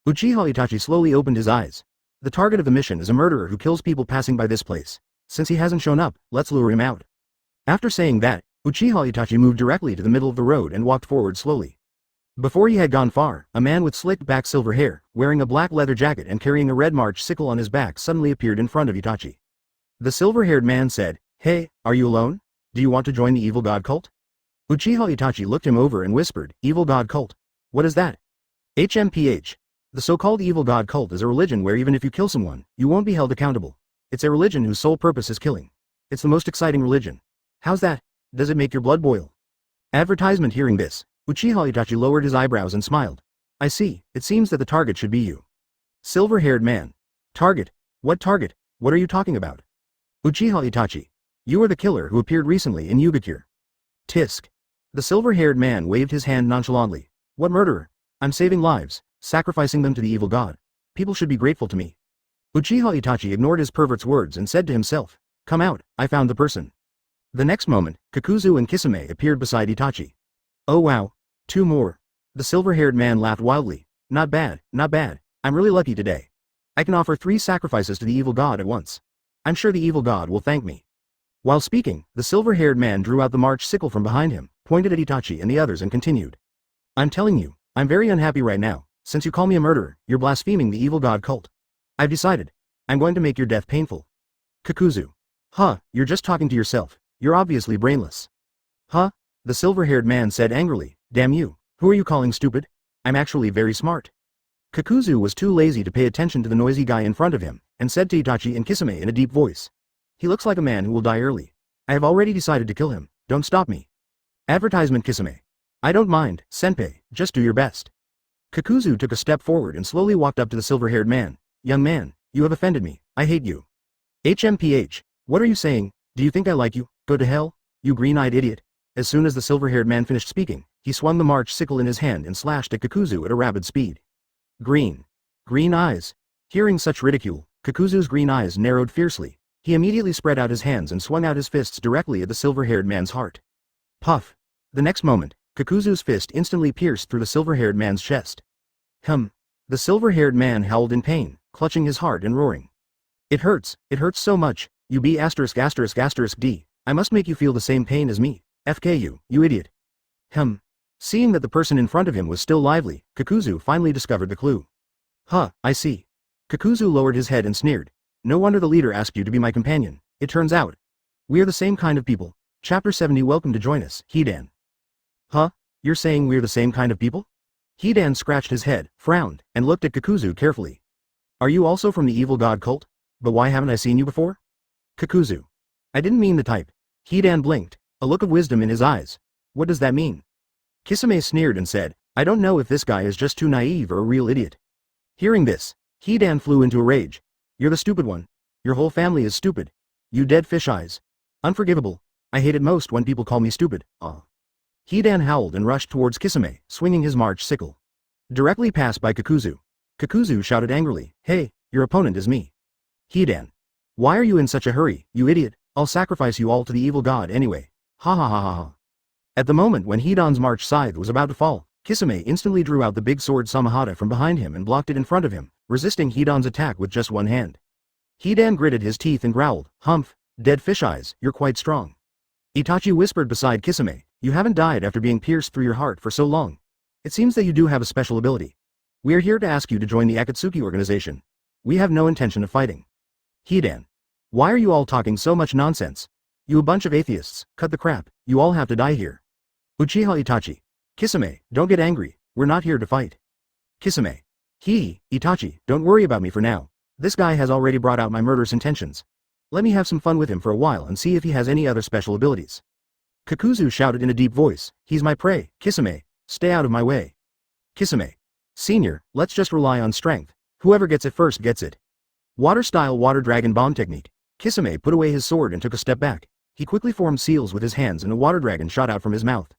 Uchiha Itachi slowly opened his eyes. The target of the mission is a murderer who kills people passing by this place. Since he hasn't shown up, let's lure him out. After saying that, Uchiha Itachi moved directly to the middle of the road and walked forward slowly. Before he had gone far, a man with slicked back silver hair, wearing a black leather jacket and carrying a red March sickle on his back suddenly appeared in front of Itachi. The silver-haired man said, Hey, are you alone? Do you want to join the evil god cult? Uchiha Itachi looked him over and whispered, Evil god cult? What is that? HMPH. The so-called evil god cult is a religion where even if you kill someone, you won't be held accountable. It's a religion whose sole purpose is killing. It's the most exciting religion. How's that? Does it make your blood boil? Advertisement. Hearing this, Uchiha Itachi lowered his eyebrows and smiled. I see, it seems that the target should be you. Silver-haired man. Target? What target? What are you talking about? Uchiha Itachi. You are the killer who appeared recently in Yugakure. Tisk. The silver-haired man waved his hand nonchalantly. What murderer? I'm saving lives, sacrificing them to the evil god. People should be grateful to me. Uchiha Itachi ignored his pervert's words and said to himself, Come out, I found the person. The next moment, Kakuzu and Kisame appeared beside Itachi. Oh wow. 2 more. The silver-haired man laughed wildly. Not bad, not bad. I'm really lucky today. I can offer 3 sacrifices to the evil god at once. I'm sure the evil god will thank me. While speaking, the silver-haired man drew out the March sickle from behind him, pointed at Itachi and the others and continued. I'm telling you, I'm very unhappy right now. Since you call me a murderer, you're blaspheming the evil god cult. I've decided. I'm going to make your death painful. Kakuzu. Huh, you're just talking to yourself. You're obviously brainless. Huh? The silver-haired man said angrily. Damn you. Who are you calling stupid? I'm actually very smart. Kakuzu was too lazy to pay attention to the noisy guy in front of him, and said to Itachi and Kisame in a deep voice. He looks like a man who will die early. I have already decided to kill him. Don't stop me. Advertisement. Kisame. I don't mind, senpai, just do your best. Kakuzu took a step forward and slowly walked up to the silver-haired man. Young man, you have offended me. I hate you. HMPH. What are you saying? Do you think I like you? Go to hell, you green-eyed idiot. As soon as the silver-haired man finished speaking, he swung the March sickle in his hand and slashed at Kakuzu at a rapid speed. Green eyes. Hearing such ridicule, Kakuzu's green eyes narrowed fiercely. He immediately spread out his hands and swung out his fists directly at the silver-haired man's heart. Puff. The next moment, Kakuzu's fist instantly pierced through the silver-haired man's chest. The silver-haired man howled in pain, clutching his heart and roaring. It hurts so much, you B********D. I must make you feel the same pain as me. FKU, you idiot. Seeing that the person in front of him was still lively, Kakuzu finally discovered the clue. Huh, I see. Kakuzu lowered his head and sneered. No wonder the leader asked you to be my companion. It turns out we are the same kind of people. Chapter 70. Welcome to join us, Hidan. Huh? You're saying we're the same kind of people? Hidan scratched his head, frowned, and looked at Kakuzu carefully. Are you also from the evil god cult? But why haven't I seen you before? Kakuzu. I didn't mean the type. Hidan blinked, a look of wisdom in his eyes. What does that mean? Kisame sneered and said, I don't know if this guy is just too naive or a real idiot. Hearing this, Hidan flew into a rage. You're the stupid one. Your whole family is stupid. You dead fish eyes. Unforgivable. I hate it most when people call me stupid. Hidan howled and rushed towards Kisame, swinging his March sickle. Directly passed by Kakuzu. Kakuzu shouted angrily, Hey, your opponent is me. Hidan. Why are you in such a hurry, you idiot? I'll sacrifice you all to the evil god anyway. Ha ha ha ha ha. At the moment when Hidan's March scythe was about to fall, Kisame instantly drew out the big sword Samahata from behind him and blocked it in front of him, resisting Hidan's attack with just one hand. Hidan gritted his teeth and growled, Humph, dead fish eyes, you're quite strong. Itachi whispered beside Kisame, You haven't died after being pierced through your heart for so long. It seems that you do have a special ability. We are here to ask you to join the Akatsuki organization. We have no intention of fighting. Hidan. Why are you all talking so much nonsense? You a bunch of atheists, cut the crap, you all have to die here. Uchiha Itachi. Kisame, don't get angry, we're not here to fight. Kisame. Itachi, don't worry about me for now. This guy has already brought out my murderous intentions. Let me have some fun with him for a while and see if he has any other special abilities. Kakuzu shouted in a deep voice, he's my prey, Kisame, stay out of my way. Kisame. Senior, let's just rely on strength. Whoever gets it first gets it. Water-style water dragon bomb technique. Kisame put away his sword and took a step back. He quickly formed seals with his hands and a water dragon shot out from his mouth.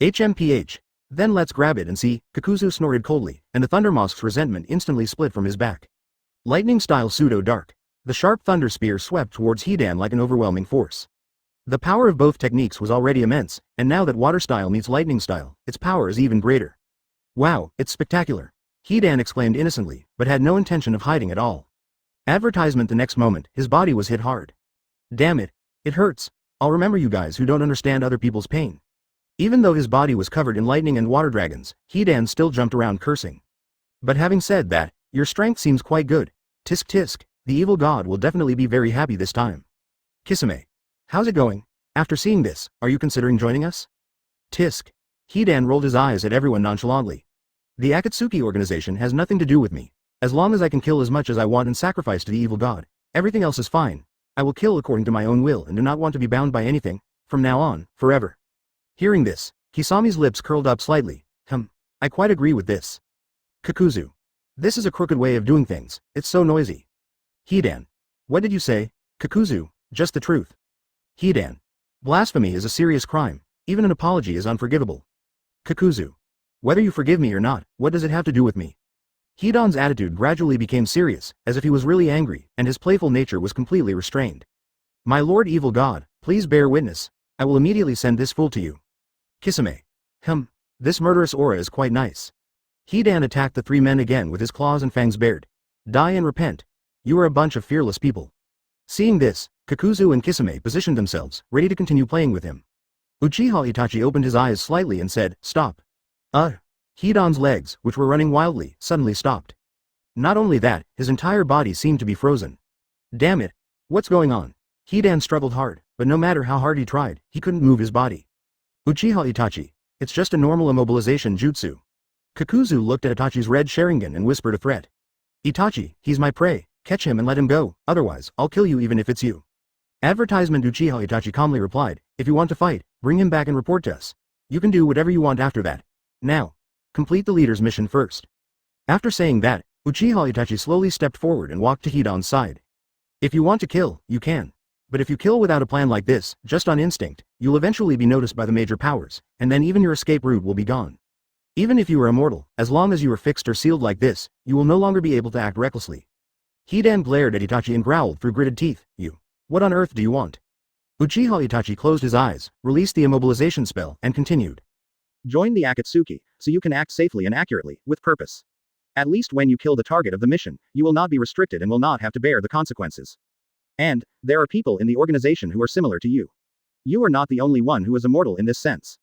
HMPH. Then let's grab it and see, Kakuzu snorted coldly, and the Thunder Mosk's resentment instantly split from his back. Lightning-style pseudo-dark. The sharp thunder spear swept towards Hidan like an overwhelming force. The power of both techniques was already immense, and now that water style meets lightning style, its power is even greater. Wow, it's spectacular. Hidan exclaimed innocently, but had no intention of hiding at all. Advertisement the next moment, his body was hit hard. Damn it. It hurts. I'll remember you guys who don't understand other people's pain. Even though his body was covered in lightning and water dragons, Hidan still jumped around cursing. But having said that, your strength seems quite good. Tisk tisk, the evil god will definitely be very happy this time. Kisame. How's it going? After seeing this, are you considering joining us? Tisk. Hidan rolled his eyes at everyone nonchalantly. The Akatsuki organization has nothing to do with me. As long as I can kill as much as I want and sacrifice to the evil god, everything else is fine. I will kill according to my own will and do not want to be bound by anything, from now on, forever. Hearing this, Kisami's lips curled up slightly. I quite agree with this. Kakuzu. This is a crooked way of doing things, it's so noisy. Hidan. What did you say? Kakuzu, just the truth. Hidan. Blasphemy is a serious crime, even an apology is unforgivable. Kakuzu. Whether you forgive me or not, what does it have to do with me? Hidan's attitude gradually became serious, as if he was really angry, and his playful nature was completely restrained. My lord evil god, please bear witness. I will immediately send this fool to you. Kisame. This murderous aura is quite nice. Hidan attacked the three men again with his claws and fangs bared. Die and repent. You are a bunch of fearless people. Seeing this, Kakuzu and Kisame positioned themselves, ready to continue playing with him. Uchiha Itachi opened his eyes slightly and said, stop. Hidan's legs, which were running wildly, suddenly stopped. Not only that, his entire body seemed to be frozen. Damn it. What's going on? Hidan struggled hard, but no matter how hard he tried, he couldn't move his body. Uchiha Itachi. It's just a normal immobilization jutsu. Kakuzu looked at Itachi's red Sharingan and whispered a threat. Itachi, he's my prey, catch him and let him go, otherwise, I'll kill you even if it's you. Advertisement Uchiha Itachi calmly replied, if you want to fight, bring him back and report to us. You can do whatever you want after that. Now, complete the leader's mission first. After saying that, Uchiha Itachi slowly stepped forward and walked to Hidan's side. If you want to kill, you can. But if you kill without a plan like this, just on instinct, you'll eventually be noticed by the major powers, and then even your escape route will be gone. Even if you are immortal, as long as you are fixed or sealed like this, you will no longer be able to act recklessly. Hidan glared at Itachi and growled through gritted teeth, you. What on earth do you want? Uchiha Itachi closed his eyes, released the immobilization spell, and continued. Join the Akatsuki, so you can act safely and accurately, with purpose. At least when you kill the target of the mission, you will not be restricted and will not have to bear the consequences. And, there are people in the organization who are similar to you. You are not the only one who is immortal in this sense.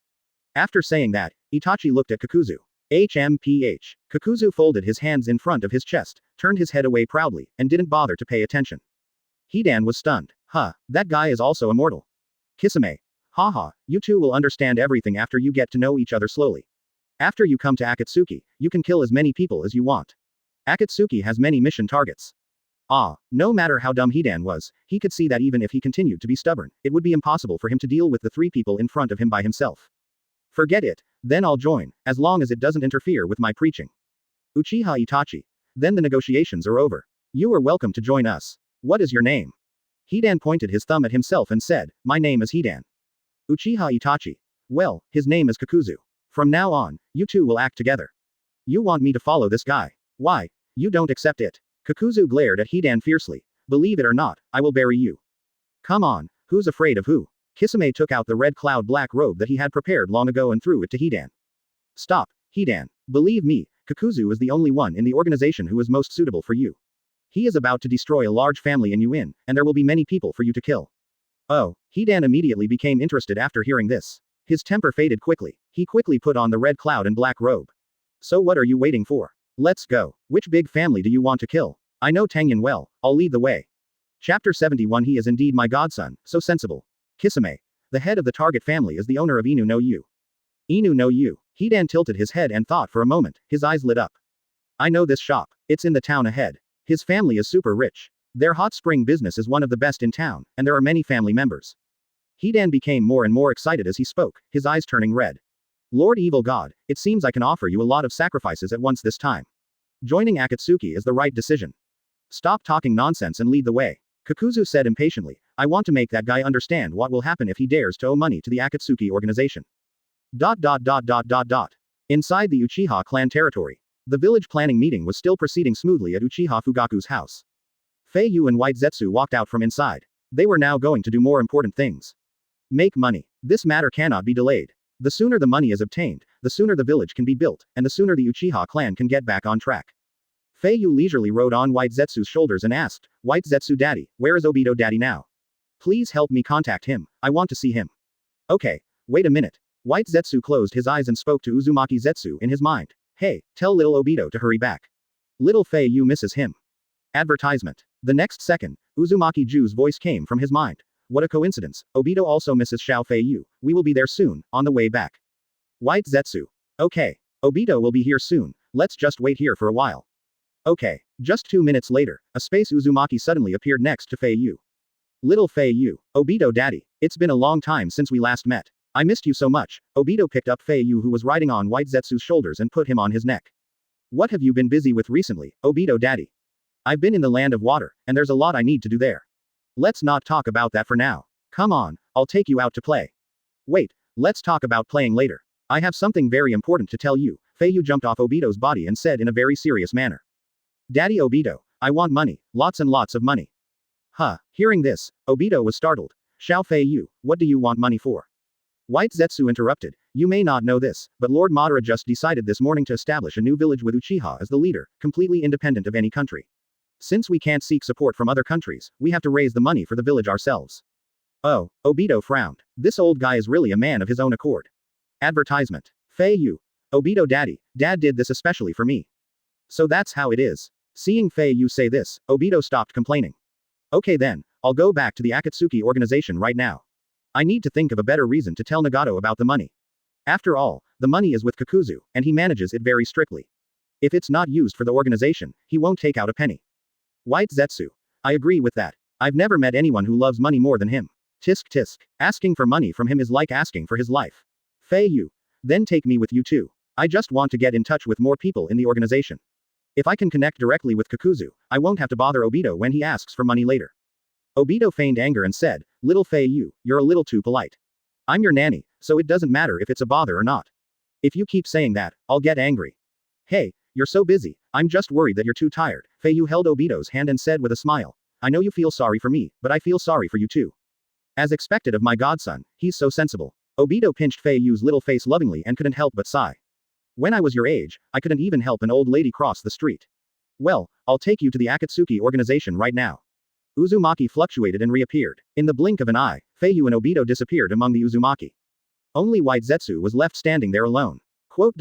After saying that, Itachi looked at Kakuzu. HMPH. Kakuzu folded his hands in front of his chest, turned his head away proudly, and didn't bother to pay attention. Hidan was stunned. That guy is also immortal. Kisame. Haha, you two will understand everything after you get to know each other slowly. After you come to Akatsuki, you can kill as many people as you want. Akatsuki has many mission targets. No matter how dumb Hidan was, he could see that even if he continued to be stubborn, it would be impossible for him to deal with the three people in front of him by himself. Forget it, then I'll join, as long as it doesn't interfere with my preaching. Uchiha Itachi. Then the negotiations are over. You are welcome to join us. What is your name? Hidan pointed his thumb at himself and said, my name is Hidan. Uchiha Itachi. Well, his name is Kakuzu. From now on, you two will act together. You want me to follow this guy? Why? You don't accept it. Kakuzu glared at Hidan fiercely. Believe it or not, I will bury you. Come on, who's afraid of who? Kisame took out the red cloud black robe that he had prepared long ago and threw it to Hidan. Stop, Hidan. Believe me, Kakuzu is the only one in the organization who is most suitable for you. He is about to destroy a large family in Yuin, and there will be many people for you to kill. Oh, Hidan immediately became interested after hearing this. His temper faded quickly. He quickly put on the red cloud and black robe. So what are you waiting for? Let's go. Which big family do you want to kill? I know Tengen well, I'll lead the way. Chapter 71. He is indeed my godson, so sensible. Kisame. The head of the target family is the owner of Inu no Yu. Inu no Yu. Hidan tilted his head and thought for a moment, his eyes lit up. I know this shop. It's in the town ahead. His family is super rich. Their hot spring business is one of the best in town, and there are many family members. Hidan became more and more excited as he spoke, his eyes turning red. Lord Evil God, it seems I can offer you a lot of sacrifices at once this time. Joining Akatsuki is the right decision. Stop talking nonsense and lead the way. Kakuzu said impatiently, I want to make that guy understand what will happen if he dares to owe money to the Akatsuki organization. Inside the Uchiha clan territory. The village planning meeting was still proceeding smoothly at Uchiha Fugaku's house. Fei Yu and White Zetsu walked out from inside. They were now going to do more important things. Make money. This matter cannot be delayed. The sooner the money is obtained, the sooner the village can be built, and the sooner the Uchiha clan can get back on track. Fei Yu leisurely rode on White Zetsu's shoulders and asked, White Zetsu daddy, where is Obito daddy now? Please help me contact him, I want to see him. Okay, wait a minute. White Zetsu closed his eyes and spoke to Uzumaki Zetsu in his mind. Hey, tell little Obito to hurry back. Little Fei Yu misses him. Advertisement. The next second, Uzumaki Ju's voice came from his mind. What a coincidence, Obito also misses Xiao Fei Yu, we will be there soon, on the way back. White Zetsu. Okay. Obito will be here soon, let's just wait here for a while. Okay. Just 2 minutes later, a space Uzumaki suddenly appeared next to Fei Yu. Little Fei Yu, Obito daddy, it's been a long time since we last met. I missed you so much. Obito picked up Fei Yu who was riding on White Zetsu's shoulders and put him on his neck. What have you been busy with recently, Obito daddy? I've been in the land of water, and there's a lot I need to do there. Let's not talk about that for now. Come on, I'll take you out to play. Wait, let's talk about playing later. I have something very important to tell you. Fei Yu jumped off Obito's body and said in a very serious manner. Daddy Obito, I want money, lots and lots of money. Huh, hearing this, Obito was startled. Xiao Fei Yu, what do you want money for? White Zetsu interrupted, you may not know this, but Lord Madara just decided this morning to establish a new village with Uchiha as the leader, completely independent of any country. Since we can't seek support from other countries, we have to raise the money for the village ourselves. Oh, Obito frowned. This old guy is really a man of his own accord. Advertisement. Fei Yu. Obito daddy, dad did this especially for me. So that's how it is. Seeing Fei Yu say this, Obito stopped complaining. Okay then, I'll go back to the Akatsuki organization right now. I need to think of a better reason to tell Nagato about the money. After all, the money is with Kakuzu, and he manages it very strictly. If it's not used for the organization, he won't take out a penny. White Zetsu. I agree with that. I've never met anyone who loves money more than him. Tisk tisk. Asking for money from him is like asking for his life. Fei Yu. Then take me with you too. I just want to get in touch with more people in the organization. If I can connect directly with Kakuzu, I won't have to bother Obito when he asks for money later. Obito feigned anger and said, Little Fei Yu, you're a little too polite. I'm your nanny, so it doesn't matter if it's a bother or not. If you keep saying that, I'll get angry. Hey, you're so busy, I'm just worried that you're too tired. Fei Yu held Obito's hand and said with a smile, I know you feel sorry for me, but I feel sorry for you too. As expected of my godson, he's so sensible. Obito pinched Fei Yu's little face lovingly and couldn't help but sigh. When I was your age, I couldn't even help an old lady cross the street. Well, I'll take you to the Akatsuki organization right now. Uzumaki fluctuated and reappeared. In the blink of an eye, Fei Yu and Obito disappeared among the Uzumaki. Only White Zetsu was left standing there alone. Quote.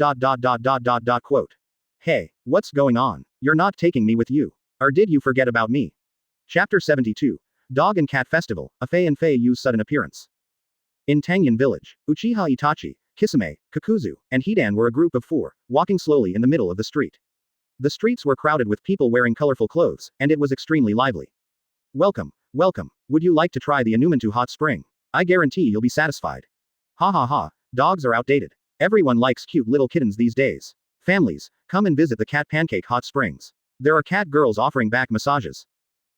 Hey, what's going on? You're not taking me with you. Or did you forget about me? Chapter 72. Dog and Cat Festival, a Fei and Fei Yu's sudden appearance. In Tangyun Village, Uchiha Itachi, Kisame, Kakuzu, and Hidan were a group of 4, walking slowly in the middle of the street. The streets were crowded with people wearing colorful clothes, and it was extremely lively. Welcome, welcome. Would you like to try the Anumantu hot spring? I guarantee you'll be satisfied. Ha ha ha, dogs are outdated. Everyone likes cute little kittens these days. Families, come and visit the Cat Pancake Hot Springs. There are cat girls offering back massages.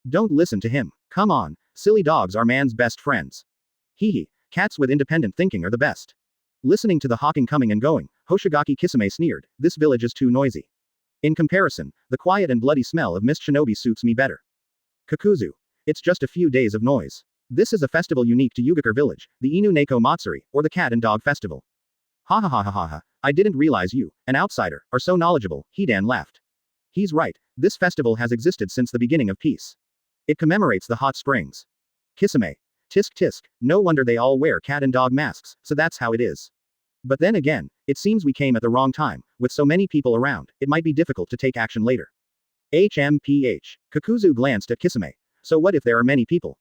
Don't listen to him. Come on, silly dogs are man's best friends. Hee hee, cats with independent thinking are the best. Listening to the hawking coming and going, Hoshigaki Kisame sneered, this village is too noisy. In comparison, the quiet and bloody smell of Miss Shinobi suits me better. Kakuzu. It's just a few days of noise. This is a festival unique to Yugakure village, the Inu Neko Matsuri, or the Cat and Dog Festival. Ha ha ha ha ha ha, I didn't realize you, an outsider, are so knowledgeable, Hidan laughed. He's right, this festival has existed since the beginning of peace. It commemorates the hot springs. Kisame. Tisk tisk, no wonder they all wear cat and dog masks, so that's how it is. But then again, it seems we came at the wrong time, with so many people around, it might be difficult to take action later. HMPH. Kakuzu glanced at Kisame. So what if there are many people?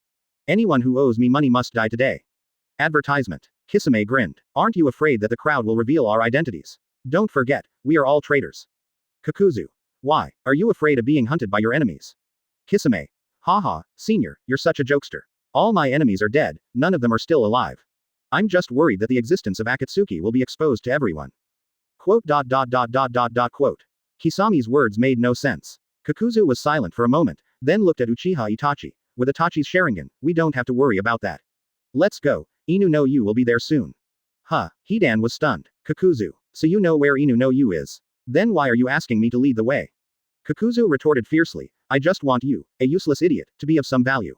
Anyone who owes me money must die today. Advertisement. Kisame grinned. Aren't you afraid that the crowd will reveal our identities? Don't forget, we are all traitors. Kakuzu. Why? Are you afraid of being hunted by your enemies? Kisame. Haha, senior, you're such a jokester. All my enemies are dead, none of them are still alive. I'm just worried that the existence of Akatsuki will be exposed to everyone. Quote. Quote. Kisami's words made no sense. Kakuzu was silent for a moment, then looked at Uchiha Itachi. With Itachi's Sharingan, we don't have to worry about that. Let's go, Inu no Yu will be there soon. Huh, Hidan was stunned. Kakuzu, so you know where Inu no Yu is? Then why are you asking me to lead the way? Kakuzu retorted fiercely, I just want you, a useless idiot, to be of some value.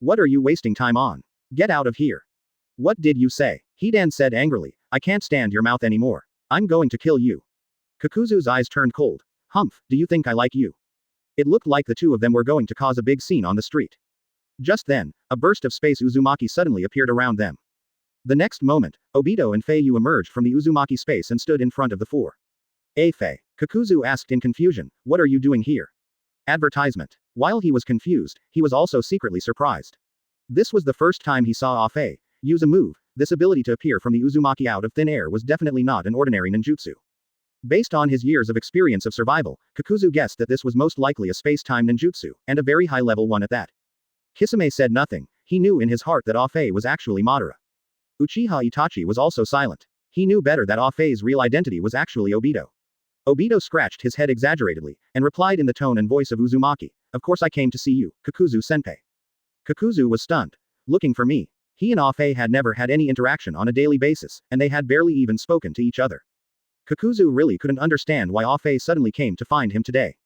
What are you wasting time on? Get out of here. What did you say? Hidan said angrily, I can't stand your mouth anymore. I'm going to kill you. Kakuzu's eyes turned cold. Humph, do you think I like you? It looked like the two of them were going to cause a big scene on the street. Just then, a burst of space Uzumaki suddenly appeared around them. The next moment, Obito and Fei Yu emerged from the Uzumaki space and stood in front of the four. Fei. Kakuzu asked in confusion, what are you doing here? Advertisement. While he was confused, he was also secretly surprised. This was the first time he saw Fei use a move. This ability to appear from the Uzumaki out of thin air was definitely not an ordinary ninjutsu. Based on his years of experience of survival, Kakuzu guessed that this was most likely a space-time ninjutsu, and a very high-level one at that. Kisame said nothing. He knew in his heart that Fei was actually Madara. Uchiha Itachi was also silent. He knew better that Fei's real identity was actually Obito. Obito scratched his head exaggeratedly, and replied in the tone and voice of Uzumaki, of course I came to see you, Kakuzu-senpai. Kakuzu was stunned. Looking for me. He and Fei had never had any interaction on a daily basis, and they had barely even spoken to each other. Kakuzu really couldn't understand why Fei suddenly came to find him today.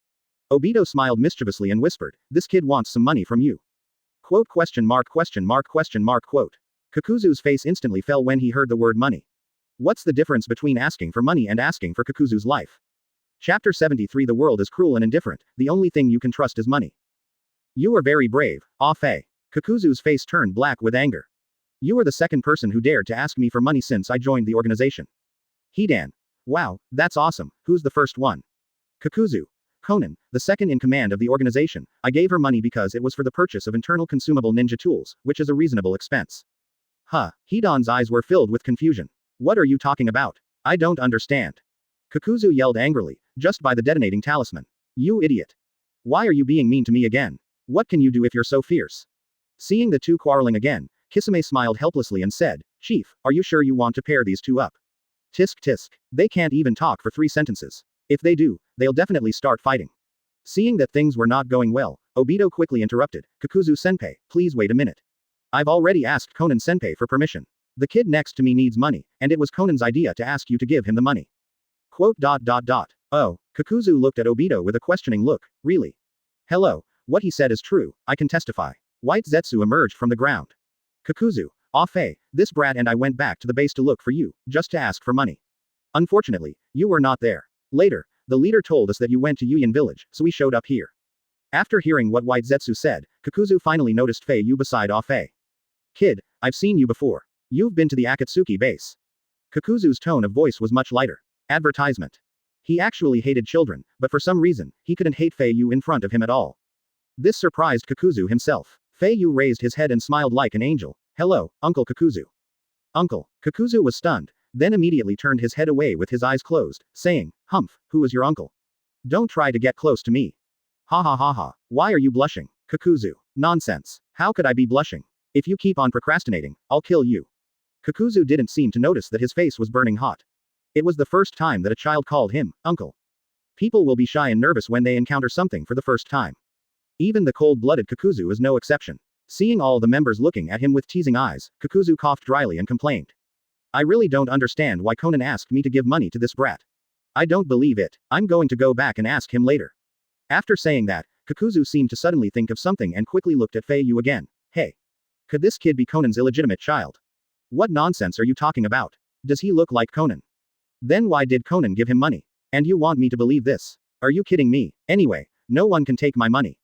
Obito smiled mischievously and whispered, this kid wants some money from you. Quote. Quote. Kakuzu's face instantly fell when he heard the word money. What's the difference between asking for money and asking for Kakuzu's life? Chapter 73. The world is cruel and indifferent, the only thing you can trust is money. You are very brave, Fei. Kakuzu's face turned black with anger. You are the second person who dared to ask me for money since I joined the organization. Hidan. Wow, that's awesome, who's the first one? Kakuzu. Conan, the second in command of the organization. I gave her money because it was for the purchase of internal consumable ninja tools, which is a reasonable expense. Huh, Hidan's eyes were filled with confusion. What are you talking about? I don't understand. Kakuzu yelled angrily, just by the detonating talisman. You idiot. Why are you being mean to me again? What can you do if you're so fierce? Seeing the two quarreling again, Kisame smiled helplessly and said, Chief, are you sure you want to pair these two up? Tisk tisk. They can't even talk for 3 sentences. If they do, they'll definitely start fighting. Seeing that things were not going well, Obito quickly interrupted, Kakuzu-senpai, please wait a minute. I've already asked Conan-senpai for permission. The kid next to me needs money, and it was Conan's idea to ask you to give him the money. Quote. Oh, Kakuzu looked at Obito with a questioning look, really? Hello, what he said is true, I can testify. White Zetsu emerged from the ground. Kakuzu, Fei, this brat and I went back to the base to look for you, just to ask for money. Unfortunately, you were not there. Later, the leader told us that you went to Yuyan village, so we showed up here. After hearing what White Zetsu said, Kakuzu finally noticed Fei Yu beside Fei. Kid, I've seen you before. You've been to the Akatsuki base. Kakuzu's tone of voice was much lighter. Advertisement. He actually hated children, but for some reason, he couldn't hate Fei Yu in front of him at all. This surprised Kakuzu himself. Fei Yu raised his head and smiled like an angel. Hello, Uncle Kakuzu. Uncle. Kakuzu was stunned, then immediately turned his head away with his eyes closed, saying, Humph, who is your uncle? Don't try to get close to me. Ha ha ha ha. Why are you blushing, Kakuzu? Nonsense. How could I be blushing? If you keep on procrastinating, I'll kill you. Kakuzu didn't seem to notice that his face was burning hot. It was the first time that a child called him, uncle. People will be shy and nervous when they encounter something for the first time. Even the cold-blooded Kakuzu is no exception. Seeing all the members looking at him with teasing eyes, Kakuzu coughed dryly and complained. I really don't understand why Conan asked me to give money to this brat. I don't believe it. I'm going to go back and ask him later. After saying that, Kakuzu seemed to suddenly think of something and quickly looked at Fei Yu again. Hey. Could this kid be Conan's illegitimate child? What nonsense are you talking about? Does he look like Conan? Then why did Conan give him money? And you want me to believe this? Are you kidding me? Anyway, no one can take my money.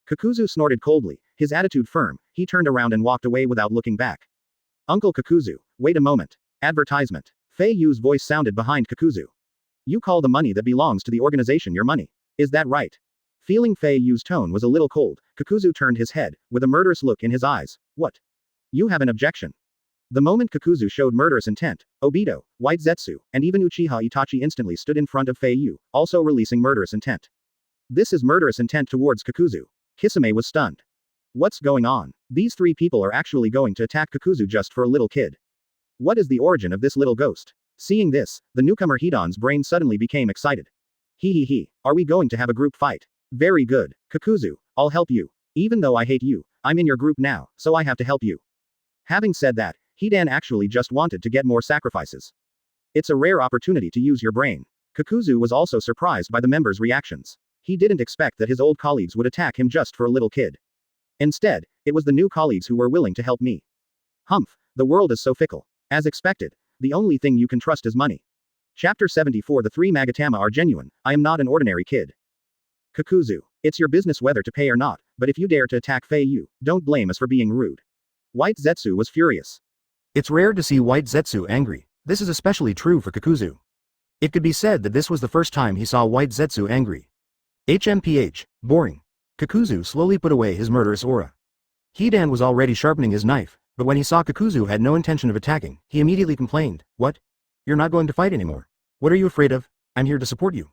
Kakuzu snorted coldly, his attitude firm. He turned around and walked away without looking back. Uncle Kakuzu, wait a moment. Advertisement. Fei Yu's voice sounded behind Kakuzu. You call the money that belongs to the organization your money. Is that right? Feeling Fei Yu's tone was a little cold, Kakuzu turned his head, with a murderous look in his eyes. What? You have an objection? The moment Kakuzu showed murderous intent, Obito, White Zetsu, and even Uchiha Itachi instantly stood in front of Fei Yu, also releasing murderous intent. This is murderous intent towards Kakuzu. Kisame was stunned. What's going on? These three people are actually going to attack Kakuzu just for a little kid. What is the origin of this little ghost? Seeing this, the newcomer Hidan's brain suddenly became excited. Are we going to have a group fight? Very good. Kakuzu, I'll help you. Even though I hate you, I'm in your group now, so I have to help you. Having said that, Hidan actually just wanted to get more sacrifices. It's a rare opportunity to use your brain. Kakuzu was also surprised by the members' reactions. He didn't expect that his old colleagues would attack him just for a little kid. Instead, it was the new colleagues who were willing to help me. Humph, the world is so fickle. As expected, the only thing you can trust is money. Chapter 74. The three Magatama are genuine. I am not an ordinary kid. Kakuzu, it's your business whether to pay or not, but if you dare to attack Fei Yu, don't blame us for being rude. White Zetsu was furious. It's rare to see White Zetsu angry. This is especially true for Kakuzu. It could be said that this was the first time he saw White Zetsu angry. HMPH, boring. Kakuzu slowly put away his murderous aura. Hidan was already sharpening his knife, but when he saw Kakuzu had no intention of attacking, he immediately complained, "What? You're not going to fight anymore? What are you afraid of? I'm here to support you."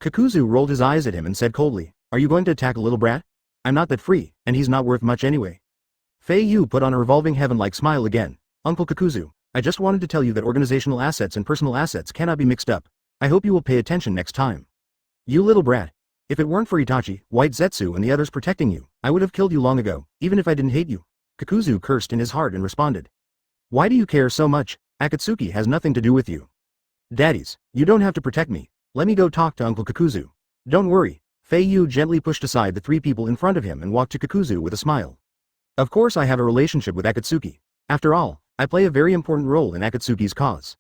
Kakuzu rolled his eyes at him and said coldly, "Are you going to attack a little brat? I'm not that free, and he's not worth much anyway." Fei Yu put on a revolving heaven-like smile again. "Uncle Kakuzu, I just wanted to tell you that organizational assets and personal assets cannot be mixed up. I hope you will pay attention next time. You little brat. If it weren't for Itachi, White Zetsu and the others protecting you, I would have killed you long ago, even if I didn't hate you." Kakuzu cursed in his heart and responded. "Why do you care so much? Akatsuki has nothing to do with you. Daddies, you don't have to protect me. Let me go talk to Uncle Kakuzu." "Don't worry." Fei Yu gently pushed aside the three people in front of him and walked to Kakuzu with a smile. "Of course I have a relationship with Akatsuki. After all, I play a very important role in Akatsuki's cause."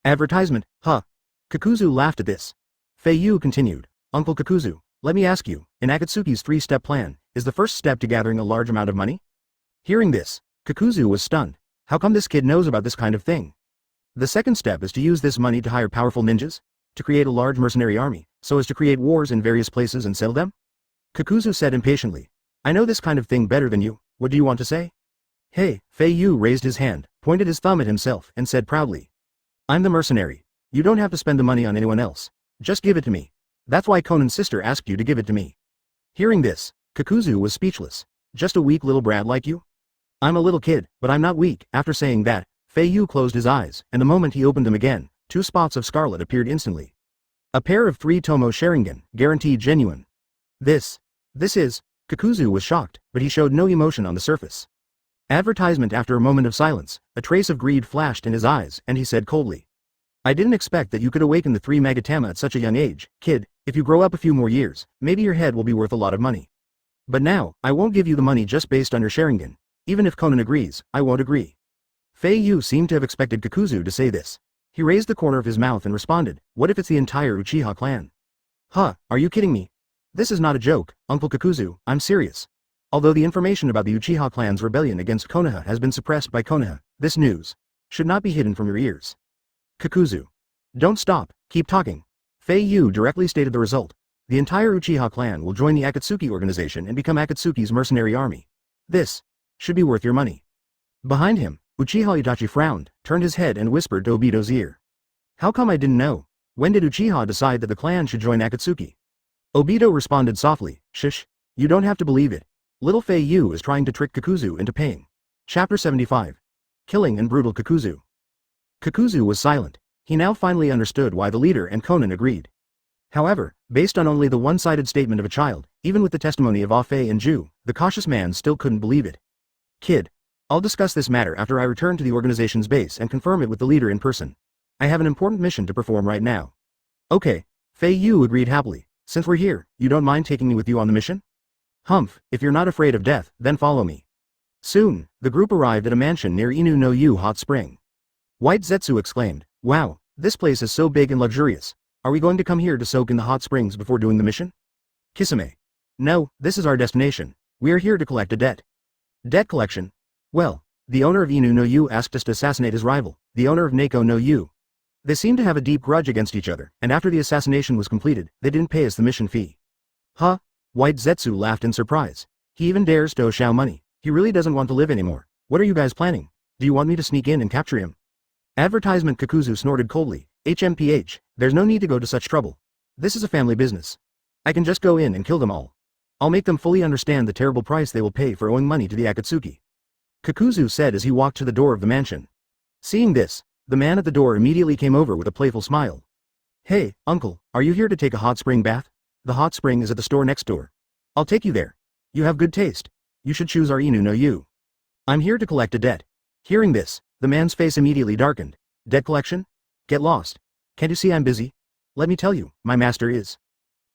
Advertisement, huh? Kakuzu laughed at this. Fei Yu continued, "Uncle Kakuzu, let me ask you, in Akatsuki's three-step plan, is the first step to gathering a large amount of money?" Hearing this, Kakuzu was stunned. How come this kid knows about this kind of thing? The second step is to use this money to hire powerful ninjas? To create a large mercenary army, so as to create wars in various places and settle them? Kakuzu said impatiently, "I know this kind of thing better than you, what do you want to say?" "Hey," Fei Yu raised his hand, pointed his thumb at himself, and said proudly, "I'm the mercenary. You don't have to spend the money on anyone else. Just give it to me. That's why Konan's sister asked you to give it to me." Hearing this, Kakuzu was speechless. "Just a weak little brat like you? I'm a little kid, but I'm not weak." After saying that, Fei Yu closed his eyes, and the moment he opened them again, 2 spots of scarlet appeared instantly. A pair of 3 Tomo Sharingan, guaranteed genuine. This is... Kakuzu was shocked, but he showed no emotion on the surface. Advertisement. After a moment of silence, a trace of greed flashed in his eyes, and he said coldly, "I didn't expect that you could awaken the 3 Magatama at such a young age, kid. If you grow up a few more years, maybe your head will be worth a lot of money. But now, I won't give you the money just based on your Sharingan. Even if Konan agrees, I won't agree." Fei Yu seemed to have expected Kakuzu to say this. He raised the corner of his mouth and responded, "What if it's the entire Uchiha clan?" "Huh, are you kidding me? This is not a joke, Uncle Kakuzu, I'm serious. Although the information about the Uchiha clan's rebellion against Konoha has been suppressed by Konoha, this news should not be hidden from your ears." Kakuzu, "Don't stop, keep talking." Fei Yu directly stated the result. The entire Uchiha clan will join the Akatsuki organization and become Akatsuki's mercenary army. This should be worth your money. Behind him, Uchiha Itachi frowned, turned his head and whispered to Obito's ear. "How come I didn't know? When did Uchiha decide that the clan should join Akatsuki?" Obito responded softly, "Shush, you don't have to believe it. Little Fei Yu is trying to trick Kakuzu into paying." Chapter 75. Killing and Brutal Kakuzu. Kakuzu was silent. He now finally understood why the leader and Konan agreed. However, based on only the one-sided statement of a child, even with the testimony of Afei and Ju, the cautious man still couldn't believe it. "Kid, I'll discuss this matter after I return to the organization's base and confirm it with the leader in person. I have an important mission to perform right now." "Okay." Fei Yu agreed happily. "Since we're here, you don't mind taking me with you on the mission?" "Humph, if you're not afraid of death, then follow me." Soon, the group arrived at a mansion near Inu no Yu Hot Spring. White Zetsu exclaimed, "Wow, this place is so big and luxurious. Are we going to come here to soak in the hot springs before doing the mission?" Kisame, "No, this is our destination. We are here to collect a debt." "Debt collection? Well, the owner of Inu no Yu asked us to assassinate his rival, the owner of Neko no Yu. They seem to have a deep grudge against each other, and after the assassination was completed, they didn't pay us the mission fee." "Huh?" White Zetsu laughed in surprise. "He even dares to owe Shao money. He really doesn't want to live anymore. What are you guys planning? Do you want me to sneak in and capture him?" Advertisement. Kakuzu snorted coldly, "HMPH, there's no need to go to such trouble. This is a family business." I can just go in and kill them all. I'll make them fully understand the terrible price they will pay for owing money to the Akatsuki. Kakuzu said as he walked to the door of the mansion. Seeing this, the man at the door immediately came over with a playful smile. Hey, uncle, are you here to take a hot spring bath? The hot spring is at the store next door. I'll take you there. You have good taste. You should choose our Inu no Yu. I'm here to collect a debt. Hearing this, the man's face immediately darkened. Debt collection? Get lost. Can't you see I'm busy? Let me tell you, my master is.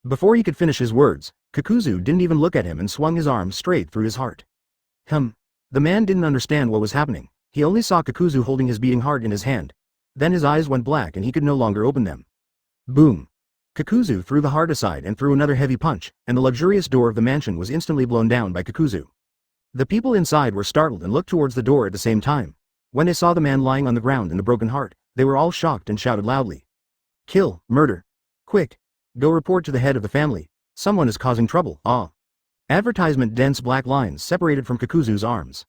Before he could finish his words, Kakuzu didn't even look at him and swung his arm straight through his heart. The man didn't understand what was happening. He only saw Kakuzu holding his beating heart in his hand. Then his eyes went black and he could no longer open them. Boom! Kakuzu threw the heart aside and threw another heavy punch, and the luxurious door of the mansion was instantly blown down by Kakuzu. The people inside were startled and looked towards the door at the same time. When they saw the man lying on the ground in the broken heart, they were all shocked and shouted loudly. Kill, murder. Quick. Go report to the head of the family. Someone is causing trouble. Advertisement. Dense black lines separated from Kakuzu's arms.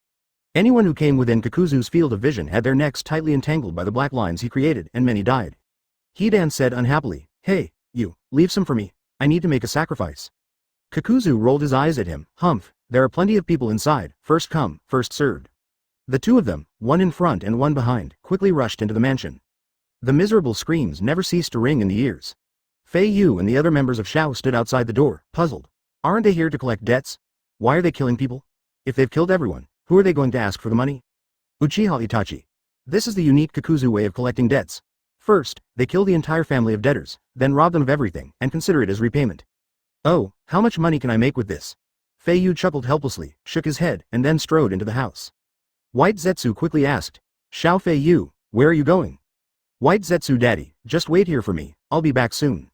Anyone who came within Kakuzu's field of vision had their necks tightly entangled by the black lines he created, and many died. Hidan said unhappily, Hey, you, leave some for me. I need to make a sacrifice. Kakuzu rolled his eyes at him. There are plenty of people inside, first come, first served. The two of them, one in front and one behind, quickly rushed into the mansion. The miserable screams never ceased to ring in the ears. Fei Yu and the other members of Shao stood outside the door, puzzled. Aren't they here to collect debts? Why are they killing people? If they've killed everyone, who are they going to ask for the money? Uchiha Itachi. This is the unique Kakuzu way of collecting debts. First, they kill the entire family of debtors, then rob them of everything and consider it as repayment. Oh, how much money can I make with this? Fei Yu chuckled helplessly, shook his head, and then strode into the house. White Zetsu quickly asked, Shao Fei Yu, where are you going? White Zetsu daddy, just wait here for me, I'll be back soon.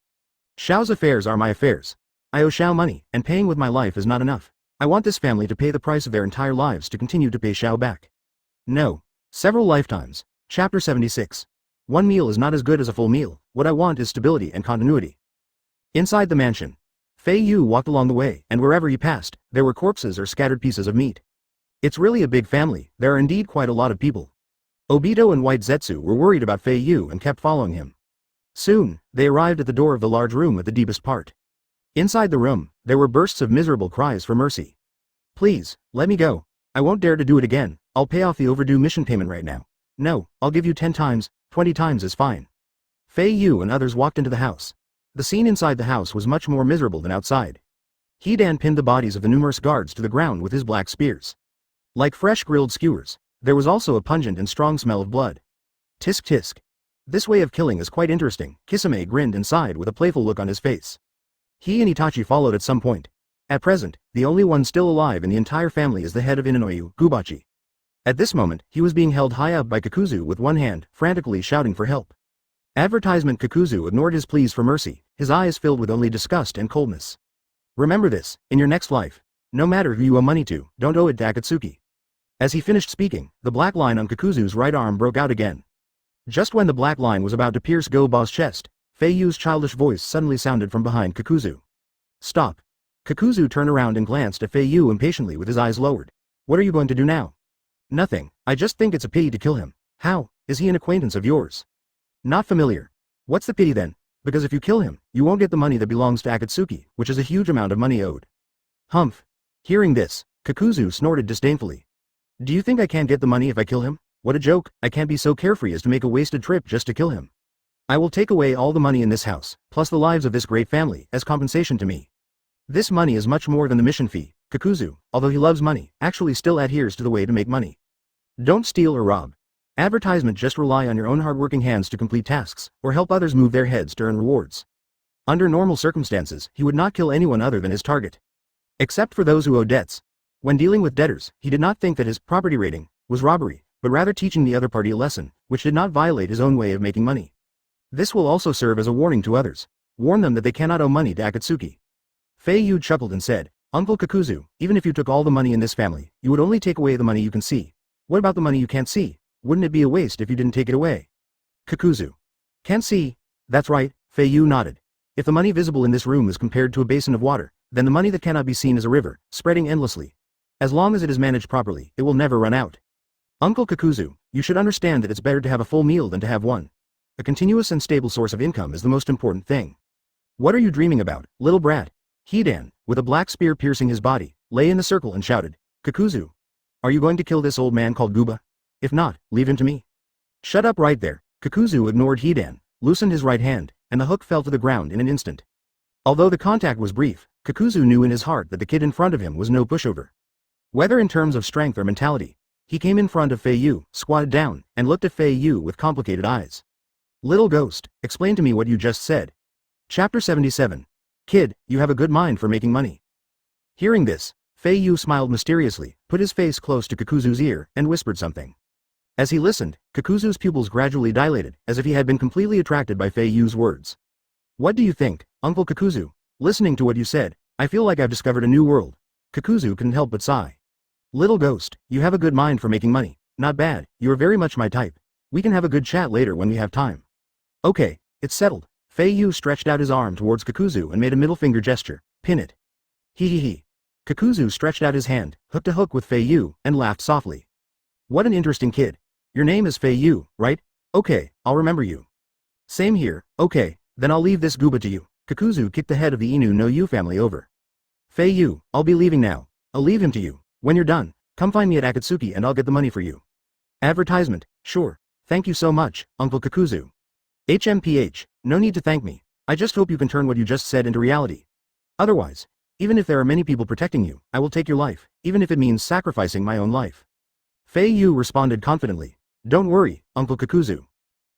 Shao's affairs are my affairs. I owe Shao money, and paying with my life is not enough. I want this family to pay the price of their entire lives to continue to pay Shao back. No. Several lifetimes. Chapter 76. One meal is not as good as a full meal. What I want is stability and continuity. Inside the mansion, Fei Yu walked along the way, and wherever he passed, there were corpses or scattered pieces of meat. It's really a big family. There are indeed quite a lot of people. Obito and White Zetsu were worried about Fei Yu and kept following him. Soon, they arrived at the door of the large room at the deepest part. Inside the room, there were bursts of miserable cries for mercy. Please, let me go. I won't dare to do it again. I'll pay off the overdue mission payment right now. No, I'll give you 10 times, 20 times is fine. Fei Yu and others walked into the house. The scene inside the house was much more miserable than outside. Hidan pinned the bodies of the numerous guards to the ground with his black spears. Like fresh grilled skewers, there was also a pungent and strong smell of blood. Tisk tisk. This way of killing is quite interesting. Kisame grinned inside with a playful look on his face. He and Itachi followed at some point. At present, the only one still alive in the entire family is the head of Inanoyu, Gubachi. At this moment, he was being held high up by Kakuzu with one hand, frantically shouting for help. Advertisement. Kakuzu ignored his pleas for mercy, his eyes filled with only disgust and coldness. Remember this, in your next life. No matter who you owe money to, don't owe it to Akatsuki. As he finished speaking, the black line on Kakuzu's right arm broke out again. Just when the black line was about to pierce Go-Ba's chest, Fei Yu's childish voice suddenly sounded from behind Kakuzu. Stop. Kakuzu turned around and glanced at Fei Yu impatiently with his eyes lowered. What are you going to do now? Nothing, I just think it's a pity to kill him. How? Is he an acquaintance of yours? Not familiar. What's the pity then? Because if you kill him, you won't get the money that belongs to Akatsuki, which is a huge amount of money owed. Hearing this, Kakuzu snorted disdainfully. Do you think I can't get the money if I kill him? What a joke, I can't be so carefree as to make a wasted trip just to kill him. I will take away all the money in this house, plus the lives of this great family, as compensation to me. This money is much more than the mission fee. Kakuzu, although he loves money, actually still adheres to the way to make money. Don't steal or rob. Advertisement. Just rely on your own hardworking hands to complete tasks, or help others move their heads to earn rewards. Under normal circumstances, he would not kill anyone other than his target. Except for those who owe debts. When dealing with debtors, he did not think that his property rating was robbery, but rather teaching the other party a lesson, which did not violate his own way of making money. This will also serve as a warning to others. Warn them that they cannot owe money to Akatsuki. Fei Yu chuckled and said, Uncle Kakuzu, even if you took all the money in this family, you would only take away the money you can see. What about the money you can't see? Wouldn't it be a waste if you didn't take it away? Kakuzu. Can't see? That's right, Fei Yu nodded. If the money visible in this room is compared to a basin of water, then the money that cannot be seen is a river, spreading endlessly. As long as it is managed properly, it will never run out. Uncle Kakuzu, you should understand that it's better to have a full meal than to have one. A continuous and stable source of income is the most important thing. What are you dreaming about, little brat? Hidan, with a black spear piercing his body, lay in the circle and shouted, "Kakuzu! Are you going to kill this old man called Guba? If not, leave him to me." "Shut up right there." Kakuzu ignored Hidan, loosened his right hand, and the hook fell to the ground in an instant. Although the contact was brief, Kakuzu knew in his heart that the kid in front of him was no pushover. Whether in terms of strength or mentality, he came in front of Fei Yu, squatted down, and looked at Fei Yu with complicated eyes. "Little ghost, explain to me what you just said." Chapter 77. Kid, you have a good mind for making money. Hearing this, Fei Yu smiled mysteriously, put his face close to Kakuzu's ear, and whispered something. As he listened, Kakuzu's pupils gradually dilated, as if he had been completely attracted by Fei Yu's words. "What do you think, Uncle Kakuzu? Listening to what you said, I feel like I've discovered a new world." Kakuzu couldn't help but sigh. "Little ghost, you have a good mind for making money. Not bad, you are very much my type. We can have a good chat later when we have time." "Okay, it's settled." Fei Yu stretched out his arm towards Kakuzu and made a middle finger gesture. "Pin it." He. Kakuzu stretched out his hand, hooked a hook with Fei Yu, and laughed softly. "What an interesting kid. Your name is Fei Yu, right? Okay, I'll remember you." "Same here, okay, then I'll leave this Guba to you." Kakuzu kicked the head of the Inu no Yu family over. "Fei Yu, I'll be leaving now. I'll leave him to you. When you're done, come find me at Akatsuki and I'll get the money for you." Advertisement, sure. Thank you so much, Uncle Kakuzu. HMPH, no need to thank me. I just hope you can turn what you just said into reality. Otherwise, even if there are many people protecting you, I will take your life, even if it means sacrificing my own life. Fei Yu responded confidently. "Don't worry, Uncle Kakuzu."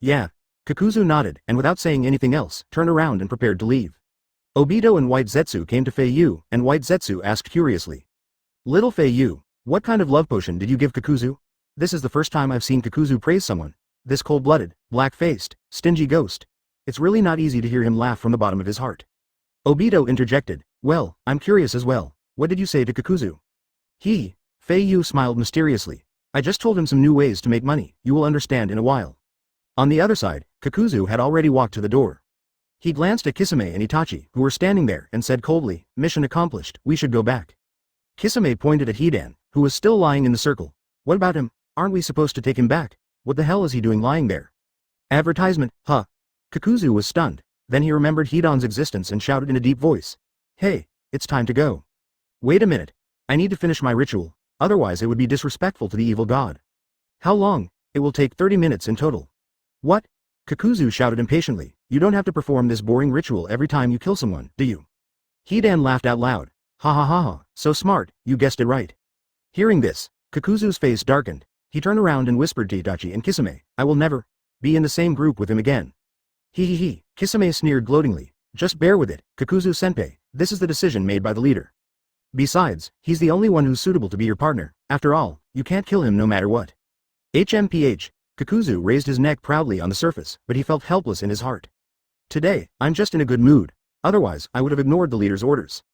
"Yeah." Kakuzu nodded and without saying anything else, turned around and prepared to leave. Obito and White Zetsu came to Fei Yu, and White Zetsu asked curiously. "Little Fei Yu, what kind of love potion did you give Kakuzu? This is the first time I've seen Kakuzu praise someone. This cold-blooded, black-faced, stingy ghost. It's really not easy to hear him laugh from the bottom of his heart." Obito interjected, "Well, I'm curious as well. What did you say to Kakuzu?" Fei Yu smiled mysteriously. "I just told him some new ways to make money, you will understand in a while." On the other side, Kakuzu had already walked to the door. He glanced at Kisame and Itachi, who were standing there, and said coldly, "Mission accomplished, we should go back." Kisame pointed at Hidan, who was still lying in the circle. "What about him? Aren't we supposed to take him back? What the hell is he doing lying there?" Advertisement, huh? Kakuzu was stunned, then he remembered Hidan's existence and shouted in a deep voice. "Hey, it's time to go. Wait a minute. I need to finish my ritual, otherwise it would be disrespectful to the evil god." "How long?" "It will take 30 minutes in total." "What?" Kakuzu shouted impatiently. "You don't have to perform this boring ritual every time you kill someone, do you?" Hidan laughed out loud. "Ha ha ha ha, so smart, you guessed it right." Hearing this, Kakuzu's face darkened. He turned around and whispered to Itachi and Kisame, "I will never be in the same group with him again." Kisame sneered gloatingly. "Just bear with it, Kakuzu-senpai, this is the decision made by the leader. Besides, he's the only one who's suitable to be your partner. After all, you can't kill him no matter what." HMPH, Kakuzu raised his neck proudly on the surface, but he felt helpless in his heart. "Today, I'm just in a good mood. Otherwise, I would have ignored the leader's orders."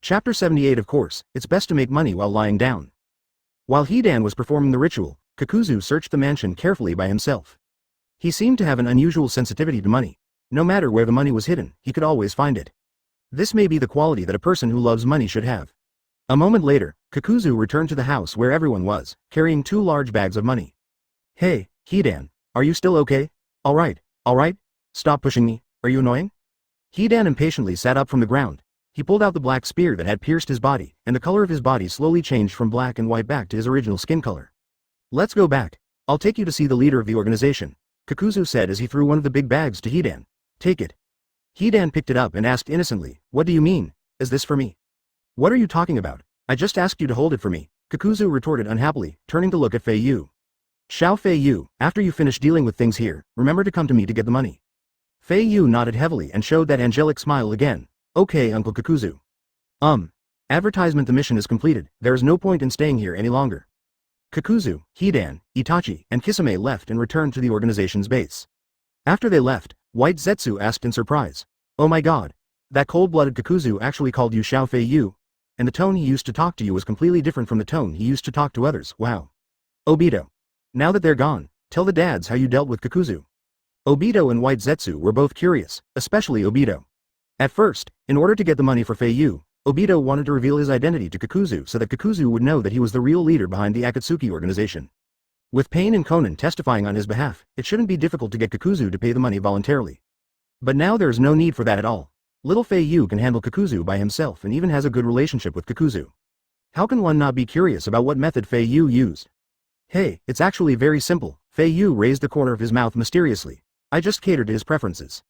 Chapter 78. Of course, it's best to make money while lying down. While Hidan was performing the ritual, Kakuzu searched the mansion carefully by himself. He seemed to have an unusual sensitivity to money. No matter where the money was hidden, he could always find it. This may be the quality that a person who loves money should have. A moment later, Kakuzu returned to the house where everyone was, carrying 2 large bags of money. "Hey, Hidan, are you still okay? Alright, stop pushing me, are you annoying?" Hidan impatiently sat up from the ground. He pulled out the black spear that had pierced his body, and the color of his body slowly changed from black and white back to his original skin color. "Let's go back. I'll take you to see the leader of the organization," Kakuzu said as he threw one of the big bags to Hidan. "Take it." Hidan picked it up and asked innocently, "What do you mean? Is this for me?" "What are you talking about? I just asked you to hold it for me," Kakuzu retorted unhappily, turning to look at Fei Yu. "Xiao Fei Yu, after you finish dealing with things here, remember to come to me to get the money." Fei Yu nodded heavily and showed that angelic smile again. "Okay, Uncle Kakuzu." Advertisement. The mission is completed, there is no point in staying here any longer. Kakuzu, Hidan, Itachi, and Kisame left and returned to the organization's base. After they left, White Zetsu asked in surprise, "Oh my god, that cold-blooded Kakuzu actually called you Xiao Fei Yu, and the tone he used to talk to you was completely different from the tone he used to talk to others, wow. Obito. Now that they're gone, tell the dads how you dealt with Kakuzu." Obito and White Zetsu were both curious, especially Obito. At first, in order to get the money for Fei Yu, Obito wanted to reveal his identity to Kakuzu so that Kakuzu would know that he was the real leader behind the Akatsuki organization. With Pain and Conan testifying on his behalf, it shouldn't be difficult to get Kakuzu to pay the money voluntarily. But now there is no need for that at all. Little Fei Yu can handle Kakuzu by himself and even has a good relationship with Kakuzu. How can one not be curious about what method Fei Yu used? Hey, it's actually very simple. Fei Yu raised the corner of his mouth mysteriously. I just catered to his preferences.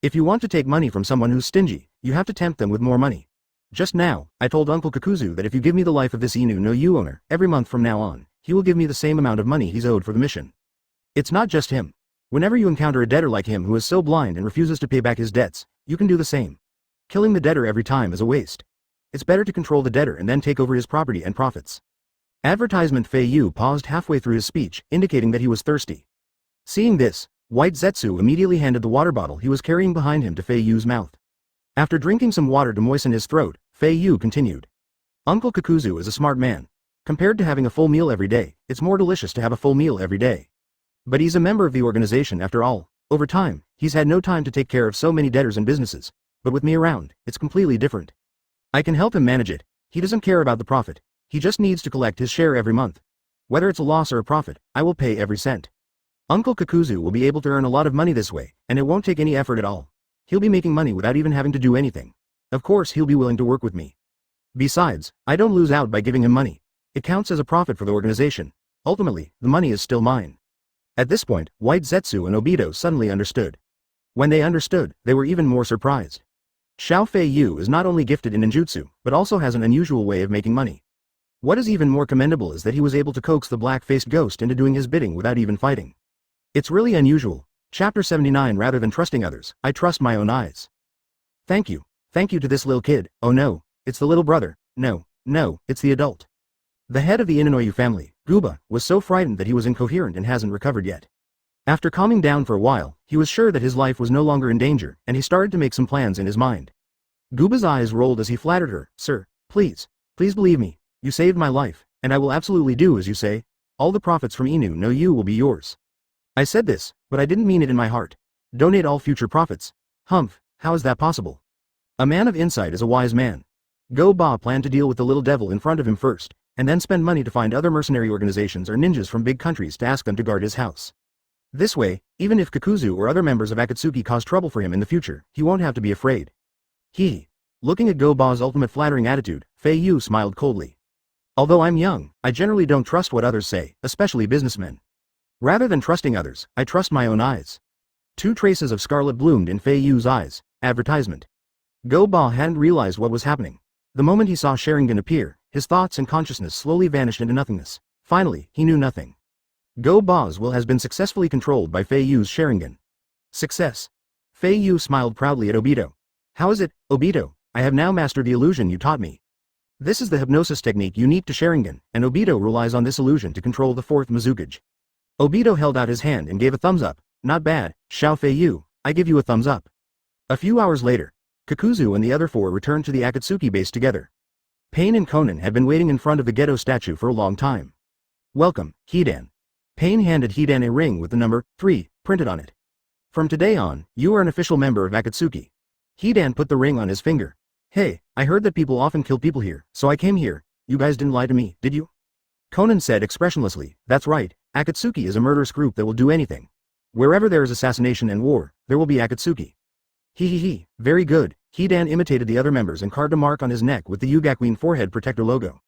If you want to take money from someone who's stingy, you have to tempt them with more money. Just now, I told Uncle Kakuzu that if you give me the life of this Inu no Yu owner, every month from now on, he will give me the same amount of money he's owed for the mission. It's not just him. Whenever you encounter a debtor like him who is so blind and refuses to pay back his debts, you can do the same. Killing the debtor every time is a waste. It's better to control the debtor and then take over his property and profits. Advertisement. Fei Yu paused halfway through his speech, indicating that he was thirsty. Seeing this, White Zetsu immediately handed the water bottle he was carrying behind him to Fei Yu's mouth. After drinking some water to moisten his throat, Fei Yu continued. Uncle Kakuzu is a smart man. Compared to having a full meal every day, it's more delicious to have a full meal every day. But he's a member of the organization after all. Over time, he's had no time to take care of so many debtors and businesses. But with me around, it's completely different. I can help him manage it. He doesn't care about the profit. He just needs to collect his share every month. Whether it's a loss or a profit, I will pay every cent. Uncle Kakuzu will be able to earn a lot of money this way, and it won't take any effort at all. He'll be making money without even having to do anything. Of course he'll be willing to work with me. Besides, I don't lose out by giving him money. It counts as a profit for the organization. Ultimately, the money is still mine. At this point, White Zetsu and Obito suddenly understood. When they understood, they were even more surprised. Fei Yu is not only gifted in ninjutsu, but also has an unusual way of making money. What is even more commendable is that he was able to coax the black-faced ghost into doing his bidding without even fighting. It's really unusual. Chapter 79. Rather than trusting others, I trust my own eyes. Thank you. Thank you to this little kid. Oh no, it's the little brother. No, it's the adult. The head of the Inanoyu family, Guba, was so frightened that he was incoherent and hasn't recovered yet. After calming down for a while, he was sure that his life was no longer in danger, and he started to make some plans in his mind. Guba's eyes rolled as he flattered her. Sir, please believe me. You saved my life, and I will absolutely do as you say. All the profits from Inu no Yu will be yours. I said this, but I didn't mean it in my heart. Donate all future profits. Humph, how is that possible? A man of insight is a wise man. Go-Ba planned to deal with the little devil in front of him first, and then spend money to find other mercenary organizations or ninjas from big countries to ask them to guard his house. This way, even if Kakuzu or other members of Akatsuki cause trouble for him in the future, he won't have to be afraid. Looking at Go-Ba's ultimate flattering attitude, Fei Yu smiled coldly. Although I'm young, I generally don't trust what others say, especially businessmen. Rather than trusting others, I trust my own eyes. 2 traces of scarlet bloomed in Fei Yu's eyes. Advertisement. Go-Ba hadn't realized what was happening. The moment he saw Sharingan appear, his thoughts and consciousness slowly vanished into nothingness. Finally, he knew nothing. Go-Ba's will has been successfully controlled by Fei Yu's Sharingan. Success. Fei Yu smiled proudly at Obito. How is it, Obito? I have now mastered the illusion you taught me. This is the hypnosis technique unique to Sharingan, and Obito relies on this illusion to control the 4th Mizukage. Obito held out his hand and gave a thumbs up. Not bad, Fei Yu, I give you a thumbs up. A few hours later, Kakuzu and the other 4 returned to the Akatsuki base together. Pain and Konan had been waiting in front of the ghetto statue for a long time. Welcome, Hidan. Pain handed Hidan a ring with the number 3 printed on it. From today on, you are an official member of Akatsuki. Hidan put the ring on his finger. Hey, I heard that people often kill people here, so I came here. You guys didn't lie to me, did you? Konan said expressionlessly. That's right, Akatsuki is a murderous group that will do anything. Wherever there is assassination and war, there will be Akatsuki. Very good. Hidan imitated the other members and carved a mark on his neck with the Yugakuin forehead protector logo.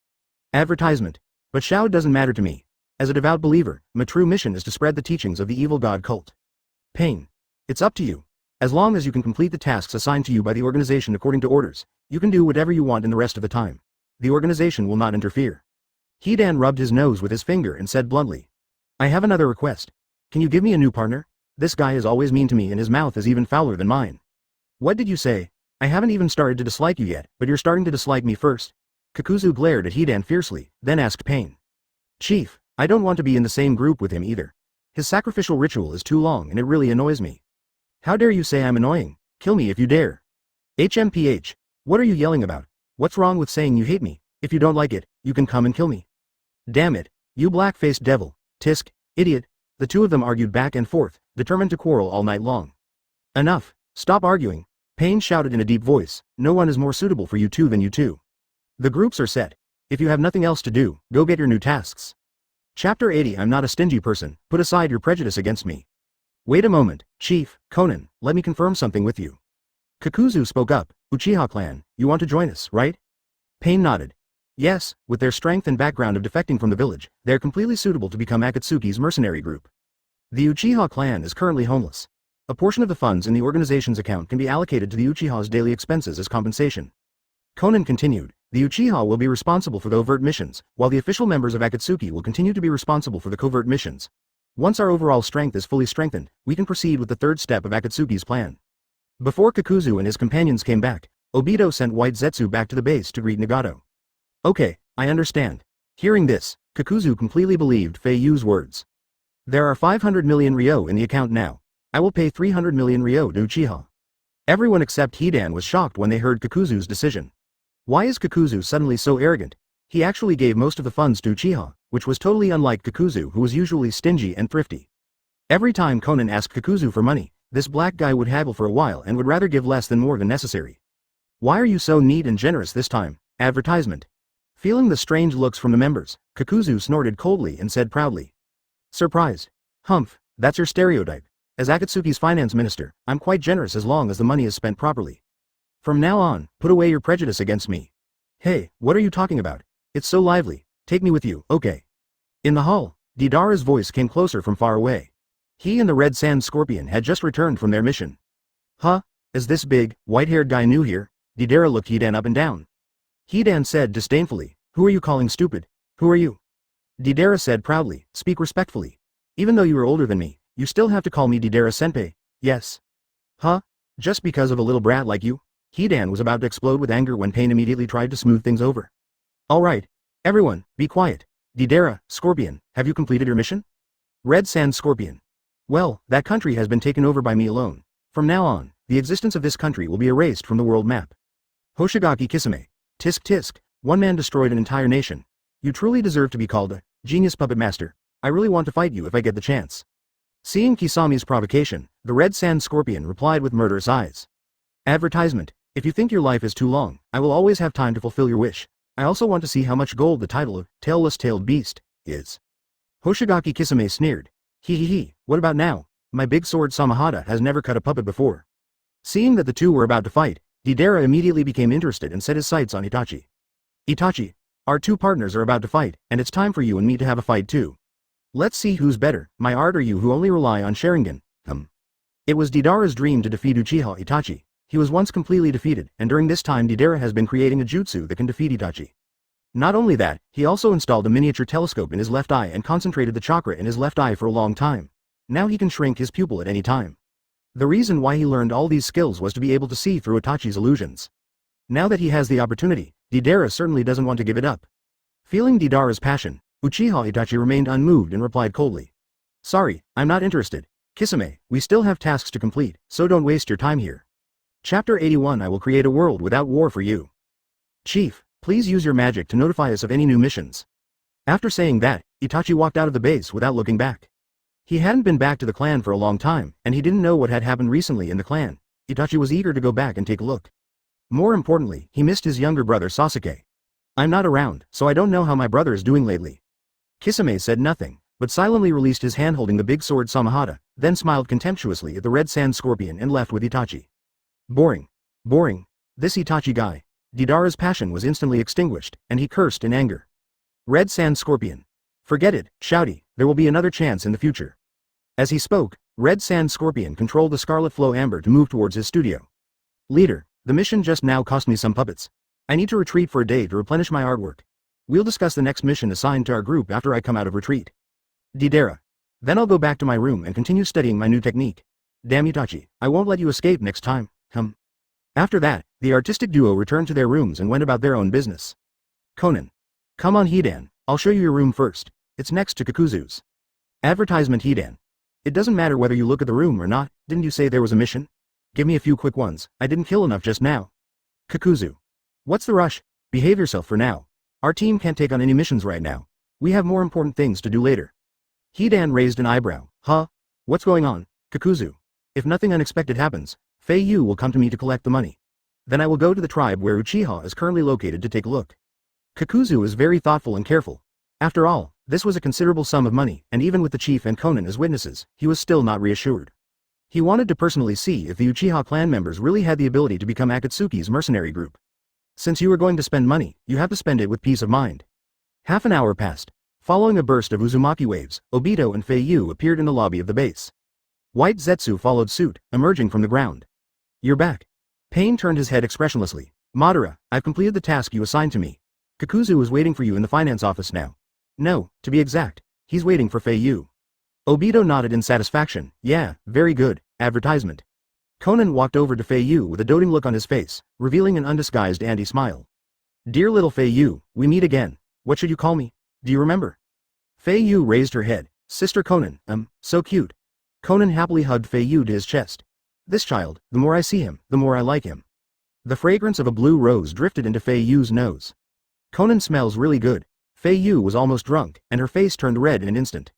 Advertisement. But Shao doesn't matter to me. As a devout believer, my true mission is to spread the teachings of the evil god cult. Pain. It's up to you. As long as you can complete the tasks assigned to you by the organization according to orders, you can do whatever you want in the rest of the time. The organization will not interfere. Hidan rubbed his nose with his finger and said bluntly. I have another request. Can you give me a new partner? This guy is always mean to me and his mouth is even fouler than mine. What did you say? I haven't even started to dislike you yet, but you're starting to dislike me first. Kakuzu glared at Hidan fiercely, then asked Pain. Chief, I don't want to be in the same group with him either. His sacrificial ritual is too long and it really annoys me. How dare you say I'm annoying? Kill me if you dare. HMPH. What are you yelling about? What's wrong with saying you hate me? If you don't like it, you can come and kill me. Damn it, you black-faced devil, tisk, idiot. The 2 of them argued back and forth, determined to quarrel all night long. Enough, stop arguing. Pain shouted in a deep voice, no one is more suitable for you 2 than you 2. The groups are set. If you have nothing else to do, go get your new tasks. Chapter 80. I'm not a stingy person, put aside your prejudice against me. Wait a moment, Chief, Konan, let me confirm something with you. Kakuzu spoke up. Uchiha clan, you want to join us, right? Pain nodded. Yes, with their strength and background of defecting from the village, they are completely suitable to become Akatsuki's mercenary group. The Uchiha clan is currently homeless. A portion of the funds in the organization's account can be allocated to the Uchiha's daily expenses as compensation. Conan continued, the Uchiha will be responsible for the overt missions, while the official members of Akatsuki will continue to be responsible for the covert missions. Once our overall strength is fully strengthened, we can proceed with the third step of Akatsuki's plan. Before Kakuzu and his companions came back, Obito sent White Zetsu back to the base to greet Nagato. Okay, I understand. Hearing this, Kakuzu completely believed Fei Yu's words. There are 500 million ryo in the account now. I will pay 300 million ryo to Uchiha. Everyone except Hidan was shocked when they heard Kakuzu's decision. Why is Kakuzu suddenly so arrogant? He actually gave most of the funds to Uchiha, which was totally unlike Kakuzu, who was usually stingy and thrifty. Every time Conan asked Kakuzu for money, this black guy would haggle for a while and would rather give less than more than necessary. Why are you so neat and generous this time? Advertisement. Feeling the strange looks from the members, Kakuzu snorted coldly and said proudly. Surprised. Humph, that's your stereotype. As Akatsuki's finance minister, I'm quite generous as long as the money is spent properly. From now on, put away your prejudice against me. Hey, what are you talking about? It's so lively. Take me with you, okay? In the hall, Deidara's voice came closer from far away. He and the Red Sand Scorpion had just returned from their mission. Huh? Is this big, white-haired guy new here? Deidara looked Hidan up and down. Hidan said disdainfully, who are you calling stupid? Who are you? Deidara said proudly, speak respectfully. Even though you are older than me, you still have to call me Deidara-senpai, yes? Huh? Just because of a little brat like you? Hidan was about to explode with anger when Pain immediately tried to smooth things over. Alright. Everyone, be quiet. Deidara, Scorpion, have you completed your mission? Red Sand Scorpion. Well, that country has been taken over by me alone. From now on, the existence of this country will be erased from the world map. Hoshigaki Kisame. Tisk tisk, one man destroyed an entire nation. You truly deserve to be called a genius puppet master. I really want to fight you if I get the chance. Seeing Kisami's provocation, the Red Sand Scorpion replied with murderous eyes. Advertisement. If you think your life is too long, I will always have time to fulfill your wish. I also want to see how much gold the title of Tailless-Tailed Beast is. Hoshigaki Kisame sneered. Hee, what about now? My big sword Samahata has never cut a puppet before. Seeing that the two were about to fight, Deidara immediately became interested and set his sights on Itachi. Itachi, our two partners are about to fight, and it's time for you and me to have a fight too. Let's see who's better, my art or you who only rely on Sharingan. It was Deidara's dream to defeat Uchiha Itachi. He was once completely defeated, and during this time Deidara has been creating a jutsu that can defeat Itachi. Not only that, he also installed a miniature telescope in his left eye and concentrated the chakra in his left eye for a long time. Now he can shrink his pupil at any time. The reason why he learned all these skills was to be able to see through Itachi's illusions. Now that he has the opportunity, Deidara certainly doesn't want to give it up. Feeling Deidara's passion, Uchiha Itachi remained unmoved and replied coldly. Sorry, I'm not interested. Kisame, we still have tasks to complete, so don't waste your time here. Chapter 81 I will create a world without war for you. Chief, please use your magic to notify us of any new missions. After saying that, Itachi walked out of the base without looking back. He hadn't been back to the clan for a long time, and he didn't know what had happened recently in the clan. Itachi was eager to go back and take a look. More importantly, he missed his younger brother Sasuke. I'm not around, so I don't know how my brother is doing lately. Kisame said nothing, but silently released his hand holding the big sword Samahata, then smiled contemptuously at the Red Sand Scorpion and left with Itachi. Boring. This Itachi guy. Deidara's passion was instantly extinguished, and he cursed in anger. Red Sand Scorpion. Forget it, Shouty, there will be another chance in the future. As he spoke, Red Sand Scorpion controlled the Scarlet Flow Amber to move towards his studio. Leader, the mission just now cost me some puppets. I need to retreat for a day to replenish my artwork. We'll discuss the next mission assigned to our group after I come out of retreat. Deidara. Then I'll go back to my room and continue studying my new technique. Damn Itachi, I won't let you escape next time. After that, the artistic duo returned to their rooms and went about their own business. Conan. Come on Hidan, I'll show you your room first. It's next to Kakuzu's. Advertisement Hidan. It doesn't matter whether you look at the room or not, didn't you say there was a mission? Give me a few quick ones, I didn't kill enough just now. Kakuzu. What's the rush? Behave yourself for now. Our team can't take on any missions right now. We have more important things to do later. Hidan raised an eyebrow. Huh? What's going on, Kakuzu? If nothing unexpected happens, Fei Yu will come to me to collect the money. Then I will go to the tribe where Uchiha is currently located to take a look. Kakuzu is very thoughtful and careful. After all, this was a considerable sum of money, and even with the chief and Conan as witnesses, he was still not reassured. He wanted to personally see if the Uchiha clan members really had the ability to become Akatsuki's mercenary group. Since you are going to spend money, you have to spend it with peace of mind. Half an hour passed. Following a burst of Uzumaki waves, Obito and Fei Yu appeared in the lobby of the base. White Zetsu followed suit, emerging from the ground. You're back. Pain turned his head expressionlessly. Madara, I've completed the task you assigned to me. Kakuzu is waiting for you in the finance office now. No, to be exact, he's waiting for Fei Yu. Obito nodded in satisfaction. Yeah, very good, advertisement. Conan walked over to Fei Yu with a doting look on his face, revealing an undisguised anti-smile. Dear little Fei Yu, we meet again. What should you call me? Do you remember? Fei Yu raised her head. Sister Conan, so cute. Conan happily hugged Fei Yu to his chest. This child, the more I see him, the more I like him. The fragrance of a blue rose drifted into Fei Yu's nose. Conan smells really good. Fei Yu was almost drunk, and her face turned red in an instant.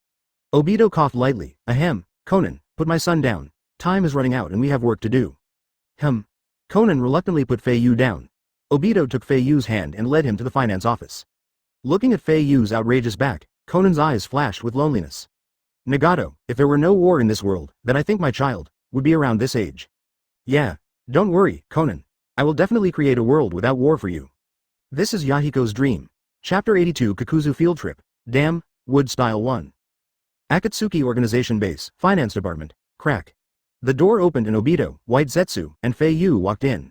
Obito coughed lightly. Ahem, Conan, put my son down. Time is running out and we have work to do. Conan reluctantly put Fei Yu down. Obito took Fei Yu's hand and led him to the finance office. Looking at Fei Yu's outrageous back, Conan's eyes flashed with loneliness. Nagato, if there were no war in this world, then I think my child would be around this age. Yeah, don't worry, Conan. I will definitely create a world without war for you. This is Yahiko's dream. Chapter 82 Kakuzu Field Trip. Dam, Wood Style 1. Akatsuki Organization Base, Finance Department, crack. The door opened and Obito, White Zetsu, and Fei Yu walked in.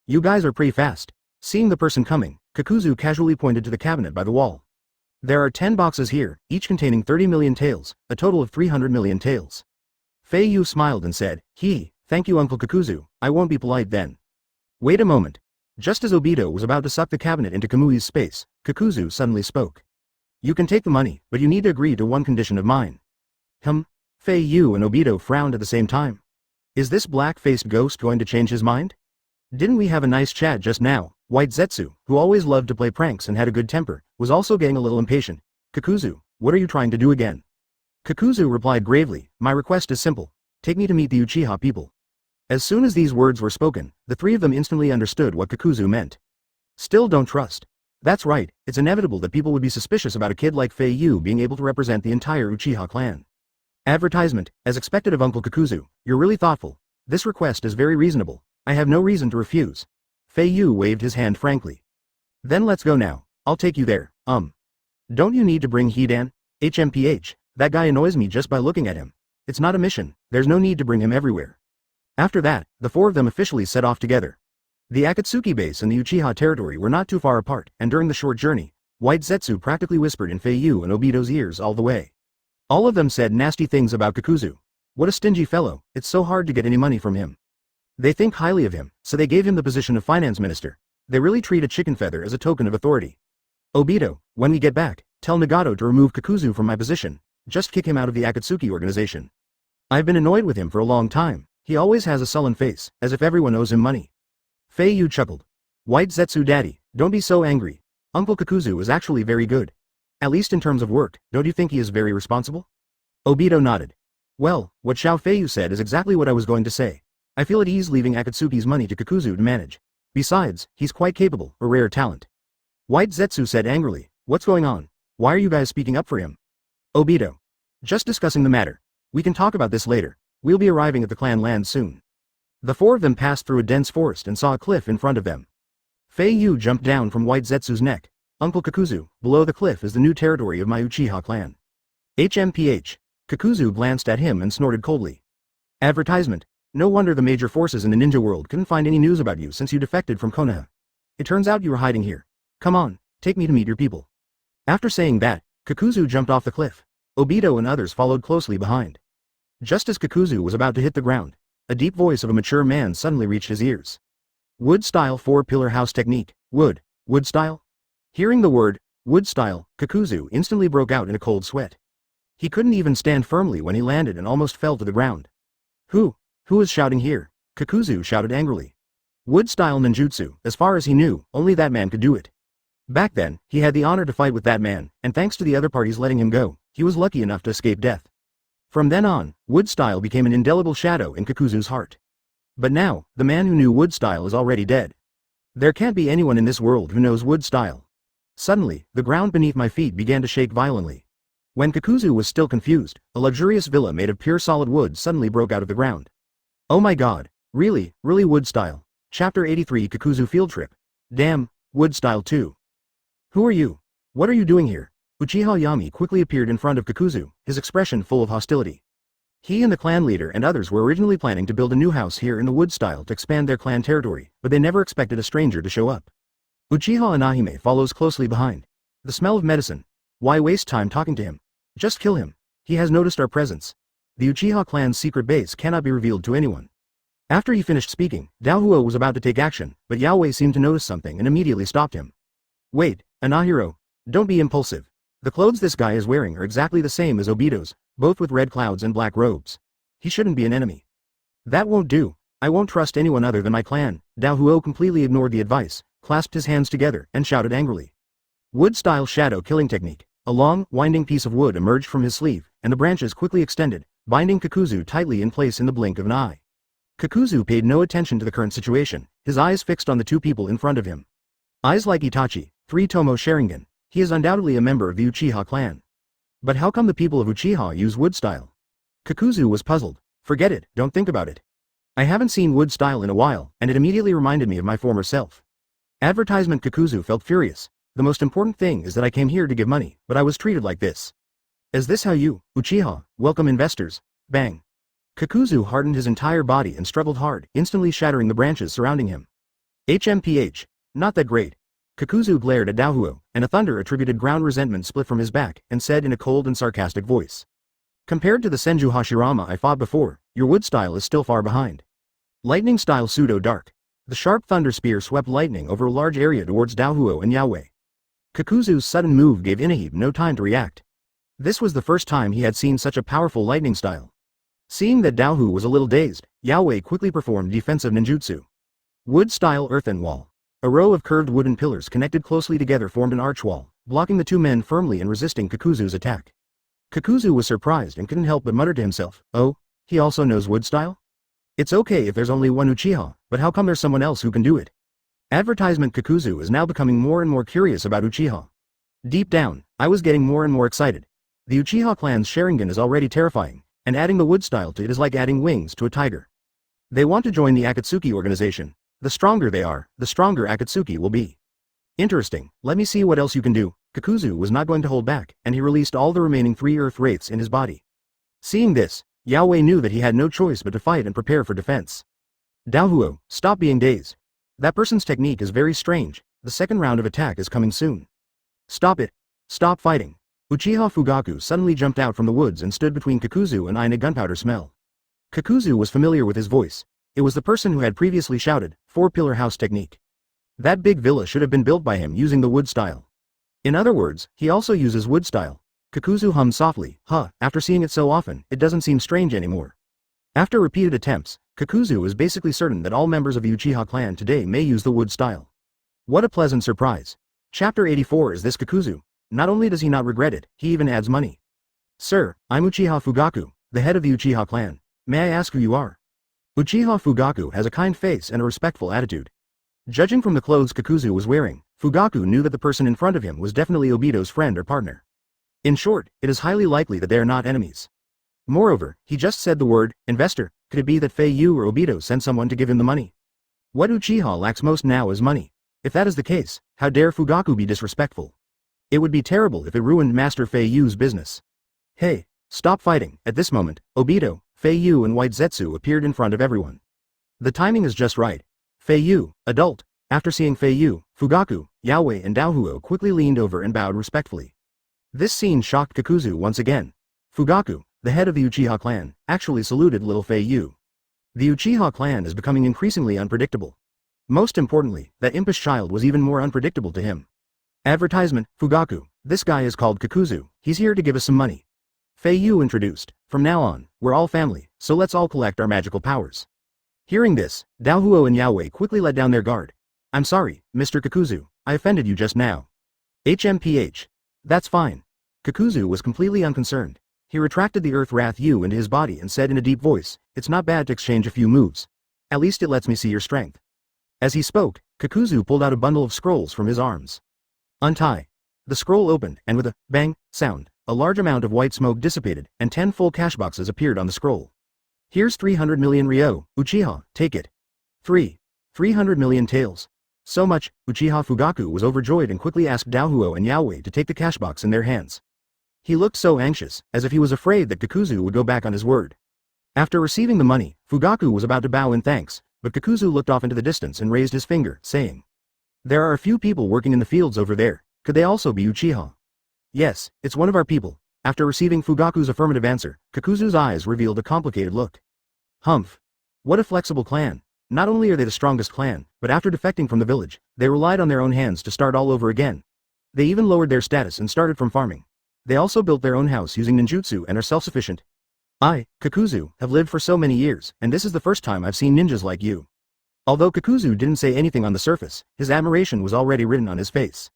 You guys are pretty fast. Seeing the person coming, Kakuzu casually pointed to the cabinet by the wall. There are 10 boxes here, each containing 30 million taels, a total of 300 million taels. Fei Yu smiled and said, thank you Uncle Kakuzu, I won't be polite then. Wait a moment. Just as Obito was about to suck the cabinet into Kamui's space, Kakuzu suddenly spoke. You can take the money, but you need to agree to one condition of mine. Fei Yu and Obito frowned at the same time. Is this black-faced ghost going to change his mind? Didn't we have a nice chat just now? White Zetsu, who always loved to play pranks and had a good temper, was also getting a little impatient. Kakuzu, what are you trying to do again? Kakuzu replied gravely, my request is simple. Take me to meet the Uchiha people. As soon as these words were spoken, the three of them instantly understood what Kakuzu meant. Still don't trust. That's right, it's inevitable that people would be suspicious about a kid like Fei Yu being able to represent the entire Uchiha clan. Advertisement, as expected of Uncle Kakuzu, you're really thoughtful. This request is very reasonable. I have no reason to refuse. Fei Yu waved his hand frankly. Then let's go now. I'll take you there. Don't you need to bring Hidan? HMPH, that guy annoys me just by looking at him. It's not a mission, there's no need to bring him everywhere. After that, the four of them officially set off together. The Akatsuki base and the Uchiha territory were not too far apart, and during the short journey, White Zetsu practically whispered in Fei Yu and Obito's ears all the way. All of them said nasty things about Kakuzu. What a stingy fellow, it's so hard to get any money from him. They think highly of him, so they gave him the position of finance minister. They really treat a chicken feather as a token of authority. Obito, when we get back, tell Nagato to remove Kakuzu from my position. Just kick him out of the Akatsuki organization. I've been annoyed with him for a long time. He always has a sullen face, as if everyone owes him money. Fei Yu chuckled. White Zetsu daddy, don't be so angry. Uncle Kakuzu is actually very good. At least in terms of work, don't you think he is very responsible? Obito nodded. Well, what Xiao Fei Yu said is exactly what I was going to say. I feel at ease leaving Akatsuki's money to Kakuzu to manage. Besides, he's quite capable, a rare talent. White Zetsu said angrily, what's going on? Why are you guys speaking up for him? Obito. Just discussing the matter. We can talk about this later. We'll be arriving at the clan land soon. The four of them passed through a dense forest and saw a cliff in front of them. Fei Yu jumped down from White Zetsu's neck. Uncle Kakuzu, below the cliff is the new territory of my Uchiha clan. HMPH. Kakuzu glanced at him and snorted coldly. Advertisement. No wonder the major forces in the ninja world couldn't find any news about you since you defected from Konoha. It turns out you were hiding here. Come on, take me to meet your people. After saying that, Kakuzu jumped off the cliff. Obito and others followed closely behind. Just as Kakuzu was about to hit the ground, a deep voice of a mature man suddenly reached his ears. Wood style 4-pillar house technique. Wood style? Hearing the word, wood style, Kakuzu instantly broke out in a cold sweat. He couldn't even stand firmly when he landed and almost fell to the ground. Who is shouting here? Kakuzu shouted angrily. Wood style ninjutsu, as far as he knew, only that man could do it. Back then, he had the honor to fight with that man, and thanks to the other parties letting him go, he was lucky enough to escape death. From then on, wood style became an indelible shadow in Kakuzu's heart. But now, the man who knew wood style is already dead. There can't be anyone in this world who knows wood style. Suddenly, the ground beneath my feet began to shake violently. When Kakuzu was still confused, a luxurious villa made of pure solid wood suddenly broke out of the ground. Oh my god. Really wood style. Chapter 83 Kakuzu Field Trip. Damn, wood style too. Who are you? What are you doing here? Uchiha Yami quickly appeared in front of Kakuzu, his expression full of hostility. He and the clan leader and others were originally planning to build a new house here in the wood style to expand their clan territory, but they never expected a stranger to show up. Uchiha Inahime follows closely behind. The smell of medicine. Why waste time talking to him? Just kill him. He has noticed our presence. The Uchiha clan's secret base cannot be revealed to anyone. After he finished speaking, Daohuo was about to take action, but Yaoi seemed to notice something and immediately stopped him. Wait, Inahiro. Don't be impulsive. The clothes this guy is wearing are exactly the same as Obito's, both with red clouds and black robes. He shouldn't be an enemy. That won't do. I won't trust anyone other than my clan. Daohuo completely ignored the advice, clasped his hands together, and shouted angrily. Wood-style shadow killing technique. A long, winding piece of wood emerged from his sleeve, and the branches quickly extended, binding Kakuzu tightly in place in the blink of an eye. Kakuzu paid no attention to the current situation, his eyes fixed on the two people in front of him. Eyes like Itachi, 3 Tomo Sharingan. He is undoubtedly a member of the Uchiha clan. But how come the people of Uchiha use wood style? Kakuzu was puzzled. Forget it, don't think about it. I haven't seen wood style in a while, and it immediately reminded me of my former self. Advertisement. Kakuzu felt furious. The most important thing is that I came here to give money, but I was treated like this. Is this how you, Uchiha, welcome investors? Bang. Kakuzu hardened his entire body and struggled hard, instantly shattering the branches surrounding him. HMPH. Not that great. Kakuzu glared at Daohuo, and a thunder-attributed ground resentment split from his back, and said in a cold and sarcastic voice. Compared to the Senju Hashirama I fought before, your wood style is still far behind. Lightning style pseudo-dark. The sharp thunder spear swept lightning over a large area towards Daohuo and Yaoi. Kakuzu's sudden move gave Inahib no time to react. This was the first time he had seen such a powerful lightning style. Seeing that Daohu was a little dazed, Yaoi quickly performed defensive ninjutsu. Wood-style earthen wall. A row of curved wooden pillars connected closely together formed an arch wall, blocking the two men firmly and resisting Kakuzu's attack. Kakuzu was surprised and couldn't help but mutter to himself, oh, he also knows wood style? It's okay if there's only one Uchiha, but how come there's someone else who can do it? Advertisement. Kakuzu is now becoming more and more curious about Uchiha. Deep down, I was getting more and more excited. The Uchiha clan's Sharingan is already terrifying, and adding the wood style to it is like adding wings to a tiger. They want to join the Akatsuki organization. The stronger they are, the stronger Akatsuki will be. Interesting, let me see what else you can do. Kakuzu was not going to hold back, and he released all the remaining 3 earth wraiths in his body. Seeing this, Yaoi knew that he had no choice but to fight and prepare for defense. Daohuo, stop being dazed. That person's technique is very strange. The second round of attack is coming soon. Stop it. Stop fighting. Uchiha Fugaku suddenly jumped out from the woods and stood between Kakuzu and Ina gunpowder smell. Kakuzu was familiar with his voice. It was the person who had previously shouted, 4-pillar house technique. That big villa should have been built by him using the wood style. In other words, he also uses wood style. Kakuzu hummed softly, after seeing it so often, it doesn't seem strange anymore. After repeated attempts, Kakuzu is basically certain that all members of the Uchiha clan today may use the wood style. What a pleasant surprise. Chapter 84 is this Kakuzu. Not only does he not regret it, he even adds money. Sir, I'm Uchiha Fugaku, the head of the Uchiha clan. May I ask who you are? Uchiha Fugaku has a kind face and a respectful attitude. Judging from the clothes Kakuzu was wearing, Fugaku knew that the person in front of him was definitely Obito's friend or partner. In short, it is highly likely that they are not enemies. Moreover, he just said the word, investor. Could it be that Fei Yu or Obito sent someone to give him the money? What Uchiha lacks most now is money. If that is the case, how dare Fugaku be disrespectful? It would be terrible if it ruined Master Fei Yu's business. Hey, stop fighting. At this moment, Obito, Fei Yu and White Zetsu appeared in front of everyone. The timing is just right. Fei Yu, adult. After seeing Fei Yu, Fugaku, Yaoi and Daohuo quickly leaned over and bowed respectfully. This scene shocked Kakuzu once again. Fugaku, the head of the Uchiha clan, actually saluted little Fei Yu. The Uchiha clan is becoming increasingly unpredictable. Most importantly, that impish child was even more unpredictable to him. Advertisement. Fugaku, this guy is called Kakuzu, he's here to give us some money. Fei Yu introduced, from now on, we're all family, so let's all collect our magical powers. Hearing this, Daohuo and Yaoi quickly let down their guard. I'm sorry, Mr. Kakuzu, I offended you just now. HMPH. That's fine. Kakuzu was completely unconcerned. He retracted the Earth Wrath Yu into his body and said in a deep voice, it's not bad to exchange a few moves. At least it lets me see your strength. As he spoke, Kakuzu pulled out a bundle of scrolls from his arms. Untie. The scroll opened, and with a bang sound, a large amount of white smoke dissipated, and 10 full cash boxes appeared on the scroll. Here's 300 million Ryo, Uchiha, take it. 300 million taels. So much, Uchiha Fugaku was overjoyed and quickly asked Daohuo and Yaoi to take the cash box in their hands. He looked so anxious, as if he was afraid that Kakuzu would go back on his word. After receiving the money, Fugaku was about to bow in thanks, but Kakuzu looked off into the distance and raised his finger, saying, "There are a few people working in the fields over there, could they also be Uchiha?" "Yes, it's one of our people." After receiving Fugaku's affirmative answer, Kakuzu's eyes revealed a complicated look. Humph. What a flexible clan. Not only are they the strongest clan, but after defecting from the village, they relied on their own hands to start all over again. They even lowered their status and started from farming. They also built their own house using ninjutsu and are self-sufficient. I, Kakuzu, have lived for so many years, and this is the first time I've seen ninjas like you. Although Kakuzu didn't say anything on the surface, his admiration was already written on his face.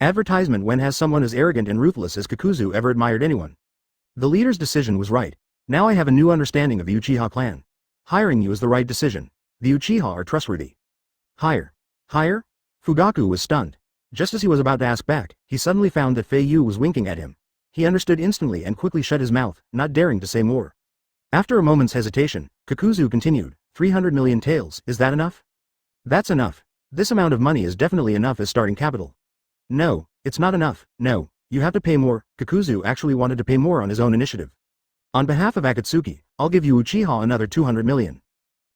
Advertisement: when has someone as arrogant and ruthless as Kakuzu ever admired anyone? The leader's decision was right. Now I have a new understanding of the Uchiha clan. Hiring you is the right decision. The Uchiha are trustworthy. Hire? Fugaku was stunned. Just as he was about to ask back, he suddenly found that Fei Yu was winking at him. He understood instantly and quickly shut his mouth, not daring to say more. After a moment's hesitation, Kakuzu continued, 300 million taels, is that enough? That's enough. This amount of money is definitely enough as starting capital. No, it's not enough, no, you have to pay more. Kakuzu actually wanted to pay more on his own initiative. On behalf of Akatsuki, I'll give you Uchiha another 200 million.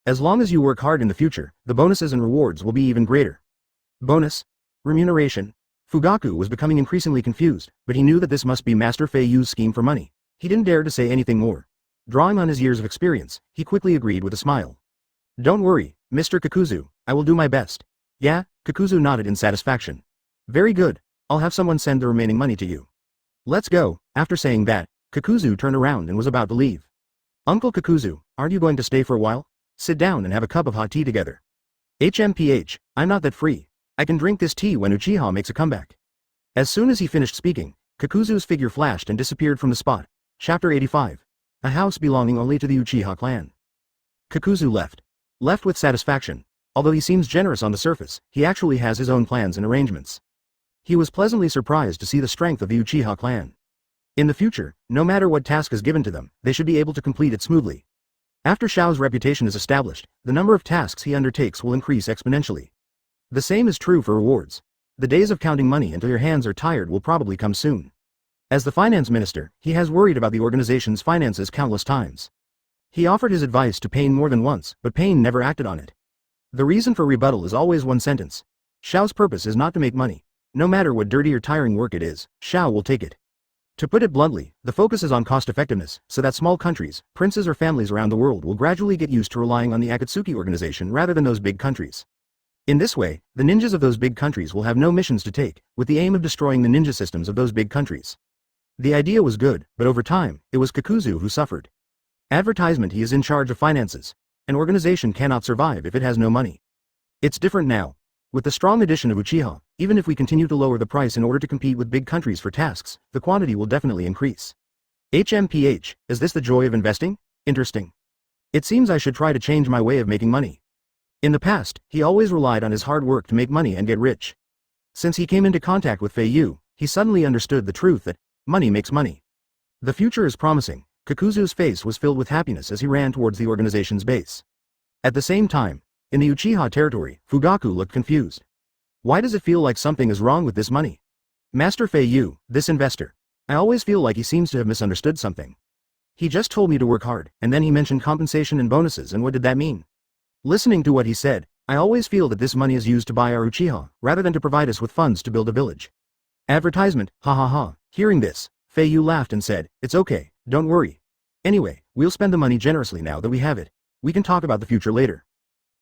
As long as you work hard in the future, the bonuses and rewards will be even greater. Bonus? Remuneration? Fugaku was becoming increasingly confused, but he knew that this must be Master Fei Yu's scheme for money. He didn't dare to say anything more. Drawing on his years of experience, he quickly agreed with a smile. Don't worry, Mr. Kakuzu, I will do my best. Yeah, Kakuzu nodded in satisfaction. Very good, I'll have someone send the remaining money to you. Let's go. After saying that, Kakuzu turned around and was about to leave. Uncle Kakuzu, aren't you going to stay for a while? Sit down and have a cup of hot tea together. HMPH, I'm not that free. I can drink this tea when Uchiha makes a comeback. As soon as he finished speaking, Kakuzu's figure flashed and disappeared from the spot. Chapter 85. A house belonging only to the Uchiha clan. Kakuzu left. Left with satisfaction. Although he seems generous on the surface, he actually has his own plans and arrangements. He was pleasantly surprised to see the strength of the Uchiha clan. In the future, no matter what task is given to them, they should be able to complete it smoothly. After Xiao's reputation is established, the number of tasks he undertakes will increase exponentially. The same is true for rewards. The days of counting money until your hands are tired will probably come soon. As the finance minister, he has worried about the organization's finances countless times. He offered his advice to Pain more than once, but Pain never acted on it. The reason for rebuttal is always one sentence. Xiao's purpose is not to make money. No matter what dirty or tiring work it is, Xiao will take it. To put it bluntly, the focus is on cost-effectiveness, so that small countries, princes or families around the world will gradually get used to relying on the Akatsuki organization rather than those big countries. In this way, the ninjas of those big countries will have no missions to take, with the aim of destroying the ninja systems of those big countries. The idea was good, but over time, it was Kakuzu who suffered. Advertisement: he is in charge of finances. An organization cannot survive if it has no money. It's different now. With the strong addition of Uchiha, even if we continue to lower the price in order to compete with big countries for tasks, the quantity will definitely increase. HMPH, is this the joy of investing? Interesting. It seems I should try to change my way of making money. In the past, he always relied on his hard work to make money and get rich. Since he came into contact with Fei Yu, he suddenly understood the truth that money makes money. The future is promising. Kakuzu's face was filled with happiness as he ran towards the organization's base. At the same time, in the Uchiha territory, Fugaku looked confused. Why does it feel like something is wrong with this money? Master Fei Yu, this investor. I always feel like he seems to have misunderstood something. He just told me to work hard, and then he mentioned compensation and bonuses, and what did that mean? Listening to what he said, I always feel that this money is used to buy our Uchiha, rather than to provide us with funds to build a village. Advertisement, ha ha ha. Hearing this, Fei Yu laughed and said, it's okay, don't worry. Anyway, we'll spend the money generously now that we have it. We can talk about the future later.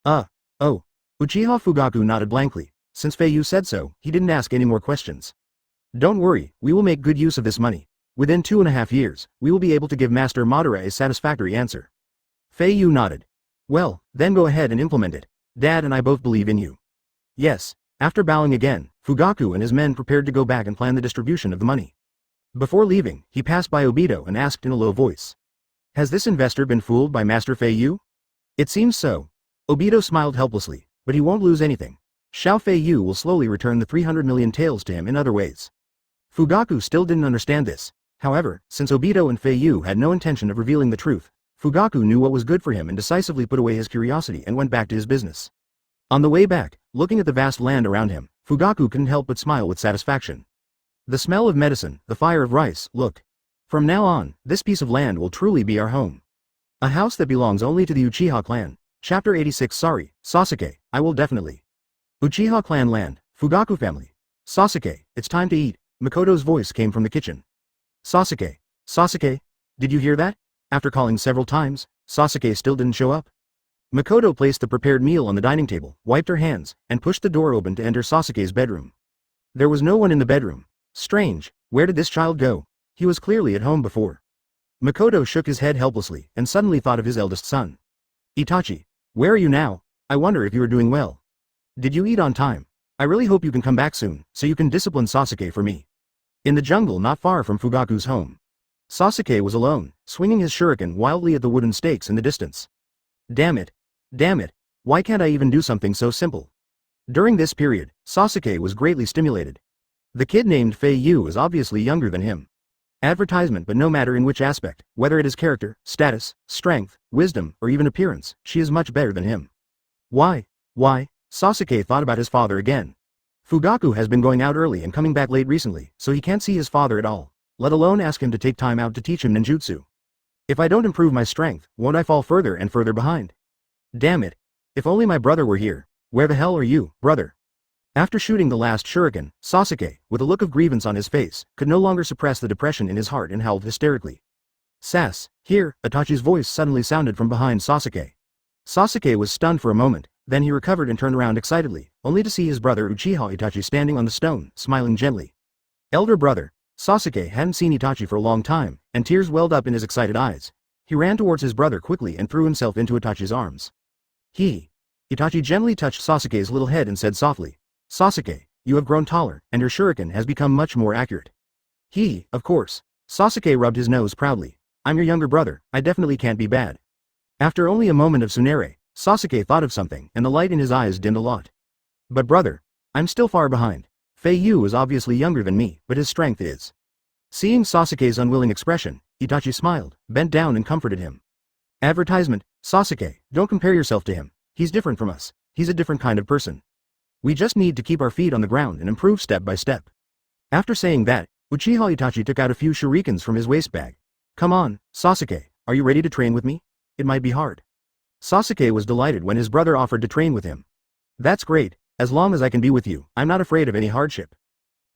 Oh. Uchiha Fugaku nodded blankly. Since Fei Yu said so, he didn't ask any more questions. Don't worry, we will make good use of this money. Within 2.5 years, we will be able to give Master Madara a satisfactory answer. Fei Yu nodded. Well, then go ahead and implement it. Dad and I both believe in you. Yes. After bowing again, Fugaku and his men prepared to go back and plan the distribution of the money. Before leaving, he passed by Obito and asked in a low voice. Has this investor been fooled by Master Fei Yu? It seems so. Obito smiled helplessly, but he won't lose anything. Xiao Fei Yu will slowly return the 300 million taels to him in other ways. Fugaku still didn't understand this. However, since Obito and Fei Yu had no intention of revealing the truth, Fugaku knew what was good for him and decisively put away his curiosity and went back to his business. On the way back, looking at the vast land around him, Fugaku couldn't help but smile with satisfaction. The smell of medicine, the fire of rice, look. From now on, this piece of land will truly be our home. A house that belongs only to the Uchiha clan. Chapter 86. Sorry, Sasuke, I will definitely. Uchiha clan land, Fugaku family. Sasuke, it's time to eat. Makoto's voice came from the kitchen. Sasuke, Sasuke, did you hear that? After calling several times, Sasuke still didn't show up. Makoto placed the prepared meal on the dining table, wiped her hands, and pushed the door open to enter Sasuke's bedroom. There was no one in the bedroom. Strange, where did this child go? He was clearly at home before. Makoto shook his head helplessly and suddenly thought of his eldest son. Itachi, where are you now? I wonder if you are doing well. Did you eat on time? I really hope you can come back soon, so you can discipline Sasuke for me. In the jungle not far from Fugaku's home. Sasuke was alone, swinging his shuriken wildly at the wooden stakes in the distance. Damn it. Damn it. Why can't I even do something so simple? During this period, Sasuke was greatly stimulated. The kid named Fei Yu is obviously younger than him. Advertisement, but no matter in which aspect, whether it is character, status, strength, wisdom, or even appearance, she is much better than him. Why? Sasuke thought about his father again. Fugaku has been going out early and coming back late recently, so he can't see his father at all, let alone ask him to take time out to teach him ninjutsu. If I don't improve my strength, won't I fall further and further behind? Damn it. If only my brother were here. Where the hell are you, brother? After shooting the last shuriken, Sasuke, with a look of grievance on his face, could no longer suppress the depression in his heart and howled hysterically. Sass, here, Itachi's voice suddenly sounded from behind Sasuke. Sasuke was stunned for a moment, then he recovered and turned around excitedly, only to see his brother Uchiha Itachi standing on the stone, smiling gently. Elder brother. Sasuke hadn't seen Itachi for a long time, and tears welled up in his excited eyes. He ran towards his brother quickly and threw himself into Itachi's arms. Itachi gently touched Sasuke's little head and said softly, Sasuke, you have grown taller, and your shuriken has become much more accurate. Of course. Sasuke rubbed his nose proudly. I'm your younger brother, I definitely can't be bad. After only a moment of tsunere, Sasuke thought of something, and the light in his eyes dimmed a lot. But brother, I'm still far behind. Fei Yu is obviously younger than me, but his strength is. Seeing Sasuke's unwilling expression, Itachi smiled, bent down and comforted him. Advertisement, Sasuke, don't compare yourself to him. He's different from us. He's a different kind of person. We just need to keep our feet on the ground and improve step by step. After saying that, Uchiha Itachi took out a few shurikens from his waist bag. Come on, Sasuke, are you ready to train with me? It might be hard. Sasuke was delighted when his brother offered to train with him. That's great, as long as I can be with you, I'm not afraid of any hardship.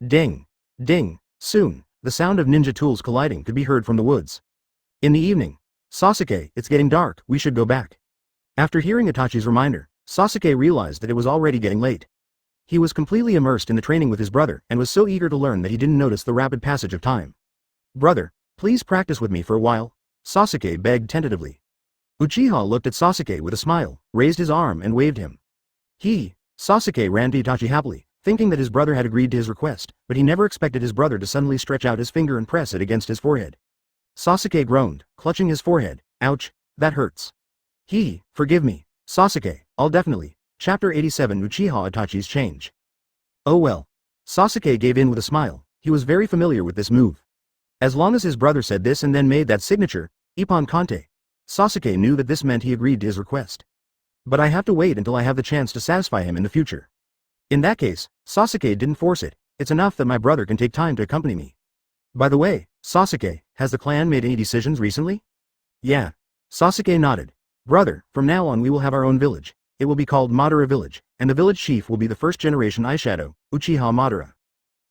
Ding. Ding. Soon, the sound of ninja tools colliding could be heard from the woods. In the evening. Sasuke, it's getting dark, we should go back. After hearing Itachi's reminder, Sasuke realized that it was already getting late. He was completely immersed in the training with his brother and was so eager to learn that he didn't notice the rapid passage of time. Brother, please practice with me for a while, Sasuke begged tentatively. Uchiha looked at Sasuke with a smile, raised his arm and waved him. Sasuke ran to Itachi happily, thinking that his brother had agreed to his request, but he never expected his brother to suddenly stretch out his finger and press it against his forehead. Sasuke groaned, clutching his forehead. Ouch, that hurts. Forgive me, Sasuke, I'll definitely. Chapter 87. Uchiha Itachi's change. Oh well. Sasuke gave in with a smile, he was very familiar with this move. As long as his brother said this and then made that signature, Ippon Kante, Sasuke knew that this meant he agreed to his request. But I have to wait until I have the chance to satisfy him in the future. In that case, Sasuke didn't force it, it's enough that my brother can take time to accompany me. By the way, Sasuke, has the clan made any decisions recently? Yeah. Sasuke nodded. Brother, from now on we will have our own village. It will be called Madara Village, and the village chief will be the first generation eyeshadow, Uchiha Madara.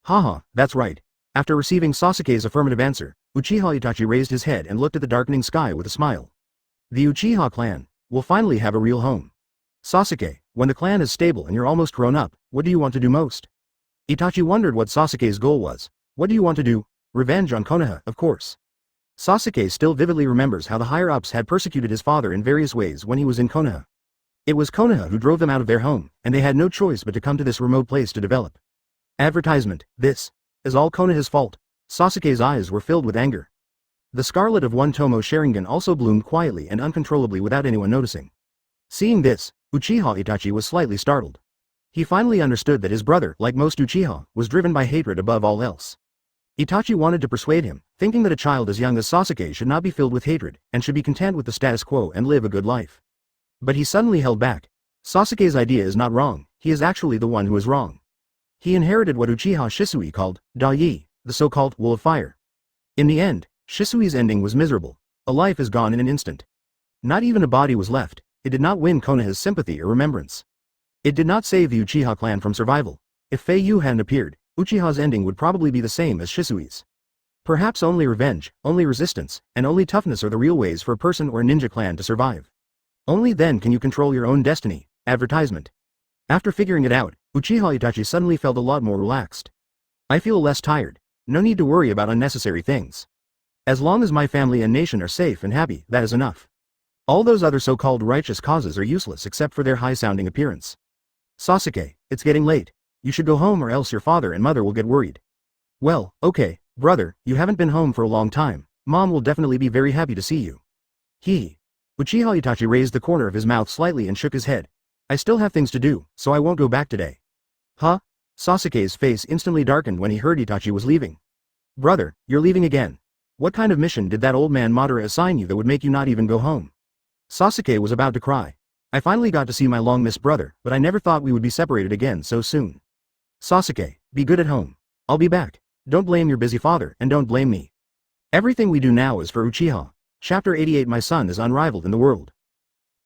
Haha, that's right. After receiving Sasuke's affirmative answer, Uchiha Itachi raised his head and looked at the darkening sky with a smile. The Uchiha clan will finally have a real home. Sasuke, when the clan is stable and you're almost grown up, what do you want to do most? Itachi wondered what Sasuke's goal was. What do you want to do? Revenge on Konoha, of course. Sasuke still vividly remembers how the higher-ups had persecuted his father in various ways when he was in Konoha. It was Konoha who drove them out of their home, and they had no choice but to come to this remote place to develop. Advertisement, this is all Konoha's fault. Sasuke's eyes were filled with anger. The scarlet of one Tomo Sharingan also bloomed quietly and uncontrollably without anyone noticing. Seeing this, Uchiha Itachi was slightly startled. He finally understood that his brother, like most Uchiha, was driven by hatred above all else. Itachi wanted to persuade him, thinking that a child as young as Sasuke should not be filled with hatred, and should be content with the status quo and live a good life. But he suddenly held back. Sasuke's idea is not wrong, he is actually the one who is wrong. He inherited what Uchiha Shisui called, Da-yi, the so-called Will of Fire. In the end, Shisui's ending was miserable. A life is gone in an instant. Not even a body was left. It did not win Konoha's sympathy or remembrance. It did not save the Uchiha clan from survival. If Fei Yu hadn't appeared, Uchiha's ending would probably be the same as Shisui's. Perhaps only revenge, only resistance, and only toughness are the real ways for a person or a ninja clan to survive. Only then can you control your own destiny. Advertisement. After figuring it out, Uchiha Itachi suddenly felt a lot more relaxed. I feel less tired. No need to worry about unnecessary things. As long as my family and nation are safe and happy, that is enough. All those other so-called righteous causes are useless except for their high-sounding appearance. Sasuke, it's getting late. You should go home or else your father and mother will get worried. Well, okay, brother, you haven't been home for a long time. Mom will definitely be very happy to see you. Uchiha Itachi raised the corner of his mouth slightly and shook his head. I still have things to do, so I won't go back today. Huh? Sasuke's face instantly darkened when he heard Itachi was leaving. Brother, you're leaving again. What kind of mission did that old man Madara assign you that would make you not even go home? Sasuke was about to cry. I finally got to see my long-missed brother, but I never thought we would be separated again so soon. Sasuke, be good at home. I'll be back. Don't blame your busy father, and don't blame me. Everything we do now is for Uchiha. Chapter 88. My son is unrivaled in the world.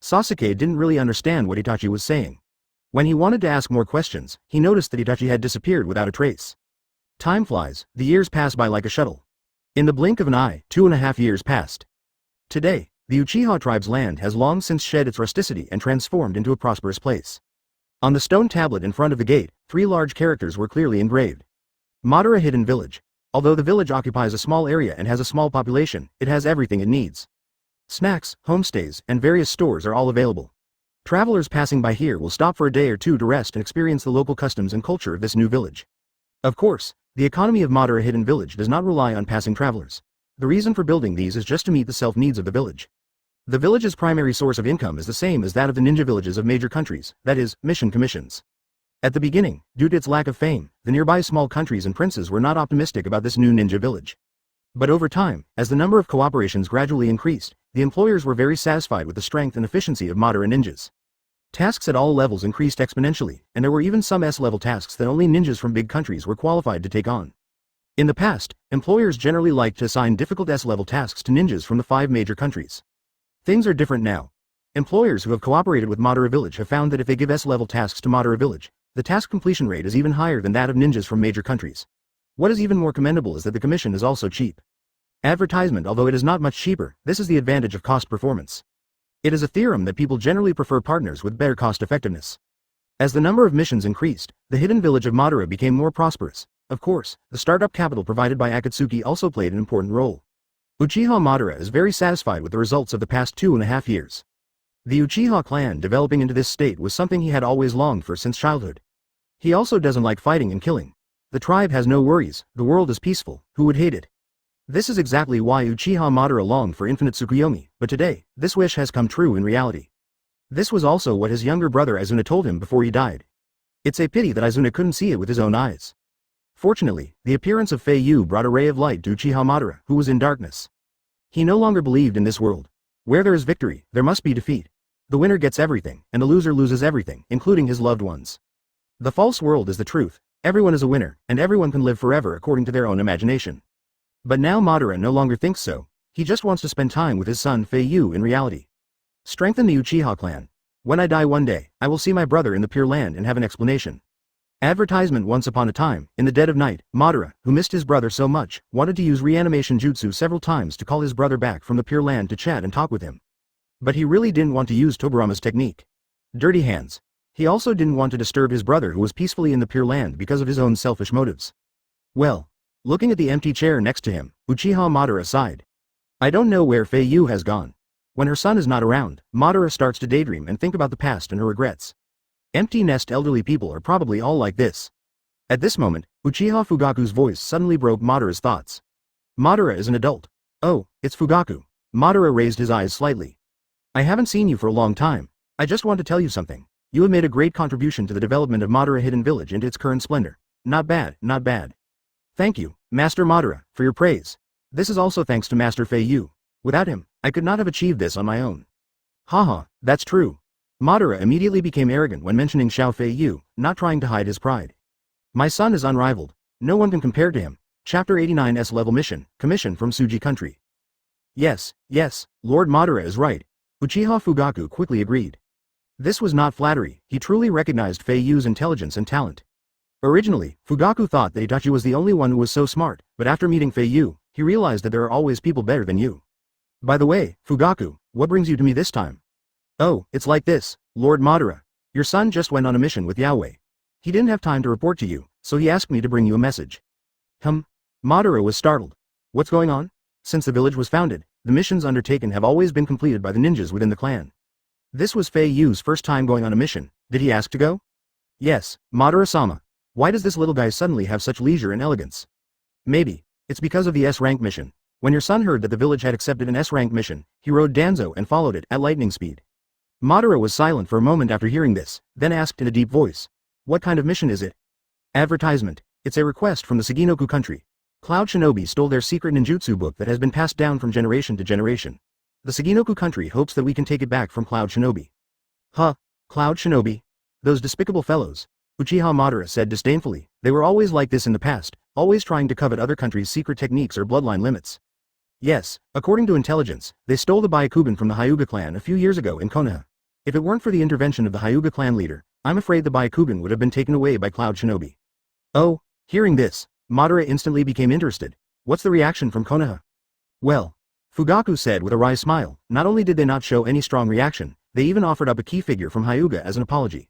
Sasuke didn't really understand what Itachi was saying. When he wanted to ask more questions, he noticed that Itachi had disappeared without a trace. Time flies, the years pass by like a shuttle. In the blink of an eye, 2.5 years passed. Today, the Uchiha tribe's land has long since shed its rusticity and transformed into a prosperous place. On the stone tablet in front of the gate, 3 large characters were clearly engraved. Madara Hidden Village. Although the village occupies a small area and has a small population, it has everything it needs. Snacks, homestays, and various stores are all available. Travelers passing by here will stop for a day or two to rest and experience the local customs and culture of this new village. Of course, the economy of Madara Hidden Village does not rely on passing travelers. The reason for building these is just to meet the self-needs of the village. The village's primary source of income is the same as that of the ninja villages of major countries, that is, mission commissions. At the beginning, due to its lack of fame, the nearby small countries and princes were not optimistic about this new ninja village. But over time, as the number of cooperations gradually increased, the employers were very satisfied with the strength and efficiency of Madara ninjas. Tasks at all levels increased exponentially, and there were even some S-level tasks that only ninjas from big countries were qualified to take on. In the past, employers generally liked to assign difficult S-level tasks to ninjas from the 5 major countries. Things are different now. Employers who have cooperated with Madara Village have found that if they give S-level tasks to Madara Village, the task completion rate is even higher than that of ninjas from major countries. What is even more commendable is that the commission is also cheap. Advertisement. Although it is not much cheaper, this is the advantage of cost performance. It is a theorem that people generally prefer partners with better cost effectiveness. As the number of missions increased, the hidden village of Madara became more prosperous. Of course, the startup capital provided by Akatsuki also played an important role. Uchiha Madara is very satisfied with the results of the past 2.5 years. The Uchiha clan developing into this state was something he had always longed for since childhood. He also doesn't like fighting and killing. The tribe has no worries, the world is peaceful, who would hate it? This is exactly why Uchiha Madara longed for infinite Tsukuyomi, but today, this wish has come true in reality. This was also what his younger brother Asuna told him before he died. It's a pity that Asuna couldn't see it with his own eyes. Fortunately, the appearance of Fei Yu brought a ray of light to Uchiha Madara, who was in darkness. He no longer believed in this world. Where there is victory, there must be defeat. The winner gets everything, and the loser loses everything, including his loved ones. The false world is the truth. Everyone is a winner, and everyone can live forever according to their own imagination. But now Madara no longer thinks so. He just wants to spend time with his son Fei Yu in reality. Strengthen the Uchiha clan. When I die one day, I will see my brother in the Pure Land and have an explanation. Advertisement. Once upon a time, in the dead of night, Madara, who missed his brother so much, wanted to use Reanimation Jutsu several times to call his brother back from the Pure Land to chat and talk with him. But he really didn't want to use Tobirama's technique. Dirty hands. He also didn't want to disturb his brother who was peacefully in the Pure Land because of his own selfish motives. Well, looking at the empty chair next to him, Uchiha Madara sighed. I don't know where Fei Yu has gone. When her son is not around, Madara starts to daydream and think about the past and her regrets. Empty nest elderly people are probably all like this. At this moment, Uchiha Fugaku's voice suddenly broke Madara's thoughts. Madara is an adult. Oh, it's Fugaku. Madara raised his eyes slightly. I haven't seen you for a long time. I just want to tell you something. You have made a great contribution to the development of Madara Hidden Village into its current splendor. Not bad, not bad. Thank you, Master Madara, for your praise. This is also thanks to Master Fei Yu. Without him, I could not have achieved this on my own. Haha, that's true. Madara immediately became arrogant when mentioning Xiao Fei Yu, not trying to hide his pride. My son is unrivaled. No one can compare to him. Chapter 89's level mission, commission from Suji country. Yes, Lord Madara is right. Uchiha Fugaku quickly agreed. This was not flattery, he truly recognized Fei Yu's intelligence and talent. Originally, Fugaku thought that Itachi was the only one who was so smart, but after meeting Fei Yu, he realized that there are always people better than you. By the way, Fugaku, what brings you to me this time? Oh, it's like this, Lord Madara. Your son just went on a mission with Yaoi. He didn't have time to report to you, so he asked me to bring you a message. Madara was startled. What's going on? Since the village was founded, the missions undertaken have always been completed by the ninjas within the clan. This was Fei Yu's first time going on a mission. Did he ask to go? Yes, Madara-sama. Why does this little guy suddenly have such leisure and elegance? Maybe it's because of the S-rank mission. When your son heard that the village had accepted an S-rank mission, he rode Danzo and followed it at lightning speed. Madara was silent for a moment after hearing this, then asked in a deep voice. What kind of mission is it? Advertisement. It's a request from the Saginoku country. Cloud Shinobi stole their secret ninjutsu book that has been passed down from generation to generation. The Saginoku country hopes that we can take it back from Cloud Shinobi. Cloud Shinobi? Those despicable fellows. Uchiha Madara said disdainfully. They were always like this in the past, always trying to covet other countries' secret techniques or bloodline limits. Yes, according to intelligence, they stole the Byakugan from the Hyuga clan a few years ago in Konoha. If it weren't for the intervention of the Hyuga clan leader, I'm afraid the Byakugan would have been taken away by Cloud Shinobi. Oh, hearing this, Madara instantly became interested. What's the reaction from Konoha? Well, Fugaku said with a wry smile, not only did they not show any strong reaction, they even offered up a key figure from Hyuga as an apology.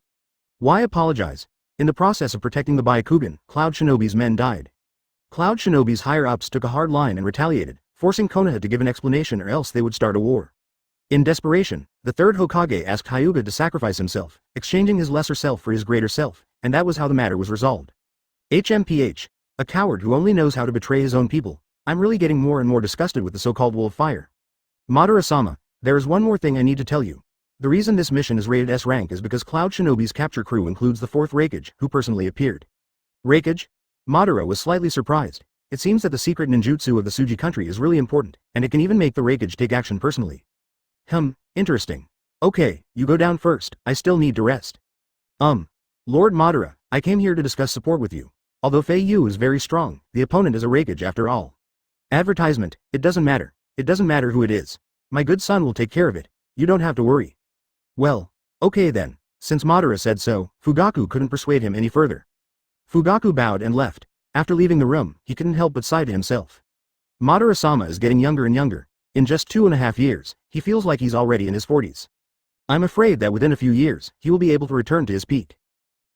Why apologize? In the process of protecting the Byakugan, Cloud Shinobi's men died. Cloud Shinobi's higher-ups took a hard line and retaliated, forcing Konoha to give an explanation or else they would start a war. In desperation, the third Hokage asked Hyuga to sacrifice himself, exchanging his lesser self for his greater self, and that was how the matter was resolved. HMPH. A coward who only knows how to betray his own people. I'm really getting more and more disgusted with the so-called Wolf Fire. Madara-sama, there is one more thing I need to tell you. The reason this mission is rated S rank is because Cloud Shinobi's capture crew includes the 4th Raikage, who personally appeared. Raikage? Madara was slightly surprised. It seems that the secret ninjutsu of the Suji country is really important, and it can even make the Raikage take action personally. Interesting. Okay, you go down first, I still need to rest. Lord Madara, I came here to discuss support with you. Although Fei Yu is very strong, the opponent is a Raikage after all. Advertisement, it doesn't matter. It doesn't matter who it is. My good son will take care of it. You don't have to worry. Well, okay then. Since Madara said so, Fugaku couldn't persuade him any further. Fugaku bowed and left. After leaving the room, he couldn't help but sigh to himself. Madara-sama is getting younger and younger. In just 2.5 years, he feels like he's already in his 40s. I'm afraid that within a few years, he will be able to return to his peak.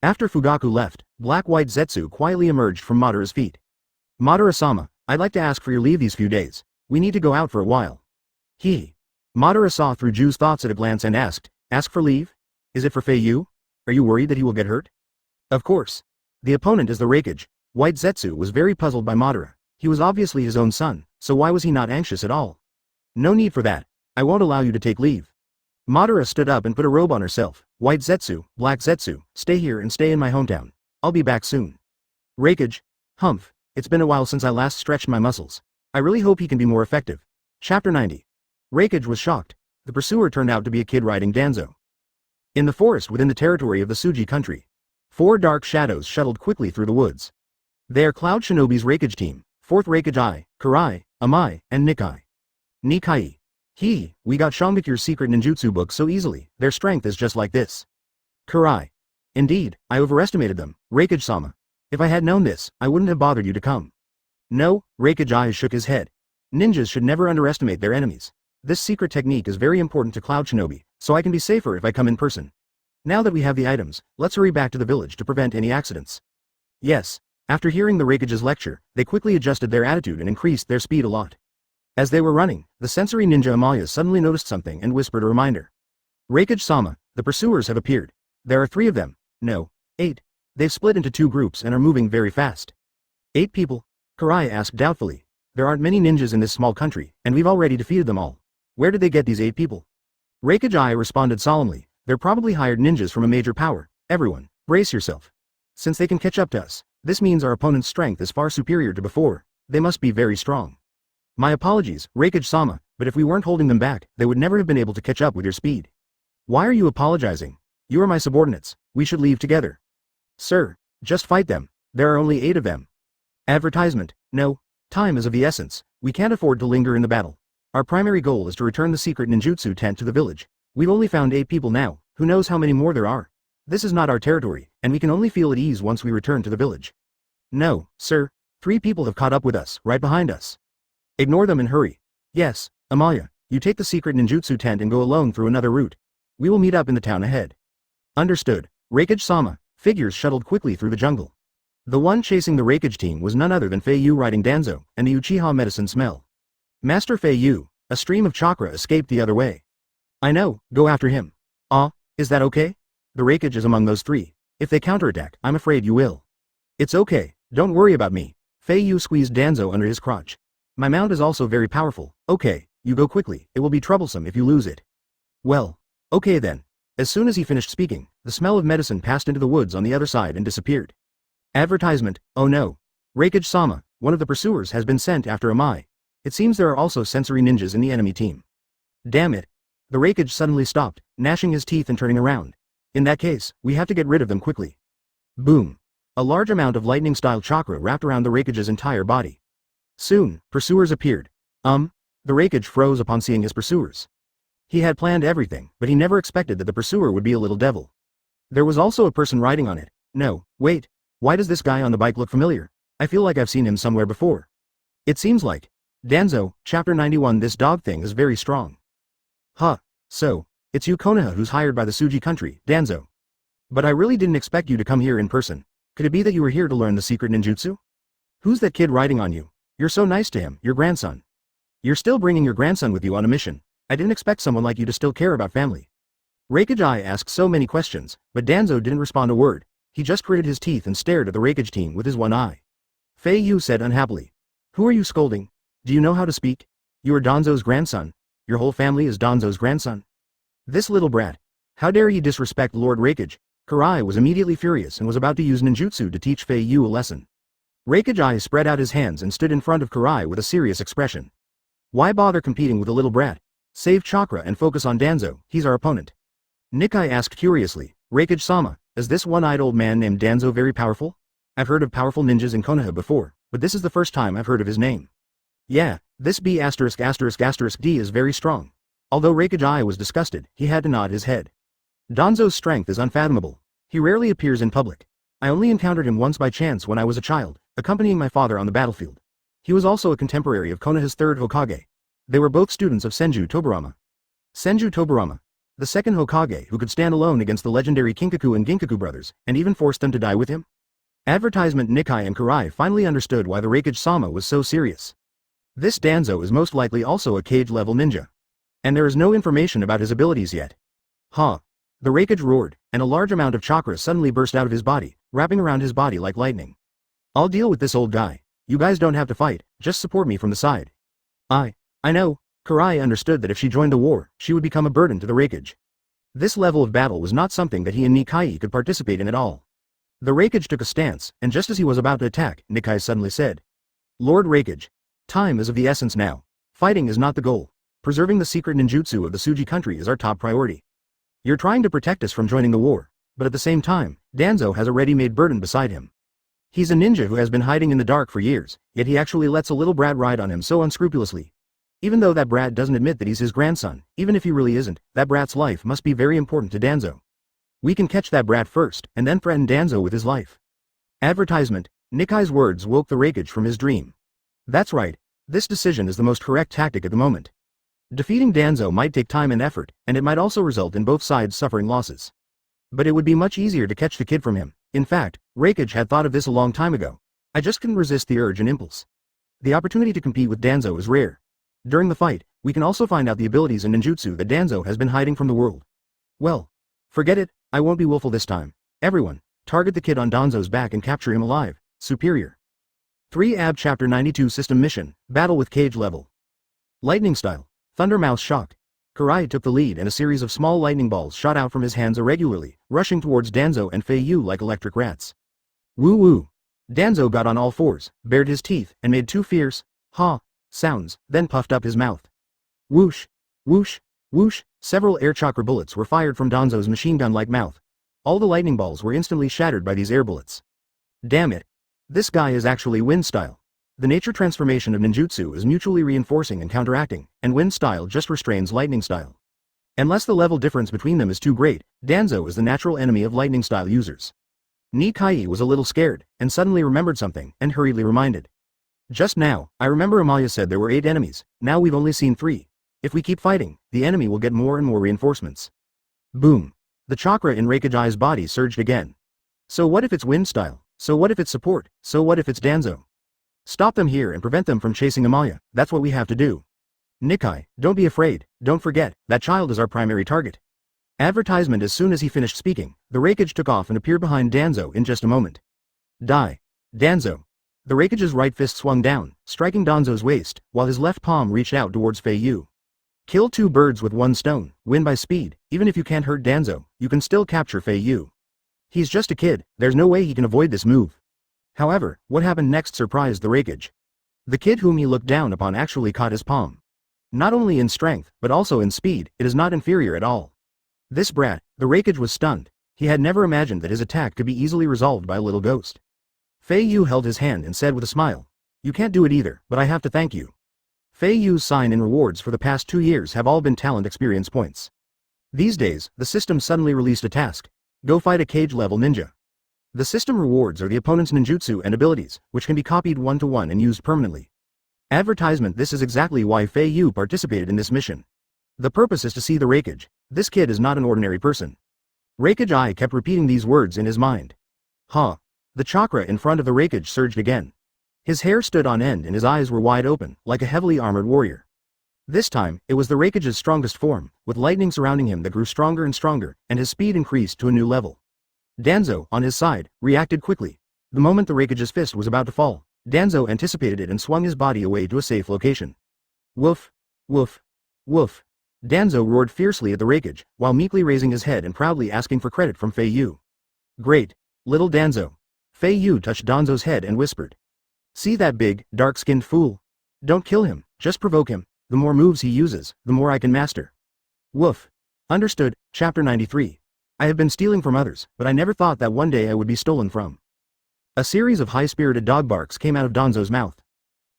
After Fugaku left, Black White Zetsu quietly emerged from Madara's feet. Madara-sama, I'd like to ask for your leave these few days. We need to go out for a while. Madara saw through Ju's thoughts at a glance and asked, ask for leave? Is it for Fei Yu? Are you worried that he will get hurt? Of course. The opponent is the Raikage. White Zetsu was very puzzled by Madara. He was obviously his own son, so why was he not anxious at all? No need for that. I won't allow you to take leave. Madara stood up and put a robe on herself. White Zetsu, Black Zetsu, stay here and stay in my hometown. I'll be back soon. Raikage. It's been a while since I last stretched my muscles. I really hope he can be more effective. Chapter 90. Raikage was shocked. The pursuer turned out to be a kid riding Danzo. In the forest within the territory of the Suji country, 4 dark shadows shuttled quickly through the woods. They are Cloud Shinobi's Raikage team, 4th Raikage I, Karai, Amai, and Nikai. We got Shangakir's secret ninjutsu book so easily, their strength is just like this. Karai. Indeed, I overestimated them, Raikage-sama. If I had known this, I wouldn't have bothered you to come. No, Raikage I shook his head. Ninjas should never underestimate their enemies. This secret technique is very important to Cloud Shinobi, so I can be safer if I come in person. Now that we have the items, let's hurry back to the village to prevent any accidents. Yes. After hearing the Raikage's lecture, they quickly adjusted their attitude and increased their speed a lot. As they were running, the sensory ninja Amalia suddenly noticed something and whispered a reminder. Raikage-sama, the pursuers have appeared. There are 3 of them. No, 8. They've split into 2 groups and are moving very fast. 8 people? Karai asked doubtfully. There aren't many ninjas in this small country, and we've already defeated them all. Where did they get these 8 people? Raikage I responded solemnly. They're probably hired ninjas from a major power. Everyone, brace yourself. Since they can catch up to us, this means our opponent's strength is far superior to before. They must be very strong. My apologies, Reikage-sama, but if we weren't holding them back, they would never have been able to catch up with your speed. Why are you apologizing? You are my subordinates, we should leave together. Sir, just fight them, there are only 8 of them. Advertisement, no, time is of the essence, we can't afford to linger in the battle. Our primary goal is to return the secret ninjutsu tent to the village. We've only found 8 people now, who knows how many more there are. This is not our territory, and we can only feel at ease once we return to the village. No, sir, 3 people have caught up with us, right behind us. Ignore them and hurry. Yes, Amalia, you take the secret ninjutsu tent and go alone through another route. We will meet up in the town ahead. Understood, Reikage-sama. Figures shuttled quickly through the jungle. The one chasing the Reikage team was none other than Fei Yu riding Danzo, and the Uchiha medicine smell. Master Fei Yu, a stream of chakra escaped the other way. I know, go after him. Is that okay? The Reikage is among those 3. If they counterattack, I'm afraid you will. It's okay, don't worry about me. Fei Yu squeezed Danzo under his crotch. My mount is also very powerful. Okay, you go quickly, it will be troublesome if you lose it. Well, okay then. As soon as he finished speaking, the smell of medicine passed into the woods on the other side and disappeared. Advertisement, oh no. Reikage-sama, one of the pursuers has been sent after Amai. It seems there are also sensory ninjas in the enemy team. Damn it. The Reikage suddenly stopped, gnashing his teeth and turning around. In that case, we have to get rid of them quickly. Boom. A large amount of lightning-style chakra wrapped around the Reikage's entire body. Soon, pursuers appeared. The Reikage froze upon seeing his pursuers. He had planned everything, but he never expected that the pursuer would be a little devil. There was also a person riding on it. No, wait. Why does this guy on the bike look familiar? I feel like I've seen him somewhere before. It seems like. Danzo, Chapter 91. This dog thing is very strong. Huh. So, it's you Konoha who's hired by the Suji country, Danzo. But I really didn't expect you to come here in person. Could it be that you were here to learn the secret ninjutsu? Who's that kid riding on you? You're so nice to him, your grandson. You're still bringing your grandson with you on a mission. I didn't expect someone like you to still care about family. Reikage asked so many questions, but Danzo didn't respond a word. He just gritted his teeth and stared at the Reikage team with his one eye. Fei Yu said unhappily. Who are you scolding? Do you know how to speak? You are Danzo's grandson. Your whole family is Danzo's grandson. This little brat. How dare he disrespect Lord Reikage? Karai was immediately furious and was about to use ninjutsu to teach Fei Yu a lesson. Reikage spread out his hands and stood in front of Karai with a serious expression. Why bother competing with a little brat? Save chakra and focus on Danzo, he's our opponent. Nikai asked curiously, Reikage-sama, is this one-eyed old man named Danzo very powerful? I've heard of powerful ninjas in Konoha before, but this is the first time I've heard of his name. Yeah, this B*******D is very strong. Although Reikage was disgusted, he had to nod his head. Danzo's strength is unfathomable. He rarely appears in public. I only encountered him once by chance when I was a child, accompanying my father on the battlefield. He was also a contemporary of Konoha's 3rd Hokage. They were both students of Senju Toburama. Senju Toburama, the 2nd Hokage who could stand alone against the legendary Kinkaku and Ginkaku brothers, and even forced them to die with him? Advertisement. Nikai and Karai finally understood why the Reikage-sama was so serious. This Danzo is most likely also a cage-level ninja. And there is no information about his abilities yet. Huh. The Reikage roared, and a large amount of chakra suddenly burst out of his body, wrapping around his body like lightning. I'll deal with this old guy. You guys don't have to fight, just support me from the side. I know. Karai understood that if she joined the war, she would become a burden to the Reikage. This level of battle was not something that he and Nikai could participate in at all. The Reikage took a stance, and just as he was about to attack, Nikai suddenly said, Lord Reikage, time is of the essence now. Fighting is not the goal. Preserving the secret ninjutsu of the Suji country is our top priority. You're trying to protect us from joining the war, but at the same time, Danzo has a ready-made burden beside him. He's a ninja who has been hiding in the dark for years, yet he actually lets a little brat ride on him so unscrupulously. Even though that brat doesn't admit that he's his grandson, even if he really isn't, that brat's life must be very important to Danzo. We can catch that brat first, and then threaten Danzo with his life. Advertisement. Nikai's words woke the Reikage from his dream. That's right, this decision is the most correct tactic at the moment. Defeating Danzo might take time and effort, and it might also result in both sides suffering losses. But it would be much easier to catch the kid from him. In fact, Reikage had thought of this a long time ago. I just couldn't resist the urge and impulse. The opportunity to compete with Danzo is rare. During the fight, we can also find out the abilities and ninjutsu that Danzo has been hiding from the world. Well, forget it, I won't be willful this time. Everyone, target the kid on Danzo's back and capture him alive. Superior. 3 AB Chapter 92 System Mission, Battle with Cage Level. Lightning Style, Thundermouth Shock. Karai took the lead and a series of small lightning balls shot out from his hands irregularly, rushing towards Danzo and Fei Yu like electric rats. Woo woo. Danzo got on all fours, bared his teeth, and made two fierce, ha, sounds, then puffed up his mouth. Whoosh, whoosh, whoosh, several air chakra bullets were fired from Danzo's machine gun-like mouth. All the lightning balls were instantly shattered by these air bullets. Damn it. This guy is actually wind style. The nature transformation of ninjutsu is mutually reinforcing and counteracting, and wind style just restrains lightning style. Unless the level difference between them is too great, Danzo is the natural enemy of lightning style users. Nikai was a little scared, and suddenly remembered something, and hurriedly reminded. Just now, I remember Amalia said there were 8 enemies, now we've only seen 3. If we keep fighting, the enemy will get more and more reinforcements. Boom. The chakra in Reikaji's body surged again. So what if it's wind style? So what if it's support? So what if it's Danzo? Stop them here and prevent them from chasing Amalia, that's what we have to do. Nikai, don't be afraid, don't forget, that child is our primary target. Advertisement. As soon as he finished speaking, the Reikage took off and appeared behind Danzo in just a moment. Die. Danzo. The Reikage's right fist swung down, striking Danzo's waist, while his left palm reached out towards Fei Yu. Kill 2 birds with 1 stone, win by speed. Even if you can't hurt Danzo, you can still capture Fei Yu. He's just a kid, there's no way he can avoid this move. However, what happened next surprised the Reikage. The kid whom he looked down upon actually caught his palm. Not only in strength, but also in speed, it is not inferior at all. This brat, the Reikage was stunned. He had never imagined that his attack could be easily resolved by a little ghost. Fei Yu held his hand and said with a smile, "You can't do it either, but I have to thank you." Fei Yu's sign and rewards for the past 2 years have all been talent experience points. These days, the system suddenly released a task. Go fight a cage-level ninja. The system rewards are the opponent's ninjutsu and abilities, which can be copied 1-to-1 and used permanently. Advertisement. This is exactly why Fei Yu participated in this mission. The purpose is to see the Reikage. This kid is not an ordinary person. Reikage kept repeating these words in his mind. Huh. The chakra in front of the Reikage surged again. His hair stood on end and his eyes were wide open, like a heavily armored warrior. This time, it was the Reikage's strongest form, with lightning surrounding him that grew stronger and stronger, and his speed increased to a new level. Danzo, on his side, reacted quickly. The moment the Reikage's fist was about to fall, Danzo anticipated it and swung his body away to a safe location. Woof. Woof. Woof. Danzo roared fiercely at the Reikage, while meekly raising his head and proudly asking for credit from Fei Yu. Great. Little Danzo. Fei Yu touched Danzo's head and whispered. See that big, dark-skinned fool? Don't kill him, just provoke him. The more moves he uses, the more I can master. Woof. Understood. Chapter 93. I have been stealing from others, but I never thought that one day I would be stolen from. A series of high-spirited dog barks came out of Danzo's mouth.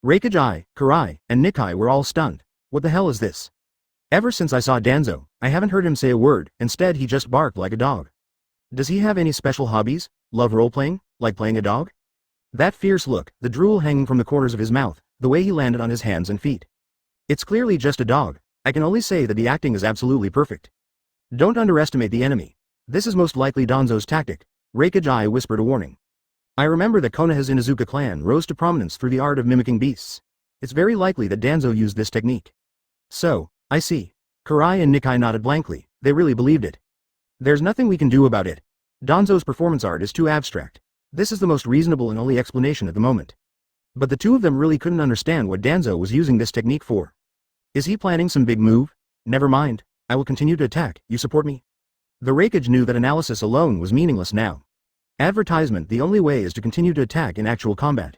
Reikage, Karai, and Nikai were all stunned. What the hell is this? Ever since I saw Danzo, I haven't heard him say a word, instead he just barked like a dog. Does he have any special hobbies? Love role-playing? Like playing a dog? That fierce look, the drool hanging from the corners of his mouth, the way he landed on his hands and feet. It's clearly just a dog. I can only say that the acting is absolutely perfect. Don't underestimate the enemy. This is most likely Danzo's tactic. Reikage whispered a warning. I remember that Konoha's Inuzuka clan rose to prominence through the art of mimicking beasts. It's very likely that Danzo used this technique. So, I see. Karai and Nikai nodded blankly, they really believed it. There's nothing we can do about it. Danzo's performance art is too abstract. This is the most reasonable and only explanation at the moment. But the two of them really couldn't understand what Danzo was using this technique for. Is he planning some big move? Never mind, I will continue to attack, you support me? The Reikage knew that analysis alone was meaningless now. Advertisement. The only way is to continue to attack in actual combat.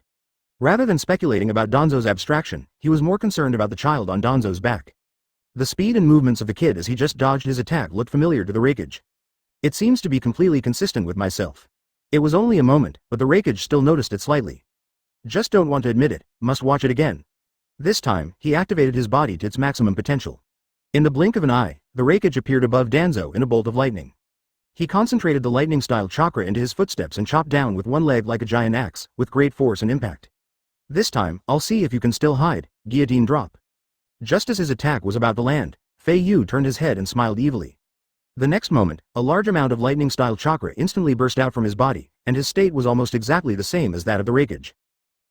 Rather than speculating about Danzo's abstraction, he was more concerned about the child on Danzo's back. The speed and movements of the kid as he just dodged his attack looked familiar to the Reikage. It seems to be completely consistent with myself. It was only a moment, but the Reikage still noticed it slightly. Just don't want to admit it, must watch it again. This time, he activated his body to its maximum potential. In the blink of an eye, the Reikage appeared above Danzo in a bolt of lightning. He concentrated the lightning-style chakra into his footsteps and chopped down with one leg like a giant axe, with great force and impact. This time, I'll see if you can still hide. Guillotine drop. Just as his attack was about to land, Fei Yu turned his head and smiled evilly. The next moment, a large amount of lightning-style chakra instantly burst out from his body, and his state was almost exactly the same as that of the Reikage.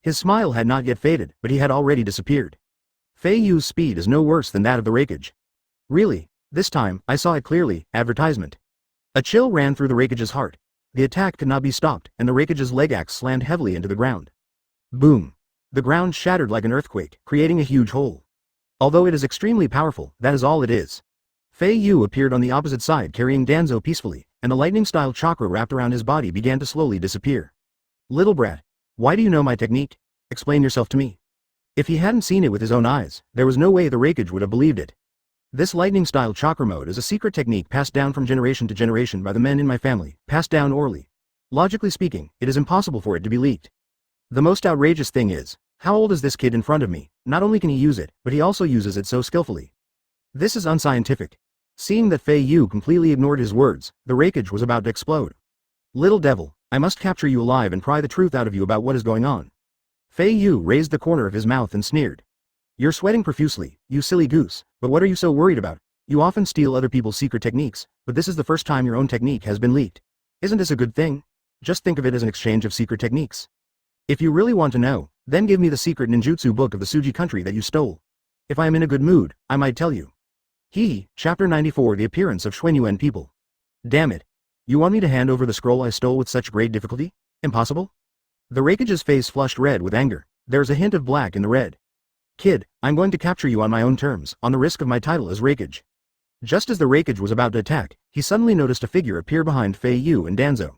His smile had not yet faded, but he had already disappeared. Fei Yu's speed is no worse than that of the Reikage. Really, this time, I saw it clearly. Advertisement. A chill ran through the Reikage's heart. The attack could not be stopped, and the Reikage's leg axe slammed heavily into the ground. Boom. The ground shattered like an earthquake, creating a huge hole. Although it is extremely powerful, that is all it is. Fei Yu appeared on the opposite side carrying Danzo peacefully, and the lightning-style chakra wrapped around his body began to slowly disappear. Little brat. Why do you know my technique? Explain yourself to me. If he hadn't seen it with his own eyes, there was no way the Reikage would have believed it. This lightning-style chakra mode is a secret technique passed down from generation to generation by the men in my family, passed down orally. Logically speaking, it is impossible for it to be leaked. The most outrageous thing is, how old is this kid in front of me? Not only can he use it, but he also uses it so skillfully. This is unscientific. Seeing that Fei Yu completely ignored his words, the Reikage was about to explode. Little devil, I must capture you alive and pry the truth out of you about what is going on. Fei Yu raised the corner of his mouth and sneered. You're sweating profusely, you silly goose, but what are you so worried about? You often steal other people's secret techniques, but this is the first time your own technique has been leaked. Isn't this a good thing? Just think of it as an exchange of secret techniques. If you really want to know, then give me the secret ninjutsu book of the Suji country that you stole. If I am in a good mood, I might tell you. Chapter 94 The Appearance of Xuanyuan People. Damn it. You want me to hand over the scroll I stole with such great difficulty? Impossible? The Reikage's face flushed red with anger. There's a hint of black in the red. Kid, I'm going to capture you on my own terms, on the risk of my title as Reikage. Just as the Reikage was about to attack, he suddenly noticed a figure appear behind Fei Yu and Danzo.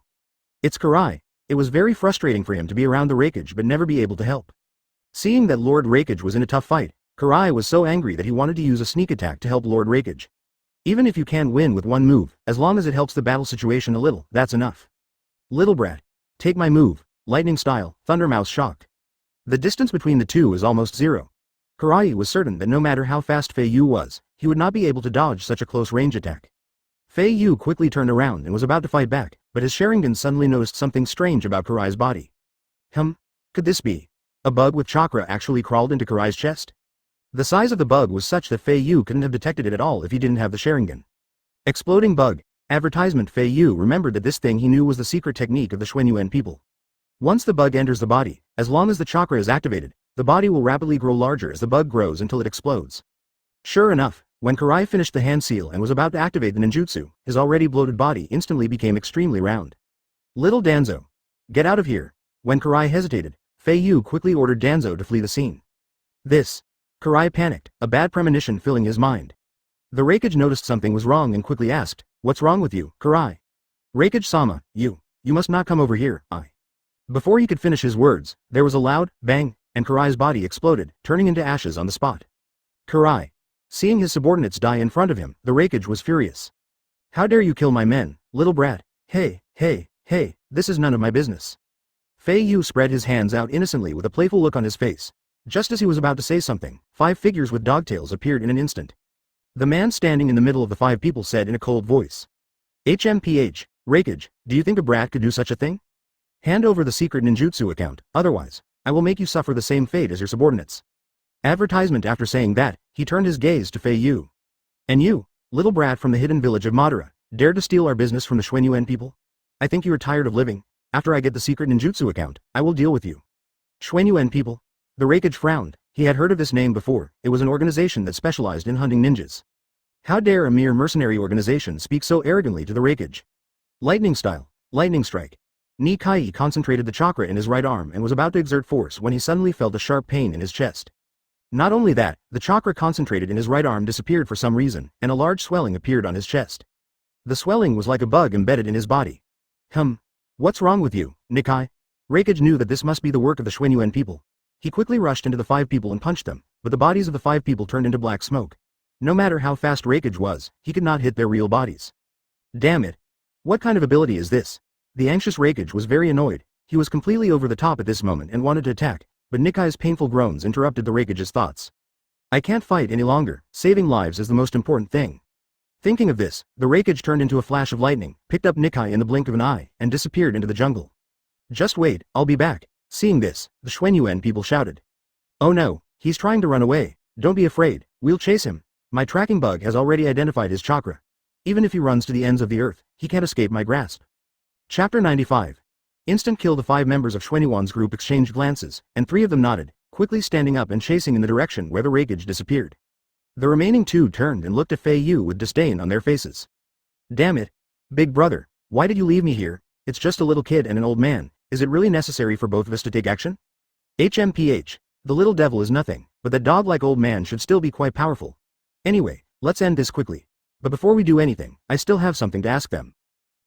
It's Karai. It was very frustrating for him to be around the Reikage but never be able to help. Seeing that Lord Reikage was in a tough fight, Karai was so angry that he wanted to use a sneak attack to help Lord Reikage. Even if you can't win with one move, as long as it helps the battle situation a little, that's enough. Little brat. Take my move, lightning style, Thundermouth shock. The distance between the two is almost zero. Karai was certain that no matter how fast Fei Yu was, he would not be able to dodge such a close range attack. Fei Yu quickly turned around and was about to fight back, but his Sharingan suddenly noticed something strange about Karai's body. Could this be? A bug with chakra actually crawled into Karai's chest? The size of the bug was such that Fei Yu couldn't have detected it at all if he didn't have the Sharingan. Exploding bug. Advertisement. Fei Yu remembered that this thing he knew was the secret technique of the Xuanyuan people. Once the bug enters the body, as long as the chakra is activated, the body will rapidly grow larger as the bug grows until it explodes. Sure enough, when Karai finished the hand seal and was about to activate the ninjutsu, his already bloated body instantly became extremely round. Little Danzo. Get out of here. When Karai hesitated, Fei Yu quickly ordered Danzo to flee the scene. Karai panicked, a bad premonition filling his mind. The Reikage noticed something was wrong and quickly asked, What's wrong with you, Karai? Reikage-sama, you must not come over here, Before he could finish his words, there was a loud bang, and Karai's body exploded, turning into ashes on the spot. Karai. Seeing his subordinates die in front of him, the Reikage was furious. How dare you kill my men, little brat? Hey, this is none of my business. Fei Yu spread his hands out innocently with a playful look on his face. Just as he was about to say something, 5 figures with dogtails appeared in an instant. The man standing in the middle of the 5 people said in a cold voice. HMPH, Reikage, do you think a brat could do such a thing? Hand over the secret ninjutsu account, otherwise, I will make you suffer the same fate as your subordinates. Advertisement. After saying that, he turned his gaze to Fei Yu. And you, little brat from the hidden village of Madara, dared to steal our business from the Xuanyuan people? I think you are tired of living. After I get the secret ninjutsu account, I will deal with you. Xuanyuan people? The Reikage frowned. He had heard of this name before. It was an organization that specialized in hunting ninjas. How dare a mere mercenary organization speak so arrogantly to the Reikage? Lightning style, lightning strike. Nikai concentrated the chakra in his right arm and was about to exert force when he suddenly felt a sharp pain in his chest. Not only that, the chakra concentrated in his right arm disappeared for some reason, and a large swelling appeared on his chest. The swelling was like a bug embedded in his body. What's wrong with you, Nikai? Reikage knew that this must be the work of the Xuanyuan people. He quickly rushed into the 5 people and punched them, but the bodies of the 5 people turned into black smoke. No matter how fast Reikage was, he could not hit their real bodies. Damn it. What kind of ability is this? The anxious Reikage was very annoyed. He was completely over the top at this moment and wanted to attack, but Nikai's painful groans interrupted the Reikage's thoughts. I can't fight any longer. Saving lives is the most important thing. Thinking of this, the Reikage turned into a flash of lightning, picked up Nikai in the blink of an eye, and disappeared into the jungle. Just wait, I'll be back. Seeing this, the Xuanyuan people shouted. Oh no, he's trying to run away. Don't be afraid, we'll chase him. My tracking bug has already identified his chakra. Even if he runs to the ends of the earth, he can't escape my grasp. Chapter 95. Instant kill. The 5 members of Xuanyuan's group exchanged glances, and 3 of them nodded, quickly standing up and chasing in the direction where the Reikage disappeared. The remaining 2 turned and looked at Fei Yu with disdain on their faces. Damn it. Big brother, why did you leave me here? It's just a little kid and an old man. Is it really necessary for both of us to take action? HMPH. The little devil is nothing, but that dog-like old man should still be quite powerful. Anyway, let's end this quickly. But before we do anything, I still have something to ask them.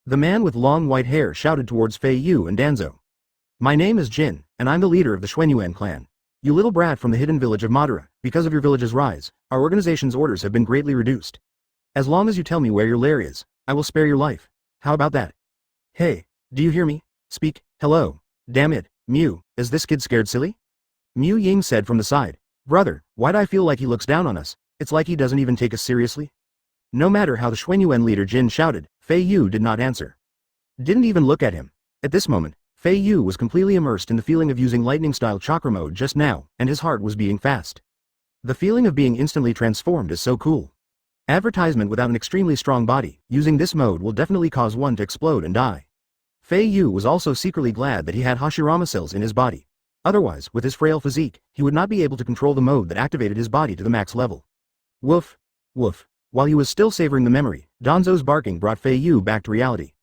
The man with long white hair shouted towards Fei Yu and Danzo. My name is Jin, and I'm the leader of the Xuanyuan clan. You little brat from the hidden village of Madara, because of your village's rise, our organization's orders have been greatly reduced. As long as you tell me where your lair is, I will spare your life. How about that? Hey, do you hear me? Speak, hello. Damn it, Mew, is this kid scared silly? Mew Ying said from the side. Brother, why'd I feel like he looks down on us? It's like he doesn't even take us seriously. No matter how the Xuanyuan leader Jin shouted, Fei Yu did not answer. Didn't even look at him. At this moment, Fei Yu was completely immersed in the feeling of using lightning-style chakra mode just now, and his heart was beating fast. The feeling of being instantly transformed is so cool. Advertisement without an extremely strong body, using this mode will definitely cause one to explode and die. Fei Yu was also secretly glad that he had Hashirama cells in his body. Otherwise, with his frail physique, he would not be able to control the mode that activated his body to the max level. Woof. Woof. While he was still savoring the memory, Danzo's barking brought Fei Yu back to reality.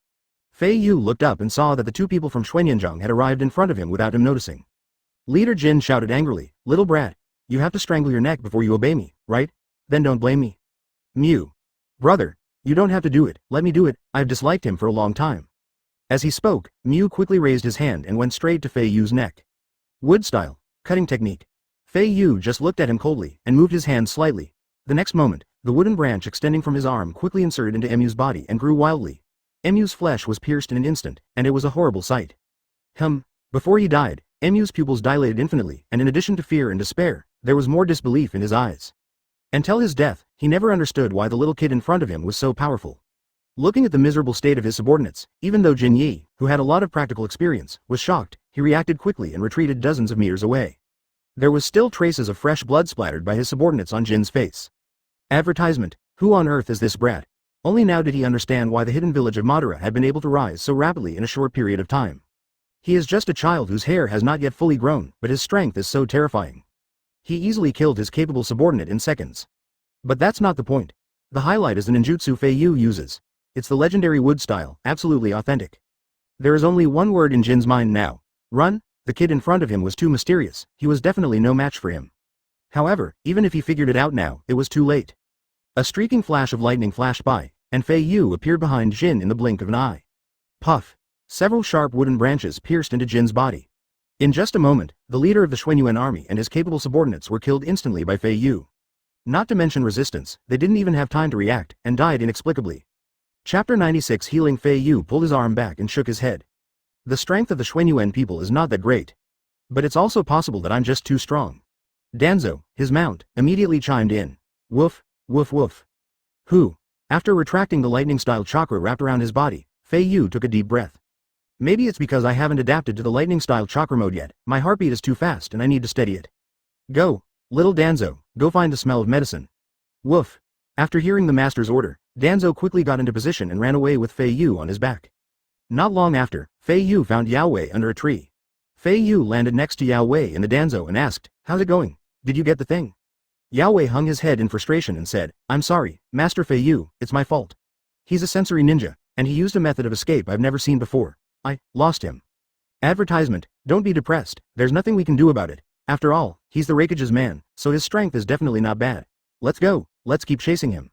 Fei Yu looked up and saw that the two people from Xuanyuan had arrived in front of him without him noticing. Leader Jin shouted angrily, little brat, you have to strangle your neck before you obey me, right? Then don't blame me. Mew. Brother, you don't have to do it, let me do it, I've disliked him for a long time. As he spoke, Mew quickly raised his hand and went straight to Fei Yu's neck. Wood style, cutting technique. Fei Yu just looked at him coldly and moved his hand slightly. The next moment, the wooden branch extending from his arm quickly inserted into Mu's body and grew wildly. Mu's flesh was pierced in an instant, and it was a horrible sight. Before he died, Mu's pupils dilated infinitely, and in addition to fear and despair, there was more disbelief in his eyes. Until his death, he never understood why the little kid in front of him was so powerful. Looking at the miserable state of his subordinates, even though Jin Yi, who had a lot of practical experience, was shocked, he reacted quickly and retreated dozens of meters away. There was still traces of fresh blood splattered by his subordinates on Jin's face. Advertisement, who on earth is this brat? Only now did he understand why the hidden village of Madara had been able to rise so rapidly in a short period of time. He is just a child whose hair has not yet fully grown, but his strength is so terrifying. He easily killed his capable subordinate in seconds. But that's not the point. The highlight is the ninjutsu Fei Yu uses. It's the legendary wood style, absolutely authentic. There is only one word in Jin's mind now. Run. The kid in front of him was too mysterious, he was definitely no match for him. However, even if he figured it out now, it was too late. A streaking flash of lightning flashed by, and Fei Yu appeared behind Jin in the blink of an eye. Puff. Several sharp wooden branches pierced into Jin's body. In just a moment, the leader of the Xuanyuan army and his capable subordinates were killed instantly by Fei Yu. Not to mention resistance, they didn't even have time to react, and died inexplicably. Chapter 96 Healing Fei Yu pulled his arm back and shook his head. The strength of the Xuanyuan people is not that great. But it's also possible that I'm just too strong. Danzo, his mount, immediately chimed in. Woof, woof woof. Who? After retracting the lightning-style chakra wrapped around his body, Fei Yu took a deep breath. Maybe it's because I haven't adapted to the lightning-style chakra mode yet, my heartbeat is too fast and I need to steady it. Go, little Danzo, go find the smell of medicine. Woof. After hearing the master's order, Danzo quickly got into position and ran away with Fei Yu on his back. Not long after, Fei Yu found Yao Wei under a tree. Fei Yu landed next to Yao Wei in the Danzo and asked, how's it going? Did you get the thing? Yao Wei hung his head in frustration and said, I'm sorry, Master Fei Yu, it's my fault. He's a sensory ninja, and he used a method of escape I've never seen before. I lost him. Advertisement, don't be depressed, there's nothing we can do about it. After all, he's the Raikage's man, so his strength is definitely not bad. Let's go, let's keep chasing him.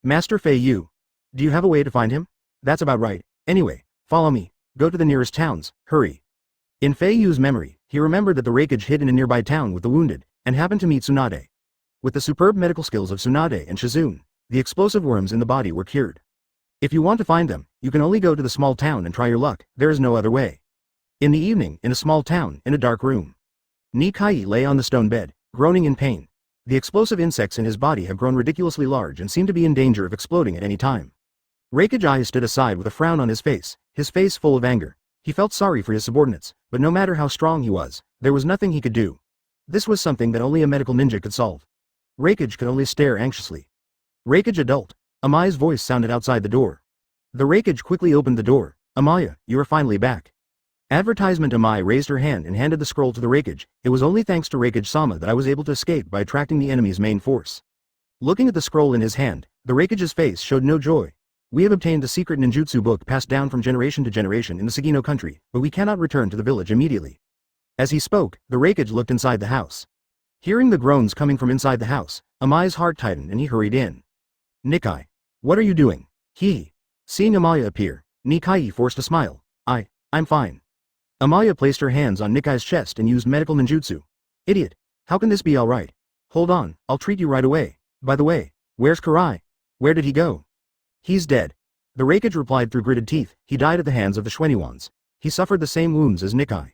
Master Fei Yu. Do you have a way to find him? That's about right. Anyway, follow me, go to the nearest towns, hurry. In Fei Yu's memory, he remembered that the Raikage hid in a nearby town with the wounded, and happened to meet Tsunade. With the superb medical skills of Tsunade and Shizune, the explosive worms in the body were cured. If you want to find them, you can only go to the small town and try your luck, there is no other way. In the evening, in a small town, in a dark room. Nikai lay on the stone bed, groaning in pain. The explosive insects in his body have grown ridiculously large and seem to be in danger of exploding at any time. Raikage stood aside with a frown on his face full of anger. He felt sorry for his subordinates, but no matter how strong he was, there was nothing he could do. This was something that only a medical ninja could solve. Raikage could only stare anxiously. Raikage adult. Amaya's voice sounded outside the door. The Raikage quickly opened the door. Amaya, you are finally back. Advertisement. Amaya raised her hand and handed the scroll to the Raikage. It was only thanks to Raikage-sama that I was able to escape by attracting the enemy's main force. Looking at the scroll in his hand, the Raikage's face showed no joy. We have obtained the secret ninjutsu book passed down from generation to generation in the Sagino country, but we cannot return to the village immediately. As he spoke, the Raikage looked inside the house. Hearing the groans coming from inside the house, Amaya's heart tightened and he hurried in. Nikai. What are you doing? Seeing Amaya appear, Nikai forced a smile. I'm fine. Amaya placed her hands on Nikai's chest and used medical ninjutsu. Idiot. How can this be alright? Hold on, I'll treat you right away. By the way, where's Karai? Where did he go? He's dead. The Reikage replied through gritted teeth. He died at the hands of the Xuanyuans. He suffered the same wounds as Nikai.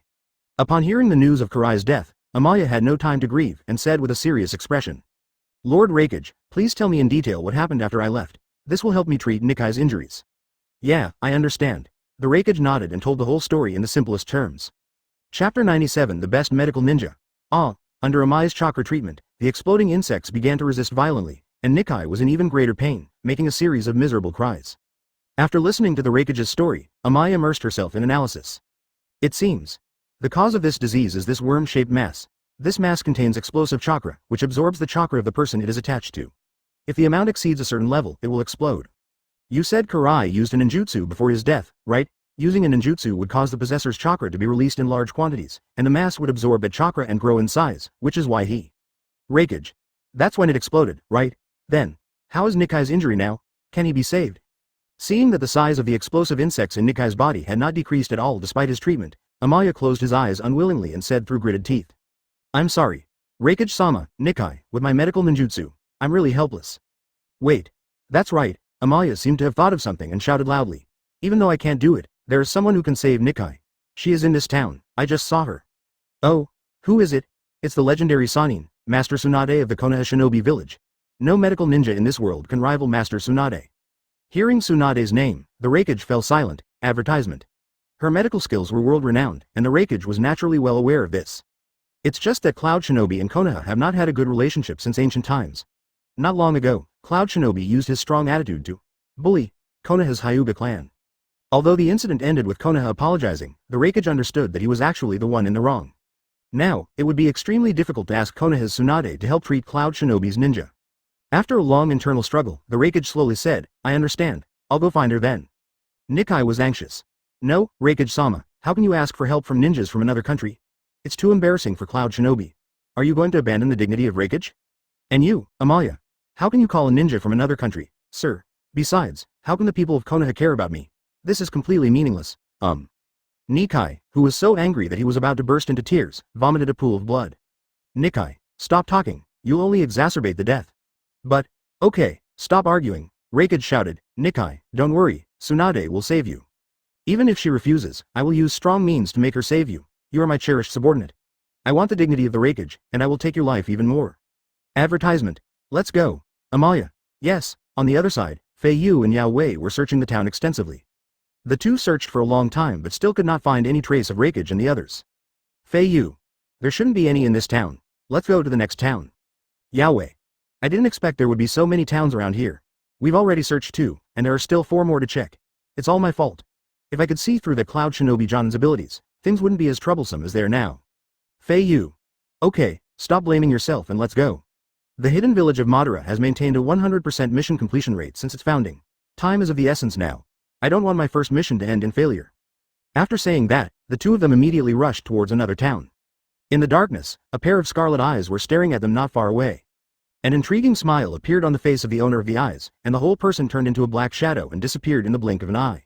Upon hearing the news of Karai's death, Amaya had no time to grieve and said with a serious expression. Lord Reikage, please tell me in detail what happened after I left. This will help me treat Nikai's injuries. Yeah, I understand. The Reikage nodded and told the whole story in the simplest terms. Chapter 97 The Best Medical Ninja. Under Amaya's chakra treatment, the exploding insects began to resist violently, and Nikai was in even greater pain, making a series of miserable cries. After listening to the Reikage's story, Amaya immersed herself in analysis. It seems. The cause of this disease is this worm-shaped mass. This mass contains explosive chakra, which absorbs the chakra of the person it is attached to. If the amount exceeds a certain level, it will explode. You said Karai used a ninjutsu before his death, right? Using a ninjutsu would cause the possessor's chakra to be released in large quantities, and the mass would absorb that chakra and grow in size, which is why he. Reikage. That's when it exploded, right? Then, how is Nikai's injury now? Can he be saved? Seeing that the size of the explosive insects in Nikai's body had not decreased at all despite his treatment, Amaya closed his eyes unwillingly and said through gritted teeth. I'm sorry. Reikage-sama, Nikai, with my medical ninjutsu, I'm really helpless. Wait. That's right. Amaya seemed to have thought of something and shouted loudly. Even though I can't do it, there is someone who can save Nikai. She is in this town, I just saw her. Oh, who is it? It's the legendary Sanin, Master Tsunade of the Konoha Shinobi village. No medical ninja in this world can rival Master Tsunade. Hearing Tsunade's name, the Reikage fell silent. Advertisement. Her medical skills were world-renowned, and the Reikage was naturally well aware of this. It's just that Cloud Shinobi and Konoha have not had a good relationship since ancient times. Not long ago, Cloud Shinobi used his strong attitude to bully Konoha's Hyuga clan. Although the incident ended with Konoha apologizing, the Reikage understood that he was actually the one in the wrong. Now, it would be extremely difficult to ask Konoha's Tsunade to help treat Cloud Shinobi's ninja. After a long internal struggle, the Reikage slowly said, I understand, I'll go find her then. Nikai was anxious. No, Reikage-sama, how can you ask for help from ninjas from another country? It's too embarrassing for Cloud Shinobi. Are you going to abandon the dignity of Reikage? And you, Amaya, how can you call a ninja from another country, sir? Besides, how can the people of Konoha care about me? This is completely meaningless. Nikai, who was so angry that he was about to burst into tears, vomited a pool of blood. Nikai, stop talking, you'll only exacerbate the death. But, okay, stop arguing, Reikage shouted. Nikai, don't worry, Tsunade will save you. Even if she refuses, I will use strong means to make her save you. You are my cherished subordinate. I want the dignity of the Reikage, and I will take your life even more. Advertisement. Let's go. Amaya. Yes, on the other side, Fei Yu and Yao Wei were searching the town extensively. The two searched for a long time but still could not find any trace of Reikage and the others. Fei Yu. There shouldn't be any in this town. Let's go to the next town. Yao Wei. I didn't expect there would be so many towns around here. We've already searched 2, and there are still 4 more to check. It's all my fault. If I could see through the Cloud Shinobi John's abilities, things wouldn't be as troublesome as they are now. Fei Yu. Okay, stop blaming yourself and let's go. The hidden village of Madara has maintained a 100% mission completion rate since its founding. Time is of the essence now. I don't want my first mission to end in failure. After saying that, the two of them immediately rushed towards another town. In the darkness, a pair of scarlet eyes were staring at them not far away. An intriguing smile appeared on the face of the owner of the eyes, and the whole person turned into a black shadow and disappeared in the blink of an eye.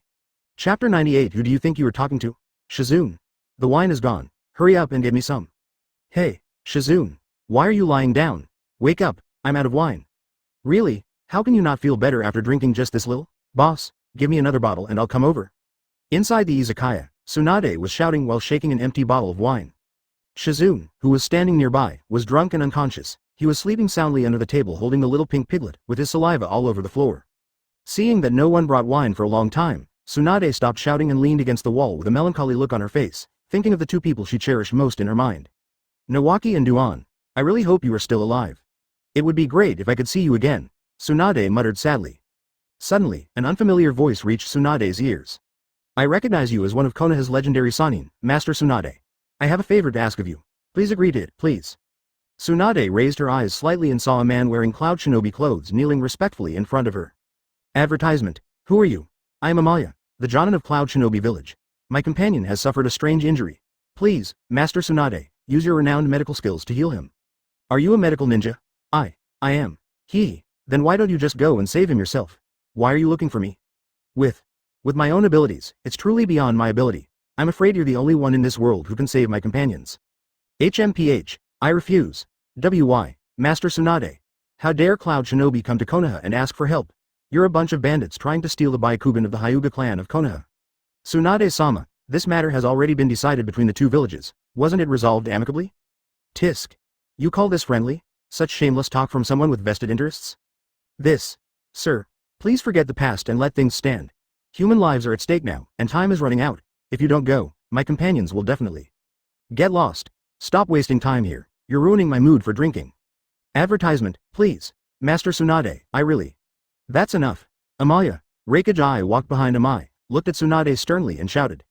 Chapter 98 Who do you think you were talking to? Shizune. The wine is gone. Hurry up and get me some. Hey, Shizune. Why are you lying down? Wake up, I'm out of wine. Really? How can you not feel better after drinking just this little? Boss, give me another bottle and I'll come over. Inside the izakaya, Tsunade was shouting while shaking an empty bottle of wine. Shizune, who was standing nearby, was drunk and unconscious. He was sleeping soundly under the table holding the little pink piglet, with his saliva all over the floor. Seeing that no one brought wine for a long time, Tsunade stopped shouting and leaned against the wall with a melancholy look on her face, thinking of the 2 people she cherished most in her mind. Nawaki and Duan, I really hope you are still alive. It would be great if I could see you again, Tsunade muttered sadly. Suddenly, an unfamiliar voice reached Tsunade's ears. I recognize you as one of Konoha's legendary Sanin, Master Tsunade. I have a favor to ask of you. Please agree to it, please. Tsunade raised her eyes slightly and saw a man wearing Cloud Shinobi clothes kneeling respectfully in front of her. Advertisement. Who are you? I am Amaya, the Jonin of Cloud Shinobi village. My companion has suffered a strange injury. Please, Master Tsunade, use your renowned medical skills to heal him. Are you a medical ninja? I am. Then why don't you just go and save him yourself? Why are you looking for me? With my own abilities, it's truly beyond my ability. I'm afraid you're the only one in this world who can save my companions. HMPH, I refuse. WY, Master Tsunade. How dare Cloud Shinobi come to Konoha and ask for help? You're a bunch of bandits trying to steal the Byakugan of the Hyuga clan of Konoha. Tsunade-sama, this matter has already been decided between the two villages, wasn't it resolved amicably? Tisk. You call this friendly? Such shameless talk from someone with vested interests? This. Sir, please forget the past and let things stand. Human lives are at stake now, and time is running out. If you don't go, my companions will definitely get lost. Stop wasting time here, you're ruining my mood for drinking. Advertisement, please. Master Tsunade, I really. That's enough. Amaya. Reikage walked behind Amai, looked at Tsunade sternly and shouted.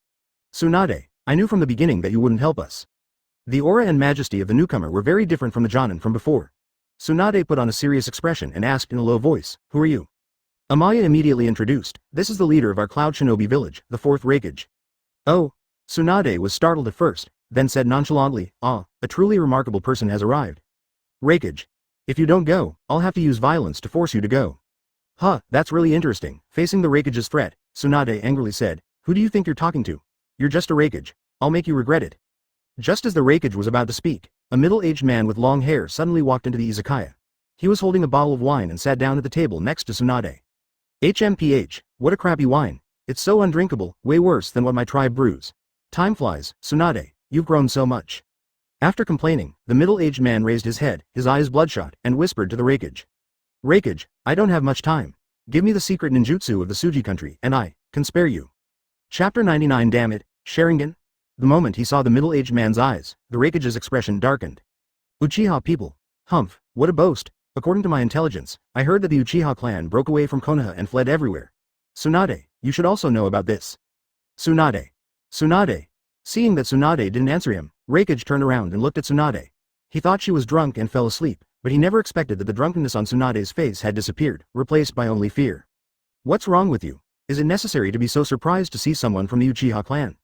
Tsunade, I knew from the beginning that you wouldn't help us. The aura and majesty of the newcomer were very different from the Jonin from before. Tsunade put on a serious expression and asked in a low voice, who are you? Amaya immediately introduced, this is the leader of our Cloud Shinobi village, the 4th Reikage. Oh. Tsunade was startled at first, then said nonchalantly, a truly remarkable person has arrived. Reikage. If you don't go, I'll have to use violence to force you to go. Huh, that's really interesting. Facing the Reikage's threat, Tsunade angrily said, who do you think you're talking to? You're just a Reikage. I'll make you regret it. Just as the Reikage was about to speak, a middle-aged man with long hair suddenly walked into the izakaya. He was holding a bottle of wine and sat down at the table next to Tsunade. HMPH, what a crappy wine. It's so undrinkable, way worse than what my tribe brews. Time flies, Tsunade, you've grown so much. After complaining, the middle-aged man raised his head, his eyes bloodshot, and whispered to the Reikage. Reikage, I don't have much time. Give me the secret ninjutsu of the Suji country, and I can spare you. Chapter 99. Damn it, Sharingan? The moment he saw the middle-aged man's eyes, the Reikage's expression darkened. Uchiha people. Humph, what a boast. According to my intelligence, I heard that the Uchiha clan broke away from Konoha and fled everywhere. Tsunade, you should also know about this. Tsunade. Tsunade. Seeing that Tsunade didn't answer him, Reikage turned around and looked at Tsunade. He thought she was drunk and fell asleep, but he never expected that the drunkenness on Tsunade's face had disappeared, replaced by only fear. What's wrong with you? Is it necessary to be so surprised to see someone from the Uchiha clan?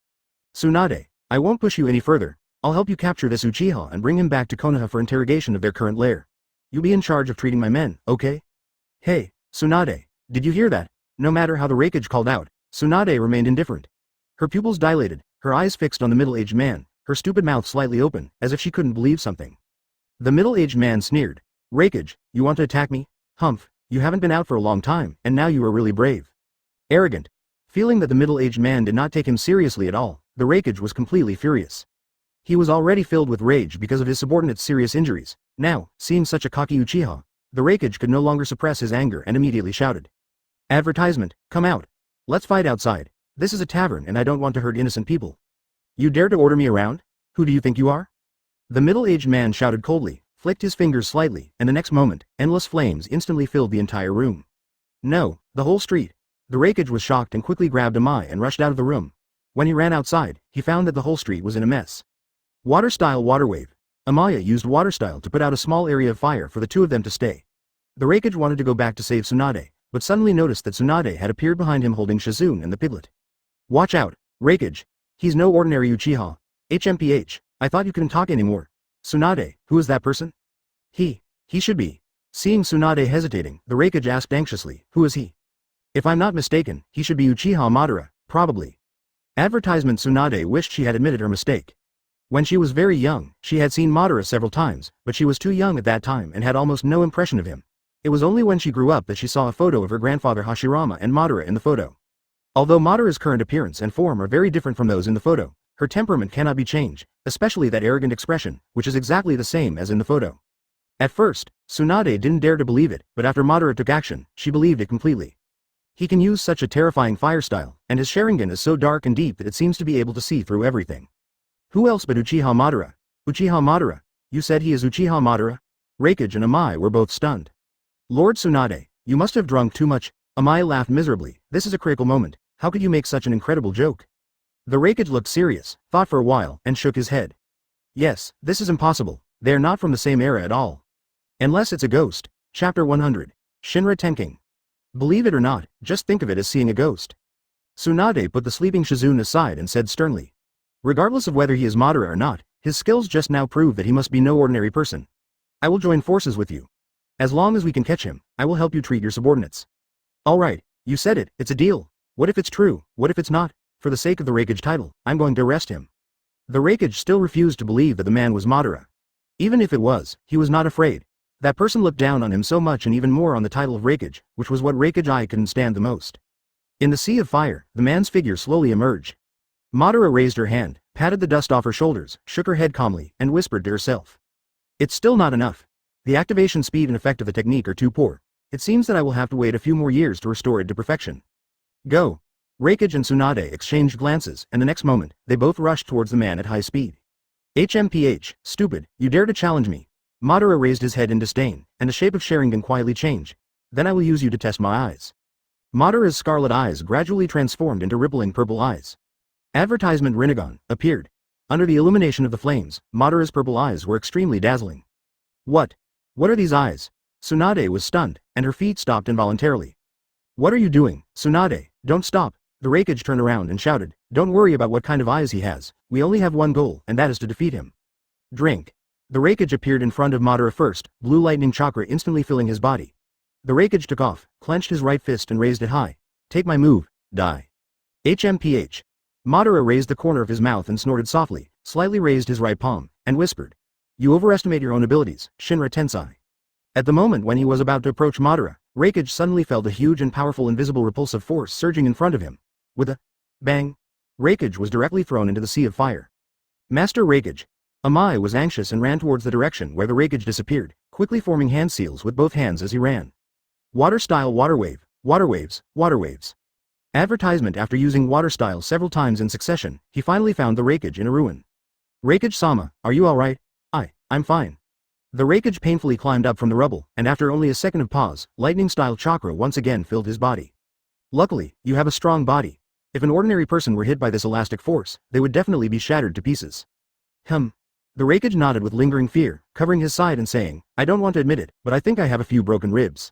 Tsunade, I won't push you any further. I'll help you capture this Uchiha and bring him back to Konoha for interrogation of their current lair. You be in charge of treating my men, okay? Hey, Tsunade, did you hear that? No matter how the Reikage called out, Tsunade remained indifferent. Her pupils dilated, her eyes fixed on the middle-aged man, her stupid mouth slightly open, as if she couldn't believe something. The middle-aged man sneered. Reikage, you want to attack me? Humph, you haven't been out for a long time, and now you are really brave. Arrogant. Feeling that the middle-aged man did not take him seriously at all, the Reikage was completely furious. He was already filled with rage because of his subordinate's serious injuries. Now, seeing such a cocky Uchiha, the Reikage could no longer suppress his anger and immediately shouted. Advertisement, come out. Let's fight outside. This is a tavern and I don't want to hurt innocent people. You dare to order me around? Who do you think you are? The middle-aged man shouted coldly, flicked his fingers slightly, and the next moment, endless flames instantly filled the entire room. No, the whole street. The Reikage was shocked and quickly grabbed Amai and rushed out of the room. When he ran outside, he found that the whole street was in a mess. Water-style water wave. Amaya used water-style to put out a small area of fire for the two of them to stay. The Reikage wanted to go back to save Tsunade, but suddenly noticed that Tsunade had appeared behind him holding Shizune and the piglet. Watch out, Reikage. He's no ordinary Uchiha. HMPH, I thought you couldn't talk anymore. Tsunade, who is that person? He should be. Seeing Tsunade hesitating, the Reikage asked anxiously, who is he? If I'm not mistaken, he should be Uchiha Madara, probably. Advertisement. Tsunade wished she had admitted her mistake. When she was very young, she had seen Madara several times, but she was too young at that time and had almost no impression of him. It was only when she grew up that she saw a photo of her grandfather Hashirama and Madara in the photo. Although Madara's current appearance and form are very different from those in the photo, her temperament cannot be changed, especially that arrogant expression, which is exactly the same as in the photo. At first, Tsunade didn't dare to believe it, but after Madara took action, she believed it completely. He can use such a terrifying fire style, and his Sharingan is so dark and deep that it seems to be able to see through everything. Who else but Uchiha Madara? Uchiha Madara? You said he is Uchiha Madara? Reikage and Amai were both stunned. Lord Tsunade, you must have drunk too much. Amai laughed miserably. This is a critical moment. How could you make such an incredible joke? The Reikage looked serious, thought for a while, and shook his head. Yes, this is impossible. They are not from the same era at all. Unless it's a ghost. Chapter 100. Shinra Tenking. Believe it or not, just think of it as seeing a ghost. Tsunade put the sleeping Shizune aside and said sternly. Regardless of whether he is Madara or not, his skills just now prove that he must be no ordinary person. I will join forces with you. As long as we can catch him, I will help you treat your subordinates. Alright, you said it, it's a deal. What if it's true, what if it's not? for the sake of the Reikage title, I'm going to arrest him. The Reikage still refused to believe that the man was Madara. Even if it was, he was not afraid. That person looked down on him so much and even more on the title of Reikage, which was what Reikage I couldn't stand the most. In the sea of fire, the man's figure slowly emerged. Madara raised her hand, patted the dust off her shoulders, shook her head calmly, and whispered to herself. It's still not enough. The activation speed and effect of the technique are too poor. It seems that I will have to wait a few more years to restore it to perfection. Go. Reikage and Tsunade exchanged glances, and the next moment, they both rushed towards the man at high speed. HMPH, stupid, you dare to challenge me. Madara raised his head in disdain, and the shape of Sharingan quietly changed. Then I will use you to test my eyes. Madara's scarlet eyes gradually transformed into rippling purple eyes. Advertisement Rinnegan appeared. Under the illumination of the flames, Madara's purple eyes were extremely dazzling. What? What are these eyes? Tsunade was stunned, and her feet stopped involuntarily. What are you doing, Tsunade? Don't stop. The Reikage turned around and shouted, don't worry about what kind of eyes he has, we only have one goal, and that is to defeat him. Drink. The Reikage appeared in front of Madara first, blue lightning chakra instantly filling his body. The Reikage took off, clenched his right fist and raised it high. Take my move, die. HMPH. Madara raised the corner of his mouth and snorted softly, slightly raised his right palm, and whispered. You overestimate your own abilities, Shinra Tensai. At the moment when he was about to approach Madara, Reikage suddenly felt a huge and powerful invisible repulsive force surging in front of him. With a bang, Reikage was directly thrown into the sea of fire. Master Reikage. Amai was anxious and ran towards the direction where the Reikage disappeared, quickly forming hand seals with both hands as he ran. Water-style water wave, water waves, water waves. Advertisement After using water style several times in succession, he finally found the Reikage in a ruin. Reikage-sama, are you alright? I'm fine. The Reikage painfully climbed up from the rubble, and after only a second of pause, lightning-style chakra once again filled his body. Luckily, you have a strong body. If an ordinary person were hit by this elastic force, they would definitely be shattered to pieces. The Reikage nodded with lingering fear, covering his side and saying, I don't want to admit it, but I think I have a few broken ribs.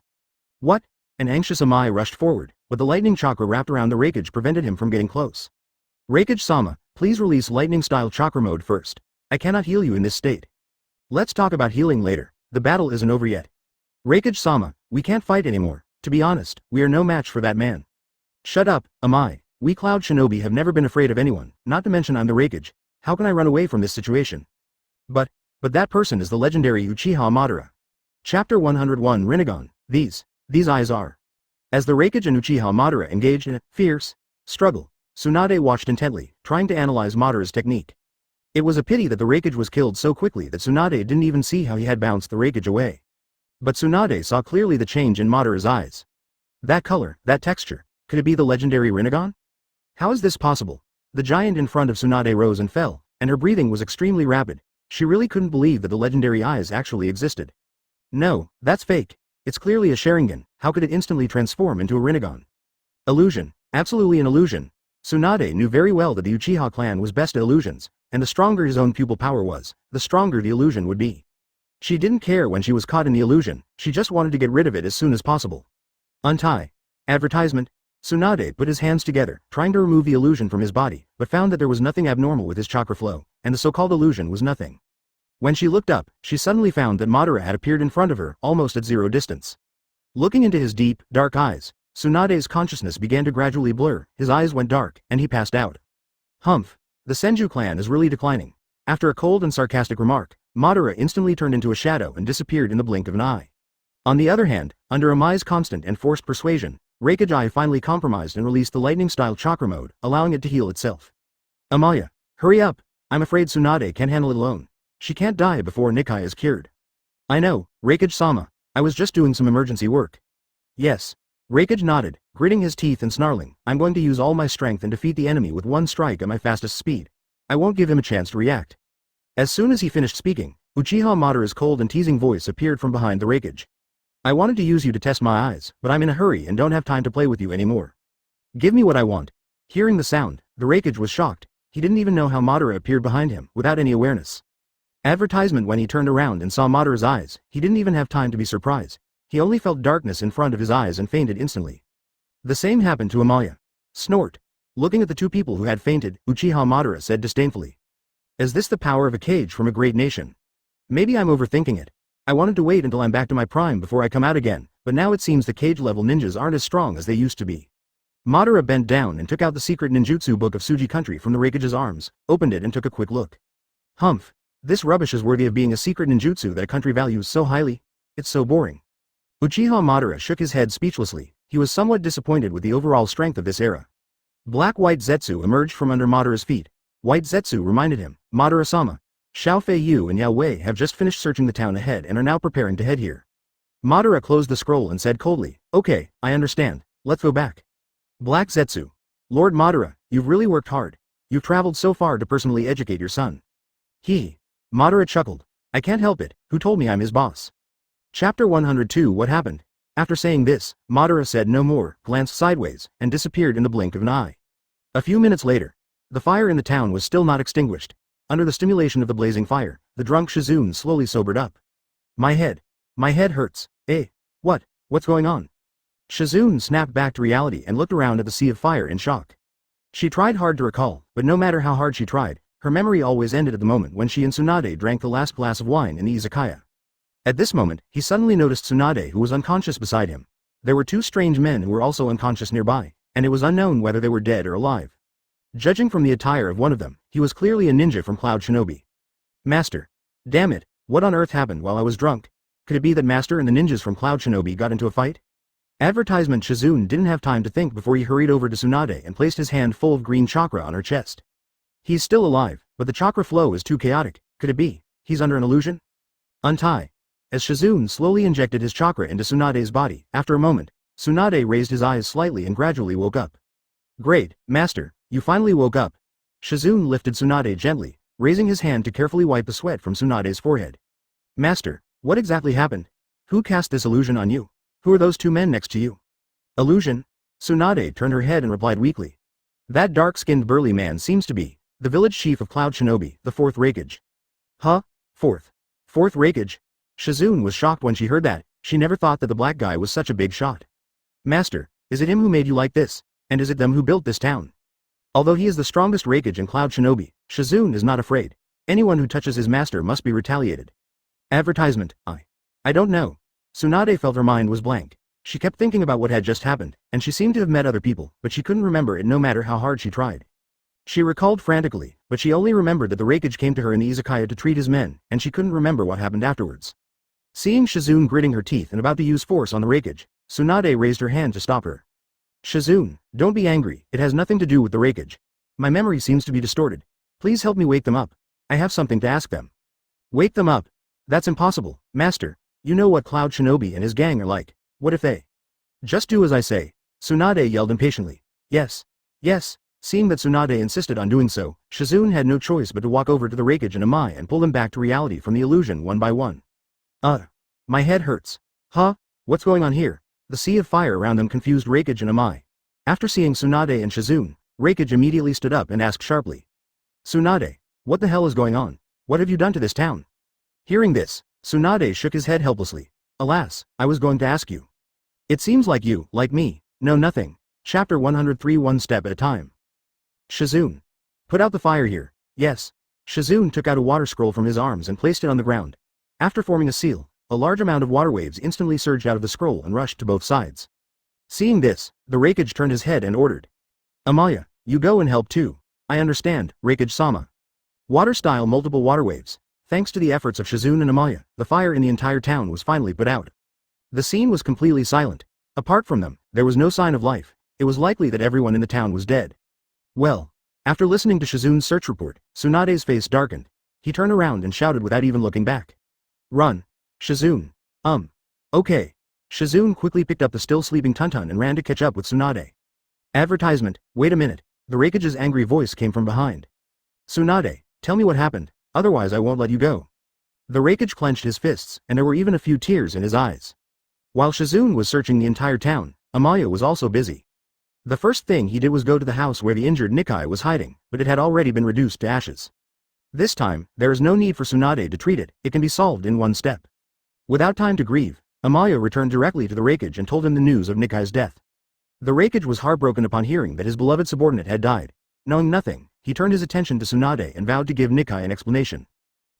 What? An anxious Amai rushed forward, but the lightning chakra wrapped around the Reikage prevented him from getting close. Reikage-sama, please release lightning-style chakra mode first. I cannot heal you in this state. Let's talk about healing later, the battle isn't over yet. Reikage-sama, we can't fight anymore. To be honest, we are no match for that man. Shut up, Amai. We Cloud Shinobi have never been afraid of anyone, not to mention I'm the Reikage. How can I run away from this situation? But that person is the legendary Uchiha Madara. Chapter 101 Rinnegan, these eyes are. As the Reikage and Uchiha Madara engaged in a fierce struggle, Tsunade watched intently, trying to analyze Madara's technique. It was a pity that the Reikage was killed so quickly that Tsunade didn't even see how he had bounced the Reikage away. But Tsunade saw clearly the change in Madara's eyes. That color, that texture, could it be the legendary Rinnegan? How is this possible? The giant in front of Tsunade rose and fell, and her breathing was extremely rapid. She really couldn't believe that the legendary eyes actually existed. No, that's fake. It's clearly a Sharingan, how could it instantly transform into a Rinnegan? Illusion, absolutely an illusion. Tsunade knew very well that the Uchiha clan was best at illusions, and the stronger his own pupil power was, the stronger the illusion would be. She didn't care when she was caught in the illusion, she just wanted to get rid of it as soon as possible. Untie. Advertisement. Tsunade put his hands together, trying to remove the illusion from his body, but found that there was nothing abnormal with his chakra flow, and the so-called illusion was nothing. When she looked up, she suddenly found that Madara had appeared in front of her, almost at zero distance. Looking into his deep, dark eyes, Tsunade's consciousness began to gradually blur, his eyes went dark, and he passed out. Humph. The Senju clan is really declining. After a cold and sarcastic remark, Madara instantly turned into a shadow and disappeared in the blink of an eye. On the other hand, under Amai's constant and forced persuasion, Reikage finally compromised and released the lightning-style chakra mode, allowing it to heal itself. Amaya, hurry up. I'm afraid Tsunade can't handle it alone. She can't die before Nikai is cured. I know, Reikage-sama. I was just doing some emergency work. Yes. Reikage nodded, gritting his teeth and snarling, I'm going to use all my strength and defeat the enemy with one strike at my fastest speed. I won't give him a chance to react. As soon as he finished speaking, Uchiha Madara's cold and teasing voice appeared from behind the Reikage. I wanted to use you to test my eyes, but I'm in a hurry and don't have time to play with you anymore. Give me what I want. Hearing the sound, the Reikage was shocked. He didn't even know how Madara appeared behind him, without any awareness. Advertisement When he turned around and saw Madara's eyes, he didn't even have time to be surprised. He only felt darkness in front of his eyes and fainted instantly. The same happened to Amaya. Snort. Looking at the two people who had fainted, Uchiha Madara said disdainfully. Is this the power of a cage from a great nation? Maybe I'm overthinking it. I wanted to wait until I'm back to my prime before I come out again, but now it seems the cage-level ninjas aren't as strong as they used to be. Madara bent down and took out the secret ninjutsu book of Suji country from the Reikage's arms, opened it and took a quick look. Humph. This rubbish is worthy of being a secret ninjutsu that a country values so highly. It's so boring. Uchiha Madara shook his head speechlessly. He was somewhat disappointed with the overall strength of this era. Black White Zetsu emerged from under Madara's feet. White Zetsu reminded him, Madara-sama, Fei Yu and Yao Wei have just finished searching the town ahead and are now preparing to head here. Madara closed the scroll and said coldly, okay, I understand, let's go back. Black Zetsu. Lord Madara, you've really worked hard. You've traveled so far to personally educate your son. Madara chuckled. I can't help it, who told me I'm his boss? Chapter 102 What happened? After saying this, Madara said no more, glanced sideways, and disappeared in the blink of an eye. A few minutes later, the fire in the town was still not extinguished. Under the stimulation of the blazing fire, the drunk Shizune slowly sobered up. My head hurts. What's going on? Shizune snapped back to reality and looked around at the sea of fire in shock. She tried hard to recall, but no matter how hard she tried, her memory always ended at the moment when she and Tsunade drank the last glass of wine in the izakaya. At this moment, he suddenly noticed Tsunade who was unconscious beside him. There were two strange men who were also unconscious nearby, and it was unknown whether they were dead or alive. Judging from the attire of one of them, he was clearly a ninja from Cloud Shinobi. Master. Damn it, what on earth happened while I was drunk? Could it be that Master and the ninjas from Cloud Shinobi got into a fight? Advertisement Shizune didn't have time to think before he hurried over to Tsunade and placed his hand full of green chakra on her chest. He's still alive, but the chakra flow is too chaotic. Could it be he's under an illusion? Untie. As Shizune slowly injected his chakra into Tsunade's body, after a moment, Tsunade raised his eyes slightly and gradually woke up. Great, Master, you finally woke up. Shizune lifted Tsunade gently, raising his hand to carefully wipe the sweat from Tsunade's forehead. Master, what exactly happened? Who cast this illusion on you? Who are those two men next to you? Illusion? Tsunade turned her head and replied weakly. That dark-skinned burly man seems to be the village chief of Cloud Shinobi, the fourth Reikage. Huh? Fourth Reikage? Shizune was shocked when she heard that. She never thought that the black guy was such a big shot. Master, is it him who made you like this? And is it them who built this town? Although he is the strongest Reikage in Cloud Shinobi, Shizune is not afraid. Anyone who touches his master must be retaliated. Advertisement. I don't know. Tsunade felt her mind was blank. She kept thinking about what had just happened, and she seemed to have met other people, but she couldn't remember it no matter how hard she tried. She recalled frantically, but she only remembered that the Reikage came to her in the izakaya to treat his men, and she couldn't remember what happened afterwards. Seeing Shizune gritting her teeth and about to use force on the Reikage, Tsunade raised her hand to stop her. Shizune, don't be angry, it has nothing to do with the Reikage. My memory seems to be distorted. Please help me wake them up. I have something to ask them. Wake them up? That's impossible, Master. You know what Cloud Shinobi and his gang are like. What if they just do as I say? Tsunade yelled impatiently. Yes. Seeing that Tsunade insisted on doing so, Shizune had no choice but to walk over to the Reikage and Amai and pull them back to reality from the illusion one by one. My head hurts. Huh? What's going on here? The sea of fire around them confused Reikage and Amai. After seeing Tsunade and Shizune, Reikage immediately stood up and asked sharply. Tsunade, what the hell is going on? What have you done to this town? Hearing this, Tsunade shook his head helplessly. Alas, I was going to ask you. It seems like you, like me, know nothing. Chapter 103 One Step at a Time. Shizune. Put out the fire here. Yes. Shizune took out a water scroll from his arms and placed it on the ground. After forming a seal, a large amount of water waves instantly surged out of the scroll and rushed to both sides. Seeing this, the Reikage turned his head and ordered. Amaya, you go and help too. I understand, Reikage-sama. Water-style multiple water waves. Thanks to the efforts of Shizune and Amaya, the fire in the entire town was finally put out. The scene was completely silent. Apart from them, there was no sign of life. It was likely that everyone in the town was dead. Well, after listening to Shizune's search report, Tsunade's face darkened. He turned around and shouted without even looking back. Run. Shizune. Okay. Shizune quickly picked up the still sleeping Tuntun and ran to catch up with Tsunade. Advertisement, wait a minute. The Reikage's angry voice came from behind. Tsunade, tell me what happened, otherwise I won't let you go. The Reikage clenched his fists, and there were even a few tears in his eyes. While Shizune was searching the entire town, Amaya was also busy. The first thing he did was go to the house where the injured Nikai was hiding, but it had already been reduced to ashes. This time, there is no need for Tsunade to treat it, it can be solved in one step. Without time to grieve, Amaya returned directly to the Reikage and told him the news of Nikai's death. The Reikage was heartbroken upon hearing that his beloved subordinate had died. Knowing nothing, he turned his attention to Tsunade and vowed to give Nikai an explanation.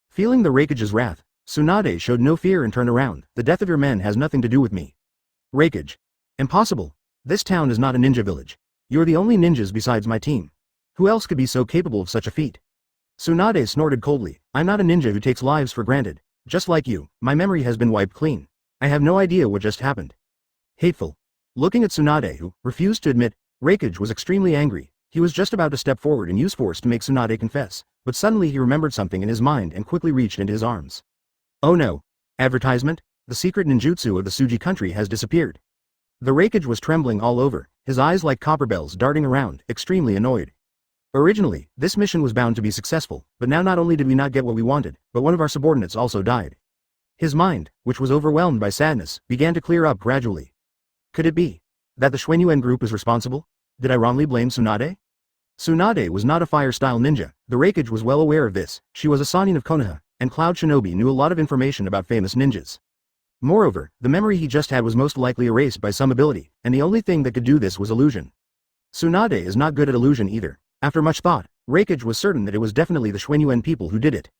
Feeling the Reikage's wrath, Tsunade showed no fear and turned around. The death of your men has nothing to do with me. Reikage. Impossible. This town is not a ninja village. You're the only ninjas besides my team. Who else could be so capable of such a feat? Tsunade snorted coldly. I'm not a ninja who takes lives for granted. Just like you, my memory has been wiped clean. I have no idea what just happened. Hateful. Looking at Tsunade, who refused to admit, Reikage was extremely angry. He was just about to step forward and use force to make Tsunade confess, but suddenly he remembered something in his mind and quickly reached into his arms. Oh no. Advertisement? The secret ninjutsu of the Tsuji country has disappeared. The Reikage was trembling all over, his eyes like copper bells darting around, extremely annoyed. Originally, this mission was bound to be successful, but now not only did we not get what we wanted, but one of our subordinates also died. His mind, which was overwhelmed by sadness, began to clear up gradually. Could it be that the Xuanyuan group is responsible? Did I wrongly blame Tsunade? Tsunade was not a fire-style ninja. The Reikage was well aware of this. She was a Sannin of Konoha, and Cloud Shinobi knew a lot of information about famous ninjas. Moreover, the memory he just had was most likely erased by some ability, and the only thing that could do this was illusion. Tsunade is not good at illusion either. After much thought, Reikage was certain that it was definitely the Xuanyuan people who did it.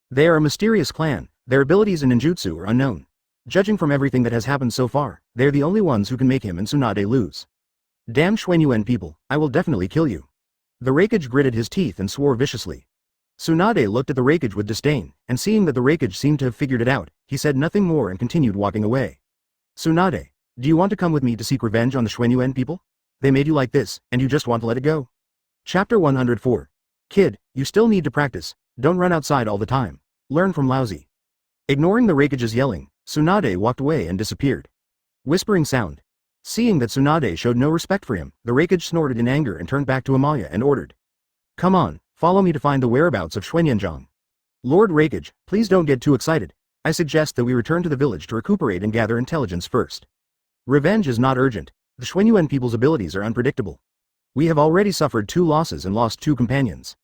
They are a mysterious clan. Their abilities in ninjutsu are unknown. Judging from everything that has happened so far, they're the only ones who can make him and Tsunade lose. Damn Xuanyuan people, I will definitely kill you. The Reikage gritted his teeth and swore viciously. Tsunade looked at the Reikage with disdain, and seeing that the Reikage seemed to have figured it out, he said nothing more and continued walking away. Tsunade, do you want to come with me to seek revenge on the Xuanyuan people? They made you like this, and you just want to let it go. Chapter 104. Kid, you still need to practice. Don't run outside all the time. Learn from Lousy. Ignoring the Reikage's yelling, Tsunade walked away and disappeared. Whispering sound. Seeing that Tsunade showed no respect for him, the Reikage snorted in anger and turned back to Amalia and ordered. Come on, follow me to find the whereabouts of Xuanyanzhang. Lord Reikage, please don't get too excited. I suggest that we return to the village to recuperate and gather intelligence first. Revenge is not urgent. The Xuanyuan people's abilities are unpredictable. We have already suffered 2 losses and lost 2 companions.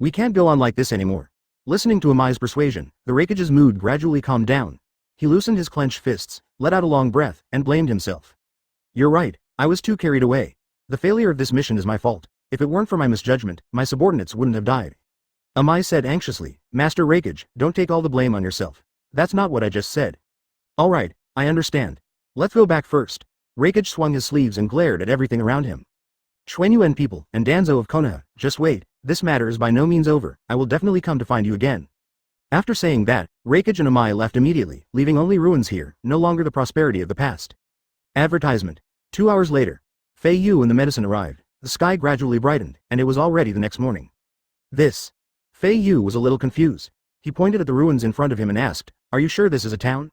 We can't go on like this anymore. Listening to Amai's persuasion, the Reikage's mood gradually calmed down. He loosened his clenched fists, let out a long breath, and blamed himself. You're right, I was too carried away. The failure of this mission is my fault. If it weren't for my misjudgment, my subordinates wouldn't have died. Amai said anxiously, Master Reikage, don't take all the blame on yourself. That's not what I just said. Alright, I understand. Let's go back first. Reikage swung his sleeves and glared at everything around him. Xuanyuan people, and Danzo of Konoha, just wait, this matter is by no means over, I will definitely come to find you again. After saying that, Reikage and Amai left immediately, leaving only ruins here, no longer the prosperity of the past. Advertisement. 2 hours later. Fei Yu and the medicine arrived, the sky gradually brightened, and it was already the next morning. This. Fei Yu was a little confused. He pointed at the ruins in front of him and asked, are you sure this is a town?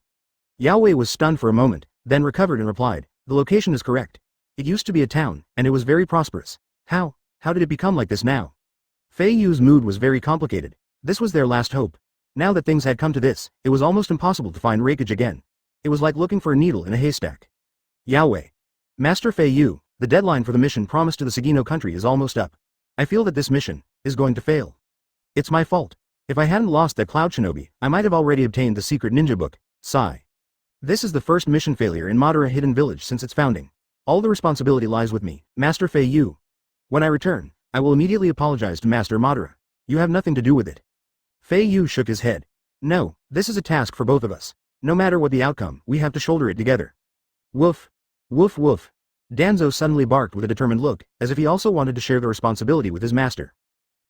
Yao Wei was stunned for a moment, then recovered and replied, the location is correct. It used to be a town, and it was very prosperous. How did it become like this now? Fei Yu's mood was very complicated. This was their last hope. Now that things had come to this, it was almost impossible to find Reikage again. It was like looking for a needle in a haystack. Yao Wei. Master Fei Yu, the deadline for the mission promised to the Sagino country is almost up. I feel that this mission is going to fail. It's my fault. If I hadn't lost that Cloud Shinobi, I might have already obtained the secret ninja book. Sigh. This is the first mission failure in Madara Hidden Village since its founding. All the responsibility lies with me, Master Fei Yu. When I return, I will immediately apologize to Master Madara. You have nothing to do with it. Fei Yu shook his head. No, this is a task for both of us. No matter what the outcome, we have to shoulder it together. Woof. Woof woof. Danzo suddenly barked with a determined look, as if he also wanted to share the responsibility with his master.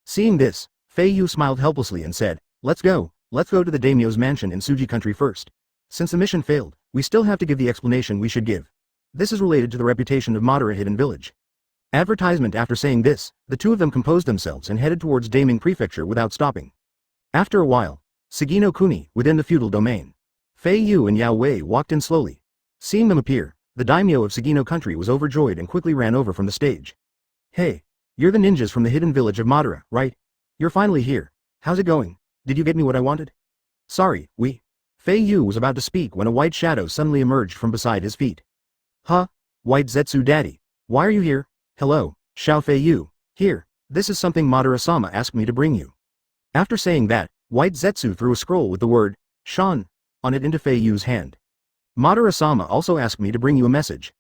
Seeing this, Fei Yu smiled helplessly and said, let's go to the daimyo's mansion in Tsuji country first. Since the mission failed, we still have to give the explanation we should give. This is related to the reputation of Madara Hidden Village. Advertisement. After saying this, the two of them composed themselves and headed towards Taming Prefecture without stopping. After a while, Sagino Kuni, within the feudal domain. Fei Yu and Yao Wei walked in slowly. Seeing them appear, the daimyo of Sagino country was overjoyed and quickly ran over from the stage. Hey, you're the ninjas from the hidden village of Madara, right? You're finally here. How's it going? Did you get me what I wanted? Sorry, Fei Yu was about to speak when a white shadow suddenly emerged from beside his feet. Huh? White Zetsu daddy. Why are you here? Hello, Xiao Fei Yu. Here, this is something Madara-sama asked me to bring you. After saying that, White Zetsu threw a scroll with the word, Shan, on it into Fei Yu's hand. Madara-sama also asked me to bring you a message.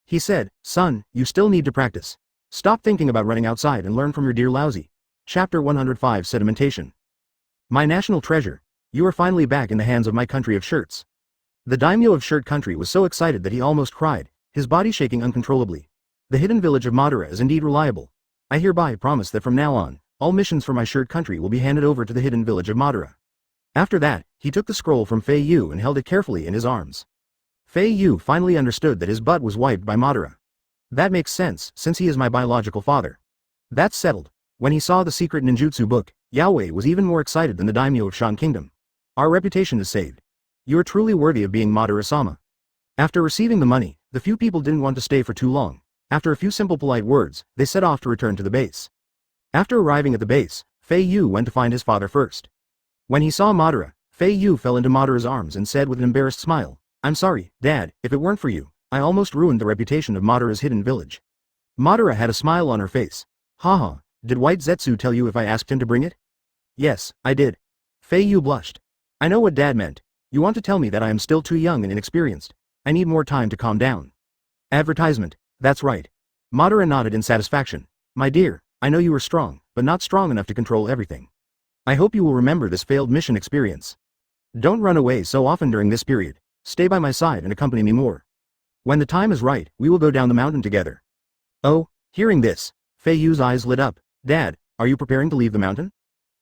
He said, son, you still need to practice. Stop thinking about running outside and learn from your dear Lousy. Chapter 105 Sedimentation. My national treasure, you are finally back in the hands of my country of shirts. The daimyo of Shirt Country was so excited that he almost cried, his body shaking uncontrollably. The hidden village of Madara is indeed reliable. I hereby promise that from now on, all missions for my shirt country will be handed over to the hidden village of Madara. After that, he took the scroll from Fei Yu and held it carefully in his arms. Fei Yu finally understood that his butt was wiped by Madara. That makes sense, since he is my biological father. That's settled. When he saw the secret ninjutsu book, Yaoi was even more excited than the daimyo of Shan Kingdom. Our reputation is saved. You are truly worthy of being Madara-sama. After receiving the money, the few people didn't want to stay for too long. After a few simple polite words, they set off to return to the base. After arriving at the base, Fei Yu went to find his father first. When he saw Madara, Fei Yu fell into Madara's arms and said with an embarrassed smile, "I'm sorry, Dad, if it weren't for you, I almost ruined the reputation of Madara's hidden village." Madara had a smile on her face. Haha, did White Zetsu tell you if I asked him to bring it? Yes, I did. Fei Yu blushed. I know what Dad meant. You want to tell me that I am still too young and inexperienced. I need more time to calm down. Advertisement, that's right. Madara nodded in satisfaction. My dear, I know you are strong, but not strong enough to control everything. I hope you will remember this failed mission experience. Don't run away so often during this period. Stay by my side and accompany me more. When the time is right, we will go down the mountain together. Oh, hearing this, Fei Yu's eyes lit up. Dad, are you preparing to leave the mountain?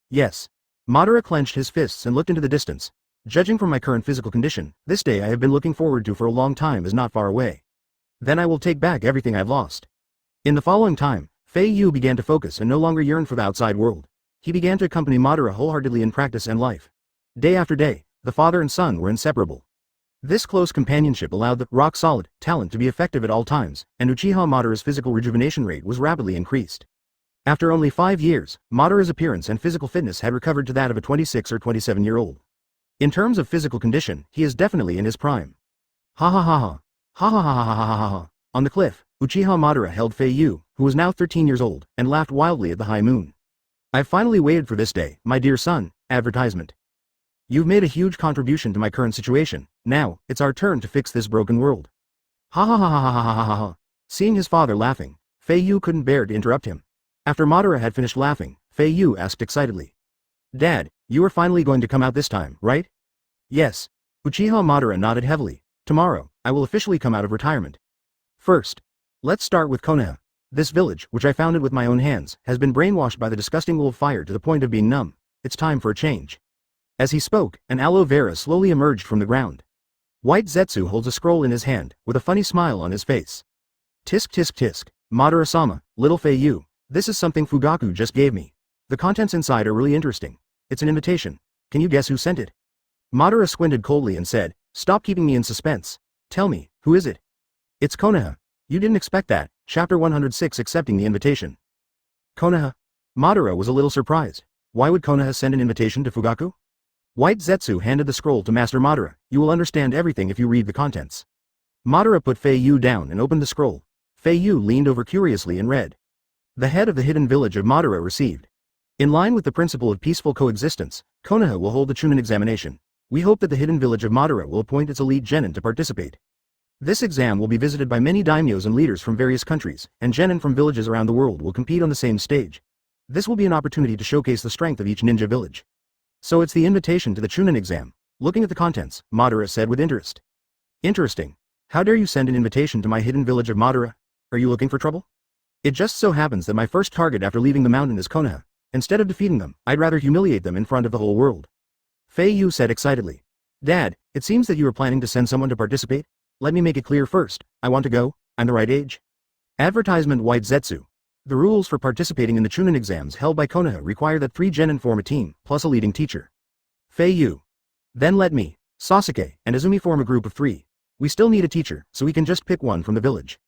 Yes. Madara clenched his fists and looked into the distance. Judging from my current physical condition, this day I have been looking forward to for a long time is not far away. Then I will take back everything I've lost. In the following time, Fei Yu began to focus and no longer yearn for the outside world. He began to accompany Madara wholeheartedly in practice and life. Day after day, the father and son were inseparable. This close companionship allowed the rock-solid talent to be effective at all times, and Uchiha Madara's physical rejuvenation rate was rapidly increased. After only 5 years, Madara's appearance and physical fitness had recovered to that of a 26 or 27-year-old. In terms of physical condition, he is definitely in his prime. Ha ha ha ha. Ha ha ha ha ha ha ha ha. On the cliff, Uchiha Madara held Fei Yu, who was now 13 years old, and laughed wildly at the high moon. I've finally waited for this day, my dear son. Advertisement. You've made a huge contribution to my current situation. Now, it's our turn to fix this broken world. Ha ha ha ha ha ha ha ha ha. Seeing his father laughing, Fei Yu couldn't bear to interrupt him. After Madara had finished laughing, Fei Yu asked excitedly. Dad, you are finally going to come out this time, right? Yes. Uchiha Madara nodded heavily. Tomorrow, I will officially come out of retirement. First, let's start with Konoha. This village, which I founded with my own hands, has been brainwashed by the disgusting wolf fire to the point of being numb. It's time for a change. As he spoke, an aloe vera slowly emerged from the ground. White Zetsu holds a scroll in his hand, with a funny smile on his face. Tisk tisk tisk, Madara-sama, little Fei Yu, this is something Fugaku just gave me. The contents inside are really interesting. It's an invitation. Can you guess who sent it? Madara squinted coldly and said, stop keeping me in suspense. Tell me, who is it? It's Konoha. You didn't expect that. Chapter 106 accepting the invitation. Konoha? Madara was a little surprised. Why would Konoha send an invitation to Fugaku? White Zetsu handed the scroll to Master Madara. You will understand everything if you read the contents. Madara put Fei Yu down and opened the scroll. Fei Yu leaned over curiously and read. The head of the hidden village of Madara received. In line with the principle of peaceful coexistence, Konoha will hold the Chunin examination. We hope that the hidden village of Madara will appoint its elite genin to participate. This exam will be visited by many daimyos and leaders from various countries, and genin from villages around the world will compete on the same stage. This will be an opportunity to showcase the strength of each ninja village. So it's the invitation to the Chunin exam. Looking at the contents, Madara said with interest. Interesting. How dare you send an invitation to my hidden village of Madara? Are you looking for trouble? It just so happens that my first target after leaving the mountain is Konoha. Instead of defeating them, I'd rather humiliate them in front of the whole world. Fei Yu said excitedly. Dad, it seems that you are planning to send someone to participate? Let me make it clear first. I want to go. I'm the right age. Advertisement White Zetsu. The rules for participating in the Chunin exams held by Konoha require that 3 genin form a team, plus a leading teacher. Fei Yu. Then let me, Sasuke, and Izumi form a group of 3. We still need a teacher, so we can just pick one from the village.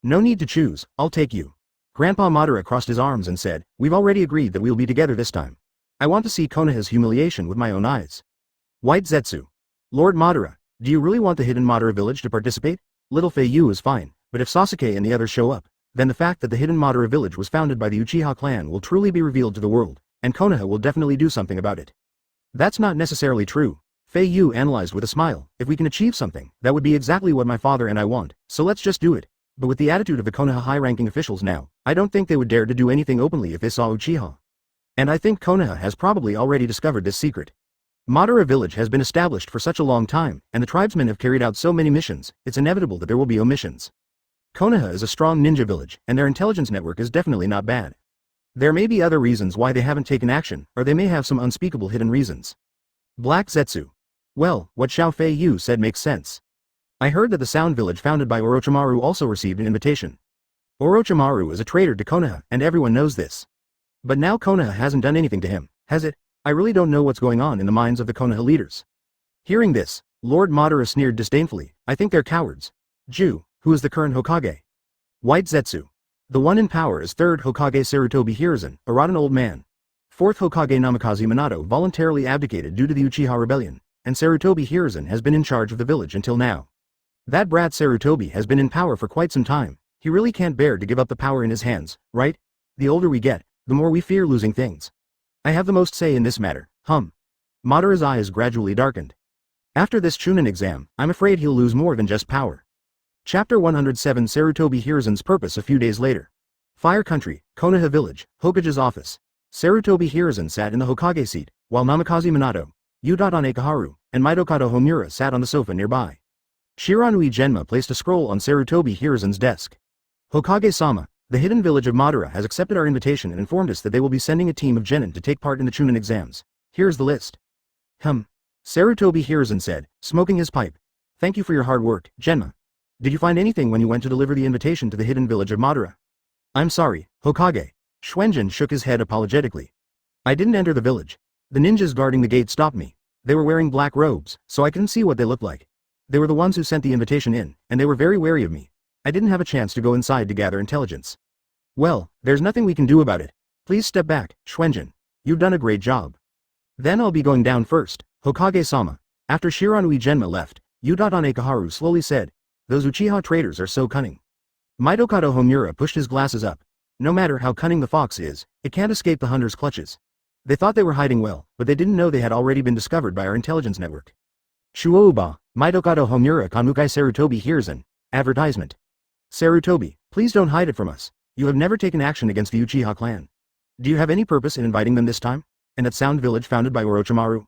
No need to choose, I'll take you. Grandpa Madara crossed his arms and said, we've already agreed that we'll be together this time. I want to see Konoha's humiliation with my own eyes. White Zetsu. Lord Madara, do you really want the hidden Madara village to participate? Little Fei Yu is fine, but if Sasuke and the others show up, then the fact that the hidden Madara village was founded by the Uchiha clan will truly be revealed to the world, and Konoha will definitely do something about it. That's not necessarily true. Fei Yu analyzed with a smile. If we can achieve something, that would be exactly what my father and I want, so let's just do it. But with the attitude of the Konoha high-ranking officials now, I don't think they would dare to do anything openly if they saw Uchiha. And I think Konoha has probably already discovered this secret. Madara village has been established for such a long time, and the tribesmen have carried out so many missions, it's inevitable that there will be omissions. Konoha is a strong ninja village, and their intelligence network is definitely not bad. There may be other reasons why they haven't taken action, or they may have some unspeakable hidden reasons. Black Zetsu. Well, what Fei Yu said makes sense. I heard that the Sound Village founded by Orochimaru also received an invitation. Orochimaru is a traitor to Konoha, and everyone knows this. But now Konoha hasn't done anything to him, has it? I really don't know what's going on in the minds of the Konoha leaders. Hearing this, Lord Madara sneered disdainfully. I think they're cowards. Ju, who is the current Hokage? White Zetsu. The one in power is 3rd Hokage Sarutobi Hiruzen, a rotten old man. 4th Hokage Namikaze Minato voluntarily abdicated due to the Uchiha Rebellion, and Sarutobi Hiruzen has been in charge of the village until now. That brat Sarutobi has been in power for quite some time. He really can't bear to give up the power in his hands, right? The older we get, the more we fear losing things. I have the most say in this matter, Madara's eyes gradually darkened. After this Chunin exam, I'm afraid he'll lose more than just power. Chapter 107 Sarutobi Hiruzen's purpose a few days later. Fire Country, Konoha Village, Hokage's office. Sarutobi Hiruzen sat in the Hokage seat, while Namikaze Minato, Uchiha Ekaharu, and Mitokado Homura sat on the sofa nearby. Shiranui Genma placed a scroll on Sarutobi Hiruzen's desk. Hokage-sama, the hidden village of Madara has accepted our invitation and informed us that they will be sending a team of genin to take part in the Chunin exams. Here's the list. Sarutobi Hiruzen said, smoking his pipe. Thank you for your hard work, Genma. Did you find anything when you went to deliver the invitation to the hidden village of Madara? I'm sorry, Hokage. Shuenjin shook his head apologetically. I didn't enter the village. The ninjas guarding the gate stopped me. They were wearing black robes, so I couldn't see what they looked like. They were the ones who sent the invitation in, and they were very wary of me. I didn't have a chance to go inside to gather intelligence. Well, there's nothing we can do about it. Please step back, Shuenjin. You've done a great job. Then I'll be going down first, Hokage-sama. After Shiranui Genma left, Uchiha Ekaharu slowly said, those Uchiha traitors are so cunning. Mitokado Homura pushed his glasses up. No matter how cunning the fox is, it can't escape the hunter's clutches. They thought they were hiding well, but they didn't know they had already been discovered by our intelligence network. Shuouba, Mitokado Homura Kamukai Sarutobi Hiruzen. Advertisement. Sarutobi, please don't hide it from us. You have never taken action against the Uchiha clan. Do you have any purpose in inviting them this time? And that Sound Village founded by Orochimaru?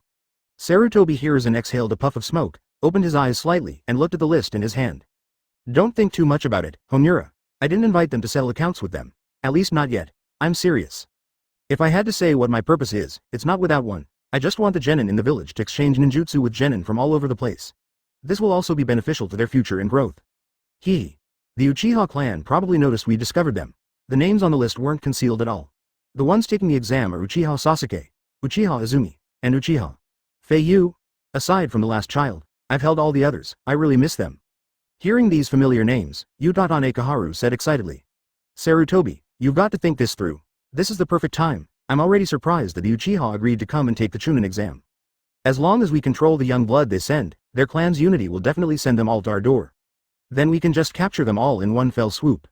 Sarutobi Hiruzen exhaled a puff of smoke, opened his eyes slightly, and looked at the list in his hand. Don't think too much about it, Homura. I didn't invite them to settle accounts with them. At least not yet. I'm serious. If I had to say what my purpose is, it's not without one. I just want the genin in the village to exchange ninjutsu with genin from all over the place. This will also be beneficial to their future and growth. The Uchiha clan probably noticed we discovered them. The names on the list weren't concealed at all. The ones taking the exam are Uchiha Sasuke, Uchiha Izumi, and Uchiha Fei Yu. Aside from the last child, I've held all the others. I really miss them. Hearing these familiar names, Uchiha Ekaharu said excitedly. Sarutobi, you've got to think this through. This is the perfect time. I'm already surprised that the Uchiha agreed to come and take the Chunin exam. As long as we control the young blood they send, their clan's unity will definitely send them all to our door. Then we can just capture them all in one fell swoop.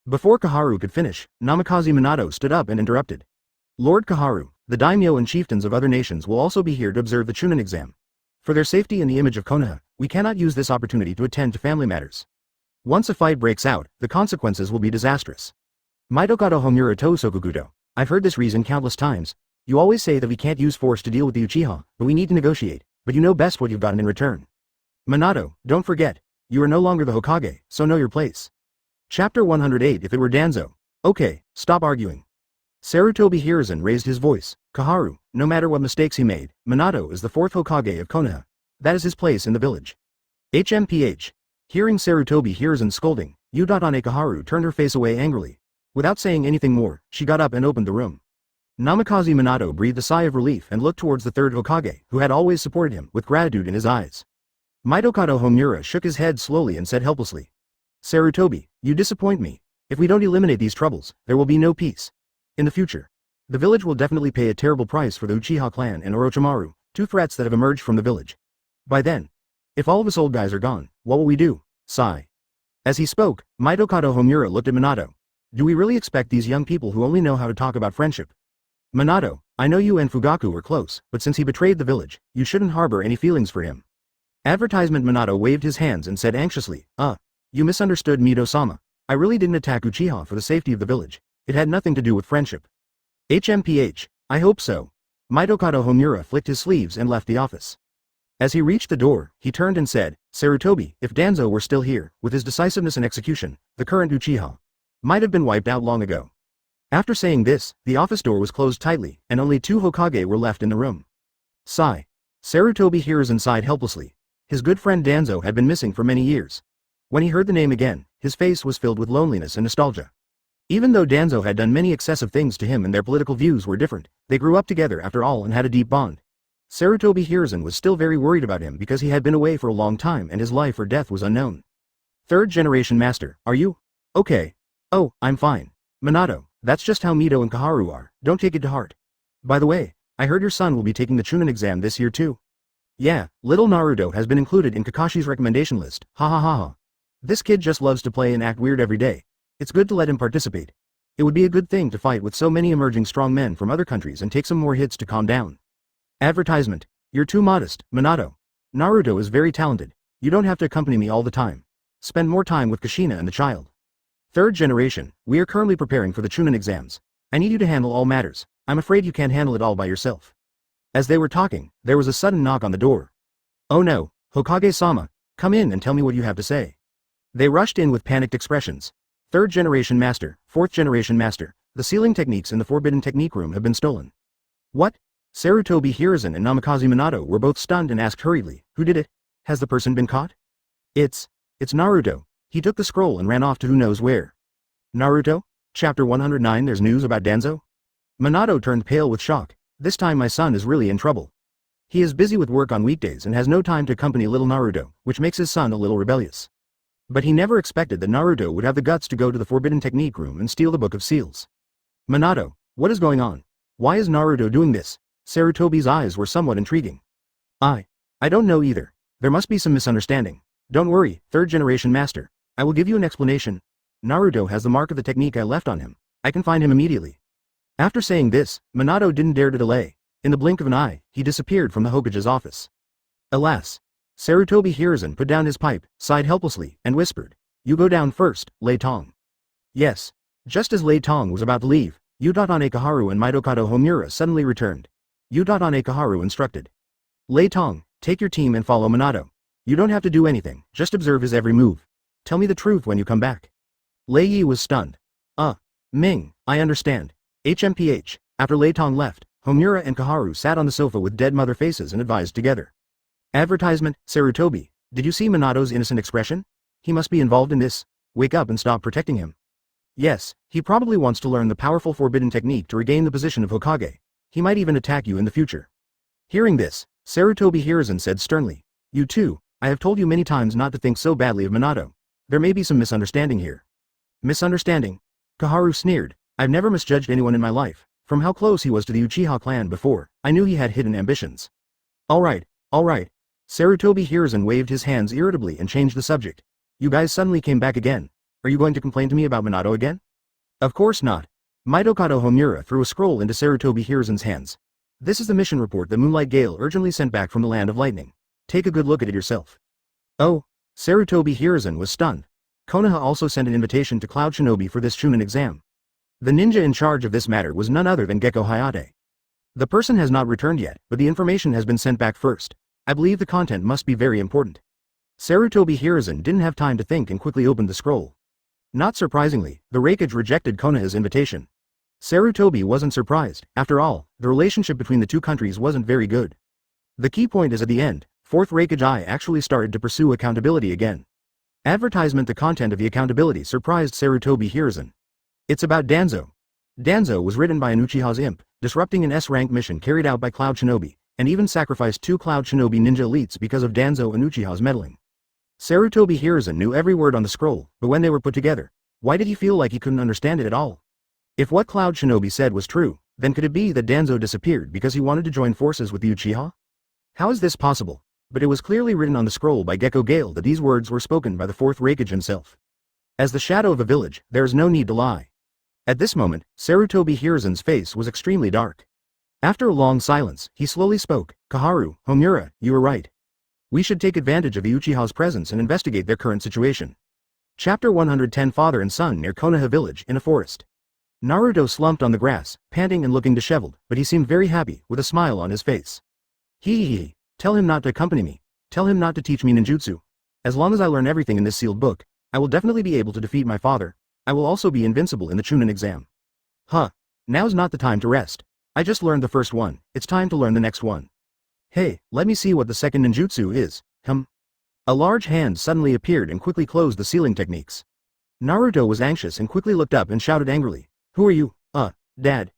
Before Kaharu could finish, Namikaze Minato stood up and interrupted. Lord Kaharu, the daimyo and chieftains of other nations will also be here to observe the Chunin exam. For their safety and the image of Konoha, we cannot use this opportunity to attend to family matters. Once a fight breaks out, the consequences will be disastrous. Mitokado Homura Tosokugudo, I've heard this reason countless times. You always say that we can't use force to deal with the Uchiha, but we need to negotiate, but you know best what you've gotten in return. Minato, don't forget, you are no longer the Hokage, so know your place. Chapter 108 If it were Danzo. Okay, stop arguing. Sarutobi Hiruzen raised his voice. Kaharu, no matter what mistakes he made, Minato is the 4th Hokage of Konoha. That is his place in the village. HMPH. Hearing Sarutobi Hiruzen scolding, Uchiha Ekaharu turned her face away angrily. Without saying anything more, she got up and opened the room. Namikaze Minato breathed a sigh of relief and looked towards the 3rd Hokage, who had always supported him, with gratitude in his eyes. Mitokado Homura shook his head slowly and said helplessly. Sarutobi, you disappoint me. If we don't eliminate these troubles, there will be no peace. In the future, the village will definitely pay a terrible price for the Uchiha clan and Orochimaru, 2 threats that have emerged from the village. By then, if all of us old guys are gone, what will we do? Sigh. As he spoke, Mitokado Homura looked at Minato. Do we really expect these young people who only know how to talk about friendship? Minato, I know you and Fugaku were close, but since he betrayed the village, you shouldn't harbor any feelings for him. Advertisement. Minato waved his hands and said anxiously, you misunderstood Mito-sama. I really didn't attack Uchiha for the safety of the village. It had nothing to do with friendship. HMPH, I hope so. Mitokado Homura flicked his sleeves and left the office. As he reached the door, he turned and said, Sarutobi, if Danzo were still here, with his decisiveness and execution, the current Uchiha might have been wiped out long ago. After saying this, the office door was closed tightly, and only 2 Hokage were left in the room. Sigh. Sarutobi Hiruzen sighed helplessly. His good friend Danzo had been missing for many years. When he heard the name again, his face was filled with loneliness and nostalgia. Even though Danzo had done many excessive things to him and their political views were different, they grew up together after all and had a deep bond. Sarutobi Hiruzen was still very worried about him because he had been away for a long time and his life or death was unknown. Third generation master, are you? Okay. Oh, I'm fine. Minato, that's just how Mito and Kaharu are, don't take it to heart. By the way, I heard your son will be taking the Chunin exam this year too. Yeah, little Naruto has been included in Kakashi's recommendation list, ha ha ha ha. This kid just loves to play and act weird every day. It's good to let him participate. It would be a good thing to fight with so many emerging strong men from other countries and take some more hits to calm down. Advertisement. You're too modest, Minato. Naruto is very talented. You don't have to accompany me all the time. Spend more time with Kushina and the child. Third generation, we are currently preparing for the Chunin exams. I need you to handle all matters. I'm afraid you can't handle it all by yourself. As they were talking, there was a sudden knock on the door. Oh no, Hokage-sama, come in and tell me what you have to say. They rushed in with panicked expressions. Third generation master, fourth generation master, the sealing techniques in the forbidden technique room have been stolen. What? Sarutobi Hiruzen and Namikaze Minato were both stunned and asked hurriedly, who did it? Has the person been caught? It's Naruto. He took the scroll and ran off to who knows where. Naruto? Chapter 109 There's news about Danzo? Minato turned pale with shock. This time my son is really in trouble. He is busy with work on weekdays and has no time to accompany little Naruto, which makes his son a little rebellious. But he never expected that Naruto would have the guts to go to the forbidden technique room and steal the Book of Seals. Minato, what is going on? Why is Naruto doing this? Sarutobi's eyes were somewhat intriguing. I don't know either. There must be some misunderstanding. Don't worry, third generation master. I will give you an explanation. Naruto has the mark of the technique I left on him. I can find him immediately. After saying this, Minato didn't dare to delay. In the blink of an eye, he disappeared from the Hokage's office. Alas. Sarutobi Hiruzen put down his pipe, sighed helplessly, and whispered, You go down first, Lei Tong. Yes. Just as Lei Tong was about to leave, Uchiha Kaharu and Mitokado Homura suddenly returned. Uchiha Kaharu instructed. Lei Tong, take your team and follow Minato. You don't have to do anything, just observe his every move. Tell me the truth when you come back. Lei Yi was stunned. Ming, I understand. HMPH, after Lei Tong left, Homura and Kaharu sat on the sofa with dead mother faces and advised together. Advertisement, Sarutobi, did you see Minato's innocent expression? He must be involved in this. Wake up and stop protecting him. Yes, he probably wants to learn the powerful forbidden technique to regain the position of Hokage. He might even attack you in the future. Hearing this, Sarutobi Hiruzen said sternly, You too, I have told you many times not to think so badly of Minato. There may be some misunderstanding here. Misunderstanding? Kaharu sneered, I've never misjudged anyone in my life. From how close he was to the Uchiha clan before, I knew he had hidden ambitions. Alright. Sarutobi Hiruzen waved his hands irritably and changed the subject. You guys suddenly came back again. Are you going to complain to me about Minato again? Of course not. Mitokado Homura threw a scroll into Sarutobi Hiruzen's hands. This is the mission report that Moonlight Gale urgently sent back from the Land of Lightning. Take a good look at it yourself. Oh, Sarutobi Hiruzen was stunned. Konoha also sent an invitation to Cloud Shinobi for this Chunin exam. The ninja in charge of this matter was none other than Gekko Hayate. The person has not returned yet, but the information has been sent back first. I believe the content must be very important. Sarutobi Hiruzen didn't have time to think and quickly opened the scroll. Not surprisingly, the Raikage rejected Konoha's invitation. Sarutobi wasn't surprised. After all, the relationship between the two countries wasn't very good. The key point is at the end, 4th Raikage I actually started to pursue accountability again. Advertisement The content of the accountability surprised Sarutobi Hiruzen. It's about Danzo. Danzo was written by an Uchiha's imp, disrupting an S-rank mission carried out by Cloud Shinobi, and even sacrificed 2 Cloud Shinobi ninja elites because of Danzo and Uchiha's meddling. Sarutobi Hiruzen knew every word on the scroll, but when they were put together, why did he feel like he couldn't understand it at all? If what Cloud Shinobi said was true, then could it be that Danzo disappeared because he wanted to join forces with the Uchiha? How is this possible? But it was clearly written on the scroll by Gekko Gale that these words were spoken by the 4th Raikage himself. As the shadow of a village, there is no need to lie. At this moment, Sarutobi Hiruzen's face was extremely dark. After a long silence, he slowly spoke, Kaharu, Homura, you were right. We should take advantage of the Uchiha's presence and investigate their current situation. Chapter 110 Father and son near Konoha village in a forest. Naruto slumped on the grass, panting and looking disheveled, but he seemed very happy, with a smile on his face. Hee. Tell him not to accompany me. Tell him not to teach me ninjutsu. As long as I learn everything in this sealed book, I will definitely be able to defeat my father. I will also be invincible in the Chunin exam. Huh. Now's not the time to rest. I just learned the first one, it's time to learn the next one. Hey, let me see what the second ninjutsu is, A large hand suddenly appeared and quickly closed the sealing techniques. Naruto was anxious and quickly looked up and shouted angrily, "Who are you? Dad."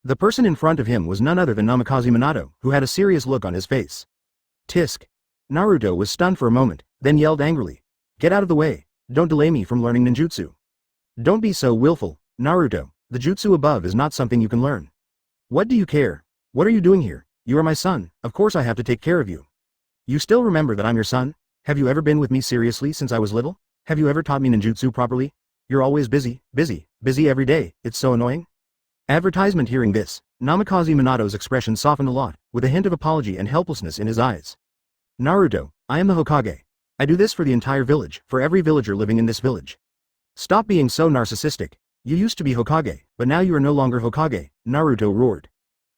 The person in front of him was none other than Namikaze Minato, who had a serious look on his face. Tisk. Naruto was stunned for a moment, then yelled angrily, "Get out of the way, don't delay me from learning ninjutsu." Don't be so willful, Naruto, the jutsu above is not something you can learn. What do you care? What are you doing here? You are my son, of course I have to take care of you. You still remember that I'm your son? Have you ever been with me seriously since I was little? Have you ever taught me ninjutsu properly? You're always busy every day, it's so annoying. Advertisement. Hearing this, Namikaze Minato's expression softened a lot, with a hint of apology and helplessness in his eyes. Naruto, I am the Hokage. I do this for the entire village, for every villager living in this village. Stop being so narcissistic. You used to be Hokage, but now you are no longer Hokage, Naruto roared.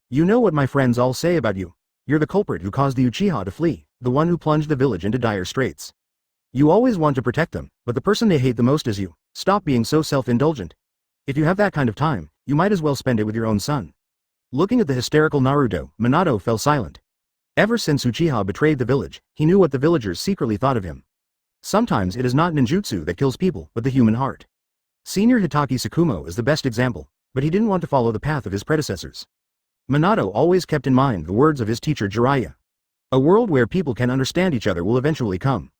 You know what my friends all say about you. You're the culprit who caused the Uchiha to flee, the one who plunged the village into dire straits. You always want to protect them, but the person they hate the most is you. Stop being so self-indulgent. If you have that kind of time, you might as well spend it with your own son. Looking at the hysterical Naruto, Minato fell silent. Ever since Uchiha betrayed the village, he knew what the villagers secretly thought of him. Sometimes it is not ninjutsu that kills people, but the human heart. Senior Hitaki Tsukumo is the best example, but he didn't want to follow the path of his predecessors. Minato always kept in mind the words of his teacher Jiraiya. A world where people can understand each other will eventually come.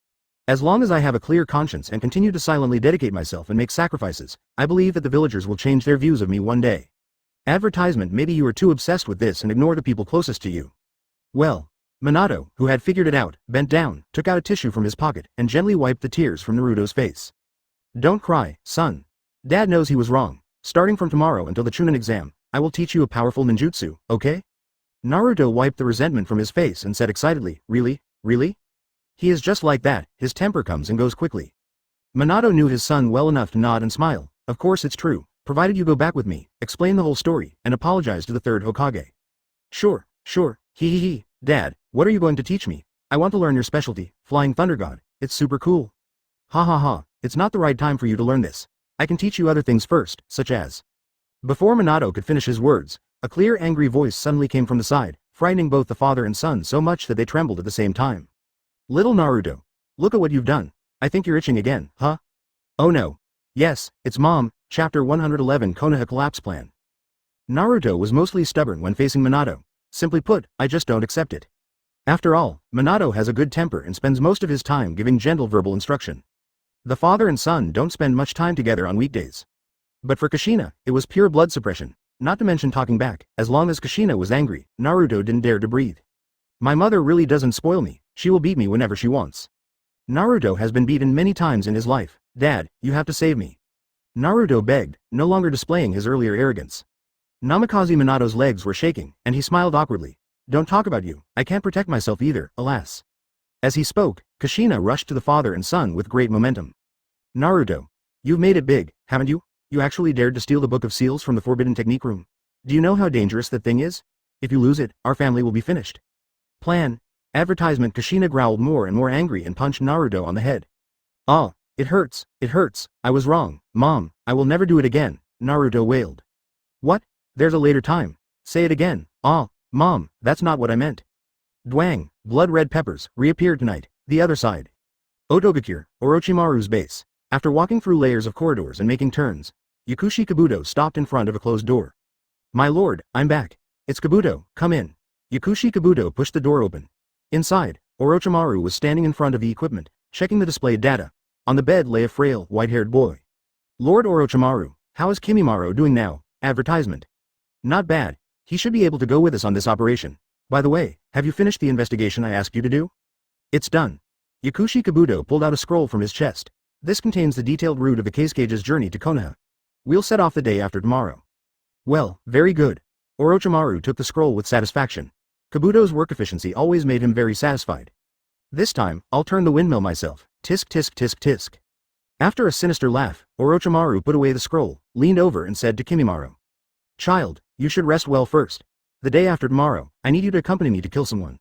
As long as I have a clear conscience and continue to silently dedicate myself and make sacrifices, I believe that the villagers will change their views of me one day. Advertisement. Maybe you are too obsessed with this and ignore the people closest to you. Well, Minato, who had figured it out, bent down, took out a tissue from his pocket, and gently wiped the tears from Naruto's face. Don't cry, son. Dad knows he was wrong. Starting from tomorrow until the Chunin exam, I will teach you a powerful ninjutsu, okay? Naruto wiped the resentment from his face and said excitedly, Really? Really? He is just like that, his temper comes and goes quickly. Minato knew his son well enough to nod and smile. Of course it's true, provided you go back with me, explain the whole story, and apologize to the third Hokage. Sure, he. Dad, what are you going to teach me? I want to learn your specialty, Flying Thunder God, it's super cool. Ha, it's not the right time for you to learn this. I can teach you other things first, such as. Before Minato could finish his words, a clear angry voice suddenly came from the side, frightening both the father and son so much that they trembled at the same time. Little Naruto. Look at what you've done. I think you're itching again, huh? Oh no. Yes, it's Mom, Chapter 111 Konoha Collapse Plan. Naruto was mostly stubborn when facing Minato. Simply put, I just don't accept it. After all, Minato has a good temper and spends most of his time giving gentle verbal instruction. The father and son don't spend much time together on weekdays. But for Kushina, it was pure blood suppression, not to mention talking back. As long as Kushina was angry, Naruto didn't dare to breathe. My mother really doesn't spoil me, she will beat me whenever she wants. Naruto has been beaten many times in his life. Dad, you have to save me. Naruto begged, no longer displaying his earlier arrogance. Namikaze Minato's legs were shaking, and he smiled awkwardly. Don't talk about you, I can't protect myself either, alas. As he spoke, Kushina rushed to the father and son with great momentum. Naruto, you've made it big, haven't you? You actually dared to steal the Book of Seals from the Forbidden Technique Room. Do you know how dangerous that thing is? If you lose it, our family will be finished. Plan. Advertisement. Kushina growled more and more angry and punched Naruto on the head. Ah, it hurts, I was wrong, Mom, I will never do it again, Naruto wailed. What? There's a later time. Say it again. Ah, Mom, that's not what I meant. Dwang, blood red peppers, reappeared tonight, the other side. Otogakure, Orochimaru's base. After walking through layers of corridors and making turns, Yakushi Kabuto stopped in front of a closed door. My lord, I'm back. It's Kabuto, come in. Yakushi Kabuto pushed the door open. Inside, Orochimaru was standing in front of the equipment, checking the displayed data. On the bed lay a frail, white-haired boy. Lord Orochimaru, how is Kimimaro doing now? Advertisement. Not bad. He should be able to go with us on this operation. By the way, have you finished the investigation I asked you to do? It's done. Yakushi Kabuto pulled out a scroll from his chest. This contains the detailed route of the Kazuki's journey to Konoha. We'll set off the day after tomorrow. Well, very good. Orochimaru took the scroll with satisfaction. Kabuto's work efficiency always made him very satisfied. This time, I'll turn the windmill myself. Tisk tisk tisk tisk. After a sinister laugh, Orochimaru put away the scroll, leaned over and said to Kimimaro. Child, you should rest well first. The day after tomorrow, I need you to accompany me to kill someone.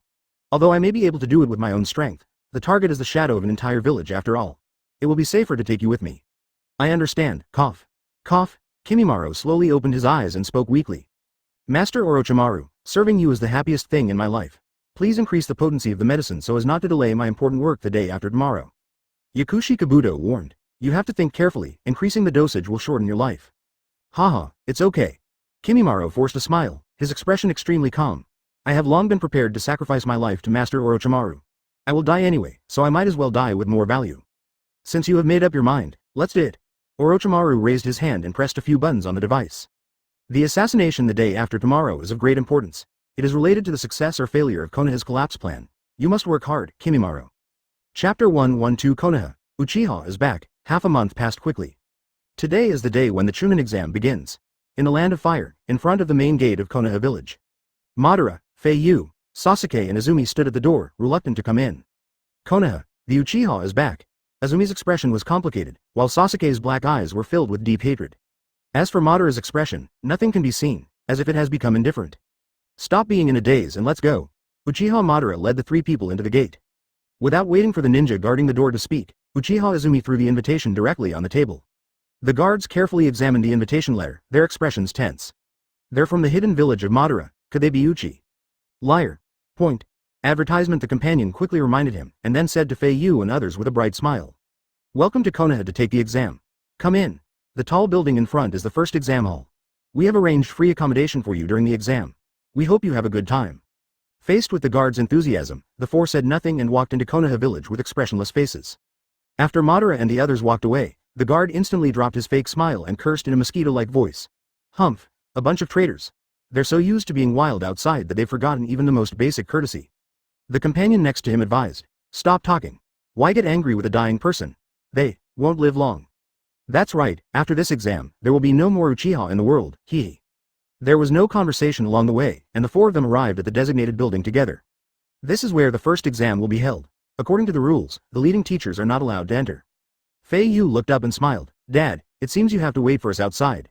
Although I may be able to do it with my own strength, the target is the shadow of an entire village after all. It will be safer to take you with me. I understand, cough. Cough. Kimimaro slowly opened his eyes and spoke weakly. Master Orochimaru, serving you is the happiest thing in my life. Please increase the potency of the medicine so as not to delay my important work the day after tomorrow. Yakushi Kabuto warned. You have to think carefully, increasing the dosage will shorten your life. Haha, it's okay. Kimimaro forced a smile, his expression extremely calm. I have long been prepared to sacrifice my life to Master Orochimaru. I will die anyway, so I might as well die with more value. Since you have made up your mind, let's do it. Orochimaru raised his hand and pressed a few buttons on the device. The assassination the day after tomorrow is of great importance. It is related to the success or failure of Konoha's collapse plan. You must work hard, Kimimaro. Chapter 112 Konoha, Uchiha is back. Half a month passed quickly. Today is the day when the Chunin exam begins. In the Land of Fire, in front of the main gate of Konoha village. Madara, Fei Yu, Sasuke and Izumi stood at the door, reluctant to come in. Konoha, the Uchiha is back. Izumi's expression was complicated, while Sasuke's black eyes were filled with deep hatred. As for Madara's expression, nothing can be seen, as if it has become indifferent. Stop being in a daze and let's go. Uchiha Madara led the three people into the gate. Without waiting for the ninja guarding the door to speak, Uchiha Izumi threw the invitation directly on the table. The guards carefully examined the invitation letter, their expressions tense. They're from the hidden village of Madara, could they be Uchi? Liar. Point. Advertisement the companion quickly reminded him, and then said to Fei Yu and others with a bright smile. Welcome to Konoha to take the exam. Come in. The tall building in front is the first exam hall. We have arranged free accommodation for you during the exam. We hope you have a good time. Faced with the guards' enthusiasm, the four said nothing and walked into Konoha village with expressionless faces. After Madara and the others walked away, the guard instantly dropped his fake smile and cursed in a mosquito-like voice. Humph, a bunch of traitors. They're so used to being wild outside that they've forgotten even the most basic courtesy. The companion next to him advised, stop talking. Why get angry with a dying person? They won't live long. That's right, after this exam, there will be no more Uchiha in the world, hee. There was no conversation along the way, and the four of them arrived at the designated building together. This is where the first exam will be held. According to the rules, the leading teachers are not allowed to enter. Fei Yu looked up and smiled. Dad, it seems you have to wait for us outside.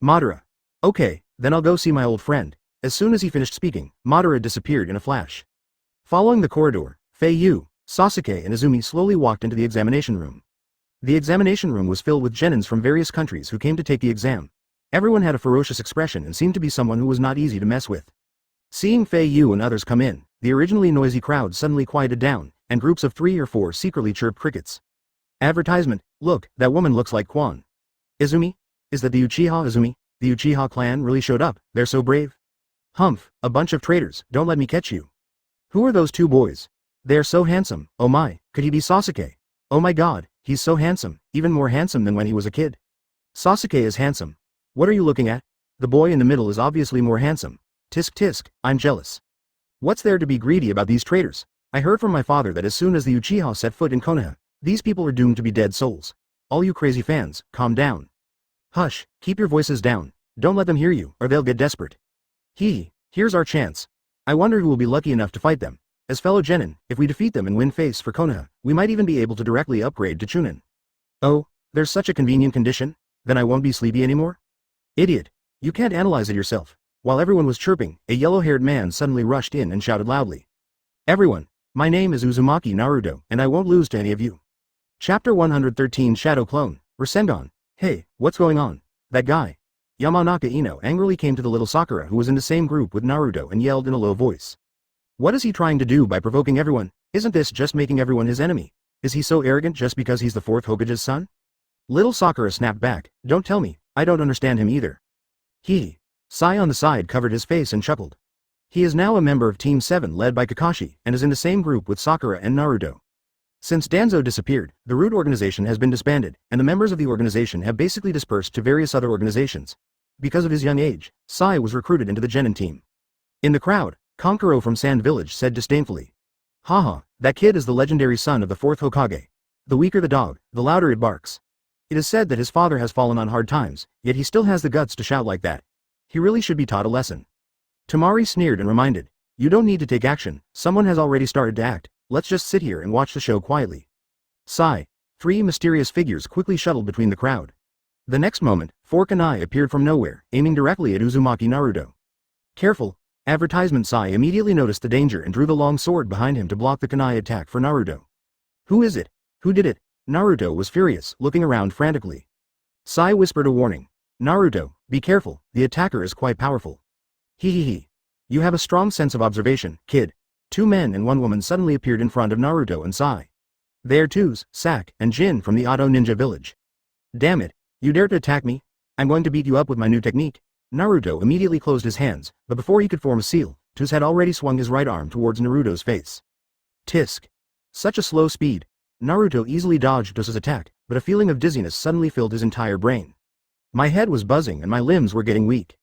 Madara. Okay, then I'll go see my old friend. As soon as he finished speaking, Madara disappeared in a flash. Following the corridor, Fei Yu, Sasuke and Izumi slowly walked into the examination room. The examination room was filled with genins from various countries who came to take the exam. Everyone had a ferocious expression and seemed to be someone who was not easy to mess with. Seeing Fei Yu and others come in, the originally noisy crowd suddenly quieted down, and groups of 3 or 4 secretly chirped crickets. Advertisement, look, that woman looks like Quan. Izumi? Is that the Uchiha Izumi? The Uchiha clan really showed up, they're so brave. Humph, a bunch of traitors, don't let me catch you. Who are those 2 boys? They're so handsome, oh my, could he be Sasuke? Oh my god, he's so handsome, even more handsome than when he was a kid. Sasuke is handsome. What are you looking at? The boy in the middle is obviously more handsome. Tisk tisk, I'm jealous. What's there to be greedy about these traitors? I heard from my father that as soon as the Uchiha set foot in Konoha, these people are doomed to be dead souls. All you crazy fans, calm down. Hush, keep your voices down. Don't let them hear you, or they'll get desperate. Here's our chance. I wonder who will be lucky enough to fight them. As fellow genin, if we defeat them and win face for Konoha, we might even be able to directly upgrade to Chunin. Oh, there's such a convenient condition? Then I won't be sleepy anymore? Idiot. You can't analyze it yourself. While everyone was chirping, a yellow-haired man suddenly rushed in and shouted loudly. Everyone, my name is Uzumaki Naruto, and I won't lose to any of you. Chapter 113 Shadow Clone, Rasengan. Hey, what's going on? That guy. Yamanaka Ino angrily came to the little Sakura who was in the same group with Naruto and yelled in a low voice. What is he trying to do by provoking everyone? Isn't this just making everyone his enemy? Is he so arrogant just because he's the 4th Hokage's son? Little Sakura snapped back, don't tell me, I don't understand him either. Sai on the side covered his face and chuckled. He is now a member of Team 7 led by Kakashi and is in the same group with Sakura and Naruto. Since Danzo disappeared, the Root organization has been disbanded, and the members of the organization have basically dispersed to various other organizations. Because of his young age, Sai was recruited into the Genin team. In the crowd, Konkuro from Sand Village said disdainfully. Haha, that kid is the legendary son of the 4th Hokage. The weaker the dog, the louder it barks. It is said that his father has fallen on hard times, yet he still has the guts to shout like that. He really should be taught a lesson. Tamari sneered and reminded, you don't need to take action, someone has already started to act, let's just sit here and watch the show quietly. Sigh. 3 mysterious figures quickly shuttled between the crowd. The next moment, 4 kunai appeared from nowhere, aiming directly at Uzumaki Naruto. Careful, Advertisement Sai immediately noticed the danger and drew the long sword behind him to block the kunai attack for Naruto. Who is it? Who did it? Naruto was furious, looking around frantically. Sai whispered a warning. Naruto, be careful, the attacker is quite powerful. He. You have a strong sense of observation, kid. 2 men and 1 woman suddenly appeared in front of Naruto and Sai. They are twos, Sak and Jin from the Auto Ninja village. Damn it, you dare to attack me? I'm going to beat you up with my new technique. Naruto immediately closed his hands, but before he could form a seal, Tuz had already swung his right arm towards Naruto's face. Tisk. Such a slow speed. Naruto easily dodged Tuz's attack, but a feeling of dizziness suddenly filled his entire brain. My head was buzzing and my limbs were getting weak.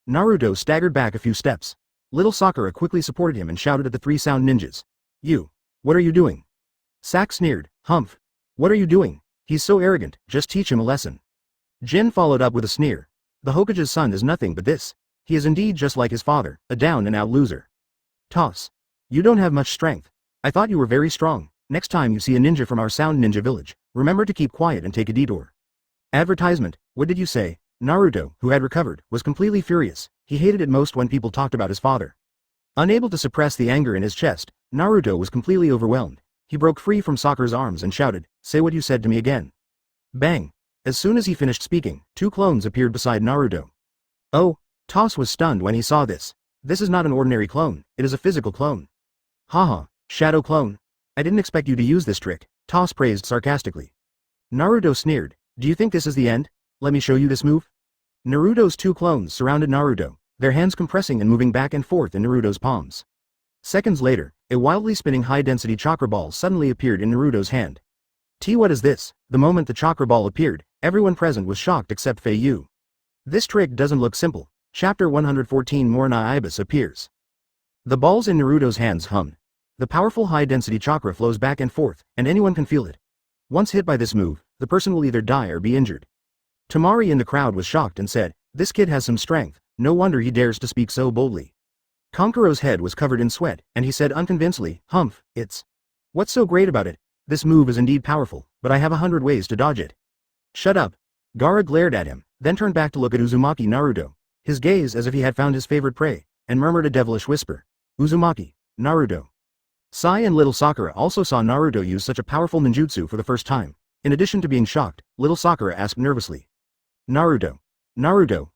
Naruto staggered back a few steps. Little Sakura quickly supported him and shouted at the 3 sound ninjas. You. What are you doing? Sak sneered. Humph. What are you doing? He's so arrogant, just teach him a lesson. Jin followed up with a sneer. The Hokage's son is nothing but this. He is indeed just like his father, a down-and-out loser. Toss. You don't have much strength. I thought you were very strong. Next time you see a ninja from our sound ninja village, remember to keep quiet and take a detour. Advertisement. What did you say? Naruto, who had recovered, was completely furious. He hated it most when people talked about his father. Unable to suppress the anger in his chest, Naruto was completely overwhelmed. He broke free from Sakura's arms and shouted, say what you said to me again. Bang. As soon as he finished speaking, 2 clones appeared beside Naruto. Oh, Toss was stunned when he saw this. This is not an ordinary clone, it is a physical clone. Haha, shadow clone. I didn't expect you to use this trick, Toss praised sarcastically. Naruto sneered, do you think this is the end? Let me show you this move. Naruto's 2 clones surrounded Naruto, their hands compressing and moving back and forth in Naruto's palms. Seconds later, a wildly spinning high-density chakra ball suddenly appeared in Naruto's hand. What is this? The moment the chakra ball appeared, everyone present was shocked except Fei Yu. This trick doesn't look simple. Chapter 114 Morna Ibis appears. The balls in Naruto's hands hummed. The powerful high-density chakra flows back and forth, and anyone can feel it. Once hit by this move, the person will either die or be injured. Tamari in the crowd was shocked and said, this kid has some strength, no wonder he dares to speak so boldly. Konkuro's head was covered in sweat, and he said unconvincingly, humph, it's. What's so great about it? This move is indeed powerful, but I have 100 ways to dodge it. Shut up. Gaara glared at him, then turned back to look at Uzumaki Naruto, his gaze as if he had found his favorite prey, and murmured a devilish whisper. Uzumaki, Naruto. Sai and little Sakura also saw Naruto use such a powerful ninjutsu for the first time. In addition to being shocked, little Sakura asked nervously. Naruto,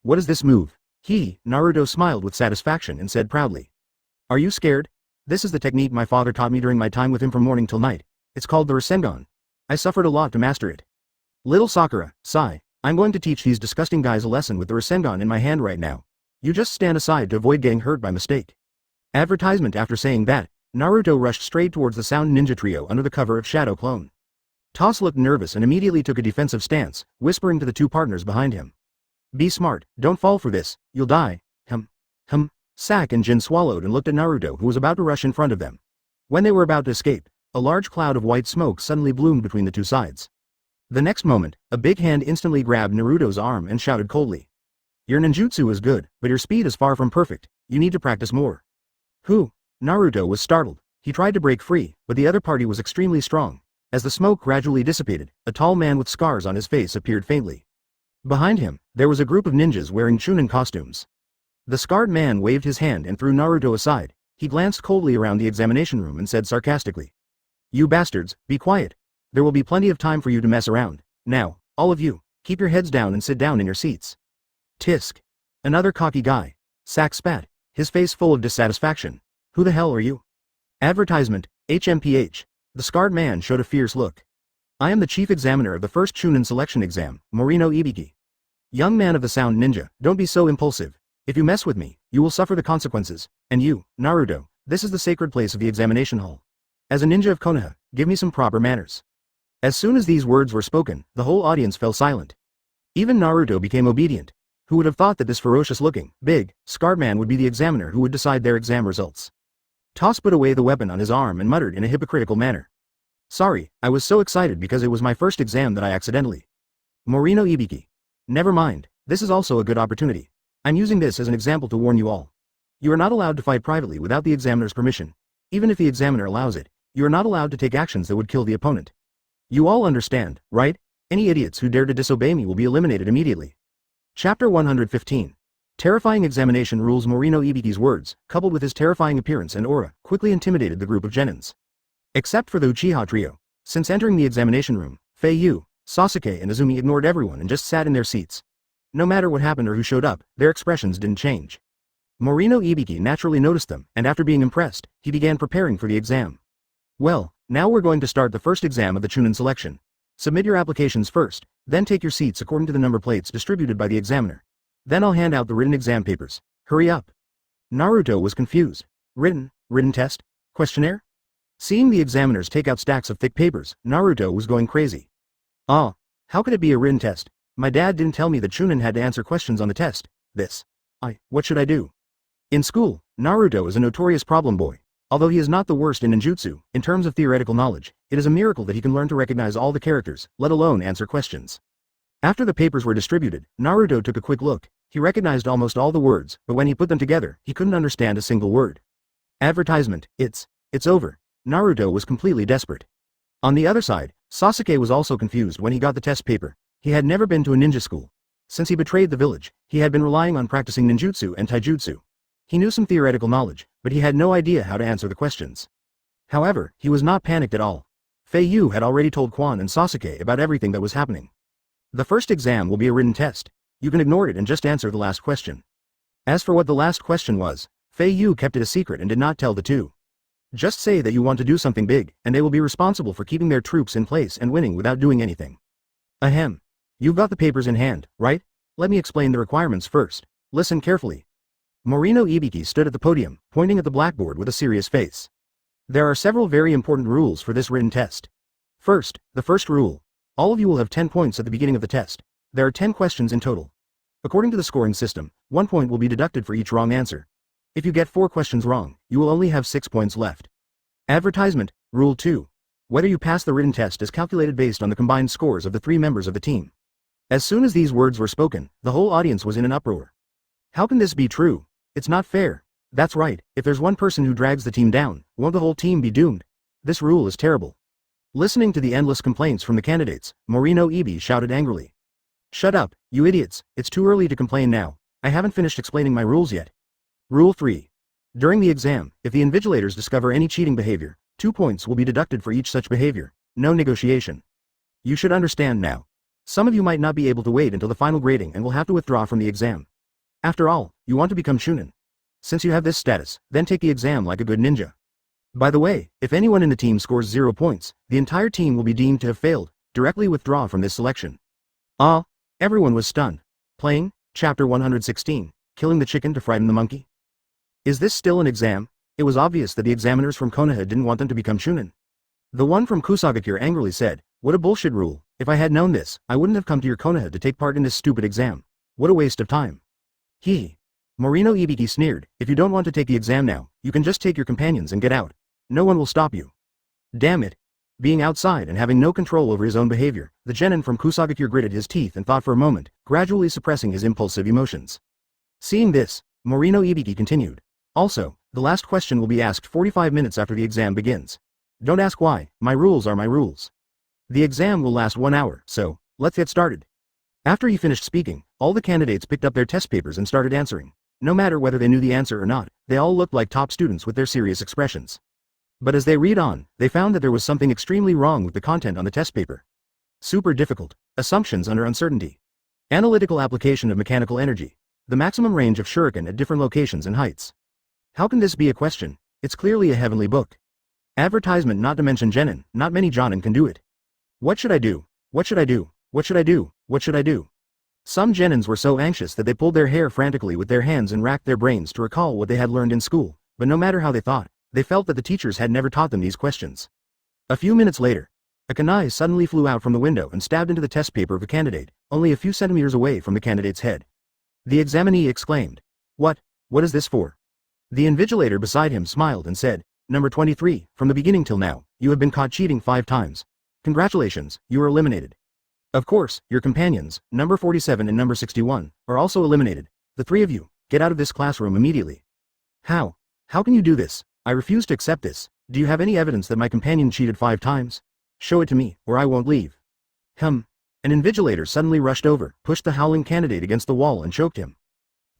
what is this move? Naruto smiled with satisfaction and said proudly. Are you scared? This is the technique my father taught me during my time with him from morning till night. It's called the Rasengan. I suffered a lot to master it. Little Sakura, Sai, I'm going to teach these disgusting guys a lesson with the Rasengan in my hand right now. You just stand aside to avoid getting hurt by mistake. Advertisement. After saying that, Naruto rushed straight towards the sound ninja trio under the cover of Shadow Clone. Toss looked nervous and immediately took a defensive stance, whispering to the 2 partners behind him. Be smart, don't fall for this, you'll die. Sak and Jin swallowed and looked at Naruto, who was about to rush in front of them. When they were about to escape, a large cloud of white smoke suddenly bloomed between the 2 sides. The next moment, a big hand instantly grabbed Naruto's arm and shouted coldly. Your ninjutsu is good, but your speed is far from perfect, you need to practice more. Who? Naruto was startled. He tried to break free, but the other party was extremely strong. As the smoke gradually dissipated, a tall man with scars on his face appeared faintly. Behind him, there was a group of ninjas wearing Chunin costumes. The scarred man waved his hand and threw Naruto aside. He glanced coldly around the examination room and said sarcastically. You bastards, be quiet. There will be plenty of time for you to mess around. Now, all of you, keep your heads down and sit down in your seats. Tisk. Another cocky guy. Sak spat, his face full of dissatisfaction. Who the hell are you? Advertisement, HMPH. The scarred man showed a fierce look. I am the chief examiner of the first Chunin selection exam, Morino Ibiki. Young man of the sound ninja, don't be so impulsive. If you mess with me, you will suffer the consequences. And you, Naruto, this is the sacred place of the examination hall. As a ninja of Konoha, give me some proper manners. As soon as these words were spoken, the whole audience fell silent. Even Naruto became obedient. Who would have thought that this ferocious-looking, big, scarred man would be the examiner who would decide their exam results? Toss put away the weapon on his arm and muttered in a hypocritical manner. Sorry, I was so excited because it was my first exam that I accidentally. Morino Ibiki. Never mind, this is also a good opportunity. I'm using this as an example to warn you all. You are not allowed to fight privately without the examiner's permission. Even if the examiner allows it, you are not allowed to take actions that would kill the opponent. You all understand, right? Any idiots who dare to disobey me will be eliminated immediately. Chapter 115. Terrifying examination rules. Morino Ibiki's words, coupled with his terrifying appearance and aura, quickly intimidated the group of genins. Except for the Uchiha trio. Since entering the examination room, Fei Yu, Sasuke and Izumi ignored everyone and just sat in their seats. No matter what happened or who showed up, their expressions didn't change. Morino Ibiki naturally noticed them, and after being impressed, he began preparing for the exam. Well, now we're going to start the first exam of the Chunin selection. Submit your applications first, then take your seats according to the number plates distributed by the examiner. Then I'll hand out the written exam papers. Hurry up. Naruto was confused. Written test? Questionnaire? Seeing the examiners take out stacks of thick papers, Naruto was going crazy. Ah, how could it be a written test? My dad didn't tell me that Chunin had to answer questions on the test. What should I do? In school, Naruto is a notorious problem boy. Although he is not the worst in ninjutsu, in terms of theoretical knowledge, it is a miracle that he can learn to recognize all the characters, let alone answer questions. After the papers were distributed, Naruto took a quick look. He recognized almost all the words, but when he put them together, he couldn't understand a single word. Advertisement, it's over. Naruto was completely desperate. On the other side, Sasuke was also confused when he got the test paper. He had never been to a ninja school. Since he betrayed the village, he had been relying on practicing ninjutsu and taijutsu. He knew some theoretical knowledge, but he had no idea how to answer the questions. However, he was not panicked at all. Fei Yu had already told Quan and Sasuke about everything that was happening. The first exam will be a written test. You can ignore it and just answer the last question. As for what the last question was, Fei Yu kept it a secret and did not tell the two. Just say that you want to do something big, and they will be responsible for keeping their troops in place and winning without doing anything. Ahem. You've got the papers in hand, right? Let me explain the requirements first. Listen carefully. Morino Ibiki stood at the podium, pointing at the blackboard with a serious face. There are several very important rules for this written test. First, the first rule. All of you will have 10 points at the beginning of the test. There are 10 questions in total. According to the scoring system, 1 point will be deducted for each wrong answer. If you get 4 questions wrong, you will only have 6 points left. Advertisement, Rule 2. Whether you pass the written test is calculated based on the combined scores of the 3 members of the team. As soon as these words were spoken, the whole audience was in an uproar. How can this be true? It's not fair. That's right, if there's one person who drags the team down, won't the whole team be doomed? This rule is terrible. Listening to the endless complaints from the candidates, Morino Ibi shouted angrily. Shut up, you idiots, it's too early to complain now. I haven't finished explaining my rules yet. Rule 3. During the exam, if the invigilators discover any cheating behavior, 2 points will be deducted for each such behavior. No negotiation. You should understand now. Some of you might not be able to wait until the final grading and will have to withdraw from the exam. After all, you want to become Chunin. Since you have this status, then take the exam like a good ninja. By the way, if anyone in the team scores 0 points, the entire team will be deemed to have failed. Directly withdraw from this selection. Ah, everyone was stunned. Playing, Chapter 116, Killing the Chicken to Frighten the Monkey. Is this still an exam? It was obvious that the examiners from Konoha didn't want them to become Chunin. The one from Kusagakure angrily said, what a bullshit rule. If I had known this, I wouldn't have come to your Konoha to take part in this stupid exam. What a waste of time. Morino Ibiki sneered, if you don't want to take the exam now, you can just take your companions and get out. No one will stop you. Damn it. Being outside and having no control over his own behavior, the genin from Kusagakure gritted his teeth and thought for a moment, gradually suppressing his impulsive emotions. Seeing this, Morino Ibiki continued. Also, the last question will be asked 45 minutes after the exam begins. Don't ask why, my rules are my rules. The exam will last 1 hour, so, let's get started. After he finished speaking, all the candidates picked up their test papers and started answering. No matter whether they knew the answer or not, they all looked like top students with their serious expressions. But as they read on, they found that there was something extremely wrong with the content on the test paper. Super difficult. Assumptions under uncertainty. Analytical application of mechanical energy. The maximum range of shuriken at different locations and heights. How can this be a question? It's clearly a heavenly book. Advertisement not to mention genin, not many jonin can do it. What should I do? What should I do? What should I do? What should I do? Some genins were so anxious that they pulled their hair frantically with their hands and racked their brains to recall what they had learned in school, but no matter how they thought, they felt that the teachers had never taught them these questions. A few minutes later, a kunai suddenly flew out from the window and stabbed into the test paper of a candidate, only a few centimeters away from the candidate's head. The examinee exclaimed, What is this for? The invigilator beside him smiled and said, Number 23, from the beginning till now, you have been caught cheating 5 times. Congratulations, you are eliminated. Of course, your companions, number 47 and number 61, are also eliminated. The 3 of you, get out of this classroom immediately. How? How can you do this? I refuse to accept this. Do you have any evidence that my companion cheated 5 times? Show it to me, or I won't leave. An invigilator suddenly rushed over, pushed the howling candidate against the wall and choked him.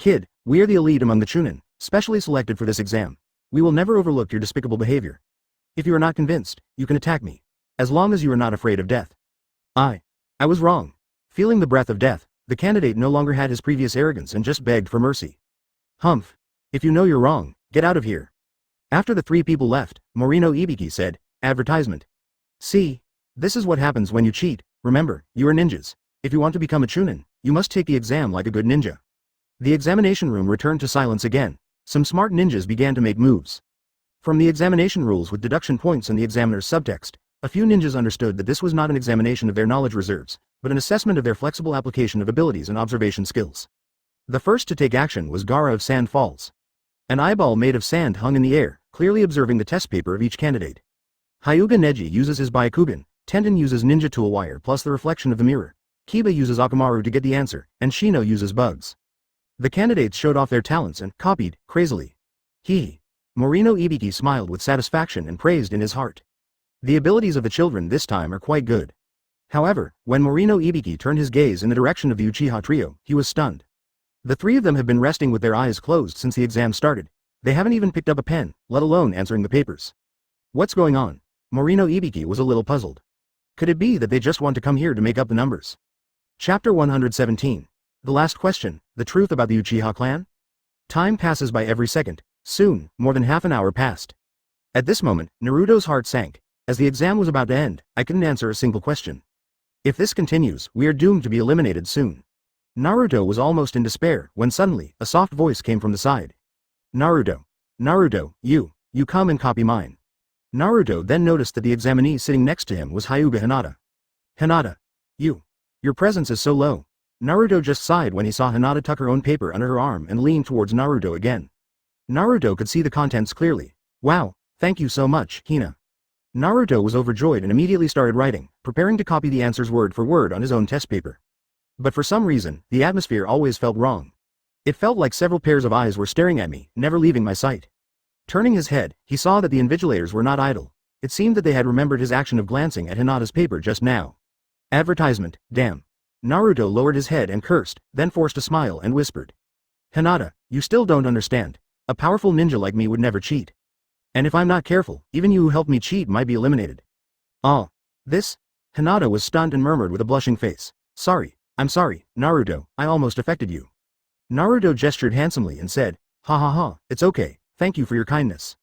Kid, we are the elite among the Chunin, specially selected for this exam. We will never overlook your despicable behavior. If you are not convinced, you can attack me. As long as you are not afraid of death. I was wrong. Feeling the breath of death, the candidate no longer had his previous arrogance and just begged for mercy. Humph. If you know you're wrong, get out of here. After the three people left, Morino Ibiki said, advertisement. See? This is what happens when you cheat. Remember, you are ninjas. If you want to become a Chunin, you must take the exam like a good ninja. The examination room returned to silence again. Some smart ninjas began to make moves. From the examination rules with deduction points and the examiner's subtext, a few ninjas understood that this was not an examination of their knowledge reserves, but an assessment of their flexible application of abilities and observation skills. The first to take action was Gara of Sand Falls. An eyeball made of sand hung in the air, clearly observing the test paper of each candidate. Hyuga Neji uses his Byakugan, Tenden uses Ninja Tool Wire plus the reflection of the mirror, Kiba uses Akamaru to get the answer, and Shino uses bugs. The candidates showed off their talents and copied, crazily. Hee. Morino Ibiki smiled with satisfaction and praised in his heart. The abilities of the children this time are quite good. However, when Morino Ibiki turned his gaze in the direction of the Uchiha trio, he was stunned. The three of them have been resting with their eyes closed since the exam started. They haven't even picked up a pen, let alone answering the papers. What's going on? Morino Ibiki was a little puzzled. Could it be that they just want to come here to make up the numbers? Chapter 117. The last question, the truth about the Uchiha clan? Time passes by every second. Soon, more than half an hour passed. At this moment, Naruto's heart sank. As the exam was about to end, I couldn't answer a single question. If this continues, we are doomed to be eliminated soon. Naruto was almost in despair when suddenly, a soft voice came from the side. Naruto. Naruto, you come and copy mine. Naruto then noticed that the examinee sitting next to him was Hyuga Hinata. Hinata. Your presence is so low. Naruto just sighed when he saw Hinata tuck her own paper under her arm and lean towards Naruto again. Naruto could see the contents clearly. Wow, thank you so much, Hina. Naruto was overjoyed and immediately started writing, preparing to copy the answers word for word on his own test paper. But for some reason, the atmosphere always felt wrong. It felt like several pairs of eyes were staring at me, never leaving my sight. Turning his head, he saw that the invigilators were not idle. It seemed that they had remembered his action of glancing at Hinata's paper just now. Advertisement, damn. Naruto lowered his head and cursed, then forced a smile and whispered. Hinata, you still don't understand. A powerful ninja like me would never cheat. And if I'm not careful, even you who helped me cheat might be eliminated. Oh. This? Hinata was stunned and murmured with a blushing face. I'm sorry, Naruto, I almost affected you. Naruto gestured handsomely and said, ha ha ha, it's okay, thank you for your kindness.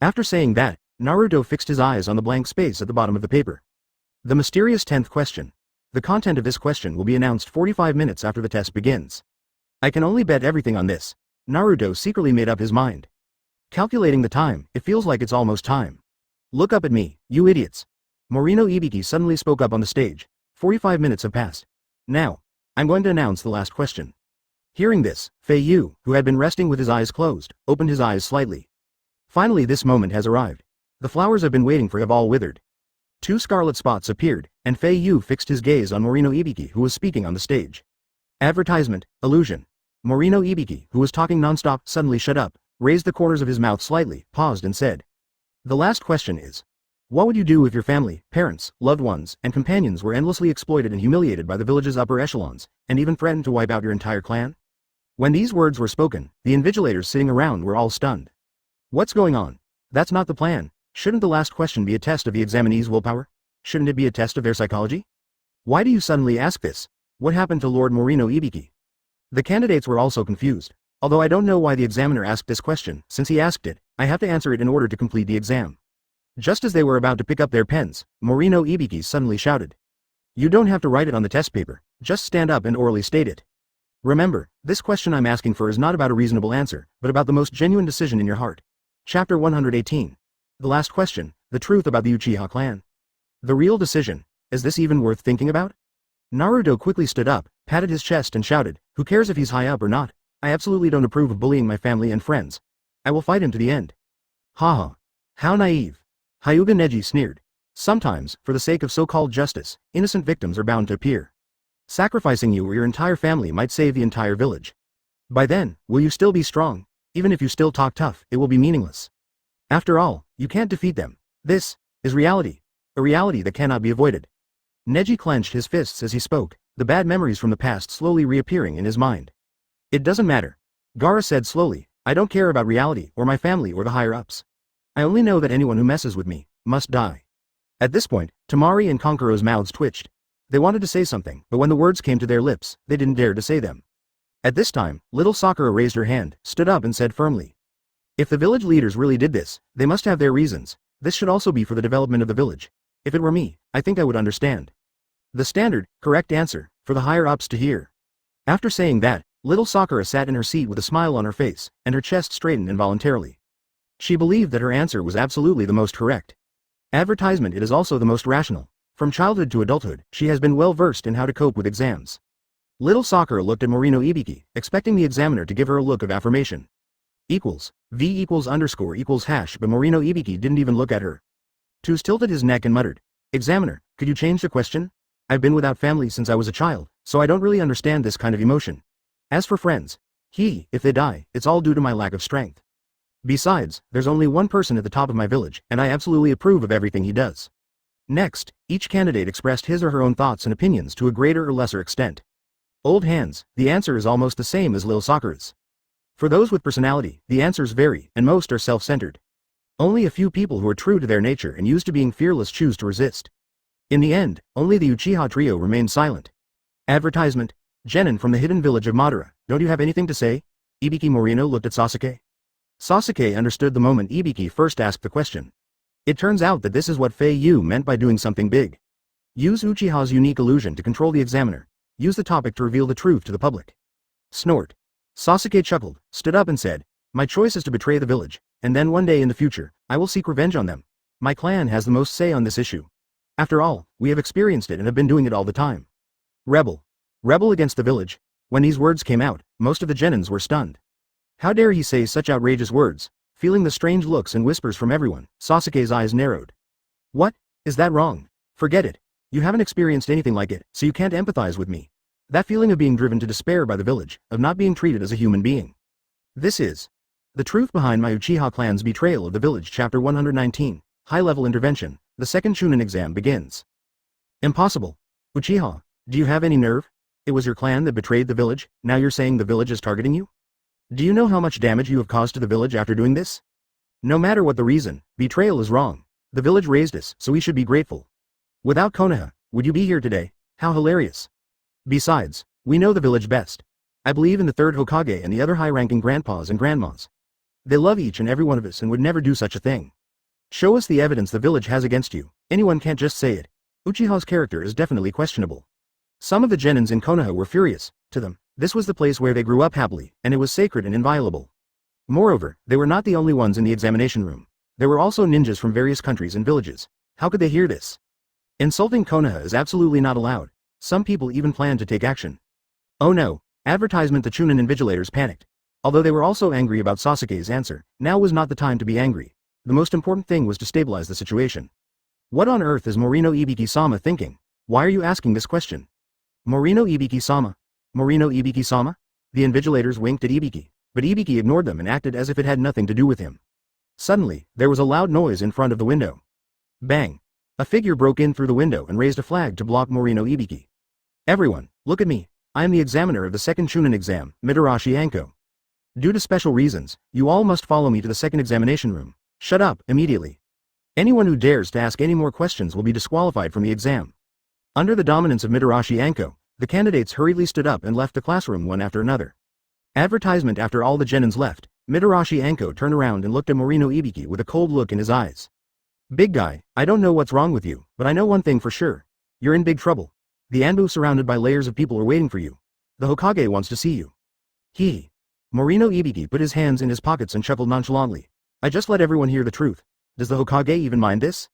After saying that, Naruto fixed his eyes on the blank space at the bottom of the paper. The mysterious 10th question. The content of this question will be announced 45 minutes after the test begins. I can only bet everything on this. Naruto secretly made up his mind. Calculating the time, it feels like it's almost time. Look up at me, you idiots. Morino Ibiki suddenly spoke up on the stage. 45 minutes have passed. Now, I'm going to announce the last question. Hearing this, Fei Yu, who had been resting with his eyes closed, opened his eyes slightly. Finally this moment has arrived. The flowers I've been waiting for have all withered. 2 scarlet spots appeared, and Fei Yu fixed his gaze on Morino Ibiki who was speaking on the stage. Advertisement, illusion. Morino Ibiki, who was talking non-stop, suddenly shut up, raised the corners of his mouth slightly, paused and said. The last question is. What would you do if your family, parents, loved ones, and companions were endlessly exploited and humiliated by the village's upper echelons, and even threatened to wipe out your entire clan? When these words were spoken, the invigilators sitting around were all stunned. What's going on? That's not the plan. Shouldn't the last question be a test of the examinee's willpower? Shouldn't it be a test of their psychology? Why do you suddenly ask this? What happened to Lord Morino Ibiki? The candidates were also confused. Although I don't know why the examiner asked this question, since he asked it, I have to answer it in order to complete the exam. Just as they were about to pick up their pens, Morino Ibiki suddenly shouted. You don't have to write it on the test paper, just stand up and orally state it. Remember, this question I'm asking for is not about a reasonable answer, but about the most genuine decision in your heart. Chapter 118. The last question, the truth about the Uchiha clan. The real decision, is this even worth thinking about? Naruto quickly stood up, patted his chest and shouted, who cares if he's high up or not? I absolutely don't approve of bullying my family and friends. I will fight him to the end. Haha. How naive. Hyuga Neji sneered. Sometimes, for the sake of so-called justice, innocent victims are bound to appear. Sacrificing you or your entire family might save the entire village. By then, will you still be strong? Even if you still talk tough, it will be meaningless. After all, you can't defeat them. This is reality. A reality that cannot be avoided. Neji clenched his fists as he spoke, the bad memories from the past slowly reappearing in his mind. It doesn't matter. Gaara said slowly, I don't care about reality, or my family, or the higher-ups. I only know that anyone who messes with me must die. At this point, Temari and Konkuro's mouths twitched. They wanted to say something, but when the words came to their lips, they didn't dare to say them. At this time, little Sakura raised her hand, stood up and said firmly. If the village leaders really did this, they must have their reasons. This should also be for the development of the village. If it were me, I think I would understand. The standard, correct answer, for the higher-ups to hear. After saying that, little Sakura sat in her seat with a smile on her face, and her chest straightened involuntarily. She believed that her answer was absolutely the most correct. Advertisement, it is also the most rational. From childhood to adulthood, she has been well versed in how to cope with exams. Little Sakura looked at Morino Ibiki, expecting the examiner to give her a look of affirmation. V=_= but Morino Ibiki didn't even look at her. Tuz tilted his neck and muttered, Examiner, could you change the question? I've been without family since I was a child, so I don't really understand this kind of emotion. As for friends, if they die, it's all due to my lack of strength. Besides, there's only one person at the top of my village, and I absolutely approve of everything he does. Next, each candidate expressed his or her own thoughts and opinions to a greater or lesser extent. Old hands, the answer is almost the same as Lil Sakura's. For those with personality, the answers vary, and most are self-centered. Only a few people who are true to their nature and used to being fearless choose to resist. In the end, only the Uchiha trio remained silent. Advertisement. Genin from the hidden village of Madara, don't you have anything to say? Ibiki Morino looked at Sasuke. Sasuke understood the moment Ibiki first asked the question. It turns out that this is what Fei Yu meant by doing something big. Use Uchiha's unique illusion to control the examiner. Use the topic to reveal the truth to the public. Snort. Sasuke chuckled, stood up and said, My choice is to betray the village, and then one day in the future, I will seek revenge on them. My clan has the most say on this issue. After all, we have experienced it and have been doing it all the time. Rebel. Rebel against the village. When these words came out, most of the Genins were stunned. How dare he say such outrageous words? Feeling the strange looks and whispers from everyone, Sasuke's eyes narrowed. What? Is that wrong? Forget it. You haven't experienced anything like it, so you can't empathize with me. That feeling of being driven to despair by the village, of not being treated as a human being. This is the truth behind my Uchiha clan's betrayal of the village. Chapter 119, High-Level Intervention, the second Chunin exam begins. Impossible. Uchiha, do you have any nerve? It was your clan that betrayed the village, now you're saying the village is targeting you? Do you know how much damage you have caused to the village after doing this? No matter what the reason, betrayal is wrong. The village raised us, so we should be grateful. Without Konoha, would you be here today? How hilarious. Besides, we know the village best. I believe in the third Hokage and the other high-ranking grandpas and grandmas. They love each and every one of us and would never do such a thing. Show us the evidence the village has against you. Anyone can't just say it. Uchiha's character is definitely questionable. Some of the Genins in Konoha were furious. To them, this was the place where they grew up happily, and it was sacred and inviolable. Moreover, they were not the only ones in the examination room. There were also ninjas from various countries and villages. How could they hear this? Insulting Konoha is absolutely not allowed. Some people even planned to take action. Oh no, advertisement. The Chunin invigilators panicked. Although they were also angry about Sasuke's answer, now was not the time to be angry. The most important thing was to stabilize the situation. What on earth is Morino Ibiki-sama thinking? Why are you asking this question? Morino Ibiki-sama? Morino Ibiki-sama? The invigilators winked at Ibiki, but Ibiki ignored them and acted as if it had nothing to do with him. Suddenly, there was a loud noise in front of the window. Bang! A figure broke in through the window and raised a flag to block Morino Ibiki. Everyone, look at me. I am the examiner of the second Chunin exam, Mitarashi Anko. Due to special reasons, you all must follow me to the second examination room. Shut up, immediately. Anyone who dares to ask any more questions will be disqualified from the exam. Under the dominance of Mitarashi Anko, the candidates hurriedly stood up and left the classroom one after another. Advertisement. After all the Genins left, Mitarashi Anko turned around and looked at Morino Ibiki with a cold look in his eyes. Big guy, I don't know what's wrong with you, but I know one thing for sure. You're in big trouble. The Anbu surrounded by layers of people are waiting for you. The Hokage wants to see you. Morino Ibiki put his hands in his pockets and chuckled nonchalantly. I just let everyone hear the truth. Does the Hokage even mind this?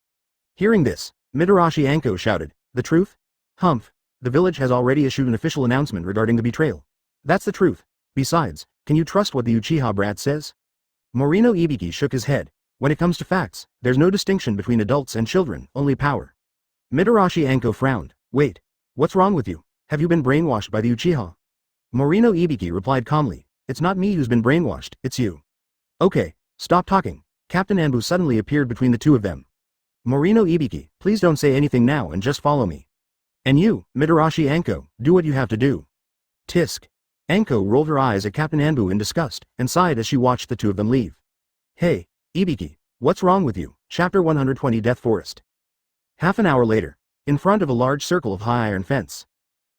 Hearing this, Mitarashi Anko shouted, The truth? Humph. The village has already issued an official announcement regarding the betrayal. That's the truth. Besides, can you trust what the Uchiha brat says? Morino Ibiki shook his head. When it comes to facts, there's no distinction between adults and children, only power. Mitarashi Anko frowned. Wait. What's wrong with you? Have you been brainwashed by the Uchiha? Morino Ibiki replied calmly. It's not me who's been brainwashed, it's you. Okay, stop talking. Captain Anbu suddenly appeared between the two of them. Morino Ibiki, please don't say anything now and just follow me. And you, Mitarashi Anko, do what you have to do. Tisk. Anko rolled her eyes at Captain Anbu in disgust, and sighed as she watched the two of them leave. Hey, Ibiki, what's wrong with you? Chapter 120 Death Forest. Half an hour later, in front of a large circle of high iron fence.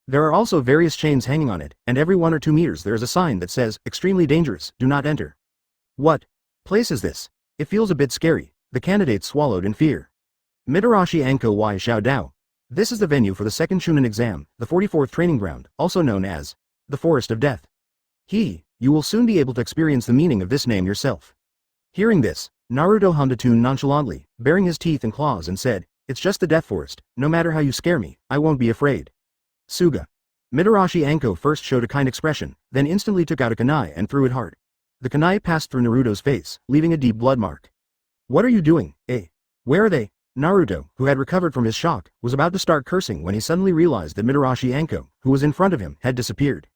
There are also various chains hanging on it, and every 1 or 2 meters there is a sign that says, extremely dangerous, do not enter. What place is this? It feels a bit scary, the candidates swallowed in fear. Mitarashi Anko Y Xiao Dao. This is the venue for the second Chunin exam, the 44th training ground, also known as the Forest of Death. You will soon be able to experience the meaning of this name yourself. Hearing this, Naruto hummed a tune nonchalantly, baring his teeth and claws and said, it's just the Death Forest, no matter how you scare me, I won't be afraid. Suga. Mitarashi Anko first showed a kind expression, then instantly took out a kunai and threw it hard. The kunai passed through Naruto's face, leaving a deep blood mark. What are you doing, eh? Where are they? Naruto, who had recovered from his shock, was about to start cursing when he suddenly realized that Mitarashi Anko, who was in front of him, had disappeared.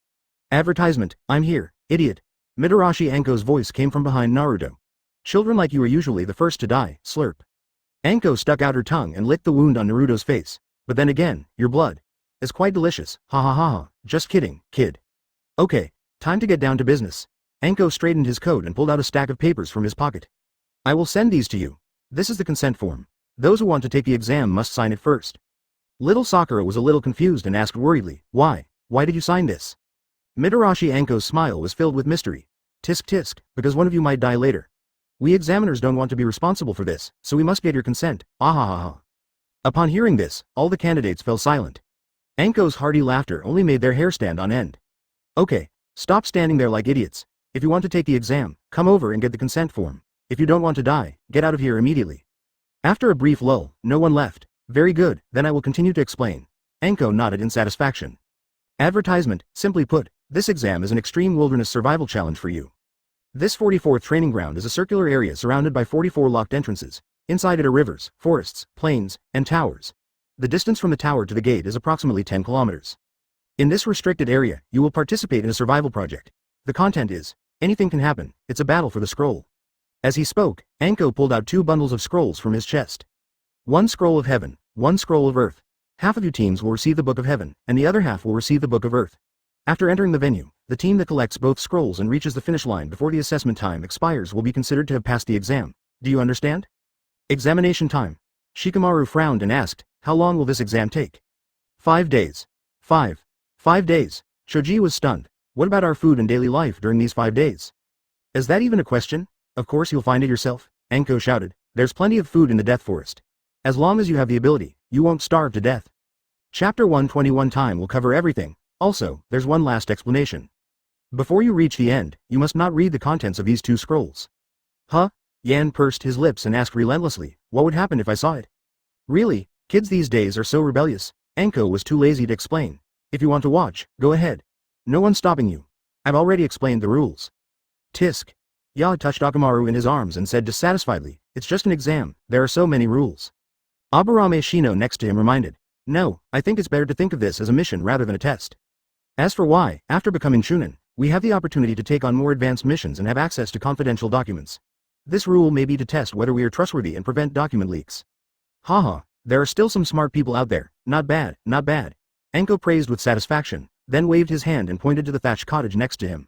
Advertisement, I'm here, idiot. Mitarashi Anko's voice came from behind Naruto. Children like you are usually the first to die, slurp. Anko stuck out her tongue and licked the wound on Naruto's face. But then again, your blood is quite delicious, ha ha ha ha, just kidding, kid. Okay, time to get down to business. Anko straightened his coat and pulled out a stack of papers from his pocket. I will send these to you. This is the consent form. Those who want to take the exam must sign it first. Little Sakura was a little confused and asked worriedly, why did you sign this? Mitarashi Anko's smile was filled with mystery. Tisk tisk, because one of you might die later. We examiners don't want to be responsible for this, so we must get your consent, ah ha ha ha. Upon hearing this, all the candidates fell silent. Anko's hearty laughter only made their hair stand on end. Okay, stop standing there like idiots. If you want to take the exam, come over and get the consent form. If you don't want to die, get out of here immediately. After a brief lull, no one left. Very good, then I will continue to explain. Anko nodded in satisfaction. Advertisement, simply put, this exam is an extreme wilderness survival challenge for you. This 44th training ground is a circular area surrounded by 44 locked entrances. Inside it are rivers, forests, plains, and towers. The distance from the tower to the gate is approximately 10 kilometers. In this restricted area, you will participate in a survival project. The content is, anything can happen, it's a battle for the scroll. As he spoke, Anko pulled out 2 bundles of scrolls from his chest. 1 scroll of heaven, 1 scroll of earth. Half of you teams will receive the Book of Heaven, and the other half will receive the Book of Earth. After entering the venue, the team that collects both scrolls and reaches the finish line before the assessment time expires will be considered to have passed the exam. Do you understand? Examination time. Shikamaru frowned and asked, how long will this exam take? 5 days. 5 days. Shoji was stunned. What about our food and daily life during these 5 days? Is that even a question? Of course you'll find it yourself, Anko shouted. There's plenty of food in the Death Forest. As long as you have the ability, you won't starve to death. Chapter 121 time will cover everything. Also, there's one last explanation. Before you reach the end, you must not read the contents of these 2 scrolls. Huh? Yan pursed his lips and asked relentlessly, what would happen if I saw it? Really, kids these days are so rebellious. Anko was too lazy to explain. If you want to watch, go ahead. No one's stopping you. I've already explained the rules. Tisk. Ya touched Akamaru in his arms and said dissatisfiedly, it's just an exam, there are so many rules. Aburame Shino next to him reminded, no, I think it's better to think of this as a mission rather than a test. As for why, after becoming Chunin, we have the opportunity to take on more advanced missions and have access to confidential documents. This rule may be to test whether we are trustworthy and prevent document leaks. Haha, there are still some smart people out there, not bad, not bad. Anko praised with satisfaction, then waved his hand and pointed to the thatched cottage next to him.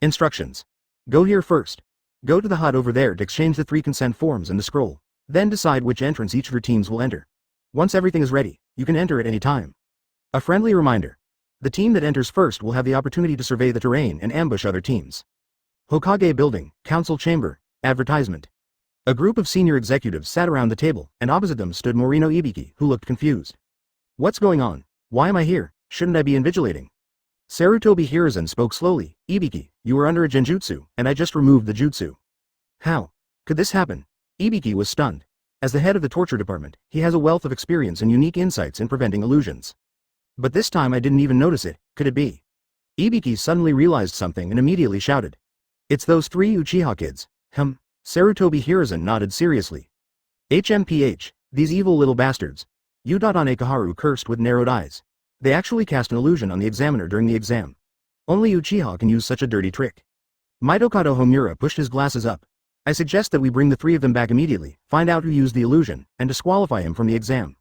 Instructions. Go here first. Go to the hut over there to exchange the 3 consent forms and the scroll. Then decide which entrance each of your teams will enter. Once everything is ready, you can enter at any time. A friendly reminder. The team that enters first will have the opportunity to survey the terrain and ambush other teams. Hokage Building, Council Chamber, Advertisement. A group of senior executives sat around the table, and opposite them stood Morino Ibiki, who looked confused. What's going on? Why am I here? Shouldn't I be invigilating? Sarutobi Hiruzen spoke slowly, Ibiki, you were under a genjutsu, and I just removed the jutsu. How could this happen? Ibiki was stunned. As the head of the torture department, he has a wealth of experience and unique insights in preventing illusions. But this time I didn't even notice it, could it be? Ibiki suddenly realized something and immediately shouted. It's those 3 Uchiha kids. Sarutobi Hiruzen nodded seriously. HMPH, these evil little bastards. Ekaharu cursed with narrowed eyes. They actually cast an illusion on the examiner during the exam. Only Uchiha can use such a dirty trick. Mitokado Homura pushed his glasses up. I suggest that we bring the 3 of them back immediately, find out who used the illusion, and disqualify him from the exam.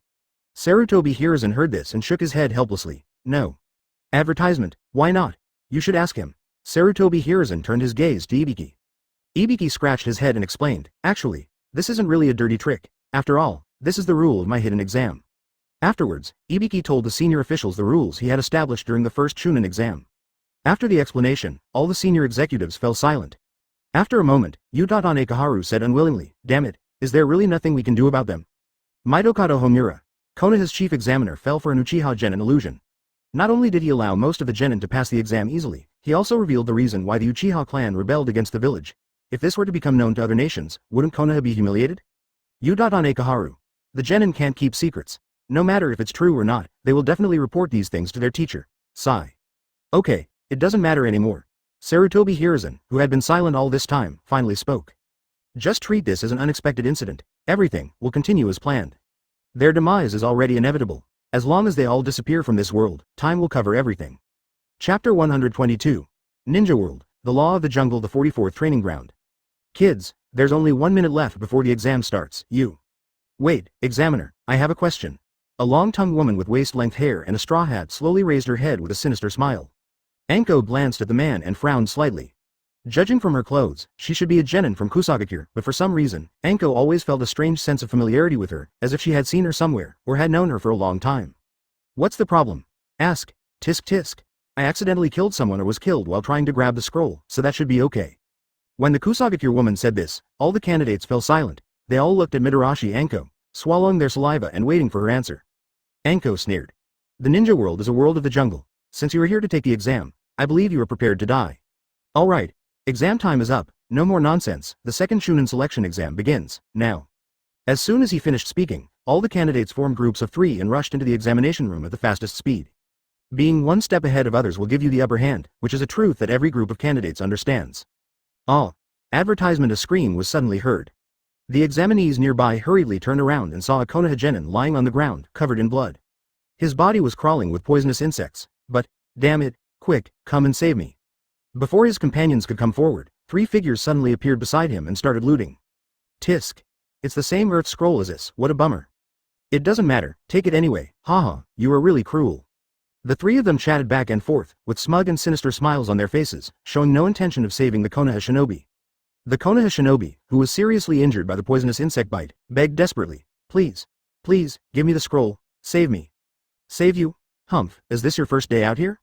Sarutobi Hiruzen heard this and shook his head helplessly. No. Advertisement, why not? You should ask him. Sarutobi Hiruzen turned his gaze to Ibiki. Ibiki scratched his head and explained, actually, this isn't really a dirty trick. After all, this is the rule of my hidden exam. Afterwards, Ibiki told the senior officials the rules he had established during the first Chunin exam. After the explanation, all the senior executives fell silent. After a moment, Uchiha Kakuzu said unwillingly, damn it, is there really nothing we can do about them? Mitokado Homura, Konoha's chief examiner, fell for an Uchiha Genin illusion. Not only did he allow most of the Genin to pass the exam easily, he also revealed the reason why the Uchiha clan rebelled against the village. If this were to become known to other nations, wouldn't Konoha be humiliated? Uchiha Kakuzu. The Genin can't keep secrets. No matter if it's true or not, they will definitely report these things to their teacher. Sigh. Okay, it doesn't matter anymore. Sarutobi Hiruzen, who had been silent all this time, finally spoke. Just treat this as an unexpected incident. Everything will continue as planned. Their demise is already inevitable. As long as they all disappear from this world, time will cover everything. Chapter 122. Ninja World, the Law of the Jungle, the 44th Training Ground. Kids, there's only 1 minute left before the exam starts. Wait, examiner, I have a question. A long-tongued woman with waist-length hair and a straw hat slowly raised her head with a sinister smile. Anko glanced at the man and frowned slightly. Judging from her clothes, she should be a genin from Kusagakure, but for some reason, Anko always felt a strange sense of familiarity with her, as if she had seen her somewhere, or had known her for a long time. What's the problem? Ask. Tisk tisk. I accidentally killed someone or was killed while trying to grab the scroll, so that should be okay. When the Kusagakure woman said this, all the candidates fell silent. They all looked at Mitarashi Anko, swallowing their saliva and waiting for her answer. Anko sneered. The ninja world is a world of the jungle. Since you are here to take the exam, I believe you are prepared to die. Alright. Exam time is up, no more nonsense, the second Chunin selection exam begins, now. As soon as he finished speaking, all the candidates formed groups of 3 and rushed into the examination room at the fastest speed. Being 1 step ahead of others will give you the upper hand, which is a truth that every group of candidates understands. Oh! Advertisement. A scream was suddenly heard. The examinees nearby hurriedly turned around and saw a Konoha genin lying on the ground, covered in blood. His body was crawling with poisonous insects, but, damn it, quick, come and save me. Before his companions could come forward, 3 figures suddenly appeared beside him and started looting. Tisk. It's the same Earth Scroll as this, what a bummer. It doesn't matter, take it anyway, haha, you are really cruel. The 3 of them chatted back and forth, with smug and sinister smiles on their faces, showing no intention of saving the Konoha shinobi. The Konoha shinobi, who was seriously injured by the poisonous insect bite, begged desperately, please, give me the scroll, save me. Save you? Humph, is this your first day out here?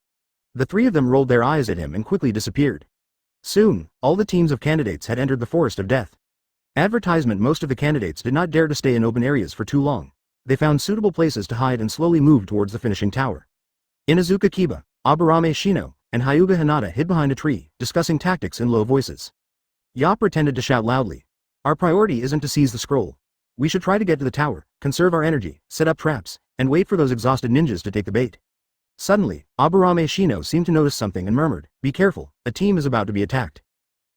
The 3 of them rolled their eyes at him and quickly disappeared. Soon, all the teams of candidates had entered the forest of death. Advertisement. Most of the candidates did not dare to stay in open areas for too long. They found suitable places to hide and slowly moved towards the finishing tower. Inazuka Kiba, Aburame Shino, and Hyuga Hinata hid behind a tree, discussing tactics in low voices. Ya pretended to shout loudly. Our priority isn't to seize the scroll. We should try to get to the tower, conserve our energy, set up traps, and wait for those exhausted ninjas to take the bait. Suddenly, Aburame Shino seemed to notice something and murmured, be careful, a team is about to be attacked.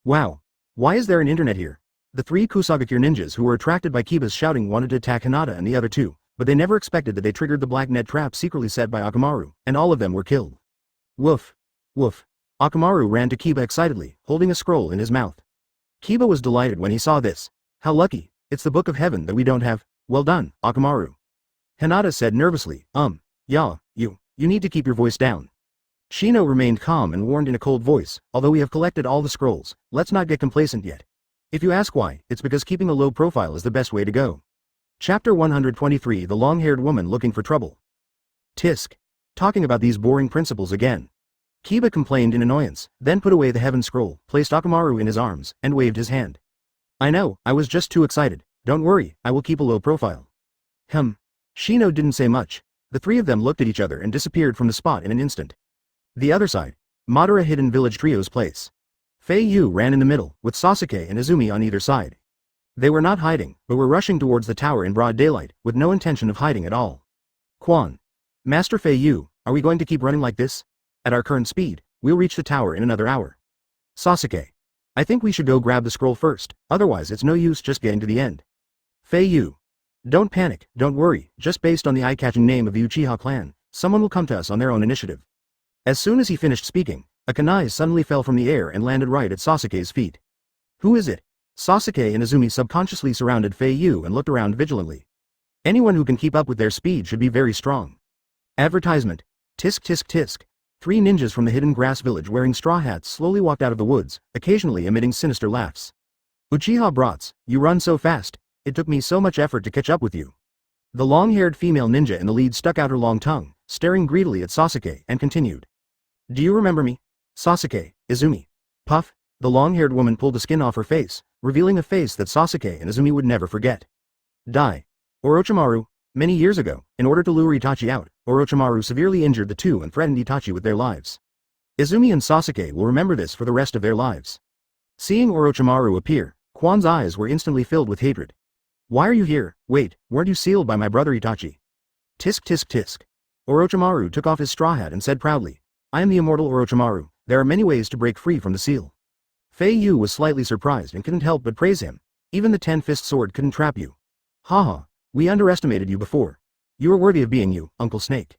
Wow. Why is there an internet here? The 3 Kusagakure ninjas who were attracted by Kiba's shouting wanted to attack Hinata and the other 2, but they never expected that they triggered the black net trap secretly set by Akamaru, and all of them were killed. Woof. Woof. Akamaru ran to Kiba excitedly, holding a scroll in his mouth. Kiba was delighted when he saw this. How lucky, it's the Book of Heaven that we don't have. Well done, Akamaru. Hinata said nervously, you need to keep your voice down. Shino remained calm and warned in a cold voice, although we have collected all the scrolls, let's not get complacent yet. If you ask why, it's because keeping a low profile is the best way to go. Chapter 123. The long-haired woman looking for trouble. Tisk. Talking about these boring principles again. Kiba complained in annoyance, then put away the heaven scroll, placed Akamaru in his arms, and waved his hand. I know, I was just too excited. Don't worry, I will keep a low profile. Shino didn't say much. The 3 of them looked at each other and disappeared from the spot in an instant. The other side. Madara hid in Village Trio's place. Fei Yu ran in the middle, with Sasuke and Izumi on either side. They were not hiding, but were rushing towards the tower in broad daylight, with no intention of hiding at all. Quan. Master Fei Yu, are we going to keep running like this? At our current speed, we'll reach the tower in another hour. Sasuke. I think we should go grab the scroll first, otherwise it's no use just getting to the end. Fei Yu. Don't panic, don't worry, just based on the eye-catching name of the Uchiha clan, someone will come to us on their own initiative. As soon as he finished speaking, a kunai suddenly fell from the air and landed right at Sasuke's feet. Who is it? Sasuke and Izumi subconsciously surrounded Fei Yu and looked around vigilantly. Anyone who can keep up with their speed should be very strong. Advertisement. Tisk tisk tisk. 3 ninjas from the hidden grass village wearing straw hats slowly walked out of the woods, occasionally emitting sinister laughs. Uchiha brats, you run so fast, it took me so much effort to catch up with you. The long-haired female ninja in the lead stuck out her long tongue, staring greedily at Sasuke, and continued. Do you remember me? Sasuke, Izumi. Puff, the long-haired woman pulled the skin off her face, revealing a face that Sasuke and Izumi would never forget. Die. Orochimaru, many years ago, in order to lure Itachi out, Orochimaru severely injured the two and threatened Itachi with their lives. Izumi and Sasuke will remember this for the rest of their lives. Seeing Orochimaru appear, Quan's eyes were instantly filled with hatred. Why are you here? Wait, weren't you sealed by my brother Itachi? Tisk tisk tisk. Orochimaru took off his straw hat and said proudly, I am the immortal Orochimaru, there are many ways to break free from the seal. Fei Yu was slightly surprised and couldn't help but praise him. Even the 10-fist sword couldn't trap you. Haha, we underestimated you before. You are worthy of being you, Uncle Snake.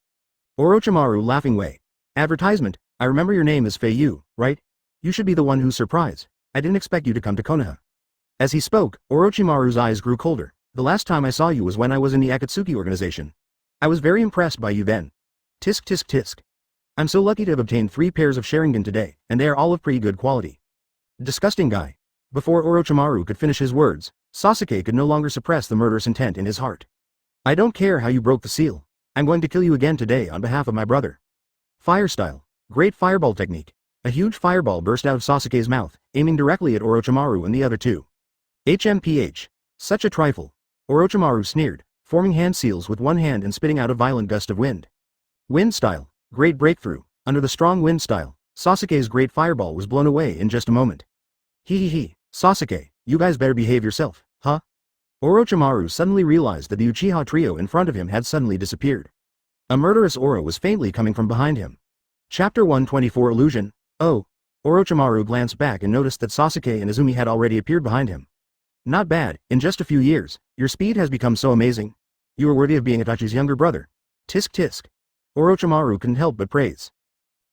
Orochimaru laughing way. Advertisement, I remember your name is Fei Yu, right? You should be the one who's surprised. I didn't expect you to come to Konoha. As he spoke, Orochimaru's eyes grew colder. The last time I saw you was when I was in the Akatsuki organization. I was very impressed by you then. Tisk tisk tisk. I'm so lucky to have obtained 3 pairs of Sharingan today, and they are all of pretty good quality. Disgusting guy. Before Orochimaru could finish his words, Sasuke could no longer suppress the murderous intent in his heart. I don't care how you broke the seal. I'm going to kill you again today on behalf of my brother. Fire style. Great fireball technique. A huge fireball burst out of Sasuke's mouth, aiming directly at Orochimaru and the other two. HMPH. Such a trifle. Orochimaru sneered, forming hand seals with one hand and spitting out a violent gust of wind. Wind style. Great breakthrough. Under the strong wind style, Sasuke's great fireball was blown away in just a moment. Hee. Sasuke, you guys better behave yourself, huh? Orochimaru suddenly realized that the Uchiha trio in front of him had suddenly disappeared. A murderous aura was faintly coming from behind him. Chapter 124 Illusion. Oh. Orochimaru glanced back and noticed that Sasuke and Izumi had already appeared behind him. Not bad, in just a few years, your speed has become so amazing. You are worthy of being Itachi's younger brother. Tisk tisk. Orochimaru couldn't help but praise.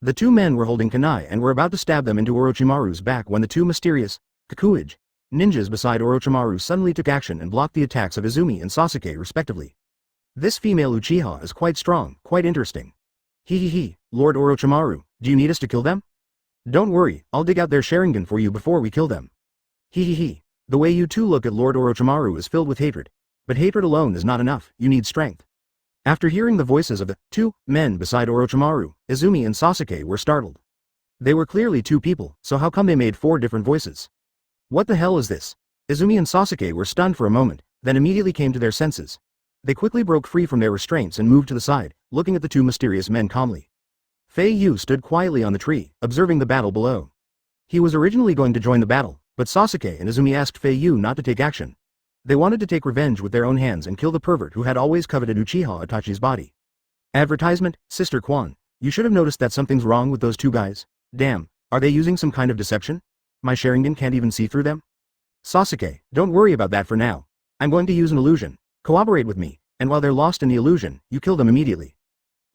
The two men were holding kunai and were about to stab them into Orochimaru's back when the two mysterious, Kakuzu, ninjas beside Orochimaru suddenly took action and blocked the attacks of Izumi and Sasuke respectively. This female Uchiha is quite strong, quite interesting. Hee, Lord Orochimaru, do you need us to kill them? Don't worry, I'll dig out their Sharingan for you before we kill them. Hee. The way you two look at Lord Orochimaru is filled with hatred. But hatred alone is not enough, you need strength. After hearing the voices of the two men beside Orochimaru, Izumi and Sasuke were startled. They were clearly two people, so how come they made 4 different voices? What the hell is this? Izumi and Sasuke were stunned for a moment, then immediately came to their senses. They quickly broke free from their restraints and moved to the side, looking at the two mysterious men calmly. Fei Yu stood quietly on the tree, observing the battle below. He was originally going to join the battle, but Sasuke and Izumi asked Fei Yu not to take action. They wanted to take revenge with their own hands and kill the pervert who had always coveted Uchiha Itachi's body. Advertisement, Sister Quan, you should have noticed that something's wrong with those two guys. Damn, are they using some kind of deception? My Sharingan can't even see through them? Sasuke, don't worry about that for now. I'm going to use an illusion. Cooperate with me, and while they're lost in the illusion, you kill them immediately.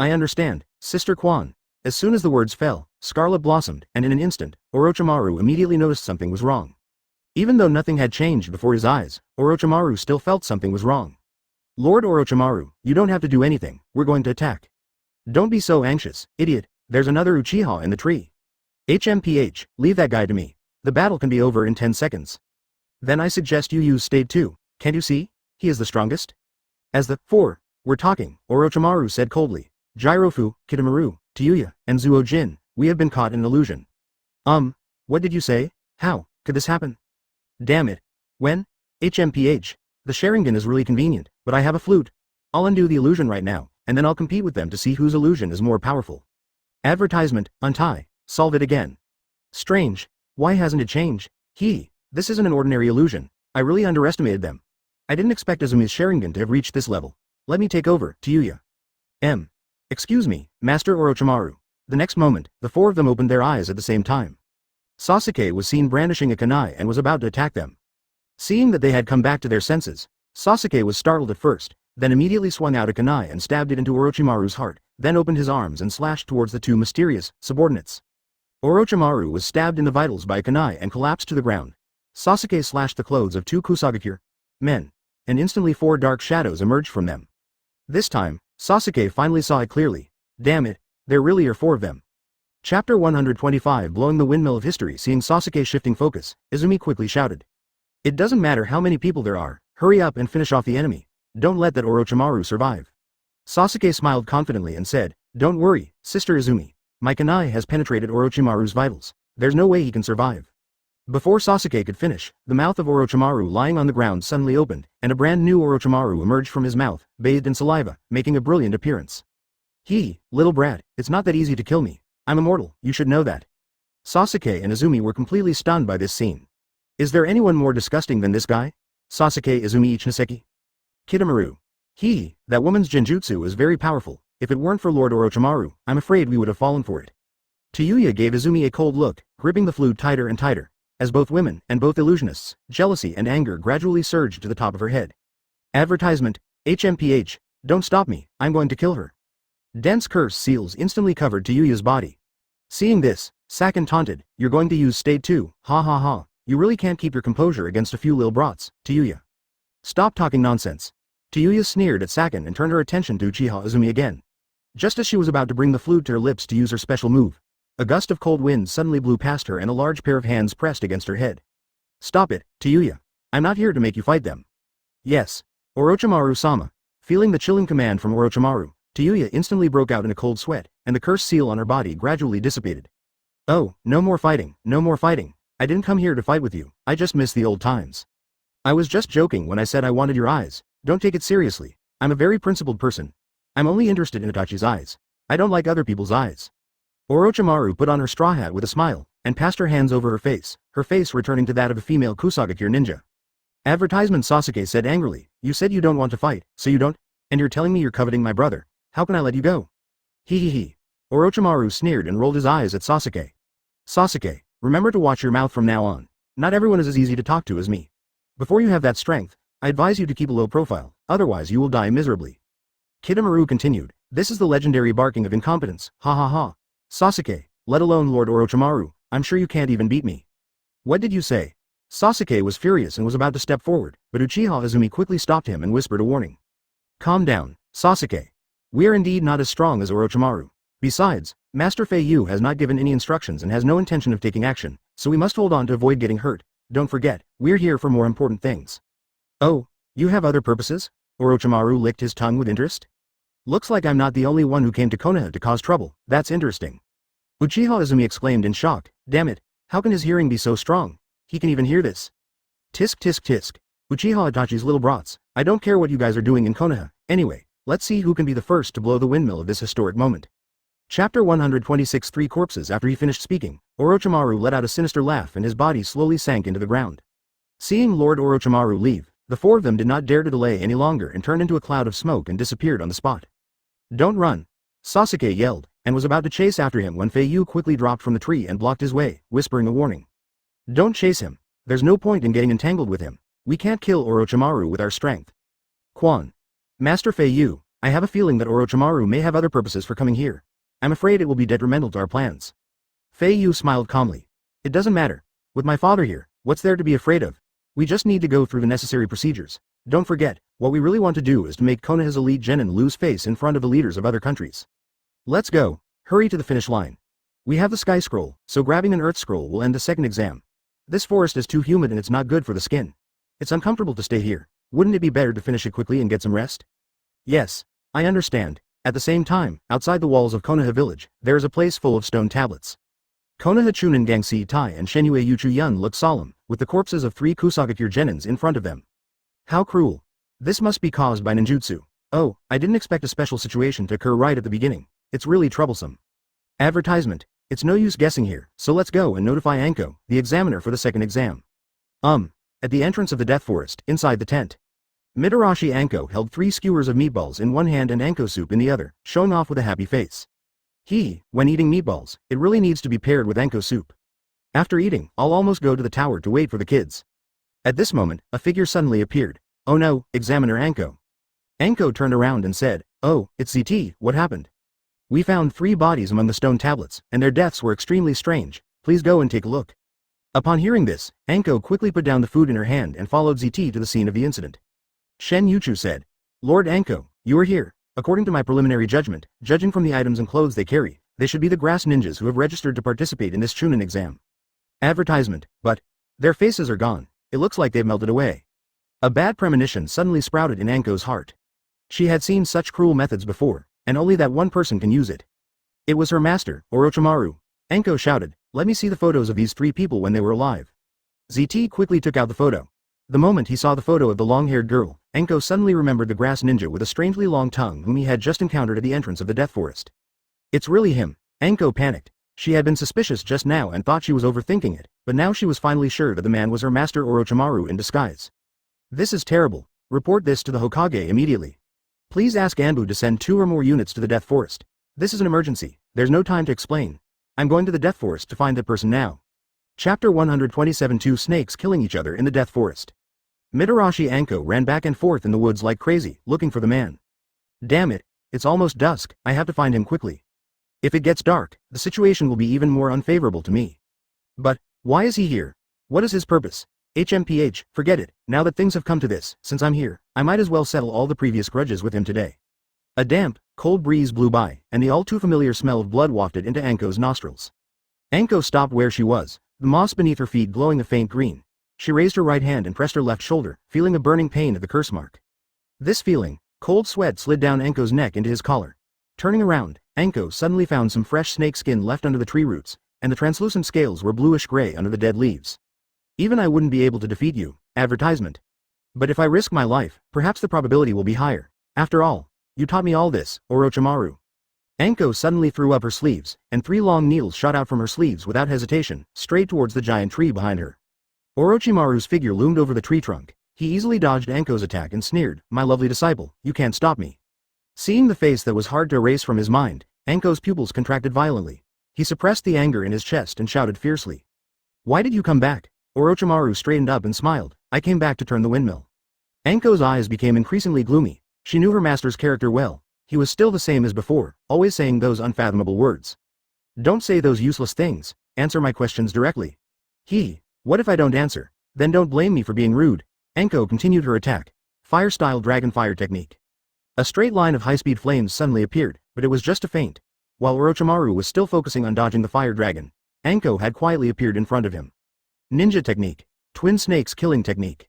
I understand, Sister Quan. As soon as the words fell, scarlet blossomed, and in an instant, Orochimaru immediately noticed something was wrong. Even though nothing had changed before his eyes, Orochimaru still felt something was wrong. Lord Orochimaru, you don't have to do anything, we're going to attack. Don't be so anxious, idiot, there's another Uchiha in the tree. HMPH, leave that guy to me. The battle can be over in 10 seconds. Then I suggest you use Stade 2, can't you see? He is the strongest. As the 4 were talking, Orochimaru said coldly, Jirofu, Kitamaru, Tayuya, and Zuo-jin, we have been caught in an illusion. What did you say? How could this happen? Damn it. When? HMPH, the Sharingan is really convenient, but I have a flute. I'll undo the illusion right now, and then I'll compete with them to see whose illusion is more powerful. Advertisement, untie, solve it again. Strange, why hasn't it changed? This isn't an ordinary illusion, I really underestimated them. I didn't expect Izumi's Sharingan to have reached this level. Let me take over, Tayuya. Excuse me, Master Orochimaru. The next moment, the 4 of them opened their eyes at the same time. Sasuke was seen brandishing a kunai and was about to attack them. Seeing that they had come back to their senses, Sasuke was startled at first, then immediately swung out a kunai and stabbed it into Orochimaru's heart, then opened his arms and slashed towards the two mysterious subordinates. Orochimaru was stabbed in the vitals by a kunai and collapsed to the ground. Sasuke slashed the clothes of 2 Kusagakure men, and instantly 4 dark shadows emerged from them. This time, Sasuke finally saw it clearly. Damn it, there really are 4 of them. Chapter 125 Blowing the Windmill of History. Seeing Sasuke shifting focus, Izumi quickly shouted. It doesn't matter how many people there are, hurry up and finish off the enemy. Don't let that Orochimaru survive. Sasuke smiled confidently and said, Don't worry, Sister Izumi. My kunai has penetrated Orochimaru's vitals. There's no way he can survive. Before Sasuke could finish, the mouth of Orochimaru lying on the ground suddenly opened, and a brand new Orochimaru emerged from his mouth, bathed in saliva, making a brilliant appearance. Little brat, it's not that easy to kill me. I'm immortal, you should know that. Sasuke and Izumi were completely stunned by this scene. Is there anyone more disgusting than this guy? Sasuke Izumi Ichinoseki? Kidomaru. That woman's genjutsu is very powerful. If it weren't for Lord Orochimaru, I'm afraid we would have fallen for it. Tayuya gave Izumi a cold look, gripping the flute tighter and tighter. As both women, and both illusionists, jealousy and anger gradually surged to the top of her head. Advertisement, HMPH, don't stop me, I'm going to kill her. Dense curse seals instantly covered Tayuya's body. Seeing this, Sakin taunted, You're going to use stade too, ha ha ha, you really can't keep your composure against a few lil brats, Tayuya. Stop talking nonsense. Tayuya sneered at Sakin and turned her attention to Uchiha Izumi again. Just as she was about to bring the flute to her lips to use her special move, a gust of cold wind suddenly blew past her and a large pair of hands pressed against her head. Stop it, Tayuya. I'm not here to make you fight them. Yes. Orochimaru-sama. Feeling the chilling command from Orochimaru, Tayuya instantly broke out in a cold sweat, and the cursed seal on her body gradually dissipated. Oh, no more fighting, no more fighting. I didn't come here to fight with you, I just miss the old times. I was just joking when I said I wanted your eyes, don't take it seriously. I'm a very principled person. I'm only interested in Itachi's eyes. I don't like other people's eyes. Orochimaru put on her straw hat with a smile, and passed her hands over her face returning to that of a female Kusagakure ninja. Advertisement Sasuke said angrily, You said you don't want to fight, so you don't? And you're telling me you're coveting my brother. How can I let you go? He. Orochimaru sneered and rolled his eyes at Sasuke. Sasuke, remember to watch your mouth from now on. Not everyone is as easy to talk to as me. Before you have that strength, I advise you to keep a low profile, otherwise you will die miserably. Kidomaru continued, This is the legendary barking of incompetence, ha ha ha. Sasuke, let alone Lord Orochimaru, I'm sure you can't even beat me. What did you say? Sasuke was furious and was about to step forward, but Uchiha Izumi quickly stopped him and whispered a warning. Calm down, Sasuke. We are indeed not as strong as Orochimaru. Besides, Master Fei Yu has not given any instructions and has no intention of taking action, so we must hold on to avoid getting hurt. Don't forget, we're here for more important things. Oh, you have other purposes? Orochimaru licked his tongue with interest. Looks like I'm not the only one who came to Konoha to cause trouble, that's interesting. Uchiha Izumi exclaimed in shock, Damn it, how can his hearing be so strong? He can even hear this. Tisk tisk tisk. Uchiha Itachi's little brats, I don't care what you guys are doing in Konoha, anyway, let's see who can be the first to blow the windmill of this historic moment. Chapter 126 Three corpses. After he finished speaking, Orochimaru let out a sinister laugh and his body slowly sank into the ground. Seeing Lord Orochimaru leave, the four of them did not dare to delay any longer and turned into a cloud of smoke and disappeared on the spot. Don't run! Sasuke yelled, and was about to chase after him when Fei Yu quickly dropped from the tree and blocked his way, whispering a warning. Don't chase him. There's no point in getting entangled with him. We can't kill Orochimaru with our strength. Quan. Master Fei Yu, I have a feeling that Orochimaru may have other purposes for coming here. I'm afraid it will be detrimental to our plans. Fei Yu smiled calmly. It doesn't matter. With my father here, what's there to be afraid of? We just need to go through the necessary procedures. Don't forget, what we really want to do is to make Konoha's elite genin lose face in front of the leaders of other countries. Let's go. Hurry to the finish line. We have the Sky Scroll, so grabbing an Earth Scroll will end the second exam. This forest is too humid and it's not good for the skin. It's uncomfortable to stay here. Wouldn't it be better to finish it quickly and get some rest? Yes, I understand. At the same time, outside the walls of Konoha village, there is a place full of stone tablets. Konoha Chunin Gangsi Tai and Shenyue Yuchu Yun look solemn, with the corpses of 3 Kusagakure genins in front of them. How cruel. This must be caused by ninjutsu. Oh, I didn't expect a special situation to occur right at the beginning. It's really troublesome. Advertisement. It's no use guessing here, so let's go and notify Anko, the examiner for the second exam. At the entrance of the Death Forest, inside the tent. Mitarashi Anko held 3 skewers of meatballs in one hand and Anko soup in the other, showing off with a happy face. When eating meatballs, it really needs to be paired with Anko soup. After eating, I'll almost go to the tower to wait for the kids. At this moment, a figure suddenly appeared. Oh no, Examiner Anko. Anko turned around and said, Oh, it's ZT, what happened? We found 3 bodies among the stone tablets, and their deaths were extremely strange. Please go and take a look. Upon hearing this, Anko quickly put down the food in her hand and followed ZT to the scene of the incident. Shen Yuchu said, Lord Anko, you are here. According to my preliminary judgment, judging from the items and clothes they carry, They should be the grass ninjas who have registered to participate in this Chunin exam. Advertisement, but their faces are gone. It looks like they've melted away. A bad premonition suddenly sprouted in Anko's heart. She had seen such cruel methods before, and only that one person can use it. It was her master, Orochimaru. Anko shouted, "Let me see the photos of these three people when they were alive." ZT quickly took out the photo. The moment he saw the photo of the long-haired girl, Anko suddenly remembered the grass ninja with a strangely long tongue whom he had just encountered at the entrance of the Death Forest. It's really him. Anko panicked. She had been suspicious just now and thought she was overthinking it, but now she was finally sure that the man was her master Orochimaru in disguise. This is terrible. Report this to the Hokage immediately. Please ask Anbu to send 2 or more units to the Death Forest. This is an emergency. There's no time to explain. I'm going to the Death Forest to find that person now. Chapter 127. 2 snakes killing each other in the Death Forest. Mitarashi Anko ran back and forth in the woods like crazy, looking for the man. Damn it, it's almost dusk, I have to find him quickly. If it gets dark, the situation will be even more unfavorable to me. But, why is he here? What is his purpose? HMPH, forget it, now that things have come to this, since I'm here, I might as well settle all the previous grudges with him today. A damp, cold breeze blew by, and the all-too-familiar smell of blood wafted into Anko's nostrils. Anko stopped where she was, the moss beneath her feet glowing a faint green. She raised her right hand and pressed her left shoulder, feeling a burning pain at the curse mark. This feeling, cold sweat slid down Anko's neck into his collar. Turning around, Anko suddenly found some fresh snake skin left under the tree roots, and the translucent scales were bluish-gray under the dead leaves. Even I wouldn't be able to defeat you. Advertisement. But if I risk my life, perhaps the probability will be higher. After all, you taught me all this, Orochimaru. Anko suddenly threw up her sleeves, and 3 long needles shot out from her sleeves without hesitation, straight towards the giant tree behind her. Orochimaru's figure loomed over the tree trunk. He easily dodged Anko's attack and sneered, "My lovely disciple, you can't stop me." Seeing the face that was hard to erase from his mind, Anko's pupils contracted violently. He suppressed the anger in his chest and shouted fiercely. "Why did you come back?" Orochimaru straightened up and smiled. "I came back to turn the windmill." Anko's eyes became increasingly gloomy. She knew her master's character well. He was still the same as before, always saying those unfathomable words. "Don't say those useless things. Answer my questions directly." What if I don't answer? Then don't blame me for being rude." Anko continued her attack. Fire-style dragon fire technique. A straight line of high-speed flames suddenly appeared, but it was just a feint. While Orochimaru was still focusing on dodging the fire dragon, Anko had quietly appeared in front of him. Ninja technique. Twin snakes killing technique.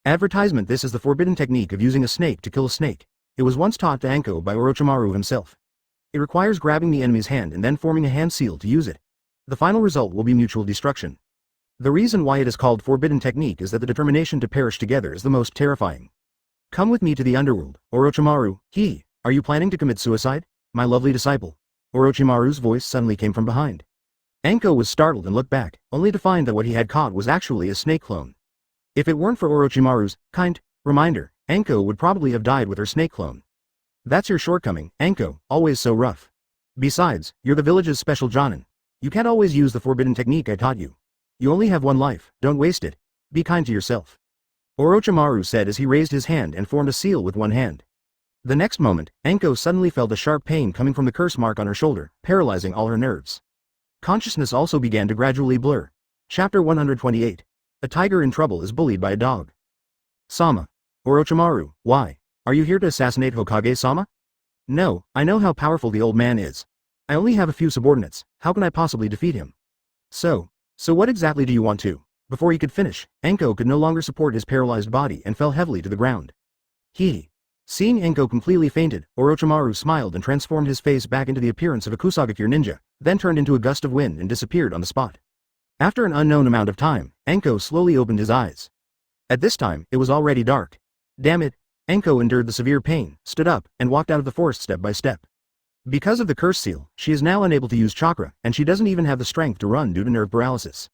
Advertisement. This is the forbidden technique of using a snake to kill a snake. It was once taught to Anko by Orochimaru himself. It requires grabbing the enemy's hand and then forming a hand seal to use it. The final result will be mutual destruction. The reason why it is called forbidden technique is that the determination to perish together is the most terrifying. Come with me to the underworld, Orochimaru. Are you planning to commit suicide, my lovely disciple? Orochimaru's voice suddenly came from behind. Anko was startled and looked back, only to find that what he had caught was actually a snake clone. If it weren't for Orochimaru's kind reminder, Anko would probably have died with her snake clone. That's your shortcoming, Anko, always so rough. Besides, you're the village's special Jonin. You can't always use the forbidden technique I taught you. You only have one life, don't waste it. Be kind to yourself. Orochimaru said as he raised his hand and formed a seal with one hand. The next moment, Anko suddenly felt a sharp pain coming from the curse mark on her shoulder, paralyzing all her nerves. Consciousness also began to gradually blur. Chapter 128. A tiger in trouble is bullied by a dog. Sama. Orochimaru, why? Are you here to assassinate Hokage-sama? No, I know how powerful the old man is. I only have a few subordinates, how can I possibly defeat him? So what exactly do you want to? Before he could finish, Anko could no longer support his paralyzed body and fell heavily to the ground. Seeing Anko completely fainted, Orochimaru smiled and transformed his face back into the appearance of a Kusagakure ninja, then turned into a gust of wind and disappeared on the spot. After an unknown amount of time, Anko slowly opened his eyes. At this time, it was already dark. Damn it! Anko endured the severe pain, stood up, and walked out of the forest step by step. Because of the curse seal, she is now unable to use chakra, and she doesn't even have the strength to run due to nerve paralysis.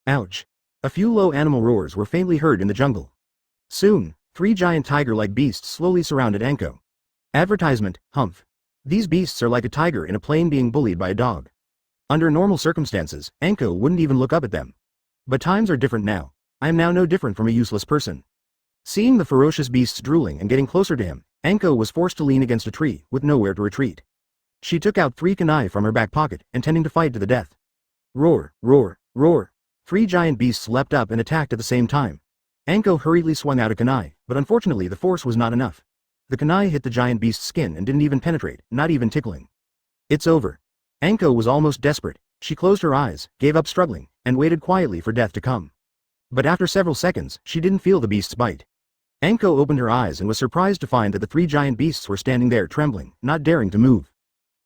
Ouch. A few low animal roars were faintly heard in the jungle. Soon, 3 giant tiger-like beasts slowly surrounded Anko. Advertisement, Humph. These beasts are like a tiger in a plain being bullied by a dog. Under normal circumstances, Anko wouldn't even look up at them. But times are different now. I am now no different from a useless person. Seeing the ferocious beasts drooling and getting closer to him, Anko was forced to lean against a tree, with nowhere to retreat. She took out 3 kunai from her back pocket, intending to fight to the death. Roar, roar, roar. 3 giant beasts leapt up and attacked at the same time. Anko hurriedly swung out a kunai, but unfortunately the force was not enough. The kunai hit the giant beast's skin and didn't even penetrate, not even tickling. It's over. Anko was almost desperate. She closed her eyes, gave up struggling, and waited quietly for death to come. But after several seconds, she didn't feel the beast's bite. Anko opened her eyes and was surprised to find that the three giant beasts were standing there trembling, not daring to move.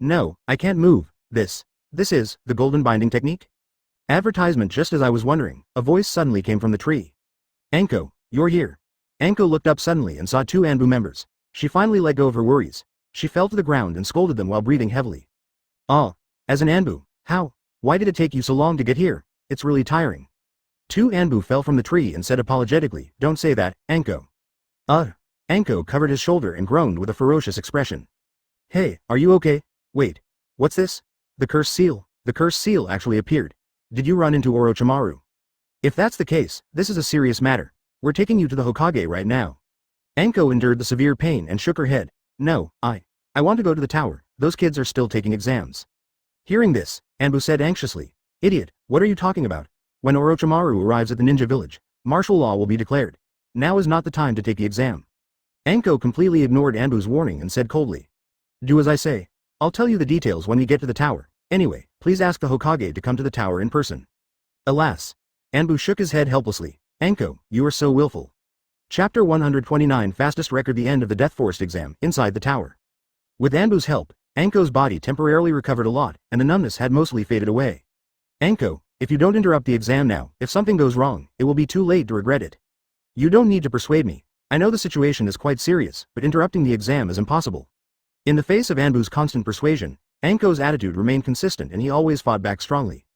No, I can't move. This is the golden binding technique? Advertisement. Just as I was wondering, a voice suddenly came from the tree. Anko, you're here. Anko looked up suddenly and saw two Anbu members. She finally let go of her worries. She fell to the ground and scolded them while breathing heavily. Oh, as an Anbu, how? Why did it take you so long to get here? It's really tiring. Two Anbu fell from the tree and said apologetically, don't say that, Anko. Anko covered his shoulder and groaned with a ferocious expression. Hey, are you okay? Wait, what's this? The cursed seal. The cursed seal actually appeared. Did you run into Orochimaru? If that's the case, this is a serious matter. We're taking you to the Hokage right now. Anko endured the severe pain and shook her head. No, I want to go to the tower. Those kids are still taking exams. Hearing this, Anbu said anxiously, Idiot, what are you talking about? When Orochimaru arrives at the ninja village, martial law will be declared. Now is not the time to take the exam. Anko completely ignored Anbu's warning and said coldly. Do as I say. I'll tell you the details when we get to the tower. Anyway, please ask the Hokage to come to the tower in person. Alas. Anbu shook his head helplessly. Anko, you are so willful. Chapter 129 Fastest Record. The end of the Death Forest exam, inside the tower. With Anbu's help, Anko's body temporarily recovered a lot, and the numbness had mostly faded away. Anko, if you don't interrupt the exam now, if something goes wrong, it will be too late to regret it. You don't need to persuade me. I know the situation is quite serious, but interrupting the exam is impossible. In the face of Anbu's constant persuasion, Anko's attitude remained consistent and he always fought back strongly.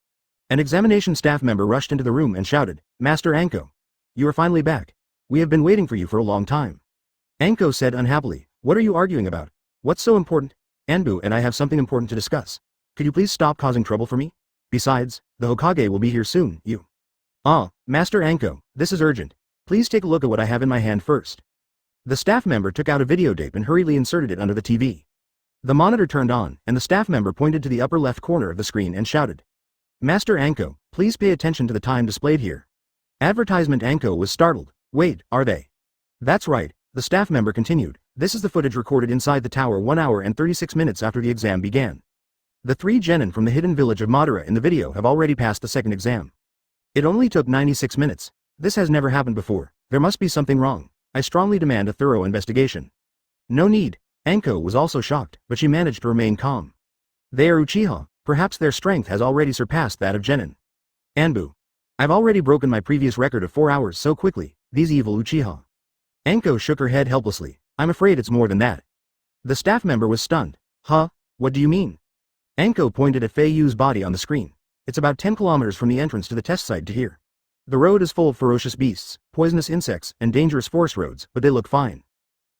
An examination staff member rushed into the room and shouted, Master Anko. You are finally back. We have been waiting for you for a long time. Anko said unhappily, What are you arguing about? What's so important? Anbu and I have something important to discuss. Could you please stop causing trouble for me? Besides, the Hokage will be here soon, you. Master Anko, this is urgent. Please take a look at what I have in my hand first. The staff member took out a videotape and hurriedly inserted it under the TV. The monitor turned on, and the staff member pointed to the upper left corner of the screen and shouted. Master Anko, please pay attention to the time displayed here. Advertisement. Anko was startled. Wait, are they? That's right, the staff member continued. This is the footage recorded inside the tower 1 hour and 36 minutes after the exam began. The 3 genin from the hidden village of Madara in the video have already passed the second exam. It only took 96 minutes. This has never happened before. There must be something wrong. I strongly demand a thorough investigation. No need. Anko was also shocked, but she managed to remain calm. They are Uchiha. Perhaps their strength has already surpassed that of genin. Anbu. I've already broken my previous record of 4 hours so quickly. These evil Uchiha. Anko shook her head helplessly. I'm afraid it's more than that. The staff member was stunned. Huh? What do you mean? Anko pointed at Fei Yu's body on the screen. It's about 10 kilometers from the entrance to the test site to here. The road is full of ferocious beasts, poisonous insects, and dangerous forest roads, but they look fine.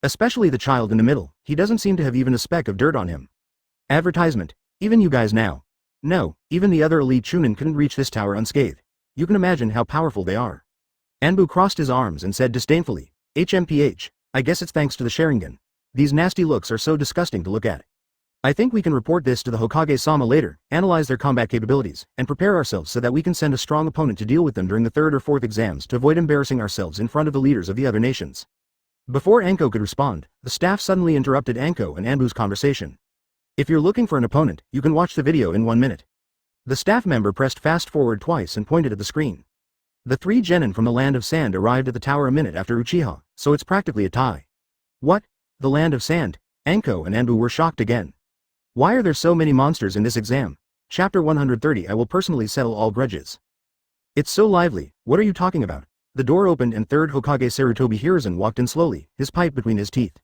Especially the child in the middle, he doesn't seem to have even a speck of dirt on him. Advertisement. Even you guys now. No, even the other elite Chunin couldn't reach this tower unscathed. You can imagine how powerful they are. Anbu crossed his arms and said disdainfully, HMPH, I guess it's thanks to the Sharingan. These nasty looks are so disgusting to look at. I think we can report this to the Hokage-sama later, analyze their combat capabilities, and prepare ourselves so that we can send a strong opponent to deal with them during the 3rd or 4th exams to avoid embarrassing ourselves in front of the leaders of the other nations. Before Anko could respond, the staff suddenly interrupted Anko and Anbu's conversation. If you're looking for an opponent, you can watch the video in 1 minute. The staff member pressed fast forward twice and pointed at the screen. The 3 genin from the Land of Sand arrived at the tower a minute after Uchiha, so it's practically a tie. What? The Land of Sand? Anko and Anbu were shocked again. Why are there so many monsters in this exam? Chapter 130 I will personally settle all grudges. It's so lively, what are you talking about? The door opened and 3rd Hokage Sarutobi Hiruzen walked in slowly, his pipe between his teeth.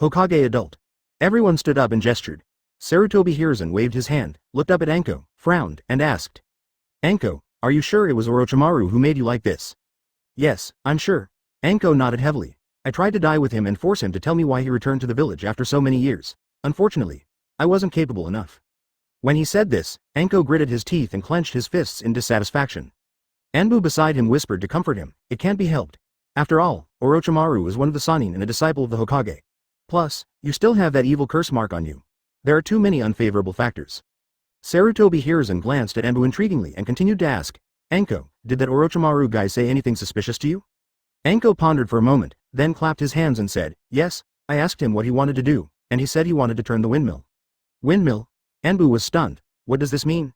Hokage adult. Everyone stood up and gestured. Sarutobi Hiruzen waved his hand, looked up at Anko, frowned, and asked. Anko, are you sure it was Orochimaru who made you like this? Yes, I'm sure. Anko nodded heavily. I tried to die with him and force him to tell me why he returned to the village after so many years. Unfortunately, I wasn't capable enough. When he said this, Anko gritted his teeth and clenched his fists in dissatisfaction. Anbu beside him whispered to comfort him, it can't be helped. After all, Orochimaru is one of the Sannin and a disciple of the Hokage. Plus, you still have that evil curse mark on you. There are too many unfavorable factors. Sarutobi Hiruzen glanced at Anbu intriguingly and continued to ask, Anko, did that Orochimaru guy say anything suspicious to you? Anko pondered for a moment, then clapped his hands and said, yes, I asked him what he wanted to do, and he said he wanted to turn the windmill. Windmill? Anbu was stunned. What does this mean?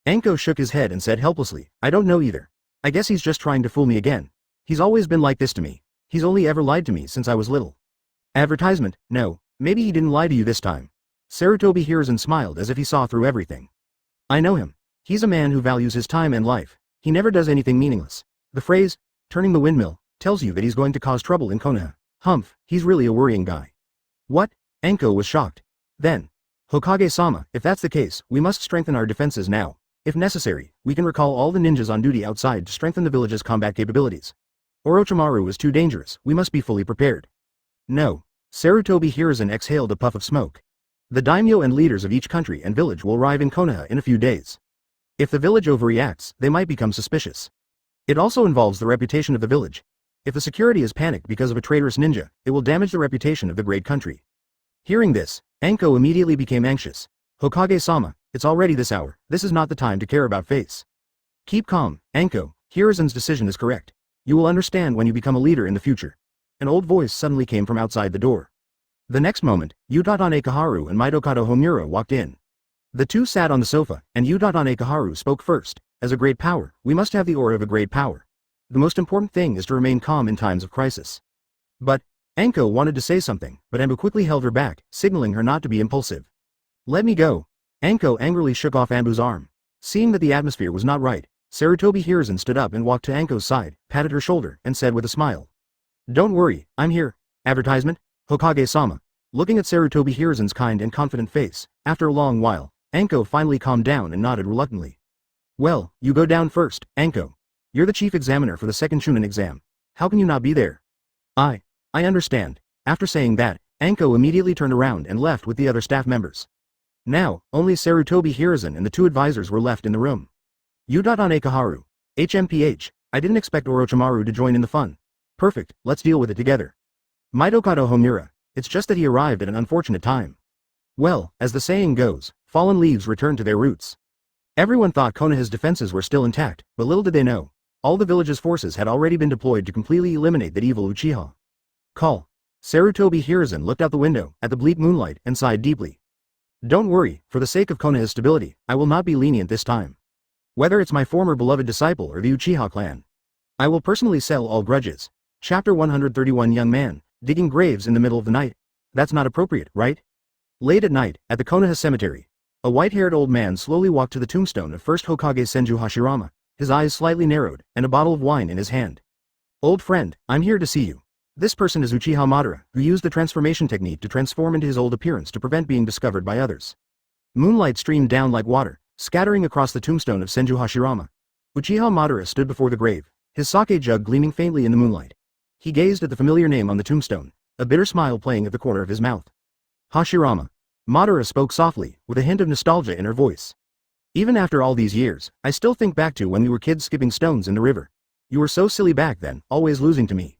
Anko shook his head and said helplessly, I don't know either. I guess he's just trying to fool me again. He's always been like this to me. He's only ever lied to me since I was little. Advertisement, no, maybe he didn't lie to you this time. Sarutobi Hiruzen smiled as if he saw through everything. I know him. He's a man who values his time and life. He never does anything meaningless. The phrase, turning the windmill, tells you that he's going to cause trouble in Konoha. Humph, he's really a worrying guy. What? Anko was shocked. Then, Hokage-sama, if that's the case, we must strengthen our defenses now. If necessary, we can recall all the ninjas on duty outside to strengthen the village's combat capabilities. Orochimaru is too dangerous, we must be fully prepared. No. Sarutobi Hiruzen exhaled a puff of smoke. The daimyo and leaders of each country and village will arrive in Konoha in a few days. If the village overreacts, they might become suspicious. It also involves the reputation of the village. If the security is panicked because of a traitorous ninja, it will damage the reputation of the great country. Hearing this, Anko immediately became anxious. Hokage-sama, it's already this hour, this is not the time to care about face. Keep calm, Anko, Hiruzen's decision is correct. You will understand when you become a leader in the future. An old voice suddenly came from outside the door. The next moment, Utatane Kaharu and Midokado Homura walked in. The two sat on the sofa, and Utatane Kaharu spoke first. As a great power, we must have the aura of a great power. The most important thing is to remain calm in times of crisis. But, Anko wanted to say something, but Anbu quickly held her back, signaling her not to be impulsive. Let me go. Anko angrily shook off Anbu's arm. Seeing that the atmosphere was not right, Sarutobi Hiruzen stood up and walked to Anko's side, patted her shoulder, and said with a smile. Don't worry, I'm here. Advertisement? Hokage-sama. Looking at Sarutobi Hiruzen's kind and confident face, after a long while, Anko finally calmed down and nodded reluctantly. Well, you go down first, Anko. You're the chief examiner for the second Chunin exam. How can you not be there? I understand. After saying that, Anko immediately turned around and left with the other staff members. Now, only Sarutobi Hiruzen and the two advisors were left in the room. Utatane Kaharu. HMPH, I didn't expect Orochimaru to join in the fun. Perfect, let's deal with it together. Midokado Homura. It's just that he arrived at an unfortunate time. Well, as the saying goes, fallen leaves return to their roots. Everyone thought Konoha's defenses were still intact, but little did they know. All the village's forces had already been deployed to completely eliminate that evil Uchiha. Call. Sarutobi Hiruzen looked out the window, at the bleak moonlight, and sighed deeply. Don't worry, for the sake of Konoha's stability, I will not be lenient this time. Whether it's my former beloved disciple or the Uchiha clan. I will personally settle all grudges. Chapter 131 Young man, digging graves in the middle of the night. That's not appropriate, right? Late at night, at the Konoha cemetery, a white-haired old man slowly walked to the tombstone of first Hokage Senju Hashirama, his eyes slightly narrowed, and a bottle of wine in his hand. Old friend, I'm here to see you. This person is Uchiha Madara, who used the transformation technique to transform into his old appearance to prevent being discovered by others. Moonlight streamed down like water, scattering across the tombstone of Senju Hashirama. Uchiha Madara stood before the grave, his sake jug gleaming faintly in the moonlight. He gazed at the familiar name on the tombstone, a bitter smile playing at the corner of his mouth. Hashirama. Madara spoke softly, with a hint of nostalgia in her voice. Even after all these years, I still think back to when we were kids skipping stones in the river. You were so silly back then, always losing to me.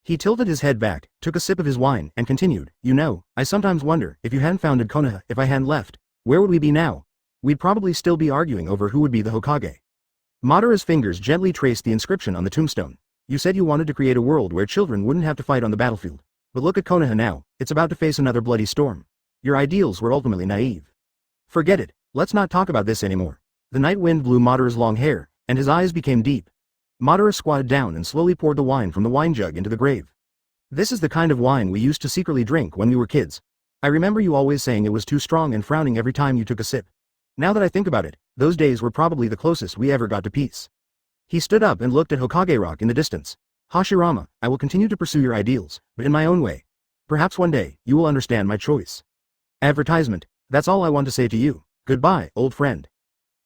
He tilted his head back, took a sip of his wine, and continued, you know, I sometimes wonder, if you hadn't founded Konoha, if I hadn't left, where would we be now? We'd probably still be arguing over who would be the Hokage. Madara's fingers gently traced the inscription on the tombstone. You said you wanted to create a world where children wouldn't have to fight on the battlefield. But look at Konoha now, it's about to face another bloody storm. Your ideals were ultimately naive. Forget it, let's not talk about this anymore. The night wind blew Madara's long hair, and his eyes became deep. Madara squatted down and slowly poured the wine from the wine jug into the grave. This is the kind of wine we used to secretly drink when we were kids. I remember you always saying it was too strong and frowning every time you took a sip. Now that I think about it, those days were probably the closest we ever got to peace. He stood up and looked at Hokage Rock in the distance. Hashirama, I will continue to pursue your ideals, but in my own way. Perhaps one day, you will understand my choice. Advertisement, that's all I want to say to you. Goodbye, old friend.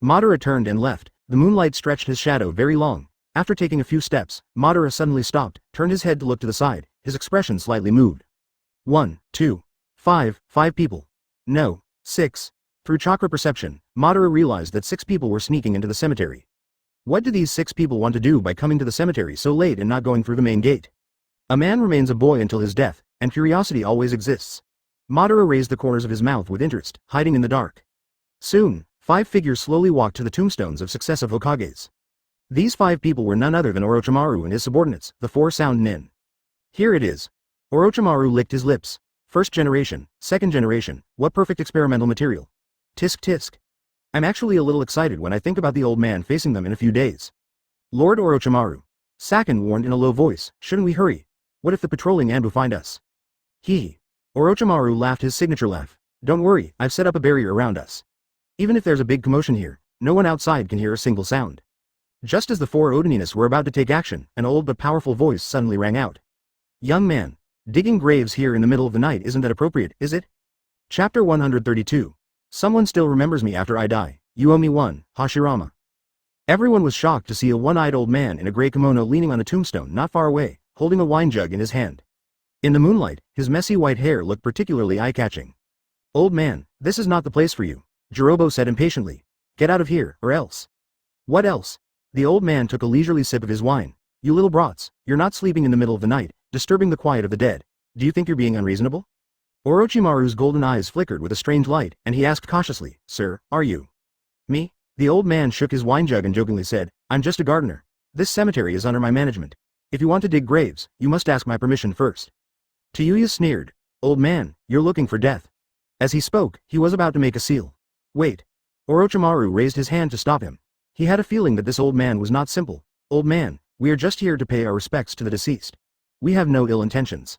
Madara turned and left. The moonlight stretched his shadow very long. After taking a few steps, Madara suddenly stopped, turned his head to look to the side, his expression slightly moved. 1, 2, 5 people. No, 6. Through chakra perception, Madara realized that 6 people were sneaking into the cemetery. What do these 6 people want to do by coming to the cemetery so late and not going through the main gate? A man remains a boy until his death, and curiosity always exists. Madara raised the corners of his mouth with interest, hiding in the dark. Soon, 5 figures slowly walked to the tombstones of successive Hokages. These 5 people were none other than Orochimaru and his subordinates, the 4 sound nin. Here it is. Orochimaru licked his lips. First generation, second generation, what perfect experimental material. Tisk tisk. I'm actually a little excited when I think about the old man facing them in a few days. Lord Orochimaru. Sakin warned in a low voice, shouldn't we hurry? What if the patrolling Anbu find us? Hee. Orochimaru laughed his signature laugh. Don't worry, I've set up a barrier around us. Even if there's a big commotion here, no one outside can hear a single sound. Just as the four Odininas were about to take action, an old but powerful voice suddenly rang out. Young man, digging graves here in the middle of the night isn't that appropriate, is it? Chapter 132. Someone still remembers me after I die. You owe me one, Hashirama. Everyone was shocked to see a one-eyed old man in a gray kimono leaning on a tombstone not far away, holding a wine jug in his hand. In the moonlight, his messy white hair looked particularly eye-catching. Old man, this is not the place for you, Jirobo said impatiently. Get out of here, or else. What else? The old man took a leisurely sip of his wine. You little brats, you're not sleeping in the middle of the night, disturbing the quiet of the dead. Do you think you're being unreasonable? Orochimaru's golden eyes flickered with a strange light, and he asked cautiously, Sir, are you? Me? The old man shook his wine jug and jokingly said, I'm just a gardener. This cemetery is under my management. If you want to dig graves, you must ask my permission first. Tayuya sneered. Old man, you're looking for death. As he spoke, he was about to make a seal. Wait. Orochimaru raised his hand to stop him. He had a feeling that this old man was not simple. Old man, we are just here to pay our respects to the deceased. We have no ill intentions.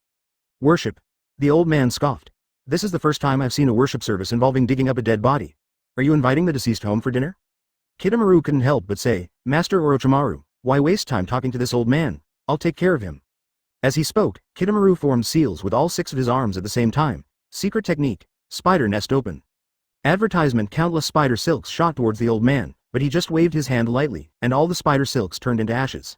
Worship. The old man scoffed. This is the first time I've seen a worship service involving digging up a dead body. Are you inviting the deceased home for dinner? Kitamura couldn't help but say, Master Orochimaru, why waste time talking to this old man? I'll take care of him. As he spoke, Kitamura formed seals with all 6 of his arms at the same time. Secret technique. Spider nest open. Advertisement. Countless spider silks shot towards the old man, but he just waved his hand lightly, and all the spider silks turned into ashes.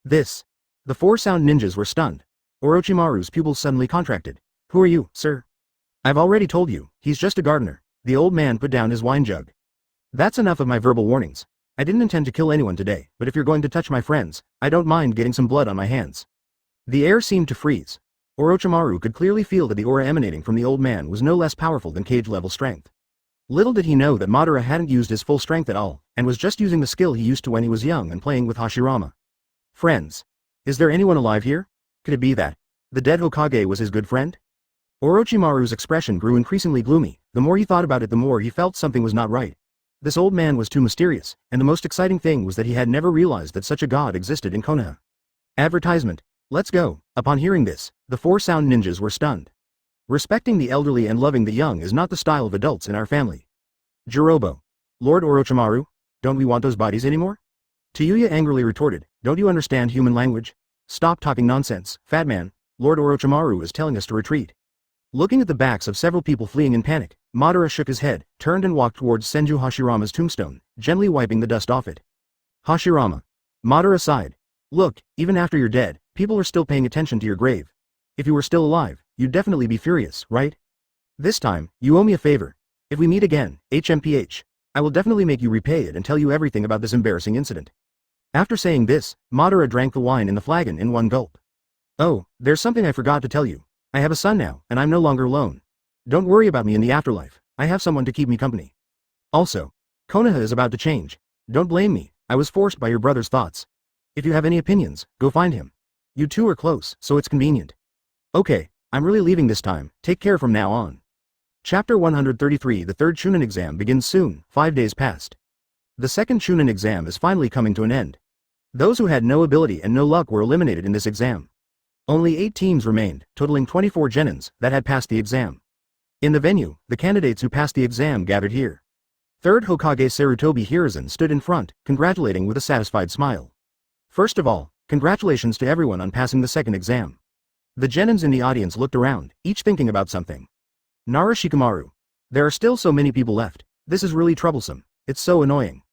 This. The 4 sound ninjas were stunned. Orochimaru's pupils suddenly contracted. Who are you, sir? I've already told you, he's just a gardener. The old man put down his wine jug. That's enough of my verbal warnings. I didn't intend to kill anyone today, but if you're going to touch my friends, I don't mind getting some blood on my hands. The air seemed to freeze. Orochimaru could clearly feel that the aura emanating from the old man was no less powerful than cage-level strength. Little did he know that Madara hadn't used his full strength at all, and was just using the skill he used to when he was young and playing with Hashirama. Friends. Is there anyone alive here? Could it be that the dead Hokage was his good friend? Orochimaru's expression grew increasingly gloomy. The more he thought about it, the more he felt something was not right. This old man was too mysterious, and the most exciting thing was that he had never realized that such a god existed in Konoha. Advertisement. Let's go. Upon hearing this, the 4 sound ninjas were stunned. Respecting the elderly and loving the young is not the style of adults in our family. Jirobo. Lord Orochimaru, don't we want those bodies anymore? Tayuya angrily retorted, don't you understand human language? Stop talking nonsense, fat man. Lord Orochimaru is telling us to retreat. Looking at the backs of several people fleeing in panic, Madara shook his head, turned and walked towards Senju Hashirama's tombstone, gently wiping the dust off it. Hashirama. Madara sighed. Look, even after you're dead, people are still paying attention to your grave. If you were still alive, you'd definitely be furious, right? This time, you owe me a favor. If we meet again, HMPH, I will definitely make you repay it and tell you everything about this embarrassing incident. After saying this, Madara drank the wine in the flagon in one gulp. Oh, there's something I forgot to tell you. I have a son now, and I'm no longer alone. Don't worry about me in the afterlife, I have someone to keep me company. Also, Konoha is about to change. Don't blame me, I was forced by your brother's thoughts. If you have any opinions, go find him. You two are close, so it's convenient. Okay, I'm really leaving this time, take care from now on. Chapter 133. The 3rd Chunin exam begins soon. 5 days passed. The 2nd Chunin exam is finally coming to an end. Those who had no ability and no luck were eliminated in this exam. Only 8 teams remained, totaling 24 genins, that had passed the exam. In the venue, the candidates who passed the exam gathered here. 3rd Hokage Sarutobi Hiruzen stood in front, congratulating with a satisfied smile. First of all, congratulations to everyone on passing the 2nd exam. The genins in the audience looked around, each thinking about something. Nara Shikamaru. There are still so many people left, this is really troublesome, it's so annoying.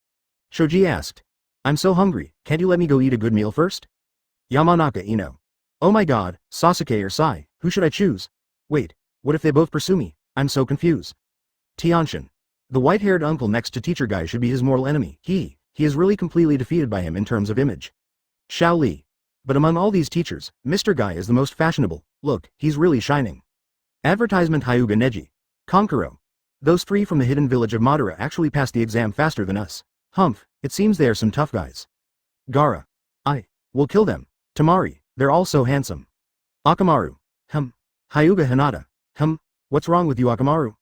Shoji asked. I'm so hungry, can't you let me go eat a good meal first? Yamanaka Ino. Oh my god, Sasuke or Sai, who should I choose? Wait, what if they both pursue me? I'm so confused. Tianshin. The white-haired uncle next to Teacher Guy should be his mortal enemy. He is really completely defeated by him in terms of image. Xiao Li. But among all these teachers, Mr. Guy is the most fashionable. Look, he's really shining. Advertisement. Hyuga Neji. Konkuro. Those 3 from the hidden village of Madara actually passed the exam faster than us. Humph, it seems they are some tough guys. Gaara. We'll kill them. Tamari, they're all so handsome. Akamaru. Hyuga Hinata. What's wrong with you, Akamaru?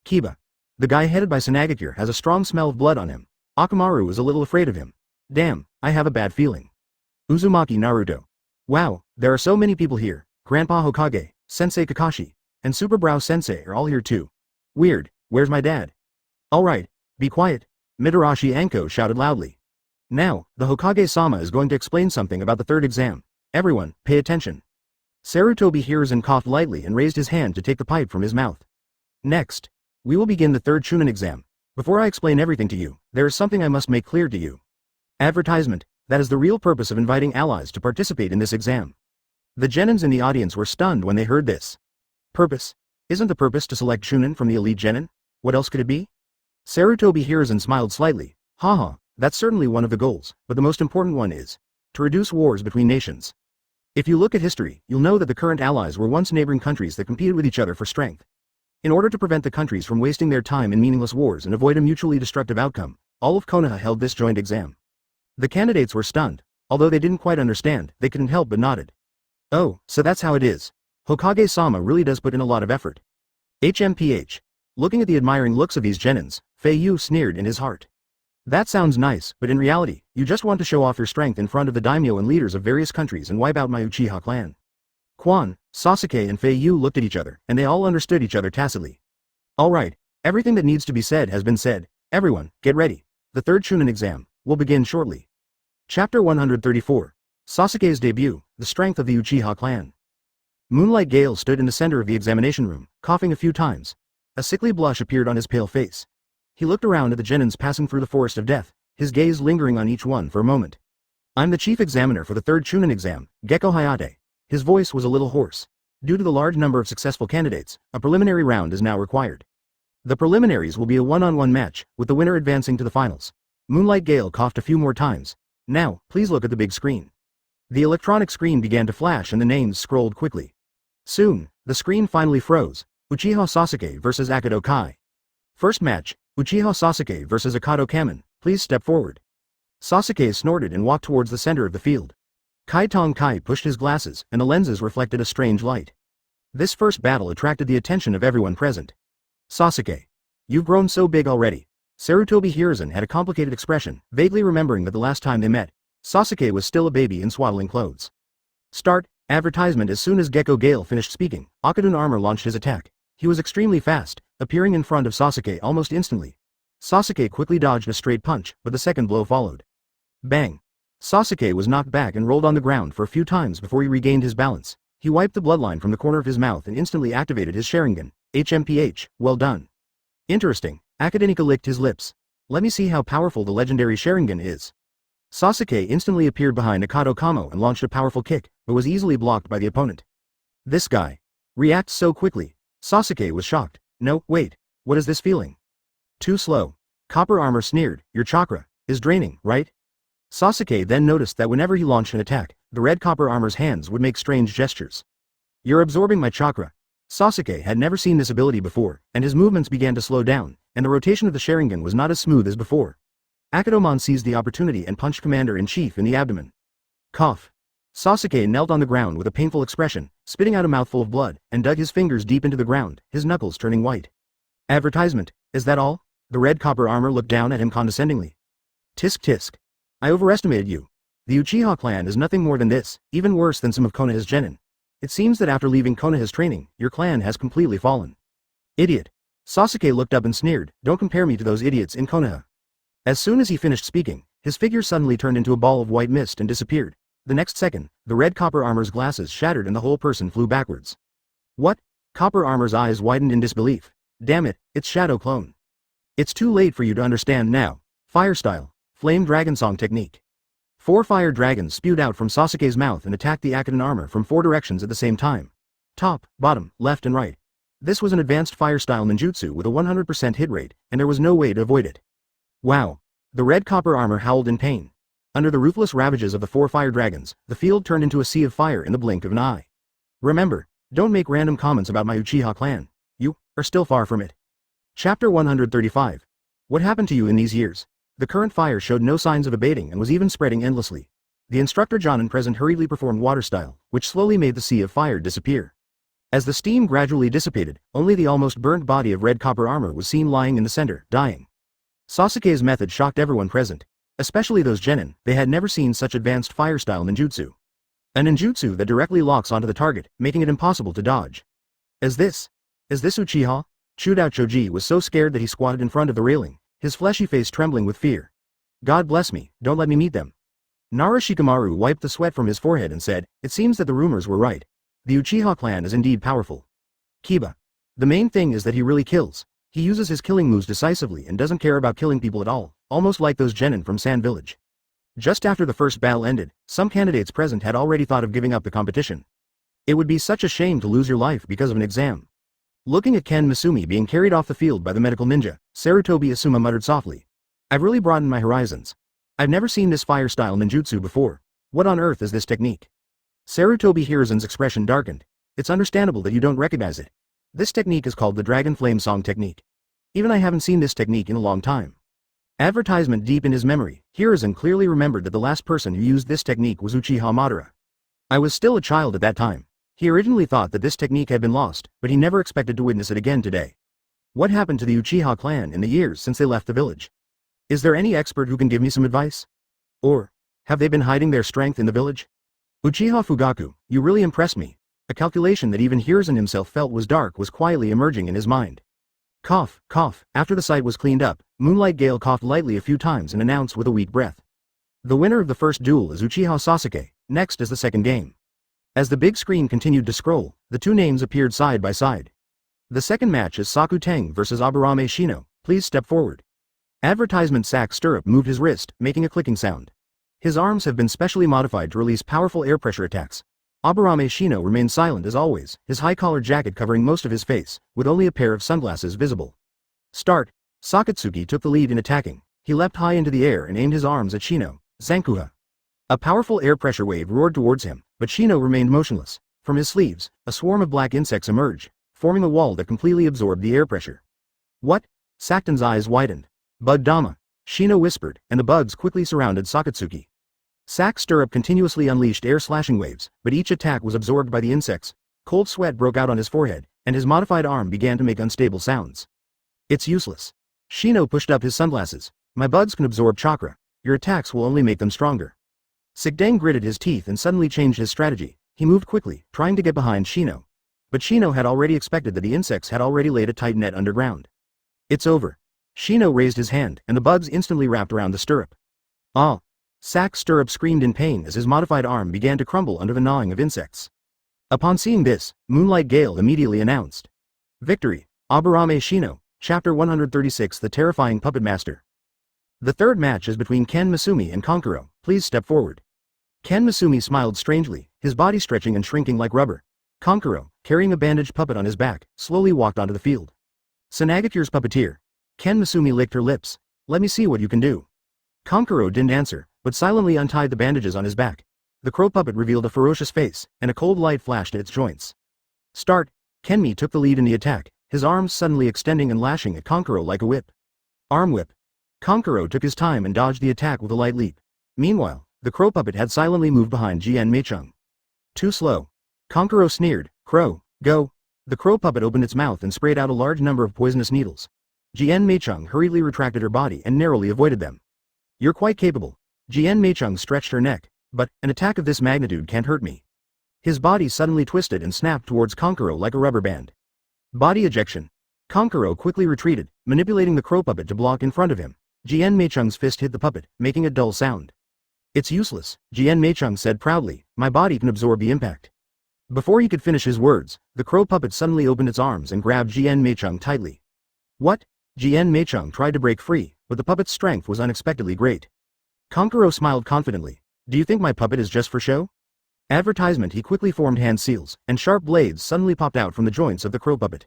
Kiba. The guy headed by Sanagakure has a strong smell of blood on him. Akamaru is a little afraid of him. Damn, I have a bad feeling. Uzumaki Naruto. Wow, there are so many people here. Grandpa Hokage, Sensei Kakashi, and Super Brow Sensei are all here too. Weird, where's my dad? Alright, be quiet. Mitarashi Anko shouted loudly. Now, the Hokage-sama is going to explain something about the third exam. Everyone, pay attention. Sarutobi Hiruzen coughed lightly and raised his hand to take the pipe from his mouth. Next, we will begin the third Chunin exam. Before I explain everything to you, there is something I must make clear to you. Advertisement, that is the real purpose of inviting allies to participate in this exam. The genins in the audience were stunned when they heard this. Purpose? Isn't the purpose to select Chunin from the elite genin? What else could it be? Sarutobi Hiruzen smiled slightly. Haha, that's certainly one of the goals, but the most important one is to reduce wars between nations. If you look at history, you'll know that the current allies were once neighboring countries that competed with each other for strength. In order to prevent the countries from wasting their time in meaningless wars and avoid a mutually destructive outcome, all of Konoha held this joint exam. The candidates were stunned. Although they didn't quite understand, they couldn't help but nodded. Oh, so that's how it is. Hokage-sama really does put in a lot of effort. HMPH. Looking at the admiring looks of these genins, Fei Yu sneered in his heart. That sounds nice, but in reality, you just want to show off your strength in front of the daimyo and leaders of various countries and wipe out my Uchiha clan. Quan, Sasuke and Fei Yu looked at each other, and they all understood each other tacitly. Alright, everything that needs to be said has been said. Everyone, get ready. The third Chunin exam will begin shortly. Chapter 134. Sasuke's debut, the strength of the Uchiha clan. Moonlight Gale stood in the center of the examination room, coughing a few times. A sickly blush appeared on his pale face. He looked around at the genins passing through the forest of death, his gaze lingering on each one for a moment. I'm the chief examiner for the third Chunin exam, Gekko Hayate. His voice was a little hoarse. Due to the large number of successful candidates, a preliminary round is now required. The preliminaries will be a one-on-one match, with the winner advancing to the finals. Moonlight Gale coughed a few more times. Now, please look at the big screen. The electronic screen began to flash and the names scrolled quickly. Soon, the screen finally froze. Uchiha Sasuke vs Akado Kai. First match, Uchiha Sasuke vs Akado Kamen, please step forward. Sasuke snorted and walked towards the center of the field. Kai Tong Kai pushed his glasses, and the lenses reflected a strange light. This first battle attracted the attention of everyone present. Sasuke. You've grown so big already. Sarutobi Hiruzen had a complicated expression, vaguely remembering that the last time they met, Sasuke was still a baby in swaddling clothes. Start, advertisement. As soon as Gekko Gale finished speaking, Akadun Armor launched his attack. He was extremely fast, appearing in front of Sasuke almost instantly. Sasuke quickly dodged a straight punch, but the second blow followed. Bang! Sasuke was knocked back and rolled on the ground for a few times before he regained his balance. He wiped the bloodline from the corner of his mouth and instantly activated his Sharingan. HMPH, well done. Interesting. Akadenika licked his lips. Let me see how powerful the legendary Sharingan is. Sasuke instantly appeared behind Akado Kamo and launched a powerful kick, but was easily blocked by the opponent. This guy reacts so quickly. Sasuke was shocked. No, wait. What is this feeling? Too slow. Copper Armor sneered. Your chakra is draining, right? Sasuke then noticed that whenever he launched an attack, the red Copper Armor's hands would make strange gestures. You're absorbing my chakra. Sasuke had never seen this ability before, and his movements began to slow down, and the rotation of the Sharingan was not as smooth as before. Akadomon seized the opportunity and punched Commander-in-Chief in the abdomen. Cough. Sasuke knelt on the ground with a painful expression, spitting out a mouthful of blood, and dug his fingers deep into the ground, his knuckles turning white. Advertisement, is that all? The red Copper Armor looked down at him condescendingly. Tisk tisk. I overestimated you. The Uchiha clan is nothing more than this, even worse than some of Konoha's genin. It seems that after leaving Konoha's training, your clan has completely fallen. Idiot. Sasuke looked up and sneered, don't compare me to those idiots in Konoha. As soon as he finished speaking, his figure suddenly turned into a ball of white mist and disappeared. The next second, the red Copper Armor's glasses shattered and the whole person flew backwards. What? Copper Armor's eyes widened in disbelief. Damn it, it's Shadow Clone. It's too late for you to understand now. Fire style. Flame Dragon Song technique. 4 fire dragons spewed out from Sasuke's mouth and attacked the Akadon armor from 4 directions at the same time. Top, bottom, left and right. This was an advanced fire style ninjutsu with a 100% hit rate, and there was no way to avoid it. Wow. The red Copper Armor howled in pain. Under the ruthless ravages of the 4 fire dragons, the field turned into a sea of fire in the blink of an eye. Remember, don't make random comments about my Uchiha clan. You are still far from it. Chapter 135. What happened to you in these years? The current fire showed no signs of abating and was even spreading endlessly. The instructor Jonin present hurriedly performed water style, which slowly made the sea of fire disappear. As the steam gradually dissipated, only the almost burnt body of red copper armor was seen lying in the center, dying. Sasuke's method shocked everyone present, especially those genin. They had never seen such advanced fire-style ninjutsu. A ninjutsu that directly locks onto the target, making it impossible to dodge. Is this Uchiha? Chudao Choji was so scared that he squatted in front of the railing, his fleshy face trembling with fear. God bless me, don't let me meet them. Nara Shikamaru wiped the sweat from his forehead and said, it seems that the rumors were right. The Uchiha clan is indeed powerful. Kiba. The main thing is that he really kills. He uses his killing moves decisively and doesn't care about killing people at all, almost like those genin from Sand Village. Just after the first battle ended, some candidates present had already thought of giving up the competition. It would be such a shame to lose your life because of an exam. Looking at Ken Misumi being carried off the field by the medical ninja, Sarutobi Asuma muttered softly. I've really broadened my horizons. I've never seen this fire-style ninjutsu before. What on earth is this technique? Sarutobi Hiruzen's expression darkened. It's understandable that you don't recognize it. This technique is called the Dragon Flame Song technique. Even I haven't seen this technique in a long time. Advertisement deep in his memory, Hiruzen clearly remembered that the last person who used this technique was Uchiha Madara. I was still a child at that time. He originally thought that this technique had been lost, but he never expected to witness it again today. What happened to the Uchiha clan in the years since they left the village? Is there any expert who can give me some advice? Or, have they been hiding their strength in the village? Uchiha Fugaku, you really impress me. A calculation that even Hiruzen himself felt was dark was quietly emerging in his mind. Cough, cough. After the site was cleaned up, Moonlight Gale coughed lightly a few times and announced with a weak breath. The winner of the first duel is Uchiha Sasuke, next is the second game. As the big screen continued to scroll, the two names appeared side by side. The second match is Saku Teng versus Aburame Shino, please step forward. Advertisement sack stirrup moved his wrist, making a clicking sound. His arms have been specially modified to release powerful air pressure attacks. Aburame Shino remained silent as always, his high-collared jacket covering most of his face, with only a pair of sunglasses visible. Start. Akatsuki took the lead in attacking. He leapt high into the air and aimed his arms at Shino. Zankuha. A powerful air pressure wave roared towards him, but Shino remained motionless. From his sleeves, a swarm of black insects emerged, forming a wall that completely absorbed the air pressure. What? Sakton's eyes widened. Bug Dama. Shino whispered, and the bugs quickly surrounded Akatsuki. Sack Stirrup continuously unleashed air-slashing waves, but each attack was absorbed by the insects. Cold sweat broke out on his forehead, and his modified arm began to make unstable sounds. It's useless. Shino pushed up his sunglasses. My bugs can absorb chakra. Your attacks will only make them stronger. Sigdeng gritted his teeth and suddenly changed his strategy. He moved quickly, trying to get behind Shino. But Shino had already expected that the insects had already laid a tight net underground. It's over. Shino raised his hand, and the bugs instantly wrapped around the stirrup. Ah! Sack Stirrup screamed in pain as his modified arm began to crumble under the gnawing of insects. Upon seeing this, Moonlight Gale immediately announced. Victory! Aburame Shino, Chapter 136 The Terrifying Puppet Master. The third match is between Ken Misumi and Konkuro, please step forward. Ken Misumi smiled strangely, his body stretching and shrinking like rubber. Konkuro, carrying a bandaged puppet on his back, slowly walked onto the field. Sanagakure's puppeteer. Ken Misumi licked her lips. Let me see what you can do. Konkuro didn't answer, but silently untied the bandages on his back. The crow puppet revealed a ferocious face, and a cold light flashed at its joints. Start. Kenmi took the lead in the attack, his arms suddenly extending and lashing at Konkuro like a whip. Arm whip. Konkuro took his time and dodged the attack with a light leap. Meanwhile, the crow puppet had silently moved behind Jien Meichung. Too slow. Konkuro sneered. Crow, go. The crow puppet opened its mouth and sprayed out a large number of poisonous needles. Jien Meichung hurriedly retracted her body and narrowly avoided them. You're quite capable. Jien Meichung stretched her neck, but an attack of this magnitude can't hurt me. His body suddenly twisted and snapped towards Konkuro like a rubber band. Body ejection. Konkuro quickly retreated, manipulating the crow puppet to block in front of him. Jien Meichung's fist hit the puppet, making a dull sound. It's useless, Jien Meichung said proudly, my body can absorb the impact. Before he could finish his words, the crow puppet suddenly opened its arms and grabbed Jien Meichung tightly. What? Jien Meichung tried to break free, but the puppet's strength was unexpectedly great. Konkuro smiled confidently. Do you think my puppet is just for show? Advertisement. He quickly formed hand seals, and sharp blades suddenly popped out from the joints of the crow puppet.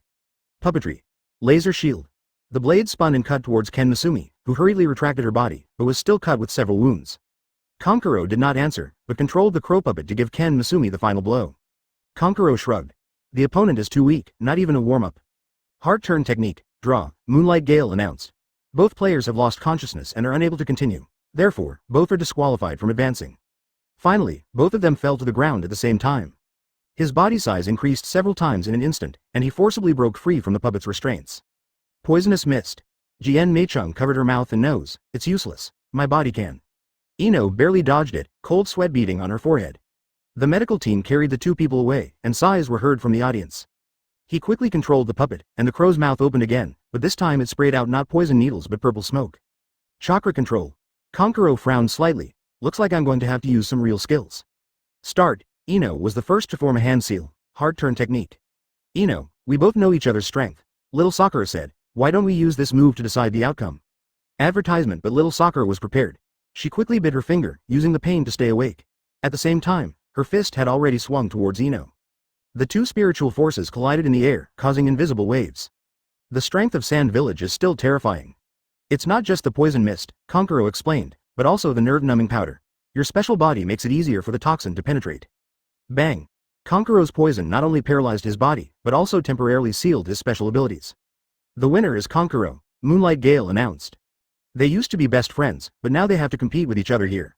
Puppetry. Laser shield. The blade spun and cut towards Ken Misumi, who hurriedly retracted her body, but was still cut with several wounds. Konkuro did not answer, but controlled the crow puppet to give Ken Misumi the final blow. Konkuro shrugged. The opponent is too weak, not even a warm-up. Heart turn technique. Draw. Moonlight Gale announced. Both players have lost consciousness and are unable to continue. Therefore, both are disqualified from advancing. Finally, both of them fell to the ground at the same time. His body size increased several times in an instant, and he forcibly broke free from the puppet's restraints. Poisonous mist. Jian Meicheng covered her mouth and nose. It's useless. My body can. Ino barely dodged it, cold sweat beading on her forehead. The medical team carried the two people away, and sighs were heard from the audience. He quickly controlled the puppet, and the crow's mouth opened again, but this time it sprayed out not poison needles but purple smoke. Chakra control. Kankuro frowned slightly. Looks like I'm going to have to use some real skills. Start. Ino was the first to form a hand seal, hard turn technique. Ino, we both know each other's strength. Little Sakura said, why don't we use this move to decide the outcome? Advertisement, but little Sakura was prepared. She quickly bit her finger, using the pain to stay awake. At the same time, her fist had already swung towards Ino. The two spiritual forces collided in the air, causing invisible waves. The strength of Sand Village is still terrifying. It's not just the poison mist, Kankuro explained, but also the nerve-numbing powder. Your special body makes it easier for the toxin to penetrate. Bang! Kankuro's poison not only paralyzed his body, but also temporarily sealed his special abilities. The winner is Kankuro, Moonlight Gale announced. They used to be best friends, but now they have to compete with each other here.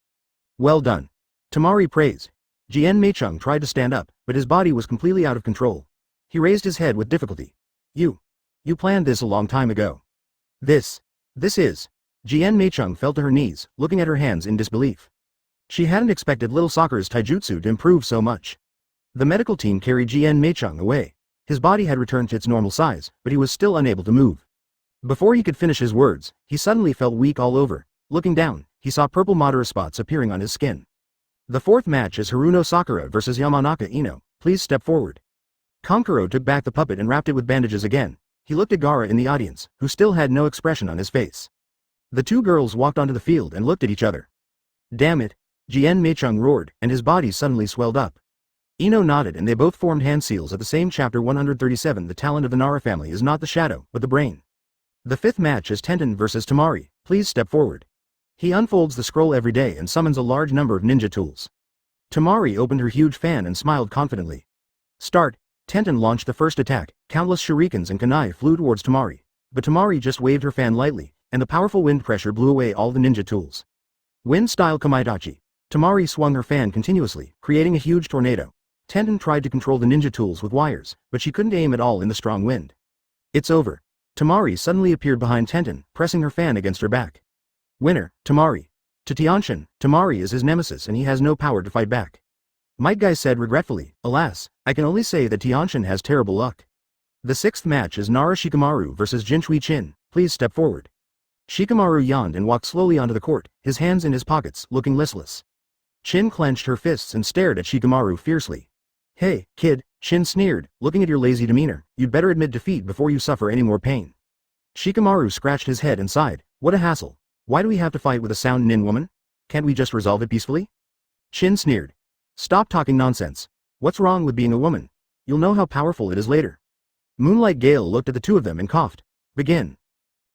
Well done. Tamari praised. Jian Meicheng tried to stand up, but his body was completely out of control. He raised his head with difficulty. You planned this a long time ago. This is. Jian Meicheng fell to her knees, looking at her hands in disbelief. She hadn't expected little Sakura's taijutsu to improve so much. The medical team carried Jian Meicheng away. His body had returned to its normal size, but he was still unable to move. Before he could finish his words, he suddenly felt weak all over. Looking down, he saw purple Madara spots appearing on his skin. The fourth match is Haruno Sakura versus Yamanaka Ino. Please step forward. Kankuro took back the puppet and wrapped it with bandages again. He looked at Gaara in the audience, who still had no expression on his face. The two girls walked onto the field and looked at each other. Damn it! Jian Meicheng roared, and his body suddenly swelled up. Ino nodded and they both formed hand seals at the same chapter 137. The talent of the Nara family is not the shadow, but the brain. The fifth match is Tenten versus Tamari. Please step forward. He unfolds the scroll every day and summons a large number of ninja tools. Tamari opened her huge fan and smiled confidently. Start. Tenten launched the first attack. Countless shurikens and kunai flew towards Tamari. But Tamari just waved her fan lightly, and the powerful wind pressure blew away all the ninja tools. Wind-style kamaitachi. Tamari swung her fan continuously, creating a huge tornado. Tenten tried to control the ninja tools with wires, but she couldn't aim at all in the strong wind. It's over. Tamari suddenly appeared behind Tenten, pressing her fan against her back. Winner, Tamari. To Tianshin, Tamari is his nemesis and he has no power to fight back. Might Guy said regretfully, alas, I can only say that Tianshin has terrible luck. The sixth match is Nara Shikamaru versus Jinshui Chin. Please step forward. Shikamaru yawned and walked slowly onto the court, his hands in his pockets, looking listless. Chin clenched her fists and stared at Shikamaru fiercely. Hey, kid, Chin sneered, looking at your lazy demeanor, you'd better admit defeat before you suffer any more pain. Shikamaru scratched his head and sighed, what a hassle. Why do we have to fight with a sound nin woman? Can't we just resolve it peacefully? Chin sneered. Stop talking nonsense. What's wrong with being a woman? You'll know how powerful it is later. Moonlight Gale looked at the two of them and coughed. Begin.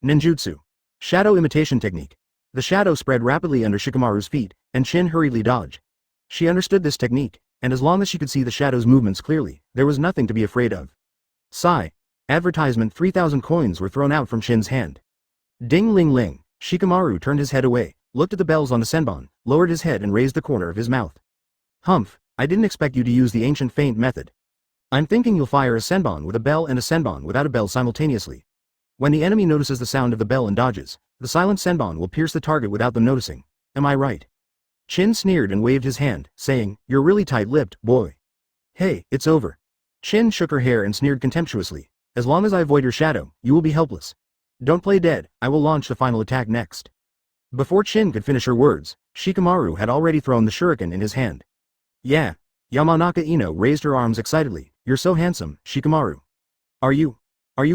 Ninjutsu. Shadow imitation technique. The shadow spread rapidly under Shikamaru's feet, and Chin hurriedly dodged. She understood this technique, and as long as she could see the shadow's movements clearly, there was nothing to be afraid of. Sigh. Advertisement 3,000 coins were thrown out from Chin's hand. Ding ling ling. Shikamaru turned his head away, looked at the bells on the senbon, lowered his head and raised the corner of his mouth. Humph, I didn't expect you to use the ancient feint method. I'm thinking you'll fire a senbon with a bell and a senbon without a bell simultaneously. When the enemy notices the sound of the bell and dodges, the silent senbon will pierce the target without them noticing. Am I right? Chin sneered and waved his hand, saying, you're really tight-lipped, boy. Hey, it's over. Chin shook her hair and sneered contemptuously. As long as I avoid your shadow, you will be helpless. Don't play dead, I will launch the final attack next. Before Chin could finish her words, Shikamaru had already thrown the shuriken in his hand. Yeah. Yamanaka Ino raised her arms excitedly. You're so handsome, Shikamaru. Are you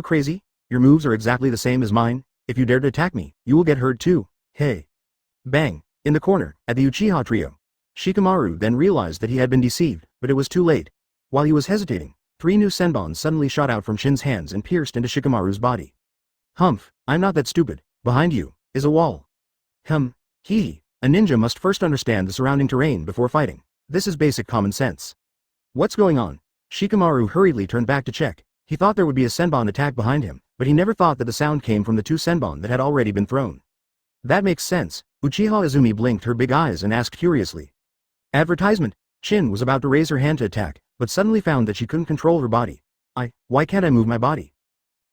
crazy? Your moves are exactly the same as mine. If you dare to attack me, you will get hurt too. Hey. Bang. In the corner, at the Uchiha trio. Shikamaru then realized that he had been deceived, but it was too late. While he was hesitating, 3 new senbons suddenly shot out from Chin's hands and pierced into Shikamaru's body. Humph, I'm not that stupid. Behind you is a wall. Hee. A ninja must first understand the surrounding terrain before fighting. This is basic common sense. What's going on? Shikamaru hurriedly turned back to check. He thought there would be a senbon attack behind him, but he never thought that the sound came from the 2 senbon that had already been thrown. That makes sense. Uchiha Izumi blinked her big eyes and asked curiously. Advertisement. Chin was about to raise her hand to attack, but suddenly found that she couldn't control her body. Why can't I move my body?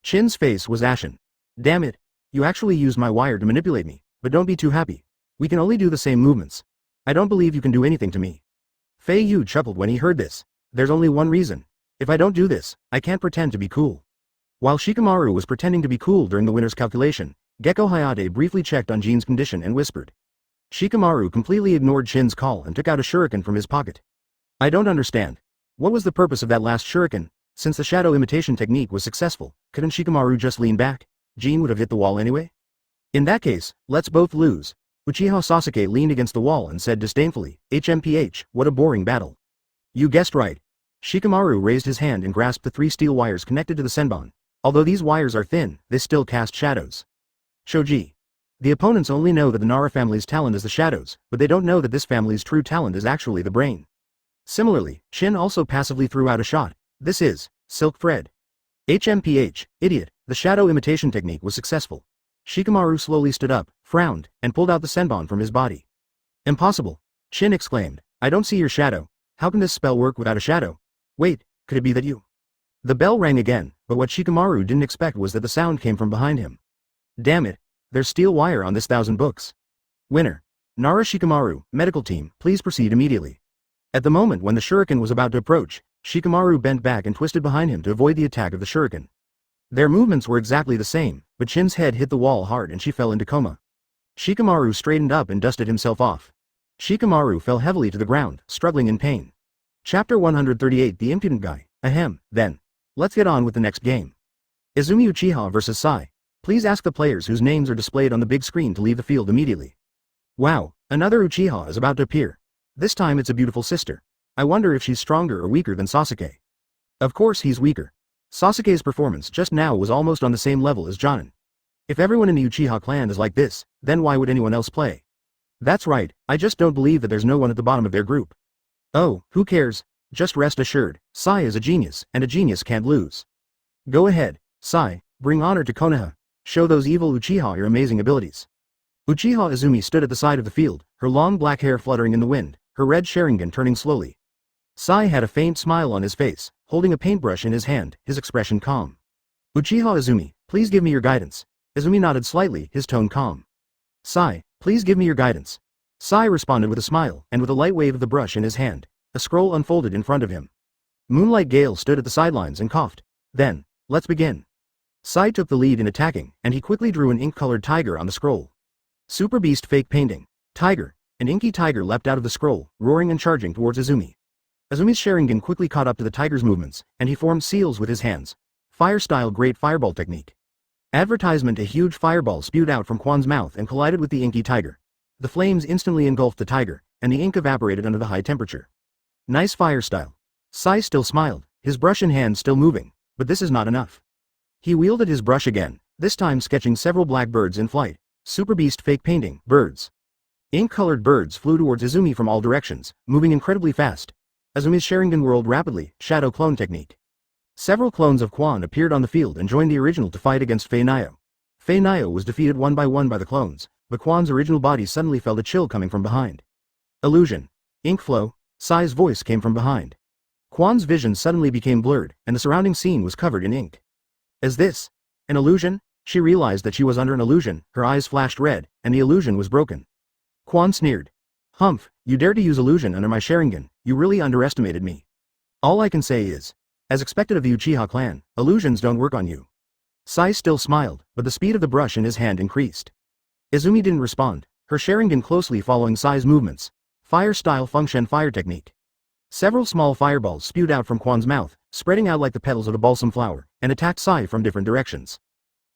Chin's face was ashen. Damn it. You actually used my wire to manipulate me, but don't be too happy. We can only do the same movements. I don't believe you can do anything to me. Fei Yu chuckled when he heard this. There's only one reason. If I don't do this, I can't pretend to be cool. While Shikamaru was pretending to be cool during the winner's calculation, Gecko Hayate briefly checked on Jin's condition and whispered. Shikamaru completely ignored Chin's call and took out a shuriken from his pocket. I don't understand. What was the purpose of that last shuriken? Since the shadow imitation technique was successful, couldn't Shikamaru just lean back? Jin would have hit the wall anyway? In that case, let's both lose. Uchiha Sasuke leaned against the wall and said disdainfully, HMPH, what a boring battle. You guessed right. Shikamaru raised his hand and grasped the 3 steel wires connected to the senbon. Although these wires are thin, they still cast shadows. Shoji. The opponents only know that the Nara family's talent is the shadows, but they don't know that this family's true talent is actually the brain. Similarly, Shin also passively threw out a shot. This is silk thread. HMPH, idiot, the shadow imitation technique was successful. Shikamaru slowly stood up, frowned, and pulled out the senbon from his body. Impossible. Shin exclaimed. I don't see your shadow. How can this spell work without a shadow? Wait, could it be that you? The bell rang again, but what Shikamaru didn't expect was that the sound came from behind him. Damn it, there's steel wire on this 1,000 books. Winner. Nara Shikamaru, medical team, please proceed immediately. At the moment when the shuriken was about to approach, Shikamaru bent back and twisted behind him to avoid the attack of the shuriken. Their movements were exactly the same, but Shin's head hit the wall hard and she fell into coma. Shikamaru straightened up and dusted himself off. Shikamaru fell heavily to the ground, struggling in pain. Chapter 138 The Impudent Guy. Ahem, then. Let's get on with the next game. Izumi Uchiha vs Sai. Please ask the players whose names are displayed on the big screen to leave the field immediately. Wow, another Uchiha is about to appear. This time it's a beautiful sister. I wonder if she's stronger or weaker than Sasuke. Of course he's weaker. Sasuke's performance just now was almost on the same level as Jonin. If everyone in the Uchiha clan is like this, then why would anyone else play? That's right, I just don't believe that there's no one at the bottom of their group. Oh, who cares? Just rest assured, Sai is a genius, and a genius can't lose. Go ahead, Sai, bring honor to Konoha. Show those evil Uchiha your amazing abilities. Uchiha Izumi stood at the side of the field, her long black hair fluttering in the wind, her red Sharingan turning slowly. Sai had a faint smile on his face, holding a paintbrush in his hand, his expression calm. Uchiha Izumi, please give me your guidance. Izumi nodded slightly, his tone calm. Sai, please give me your guidance. Sai responded with a smile, and with a light wave of the brush in his hand, a scroll unfolded in front of him. Moonlight Gale stood at the sidelines and coughed. Then, let's begin. Sai took the lead in attacking, and he quickly drew an ink-colored tiger on the scroll. Super Beast Fake Painting. Tiger. An inky tiger leapt out of the scroll, roaring and charging towards Izumi. Izumi's Sharingan quickly caught up to the tiger's movements, and he formed seals with his hands. Fire-style Great Fireball Technique. Advertisement. A huge fireball spewed out from Quan's mouth and collided with the inky tiger. The flames instantly engulfed the tiger, and the ink evaporated under the high temperature. Nice fire style. Sai still smiled, his brush in hand still moving, but this is not enough. He wielded his brush again, this time sketching several black birds in flight. Super Beast Fake Painting. Birds. Ink-colored birds flew towards Izumi from all directions, moving incredibly fast. Izumi's Sharingan whirled rapidly, Shadow Clone Technique. Several clones of Quan appeared on the field and joined the original to fight against Fei Yu. Fei Yu was defeated one by one by the clones, but Quan's original body suddenly felt a chill coming from behind. Illusion. Ink flow. Sai's voice came from behind. Quan's vision suddenly became blurred, and the surrounding scene was covered in ink. Is this an illusion? She realized that she was under an illusion, her eyes flashed red, and the illusion was broken. Quan sneered. Humph, you dare to use illusion under my Sharingan, you really underestimated me. All I can say is, as expected of the Uchiha clan, illusions don't work on you. Sai still smiled, but the speed of the brush in his hand increased. Izumi didn't respond, her Sharingan closely following Sai's movements. Fire-style Fengshen Fire Technique. Several small fireballs spewed out from Quan's mouth, spreading out like the petals of a balsam flower, and attacked Sai from different directions.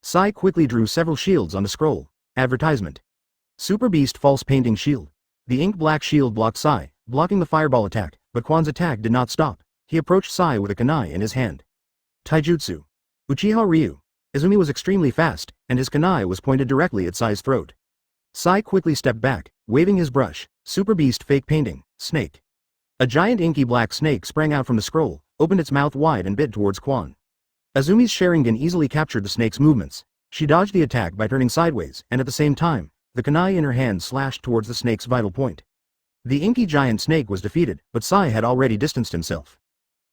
Sai quickly drew several shields on the scroll. Advertisement. Super Beast False Painting Shield. The ink-black shield blocked Sai, blocking the fireball attack, but Quan's attack did not stop. He approached Sai with a kunai in his hand. Taijutsu. Uchiha Ryu. Izumi was extremely fast, and his kunai was pointed directly at Sai's throat. Sai quickly stepped back, waving his brush. Super Beast Fake Painting. Snake. A giant inky black snake sprang out from the scroll, opened its mouth wide and bit towards Quan. Izumi's Sharingan easily captured the snake's movements. She dodged the attack by turning sideways, and at the same time, the kunai in her hand slashed towards the snake's vital point. The inky giant snake was defeated, but Sai had already distanced himself.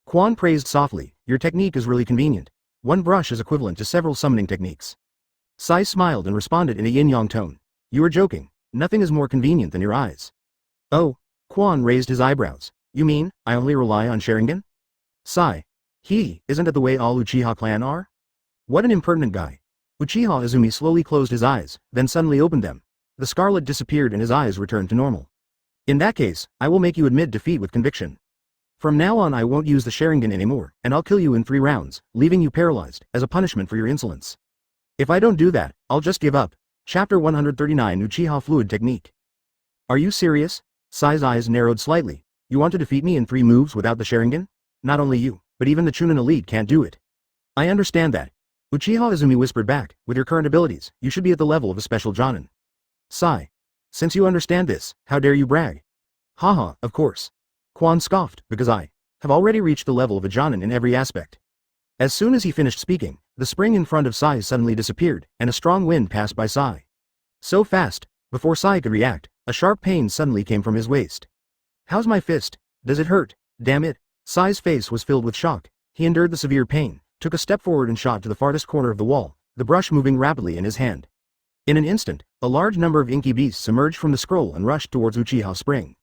Quan praised softly, your technique is really convenient. One brush is equivalent to several summoning techniques. Sai smiled and responded in a yin-yang tone. You are joking. Nothing is more convenient than your eyes. Oh, Quan raised his eyebrows. You mean, I only rely on Sharingan? Sai. Isn't that the way all Uchiha clan are? What an impertinent guy. Uchiha Izumi slowly closed his eyes, then suddenly opened them. The scarlet disappeared and his eyes returned to normal. In that case, I will make you admit defeat with conviction. From now on I won't use the Sharingan anymore, and I'll kill you in 3 rounds, leaving you paralyzed, as a punishment for your insolence. If I don't do that, I'll just give up. Chapter 139 Uchiha Fluid Technique. Are you serious? Sai's eyes narrowed slightly. You want to defeat me in 3 moves without the Sharingan? Not only you, but even the Chunin elite can't do it. I understand that. Uchiha Izumi whispered back, with your current abilities, you should be at the level of a special Jonin. Sai. Since you understand this, how dare you brag? Haha, of course. Quan scoffed, because I have already reached the level of a Jonin in every aspect. As soon as he finished speaking, the spring in front of Sai suddenly disappeared, and a strong wind passed by Sai. So fast, before Sai could react, a sharp pain suddenly came from his waist. How's my fist? Does it hurt? Damn it. Sai's face was filled with shock. He endured the severe pain, took a step forward and shot to the farthest corner of the wall, the brush moving rapidly in his hand. In an instant, a large number of inky beasts emerged from the scroll and rushed towards Uchiha Spring.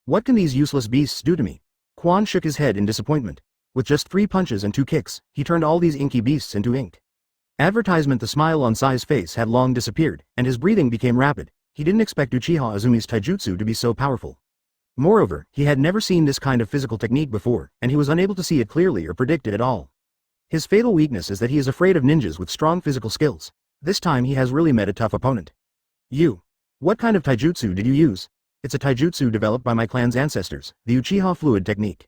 What can these useless beasts do to me? Quan shook his head in disappointment. With just 3 punches and 2 kicks, he turned all these inky beasts into ink. The smile on Sai's face had long disappeared, and his breathing became rapid. He didn't expect Uchiha Izumi's taijutsu to be so powerful. Moreover, he had never seen this kind of physical technique before, and he was unable to see it clearly or predict it at all. His fatal weakness is that he is afraid of ninjas with strong physical skills. This time he has really met a tough opponent. You. What kind of taijutsu did you use? It's a taijutsu developed by my clan's ancestors, the Uchiha Fluid Technique.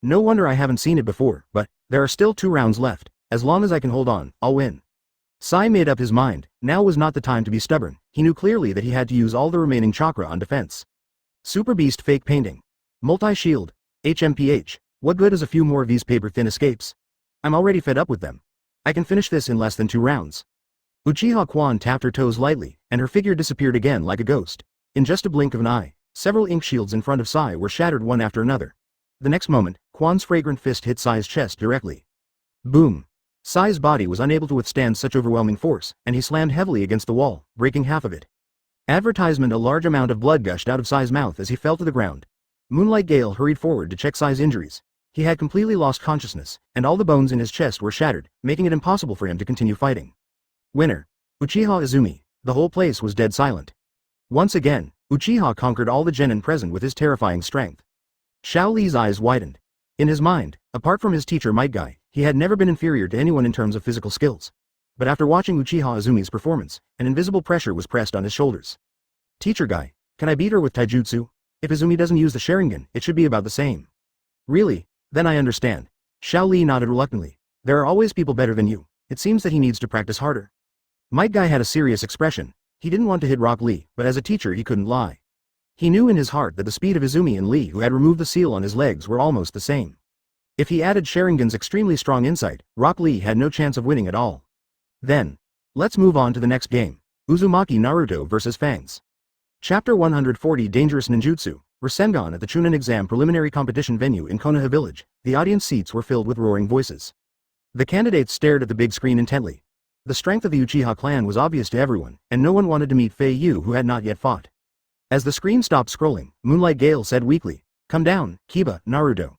No wonder I haven't seen it before, but there are still 2 rounds left. As long as I can hold on, I'll win. Sai made up his mind. Now was not the time to be stubborn. He knew clearly that he had to use all the remaining chakra on defense. Super Beast Fake Painting. Multi-Shield. HMPH. What good is a few more of these paper-thin escapes? I'm already fed up with them. I can finish this in less than 2 rounds. Uchiha Quan tapped her toes lightly, and her figure disappeared again like a ghost. In just a blink of an eye, several ink shields in front of Sai were shattered one after another. The next moment, Quan's fragrant fist hit Sai's chest directly. Boom. Sai's body was unable to withstand such overwhelming force, and he slammed heavily against the wall, breaking half of it. A large amount of blood gushed out of Sai's mouth as he fell to the ground. Moonlight Gale hurried forward to check Sai's injuries. He had completely lost consciousness, and all the bones in his chest were shattered, making it impossible for him to continue fighting. Winner. Uchiha Izumi. The whole place was dead silent. Once again, Uchiha conquered all the genin present with his terrifying strength. Xiao Li's eyes widened. In his mind, apart from his teacher Might Guy, he had never been inferior to anyone in terms of physical skills. But after watching Uchiha Izumi's performance, an invisible pressure was pressed on his shoulders. Teacher Guy, can I beat her with taijutsu? If Izumi doesn't use the Sharingan, it should be about the same. Really? Then I understand. Xiao Li nodded reluctantly. There are always people better than you. It seems that he needs to practice harder. Might Guy had a serious expression. He didn't want to hit Rock Lee, but as a teacher he couldn't lie. He knew in his heart that the speed of Izumi and Lee, who had removed the seal on his legs, were almost the same. If he added Sharingan's extremely strong insight, Rock Lee had no chance of winning at all. Then, let's move on to the next game. Uzumaki Naruto vs Fangs. Chapter 140 Dangerous Ninjutsu. Rasengan at the Chunin Exam Preliminary Competition venue in Konoha Village, the audience seats were filled with roaring voices. The candidates stared at the big screen intently. The strength of the Uchiha clan was obvious to everyone, and no one wanted to meet Fei Yu, who had not yet fought. As the screen stopped scrolling, Moonlight Gale said weakly, "Come down, Kiba, Naruto."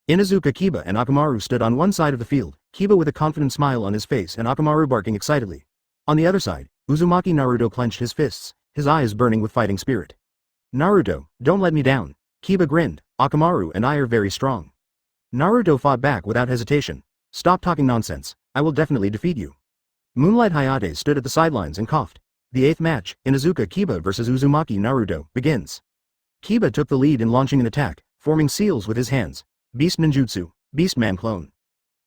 Inuzuka Kiba and Akamaru stood on one side of the field, Kiba with a confident smile on his face and Akamaru barking excitedly. On the other side, Uzumaki Naruto clenched his fists, his eyes burning with fighting spirit. "Naruto, don't let me down." Kiba grinned. "Akamaru and I are very strong." Naruto fought back without hesitation. "Stop talking nonsense. I will definitely defeat you." Moonlight Hayate stood at the sidelines and coughed. The 8th match, Inuzuka Kiba vs Uzumaki Naruto, begins. Kiba took the lead in launching an attack, forming seals with his hands. Beast Ninjutsu, Beastman clone.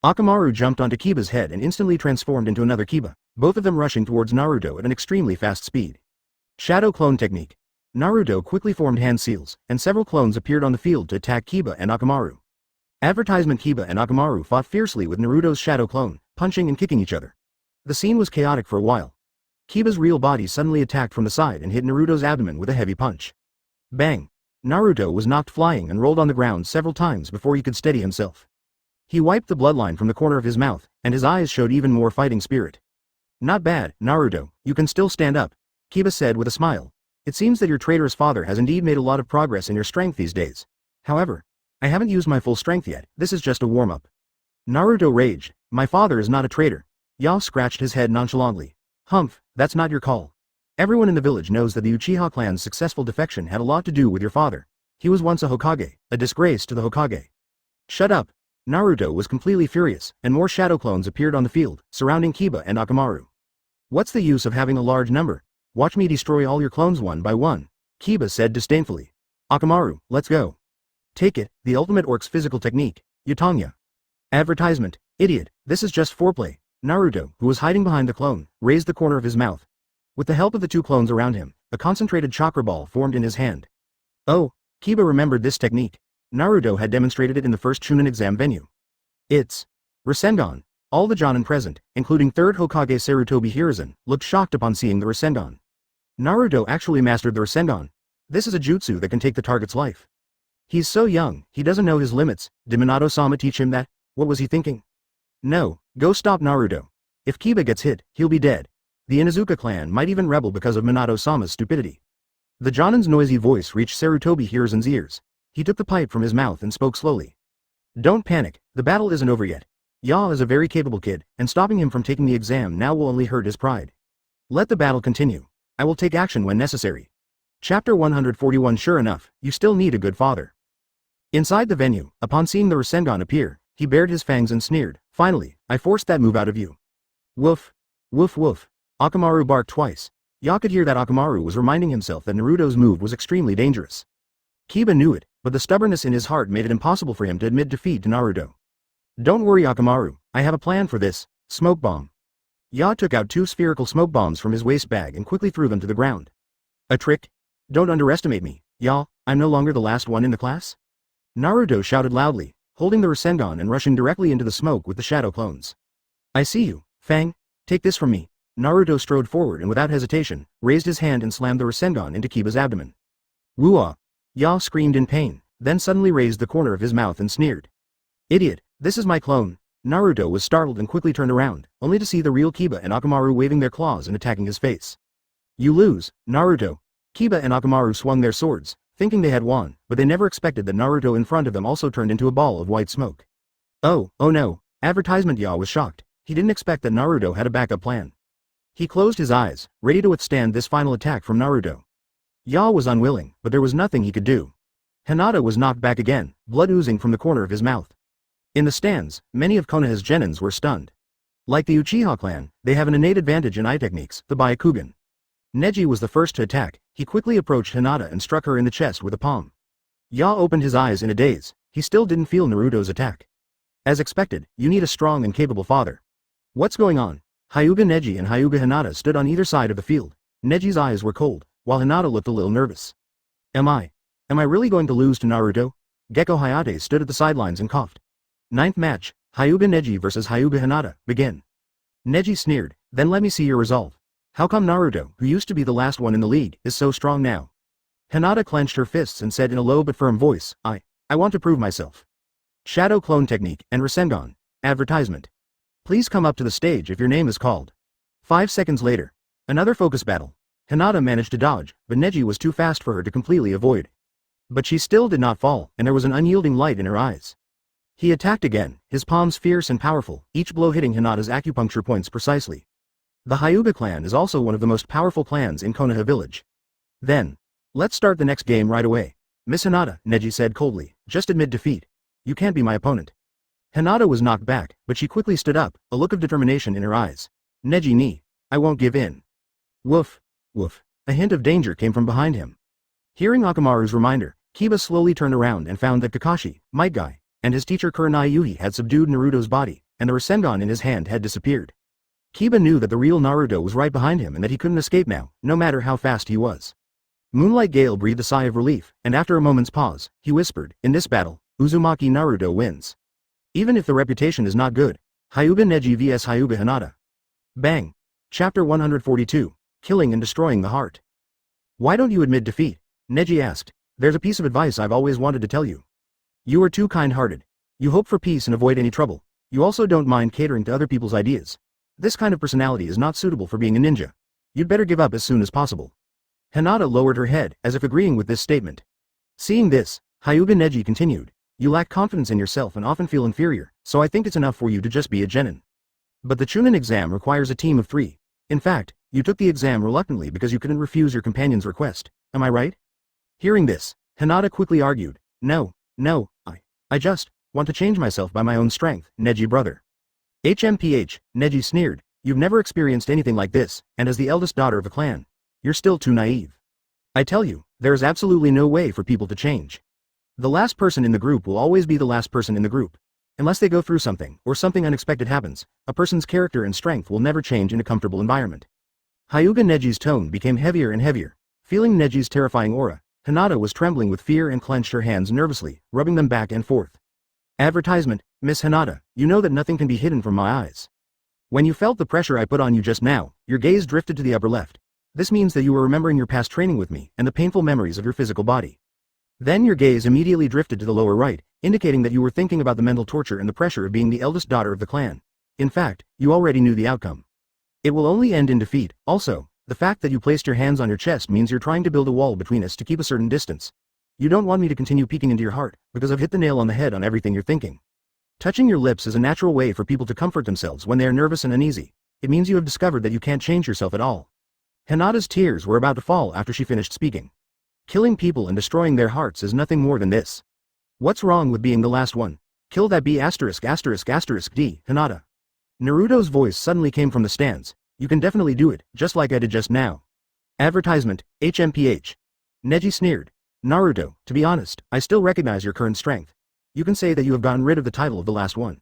Akamaru jumped onto Kiba's head and instantly transformed into another Kiba, both of them rushing towards Naruto at an extremely fast speed. Shadow Clone Technique. Naruto quickly formed hand seals, and several clones appeared on the field to attack Kiba and Akamaru. Kiba and Akamaru fought fiercely with Naruto's shadow clone, punching and kicking each other. The scene was chaotic for a while. Kiba's real body suddenly attacked from the side and hit Naruto's abdomen with a heavy punch. Bang! Naruto was knocked flying and rolled on the ground several times before he could steady himself. He wiped the bloodline from the corner of his mouth, and his eyes showed even more fighting spirit. Not bad, Naruto, you can still stand up, Kiba said with a smile. It seems that your traitorous father has indeed made a lot of progress in your strength these days. However, I haven't used my full strength yet, this is just a warm-up. Naruto raged, my father is not a traitor. Yao scratched his head nonchalantly. Humph, that's not your call. Everyone in the village knows that the Uchiha clan's successful defection had a lot to do with your father. He was once a Hokage, a disgrace to the Hokage. Shut up. Naruto was completely furious, and more shadow clones appeared on the field, surrounding Kiba and Akamaru. What's the use of having a large number? Watch me destroy all your clones one by one, Kiba said disdainfully. Akamaru, let's go. Take it, the ultimate orc's physical technique, Yutanya. Advertisement, idiot, this is just foreplay. Naruto, who was hiding behind the clone, raised the corner of his mouth. With the help of the two clones around him, a concentrated chakra ball formed in his hand. Oh, Kiba remembered this technique. Naruto had demonstrated it in the first Chunin exam venue. It's Rasengan. All the Jonin present, including 3rd Hokage Sarutobi Hiruzen, looked shocked upon seeing the Rasengan. Naruto actually mastered the Rasengan. This is a jutsu that can take the target's life. He's so young, he doesn't know his limits. Did Minato-sama teach him that? What was he thinking? No, go stop Naruto. If Kiba gets hit, he'll be dead. The Inuzuka clan might even rebel because of Minato-sama's stupidity. The Jonin's noisy voice reached Sarutobi Hiruzen's ears. He took the pipe from his mouth and spoke slowly. Don't panic, the battle isn't over yet. Ya is a very capable kid, and stopping him from taking the exam now will only hurt his pride. Let the battle continue. I will take action when necessary. Chapter 141. Sure enough, you still need a good father. Inside the venue, upon seeing the Rasengan appear, he bared his fangs and sneered. Finally, I forced that move out of you. Woof. Woof woof. Akamaru barked twice. Ya could hear that Akamaru was reminding himself that Naruto's move was extremely dangerous. Kiba knew it, but the stubbornness in his heart made it impossible for him to admit defeat to Naruto. Don't worry Akamaru, I have a plan for this. Smoke bomb. Ya took out 2 spherical smoke bombs from his waist bag and quickly threw them to the ground. A trick? Don't underestimate me, Ya, I'm no longer the last one in the class? Naruto shouted loudly, holding the Rasengan and rushing directly into the smoke with the shadow clones. I see you, Fang, take this from me. Naruto strode forward and without hesitation, raised his hand and slammed the Rasengan into Kiba's abdomen. Woo-ah! Ya screamed in pain, then suddenly raised the corner of his mouth and sneered. Idiot, this is my clone. Naruto was startled and quickly turned around, only to see the real Kiba and Akamaru waving their claws and attacking his face. You lose, Naruto. Kiba and Akamaru swung their swords, thinking they had won, but they never expected that Naruto in front of them also turned into a ball of white smoke. Oh no, advertisement. Ya was shocked. He didn't expect that Naruto had a backup plan. He closed his eyes, ready to withstand this final attack from Naruto. Ya was unwilling, but there was nothing he could do. Hinata was knocked back again, blood oozing from the corner of his mouth. In the stands, many of Konoha's genins were stunned. Like the Uchiha clan, they have an innate advantage in eye techniques, the Byakugan. Neji was the first to attack. He quickly approached Hinata and struck her in the chest with a palm. Ya opened his eyes in a daze. He still didn't feel Naruto's attack. As expected, you need a strong and capable father. What's going on? Hyuga Neji and Hyuga Hinata stood on either side of the field. Neji's eyes were cold, while Hinata looked a little nervous. Am I really going to lose to Naruto? Gekko Hayate stood at the sidelines and coughed. 9th match, Hyuga Neji vs Hyuga Hinata, begin. Neji sneered, then let me see your resolve. How come Naruto, who used to be the last one in the league, is so strong now? Hinata clenched her fists and said in a low but firm voice, I want to prove myself. Shadow Clone Technique and Rasengan. Advertisement. Please come up to the stage if your name is called. 5 seconds later. Another focus battle. Hinata managed to dodge, but Neji was too fast for her to completely avoid. But she still did not fall, and there was an unyielding light in her eyes. He attacked again, his palms fierce and powerful, each blow hitting Hinata's acupuncture points precisely. The Hyuga clan is also one of the most powerful clans in Konoha village. Then, let's start the next game right away. Miss Hinata, Neji said coldly, just admit defeat. You can't be my opponent. Hinata was knocked back, but she quickly stood up, a look of determination in her eyes. Neji ni. I won't give in. Woof. Woof. A hint of danger came from behind him. Hearing Akamaru's reminder, Kiba slowly turned around and found that Kakashi, Might Guy, and his teacher Kurenai Yuhi had subdued Naruto's body, and the Rasengan in his hand had disappeared. Kiba knew that the real Naruto was right behind him and that he couldn't escape now, no matter how fast he was. Moonlight Gale breathed a sigh of relief, and after a moment's pause, he whispered, in this battle, Uzumaki Naruto wins. Even if the reputation is not good. Hyuga Neji vs Hyuga Hinata. Bang. Chapter 142. Killing and Destroying the Heart. Why don't you admit defeat? Neji asked. There's a piece of advice I've always wanted to tell you. You are too kind-hearted. You hope for peace and avoid any trouble. You also don't mind catering to other people's ideas. This kind of personality is not suitable for being a ninja. You'd better give up as soon as possible. Hinata lowered her head, as if agreeing with this statement. Seeing this, Hyuga Neji continued. You lack confidence in yourself and often feel inferior, so I think it's enough for you to just be a genin. But the Chunin exam requires a team of 3. In fact, you took the exam reluctantly because you couldn't refuse your companion's request, am I right? Hearing this, Hinata quickly argued, No, I just want to change myself by my own strength, Neji brother. HMPH, Neji sneered, you've never experienced anything like this, and as the eldest daughter of a clan, you're still too naive. I tell you, there is absolutely no way for people to change. The last person in the group will always be the last person in the group. Unless they go through something, or something unexpected happens, a person's character and strength will never change in a comfortable environment. Hyuga Neji's tone became heavier and heavier. Feeling Neji's terrifying aura, Hinata was trembling with fear and clenched her hands nervously, rubbing them back and forth. Advertisement, Miss Hinata, you know that nothing can be hidden from my eyes. When you felt the pressure I put on you just now, your gaze drifted to the upper left. This means that you were remembering your past training with me and the painful memories of your physical body. Then your gaze immediately drifted to the lower right, indicating that you were thinking about the mental torture and the pressure of being the eldest daughter of the clan. In fact, you already knew the outcome. It will only end in defeat. Also, the fact that you placed your hands on your chest means you're trying to build a wall between us to keep a certain distance. You don't want me to continue peeking into your heart, because I've hit the nail on the head on everything you're thinking. Touching your lips is a natural way for people to comfort themselves when they are nervous and uneasy. It means you have discovered that you can't change yourself at all. Hinata's tears were about to fall after she finished speaking. Killing people and destroying their hearts is nothing more than this. What's wrong with being the last one? Kill that B*********D, Hinata. Naruto's voice suddenly came from the stands. You can definitely do it, just like I did just now. Advertisement, HMPH. Neji sneered. Naruto, to be honest, I still recognize your current strength. You can say that you have gotten rid of the title of the last one.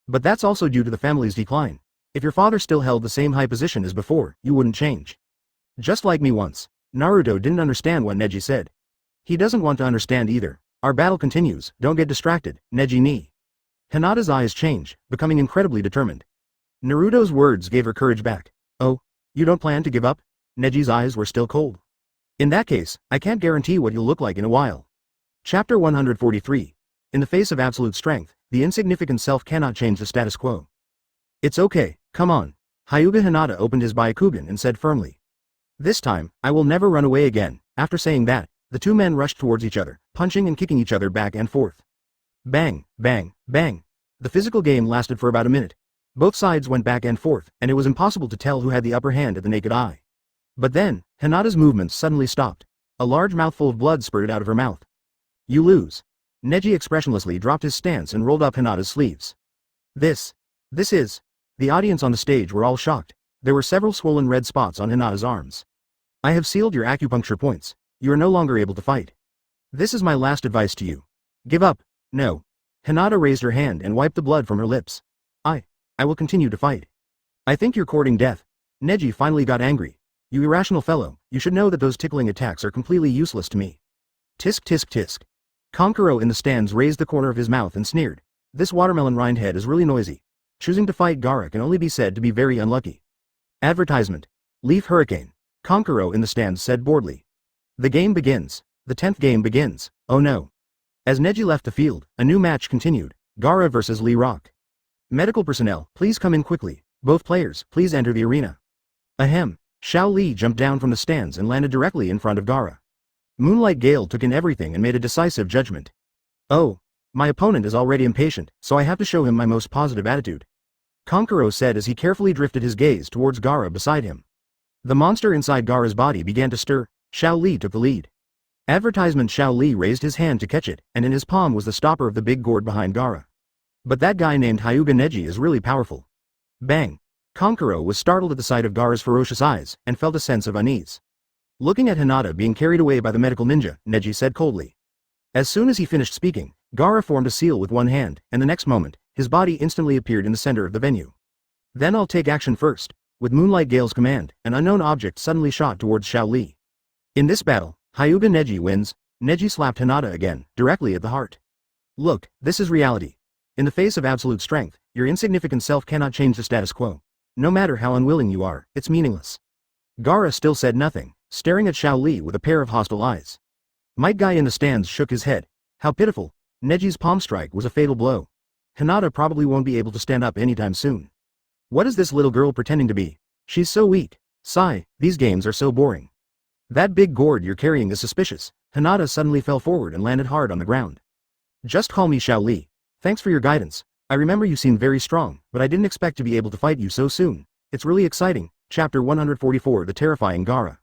But that's also due to the family's decline. If your father still held the same high position as before, you wouldn't change. Just like me once. Naruto didn't understand what Neji said. He doesn't want to understand either. Our battle continues, don't get distracted, Neji ni. Hinata's eyes changed, becoming incredibly determined. Naruto's words gave her courage back. Oh, you don't plan to give up? Neji's eyes were still cold. In that case, I can't guarantee what you'll look like in a while. Chapter 143. In the face of absolute strength, the insignificant self cannot change the status quo. It's okay, come on. Hyuga Hinata opened his Byakugan and said firmly. This time, I will never run away again. After saying that, the two men rushed towards each other, punching and kicking each other back and forth. Bang, bang, bang. The physical game lasted for about a minute. Both sides went back and forth, and it was impossible to tell who had the upper hand at the naked eye. But then, Hinata's movements suddenly stopped. A large mouthful of blood spurted out of her mouth. You lose. Neji expressionlessly dropped his stance and rolled up Hinata's sleeves. This is. The audience on the stage were all shocked. There were several swollen red spots on Hinata's arms. I have sealed your acupuncture points. You are no longer able to fight. This is my last advice to you. Give up. No. Hinata raised her hand and wiped the blood from her lips. I will continue to fight. I think you're courting death. Neji finally got angry. You irrational fellow, you should know that those tickling attacks are completely useless to me. Tisk tisk tisk. Kankuro in the stands raised the corner of his mouth and sneered. This watermelon rind head is really noisy. Choosing to fight Gaara can only be said to be very unlucky. Advertisement. Leaf Hurricane. Kankuro in the stands said boredly. The game begins. The 10th game begins. Oh no. As Neji left the field, a new match continued. Gaara versus Lee Rock. Medical personnel, please come in quickly. Both players, please enter the arena. Ahem. Xiao Li jumped down from the stands and landed directly in front of Gaara. Moonlight Gale took in everything and made a decisive judgment. Oh. My opponent is already impatient, so I have to show him my most positive attitude. Kankuro said as he carefully drifted his gaze towards Gaara beside him. The monster inside Gaara's body began to stir. Xiao Li took the lead. Advertisement. Xiao Li raised his hand to catch it, and in his palm was the stopper of the big gourd behind Gaara. But that guy named Hyuga Neji is really powerful. Bang. Kankuro was startled at the sight of Gaara's ferocious eyes, and felt a sense of unease. Looking at Hinata being carried away by the medical ninja, Neji said coldly. As soon as he finished speaking, Gaara formed a seal with one hand, and the next moment, his body instantly appeared in the center of the venue. Then I'll take action first. With Moonlight Gale's command, an unknown object suddenly shot towards Xiao Li. In this battle, Hyuga Neji wins. Neji slapped Hinata again, directly at the heart. Look, this is reality. In the face of absolute strength, your insignificant self cannot change the status quo. No matter how unwilling you are, it's meaningless. Gaara still said nothing, staring at Xiao Li with a pair of hostile eyes. Might Guy in the stands shook his head. How pitiful. Neji's palm strike was a fatal blow. Hinata probably won't be able to stand up anytime soon. What is this little girl pretending to be? She's so weak. Sigh, these games are so boring. That big gourd you're carrying is suspicious. Hinata suddenly fell forward and landed hard on the ground. Just call me Xiao Li. Thanks for your guidance. I remember you seemed very strong, but I didn't expect to be able to fight you so soon. It's really exciting. Chapter 144 The Terrifying Gaara.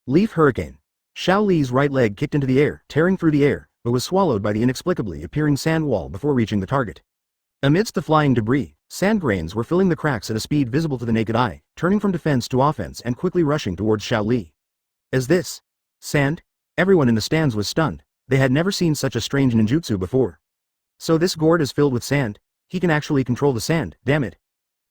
Leaf Hurricane. Xiao Li's right leg kicked into the air, tearing through the air, but was swallowed by the inexplicably appearing sand wall before reaching the target. Amidst the flying debris, sand grains were filling the cracks at a speed visible to the naked eye, turning from defense to offense and quickly rushing towards Xiao Li. Is this sand? Everyone in the stands was stunned. They had never seen such a strange ninjutsu before. So this gourd is filled with sand? He can actually control the sand, damn it.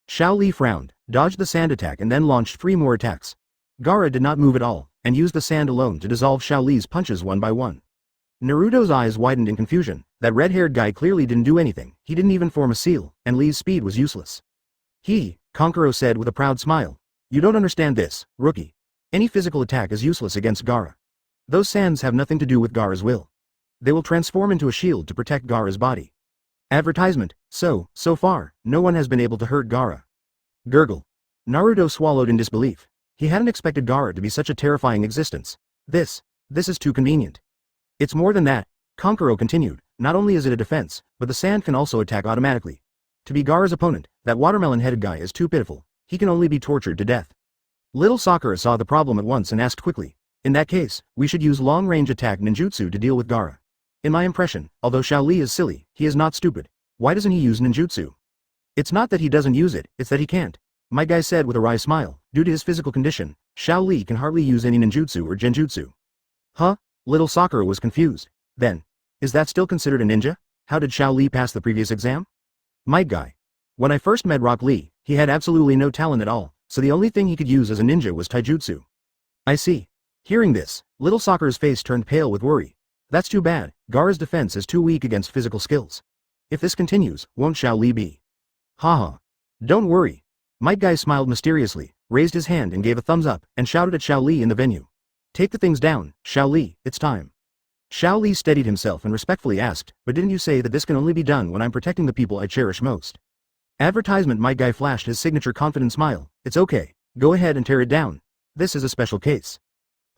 Xiao Li frowned, dodged the sand attack and then launched 3 more attacks. Gaara did not move at all, and used the sand alone to dissolve Xiao Li's punches one by one. Naruto's eyes widened in confusion. That red-haired guy clearly didn't do anything, he didn't even form a seal, and Li's speed was useless. Kankuro said with a proud smile. You don't understand this, rookie. Any physical attack is useless against Gaara. Those sands have nothing to do with Gaara's will. They will transform into a shield to protect Gaara's body. Advertisement. So far, no one has been able to hurt Gaara. Gurgle. Naruto swallowed in disbelief. He hadn't expected Gaara to be such a terrifying existence. This is too convenient. It's more than that, Kankuro continued. Not only is it a defense, but the sand can also attack automatically. To be Gaara's opponent, that watermelon-headed guy is too pitiful. He can only be tortured to death. Little Sakura saw the problem at once and asked quickly. In that case, we should use long-range attack ninjutsu to deal with Gaara. In my impression, although Xiao Li is silly, he is not stupid. Why doesn't he use ninjutsu? It's not that he doesn't use it, it's that he can't. My guy said with a wry smile. Due to his physical condition, Xiao Li can hardly use any ninjutsu or genjutsu. Huh? Little Sakura was confused. Then, is that still considered a ninja? How did Xiao Li pass the previous exam? My guy. When I first met Rock Lee, he had absolutely no talent at all, so the only thing he could use as a ninja was taijutsu. I see. Hearing this, little Sakura's face turned pale with worry. That's too bad, Gaara's defense is too weak against physical skills. If this continues, won't Xiao Li be? Haha. Don't worry. Might Guy smiled mysteriously, raised his hand and gave a thumbs up, and shouted at Xiao Li in the venue. Take the things down, Xiao Li, it's time. Xiao Li steadied himself and respectfully asked, but didn't you say that this can only be done when I'm protecting the people I cherish most? Advertisement. Might Guy flashed his signature confident smile. It's okay. Go ahead and tear it down. This is a special case.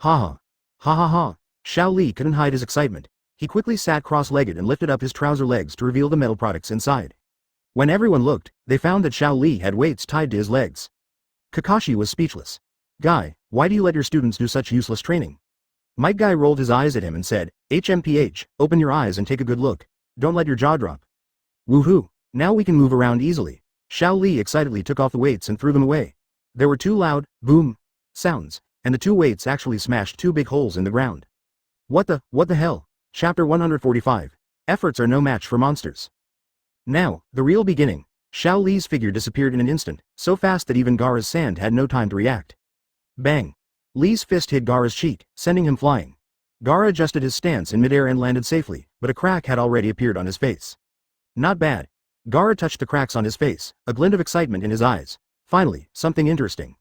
Haha. Ha ha ha. Xiao Li couldn't hide his excitement. He quickly sat cross-legged and lifted up his trouser legs to reveal the metal products inside. When everyone looked, they found that Xiao Li had weights tied to his legs. Kakashi was speechless. Guy, why do you let your students do such useless training? Might Guy rolled his eyes at him and said, HMPH, open your eyes and take a good look. Don't let your jaw drop. Woohoo, now we can move around easily. Xiao Li excitedly took off the weights and threw them away. There were 2 loud, boom, sounds, and the 2 weights actually smashed 2 big holes in the ground. What the hell? Chapter 145. Efforts are no match for monsters. Now, the real beginning. Xiao Li's figure disappeared in an instant, so fast that even Gaara's sand had no time to react. Bang! Li's fist hit Gaara's cheek, sending him flying. Gaara adjusted his stance in midair and landed safely, but a crack had already appeared on his face. Not bad. Gaara touched the cracks on his face, a glint of excitement in his eyes. Finally, something interesting.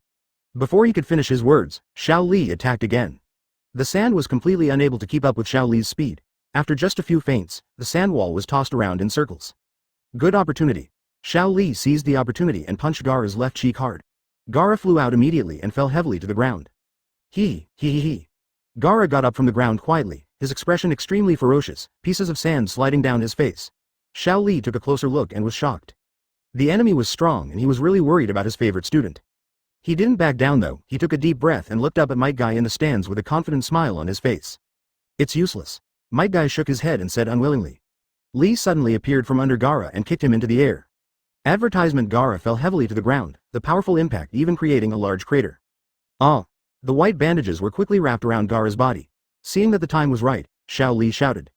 Before he could finish his words, Xiao Li attacked again. The sand was completely unable to keep up with Xiao Li's speed. After just a few feints, the sand wall was tossed around in circles. Good opportunity. Xiao Li seized the opportunity and punched Gaara's left cheek hard. Gaara flew out immediately and fell heavily to the ground. He. Gaara got up from the ground quietly, his expression extremely ferocious, pieces of sand sliding down his face. Xiao Li took a closer look and was shocked. The enemy was strong and he was really worried about his favorite student. He didn't back down though. He took a deep breath and looked up at Might Guy in the stands with a confident smile on his face. It's useless. Might Guy shook his head and said unwillingly. Li suddenly appeared from under Gaara and kicked him into the air. Advertisement. Gaara fell heavily to the ground, the powerful impact even creating a large crater. Ah! The white bandages were quickly wrapped around Gaara's body. Seeing that the time was right, Xiao Li shouted.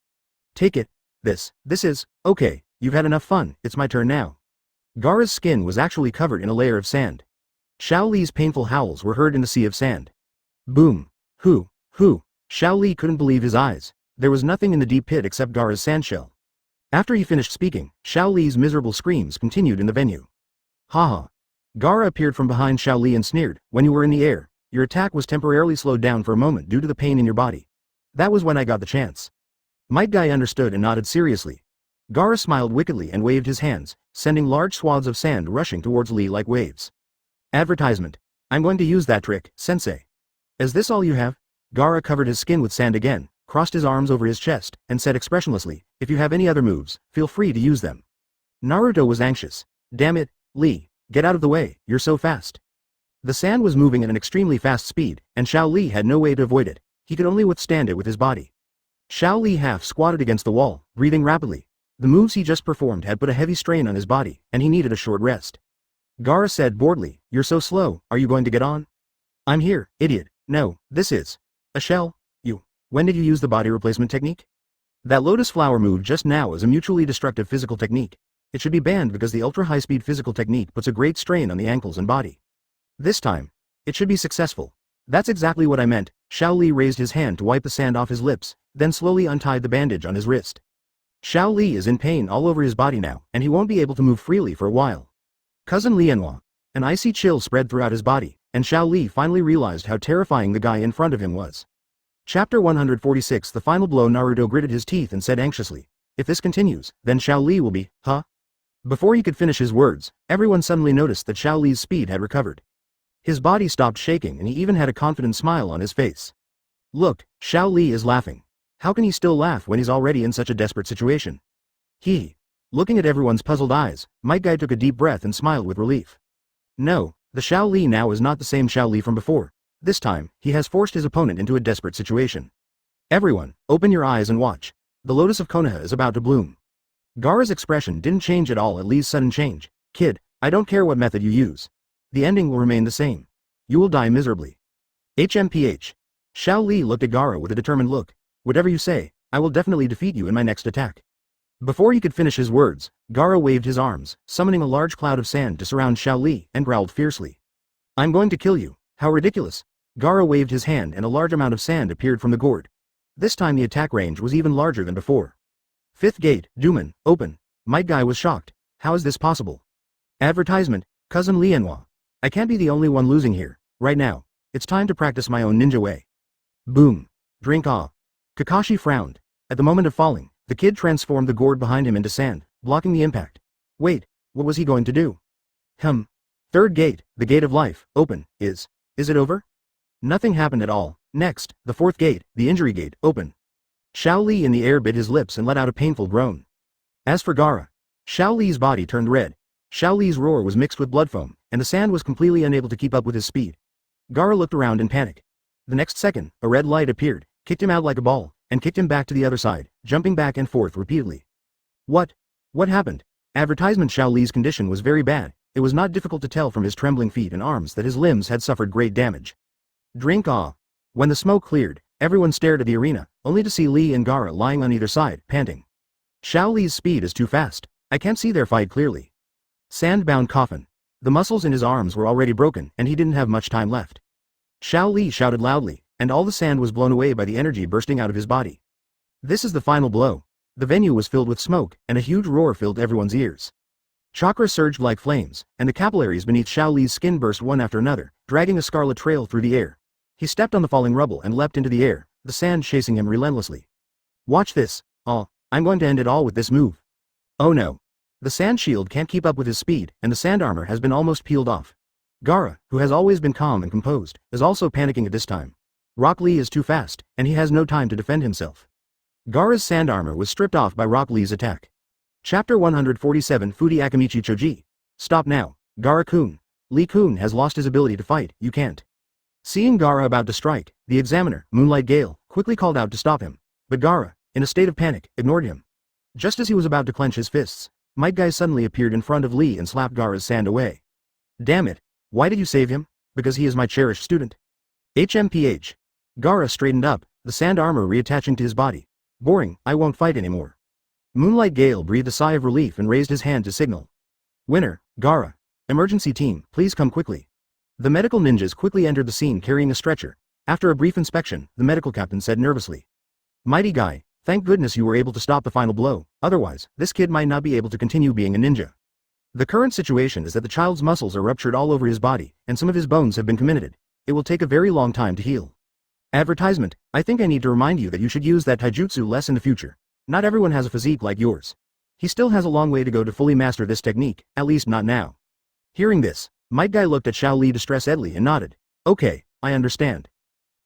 Take it. This is, okay, you've had enough fun, it's my turn now. Gaara's skin was actually covered in a layer of sand. Xiao Li's painful howls were heard in the sea of sand. Boom. Hoo. Xiao Li couldn't believe his eyes. There was nothing in the deep pit except Gaara's sandshell. After he finished speaking, Xiao Li's miserable screams continued in the venue. Haha. Gaara appeared from behind Xiao Li and sneered, when you were in the air, your attack was temporarily slowed down for a moment due to the pain in your body. That was when I got the chance. Might Guy understood and nodded seriously. Gaara smiled wickedly and waved his hands, sending large swaths of sand rushing towards Lee like waves. Advertisement. I'm going to use that trick, sensei. Is this all you have? Gaara covered his skin with sand again, crossed his arms over his chest, and said expressionlessly, if you have any other moves, feel free to use them. Naruto was anxious. Damn it, Lee, get out of the way, you're so fast. The sand was moving at an extremely fast speed, and Xiao Li had no way to avoid it. He could only withstand it with his body. Xiao Li half squatted against the wall, breathing rapidly. The moves he just performed had put a heavy strain on his body, and he needed a short rest. Gaara said boredly, you're so slow, are you going to get on? I'm here, idiot. No, this is a shell. You. When did you use the body replacement technique? That lotus flower move just now is a mutually destructive physical technique. It should be banned because the ultra-high-speed physical technique puts a great strain on the ankles and body. This time, it should be successful. That's exactly what I meant. Xiao Li raised his hand to wipe the sand off his lips, then slowly untied the bandage on his wrist. Xiao Li is in pain all over his body now, and he won't be able to move freely for a while. Cousin Lianhua. An icy chill spread throughout his body, and Xiao Li finally realized how terrifying the guy in front of him was. Chapter 146. The final blow. Naruto gritted his teeth and said anxiously, if this continues, then Xiao Li will be, huh? Before he could finish his words, everyone suddenly noticed that Xiao Li's speed had recovered. His body stopped shaking and he even had a confident smile on his face. Look, Xiao Li is laughing. How can he still laugh when he's already in such a desperate situation? Looking at everyone's puzzled eyes, Might Guy took a deep breath and smiled with relief. No, the Xiao Li now is not the same Xiao Li from before. This time, he has forced his opponent into a desperate situation. Everyone, open your eyes and watch. The lotus of Konoha is about to bloom. Gaara's expression didn't change at all at Lee's sudden change. Kid, I don't care what method you use. The ending will remain the same. You will die miserably. HMPH. Xiao Li looked at Gaara with a determined look. Whatever you say, I will definitely defeat you in my next attack. Before he could finish his words, Gaara waved his arms, summoning a large cloud of sand to surround Xiao Li, and growled fiercely. I'm going to kill you. How ridiculous. Gaara waved his hand and a large amount of sand appeared from the gourd. This time the attack range was even larger than before. Fifth gate, Duman, open. Might Guy was shocked. How is this possible? Advertisement, Cousin Lianhua. I can't be the only one losing here. Right now, it's time to practice my own ninja way. Boom. Drink ah. Kakashi frowned. At the moment of falling, the kid transformed the gourd behind him into sand, blocking the impact. Wait, what was he going to do? Third gate, the gate of life, open, is it over? Nothing happened at all. Next, the fourth gate, the injury gate, open. Xiao Li in the air bit his lips and let out a painful groan. As for Gaara, Xiao Li's body turned red. Xiao Li's roar was mixed with blood foam, and the sand was completely unable to keep up with his speed. Gaara looked around in panic. The next second, a red light appeared, kicked him out like a ball, and kicked him back to the other side, jumping back and forth repeatedly. What happened? Advertisement. Xiao Li's condition was very bad. It was not difficult to tell from his trembling feet and arms that his limbs had suffered great damage. Drink ah. When the smoke cleared, everyone stared at the arena, only to see Lee and Gaara lying on either side, panting. Xiao Li's speed is too fast. I can't see their fight clearly. Sand-bound coffin. The muscles in his arms were already broken, and he didn't have much time left. Xiao Li shouted loudly, and all the sand was blown away by the energy bursting out of his body. This is the final blow. The venue was filled with smoke, and a huge roar filled everyone's ears. Chakra surged like flames, and the capillaries beneath Xiao Li's skin burst one after another, dragging a scarlet trail through the air. He stepped on the falling rubble and leapt into the air, the sand chasing him relentlessly. Watch this. Oh, I'm going to end it all with this move. Oh no. The sand shield can't keep up with his speed, and the sand armor has been almost peeled off. Gaara, who has always been calm and composed, is also panicking at this time. Rock Lee is too fast, and he has no time to defend himself. Gaara's sand armor was stripped off by Rock Lee's attack. Chapter 147. Fudi Akamichi Choji. Stop now, Gaara-kun. Lee-kun has lost his ability to fight, you can't. Seeing Gaara about to strike, the examiner, Moonlight Gale, quickly called out to stop him. But Gaara, in a state of panic, ignored him. Just as he was about to clench his fists, Might Guy suddenly appeared in front of Lee and slapped Gaara's sand away. Damn it, why did you save him? Because he is my cherished student. HMPH. Gaara straightened up, the sand armor reattaching to his body. Boring, I won't fight anymore. Moonlight Gale breathed a sigh of relief and raised his hand to signal. Winner, Gaara. Emergency team, please come quickly. The medical ninjas quickly entered the scene carrying a stretcher. After a brief inspection, the medical captain said nervously. Mighty Guy, thank goodness you were able to stop the final blow, otherwise, this kid might not be able to continue being a ninja. The current situation is that the child's muscles are ruptured all over his body, and some of his bones have been comminuted. It will take a very long time to heal. Advertisement, I think I need to remind you that you should use that taijutsu less in the future. Not everyone has a physique like yours. He still has a long way to go to fully master this technique, at least not now. Hearing this, Might Guy looked at Xiao Li distressedly and nodded. Okay, I understand.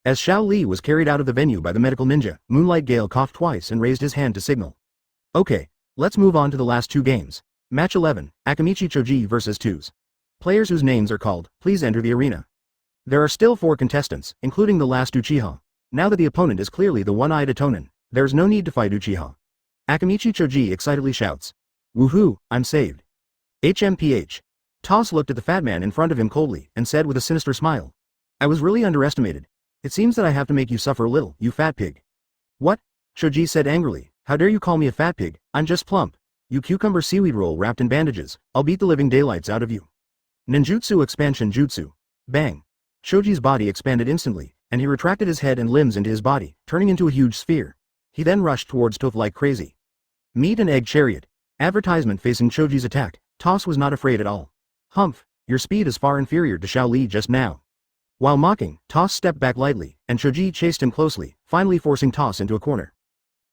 As Xiao Li was carried out of the venue by the medical ninja, Moonlight Gale coughed twice and raised his hand to signal. Okay, let's move on to the last two games. Match 11, Akamichi Choji vs 2s. Players whose names are called, please enter the arena. There are still 4 contestants, including the last Uchiha. Now that the opponent is clearly the one-eyed Atonin, there's no need to fight Uchiha. Akamichi Choji excitedly shouts. Woohoo, I'm saved. HMPH. Toss looked at the fat man in front of him coldly and said with a sinister smile. I was really underestimated. It seems that I have to make you suffer a little, you fat pig. What? Choji said angrily. How dare you call me a fat pig? I'm just plump. You cucumber seaweed roll wrapped in bandages. I'll beat the living daylights out of you. Ninjutsu expansion jutsu. Bang. Choji's body expanded instantly, and he retracted his head and limbs into his body, turning into a huge sphere. He then rushed towards Toph like crazy. Meat and egg chariot. Advertisement facing Choji's attack. Toss was not afraid at all. Humph, your speed is far inferior to Xiao Li just now. While mocking, Toss stepped back lightly, and Choji chased him closely, finally forcing Toss into a corner.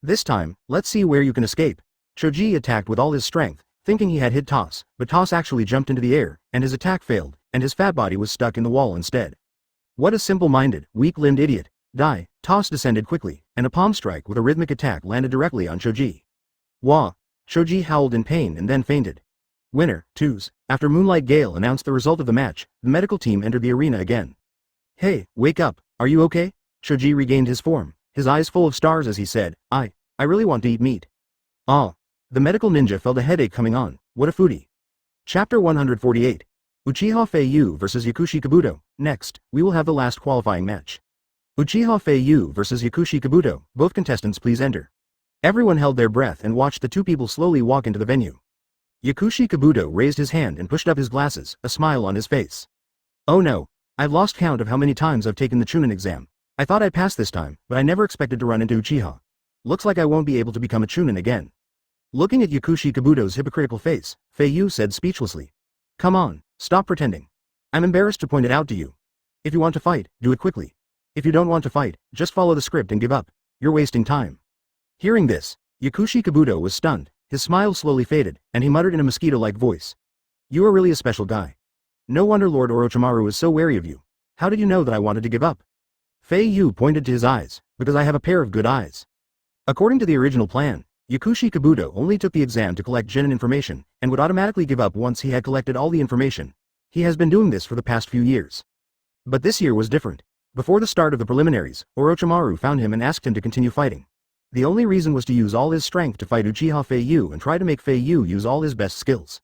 This time, let's see where you can escape. Choji attacked with all his strength, thinking he had hit Toss, but Toss actually jumped into the air, and his attack failed, and his fat body was stuck in the wall instead. What a simple-minded, weak-limbed idiot. Die. Toss descended quickly, and a palm strike with a rhythmic attack landed directly on Choji. Wah! Choji howled in pain and then fainted. Winner, 2s. After Moonlight Gale announced the result of the match, the medical team entered the arena again. Hey, wake up, are you okay? Choji regained his form, his eyes full of stars as he said, I really want to eat meat. Ah. The medical ninja felt a headache coming on, what a foodie. Chapter 148. Uchiha Fei Yu vs Yakushi Kabuto. Next, we will have the last qualifying match. Uchiha Fei Yu vs Yakushi Kabuto, both contestants please enter. Everyone held their breath and watched the two people slowly walk into the venue. Yakushi Kabuto raised his hand and pushed up his glasses, a smile on his face. Oh no, I've lost count of how many times I've taken the Chunin exam. I thought I'd pass this time, but I never expected to run into Uchiha. Looks like I won't be able to become a Chunin again. Looking at Yakushi Kabuto's hypocritical face, Fei Yu said speechlessly. Come on, stop pretending. I'm embarrassed to point it out to you. If you want to fight, do it quickly. If you don't want to fight, just follow the script and give up. You're wasting time. Hearing this, Yakushi Kabuto was stunned, his smile slowly faded, and he muttered in a mosquito-like voice. You are really a special guy. No wonder Lord Orochimaru is so wary of you. How did you know that I wanted to give up? Fei Yu pointed to his eyes, because I have a pair of good eyes. According to the original plan, Yakushi Kabuto only took the exam to collect genin information, and would automatically give up once he had collected all the information. He has been doing this for the past few years. But this year was different. Before the start of the preliminaries, Orochimaru found him and asked him to continue fighting. The only reason was to use all his strength to fight Uchiha Fei Yu and try to make Fei Yu use all his best skills.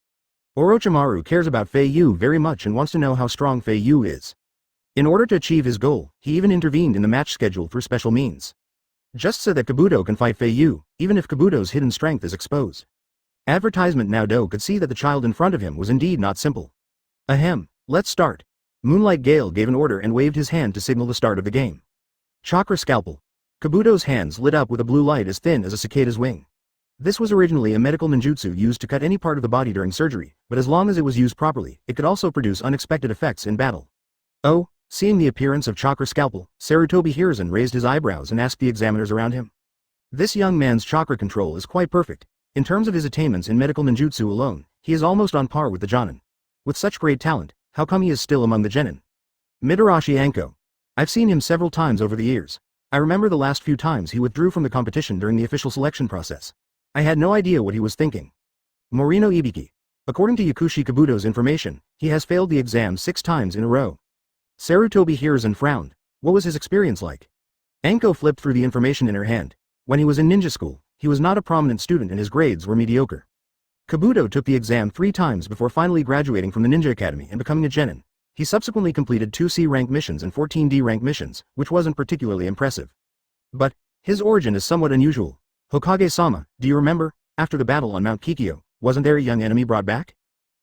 Orochimaru cares about Fei Yu very much and wants to know how strong Fei Yu is. In order to achieve his goal, he even intervened in the match schedule through special means. Just so that Kabuto can fight Fei Yu, even if Kabuto's hidden strength is exposed. Advertisement now Do could see that the child in front of him was indeed not simple. Ahem, let's start. Moonlight Gale gave an order and waved his hand to signal the start of the game. Chakra Scalpel. Kabuto's hands lit up with a blue light as thin as a cicada's wing. This was originally a medical ninjutsu used to cut any part of the body during surgery, but as long as it was used properly, it could also produce unexpected effects in battle. Oh, seeing the appearance of Chakra Scalpel, Sarutobi Hiruzen raised his eyebrows and asked the examiners around him. This young man's chakra control is quite perfect. In terms of his attainments in medical ninjutsu alone, he is almost on par with the Jonin. With such great talent, how come he is still among the genin? Mitarashi Anko. I've seen him several times over the years. I remember the last few times he withdrew from the competition during the official selection process. I had no idea what he was thinking. Morino Ibiki. According to Yakushi Kabuto's information, he has failed the exam 6 times in a row. Sarutobi Hiruzen frowned. What was his experience like? Anko flipped through the information in her hand. When he was in ninja school, he was not a prominent student and his grades were mediocre. Kabuto took the exam 3 times before finally graduating from the Ninja Academy and becoming a genin. He subsequently completed 2 C-rank missions and 14 D-rank missions, which wasn't particularly impressive. But his origin is somewhat unusual. Hokage-sama, do you remember, after the battle on Mount Kikyo, wasn't there a young enemy brought back?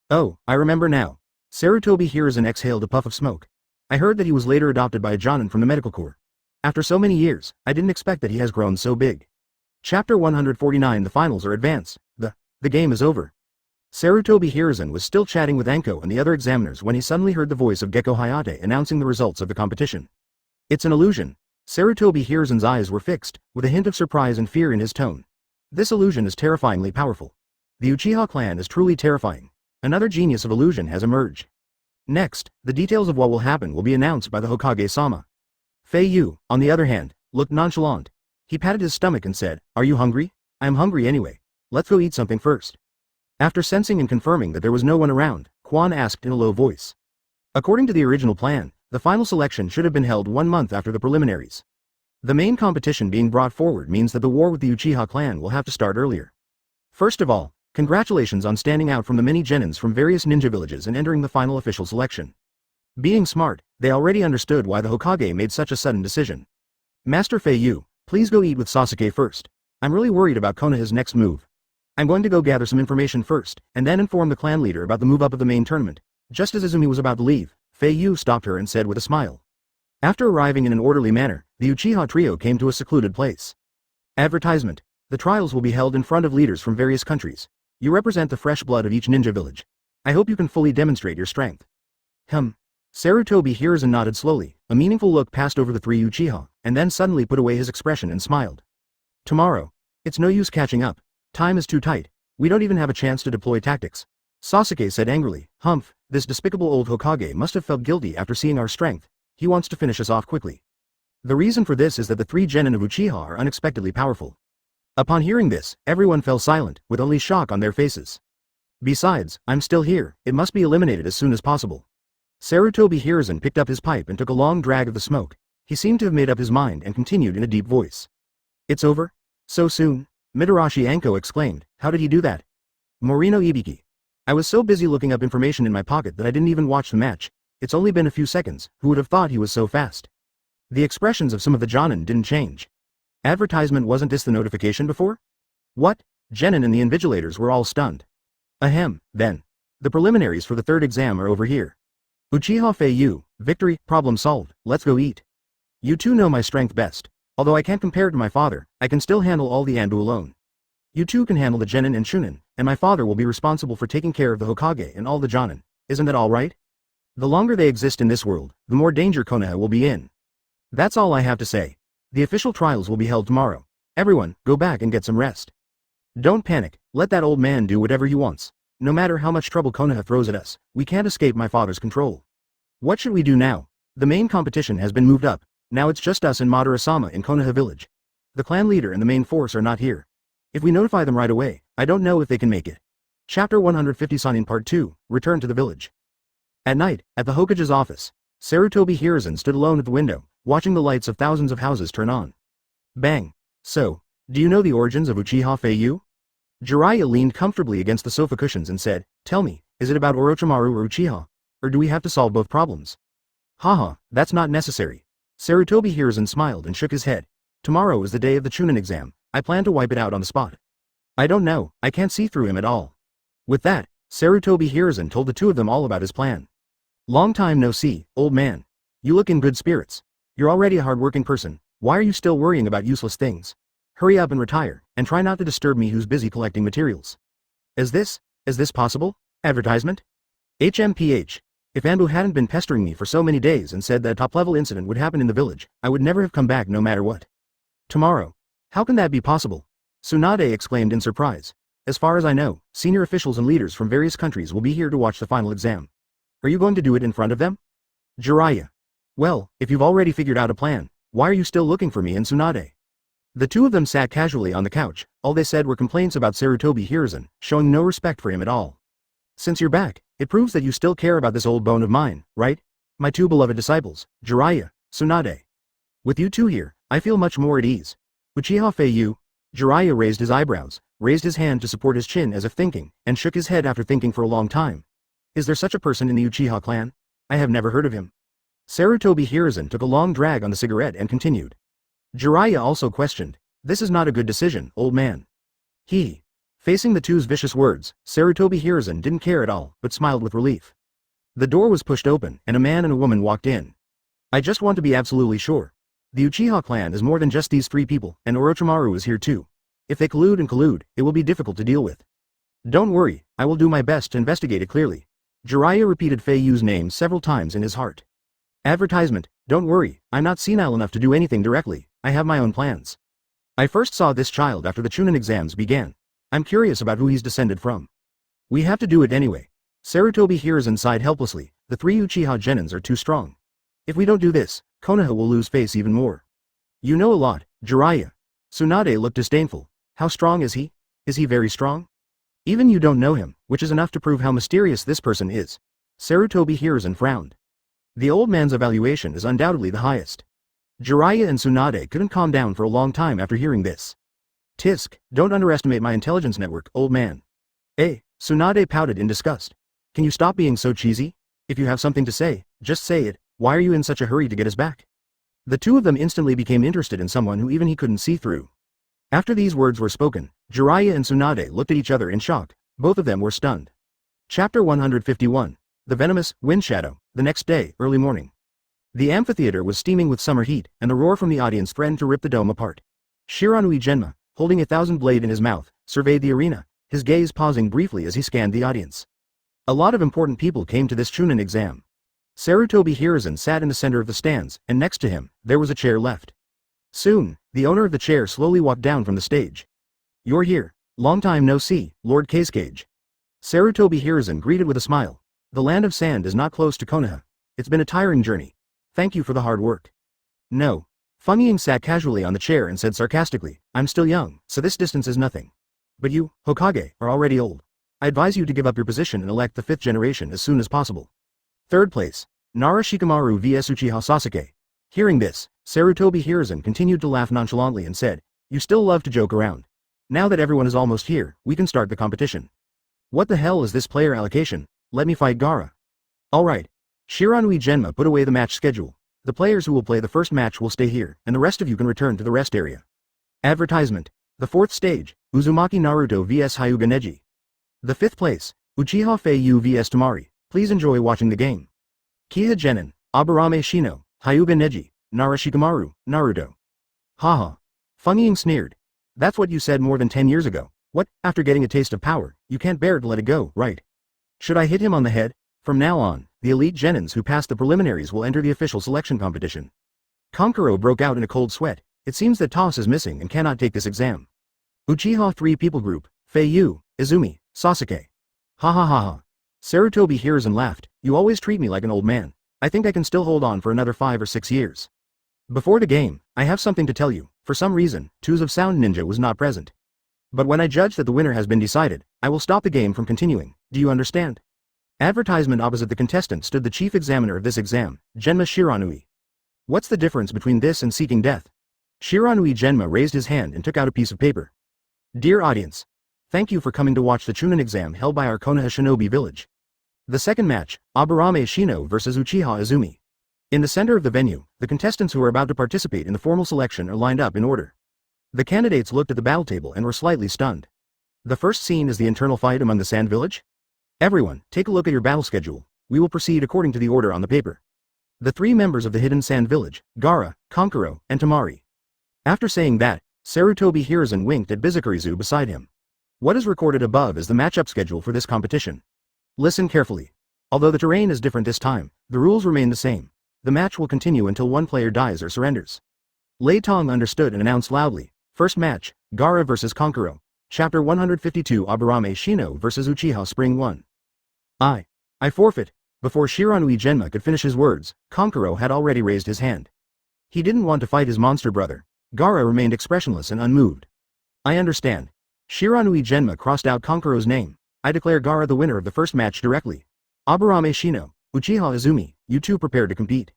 Oh, I remember now. Sarutobi Hiruzen exhaled a puff of smoke. I heard that he was later adopted by a Jonin from the medical corps. After so many years, I didn't expect that he has grown so big. Chapter 149. The finals are advanced. The game is over. Sarutobi Hiruzen was still chatting with Anko and the other examiners when he suddenly heard the voice of Gekko Hayate announcing the results of the competition. It's an illusion. Sarutobi Hiruzen's eyes were fixed, with a hint of surprise and fear in his tone. This illusion is terrifyingly powerful. The Uchiha clan is truly terrifying. Another genius of illusion has emerged. Next, the details of what will happen will be announced by the Hokage-sama. Fei Yu, on the other hand, looked nonchalant. He patted his stomach and said, "Are you hungry? I am hungry anyway. Let's go eat something first." After sensing and confirming that there was no one around, Quan asked in a low voice. According to the original plan, the final selection should have been held 1 month after the preliminaries. The main competition being brought forward means that the war with the Uchiha clan will have to start earlier. First of all, congratulations on standing out from the many genins from various ninja villages and entering the final official selection. Being smart, they already understood why the Hokage made such a sudden decision. Master Fei Yu, please go eat with Sasuke first. I'm really worried about Konoha's next move. I'm going to go gather some information first, and then inform the clan leader about the move up of the main tournament. Just as Izumi was about to leave, Fei Yu stopped her and said with a smile. After arriving in an orderly manner, the Uchiha trio came to a secluded place. Advertisement. The trials will be held in front of leaders from various countries. You represent the fresh blood of each ninja village. I hope you can fully demonstrate your strength. Sarutobi Hiruzen nodded slowly. A meaningful look passed over the three Uchiha, and then suddenly put away his expression and smiled. Tomorrow. It's no use catching up. Time is too tight. We don't even have a chance to deploy tactics. Sasuke said angrily. This despicable old Hokage must have felt guilty after seeing our strength. He wants to finish us off quickly. The reason for this is that the three genin of Uchiha are unexpectedly powerful. Upon hearing this, everyone fell silent, with only shock on their faces. Besides, I'm still here. It must be eliminated as soon as possible. Sarutobi Hiruzen picked up his pipe and took a long drag of the smoke. He seemed to have made up his mind and continued in a deep voice. It's over? So soon? Mitarashi Anko exclaimed. How did he do that? Morino Ibiki. I was so busy looking up information in my pocket that I didn't even watch the match. It's only been a few seconds. Who would have thought he was so fast? The expressions of some of the Jonin didn't change. Advertisement, wasn't this the notification before? What? Genin and the Invigilators were all stunned. Then. The preliminaries for the third exam are over here. Uchiha Fei Yu, victory, problem solved, let's go eat. You two know my strength best. Although I can't compare to my father, I can still handle all the Anbu alone. You two can handle the Genin and Shunin, and my father will be responsible for taking care of the Hokage and all the Jonin. Isn't that all right? The longer they exist in this world, the more danger Konoha will be in. That's all I have to say. The official trials will be held tomorrow. Everyone, go back and get some rest. Don't panic, let that old man do whatever he wants. No matter how much trouble Konoha throws at us, we can't escape my father's control. What should we do now? The main competition has been moved up. Now it's just us and Madara-sama in Konoha village. The clan leader and the main force are not here. If we notify them right away, I don't know if they can make it. Chapter 150 Sanin Part 2, Return to the Village. At night, at the Hokage's office, Sarutobi Hiruzen stood alone at the window, watching the lights of thousands of houses turn on. Bang. So, do you know the origins of Uchiha Fei Yu? Jiraiya leaned comfortably against the sofa cushions and said, Tell me, is it about Orochimaru or Uchiha? Or do we have to solve both problems? Haha, that's not necessary. Sarutobi Hiruzen smiled and shook his head. Tomorrow is the day of the Chunin exam. I plan to wipe it out on the spot. I don't know, I can't see through him at all. With that, Sarutobi Hiruzen told the two of them all about his plan. Long time no see, old man. You look in good spirits. You're already a hard-working person. Why are you still worrying about useless things? Hurry up and retire, and try not to disturb me who's busy collecting materials. Is this possible? Advertisement? HMPH. If Anbu hadn't been pestering me for so many days and said that a top-level incident would happen in the village, I would never have come back no matter what. Tomorrow. How can that be possible? Tsunade exclaimed in surprise. As far as I know, senior officials and leaders from various countries will be here to watch the final exam. Are you going to do it in front of them? Jiraiya. Well, if you've already figured out a plan, why are you still looking for me and Tsunade? The two of them sat casually on the couch. All they said were complaints about Sarutobi Hiruzen, showing no respect for him at all. Since you're back, it proves that you still care about this old bone of mine, right? My two beloved disciples, Jiraiya, Tsunade. With you two here, I feel much more at ease. Uchiha Fei Yu. Jiraiya raised his eyebrows, raised his hand to support his chin as if thinking, and shook his head after thinking for a long time. Is there such a person in the Uchiha clan? I have never heard of him. Sarutobi Hiruzen took a long drag on the cigarette and continued. Jiraiya also questioned. This is not a good decision, old man. Facing the two's vicious words, Sarutobi Hiruzen didn't care at all, but smiled with relief. The door was pushed open, and a man and a woman walked in. I just want to be absolutely sure. The Uchiha clan is more than just these three people, and Orochimaru is here too. If they collude, it will be difficult to deal with. Don't worry, I will do my best to investigate it clearly. Jiraiya repeated Fei Yu's name several times in his heart. Advertisement, don't worry, I'm not senile enough to do anything directly, I have my own plans. I first saw this child after the Chunin exams began. I'm curious about who he's descended from. We have to do it anyway. Sarutobi Hiruzen sighed helplessly. The 3 Uchiha Genins are too strong. If we don't do this, Konoha will lose face even more. You know a lot, Jiraiya. Tsunade looked disdainful. How strong is he? Is he very strong? Even you don't know him, which is enough to prove how mysterious this person is. Sarutobi Hiruzen frowned. The old man's evaluation is undoubtedly the highest. Jiraiya and Tsunade couldn't calm down for a long time after hearing this. Tisk, don't underestimate my intelligence network, old man. Tsunade pouted in disgust. Can you stop being so cheesy? If you have something to say, just say it. Why are you in such a hurry to get us back? The two of them instantly became interested in someone who even he couldn't see through. After these words were spoken, Jiraiya and Tsunade looked at each other in shock. Both of them were stunned. Chapter 151. The Venomous Wind Shadow. The next day, early morning. The amphitheater was steaming with summer heat, and the roar from the audience threatened to rip the dome apart. Shiranui Genma, holding a 1000 blade in his mouth, surveyed the arena, his gaze pausing briefly as he scanned the audience. A lot of important people came to this Chunin exam. Sarutobi Hiruzen sat in the center of the stands, and next to him, there was a chair left. Soon, the owner of the chair slowly walked down from the stage. You're here. Long time no see, Lord Casecage. Sarutobi Hiruzen greeted with a smile. The land of sand is not close to Konoha. It's been a tiring journey. Thank you for the hard work. No. Feng Ying sat casually on the chair and said sarcastically, I'm still young, so this distance is nothing. But you, Hokage, are already old. I advise you to give up your position and elect the 5th generation as soon as possible. 3rd place. Nara Shikamaru vs Uchiha Sasuke. Hearing this, Sarutobi Hiruzen continued to laugh nonchalantly and said, You still love to joke around. Now that everyone is almost here, we can start the competition. What the hell is this player allocation? Let me fight Gaara. Alright. Shiranui Genma put away the match schedule. The players who will play the first match will stay here, and the rest of you can return to the rest area. Advertisement. The 4th stage, Uzumaki Naruto vs Hyuga Neji. The 5th place, Uchiha Fei Yu vs Tamari. Please enjoy watching the game. Kiha Genin, Aburame Shino, Hyuga Neji, Nara Shikamaru, Naruto. Haha. Feng Ying sneered. That's what you said more than 10 years ago. What, after getting a taste of power, you can't bear to let it go, right? Should I hit him on the head? From now on, the elite genins who pass the preliminaries will enter the official selection competition. Kankuro broke out in a cold sweat. It seems that Toss is missing and cannot take this exam. Uchiha 3 people group, Fei Yu, Izumi, Sasuke. Ha ha ha ha. Sarutobi Hiruzen laughed. You always treat me like an old man. I think I can still hold on for another 5 or 6 years. Before the game, I have something to tell you. For some reason, Twos of Sound Ninja was not present. But when I judge that the winner has been decided, I will stop the game from continuing. Do you understand? Advertisement. Opposite the contestant stood the chief examiner of this exam, Genma Shiranui. What's the difference between this and seeking death? Shiranui Genma raised his hand and took out a piece of paper. Dear audience. Thank you for coming to watch the Chunin exam held by our Konoha Shinobi village. The second match, Aburame Shino vs Uchiha Izumi. In the center of the venue, the contestants who are about to participate in the formal selection are lined up in order. The candidates looked at the battle table and were slightly stunned. The first scene is the internal fight among the Sand Village? Everyone, take a look at your battle schedule. We will proceed according to the order on the paper. The 3 members of the Hidden Sand Village, Gaara, Kankuro, and Tamari. After saying that, Sarutobi Hiruzen winked at Bizukurizu beside him. What is recorded above is the matchup schedule for this competition. Listen carefully. Although the terrain is different this time, the rules remain the same. The match will continue until one player dies or surrenders. Lei Tong understood and announced loudly. First match, Gaara vs Kankuro. Chapter 152 Aburame Shino vs Uchiha Spring 1. I forfeit. Before Shiranui Genma could finish his words, Kankuro had already raised his hand. He didn't want to fight his monster brother. Gaara remained expressionless and unmoved. I understand. Shiranui Genma crossed out Kankuro's name. I declare Gaara the winner of the first match directly. Aburame Shino, Uchiha Izumi, you two prepare to compete.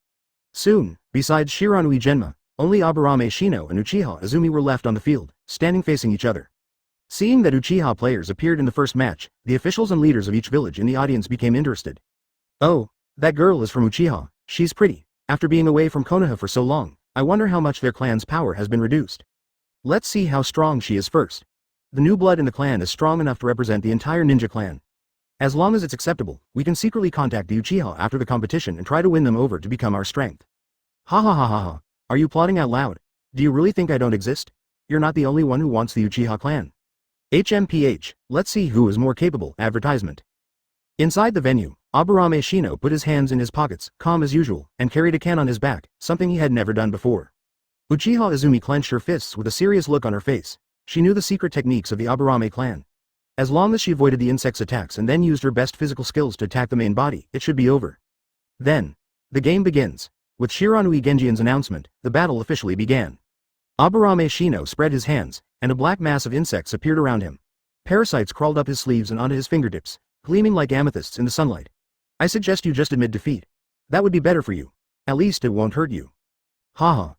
Soon, besides Shiranui Genma, only Aburame Shino and Uchiha Izumi were left on the field, standing facing each other. Seeing that Uchiha players appeared in the first match, the officials and leaders of each village in the audience became interested. Oh, that girl is from Uchiha. She's pretty. After being away from Konoha for so long, I wonder how much their clan's power has been reduced. Let's see how strong she is first. The new blood in the clan is strong enough to represent the entire ninja clan. As long as it's acceptable, we can secretly contact the Uchiha after the competition and try to win them over to become our strength. Ha ha ha ha ha. Are you plotting out loud? Do you really think I don't exist? You're not the only one who wants the Uchiha clan. HMPH, let's see who is more capable. Advertisement. Inside the venue, Aburame Shino put his hands in his pockets, calm as usual, and carried a can on his back, something he had never done before. Uchiha Izumi clenched her fists with a serious look on her face. She knew the secret techniques of the Aburame clan. As long as she avoided the insect's attacks and then used her best physical skills to attack the main body, it should be over. Then, the game begins. With Shiranui Genjian's announcement, the battle officially began. Aburame Shino spread his hands, and a black mass of insects appeared around him. Parasites crawled up his sleeves and onto his fingertips, gleaming like amethysts in the sunlight. I suggest you just admit defeat. That would be better for you. At least it won't hurt you. Haha.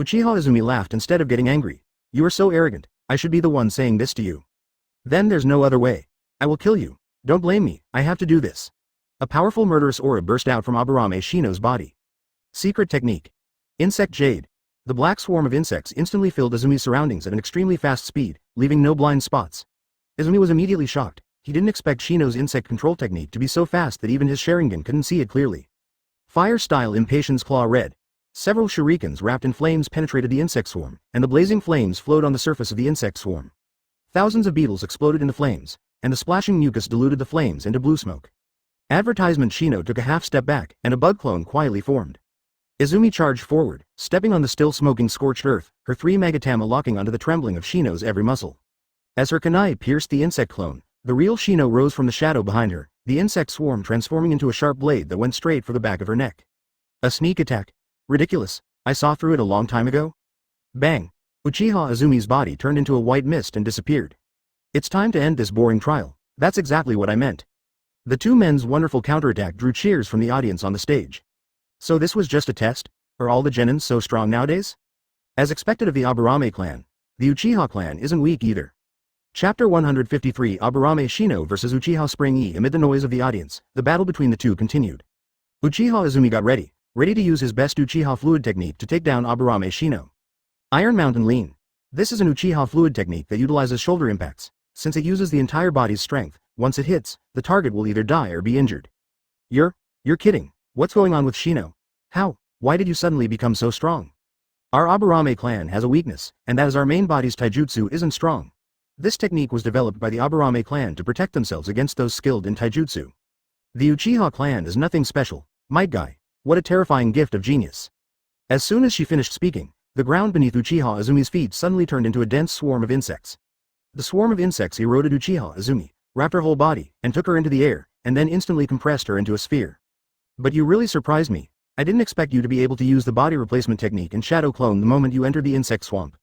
Uchiha Izumi laughed instead of getting angry. You are so arrogant, I should be the one saying this to you. Then there's no other way. I will kill you. Don't blame me, I have to do this. A powerful murderous aura burst out from Aburame Shino's body. Secret technique. Insect Jade. The black swarm of insects instantly filled Izumi's surroundings at an extremely fast speed, leaving no blind spots. Izumi was immediately shocked. He didn't expect Shino's insect control technique to be so fast that even his Sharingan couldn't see it clearly. Fire-style Impatience Claw Red. Several shurikens wrapped in flames penetrated the insect swarm, and the blazing flames flowed on the surface of the insect swarm. Thousands of beetles exploded into flames, and the splashing mucus diluted the flames into blue smoke. Advertisement Shino took a half step back, and a bug clone quietly formed. Izumi charged forward, stepping on the still smoking scorched earth, her three Magatama locking onto the trembling of Shino's every muscle. As her kunai pierced the insect clone, the real Shino rose from the shadow behind her, the insect swarm transforming into a sharp blade that went straight for the back of her neck. A sneak attack. Ridiculous, I saw through it a long time ago. Bang! Uchiha Izumi's body turned into a white mist and disappeared. It's time to end this boring trial, that's exactly what I meant. The two men's wonderful counterattack drew cheers from the audience on the stage. So this was just a test? Are all the genins so strong nowadays? As expected of the Aburame clan, the Uchiha clan isn't weak either. Chapter 153 Aburame Shino vs Uchiha Spring E. Amid the noise of the audience, the battle between the two continued. Uchiha Izumi got ready to use his best Uchiha fluid technique to take down Aburame Shino. Iron Mountain Lean. This is an Uchiha fluid technique that utilizes shoulder impacts. Since it uses the entire body's strength, once it hits, the target will either die or be injured. You're kidding. What's going on with Shino? How? Why did you suddenly become so strong? Our Aburame clan has a weakness, and that is our main body's taijutsu isn't strong. This technique was developed by the Aburame clan to protect themselves against those skilled in taijutsu. The Uchiha clan is nothing special. Might Guy. What a terrifying gift of genius. As soon as she finished speaking, the ground beneath Uchiha Izumi's feet suddenly turned into a dense swarm of insects. The swarm of insects eroded Uchiha Izumi, wrapped her whole body, and took her into the air, and then instantly compressed her into a sphere. But you really surprised me. I didn't expect you to be able to use the body replacement technique and shadow clone the moment you entered the insect swamp.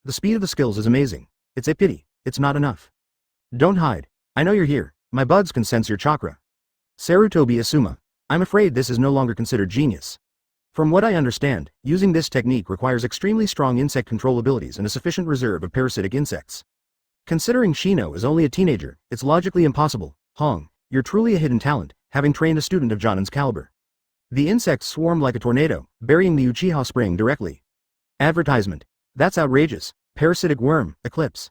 The speed of the skills is amazing. It's a pity, it's not enough. Don't hide. I know you're here. My buds can sense your chakra. Sarutobi Asuma. I'm afraid this is no longer considered genius. From what I understand, using this technique requires extremely strong insect control abilities and a sufficient reserve of parasitic insects. Considering Shino is only a teenager, it's logically impossible. Hong, you're truly a hidden talent, having trained a student of Jonin's caliber. The insects swarmed like a tornado, burying the Uchiha Spring directly. Advertisement. That's outrageous. Parasitic worm, eclipse.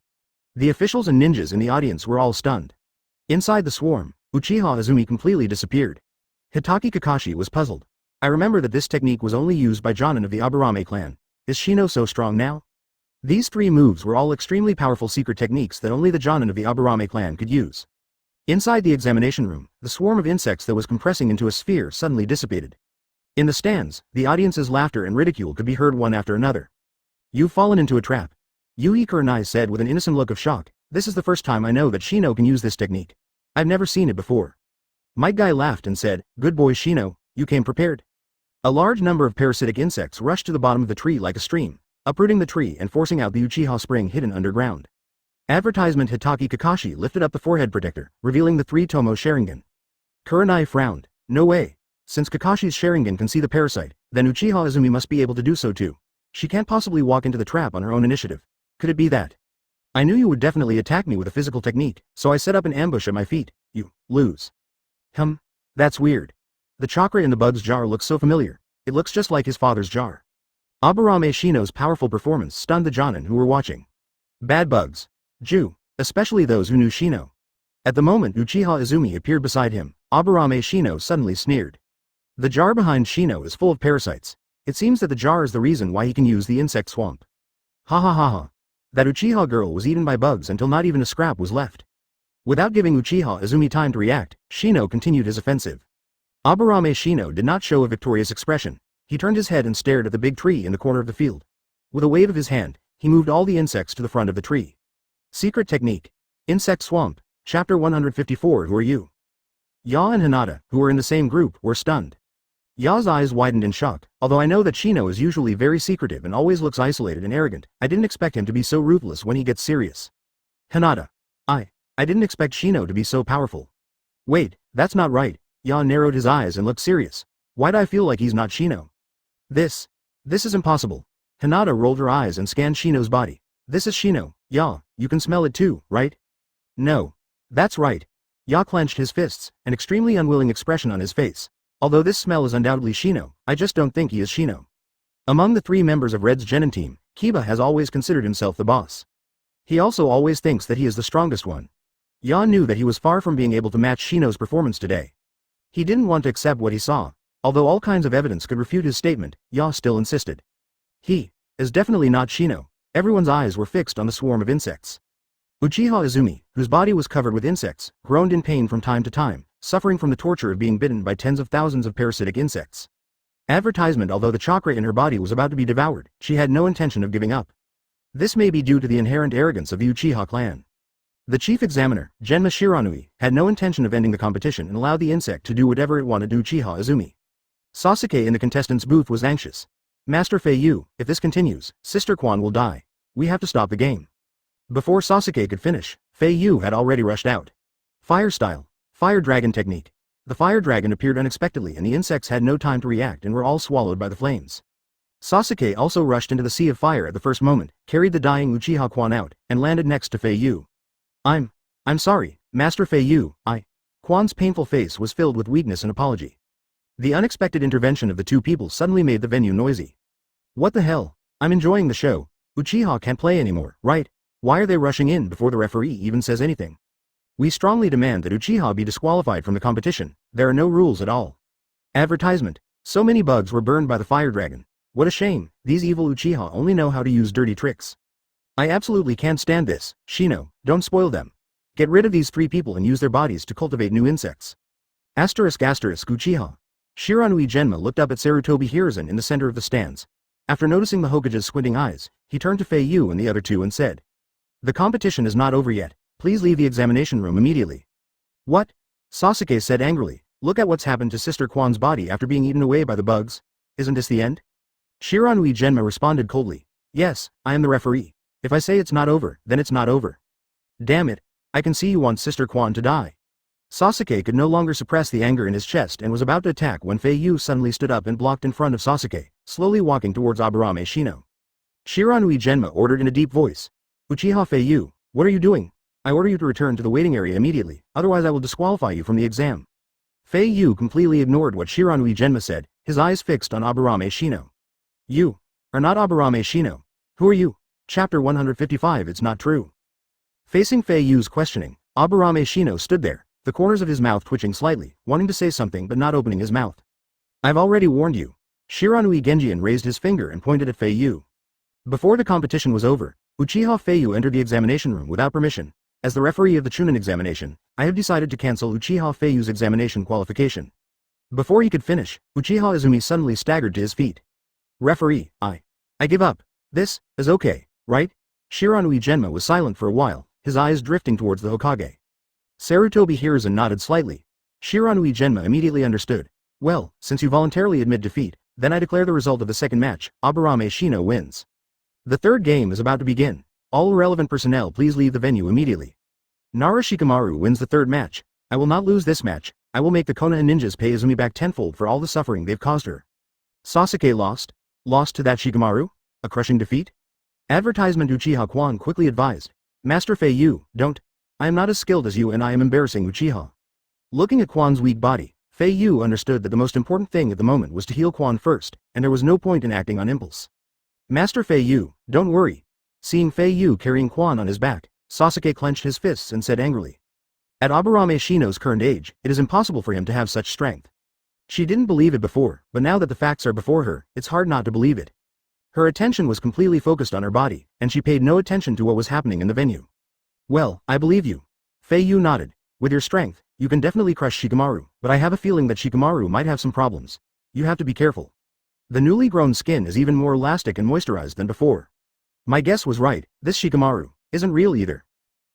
The officials and ninjas in the audience were all stunned. Inside the swarm, Uchiha Izumi completely disappeared. Hitaki Kakashi was puzzled. I remember that this technique was only used by Jonin of the Aburame clan. Is Shino so strong now? These three moves were all extremely powerful secret techniques that only the Jonin of the Aburame clan could use. Inside the examination room, the swarm of insects that was compressing into a sphere suddenly dissipated. In the stands, the audience's laughter and ridicule could be heard one after another. You've fallen into a trap. Yui Kurenai said with an innocent look of shock, this is the first time I know that Shino can use this technique. I've never seen it before. Might Guy laughed and said, good boy Shino, you came prepared. A large number of parasitic insects rushed to the bottom of the tree like a stream, uprooting the tree and forcing out the Uchiha Spring hidden underground. Advertisement Hitaki Kakashi lifted up the forehead protector, revealing the 3-tomo Sharingan. Kurenai frowned. No way. Since Kakashi's Sharingan can see the parasite, then Uchiha Izumi must be able to do so too. She can't possibly walk into the trap on her own initiative. Could it be that? I knew you would definitely attack me with a physical technique, so I set up an ambush at my feet. You lose. That's weird. The chakra in the bug's jar looks so familiar. It looks just like his father's jar. Aburame Shino's powerful performance stunned the Jonin who were watching. Bad bugs. Especially those who knew Shino. At the moment Uchiha Izumi appeared beside him, Aburame Shino suddenly sneered. The jar behind Shino is full of parasites. It seems that the jar is the reason why he can use the insect swamp. Ha ha ha ha. That Uchiha girl was eaten by bugs until not even a scrap was left. Without giving Uchiha Izumi time to react, Shino continued his offensive. Aburame Shino did not show a victorious expression. He turned his head and stared at the big tree in the corner of the field. With a wave of his hand, he moved all the insects to the front of the tree. Secret Technique. Insect Swamp. Chapter 154. Who are you? Ya and Hinata, who were in the same group, were stunned. Ya's eyes widened in shock. Although I know that Shino is usually very secretive and always looks isolated and arrogant, I didn't expect him to be so ruthless when he gets serious. Hinata. I didn't expect Shino to be so powerful. Wait, that's not right. Ya narrowed his eyes and looked serious. Why'd I feel like he's not Shino? This is impossible. Hinata rolled her eyes and scanned Shino's body. This is Shino. Ya, you can smell it too, right? No. That's right. Ya clenched his fists, an extremely unwilling expression on his face. Although this smell is undoubtedly Shino, I just don't think he is Shino. Among the 3 members of Red's Genin team, Kiba has always considered himself the boss. He also always thinks that he is the strongest one. Ya knew that he was far from being able to match Shino's performance today. He didn't want to accept what he saw. Although all kinds of evidence could refute his statement, Ya still insisted. He is definitely not Shino. Everyone's eyes were fixed on the swarm of insects. Uchiha Izumi, whose body was covered with insects, groaned in pain from time to time, suffering from the torture of being bitten by tens of thousands of parasitic insects. Advertisement. Although the chakra in her body was about to be devoured, she had no intention of giving up. This may be due to the inherent arrogance of the Uchiha clan. The chief examiner, Genma Shiranui, had no intention of ending the competition and allowed the insect to do whatever it wanted to Uchiha Izumi. Sasuke in the contestants' booth was anxious. Master Fei Yu, if this continues, Sister Quan will die. We have to stop the game. Before Sasuke could finish, Fei Yu had already rushed out. Fire Style. Fire Dragon Technique. The fire dragon appeared unexpectedly and the insects had no time to react and were all swallowed by the flames. Sasuke also rushed into the sea of fire at the first moment, carried the dying Uchiha Quan out, and landed next to Fei Yu. I'm sorry, Master Fei Yu, Quan's painful face was filled with weakness and apology. The unexpected intervention of the 2 people suddenly made the venue noisy. What the hell? I'm enjoying the show. Uchiha can't play anymore, right? Why are they rushing in before the referee even says anything? We strongly demand that Uchiha be disqualified from the competition. There are no rules at all. Advertisement. So many bugs were burned by the fire dragon. What a shame, these evil Uchiha only know how to use dirty tricks. I absolutely can't stand this. Shino, don't spoil them. Get rid of these 3 people and use their bodies to cultivate new insects. Uchiha. Shiranui Genma looked up at Sarutobi Hiruzen in the center of the stands. After noticing the Hokage's squinting eyes, he turned to Fei Yu and the other 2 and said, "The competition is not over yet. Please leave the examination room immediately." What? Sasuke said angrily. Look at what's happened to Sister Quan's body after being eaten away by the bugs. Isn't this the end? Shiranui Genma responded coldly. Yes, I am the referee. If I say it's not over, then it's not over. Damn it. I can see you want Sister Quan to die. Sasuke could no longer suppress the anger in his chest and was about to attack when Fei Yu suddenly stood up and blocked in front of Sasuke, slowly walking towards Aburame Shino. Shiranui Genma ordered in a deep voice. Uchiha Fei Yu, what are you doing? I order you to return to the waiting area immediately, otherwise I will disqualify you from the exam. Fei Yu completely ignored what Shiranui Genma said, his eyes fixed on Aburame Shino. You are not Aburame Shino. Who are you? Chapter 155. It's not true. Facing Fei Yu's questioning, Aburame Shino stood there, the corners of his mouth twitching slightly, wanting to say something but not opening his mouth. I've already warned you. Shiranui Genjin raised his finger and pointed at Fei Yu. Before the competition was over, Uchiha Fei Yu entered the examination room without permission. As the referee of the Chunin examination, I have decided to cancel Uchiha Fei Yu's examination qualification. Before he could finish, Uchiha Izumi suddenly staggered to his feet. Referee, I give up. This is okay, right? Shiranui Genma was silent for a while, his eyes drifting towards the Hokage. Sarutobi Hiruzen nodded slightly. Shiranui Genma immediately understood. Well, since you voluntarily admit defeat, then I declare the result of the second match. Aburame Shino wins. The third game is about to begin. All relevant personnel please leave the venue immediately. Nara Shikamaru wins the third match. I will not lose this match. I will make the Konoha ninjas pay Izumi back tenfold for all the suffering they've caused her. Sasuke lost? Lost to that Shikamaru? A crushing defeat? Advertisement. Uchiha Quan quickly advised. Master Fei Yu, don't. I am not as skilled as you and I am embarrassing Uchiha. Looking at Quan's weak body, Fei Yu understood that the most important thing at the moment was to heal Quan first, and there was no point in acting on impulse. Master Fei Yu, don't worry. Seeing Fei Yu carrying Quan on his back, Sasuke clenched his fists and said angrily. At Aburame Shino's current age, it is impossible for him to have such strength. She didn't believe it before, but now that the facts are before her, it's hard not to believe it. Her attention was completely focused on her body, and she paid no attention to what was happening in the venue. Well, I believe you. Fei Yu nodded. With your strength, you can definitely crush Shikamaru, but I have a feeling that Shikamaru might have some problems. You have to be careful. The newly grown skin is even more elastic and moisturized than before. My guess was right, this Shikamaru isn't real either.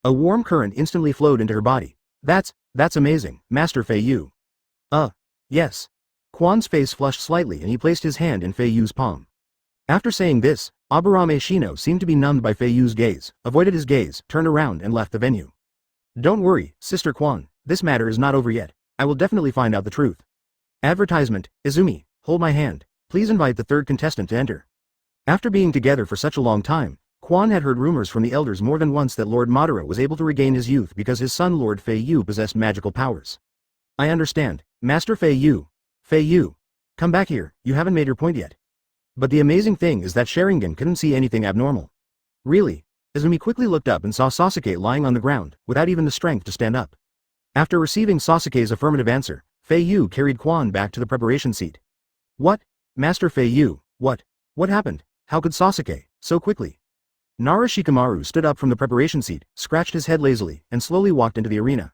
A warm current instantly flowed into her body. That's amazing, Master Fei Yu. Yes. Quan's face flushed slightly and he placed his hand in Fei Yu's palm. After saying this, Aburame Shino seemed to be numbed by Fei Yu's gaze, avoided his gaze, turned around and left the venue. Don't worry, Sister Quan, this matter is not over yet. I will definitely find out the truth. Advertisement, Izumi, hold my hand. Please invite the third contestant to enter. After being together for such a long time, Quan had heard rumors from the elders more than once that Lord Madara was able to regain his youth because his son Lord Fei Yu possessed magical powers. I understand, Master Fei Yu. Fei Yu. Come back here, you haven't made your point yet. But the amazing thing is that Sharingan couldn't see anything abnormal. Really? Izumi quickly looked up and saw Sasuke lying on the ground, without even the strength to stand up. After receiving Sasuke's affirmative answer, Fei Yu carried Quan back to the preparation seat. What? Master Fei Yu, what happened? How could Sasuke, so quickly? Nara Shikamaru stood up from the preparation seat, scratched his head lazily, and slowly walked into the arena.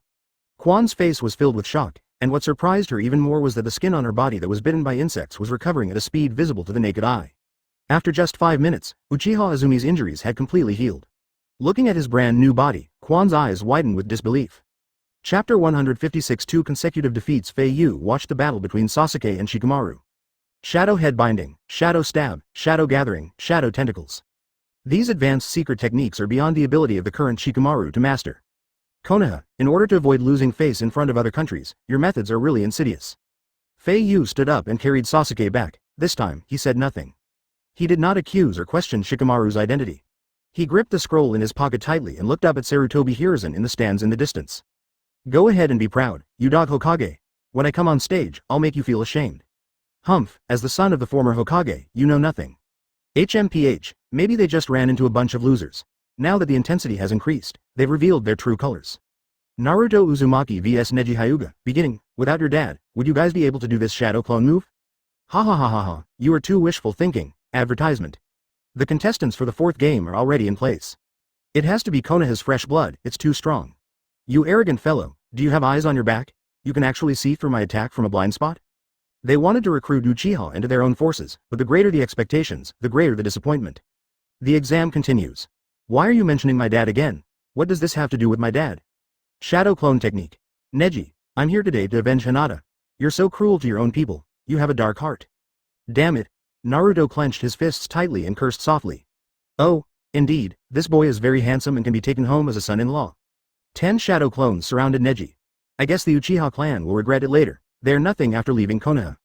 Quan's face was filled with shock, and what surprised her even more was that the skin on her body that was bitten by insects was recovering at a speed visible to the naked eye. After just 5 minutes, Uchiha Izumi's injuries had completely healed. Looking at his brand new body, Quan's eyes widened with disbelief. Chapter 156. 2 consecutive defeats. Fei Yu watched the battle between Sasuke and Shikamaru. Shadow head binding, shadow stab, shadow gathering, shadow tentacles. These advanced secret techniques are beyond the ability of the current Shikamaru to master. Konoha, in order to avoid losing face in front of other countries, your methods are really insidious. Fei Yu stood up and carried Sasuke back. This time, he said nothing. He did not accuse or question Shikamaru's identity. He gripped the scroll in his pocket tightly and looked up at Sarutobi Hiruzen in the stands in the distance. Go ahead and be proud, you dog Hokage. When I come on stage, I'll make you feel ashamed. Humph, as the son of the former Hokage, you know nothing. HMPH, maybe they just ran into a bunch of losers. Now that the intensity has increased, they've revealed their true colors. Naruto Uzumaki vs Neji Hyuga, beginning, without your dad, would you guys be able to do this shadow clone move? Ha ha ha ha ha, you are too wishful thinking. Advertisement. The contestants for the 4th game are already in place. It has to be Konoha's fresh blood, it's too strong. You arrogant fellow, do you have eyes on your back? You can actually see through my attack from a blind spot? They wanted to recruit Uchiha into their own forces, but the greater the expectations, the greater the disappointment. The exam continues. Why are you mentioning my dad again? What does this have to do with my dad? Shadow clone technique. Neji, I'm here today to avenge Hinata. You're so cruel to your own people, you have a dark heart. Damn it. Naruto clenched his fists tightly and cursed softly. Oh, indeed, this boy is very handsome and can be taken home as a son-in-law. 10 shadow clones surrounded Neji. I guess the Uchiha clan will regret it later. They are nothing after leaving Konoha.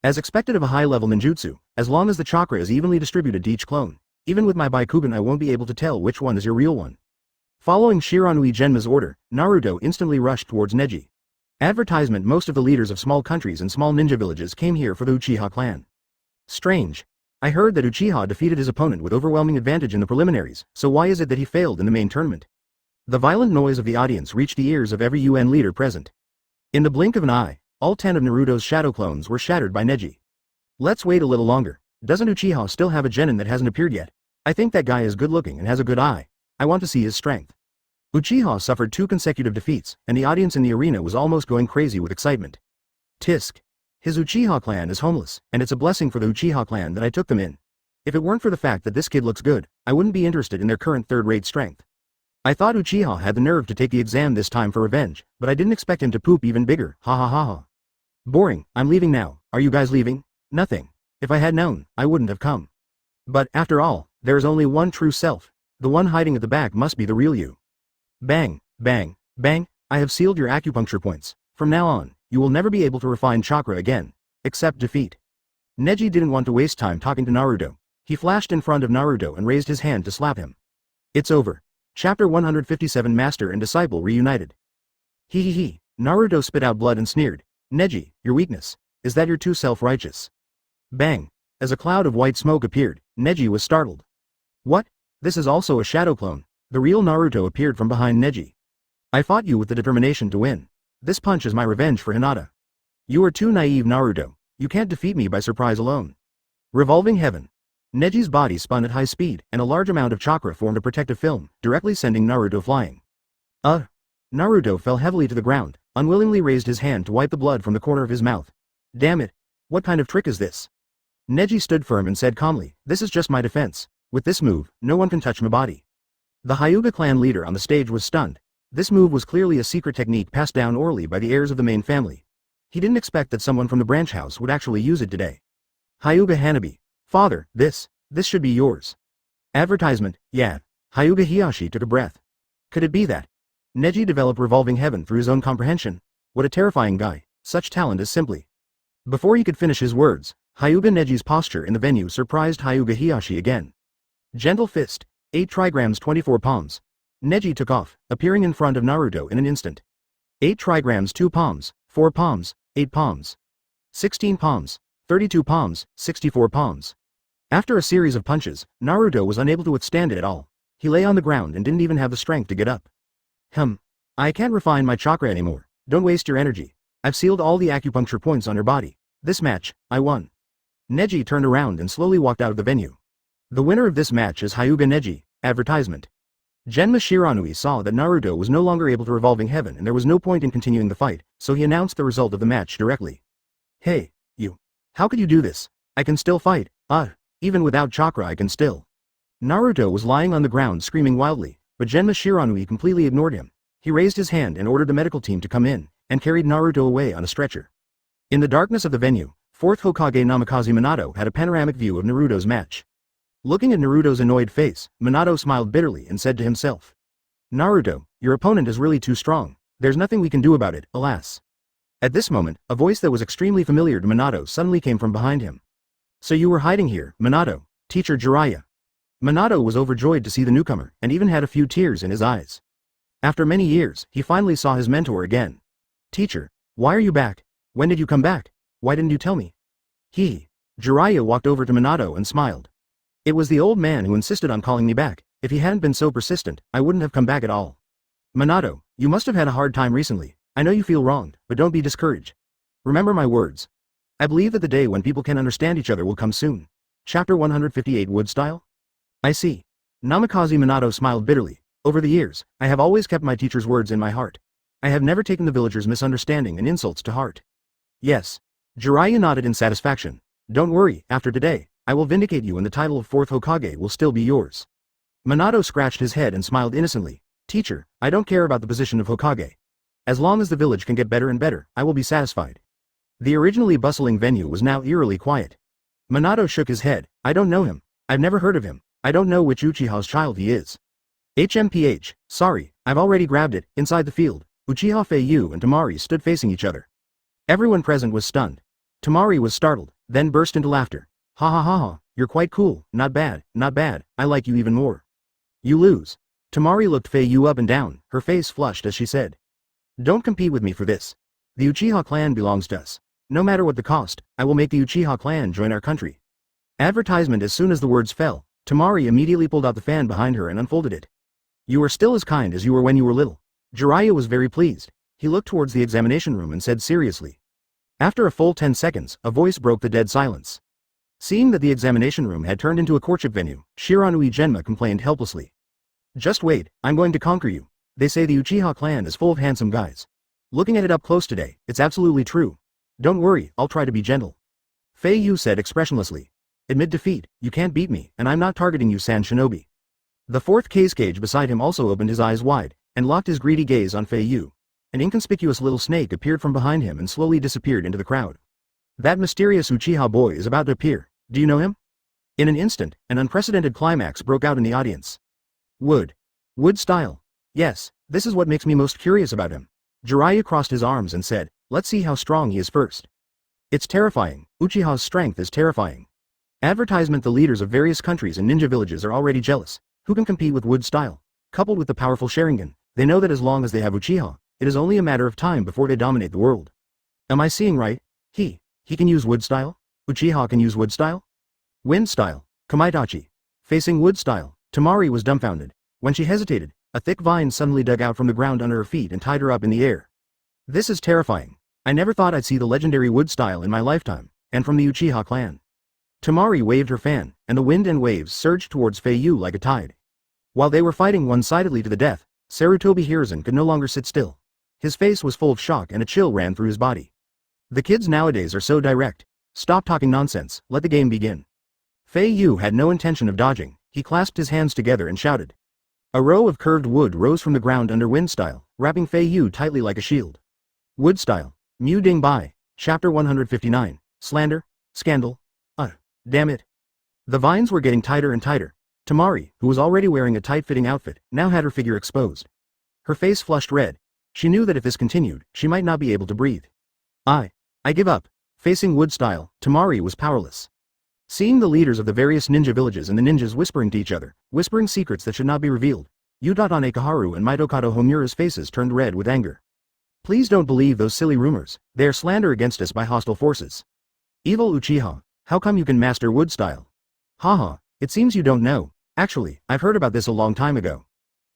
As expected of a high-level ninjutsu, as long as the chakra is evenly distributed to each clone, even with my Baikugan I won't be able to tell which one is your real one. Following Shiranui Genma's order, Naruto instantly rushed towards Neji. Advertisement. Most of the leaders of small countries and small ninja villages came here for the Uchiha clan. Strange. I heard that Uchiha defeated his opponent with overwhelming advantage in the preliminaries, so why is it that he failed in the main tournament? The violent noise of the audience reached the ears of every UN leader present. In the blink of an eye, all 10 of Naruto's shadow clones were shattered by Neji. Let's wait a little longer. Doesn't Uchiha still have a genin that hasn't appeared yet? I think that guy is good looking and has a good eye. I want to see his strength. Uchiha suffered 2 consecutive defeats, and the audience in the arena was almost going crazy with excitement. Tisk. His Uchiha clan is homeless, and it's a blessing for the Uchiha clan that I took them in. If it weren't for the fact that this kid looks good, I wouldn't be interested in their current third-rate strength. I thought Uchiha had the nerve to take the exam this time for revenge, but I didn't expect him to poop even bigger, ha ha ha ha. Boring, I'm leaving now. Are you guys leaving? Nothing. If I had known, I wouldn't have come. But, after all, there is only one true self. The one hiding at the back must be the real you. Bang, bang, bang, I have sealed your acupuncture points. From now on, you will never be able to refine chakra again. Except defeat. Neji didn't want to waste time talking to Naruto. He flashed in front of Naruto and raised his hand to slap him. It's over. Chapter 157. Master and Disciple reunited. He. Naruto spit out blood and sneered. Neji, your weakness. Is that you're too self-righteous? Bang. As a cloud of white smoke appeared, Neji was startled. What? This is also a shadow clone. The real Naruto appeared from behind Neji. I fought you with the determination to win. This punch is my revenge for Hinata. You are too naive, Naruto. You can't defeat me by surprise alone. Revolving heaven. Neji's body spun at high speed, and a large amount of chakra formed a protective film, directly sending Naruto flying. Naruto fell heavily to the ground, unwillingly raised his hand to wipe the blood from the corner of his mouth. Damn it. What kind of trick is this? Neji stood firm and said calmly, this is just my defense. With this move, no one can touch my body. The Hyuga clan leader on the stage was stunned. This move was clearly a secret technique passed down orally by the heirs of the main family. He didn't expect that someone from the branch house would actually use it today. Hyuga Hanabi. Father, this should be yours. Advertisement, yeah. Hyuga Hiyashi took a breath. Could it be that Neji developed revolving heaven through his own comprehension? What a terrifying guy. Such talent is simply. Before he could finish his words, Hyuga Neji's posture in the venue surprised Hyuga Hiyashi again. Gentle fist, 8 trigrams 24 palms. Neji took off, appearing in front of Naruto in an instant. 8 trigrams 2 palms, 4 palms, 8 palms. 16 palms, 32 palms, 64 palms. After a series of punches, Naruto was unable to withstand it at all. He lay on the ground and didn't even have the strength to get up. I can't refine my chakra anymore. Don't waste your energy. I've sealed all the acupuncture points on your body. This match, I won. Neji turned around and slowly walked out of the venue. The winner of this match is Hyuga Neji. Advertisement. Genma Shiranui saw that Naruto was no longer able to revolving heaven and there was no point in continuing the fight, so he announced the result of the match directly. Hey, you. How could you do this? I can still fight. Even without chakra I can still. Naruto was lying on the ground screaming wildly, but Genma Shiranui completely ignored him. He raised his hand and ordered the medical team to come in, and carried Naruto away on a stretcher. In the darkness of the venue, 4th Hokage Namikaze Minato had a panoramic view of Naruto's match. Looking at Naruto's annoyed face, Minato smiled bitterly and said to himself. Naruto, your opponent is really too strong. There's nothing we can do about it, alas. At this moment, a voice that was extremely familiar to Minato suddenly came from behind him. So you were hiding here, Minato, teacher Jiraiya. Minato was overjoyed to see the newcomer, and even had a few tears in his eyes. After many years, he finally saw his mentor again. Teacher, why are you back? When did you come back? Why didn't you tell me? Jiraiya walked over to Minato and smiled. It was the old man who insisted on calling me back. If he hadn't been so persistent, I wouldn't have come back at all. Minato, you must have had a hard time recently. I know you feel wronged, but don't be discouraged. Remember my words. I believe that the day when people can understand each other will come soon. Chapter 158 Wood Style? I see. Namikaze Minato smiled bitterly. Over the years, I have always kept my teacher's words in my heart. I have never taken the villagers' misunderstanding and insults to heart. Yes. Jiraiya nodded in satisfaction. Don't worry, after today, I will vindicate you and the title of 4th Hokage will still be yours. Minato scratched his head and smiled innocently. Teacher, I don't care about the position of Hokage. As long as the village can get better and better, I will be satisfied. The originally bustling venue was now eerily quiet. Minato shook his head. I don't know him. I've never heard of him. I don't know which Uchiha's child he is. HMPH, sorry, I've already grabbed it. Inside the field, Uchiha Fei Yu and Temari stood facing each other. Everyone present was stunned. Temari was startled, then burst into laughter. Ha ha ha ha, you're quite cool, not bad, I like you even more. You lose. Temari looked Fei Yu up and down, her face flushed as she said. Don't compete with me for this. The Uchiha clan belongs to us. No matter what the cost, I will make the Uchiha clan join our country. Advertisement. As soon as the words fell, Temari immediately pulled out the fan behind her and unfolded it. You are still as kind as you were when you were little. Jiraiya was very pleased. He looked towards the examination room and said seriously. After a full 10 seconds, a voice broke the dead silence. Seeing that the examination room had turned into a courtship venue, Shiranui Genma complained helplessly. Just wait, I'm going to conquer you. They say the Uchiha clan is full of handsome guys. Looking at it up close today, it's absolutely true. Don't worry, I'll try to be gentle. Fei Yu said expressionlessly. Admit defeat, you can't beat me, and I'm not targeting you, San Shinobi. The 4th Kazekage beside him also opened his eyes wide, and locked his greedy gaze on Fei Yu. An inconspicuous little snake appeared from behind him and slowly disappeared into the crowd. That mysterious Uchiha boy is about to appear. Do you know him? In an instant, an unprecedented climax broke out in the audience. Wood style. Yes, this is what makes me most curious about him. Jiraiya crossed his arms and said, let's see how strong he is first. It's terrifying. Uchiha's strength is terrifying. Advertisement. The leaders of various countries and ninja villages are already jealous. Who can compete with Wood style? Coupled with the powerful Sharingan, they know that as long as they have Uchiha, it is only a matter of time before they dominate the world. Am I seeing right? He can use Wood style? Uchiha can use Wood style? Wind style. Kamaitachi. Facing Wood style, Temari was dumbfounded. When she hesitated, a thick vine suddenly dug out from the ground under her feet and tied her up in the air. This is terrifying. I never thought I'd see the legendary Wood style in my lifetime, and from the Uchiha clan. Temari waved her fan, and the wind and waves surged towards Fei Yu like a tide. While they were fighting one-sidedly to the death, Sarutobi Hiruzen could no longer sit still. His face was full of shock and a chill ran through his body. The kids nowadays are so direct. Stop talking nonsense, let the game begin. Fei Yu had no intention of dodging. He clasped his hands together and shouted. A row of curved wood rose from the ground under wind style, wrapping Fei Yu tightly like a shield. Wood style. Mu Ding Bai. Chapter 159. Slander? Scandal? Damn it. The vines were getting tighter and tighter. Tamari, who was already wearing a tight-fitting outfit, now had her figure exposed. Her face flushed red. She knew that if this continued, she might not be able to breathe. I give up. Facing wood style, Tamari was powerless. Seeing the leaders of the various ninja villages and the ninjas whispering to each other, whispering secrets that should not be revealed, Uchiha Ekaharu and Mitokado Homura's faces turned red with anger. Please don't believe those silly rumors, they are slander against us by hostile forces. Evil Uchiha, how come you can master wood style? Haha, it seems you don't know. Actually, I've heard about this a long time ago.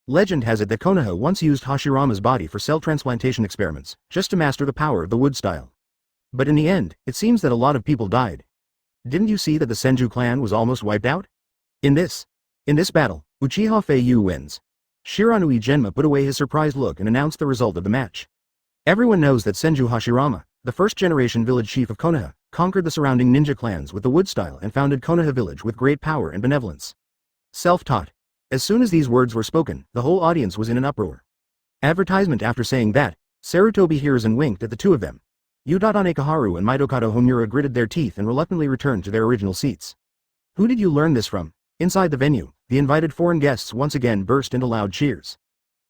Legend has it that Konoha once used Hashirama's body for cell transplantation experiments, just to master the power of the wood style. But in the end, it seems that a lot of people died. Didn't you see that the Senju clan was almost wiped out? In this battle, Uchiha Fei Yu wins. Shiranui Genma put away his surprised look and announced the result of the match. Everyone knows that Senju Hashirama, the first-generation village chief of Konoha, conquered the surrounding ninja clans with the wood style and founded Konoha village with great power and benevolence. Self-taught. As soon as these words were spoken, the whole audience was in an uproar. Advertisement. After saying that, Sarutobi Hiruzen winked at the two of them. Uchiha Ekaharu and Mitokado Homura gritted their teeth and reluctantly returned to their original seats. Who did you learn this from? Inside the venue, the invited foreign guests once again burst into loud cheers.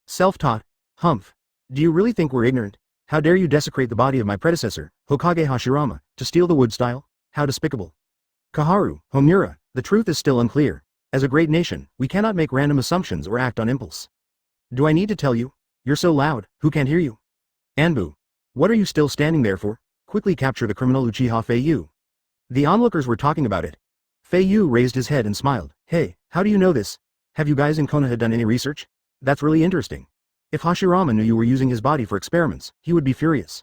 Self-taught? Humph. Do you really think we're ignorant? How dare you desecrate the body of my predecessor, Hokage Hashirama, to steal the wood style? How despicable. Kaharu, Homura, the truth is still unclear. As a great nation, we cannot make random assumptions or act on impulse. Do I need to tell you? You're so loud, who can't hear you? Anbu. What are you still standing there for? Quickly capture the criminal Uchiha Fei Yu. The onlookers were talking about it. Fei Yu raised his head and smiled. Hey, how do you know this? Have you guys in Konoha done any research? That's really interesting. If Hashirama knew you were using his body for experiments, he would be furious.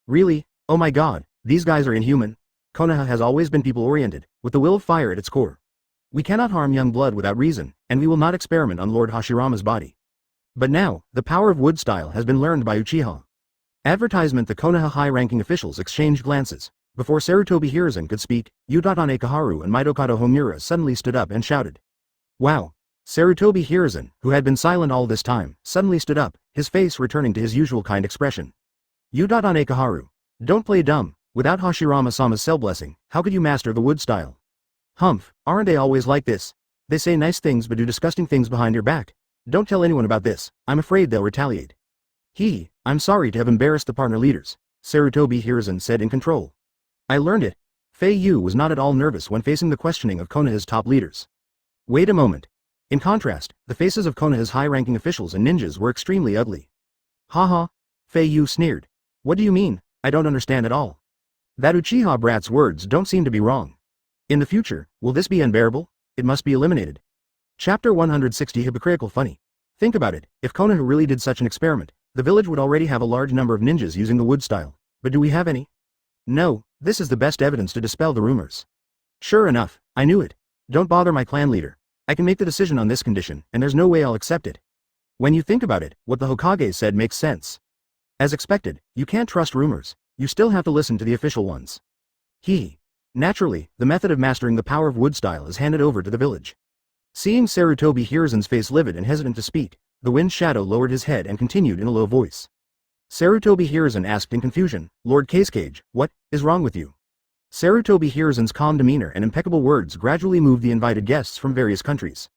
Really? Oh my god, these guys are inhuman. Konoha has always been people-oriented, with the will of fire at its core. We cannot harm young blood without reason, and we will not experiment on Lord Hashirama's body. But now, the power of wood style has been learned by Uchiha. Advertisement. The Konoha high-ranking officials exchanged glances. Before Sarutobi Hiruzen could speak, Uchiha Ekaharu and Mitokado Homura suddenly stood up and shouted. Wow! Sarutobi Hiruzen, who had been silent all this time, suddenly stood up, his face returning to his usual kind expression. Uchiha Ekaharu. Don't play dumb. Without Hashirama-sama's cell blessing, how could you master the wood style? Humph, aren't they always like this? They say nice things but do disgusting things behind your back. Don't tell anyone about this, I'm afraid they'll retaliate. I'm sorry to have embarrassed the partner leaders, Sarutobi Hiruzen said in control. I learned it. Fei Yu was not at all nervous when facing the questioning of Konoha's top leaders. Wait a moment. In contrast, the faces of Konoha's high-ranking officials and ninjas were extremely ugly. Haha. Fei Yu sneered. What do you mean? I don't understand at all. That Uchiha brat's words don't seem to be wrong. In the future, will this be unbearable? It must be eliminated. Chapter 160. Hypocritical funny. Think about it, if Konoha really did such an experiment, the village would already have a large number of ninjas using the wood style. But do we have any? No, this is the best evidence to dispel the rumors. Sure enough, I knew it. Don't bother my clan leader. I can make the decision on this condition, and there's no way I'll accept it. When you think about it, what the Hokage said makes sense. As expected, you can't trust rumors, you still have to listen to the official ones. Naturally, the method of mastering the power of wood style is handed over to the village. Seeing Sarutobi Hiruzen's face livid and hesitant to speak, the wind shadow lowered his head and continued in a low voice. Sarutobi Hiruzen asked in confusion, Lord Casecage, what is wrong with you? Sarutobi Hiruzen's calm demeanor and impeccable words gradually moved the invited guests from various countries.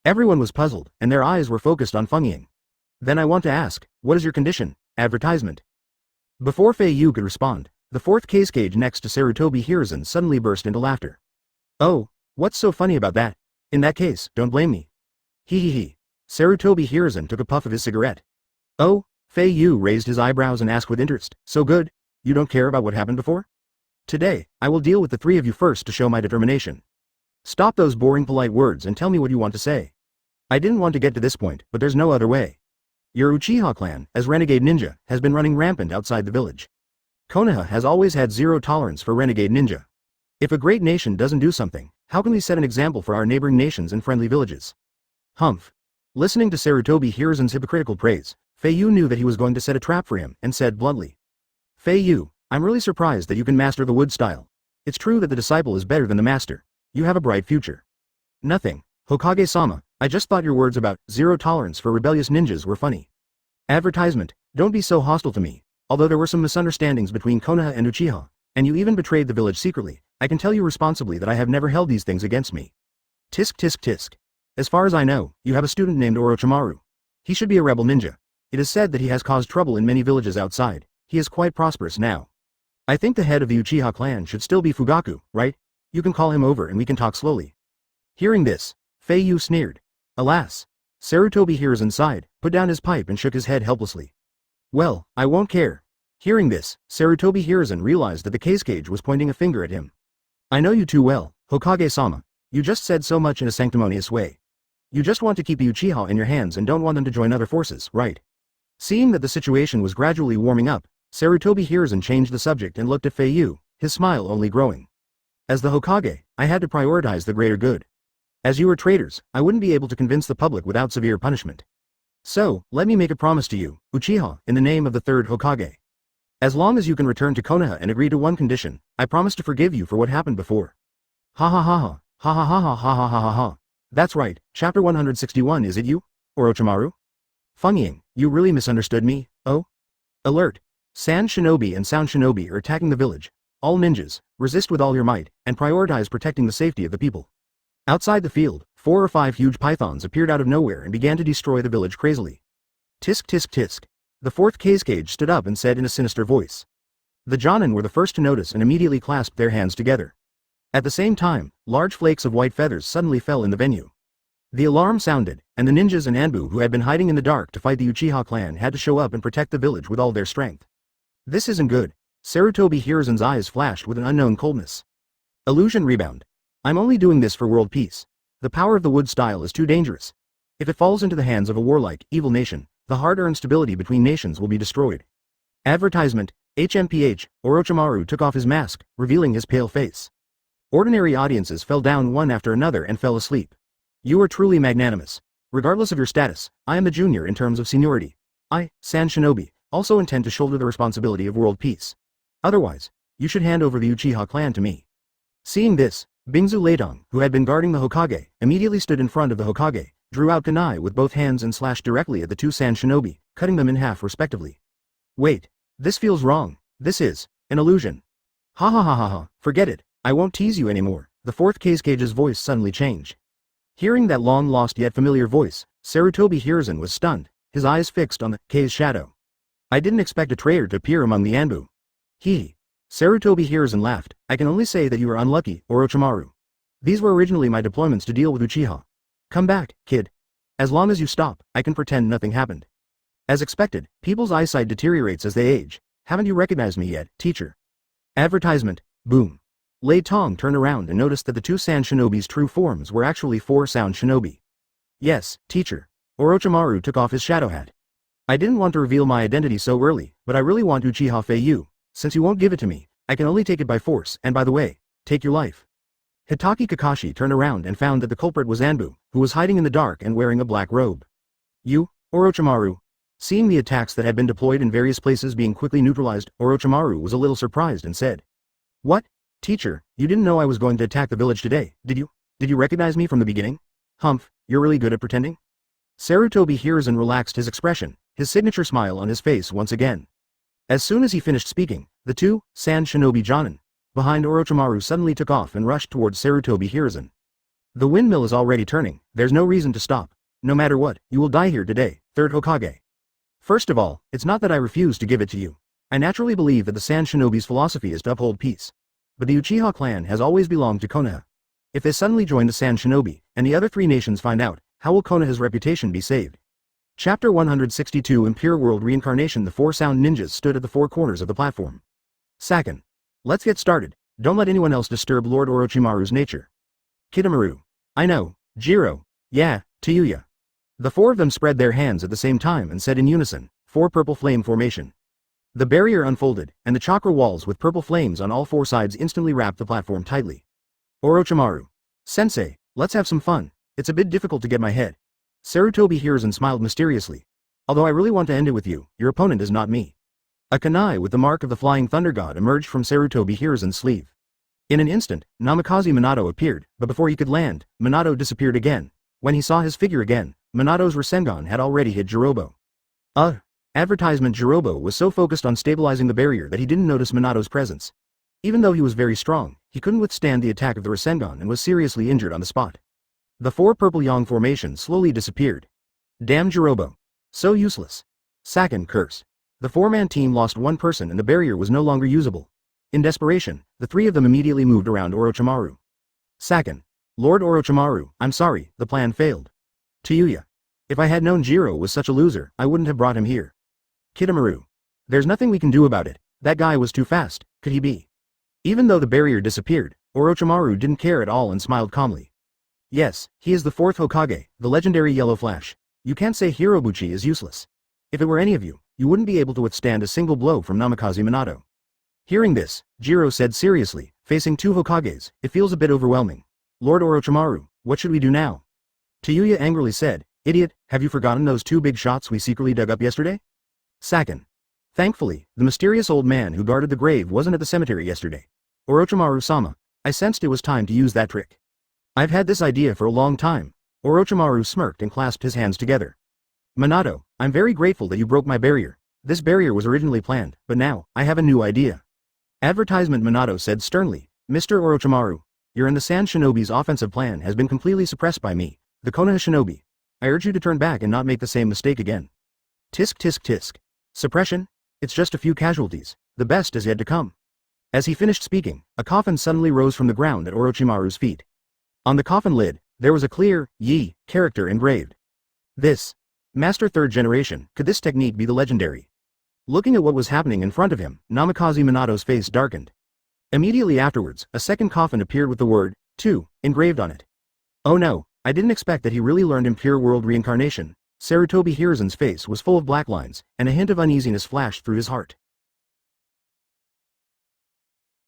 Everyone was puzzled, and their eyes were focused on Feng Ying. Then I want to ask, what is your condition? Advertisement. Before Fei Yu could respond, the fourth Casecage next to Sarutobi Hiruzen suddenly burst into laughter. Oh, what's so funny about that? In that case, don't blame me. Sarutobi Hiruzen took a puff of his cigarette. Oh, Fei Yu raised his eyebrows and asked with interest, so good? You don't care about what happened before? Today, I will deal with the three of you first to show my determination. Stop those boring polite words and tell me what you want to say. I didn't want to get to this point, but there's no other way. Your Uchiha clan, as renegade ninja, has been running rampant outside the village. Konoha has always had zero tolerance for renegade ninja. If a great nation doesn't do something, how can we set an example for our neighboring nations and friendly villages? Humph. Listening to Sarutobi Hiruzen's hypocritical praise, Fei Yu knew that he was going to set a trap for him and said bluntly. Fei Yu, I'm really surprised that you can master the wood style. It's true that the disciple is better than the master. You have a bright future. Nothing, Hokage-sama, I just thought your words about zero tolerance for rebellious ninjas were funny. Advertisement, don't be so hostile to me. Although there were some misunderstandings between Konoha and Uchiha, and you even betrayed the village secretly, I can tell you responsibly that I have never held these things against me. Tisk tisk tisk. As far as I know, you have a student named Orochimaru. He should be a rebel ninja. It is said that he has caused trouble in many villages outside. He is quite prosperous now. I think the head of the Uchiha clan should still be Fugaku, right? You can call him over and we can talk slowly. Hearing this, Fei Yu sneered. Alas. Sarutobi Hiruzen sighed, put down his pipe and shook his head helplessly. Well, I won't care. Hearing this, Sarutobi Hiruzen realized that the Kazekage was pointing a finger at him. I know you too well, Hokage-sama. You just said so much in a sanctimonious way. You just want to keep the Uchiha in your hands and don't want them to join other forces, right? Seeing that the situation was gradually warming up, Sarutobi Hiruzen changed the subject and looked at Fei Yu, his smile only growing. As the Hokage, I had to prioritize the greater good. As you were traitors, I wouldn't be able to convince the public without severe punishment. So, let me make a promise to you, Uchiha, in the name of the third Hokage. As long as you can return to Konoha and agree to one condition, I promise to forgive you for what happened before. Ha ha ha ha, ha ha ha ha ha ha ha ha ha. That's right, chapter 161 is it you, Orochimaru? Fungying, you really misunderstood me, oh? Alert! Sand Shinobi and Sound Shinobi are attacking the village. All ninjas, resist with all your might, and prioritize protecting the safety of the people. Outside the field, 4 or 5 huge pythons appeared out of nowhere and began to destroy the village crazily. Tisk tisk tisk. The fourth Kazekage stood up and said in a sinister voice. The Jonin were the first to notice and immediately clasped their hands together. At the same time, large flakes of white feathers suddenly fell in the venue. The alarm sounded, and the ninjas and Anbu who had been hiding in the dark to fight the Uchiha clan had to show up and protect the village with all their strength. This isn't good. Sarutobi Hiruzen's eyes flashed with an unknown coldness. Illusion rebound. I'm only doing this for world peace. The power of the wood style is too dangerous. If it falls into the hands of a warlike, evil nation, the hard-earned stability between nations will be destroyed. Advertisement, HMPH, Orochimaru took off his mask, revealing his pale face. Ordinary audiences fell down one after another and fell asleep. You are truly magnanimous. Regardless of your status, I am the junior in terms of seniority. I, Sand Shinobi, also intend to shoulder the responsibility of world peace. Otherwise, you should hand over the Uchiha clan to me. Seeing this, Bingzu Leidong, who had been guarding the Hokage, immediately stood in front of the Hokage, drew out kunai with both hands and slashed directly at the 2 Sand Shinobi, cutting them in half respectively. Wait, this feels wrong. This is an illusion. Ha ha ha ha ha, forget it, I won't tease you anymore. The fourth Kazecage's voice suddenly changed. Hearing that long-lost yet familiar voice, Sarutobi Hiruzen was stunned, his eyes fixed on the K's shadow. I didn't expect a traitor to appear among the Anbu. Hee. Sarutobi Hiruzen laughed. I can only say that you are unlucky, Orochimaru. These were originally my deployments to deal with Uchiha. Come back, kid. As long as you stop, I can pretend nothing happened. As expected, people's eyesight deteriorates as they age. Haven't you recognized me yet, teacher? Advertisement, boom. Lei Tong turned around and noticed that the 2 Sand Shinobi's true forms were actually 4 Sound Shinobi. Yes, teacher. Orochimaru took off his shadow hat. I didn't want to reveal my identity so early, but I really want Uchiha Fei Yu. Since you won't give it to me, I can only take it by force, and by the way, take your life. Hitaki Kakashi turned around and found that the culprit was Anbu, who was hiding in the dark and wearing a black robe. You, Orochimaru. Seeing the attacks that had been deployed in various places being quickly neutralized, Orochimaru was a little surprised and said. What? Teacher, you didn't know I was going to attack the village today, did you? Did you recognize me from the beginning? Humph, you're really good at pretending? Sarutobi Hiruzen relaxed his expression, his signature smile on his face once again. As soon as he finished speaking, the 2 Sand Shinobi Jonin behind Orochimaru suddenly took off and rushed towards Sarutobi Hiruzen. The windmill is already turning, there's no reason to stop. No matter what, you will die here today, third Hokage. First of all, it's not that I refuse to give it to you. I naturally believe that the Sand Shinobi's philosophy is to uphold peace. But the Uchiha clan has always belonged to Konoha. If they suddenly join the Sand Shinobi, and the other 3 nations find out, how will Konoha's reputation be saved? Chapter 162 Impure World Reincarnation. The 4 Sound Ninjas stood at the 4 corners of the platform. Sakin. Let's get started. Don't let anyone else disturb Lord Orochimaru's nature. Kitamaru. I know. Jiro. Yeah, Tayuya. The 4 of them spread their hands at the same time and said in unison, 4 purple flame formation. The barrier unfolded, and the chakra walls with purple flames on all 4 sides instantly wrapped the platform tightly. Orochimaru. Sensei, let's have some fun. It's a bit difficult to get my head. Sarutobi Hiruzen smiled mysteriously. Although I really want to end it with you, your opponent is not me. A kunai with the mark of the Flying Thunder God emerged from Sarutobi Hiruzen's sleeve. In an instant, Namikaze Minato appeared, but before he could land, Minato disappeared again. When he saw his figure again, Minato's Rasengan had already hit Jirobo. Advertisement Jirobo was so focused on stabilizing the barrier that he didn't notice Minato's presence. Even though he was very strong, he couldn't withstand the attack of the Rasengan and was seriously injured on the spot. The four purple yang formations slowly disappeared. Damn Jirobo. So useless. Sakin cursed. The four-man team lost one person and the barrier was no longer usable. In desperation, the three of them immediately moved around Orochimaru. Sakin. Lord Orochimaru, I'm sorry, the plan failed. Tayuya. If I had known Jiro was such a loser, I wouldn't have brought him here. Kitamaru. There's nothing we can do about it, that guy was too fast, could he be? Even though the barrier disappeared, Orochimaru didn't care at all and smiled calmly. Yes, he is the fourth Hokage, the legendary Yellow Flash. You can't say Hirobuchi is useless. If it were any of you, you wouldn't be able to withstand a single blow from Namikaze Minato. Hearing this, Jiro said seriously, facing two Hokages, it feels a bit overwhelming. Lord Orochimaru, what should we do now? Tayuya angrily said, idiot, have you forgotten those two big shots we secretly dug up yesterday? Sakin. Thankfully, the mysterious old man who guarded the grave wasn't at the cemetery yesterday. Orochimaru-sama, I sensed it was time to use that trick. I've had this idea for a long time. Orochimaru smirked and clasped his hands together. Minato, I'm very grateful that you broke my barrier. This barrier was originally planned, but now, I have a new idea. Advertisement Minato said sternly, Mr. Orochimaru, your and the Sand Shinobi's offensive plan has been completely suppressed by me, the Konoha Shinobi. I urge you to turn back and not make the same mistake again. Tisk tisk tisk. Suppression? It's just a few casualties, the best is yet to come. As he finished speaking, a coffin suddenly rose from the ground at Orochimaru's feet. On the coffin lid, there was a clear, Yi, character engraved. This. Master Third Generation, could this technique be the legendary? Looking at what was happening in front of him, Namikaze Minato's face darkened. Immediately afterwards, a second coffin appeared with the word, 2, engraved on it. Oh no, I didn't expect that he really learned Impure World Reincarnation. Sarutobi Hiruzen's face was full of black lines, and a hint of uneasiness flashed through his heart.